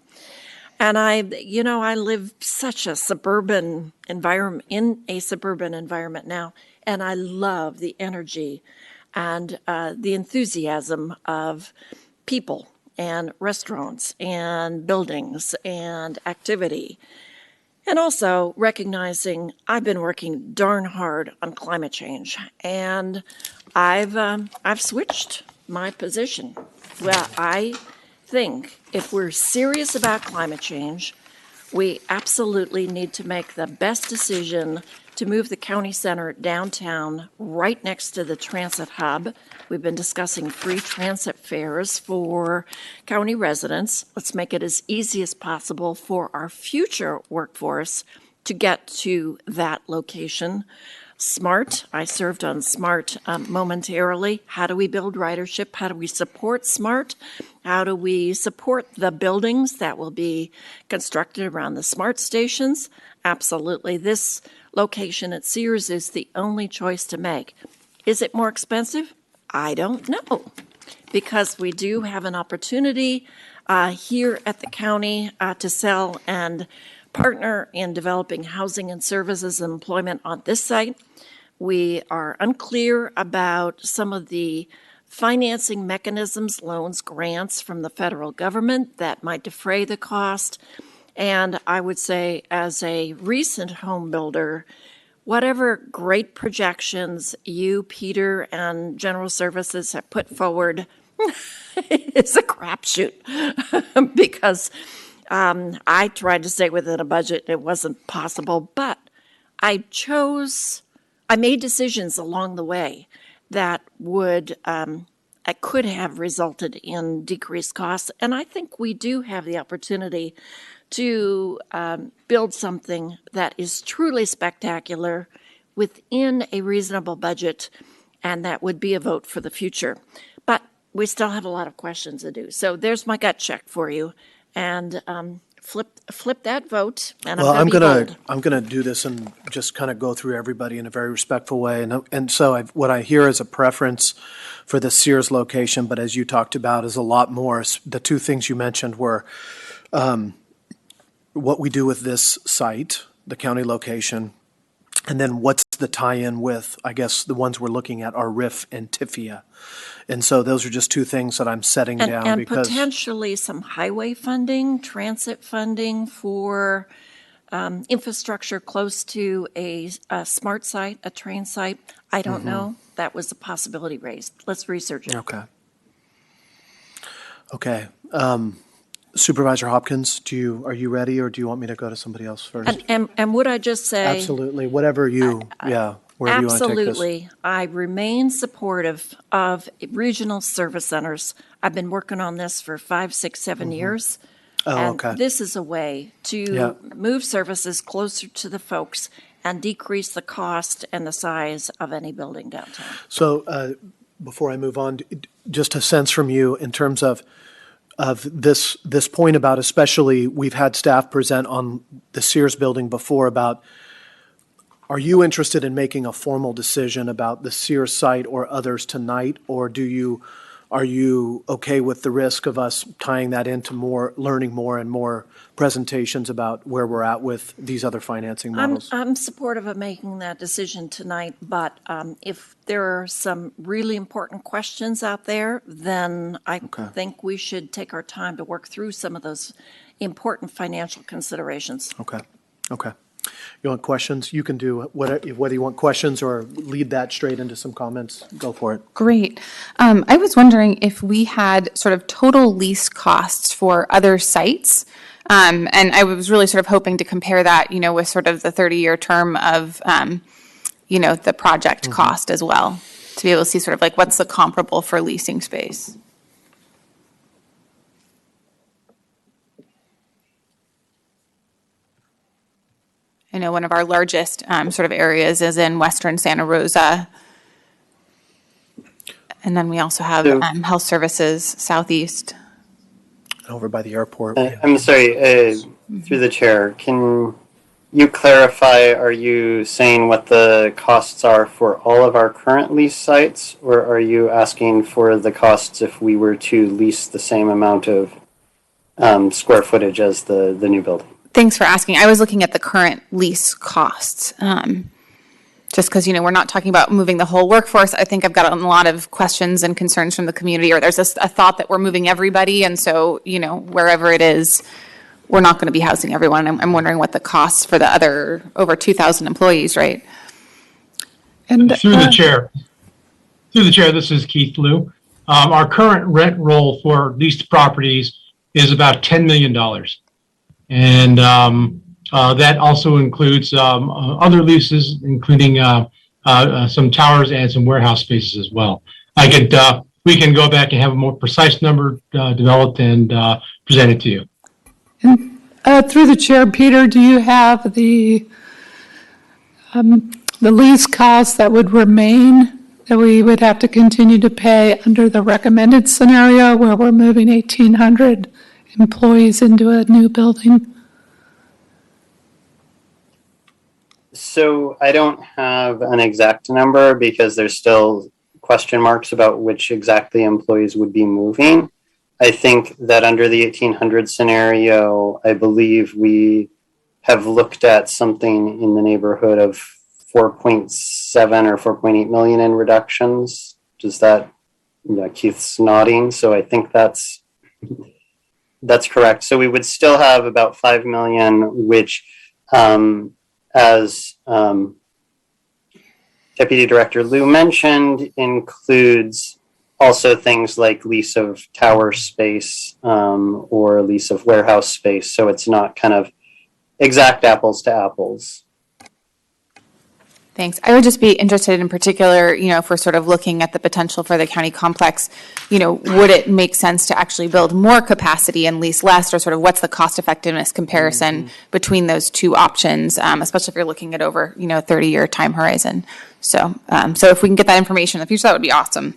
And I live such a suburban environment, in a suburban environment now, and I love the energy and the enthusiasm of people and restaurants and buildings and activity. And also recognizing I've been working darn hard on climate change, and I've switched my position. Well, I think if we're serious about climate change, we absolutely need to make the best decision to move the county center downtown right next to the transit hub. We've been discussing free transit fares for county residents. Let's make it as easy as possible for our future workforce to get to that location. SMART, I served on SMART momentarily. How do we build ridership? How do we support SMART? How do we support the buildings that will be constructed around the SMART stations? Absolutely. This location at Sears is the only choice to make. Is it more expensive? I don't know, because we do have an opportunity here at the county to sell and partner in developing housing and services and employment on this site. We are unclear about some of the financing mechanisms, loans, grants from the federal government that might defray the cost. And I would say, as a recent home builder, whatever great projections you, Peter, and General Services have put forward is a crapshoot because I tried to stay within a budget. It wasn't possible, but I made decisions along the way that could have resulted in decreased costs. And I think we do have the opportunity to build something that is truly spectacular within a reasonable budget, and that would be a vote for the future. But we still have a lot of questions to do. So there's my gut check for you, and flip that vote. And Well, I'm gonna do this and just kind of go through everybody in a very respectful way. And so what I hear is a preference for the Sears location, but as you talked about, is a lot more. The two things you mentioned were what we do with this site, the county location, and then what's the tie-in with, I guess, the ones we're looking at are RIF and TIFIA. And so those are just two things that I'm setting down and because potentially some highway funding, transit funding for infrastructure close to a smart site, a train site. I don't know. That was a possibility raised. Let's research it. Okay. Supervisor Hopkins, are you ready, or do you want me to go to somebody else first? And would I just say, Absolutely, whatever you, wherever you want to take this. absolutely, I remain supportive of regional service centers. I've been working on this for 5, 6, 7 years. And this is a way to move services closer to the folks and decrease the cost and the size of any building downtown. So before I move on, just a sense from you in terms of this point about, especially we've had staff present on the Sears building before about, are you interested in making a formal decision about the Sears site or others tonight, or are you okay with the risk of us tying that into learning more and more presentations about where we're at with these other financing models? I'm supportive of making that decision tonight, but if there are some really important questions out there, then I think we should take our time to work through some of those important financial considerations. Okay. You want questions? You can do whether you want questions or lead that straight into some comments. Go for it. Great. I was wondering if we had sort of total lease costs for other sites. And I was really sort of hoping to compare that, with sort of the 30-year term of, the project cost as well, to be able to see sort of like what's the comparable for leasing space. I know one of our largest sort of areas is in western Santa Rosa. And then we also have health services southeast. Over by the airport. I'm sorry, through the chair, can you clarify, are you saying what the costs are for all of our current lease sites, or are you asking for the costs if we were to lease the same amount of square footage as the new building? Thanks for asking. I was looking at the current lease costs, just because, we're not talking about moving the whole workforce. I think I've got a lot of questions and concerns from the community, or there's a thought that we're moving everybody, and so, wherever it is, we're not going to be housing everyone. I'm wondering what the costs for the other over 2,000 employees, right? And through the chair, this is Keith Liu. Our current rent roll for leased properties is about $10 million. And that also includes other leases, including some towers and some warehouse spaces as well. We can go back and have a more precise number developed and present it to you. Through the chair, Peter, do you have the lease costs that would remain that we would have to continue to pay under the recommended scenario where we're moving 1,800 employees into a new building? So I don't have an exact number because there's still question marks about which exactly employees would be moving. I think that under the 1800 scenario, I believe we have looked at something in the neighborhood of 4.7 or 4.8 million in reductions. Does that, yeah, Keith's nodding. So I think that's correct. So we would still have about 5 million, which as Deputy Director Liu mentioned, includes also things like lease of tower space or lease of warehouse space. So it's not kind of exact apples to apples. Thanks. I would just be interested in particular, if we're sort of looking at the potential for the county complex, would it make sense to actually build more capacity and lease less, or sort of what's the cost effectiveness comparison between those two options, especially if you're looking at over, a 30-year time horizon. So if we can get that information in the future, that would be awesome.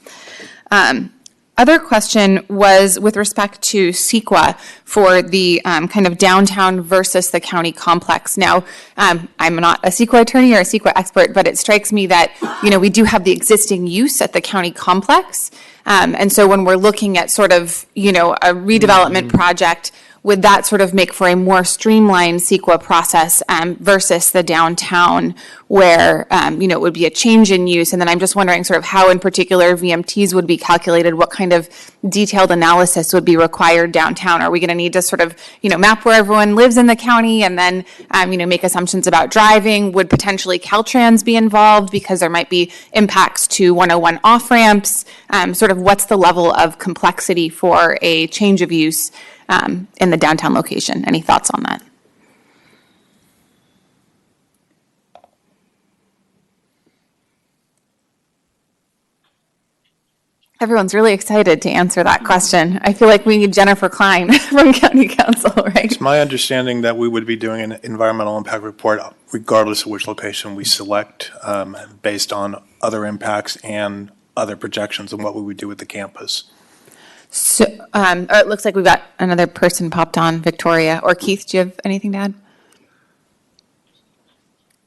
Other question was with respect to CEQA for the kind of downtown versus the county complex. Now, I'm not a CEQA attorney or a CEQA expert, but it strikes me that, we do have the existing use at the county complex. And so when we're looking at sort of, a redevelopment project, would that sort of make for a more streamlined CEQA process versus the downtown where, it would be a change in use? And then I'm just wondering sort of how in particular VMTs would be calculated, what kind of detailed analysis would be required downtown? Are we going to need to sort of, map where everyone lives in the county and then, make assumptions about driving? Would potentially Caltrans be involved because there might be impacts to 101 off-ramps? Sort of what's the level of complexity for a change of use in the downtown location? Any thoughts on that? Everyone's really excited to answer that question. I feel like we need Jennifer Klein from County Council, right? It's my understanding that we would be doing an environmental impact report regardless of which location we select, based on other impacts and other projections on what we would do with the campus. So it looks like we've got another person popped on, Victoria or Keith. Do you have anything to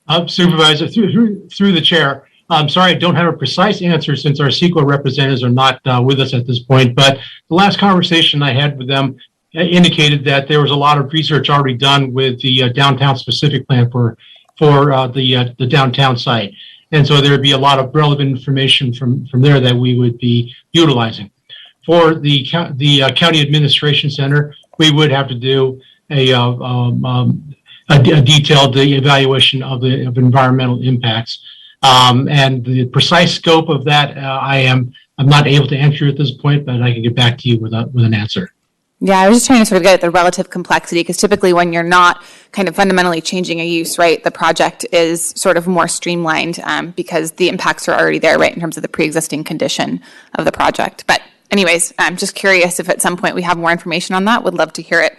add? Supervisor, through the chair. I'm sorry, I don't have a precise answer since our CEQA representatives are not with us at this point, but the last conversation I had with them indicated that there was a lot of research already done with the downtown specific plan for the downtown site. And so there would be a lot of relevant information from there that we would be utilizing. For the County Administration Center, we would have to do a detailed evaluation of environmental impacts. And the precise scope of that, I'm not able to answer at this point, but I can get back to you with an answer. Yeah, I was just trying to sort of get at the relative complexity, because typically when you're not kind of fundamentally changing a use, right, the project is sort of more streamlined because the impacts are already there, right, in terms of the pre-existing condition of the project. But anyways, I'm just curious if at some point we have more information on that. Would love to hear it.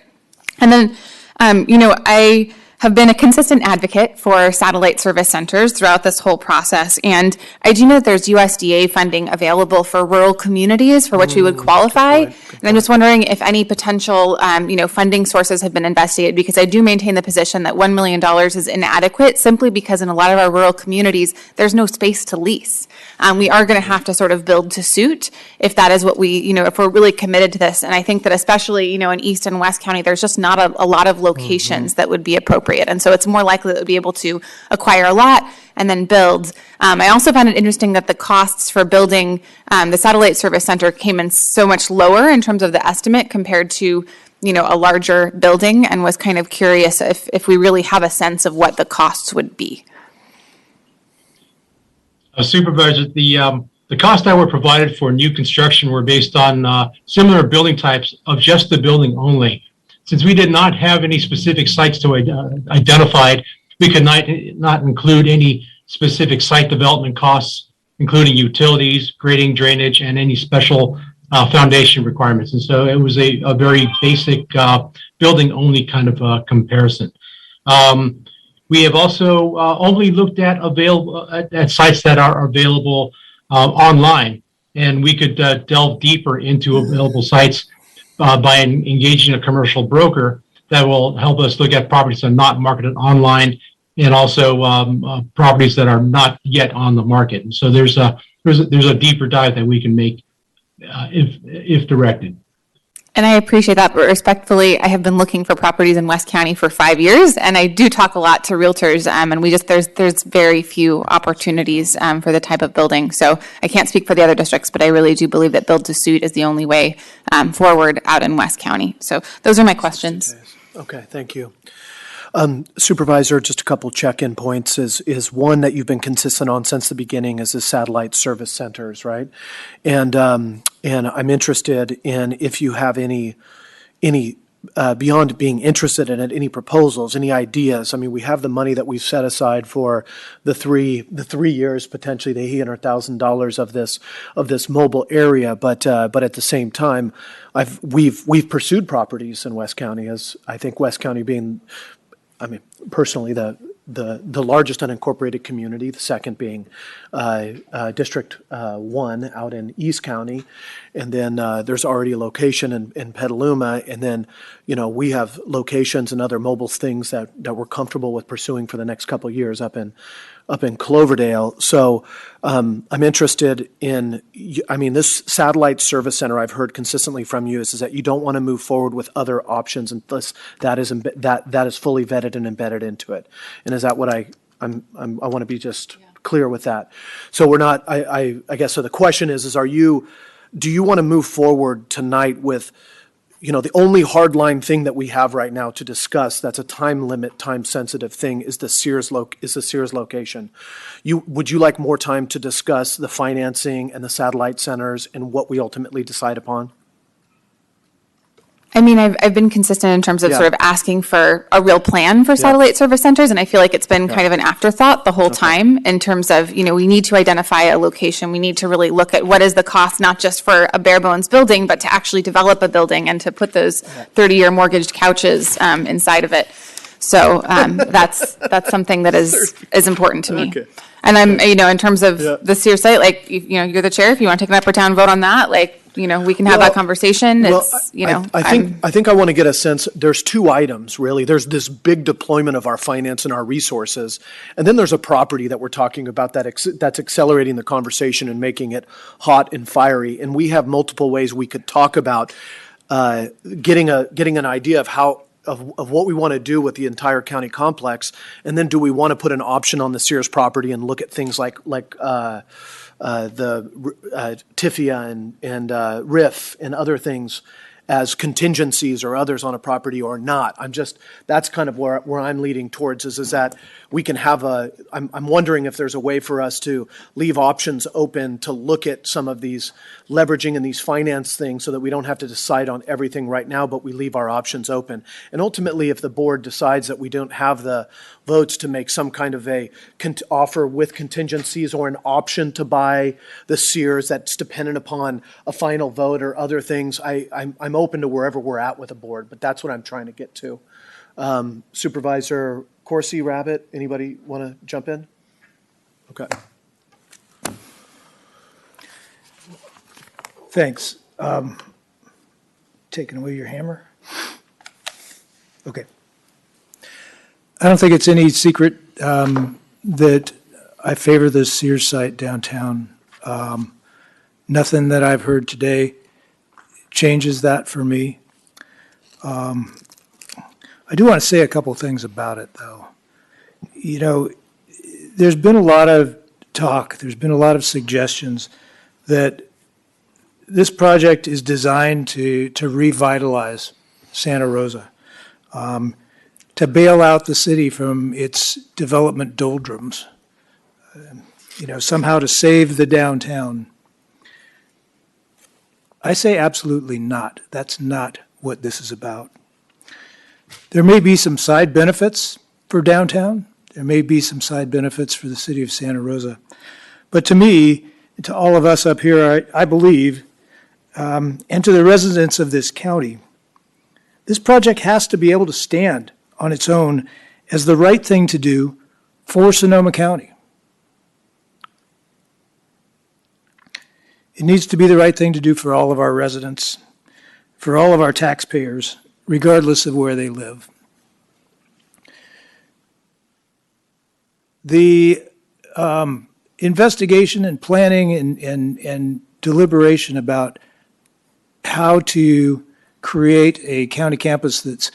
And then, I have been a consistent advocate for satellite service centers throughout this whole process. And I do know that there's USDA funding available for rural communities for which we would qualify. And I'm just wondering if any potential, funding sources have been investigated, because I do maintain the position that $1 million is inadequate simply because in a lot of our rural communities, there's no space to lease. We are going to have to sort of build to suit if that is what we, if we're really committed to this. And I think that especially, in East and West County, there's just not a lot of locations that would be appropriate. And so it's more likely that we'll be able to acquire a lot and then build. I also found it interesting that the costs for building the satellite service center came in so much lower in terms of the estimate compared to, a larger building, and was kind of curious if we really have a sense of what the costs would be. Supervisor, the costs that were provided for new construction were based on similar building types of just the building only. Since we did not have any specific sites to identified, we could not include any specific site development costs, including utilities, grading, drainage, and any special foundation requirements. And so it was a very basic building only kind of comparison. We have also only looked at at sites that are available online, and we could delve deeper into available sites by engaging a commercial broker that will help us look at properties that are not marketed online, and also properties that are not yet on the market. And so there's a deeper dive that we can make if directed. And I appreciate that, but respectfully, I have been looking for properties in West County for 5 years, and I do talk a lot to realtors, and there's very few opportunities for the type of building. So I can't speak for the other districts, but I really do believe that build to suit is the only way forward out in West County. So those are my questions. Okay, thank you. Supervisor, just a couple check-in points is one that you've been consistent on since the beginning is the satellite service centers, right? And I'm interested in if you have any beyond being interested in it, any proposals, any ideas. I mean, we have the money that we've set aside for the three years, potentially the $800,000 of this mobile area, but at the same time, we've pursued properties in West County, as I think West County being, I mean, personally, the largest unincorporated community, the second being District 1 out in East County. And then there's already a location in Petaluma. And then, we have locations and other mobile things that we're comfortable with pursuing for the next couple of years up in Cloverdale. So I'm interested in, this satellite service center I've heard consistently from you is that you don't want to move forward with other options unless that is fully vetted and embedded into it. And is that what I want to be just clear with that? So we're not, I guess, so the question is do you want to move forward tonight with, the only hardline thing that we have right now to discuss that's a time limit, time sensitive thing is the Sears location. Would you like more time to discuss the financing and the satellite centers and what we ultimately decide upon? I mean, I've been consistent in terms of sort of asking for a real plan for satellite service centers, and I feel like it's been kind of an afterthought the whole time in terms of, we need to identify a location. We need to really look at what is the cost, not just for a bare bones building, but to actually develop a building and to put those 30-year mortgaged couches inside of it. So that's something that is important to me. Okay. And I'm, in terms of the Sears site, you're the chair. If you want to take an upper town vote on that, we can have that conversation. I think I want to get a sense. There's two items really. There's this big deployment of our finance and our resources, and then there's a property that we're talking about that's accelerating the conversation and making it hot and fiery. And we have multiple ways we could talk about getting an idea of what we want to do with the entire county complex, and then do we want to put an option on the Sears property and look at things like the TIFIA and RIF and other things as contingencies or others on a property or not. That's kind of where I'm leading towards is that we can have I'm wondering if there's a way for us to leave options open to look at some of these leveraging and these finance things so that we don't have to decide on everything right now, but we leave our options open. And ultimately, if the board decides that we don't have the votes to make some kind of a offer with contingencies or an option to buy the Sears that's dependent upon a final vote or other things, I'm open to wherever we're at with the board, but that's what I'm trying to get to. Supervisor Corsi, Rabbit, anybody want to jump in? Okay. Thanks. Taking away your hammer? Okay. I don't think it's any secret that I favor the Sears site downtown. Nothing that I've heard today changes that for me. I do want to say a couple things about it, though. There's been a lot of talk, there's been a lot of suggestions that this project is designed to revitalize Santa Rosa, to bail out the city from its development doldrums, somehow to save the downtown. I say absolutely not. That's not what this is about. There may be some side benefits for downtown. There may be some side benefits for the city of Santa Rosa. But to me, to all of us up here, I believe, and to the residents of this county, this project has to be able to stand on its own as the right thing to do for Sonoma County. It needs to be the right thing to do for all of our residents, for all of our taxpayers, regardless of where they live. The investigation and planning and deliberation about how to create a county campus that's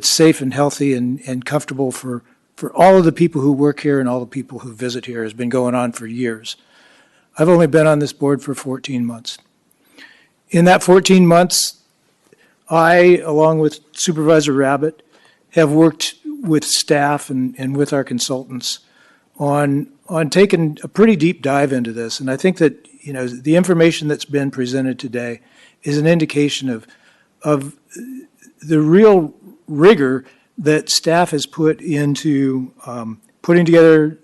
safe and healthy and comfortable for all of the people who work here and all the people who visit here has been going on for years. I've only been on this board for 14 months. In that 14 months, I, along with Supervisor Rabbit, have worked with staff and with our consultants on taking a pretty deep dive into this. And I think that, the information that's been presented today is an indication of the real rigor that staff has put into putting together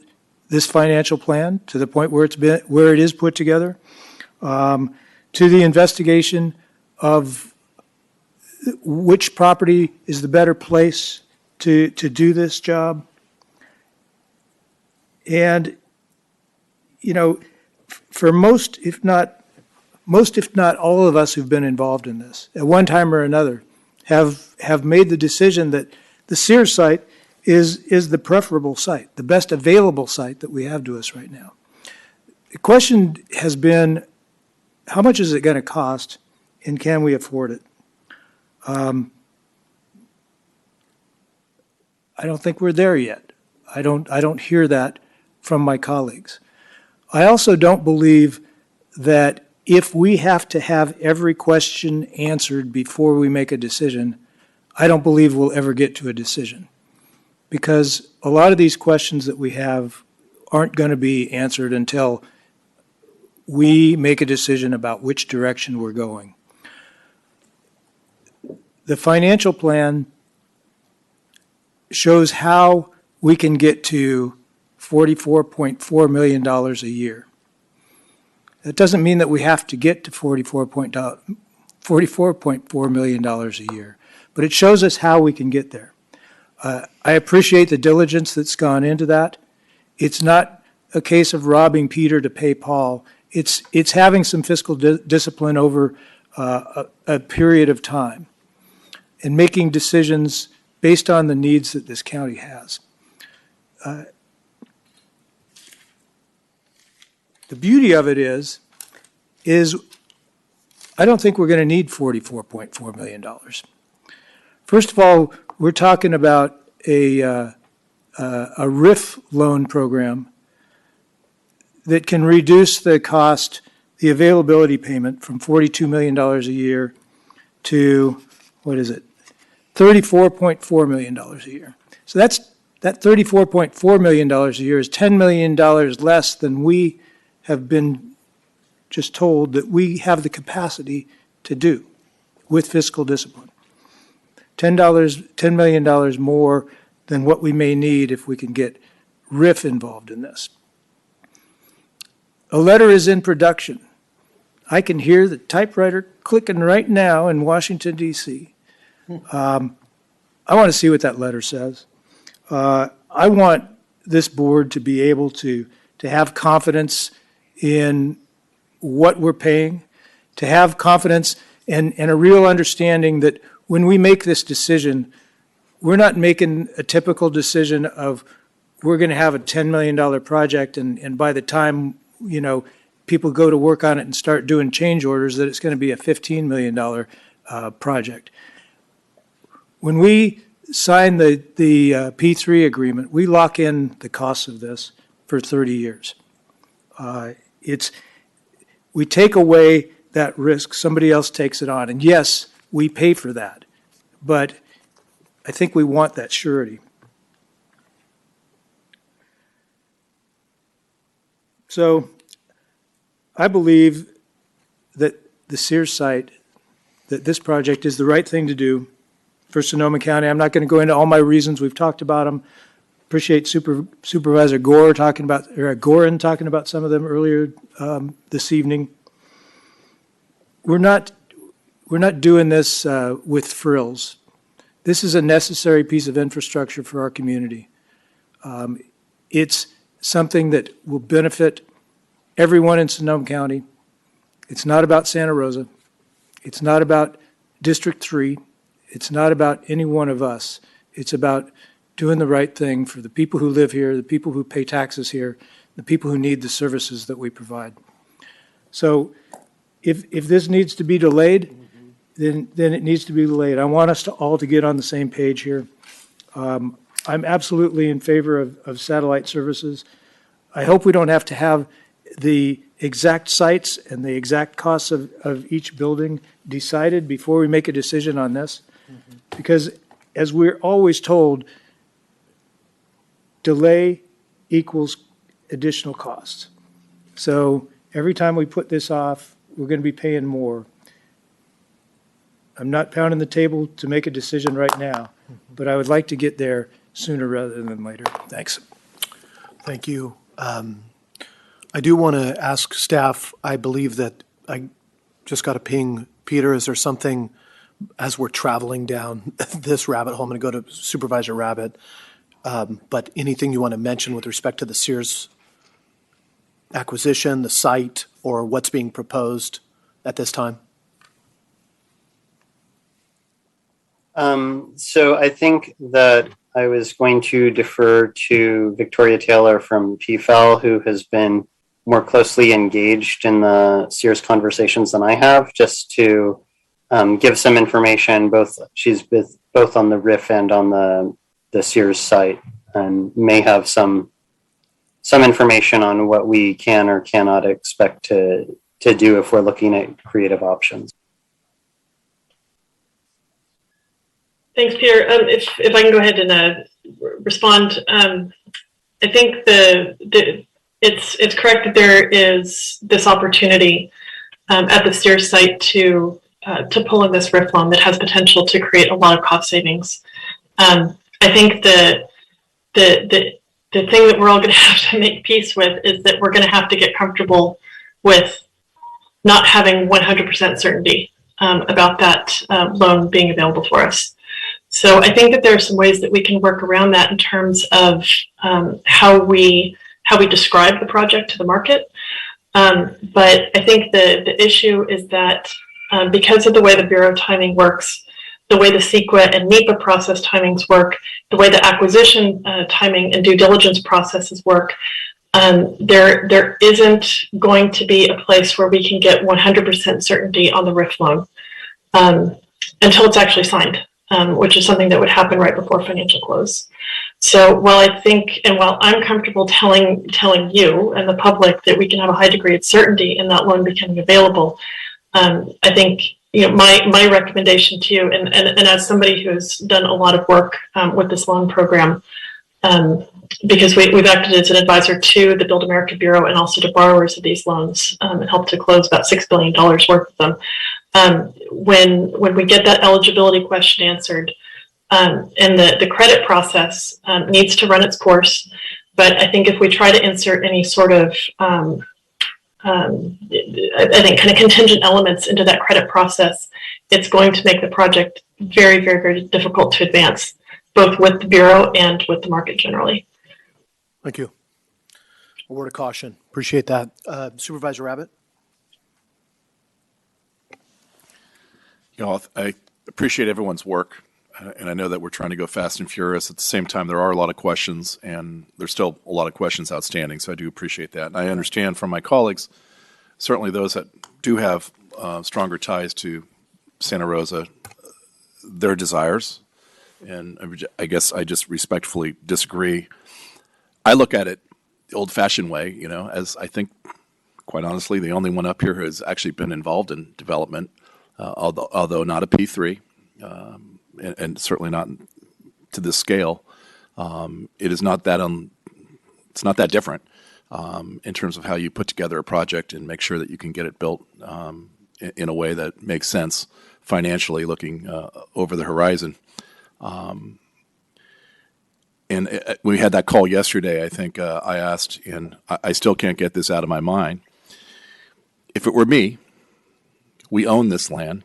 this financial plan to the point where it is put together, to the investigation of which property is the better place to do this job. And, for most, if not all of us who've been involved in this, at one time or another, have made the decision that the Sears site is the preferable site, the best available site that we have to us right now. The question has been, how much is it going to cost, and can we afford it? I don't think we're there yet. I don't hear that from my colleagues. I also don't believe that if we have to have every question answered before we make a decision, I don't believe we'll ever get to a decision. Because a lot of these questions that we have aren't going to be answered until we make a decision about which direction we're going. The financial plan shows how we can get to $44.4 million a year. That doesn't mean that we have to get to $44.4 million a year, but it shows us how we can get there. I appreciate the diligence that's gone into that. It's not a case of robbing Peter to pay Paul. It's having some fiscal discipline over a period of time and making decisions based on the needs that this county has. The beauty of it is I don't think we're going to need $44.4 million. First of all, we're talking about a RIF loan program that can reduce the cost, the availability payment from $42 million a year to, $34.4 million a year. So that $34.4 million a year is $10 million less than we have been just told that we have the capacity to do with fiscal discipline. $10 million more than what we may need if we can get RIF involved in this. A letter is in production. I can hear the typewriter clicking right now in Washington, D.C. I want to see what that letter says. I want this board to be able to have confidence in what we're paying, to have confidence and a real understanding that when we make this decision, we're not making a typical decision of we're going to have a $10 million project and by the time, people go to work on it and start doing change orders, that it's going to be a $15 million project. When we sign the P3 agreement, we lock in the costs of this for 30 years. We take away that risk, somebody else takes it on. And yes, we pay for that, but I think we want that surety. So I believe that the Sears site, that this project is the right thing to do for Sonoma County. I'm not going to go into all my reasons. We've talked about them. Appreciate Supervisor Gorin talking about some of them earlier this evening. We're not doing this with frills. This is a necessary piece of infrastructure for our community. It's something that will benefit everyone in Sonoma County. It's not about Santa Rosa. It's not about District 3. It's not about any one of us. It's about doing the right thing for the people who live here, the people who pay taxes here, the people who need the services that we provide. So if this needs to be delayed, then it needs to be delayed. I want us to all to get on the same page here. I'm absolutely in favor of satellite services. I hope we don't have to have the exact sites and the exact costs of each building decided before we make a decision on this. Because as we're always told, delay equals additional costs. So every time we put this off, we're going to be paying more. I'm not pounding the table to make a decision right now, but I would like to get there sooner rather than later. Thanks. Thank you. I do want to ask staff, I believe that I just got a ping. Peter, is there something, as we're traveling down this rabbit hole, I'm going to go to Supervisor Rabbit, but anything you want to mention with respect to the Sears acquisition, the site, or what's being proposed at this time? So I think that I was going to defer to Victoria Taylor from PFEL, who has been more closely engaged in the Sears conversations than I have, just to give some information. She's both on the RIF and on the Sears site, and may have some information on what we can or cannot expect to do if we're looking at creative options. Thanks, Peter. If I can go ahead and respond, I think it's correct that there is this opportunity at the Sears site to pull in this RIF loan that has potential to create a lot of cost savings. I think the thing that we're all going to have to make peace with is that we're going to have to get comfortable with not having 100% certainty about that loan being available for us. So I think that there are some ways that we can work around that in terms of how we describe the project to the market. But I think the issue is that because of the way the Bureau timing works, the way the CEQA and NEPA process timings work, the way the acquisition timing and due diligence processes work, there isn't going to be a place where we can get 100% certainty on the RIF loan until it's actually signed. Which is something that would happen right before financial close. So while I think, and while I'm comfortable telling you and the public that we can have a high degree of certainty in that loan becoming available, I think my recommendation to you, and as somebody who's done a lot of work with this loan program, because we've acted as an advisor to the Build America Bureau and also to borrowers of these loans and helped to close about $6 billion worth of them. When we get that eligibility question answered, and the credit process needs to run its course, but I think if we try to insert any sort of, I think kind of contingent elements into that credit process, it's going to make the project very, very, very difficult to advance, both with the Bureau and with the market generally. Thank you. A word of caution. Appreciate that. Supervisor Rabbit? I appreciate everyone's work, and I know that we're trying to go fast and furious. At the same time, there are a lot of questions, and there's still a lot of questions outstanding, so I do appreciate that. And I understand from my colleagues, certainly those that do have stronger ties to Santa Rosa, their desires, and I guess I just respectfully disagree. I look at it the old-fashioned way, as I think, quite honestly, the only one up here who has actually been involved in development, although not a P3, and certainly not to this scale. It is not that it's not that different in terms of how you put together a project and make sure that you can get it built in a way that makes sense financially, looking over the horizon. And we had that call yesterday. I think I asked, and I still can't get this out of my mind. If it were me, we own this land.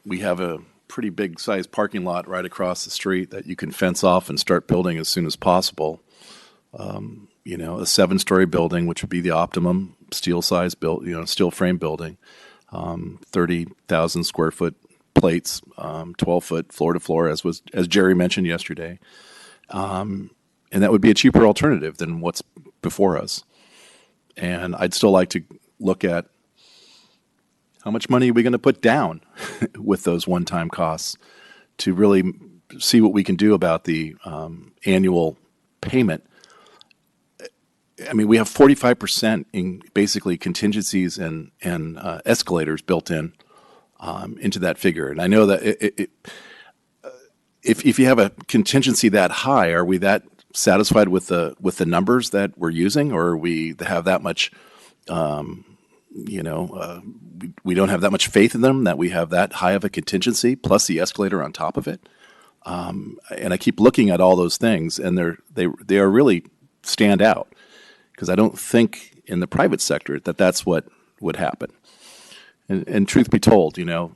We have a pretty big sized parking lot right across the street that you can fence off and start building as soon as possible. A 7-story building, which would be the optimum steel size build, steel frame building, 30,000 square foot plates, 12-foot floor to floor, as Jerry mentioned yesterday. And that would be a cheaper alternative than what's before us. And I'd still like to look at How much money are we going to put down with those one-time costs to really see what we can do about the annual payment? I mean, we have 45% in basically contingencies and escalators built in into that figure. And I know that if you have a contingency that high, are we that satisfied with the numbers that we're using, or are we have that much, we don't have that much faith in them that we have that high of a contingency plus the escalator on top of it? And I keep looking at all those things, and they are really stand out, because I don't think in the private sector that that's what would happen. And truth be told, the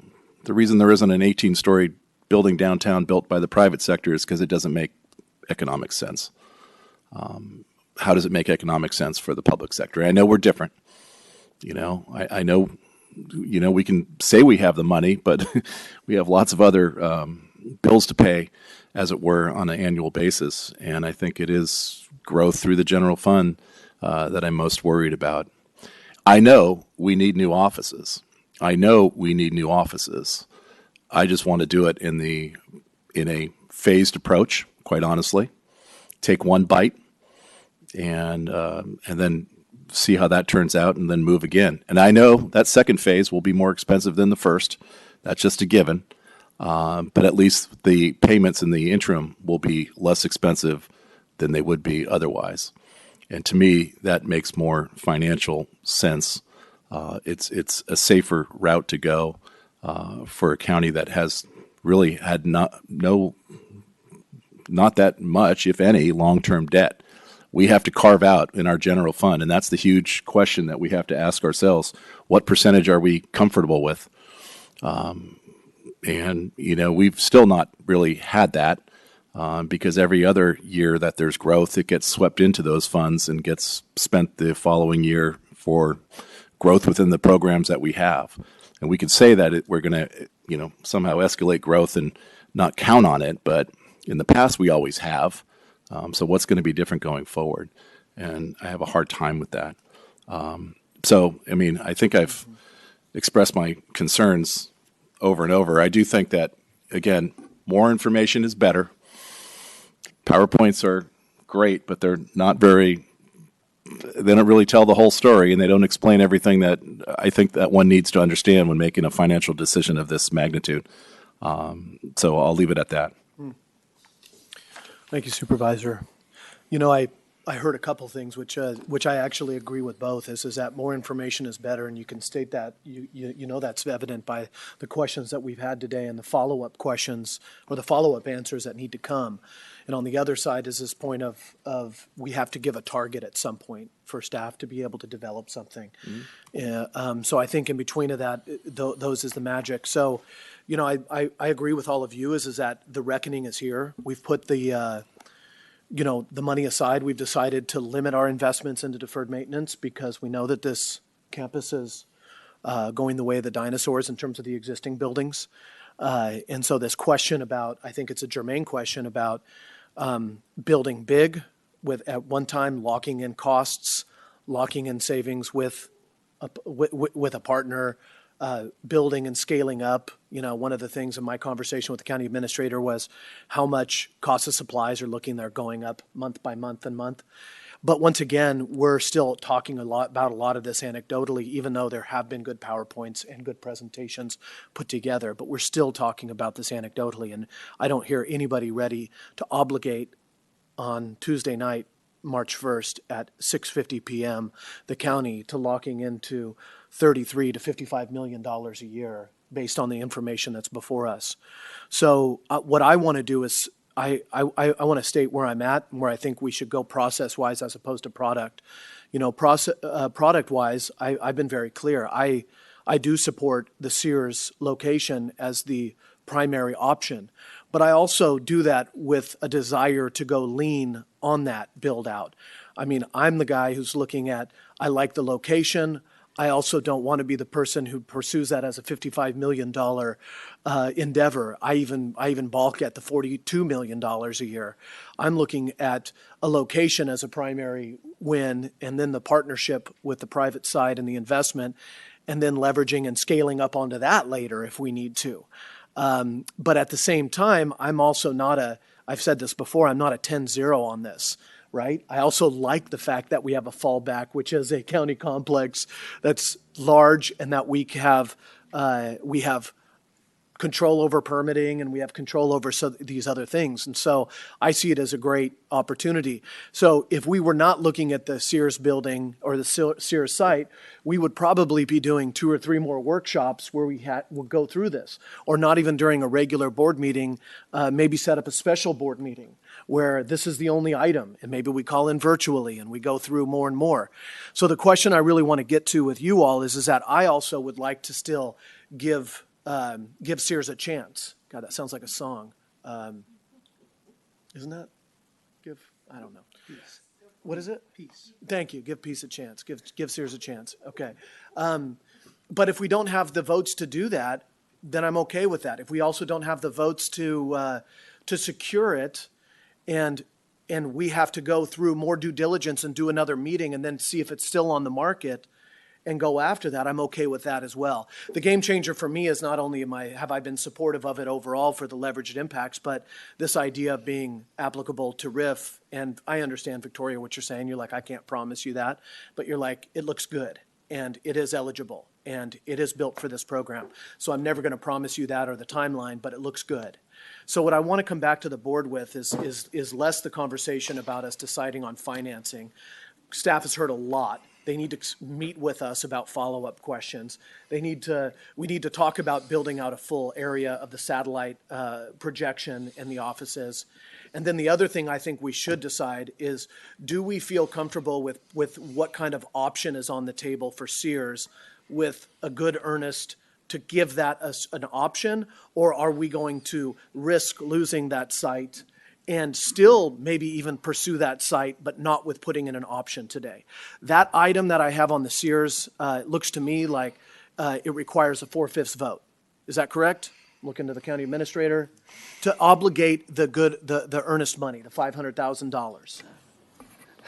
reason there isn't an 18-story building downtown built by the private sector is because it doesn't make economic sense. How does it make economic sense for the public sector? I know we're different. I know, we can say we have the money, but we have lots of other bills to pay, as it were, on an annual basis. And I think it is growth through the general fund that I'm most worried about. I know we need new offices. I just want to do it in a phased approach, quite honestly. Take one bite and then see how that turns out, and then move again. And I know that second phase will be more expensive than the first. That's just a given. But at least the payments in the interim will be less expensive than they would be otherwise. And to me, that makes more financial sense. It's a safer route to go for a county that has really had not that much, if any, long-term debt. We have to carve out in our general fund, and that's the huge question that we have to ask ourselves. What percentage are we comfortable with? And, we've still not really had that because every other year that there's growth, it gets swept into those funds and gets spent the following year for growth within the programs that we have. And we could say that we're going to, somehow escalate growth and not count on it, but in the past we always have. So what's going to be different going forward? And I have a hard time with that. I think I've expressed my concerns over and over. I do think that, again, more information is better. PowerPoints are great, but they don't really tell the whole story, and they don't explain everything that I think that one needs to understand when making a financial decision of this magnitude. So I'll leave it at that. Thank you, Supervisor. I heard a couple things which I actually agree with both. Is that more information is better, and you can state that that's evident by the questions that we've had today and the follow-up questions or the follow-up answers that need to come. And on the other side is this point of we have to give a target at some point for staff to be able to develop something. Mm-hmm. So I think in between of that, those is the magic. So, I agree with all of you is that the reckoning is here. We've put the money aside. We've decided to limit our investments into deferred maintenance because we know that this campus is going the way of the dinosaurs in terms of the existing buildings. And so this question about, I think it's a germane question about building big with at one time locking in costs, locking in savings with a partner, building and scaling up. One of the things in my conversation with the county administrator was how much cost of supplies are looking, they're going up month by month and month. But once again, we're still talking about a lot of this anecdotally, even though there have been good PowerPoints and good presentations put together. But we're still talking about this anecdotally, and I don't hear anybody ready to obligate on Tuesday night, March 1st at 6:50 p.m. the county to locking into $33 to $55 million a year based on the information that's before us. So what I want to do is I want to state where I'm at and where I think we should go process-wise as opposed to product. Product-wise, I've been very clear. I do support the Sears location as the primary option, but I also do that with a desire to go lean on that build-out. I'm the guy who's looking at, I like the location, I also don't want to be the person who pursues that as a $55 million endeavor. I even balk at the $42 million a year. I'm looking at a location as a primary win, and then the partnership with the private side and the investment, and then leveraging and scaling up onto that later if we need to. But at the same time, I'm also not I've said this before, I'm not a 10-0 on this, right? I also like the fact that we have a fallback, which is a county complex that's large and that we have control over permitting and we have control over these other things. And so I see it as a great opportunity. So if we were not looking at the Sears building or the Sears site, we would probably be doing 2 or 3 more workshops where we'll go through this, or not even during a regular board meeting, maybe set up a special board meeting where this is the only item, and maybe we call in virtually and we go through more and more. So the question I really want to get to with you all is that I also would like to still give Sears a chance. God, that sounds like a song. Isn't that? I don't know. Peace. What is it? Peace. Thank you. Give peace a chance. Give Sears a chance. Okay. But if we don't have the votes to do that, then I'm okay with that. If we also don't have the votes to secure it, and we have to go through more due diligence and do another meeting and then see if it's still on the market and go after that, I'm okay with that as well. The game changer for me is not only have I been supportive of it overall for the leveraged impacts, but this idea of being applicable to RIF. And I understand, Victoria, what you're saying. You're like, I can't promise you that, but you're like, it looks good and it is eligible and it is built for this program. So I'm never going to promise you that or the timeline, but it looks good. So what I want to come back to the board with is less the conversation about us deciding on financing. Staff has heard a lot. They need to meet with us about follow-up questions. We need to talk about building out a full area of the satellite projection in the offices. And then the other thing I think we should decide is, do we feel comfortable with what kind of option is on the table for Sears with a good earnest to give that an option, or are we going to risk losing that site and still maybe even pursue that site, but not with putting in an option today? That item that I have on the Sears looks to me like it requires a 4/5 vote. Is that correct? Looking to the county administrator to obligate the earnest money, the $500,000.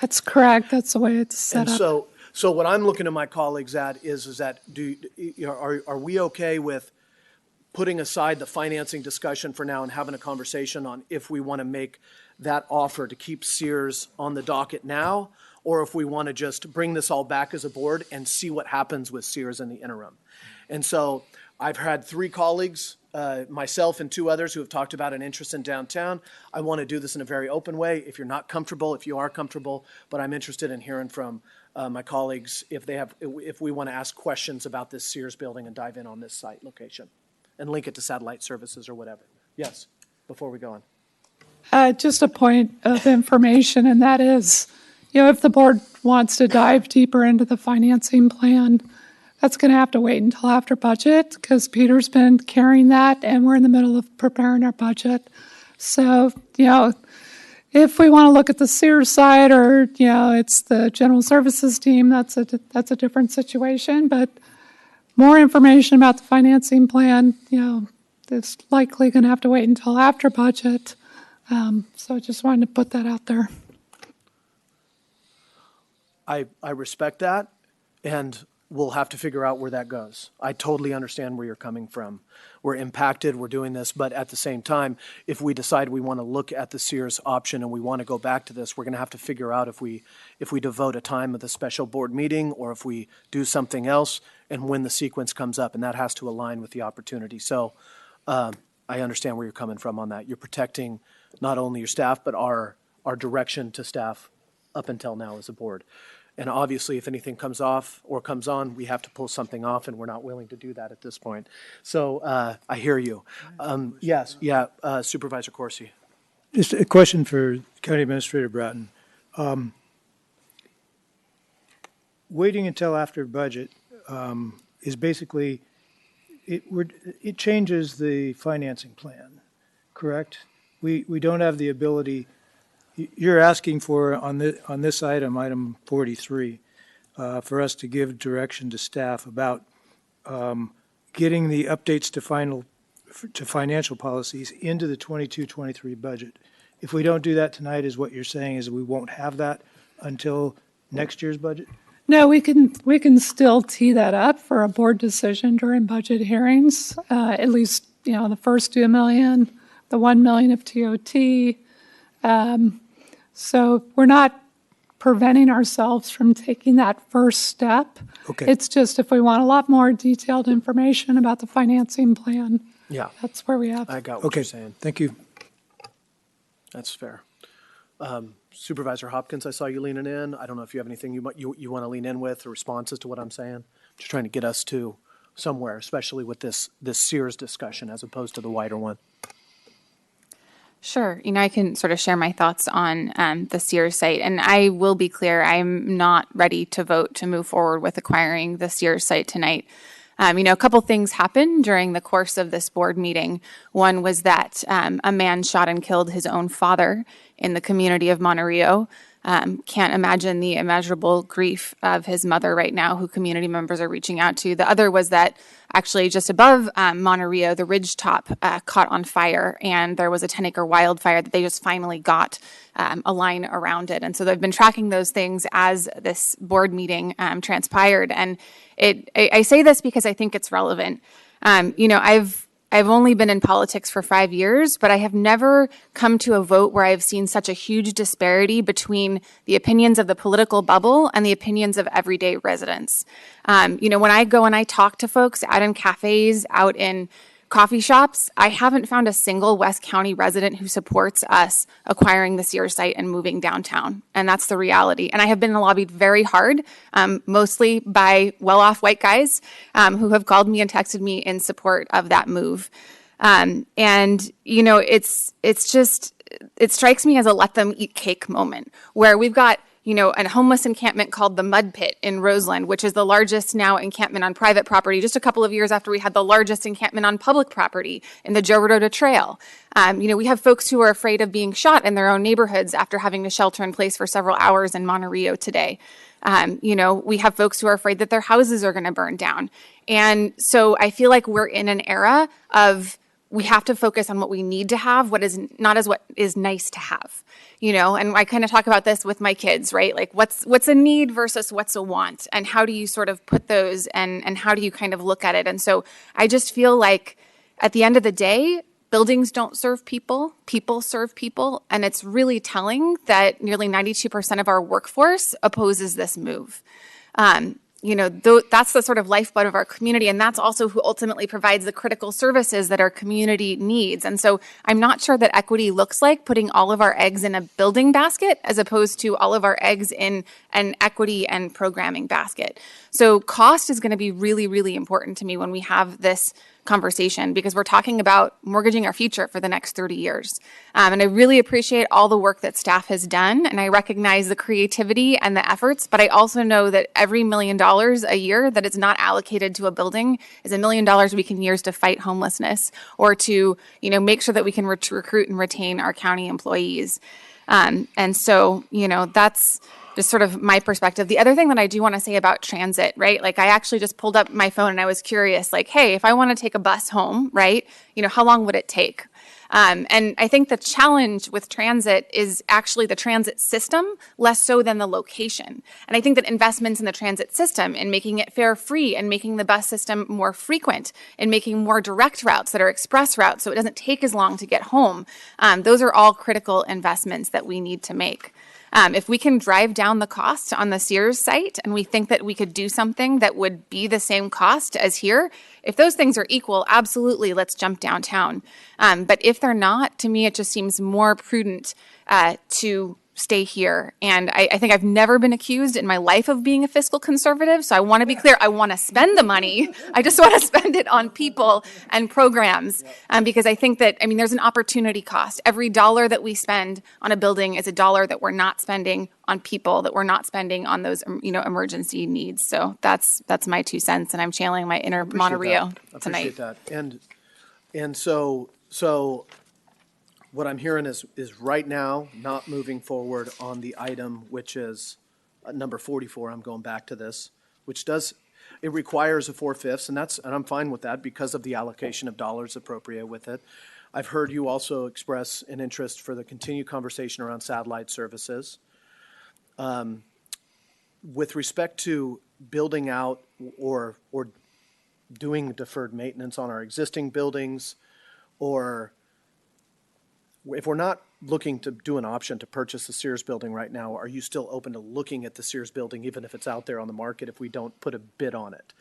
That's correct. That's the way it's set And up. so what I'm looking to my colleagues at is that are we okay with putting aside the financing discussion for now and having a conversation on if we want to make that offer to keep Sears on the docket now, or if we want to just bring this all back as a board and see what happens with Sears in the interim. And so I've had 3 colleagues, myself and 2 others, who have talked about an interest in downtown. I want to do this in a very open way. If you're not comfortable, if you are comfortable, but I'm interested in hearing from my colleagues if we want to ask questions about this Sears building and dive in on this site location and link it to satellite services or whatever. Yes, before we go on. Just a point of information, and that is, if the board wants to dive deeper into the financing plan, that's going to have to wait until after budget, because Peter's been carrying that and we're in the middle of preparing our budget. So, if we want to look at the Sears side, or, it's the general services team, that's a different situation. But more information about the financing plan, it's likely going to have to wait until after budget. So I just wanted to put that out there. I respect that, and we'll have to figure out where that goes. I totally understand where you're coming from. We're impacted, we're doing this, but at the same time, if we decide we want to look at the Sears option and we want to go back to this, we're going to have to figure out if we devote a time of the special board meeting or if we do something else and when the sequence comes up, and that has to align with the opportunity. So I understand where you're coming from on that. You're protecting not only your staff, but our direction to staff up until now as a board. And obviously, if anything comes off or comes on, we have to pull something off, and we're not willing to do that at this point. So I hear you. Supervisor Corsi. Just a question for County Administrator Bratton. Waiting until after budget is basically, it changes the financing plan, correct? We don't have the ability. You're asking for on this item, item 43, for us to give direction to staff about getting the updates to financial policies into the 22-23 budget. If we don't do that tonight, is what you're saying is we won't have that until next year's budget? No, we can still tee that up for a board decision during budget hearings. At least, the first 2 million, the 1 million of TOT. So we're not preventing ourselves from taking that first step. Okay. It's just if we want a lot more detailed information about the financing plan, Yeah, that's where we have. I got what you're saying. Thank you. That's fair. Supervisor Hopkins, I saw you leaning in. I don't know if you have anything you want to lean in with or responses to what I'm saying. Just trying to get us to somewhere, especially with this Sears discussion as opposed to the wider one. Sure. I can sort of share my thoughts on the Sears site. And I will be clear, I'm not ready to vote to move forward with acquiring the Sears site tonight. A couple things happened during the course of this board meeting. One was that a man shot and killed his own father in the community of Monario. Can't imagine the immeasurable grief of his mother right now, who community members are reaching out to. The other was that actually just above Monario, the ridge top caught on fire, and there was a 10-acre wildfire that they just finally got a line around it. And so they've been tracking those things as this board meeting transpired. And I say this because I think it's relevant. I've only been in politics for 5 years, but I have never come to a vote where I've seen such a huge disparity between the opinions of the political bubble and the opinions of everyday residents. When I go and I talk to folks out in cafes, out in coffee shops, I haven't found a single West County resident who supports us acquiring the Sears site and moving downtown. And that's the reality. And I have been lobbied very hard, mostly by well-off white guys who have called me and texted me in support of that move. It strikes me as a let them eat cake moment where we've got a homeless encampment called the Mud Pit in Roseland, which is the largest now encampment on private property, just a couple of years after we had the largest encampment on public property in the Joe Rodota Trail. We have folks who are afraid of being shot in their own neighborhoods after having to shelter in place for several hours in Monario today. We have folks who are afraid that their houses are going to burn down. And so I feel like we're in an era of we have to focus on what we need to have, what is not as what is nice to have, and I kind of talk about this with my kids, right? Like what's a need versus what's a want, and how do you sort of put those and how do you kind of look at it? And so I just feel like at the end of the day, buildings don't serve people, people serve people. And it's really telling that nearly 92% of our workforce opposes this move. That's the sort of lifeblood of our community. And that's also who ultimately provides the critical services that our community needs. And so I'm not sure that equity looks like putting all of our eggs in a building basket as opposed to all of our eggs in an equity and programming basket. So cost is going to be really, really important to me when we have this conversation, because we're talking about mortgaging our future for the next 30 years. And I really appreciate all the work that staff has done, and I recognize the creativity and the efforts, but I also know that every $1 million a year that is not allocated to a building is $1 million we can use to fight homelessness or to, make sure that we can recruit and retain our county employees. And so, that's just sort of my perspective. The other thing that I do want to say about transit, right? Like I actually just pulled up my phone and I was curious, like, hey, if I want to take a bus home, right? How long would it take? And I think the challenge with transit is actually the transit system, less so than the location. And I think that investments in the transit system and making it fare free and making the bus system more frequent and making more direct routes that are express routes so it doesn't take as long to get home, those are all critical investments that we need to make. If we can drive down the cost on the Sears site and we think that we could do something that would be the same cost as here, if those things are equal, absolutely, let's jump downtown. But if they're not, to me, it just seems more prudent to stay here. And I think I've never been accused in my life of being a fiscal conservative. So I want to be clear. I want to spend the money. I just want to spend it on people and programs because I think that, there's an opportunity cost. Every dollar that we spend on a building is a dollar that we're not spending on people, that we're not spending on those, emergency needs. So that's my 2 cents. And I'm channeling my inner Monario tonight. I appreciate that. And so what I'm hearing is right now not moving forward on the item, which is number 44, I'm going back to this, which it requires a 4/5, and I'm fine with that because of the allocation of dollars appropriate with it. I've heard you also express an interest for the continued conversation around satellite services. With respect to building out or doing deferred maintenance on our existing buildings, or if we're not looking to do an option to purchase the Sears building right now, are you still open to looking at the Sears building, even if it's out there on the market, if we don't put a bid on it?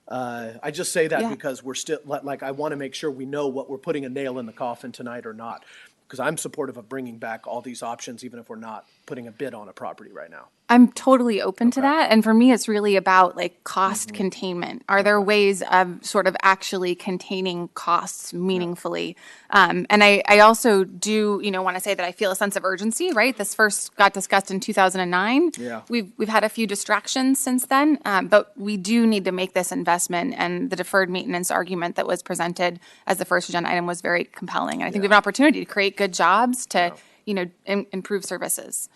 I just say that because we're still, like, I want to make sure we know what we're putting a nail in the coffin tonight or not, because I'm supportive of bringing back all these options, even if we're not putting a bid on a property right now. I'm totally open to that. And for me, it's really about like cost containment. Are there ways of sort of actually containing costs meaningfully? And I also do, want to say that I feel a sense of urgency, right? This first got discussed in 2009. Yeah. We've had a few distractions since then, but we do need to make this investment. And the deferred maintenance argument that was presented as the first agenda item was very compelling. And I think we have an opportunity to create good jobs to, improve services.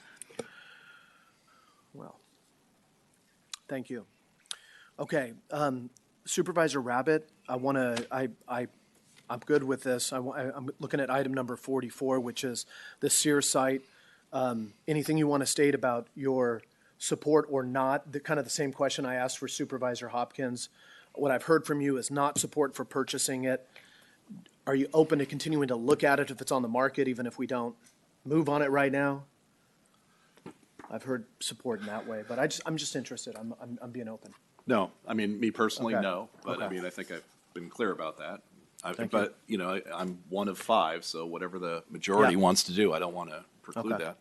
Thank you. Okay, Supervisor Rabbit, I'm good with this. I'm looking at item number 44, which is the Sears site. Anything you want to state about your support or not? Kind of the same question I asked for Supervisor Hopkins. What I've heard from you is not support for purchasing it. Are you open to continuing to look at it if it's on the market, even if we don't move on it right now? I've heard support in that way, but I'm just interested. I'm being open. No, I mean, me personally, Okay. no, but Okay. I mean, I think I've been clear about that. Thank But, I'm one of 5, so whatever the majority wants to do, I don't want to preclude Okay. that.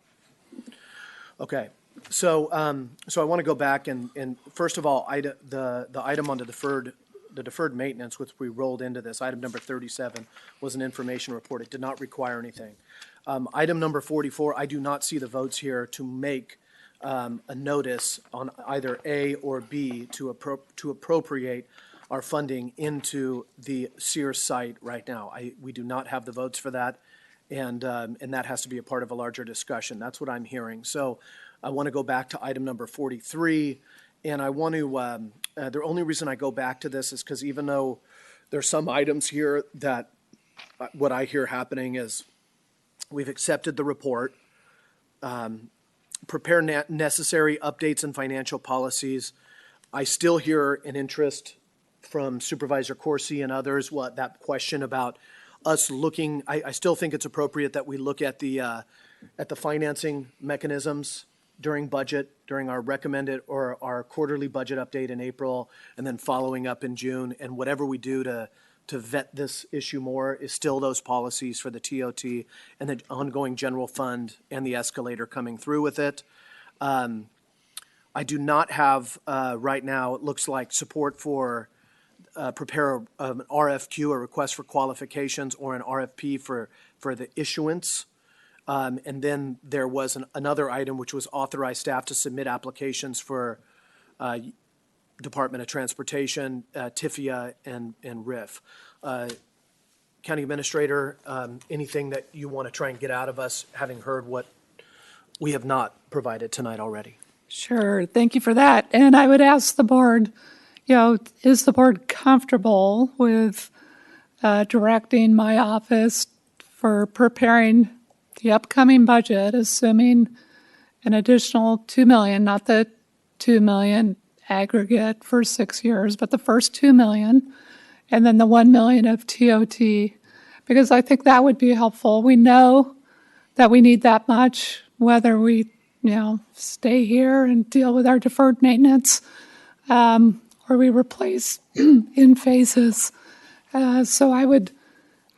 Okay, so I want to go back and first of all, the item on the deferred maintenance, which we rolled into this, item number 37, was an information report. It did not require anything. Item number 44, I do not see the votes here to make a notice on either A or B to appropriate our funding into the Sears site right now. We do not have the votes for that, and that has to be a part of a larger discussion. That's what I'm hearing. So I want to go back to item number 43, and I want to, the only reason I go back to this is because even though there's some items here that what I hear happening is we've accepted the report, prepare necessary updates and financial policies. I still hear an interest from Supervisor Corsi and others, that question about us looking, I still think it's appropriate that we look at the financing mechanisms during our recommended or our quarterly budget update in April, and then following up in June, and whatever we do to vet this issue more is still those policies for the TOT and the ongoing general fund and the escalator coming through with it. I do not have right now, it looks like, support for prepare an RFQ, a request for qualifications, or an RFP for the issuance. And then there was another item which was authorize staff to submit applications for Department of Transportation, TIFIA, and RIF. County Administrator, anything that you want to try and get out of us, having heard what we have not provided tonight already? Sure, thank you for that. And I would ask the board, is the board comfortable with directing my office for preparing the upcoming budget, assuming an additional $2 million, not the $2 million aggregate for 6 years, but the first $2 million, and then the $1 million of TOT, because I think that would be helpful. We know that we need that much, whether we, stay here and deal with our deferred maintenance, or we replace in phases. So I would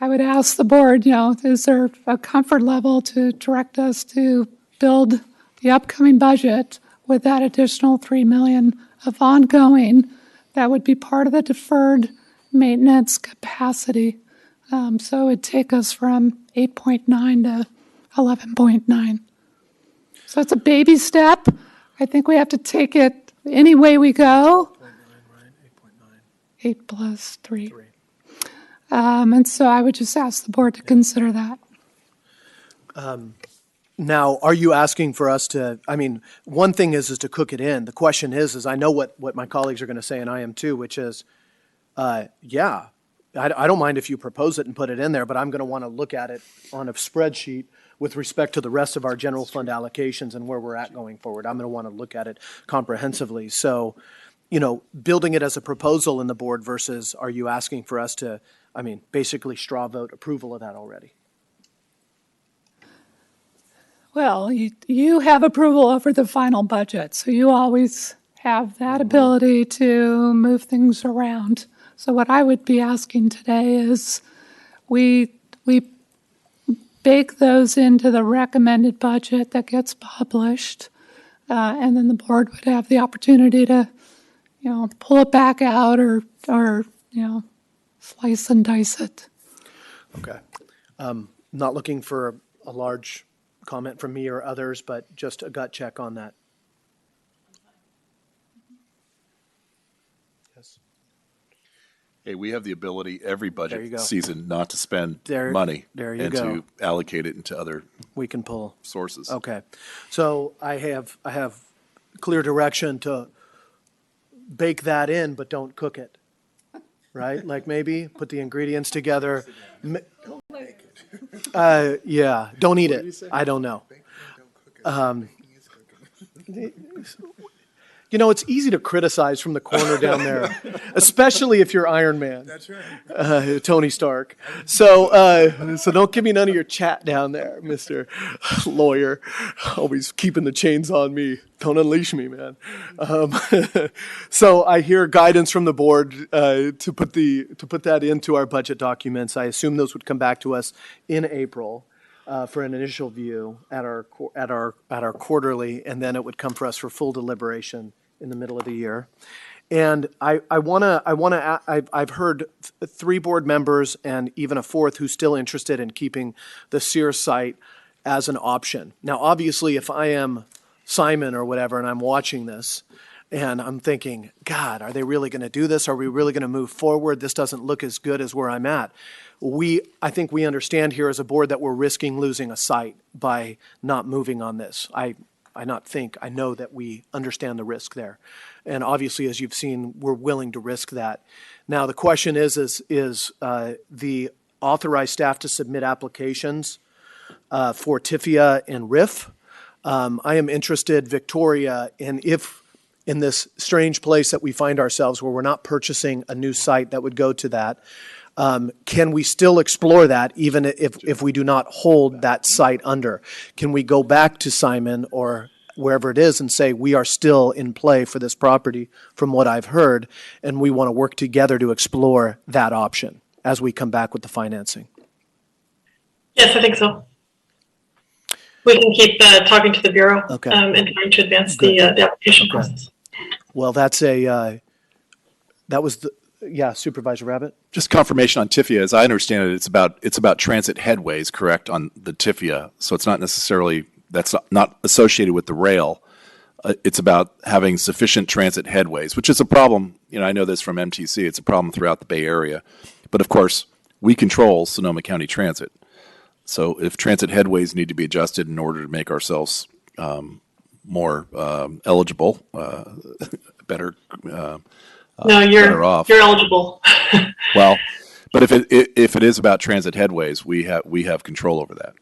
ask the board, is there a comfort level to direct us to build the upcoming budget with that additional $3 million of ongoing that would be part of the deferred maintenance capacity? So it'd take us from 8.9 to 11.9. So it's a baby step. I think we have to take it any way we go. 8 plus 3. And so I would just ask the board to consider that. Now, are you asking for us to, I mean, one thing is to cook it in. The question is I know what my colleagues are going to say, and I am too, which is, yeah, I don't mind if you propose it and put it in there, but I'm going to want to look at it on a spreadsheet with respect to the rest of our general fund allocations and where we're at going forward. I'm going to want to look at it comprehensively. So, you know, building it as a proposal in the board versus are you asking for us to, I mean, basically straw vote approval of that already? Well, you have approval over the final budget, so you always have that ability to move things around. So what I would be asking today is we bake those into the recommended budget that gets published, and then the board would have the opportunity to, you know, pull it back out or you know, slice and dice it. Okay. Not looking for a large comment from me or others, but just a gut check on that. Yes. Hey, we have the ability every There you budget go. season not to spend There money you and go. to allocate it into other We can pull. sources. Okay. So I have clear direction to bake that in, but don't cook it. Right? Like maybe put the ingredients together. Yeah, don't eat it. I don't know. You know, it's easy to criticize from the corner down there, especially if you're Iron Man. That's right. Tony Stark. So don't give me none of your chat down there, Mr. Lawyer. Always keeping the chains on me. Don't unleash me, man. So I hear guidance from the board to put that into our budget documents. I assume those would come back to us in April. For an initial view at our quarterly, and then it would come for us for full deliberation in the middle of the year. And I've heard three board members and even a fourth who's still interested in keeping the Sears site as an option. Now, obviously, if I am Simon or whatever, and I'm watching this, and I'm thinking, God, are they really going to do this? Are we really going to move forward? This doesn't look as good as where I'm at. I think we understand here as a board that we're risking losing a site by not moving on this. I know that we understand the risk there. And obviously, as you've seen, we're willing to risk that. Now, the question is the authorized staff to submit applications for TIFIA and RIF. I am interested, Victoria, in this strange place that we find ourselves where we're not purchasing a new site that would go to that. Can we still explore that even if we do not hold that site under? Can we go back to Simon or wherever it is and say we are still in play for this property from what I've heard, and we want to work together to explore that option as we come back with the financing? Yes, I think so. We can keep talking to the Bureau and trying to advance the application process. Well, Supervisor Rabbit? Just confirmation on TIFIA, as I understand it, it's about transit headways, correct, on the TIFIA. So it's not necessarily, that's not associated with the rail. It's about having sufficient transit headways, which is a problem. You know, I know this from MTC. It's a problem throughout the Bay Area. But of course, we control Sonoma County Transit. So if transit headways need to be adjusted in order to make ourselves more eligible, better better off. You're eligible. Well, but if it is about transit headways, we have control over that.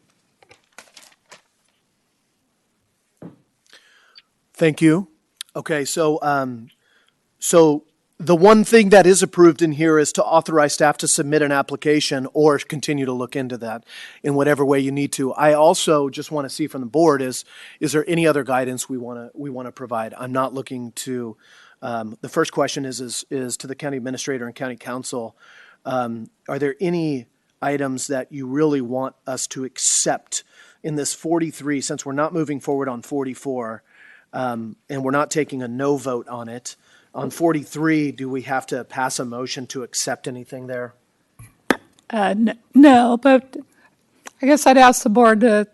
Thank you. Okay, so the one thing that is approved in here is to authorize staff to submit an application or continue to look into that in whatever way you need to. I also just want to see from the board is there any other guidance we want to provide? I'm not looking to. The first question is to the county administrator and county council. Are there any items that you really want us to accept in this 43, since we're not moving forward on 44, and we're not taking a no vote on it? On 43, do we have to pass a motion to accept anything there? No, but I guess I'd ask the board to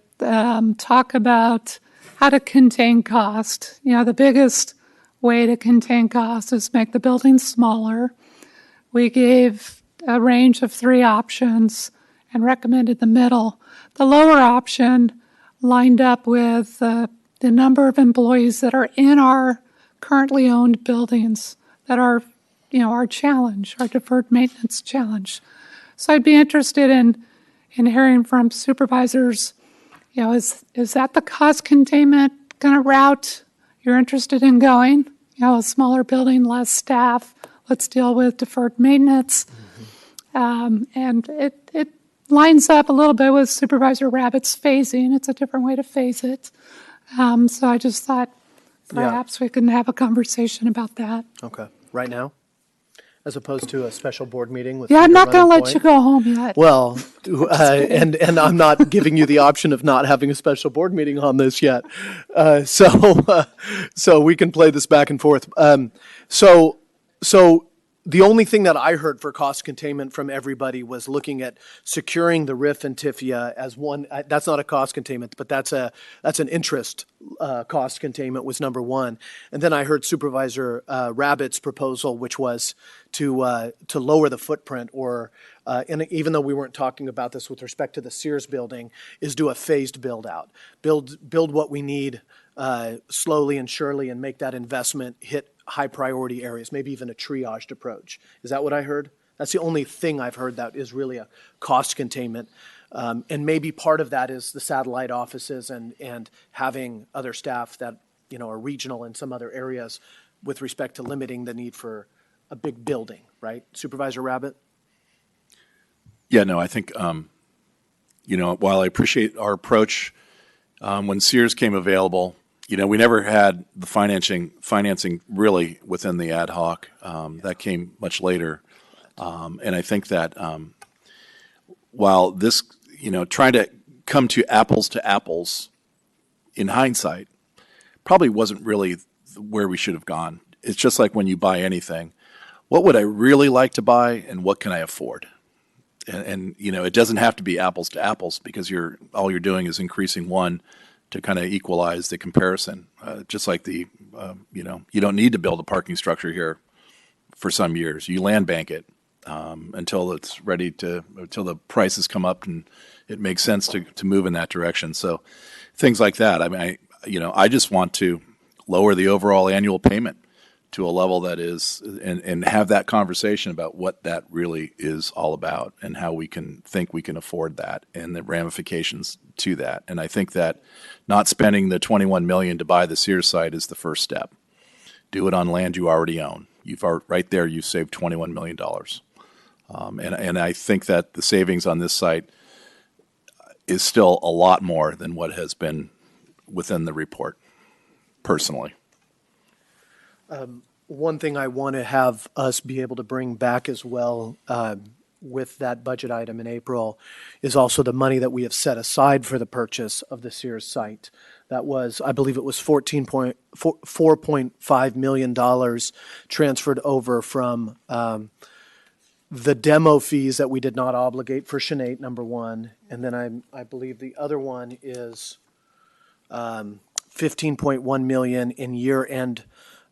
talk about how to contain cost. You know, the biggest way to contain cost is make the building smaller. We gave a range of 3 options and recommended the middle. The lower option lined up with the number of employees that are in our currently owned buildings that are, our challenge, our deferred maintenance challenge. So I'd be interested in hearing from supervisors, is that the cost containment kind of route you're interested in going? A smaller building, less staff, let's deal with deferred maintenance. And it lines up a little bit with Supervisor Rabbit's phasing. It's a different way to phase it. So I just thought perhaps we can have a conversation about that. Okay. Right now? As opposed to a special board meeting with. Yeah, I'm Peter not going to running let you point? go home yet. Well, and I'm not giving you the option of not having a special board meeting on this yet. So we can play this back and forth. So the only thing that I heard for cost containment from everybody was looking at securing the RIF and TIFIA as one. That's not a cost containment, but that's an interest cost containment was number one. And then I heard Supervisor Rabbit's proposal, which was to lower the footprint, or and even though we weren't talking about this with respect to the Sears building, is do a phased build out, build what we need slowly and surely, and make that investment hit high priority areas, maybe even a triaged approach. Is that what I heard? That's the only thing I've heard that is really a cost containment. And maybe part of that is the satellite offices and having other staff that, are regional in some other areas with respect to limiting the need for a big building, right? Supervisor Rabbit? Yeah, no, I think, while I appreciate our approach, when Sears came available, we never had the financing really within the ad hoc. That came much later. And I think that while this, trying to come to apples in hindsight, probably wasn't really where we should have gone. It's just like when you buy anything. What would I really like to buy, and what can I afford? And it doesn't have to be apples to apples, because all you're doing is increasing one to kind of equalize the comparison. Just like you don't need to build a parking structure here for some years. You land bank it until it's ready until the prices come up and it makes sense to move in that direction. So things like that. I mean, I just want to lower the overall annual payment to a level that is, and have that conversation about what that really is all about, and how we can afford that, and the ramifications to that. And I think that not spending the $21 million to buy the Sears site is the first step. Do it on land you already own. Right there, you've saved $21 million. And I think that the savings on this site is still a lot more than what has been within the report, personally. One thing I want to have us be able to bring back as well with that budget item in April is also the money that we have set aside for the purchase of the Sears site. That was, I believe it was $4.5 million transferred over from the demo fees that we did not obligate for Sinead, number one. And then I believe the other one is $15.1 million in year-end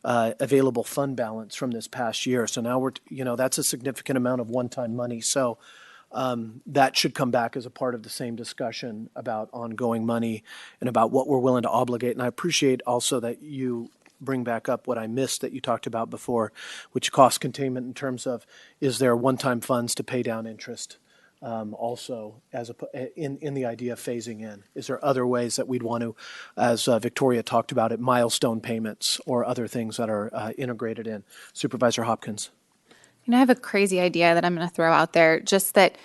available fund balance from this past year. So now that's a significant amount of one-time money. So that should come back as a part of the same discussion about ongoing money and about what we're willing to obligate. And I appreciate also that you bring back up what I missed that you talked about before, which cost containment in terms of, is there one-time funds to pay down interest? Also, in the idea of phasing in, is there other ways that we'd want to, as Victoria talked about it, milestone payments or other things that are integrated in? Supervisor Hopkins. I have a crazy idea that I'm going to throw out there, just that,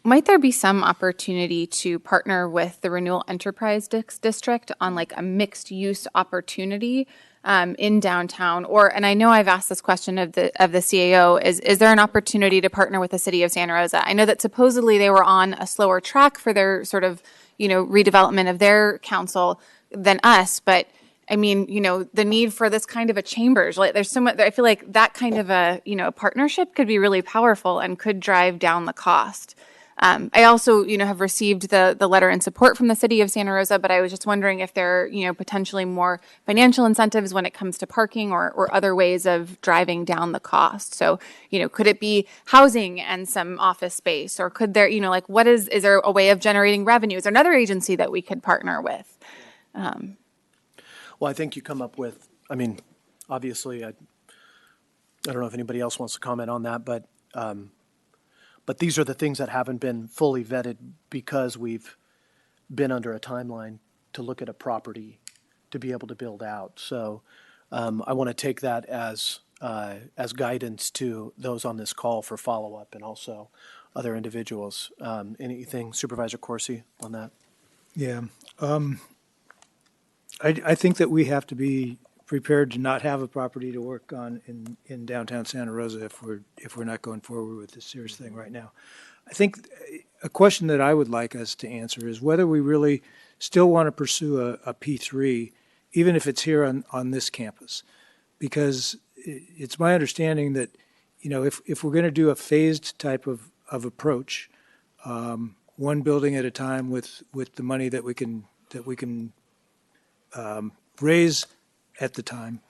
might there be some opportunity to partner with the Renewal Enterprise District on like a mixed use opportunity in downtown? And I know I've asked this question of the CAO, is there an opportunity to partner with the city of Santa Rosa? I know that supposedly they were on a slower track for their sort of, redevelopment of their council than us, but I mean, the need for this kind of a chambers, like there's so much, I feel like that kind of a, partnership could be really powerful and could drive down the cost. I also, have received the letter in support from the city of Santa Rosa, but I was just wondering if there are, potentially more financial incentives when it comes to parking or other ways of driving down the cost. So, could it be housing and some office space, or could there, is there a way of generating revenue? Is there another agency that we could partner with? Well, I think you come up with, obviously, I don't know if anybody else wants to comment on that, but these are the things that haven't been fully vetted because we've been under a timeline to look at a property to be able to build out. So I want to take that as guidance to those on this call for follow-up and also other individuals. Anything, Supervisor Corsi, on that? Yeah. I think that we have to be prepared to not have a property to work on in downtown Santa Rosa if we're not going forward with this serious thing right now. I think a question that I would like us to answer is whether we really still want to pursue a P3, even if it's here on this campus, because it's my understanding that if we're going to do a phased type of approach, one building at a time with the money that we can raise at the time,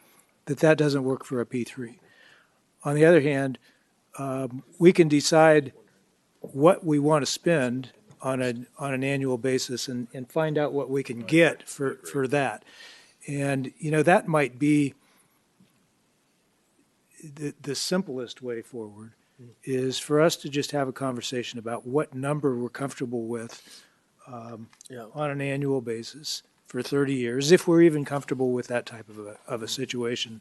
that doesn't work for a P3. On the other hand, we can decide what we want to spend on an annual basis and find out what we can get for that. And, that might be the simplest way forward, is for us to just have a conversation about what number we're comfortable with on an annual basis for 30 years, if we're even comfortable with that type of a situation,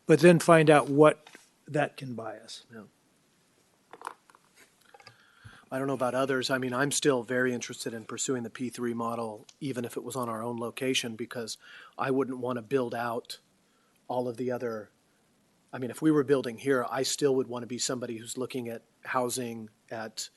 but then find out what that can buy us. Yeah. I don't know about others. I'm still very interested in pursuing the P3 model, even if it was on our own location, because I wouldn't want to build out all of the other. If we were building here, I still would want to be somebody who's looking at housing, at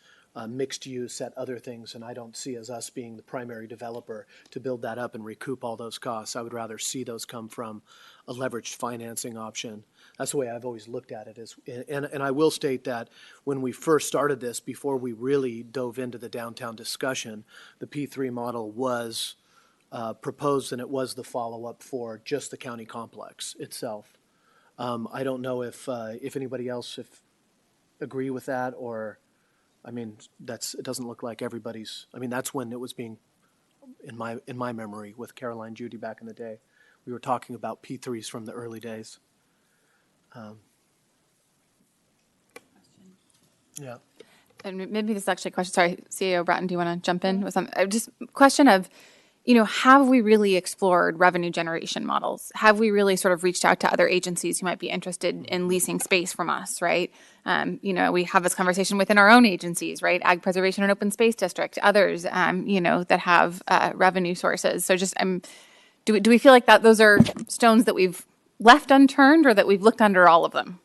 mixed use, at other things, and I don't see as us being the primary developer to build that up and recoup all those costs. I would rather see those come from a leveraged financing option. That's the way I've always looked at it. And I will state that when we first started this, before we really dove into the downtown discussion, the P3 model was proposed, and it was the follow-up for just the county complex itself. I don't know if anybody else agree with that, or it doesn't look like everybody's. That's when it was being, in my memory, with Caroline Judy back in the day, we were talking about P3s from the early days. Yeah. And maybe this is actually a question. Sorry, CAO Bratton, do you want to jump in with some? Just question of, have we really explored revenue generation models? Have we really sort of reached out to other agencies who might be interested in leasing space from us, right? We have this conversation within our own agencies, right? Ag Preservation and Open Space District, others, that have revenue sources. So just, do we feel like that those are stones that we've left unturned, or that we've looked under all of them?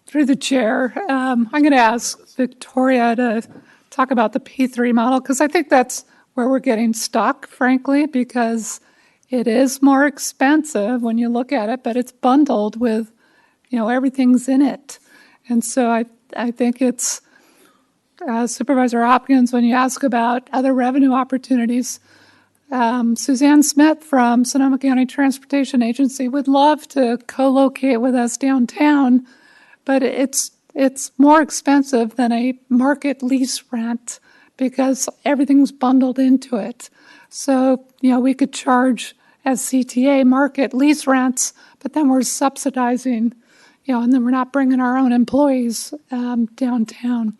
Through the chair, I'm going to ask Victoria to talk about the P3 model, because I think that's where we're getting stuck, frankly, because it is more expensive when you look at it, but it's bundled with, everything's in it. And so I think it's, Supervisor Hopkins, when you ask about other revenue opportunities, Suzanne Smith from Sonoma County Transportation Agency would love to co-locate with us downtown, but it's more expensive than a market lease rent because everything's bundled into it. So, we could charge as CTA market lease rents, but then we're subsidizing, and then we're not bringing our own employees downtown.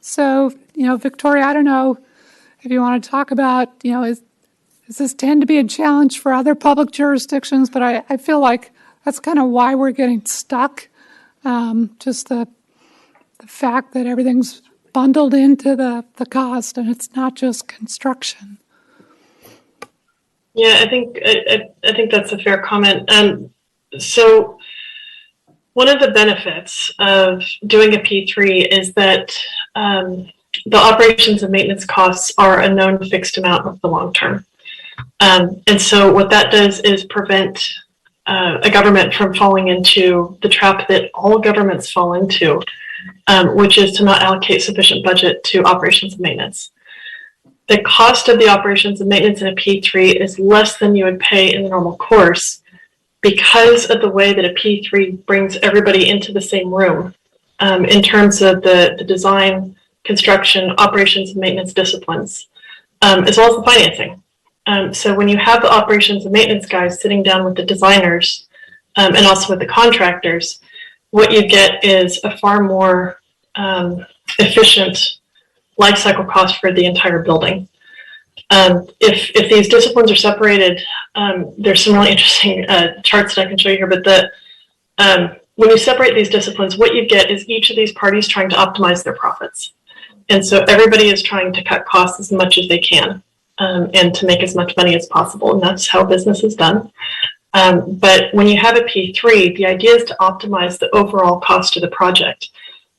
So, Victoria, I don't know if you want to talk about, does this tend to be a challenge for other public jurisdictions? But I feel like that's kind of why we're getting stuck. Just the fact that everything's bundled into the cost, and it's not just construction. Yeah, I think that's a fair comment. So one of the benefits of doing a P3 is that the operations and maintenance costs are a known fixed amount of the long term. And so what that does is prevent a government from falling into the trap that all governments fall into, which is to not allocate sufficient budget to operations and maintenance. The cost of the operations and maintenance in a P3 is less than you would pay in the normal course because of the way that a P3 brings everybody into the same room in terms of the design, construction, operations, and maintenance disciplines, as well as the financing. So when you have the operations and maintenance guys sitting down with the designers and also with the contractors, what you get is a far more efficient life cycle cost for the entire building. If these disciplines are separated, there's some really interesting charts that I can show you here, but when you separate these disciplines, what you get is each of these parties trying to optimize their profits. And so everybody is trying to cut costs as much as they can and to make as much money as possible. And that's how business is done. But when you have a P3, the idea is to optimize the overall cost of the project.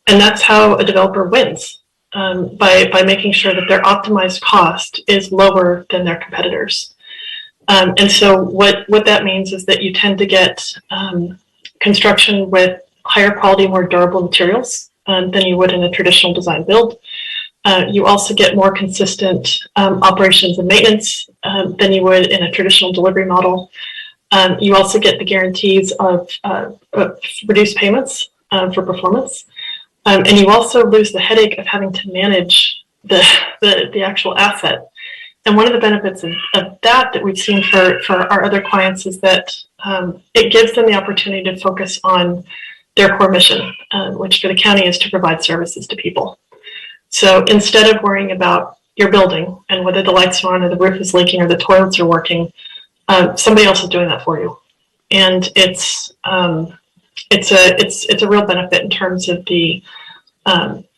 And that's how a developer wins, by making sure that their optimized cost is lower than their competitors. And so what that means is that you tend to get construction with higher quality, more durable materials than you would in a traditional design build. You also get more consistent operations and maintenance than you would in a traditional delivery model. You also get the guarantees of reduced payments for performance. And you also lose the headache of having to manage the actual asset. And one of the benefits of that we've seen for our other clients is that it gives them the opportunity to focus on their core mission, which for the county is to provide services to people. So instead of worrying about your building and whether the lights are on or the roof is leaking or the toilets are working, somebody else is doing that for you. And it's a real benefit in terms of the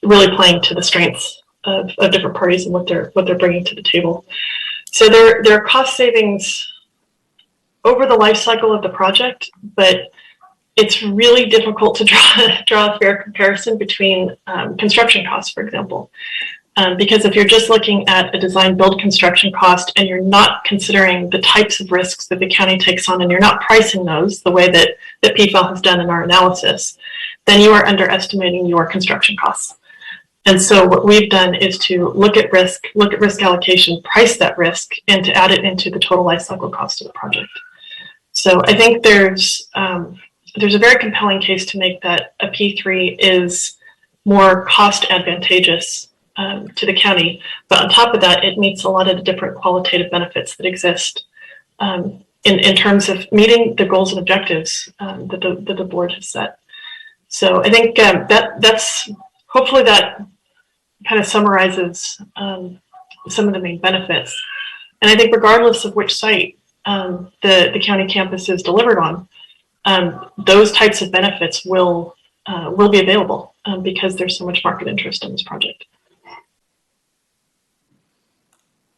really playing to the strengths of different parties and what they're bringing to the table. So there are cost savings over the life cycle of the project, but it's really difficult to draw a fair comparison between construction costs, for example. Because if you're just looking at a design build construction cost and you're not considering the types of risks that the county takes on and you're not pricing those the way that PFAL has done in our analysis, then you are underestimating your construction costs. And so what we've done is to look at risk allocation, price that risk, and to add it into the total life cycle cost of the project. So I think there's a very compelling case to make that a P3 is more cost advantageous to the county, but on top of that, it meets a lot of the different qualitative benefits that exist in terms of meeting the goals and objectives that the board has set. So I think that's hopefully that kind of summarizes some of the main benefits. And I think regardless of which site the county campus is delivered on, those types of benefits will be available because there's so much market interest in this project.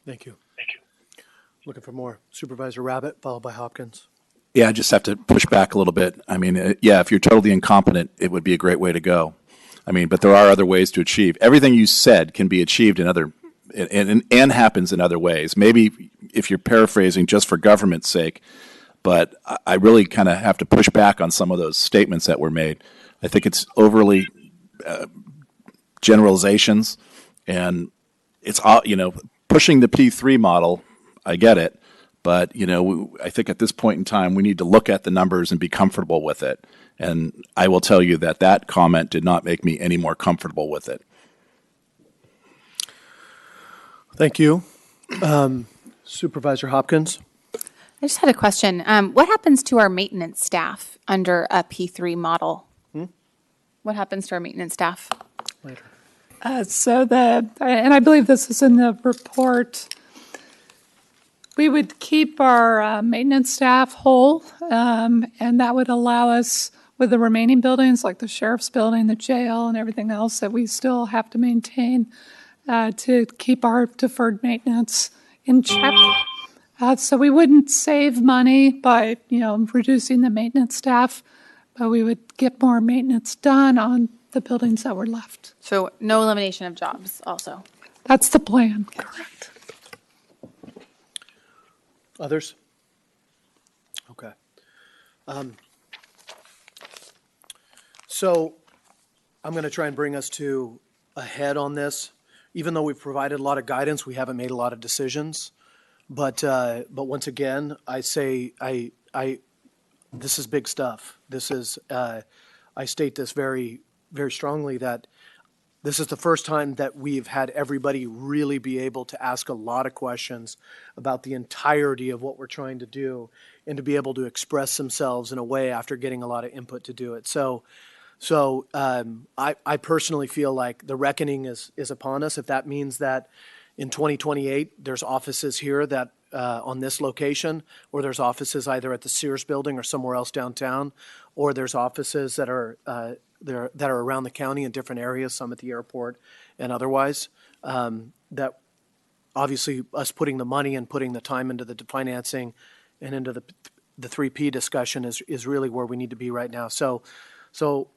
Thank you. Looking for more. Supervisor Rabbit, followed by Hopkins. Yeah, I just have to push back a little bit. I mean, yeah, if you're totally incompetent, it would be a great way to go. I mean, but there are other ways to achieve. Everything you said can be achieved in other, and happens in other ways. Maybe if you're paraphrasing just for government's sake, but I really kind of have to push back on some of those statements that were made. I think it's overly generalizations, and it's all, pushing the P3 model. I get it, but I think at this point in time we need to look at the numbers and be comfortable with it. And I will tell you that comment did not make me any more comfortable with it. Thank you. Supervisor Hopkins. I just had a question. What happens to our maintenance staff under a P3 model? What happens to our maintenance staff? Later. And I believe this is in the report, we would keep our maintenance staff whole, and that would allow us with the remaining buildings, like the sheriff's building, the jail, and everything else that we still have to maintain to keep our deferred maintenance in check. So we wouldn't save money by, reducing the maintenance staff, but we would get more maintenance done on the buildings that were left. So no elimination of jobs also? That's the plan, correct. Others? Okay. So I'm going to try and bring us to a head on this. Even though we've provided a lot of guidance, we haven't made a lot of decisions. But once again, I say this is big stuff. This is I state this very, very strongly that this is the first time that we've had everybody really be able to ask a lot of questions about the entirety of what we're trying to do and to be able to express themselves in a way after getting a lot of input to do it. So I personally feel like the reckoning is upon us. If that means that in 2028, there's offices here that on this location, or there's offices either at the Sears building or somewhere else downtown, or there's offices that are around the county in different areas, some at the airport and otherwise, that obviously us putting the money and putting the time into the financing and into the 3P discussion is really where we need to be right now. So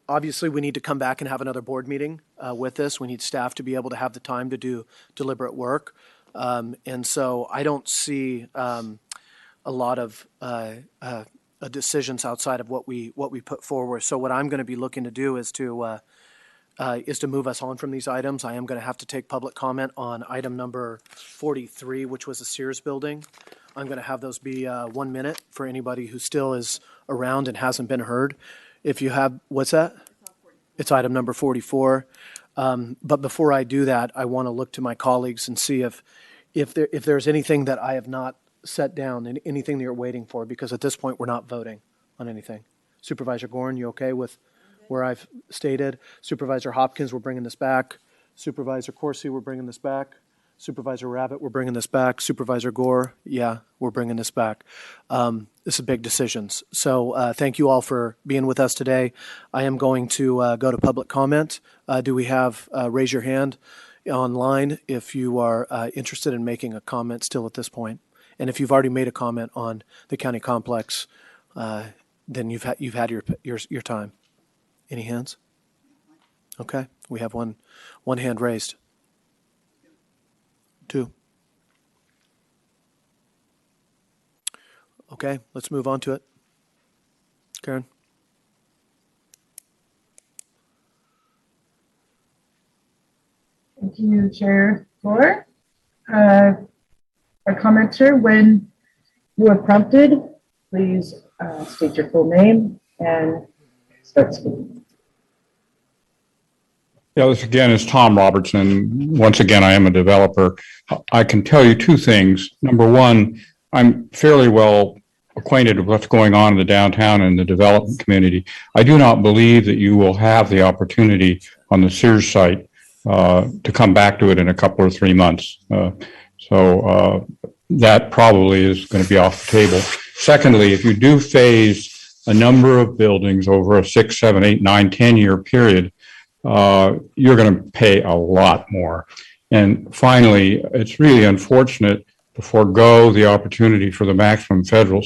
obviously we need to come back and have another board meeting with this. We need staff to be able to have the time to do deliberate work. And so I don't see a lot of decisions outside of what we put forward. So what I'm going to be looking to do is to move us on from these items. I am going to have to take public comment on item number 43, which was the Sears building. I'm going to have those be 1 minute for anybody who still is around and hasn't been heard. If you have, what's that? It's item number 44. But before I do that, I want to look to my colleagues and see if there's anything that I have not set down and anything that you're waiting for, because at this point, we're not voting on anything. Supervisor Gorin, you okay with where I've stated? Supervisor Hopkins, we're bringing this back. Supervisor Corsi, we're bringing this back. Supervisor Rabbit, we're bringing this back. Supervisor Gore, yeah, we're bringing this back. This is big decisions. So thank you all for being with us today. I am going to go to public comment. Do we have, raise your hand online if you are interested in making a comment still at this point. And if you've already made a comment on the county complex, then you've had your time. Any hands? Okay, we have one hand raised. 2. Okay, let's move on to it. Karen? Thank you, Chair Gore. Our commenter, when you are prompted, please state your full name and start speaking. Yeah, this again is Tom Robertson. Once again, I am a developer. I can tell you 2 things. Number one, I'm fairly well acquainted with what's going on in the downtown and the development community. I do not believe that you will have the opportunity on the Sears site to come back to it in a couple or 3 months. So that probably is going to be off the table. Secondly, if you do phase a number of buildings over a 6, 7, 8, 9, 10-year period, you're going to pay a lot more. And finally, it's really unfortunate to forego the opportunity for the maximum federal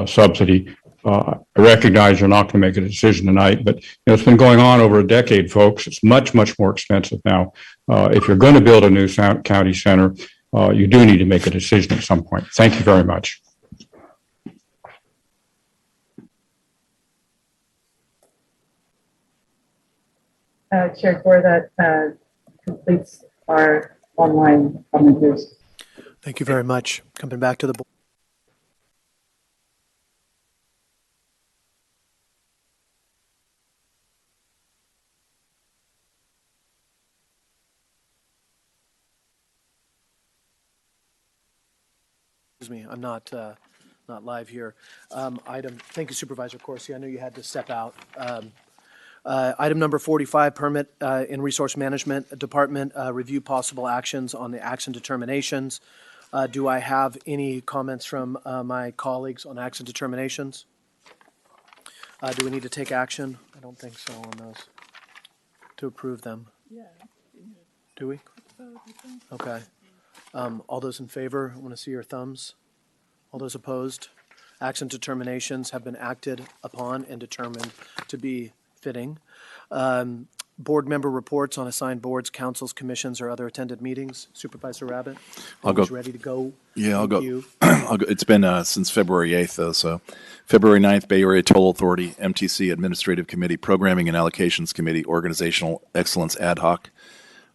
subsidy. I recognize you're not going to make a decision tonight, but it's been going on over a decade, folks. It's much, much more expensive now. If you're going to build a new county center, you do need to make a decision at some point. Thank you very much. Chair Gore, that completes our online commenters. Thank you very much. Coming back to the board. Excuse me, I'm not live here. Thank you, Supervisor Corsi. I know you had to step out. Item number 45, Permit and Resource Management Department, review possible actions on the action determinations. Do I have any comments from my colleagues on action determinations? Do we need to take action? I don't think so on those to approve them. Yeah. Do we? Okay. All those in favor, I want to see your thumbs. All those opposed? Action determinations have been acted upon and determined to be fitting. board member reports on assigned boards, councils, commissions, or other attended meetings. Supervisor Rabbit, I'll go. who's ready to go? Yeah, I'll Thank go. you. I'll go. It's been since February 8th, though. So February 9th, Bay Area Toll Authority, MTC Administrative Committee, Programming and Allocations Committee, Organizational Excellence Ad Hoc.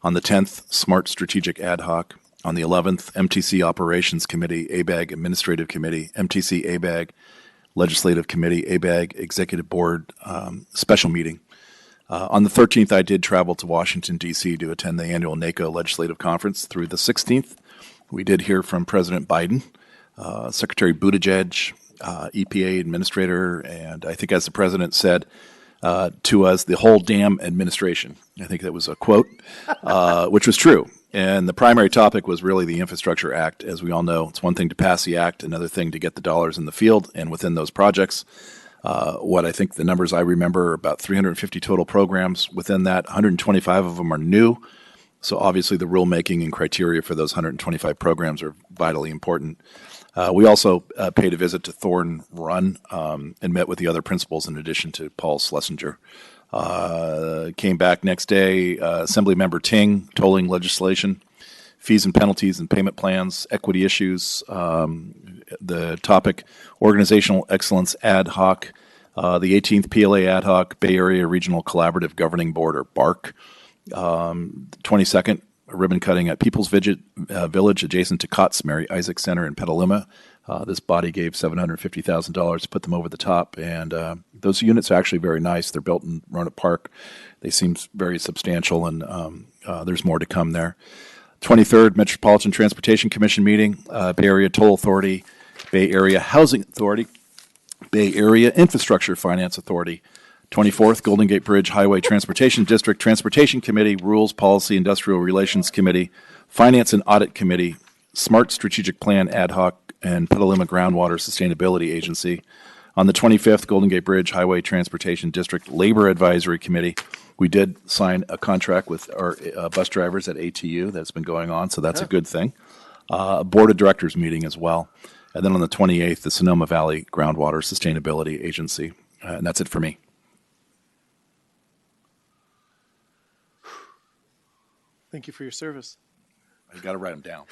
On the 10th, Smart Strategic Ad Hoc. On the 11th, MTC Operations Committee, ABAG Administrative Committee, MTC ABAG Legislative Committee, ABAG Executive Board Special Meeting. On the 13th, I did travel to Washington, D.C. to attend the annual NACO Legislative Conference. Through the 16th, we did hear from President Biden, Secretary Buttigieg, EPA Administrator, and I think as the President said to us, the whole damn administration. I think that was a quote, which was true. And the primary topic was really the Infrastructure Act. As we all know, it's one thing to pass the act, another thing to get the dollars in the field and within those projects. What I think the numbers I remember, about 350 total programs within that, 125 of them are new. So obviously the rulemaking and criteria for those 125 programs are vitally important. We also paid a visit to Thorn Run and met with the other principals in addition to Paul Schlesinger. Came back next day, Assemblymember Ting, tolling legislation, fees and penalties and payment plans, equity issues, the topic, Organizational Excellence Ad Hoc, the 18th PLA Ad Hoc, Bay Area Regional Collaborative Governing Board, or BARC, 22nd, ribbon cutting at People's Village adjacent to Cott's Mary Isaac Center in Petaluma. This body gave $750,000 to put them over the top, and those units are actually very nice. They're built in Roanoke Park. They seem very substantial, and there's more to come there. 23rd, Metropolitan Transportation Commission meeting, Bay Area Toll Authority, Bay Area Housing Authority, Bay Area Infrastructure Finance Authority. 24th, Golden Gate Bridge Highway Transportation District Transportation Committee, Rules Policy Industrial Relations Committee, Finance and Audit Committee, Smart Strategic Plan Ad Hoc, and Petaluma Groundwater Sustainability Agency. On the 25th, Golden Gate Bridge Highway Transportation District Labor Advisory Committee. We did sign a contract with our bus drivers at ATU that's been going on, so that's a good thing. Board of Directors meeting as well. And then on the 28th, the Sonoma Valley Groundwater Sustainability Agency. And that's it for me. Thank you for your service. I got to write them down.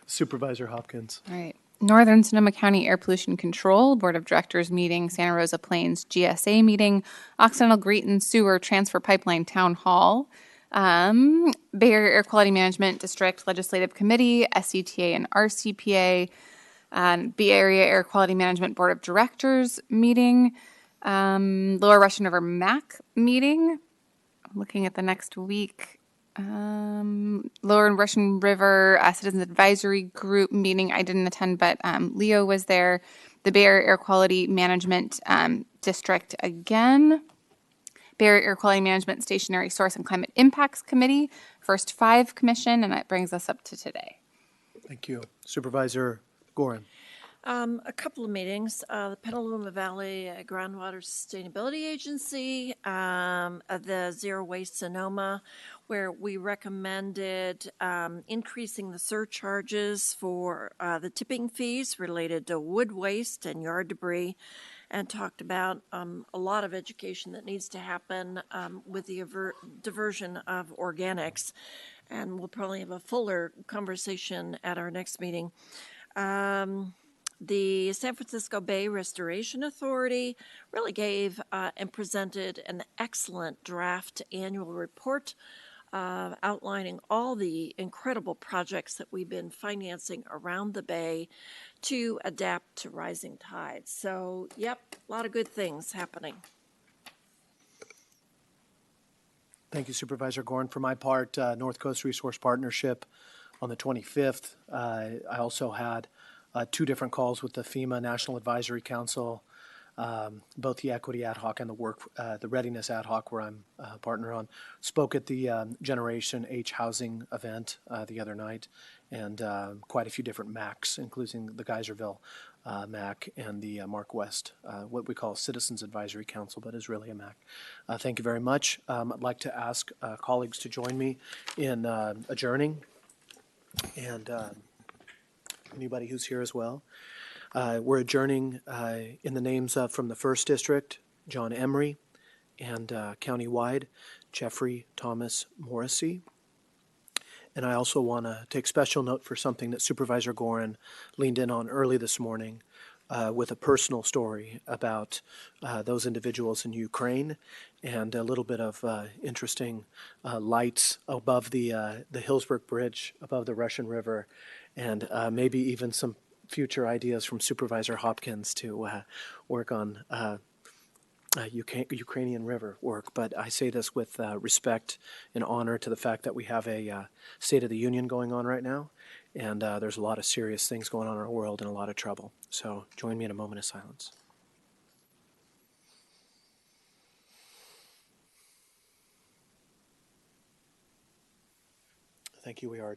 Supervisor Hopkins. All right. Northern Sonoma County Air Pollution Control Board of Directors meeting, Santa Rosa Plains GSA meeting, Occidental Greeton Sewer Transfer Pipeline Town Hall, Bay Area Air Quality Management District Legislative Committee, SCTA and RCPA, Bay Area Air Quality Management Board of Directors meeting, Lower Russian River MAC meeting. I'm looking at the next week. Lower Russian River Citizens Advisory Group meeting I didn't attend, but Leo was there. The Bay Area Air Quality Management District again. Bay Area Air Quality Management Stationary Source and Climate Impacts Committee, First Five Commission, and that brings us up to today. Thank you. Supervisor Gorin. A couple of meetings, the Petaluma Valley Groundwater Sustainability Agency, the Zero Waste Sonoma, where we recommended increasing the surcharges for the tipping fees related to wood waste and yard debris, and talked about a lot of education that needs to happen with the diversion of organics. And we'll probably have a fuller conversation at our next meeting. The San Francisco Bay Restoration Authority really gave and presented an excellent draft annual report outlining all the incredible projects that we've been financing around the Bay to adapt to rising tides. So, yep, a lot of good things happening. Thank you, Supervisor Gorin. For my part, North Coast Resource Partnership on the 25th. I also had two different calls with the FEMA National Advisory Council, both the Equity Ad Hoc and the Readiness Ad Hoc, where I'm a partner on. Spoke at the Generation H housing event the other night, and quite a few different MACs, including the Geyserville MAC and the Mark West, what we call Citizens Advisory Council, but is really a MAC. Thank you very much. I'd like to ask colleagues to join me in adjourning, and anybody who's here as well. We're adjourning in the names from the 1st District, John Emery, and countywide, Jeffrey Thomas Morrissey. And I also want to take special note for something that Supervisor Gorin leaned in on early this morning with a personal story about those individuals in Ukraine and a little bit of interesting lights above the Hillsburg Bridge above the Russian River, and maybe even some future ideas from Supervisor Hopkins to work on Ukrainian River work. But I say this with respect and honor to the fact that we have a State of the Union going on right now, and there's a lot of serious things going on in our world and a lot of trouble. So join me in a moment of silence. Thank you. We are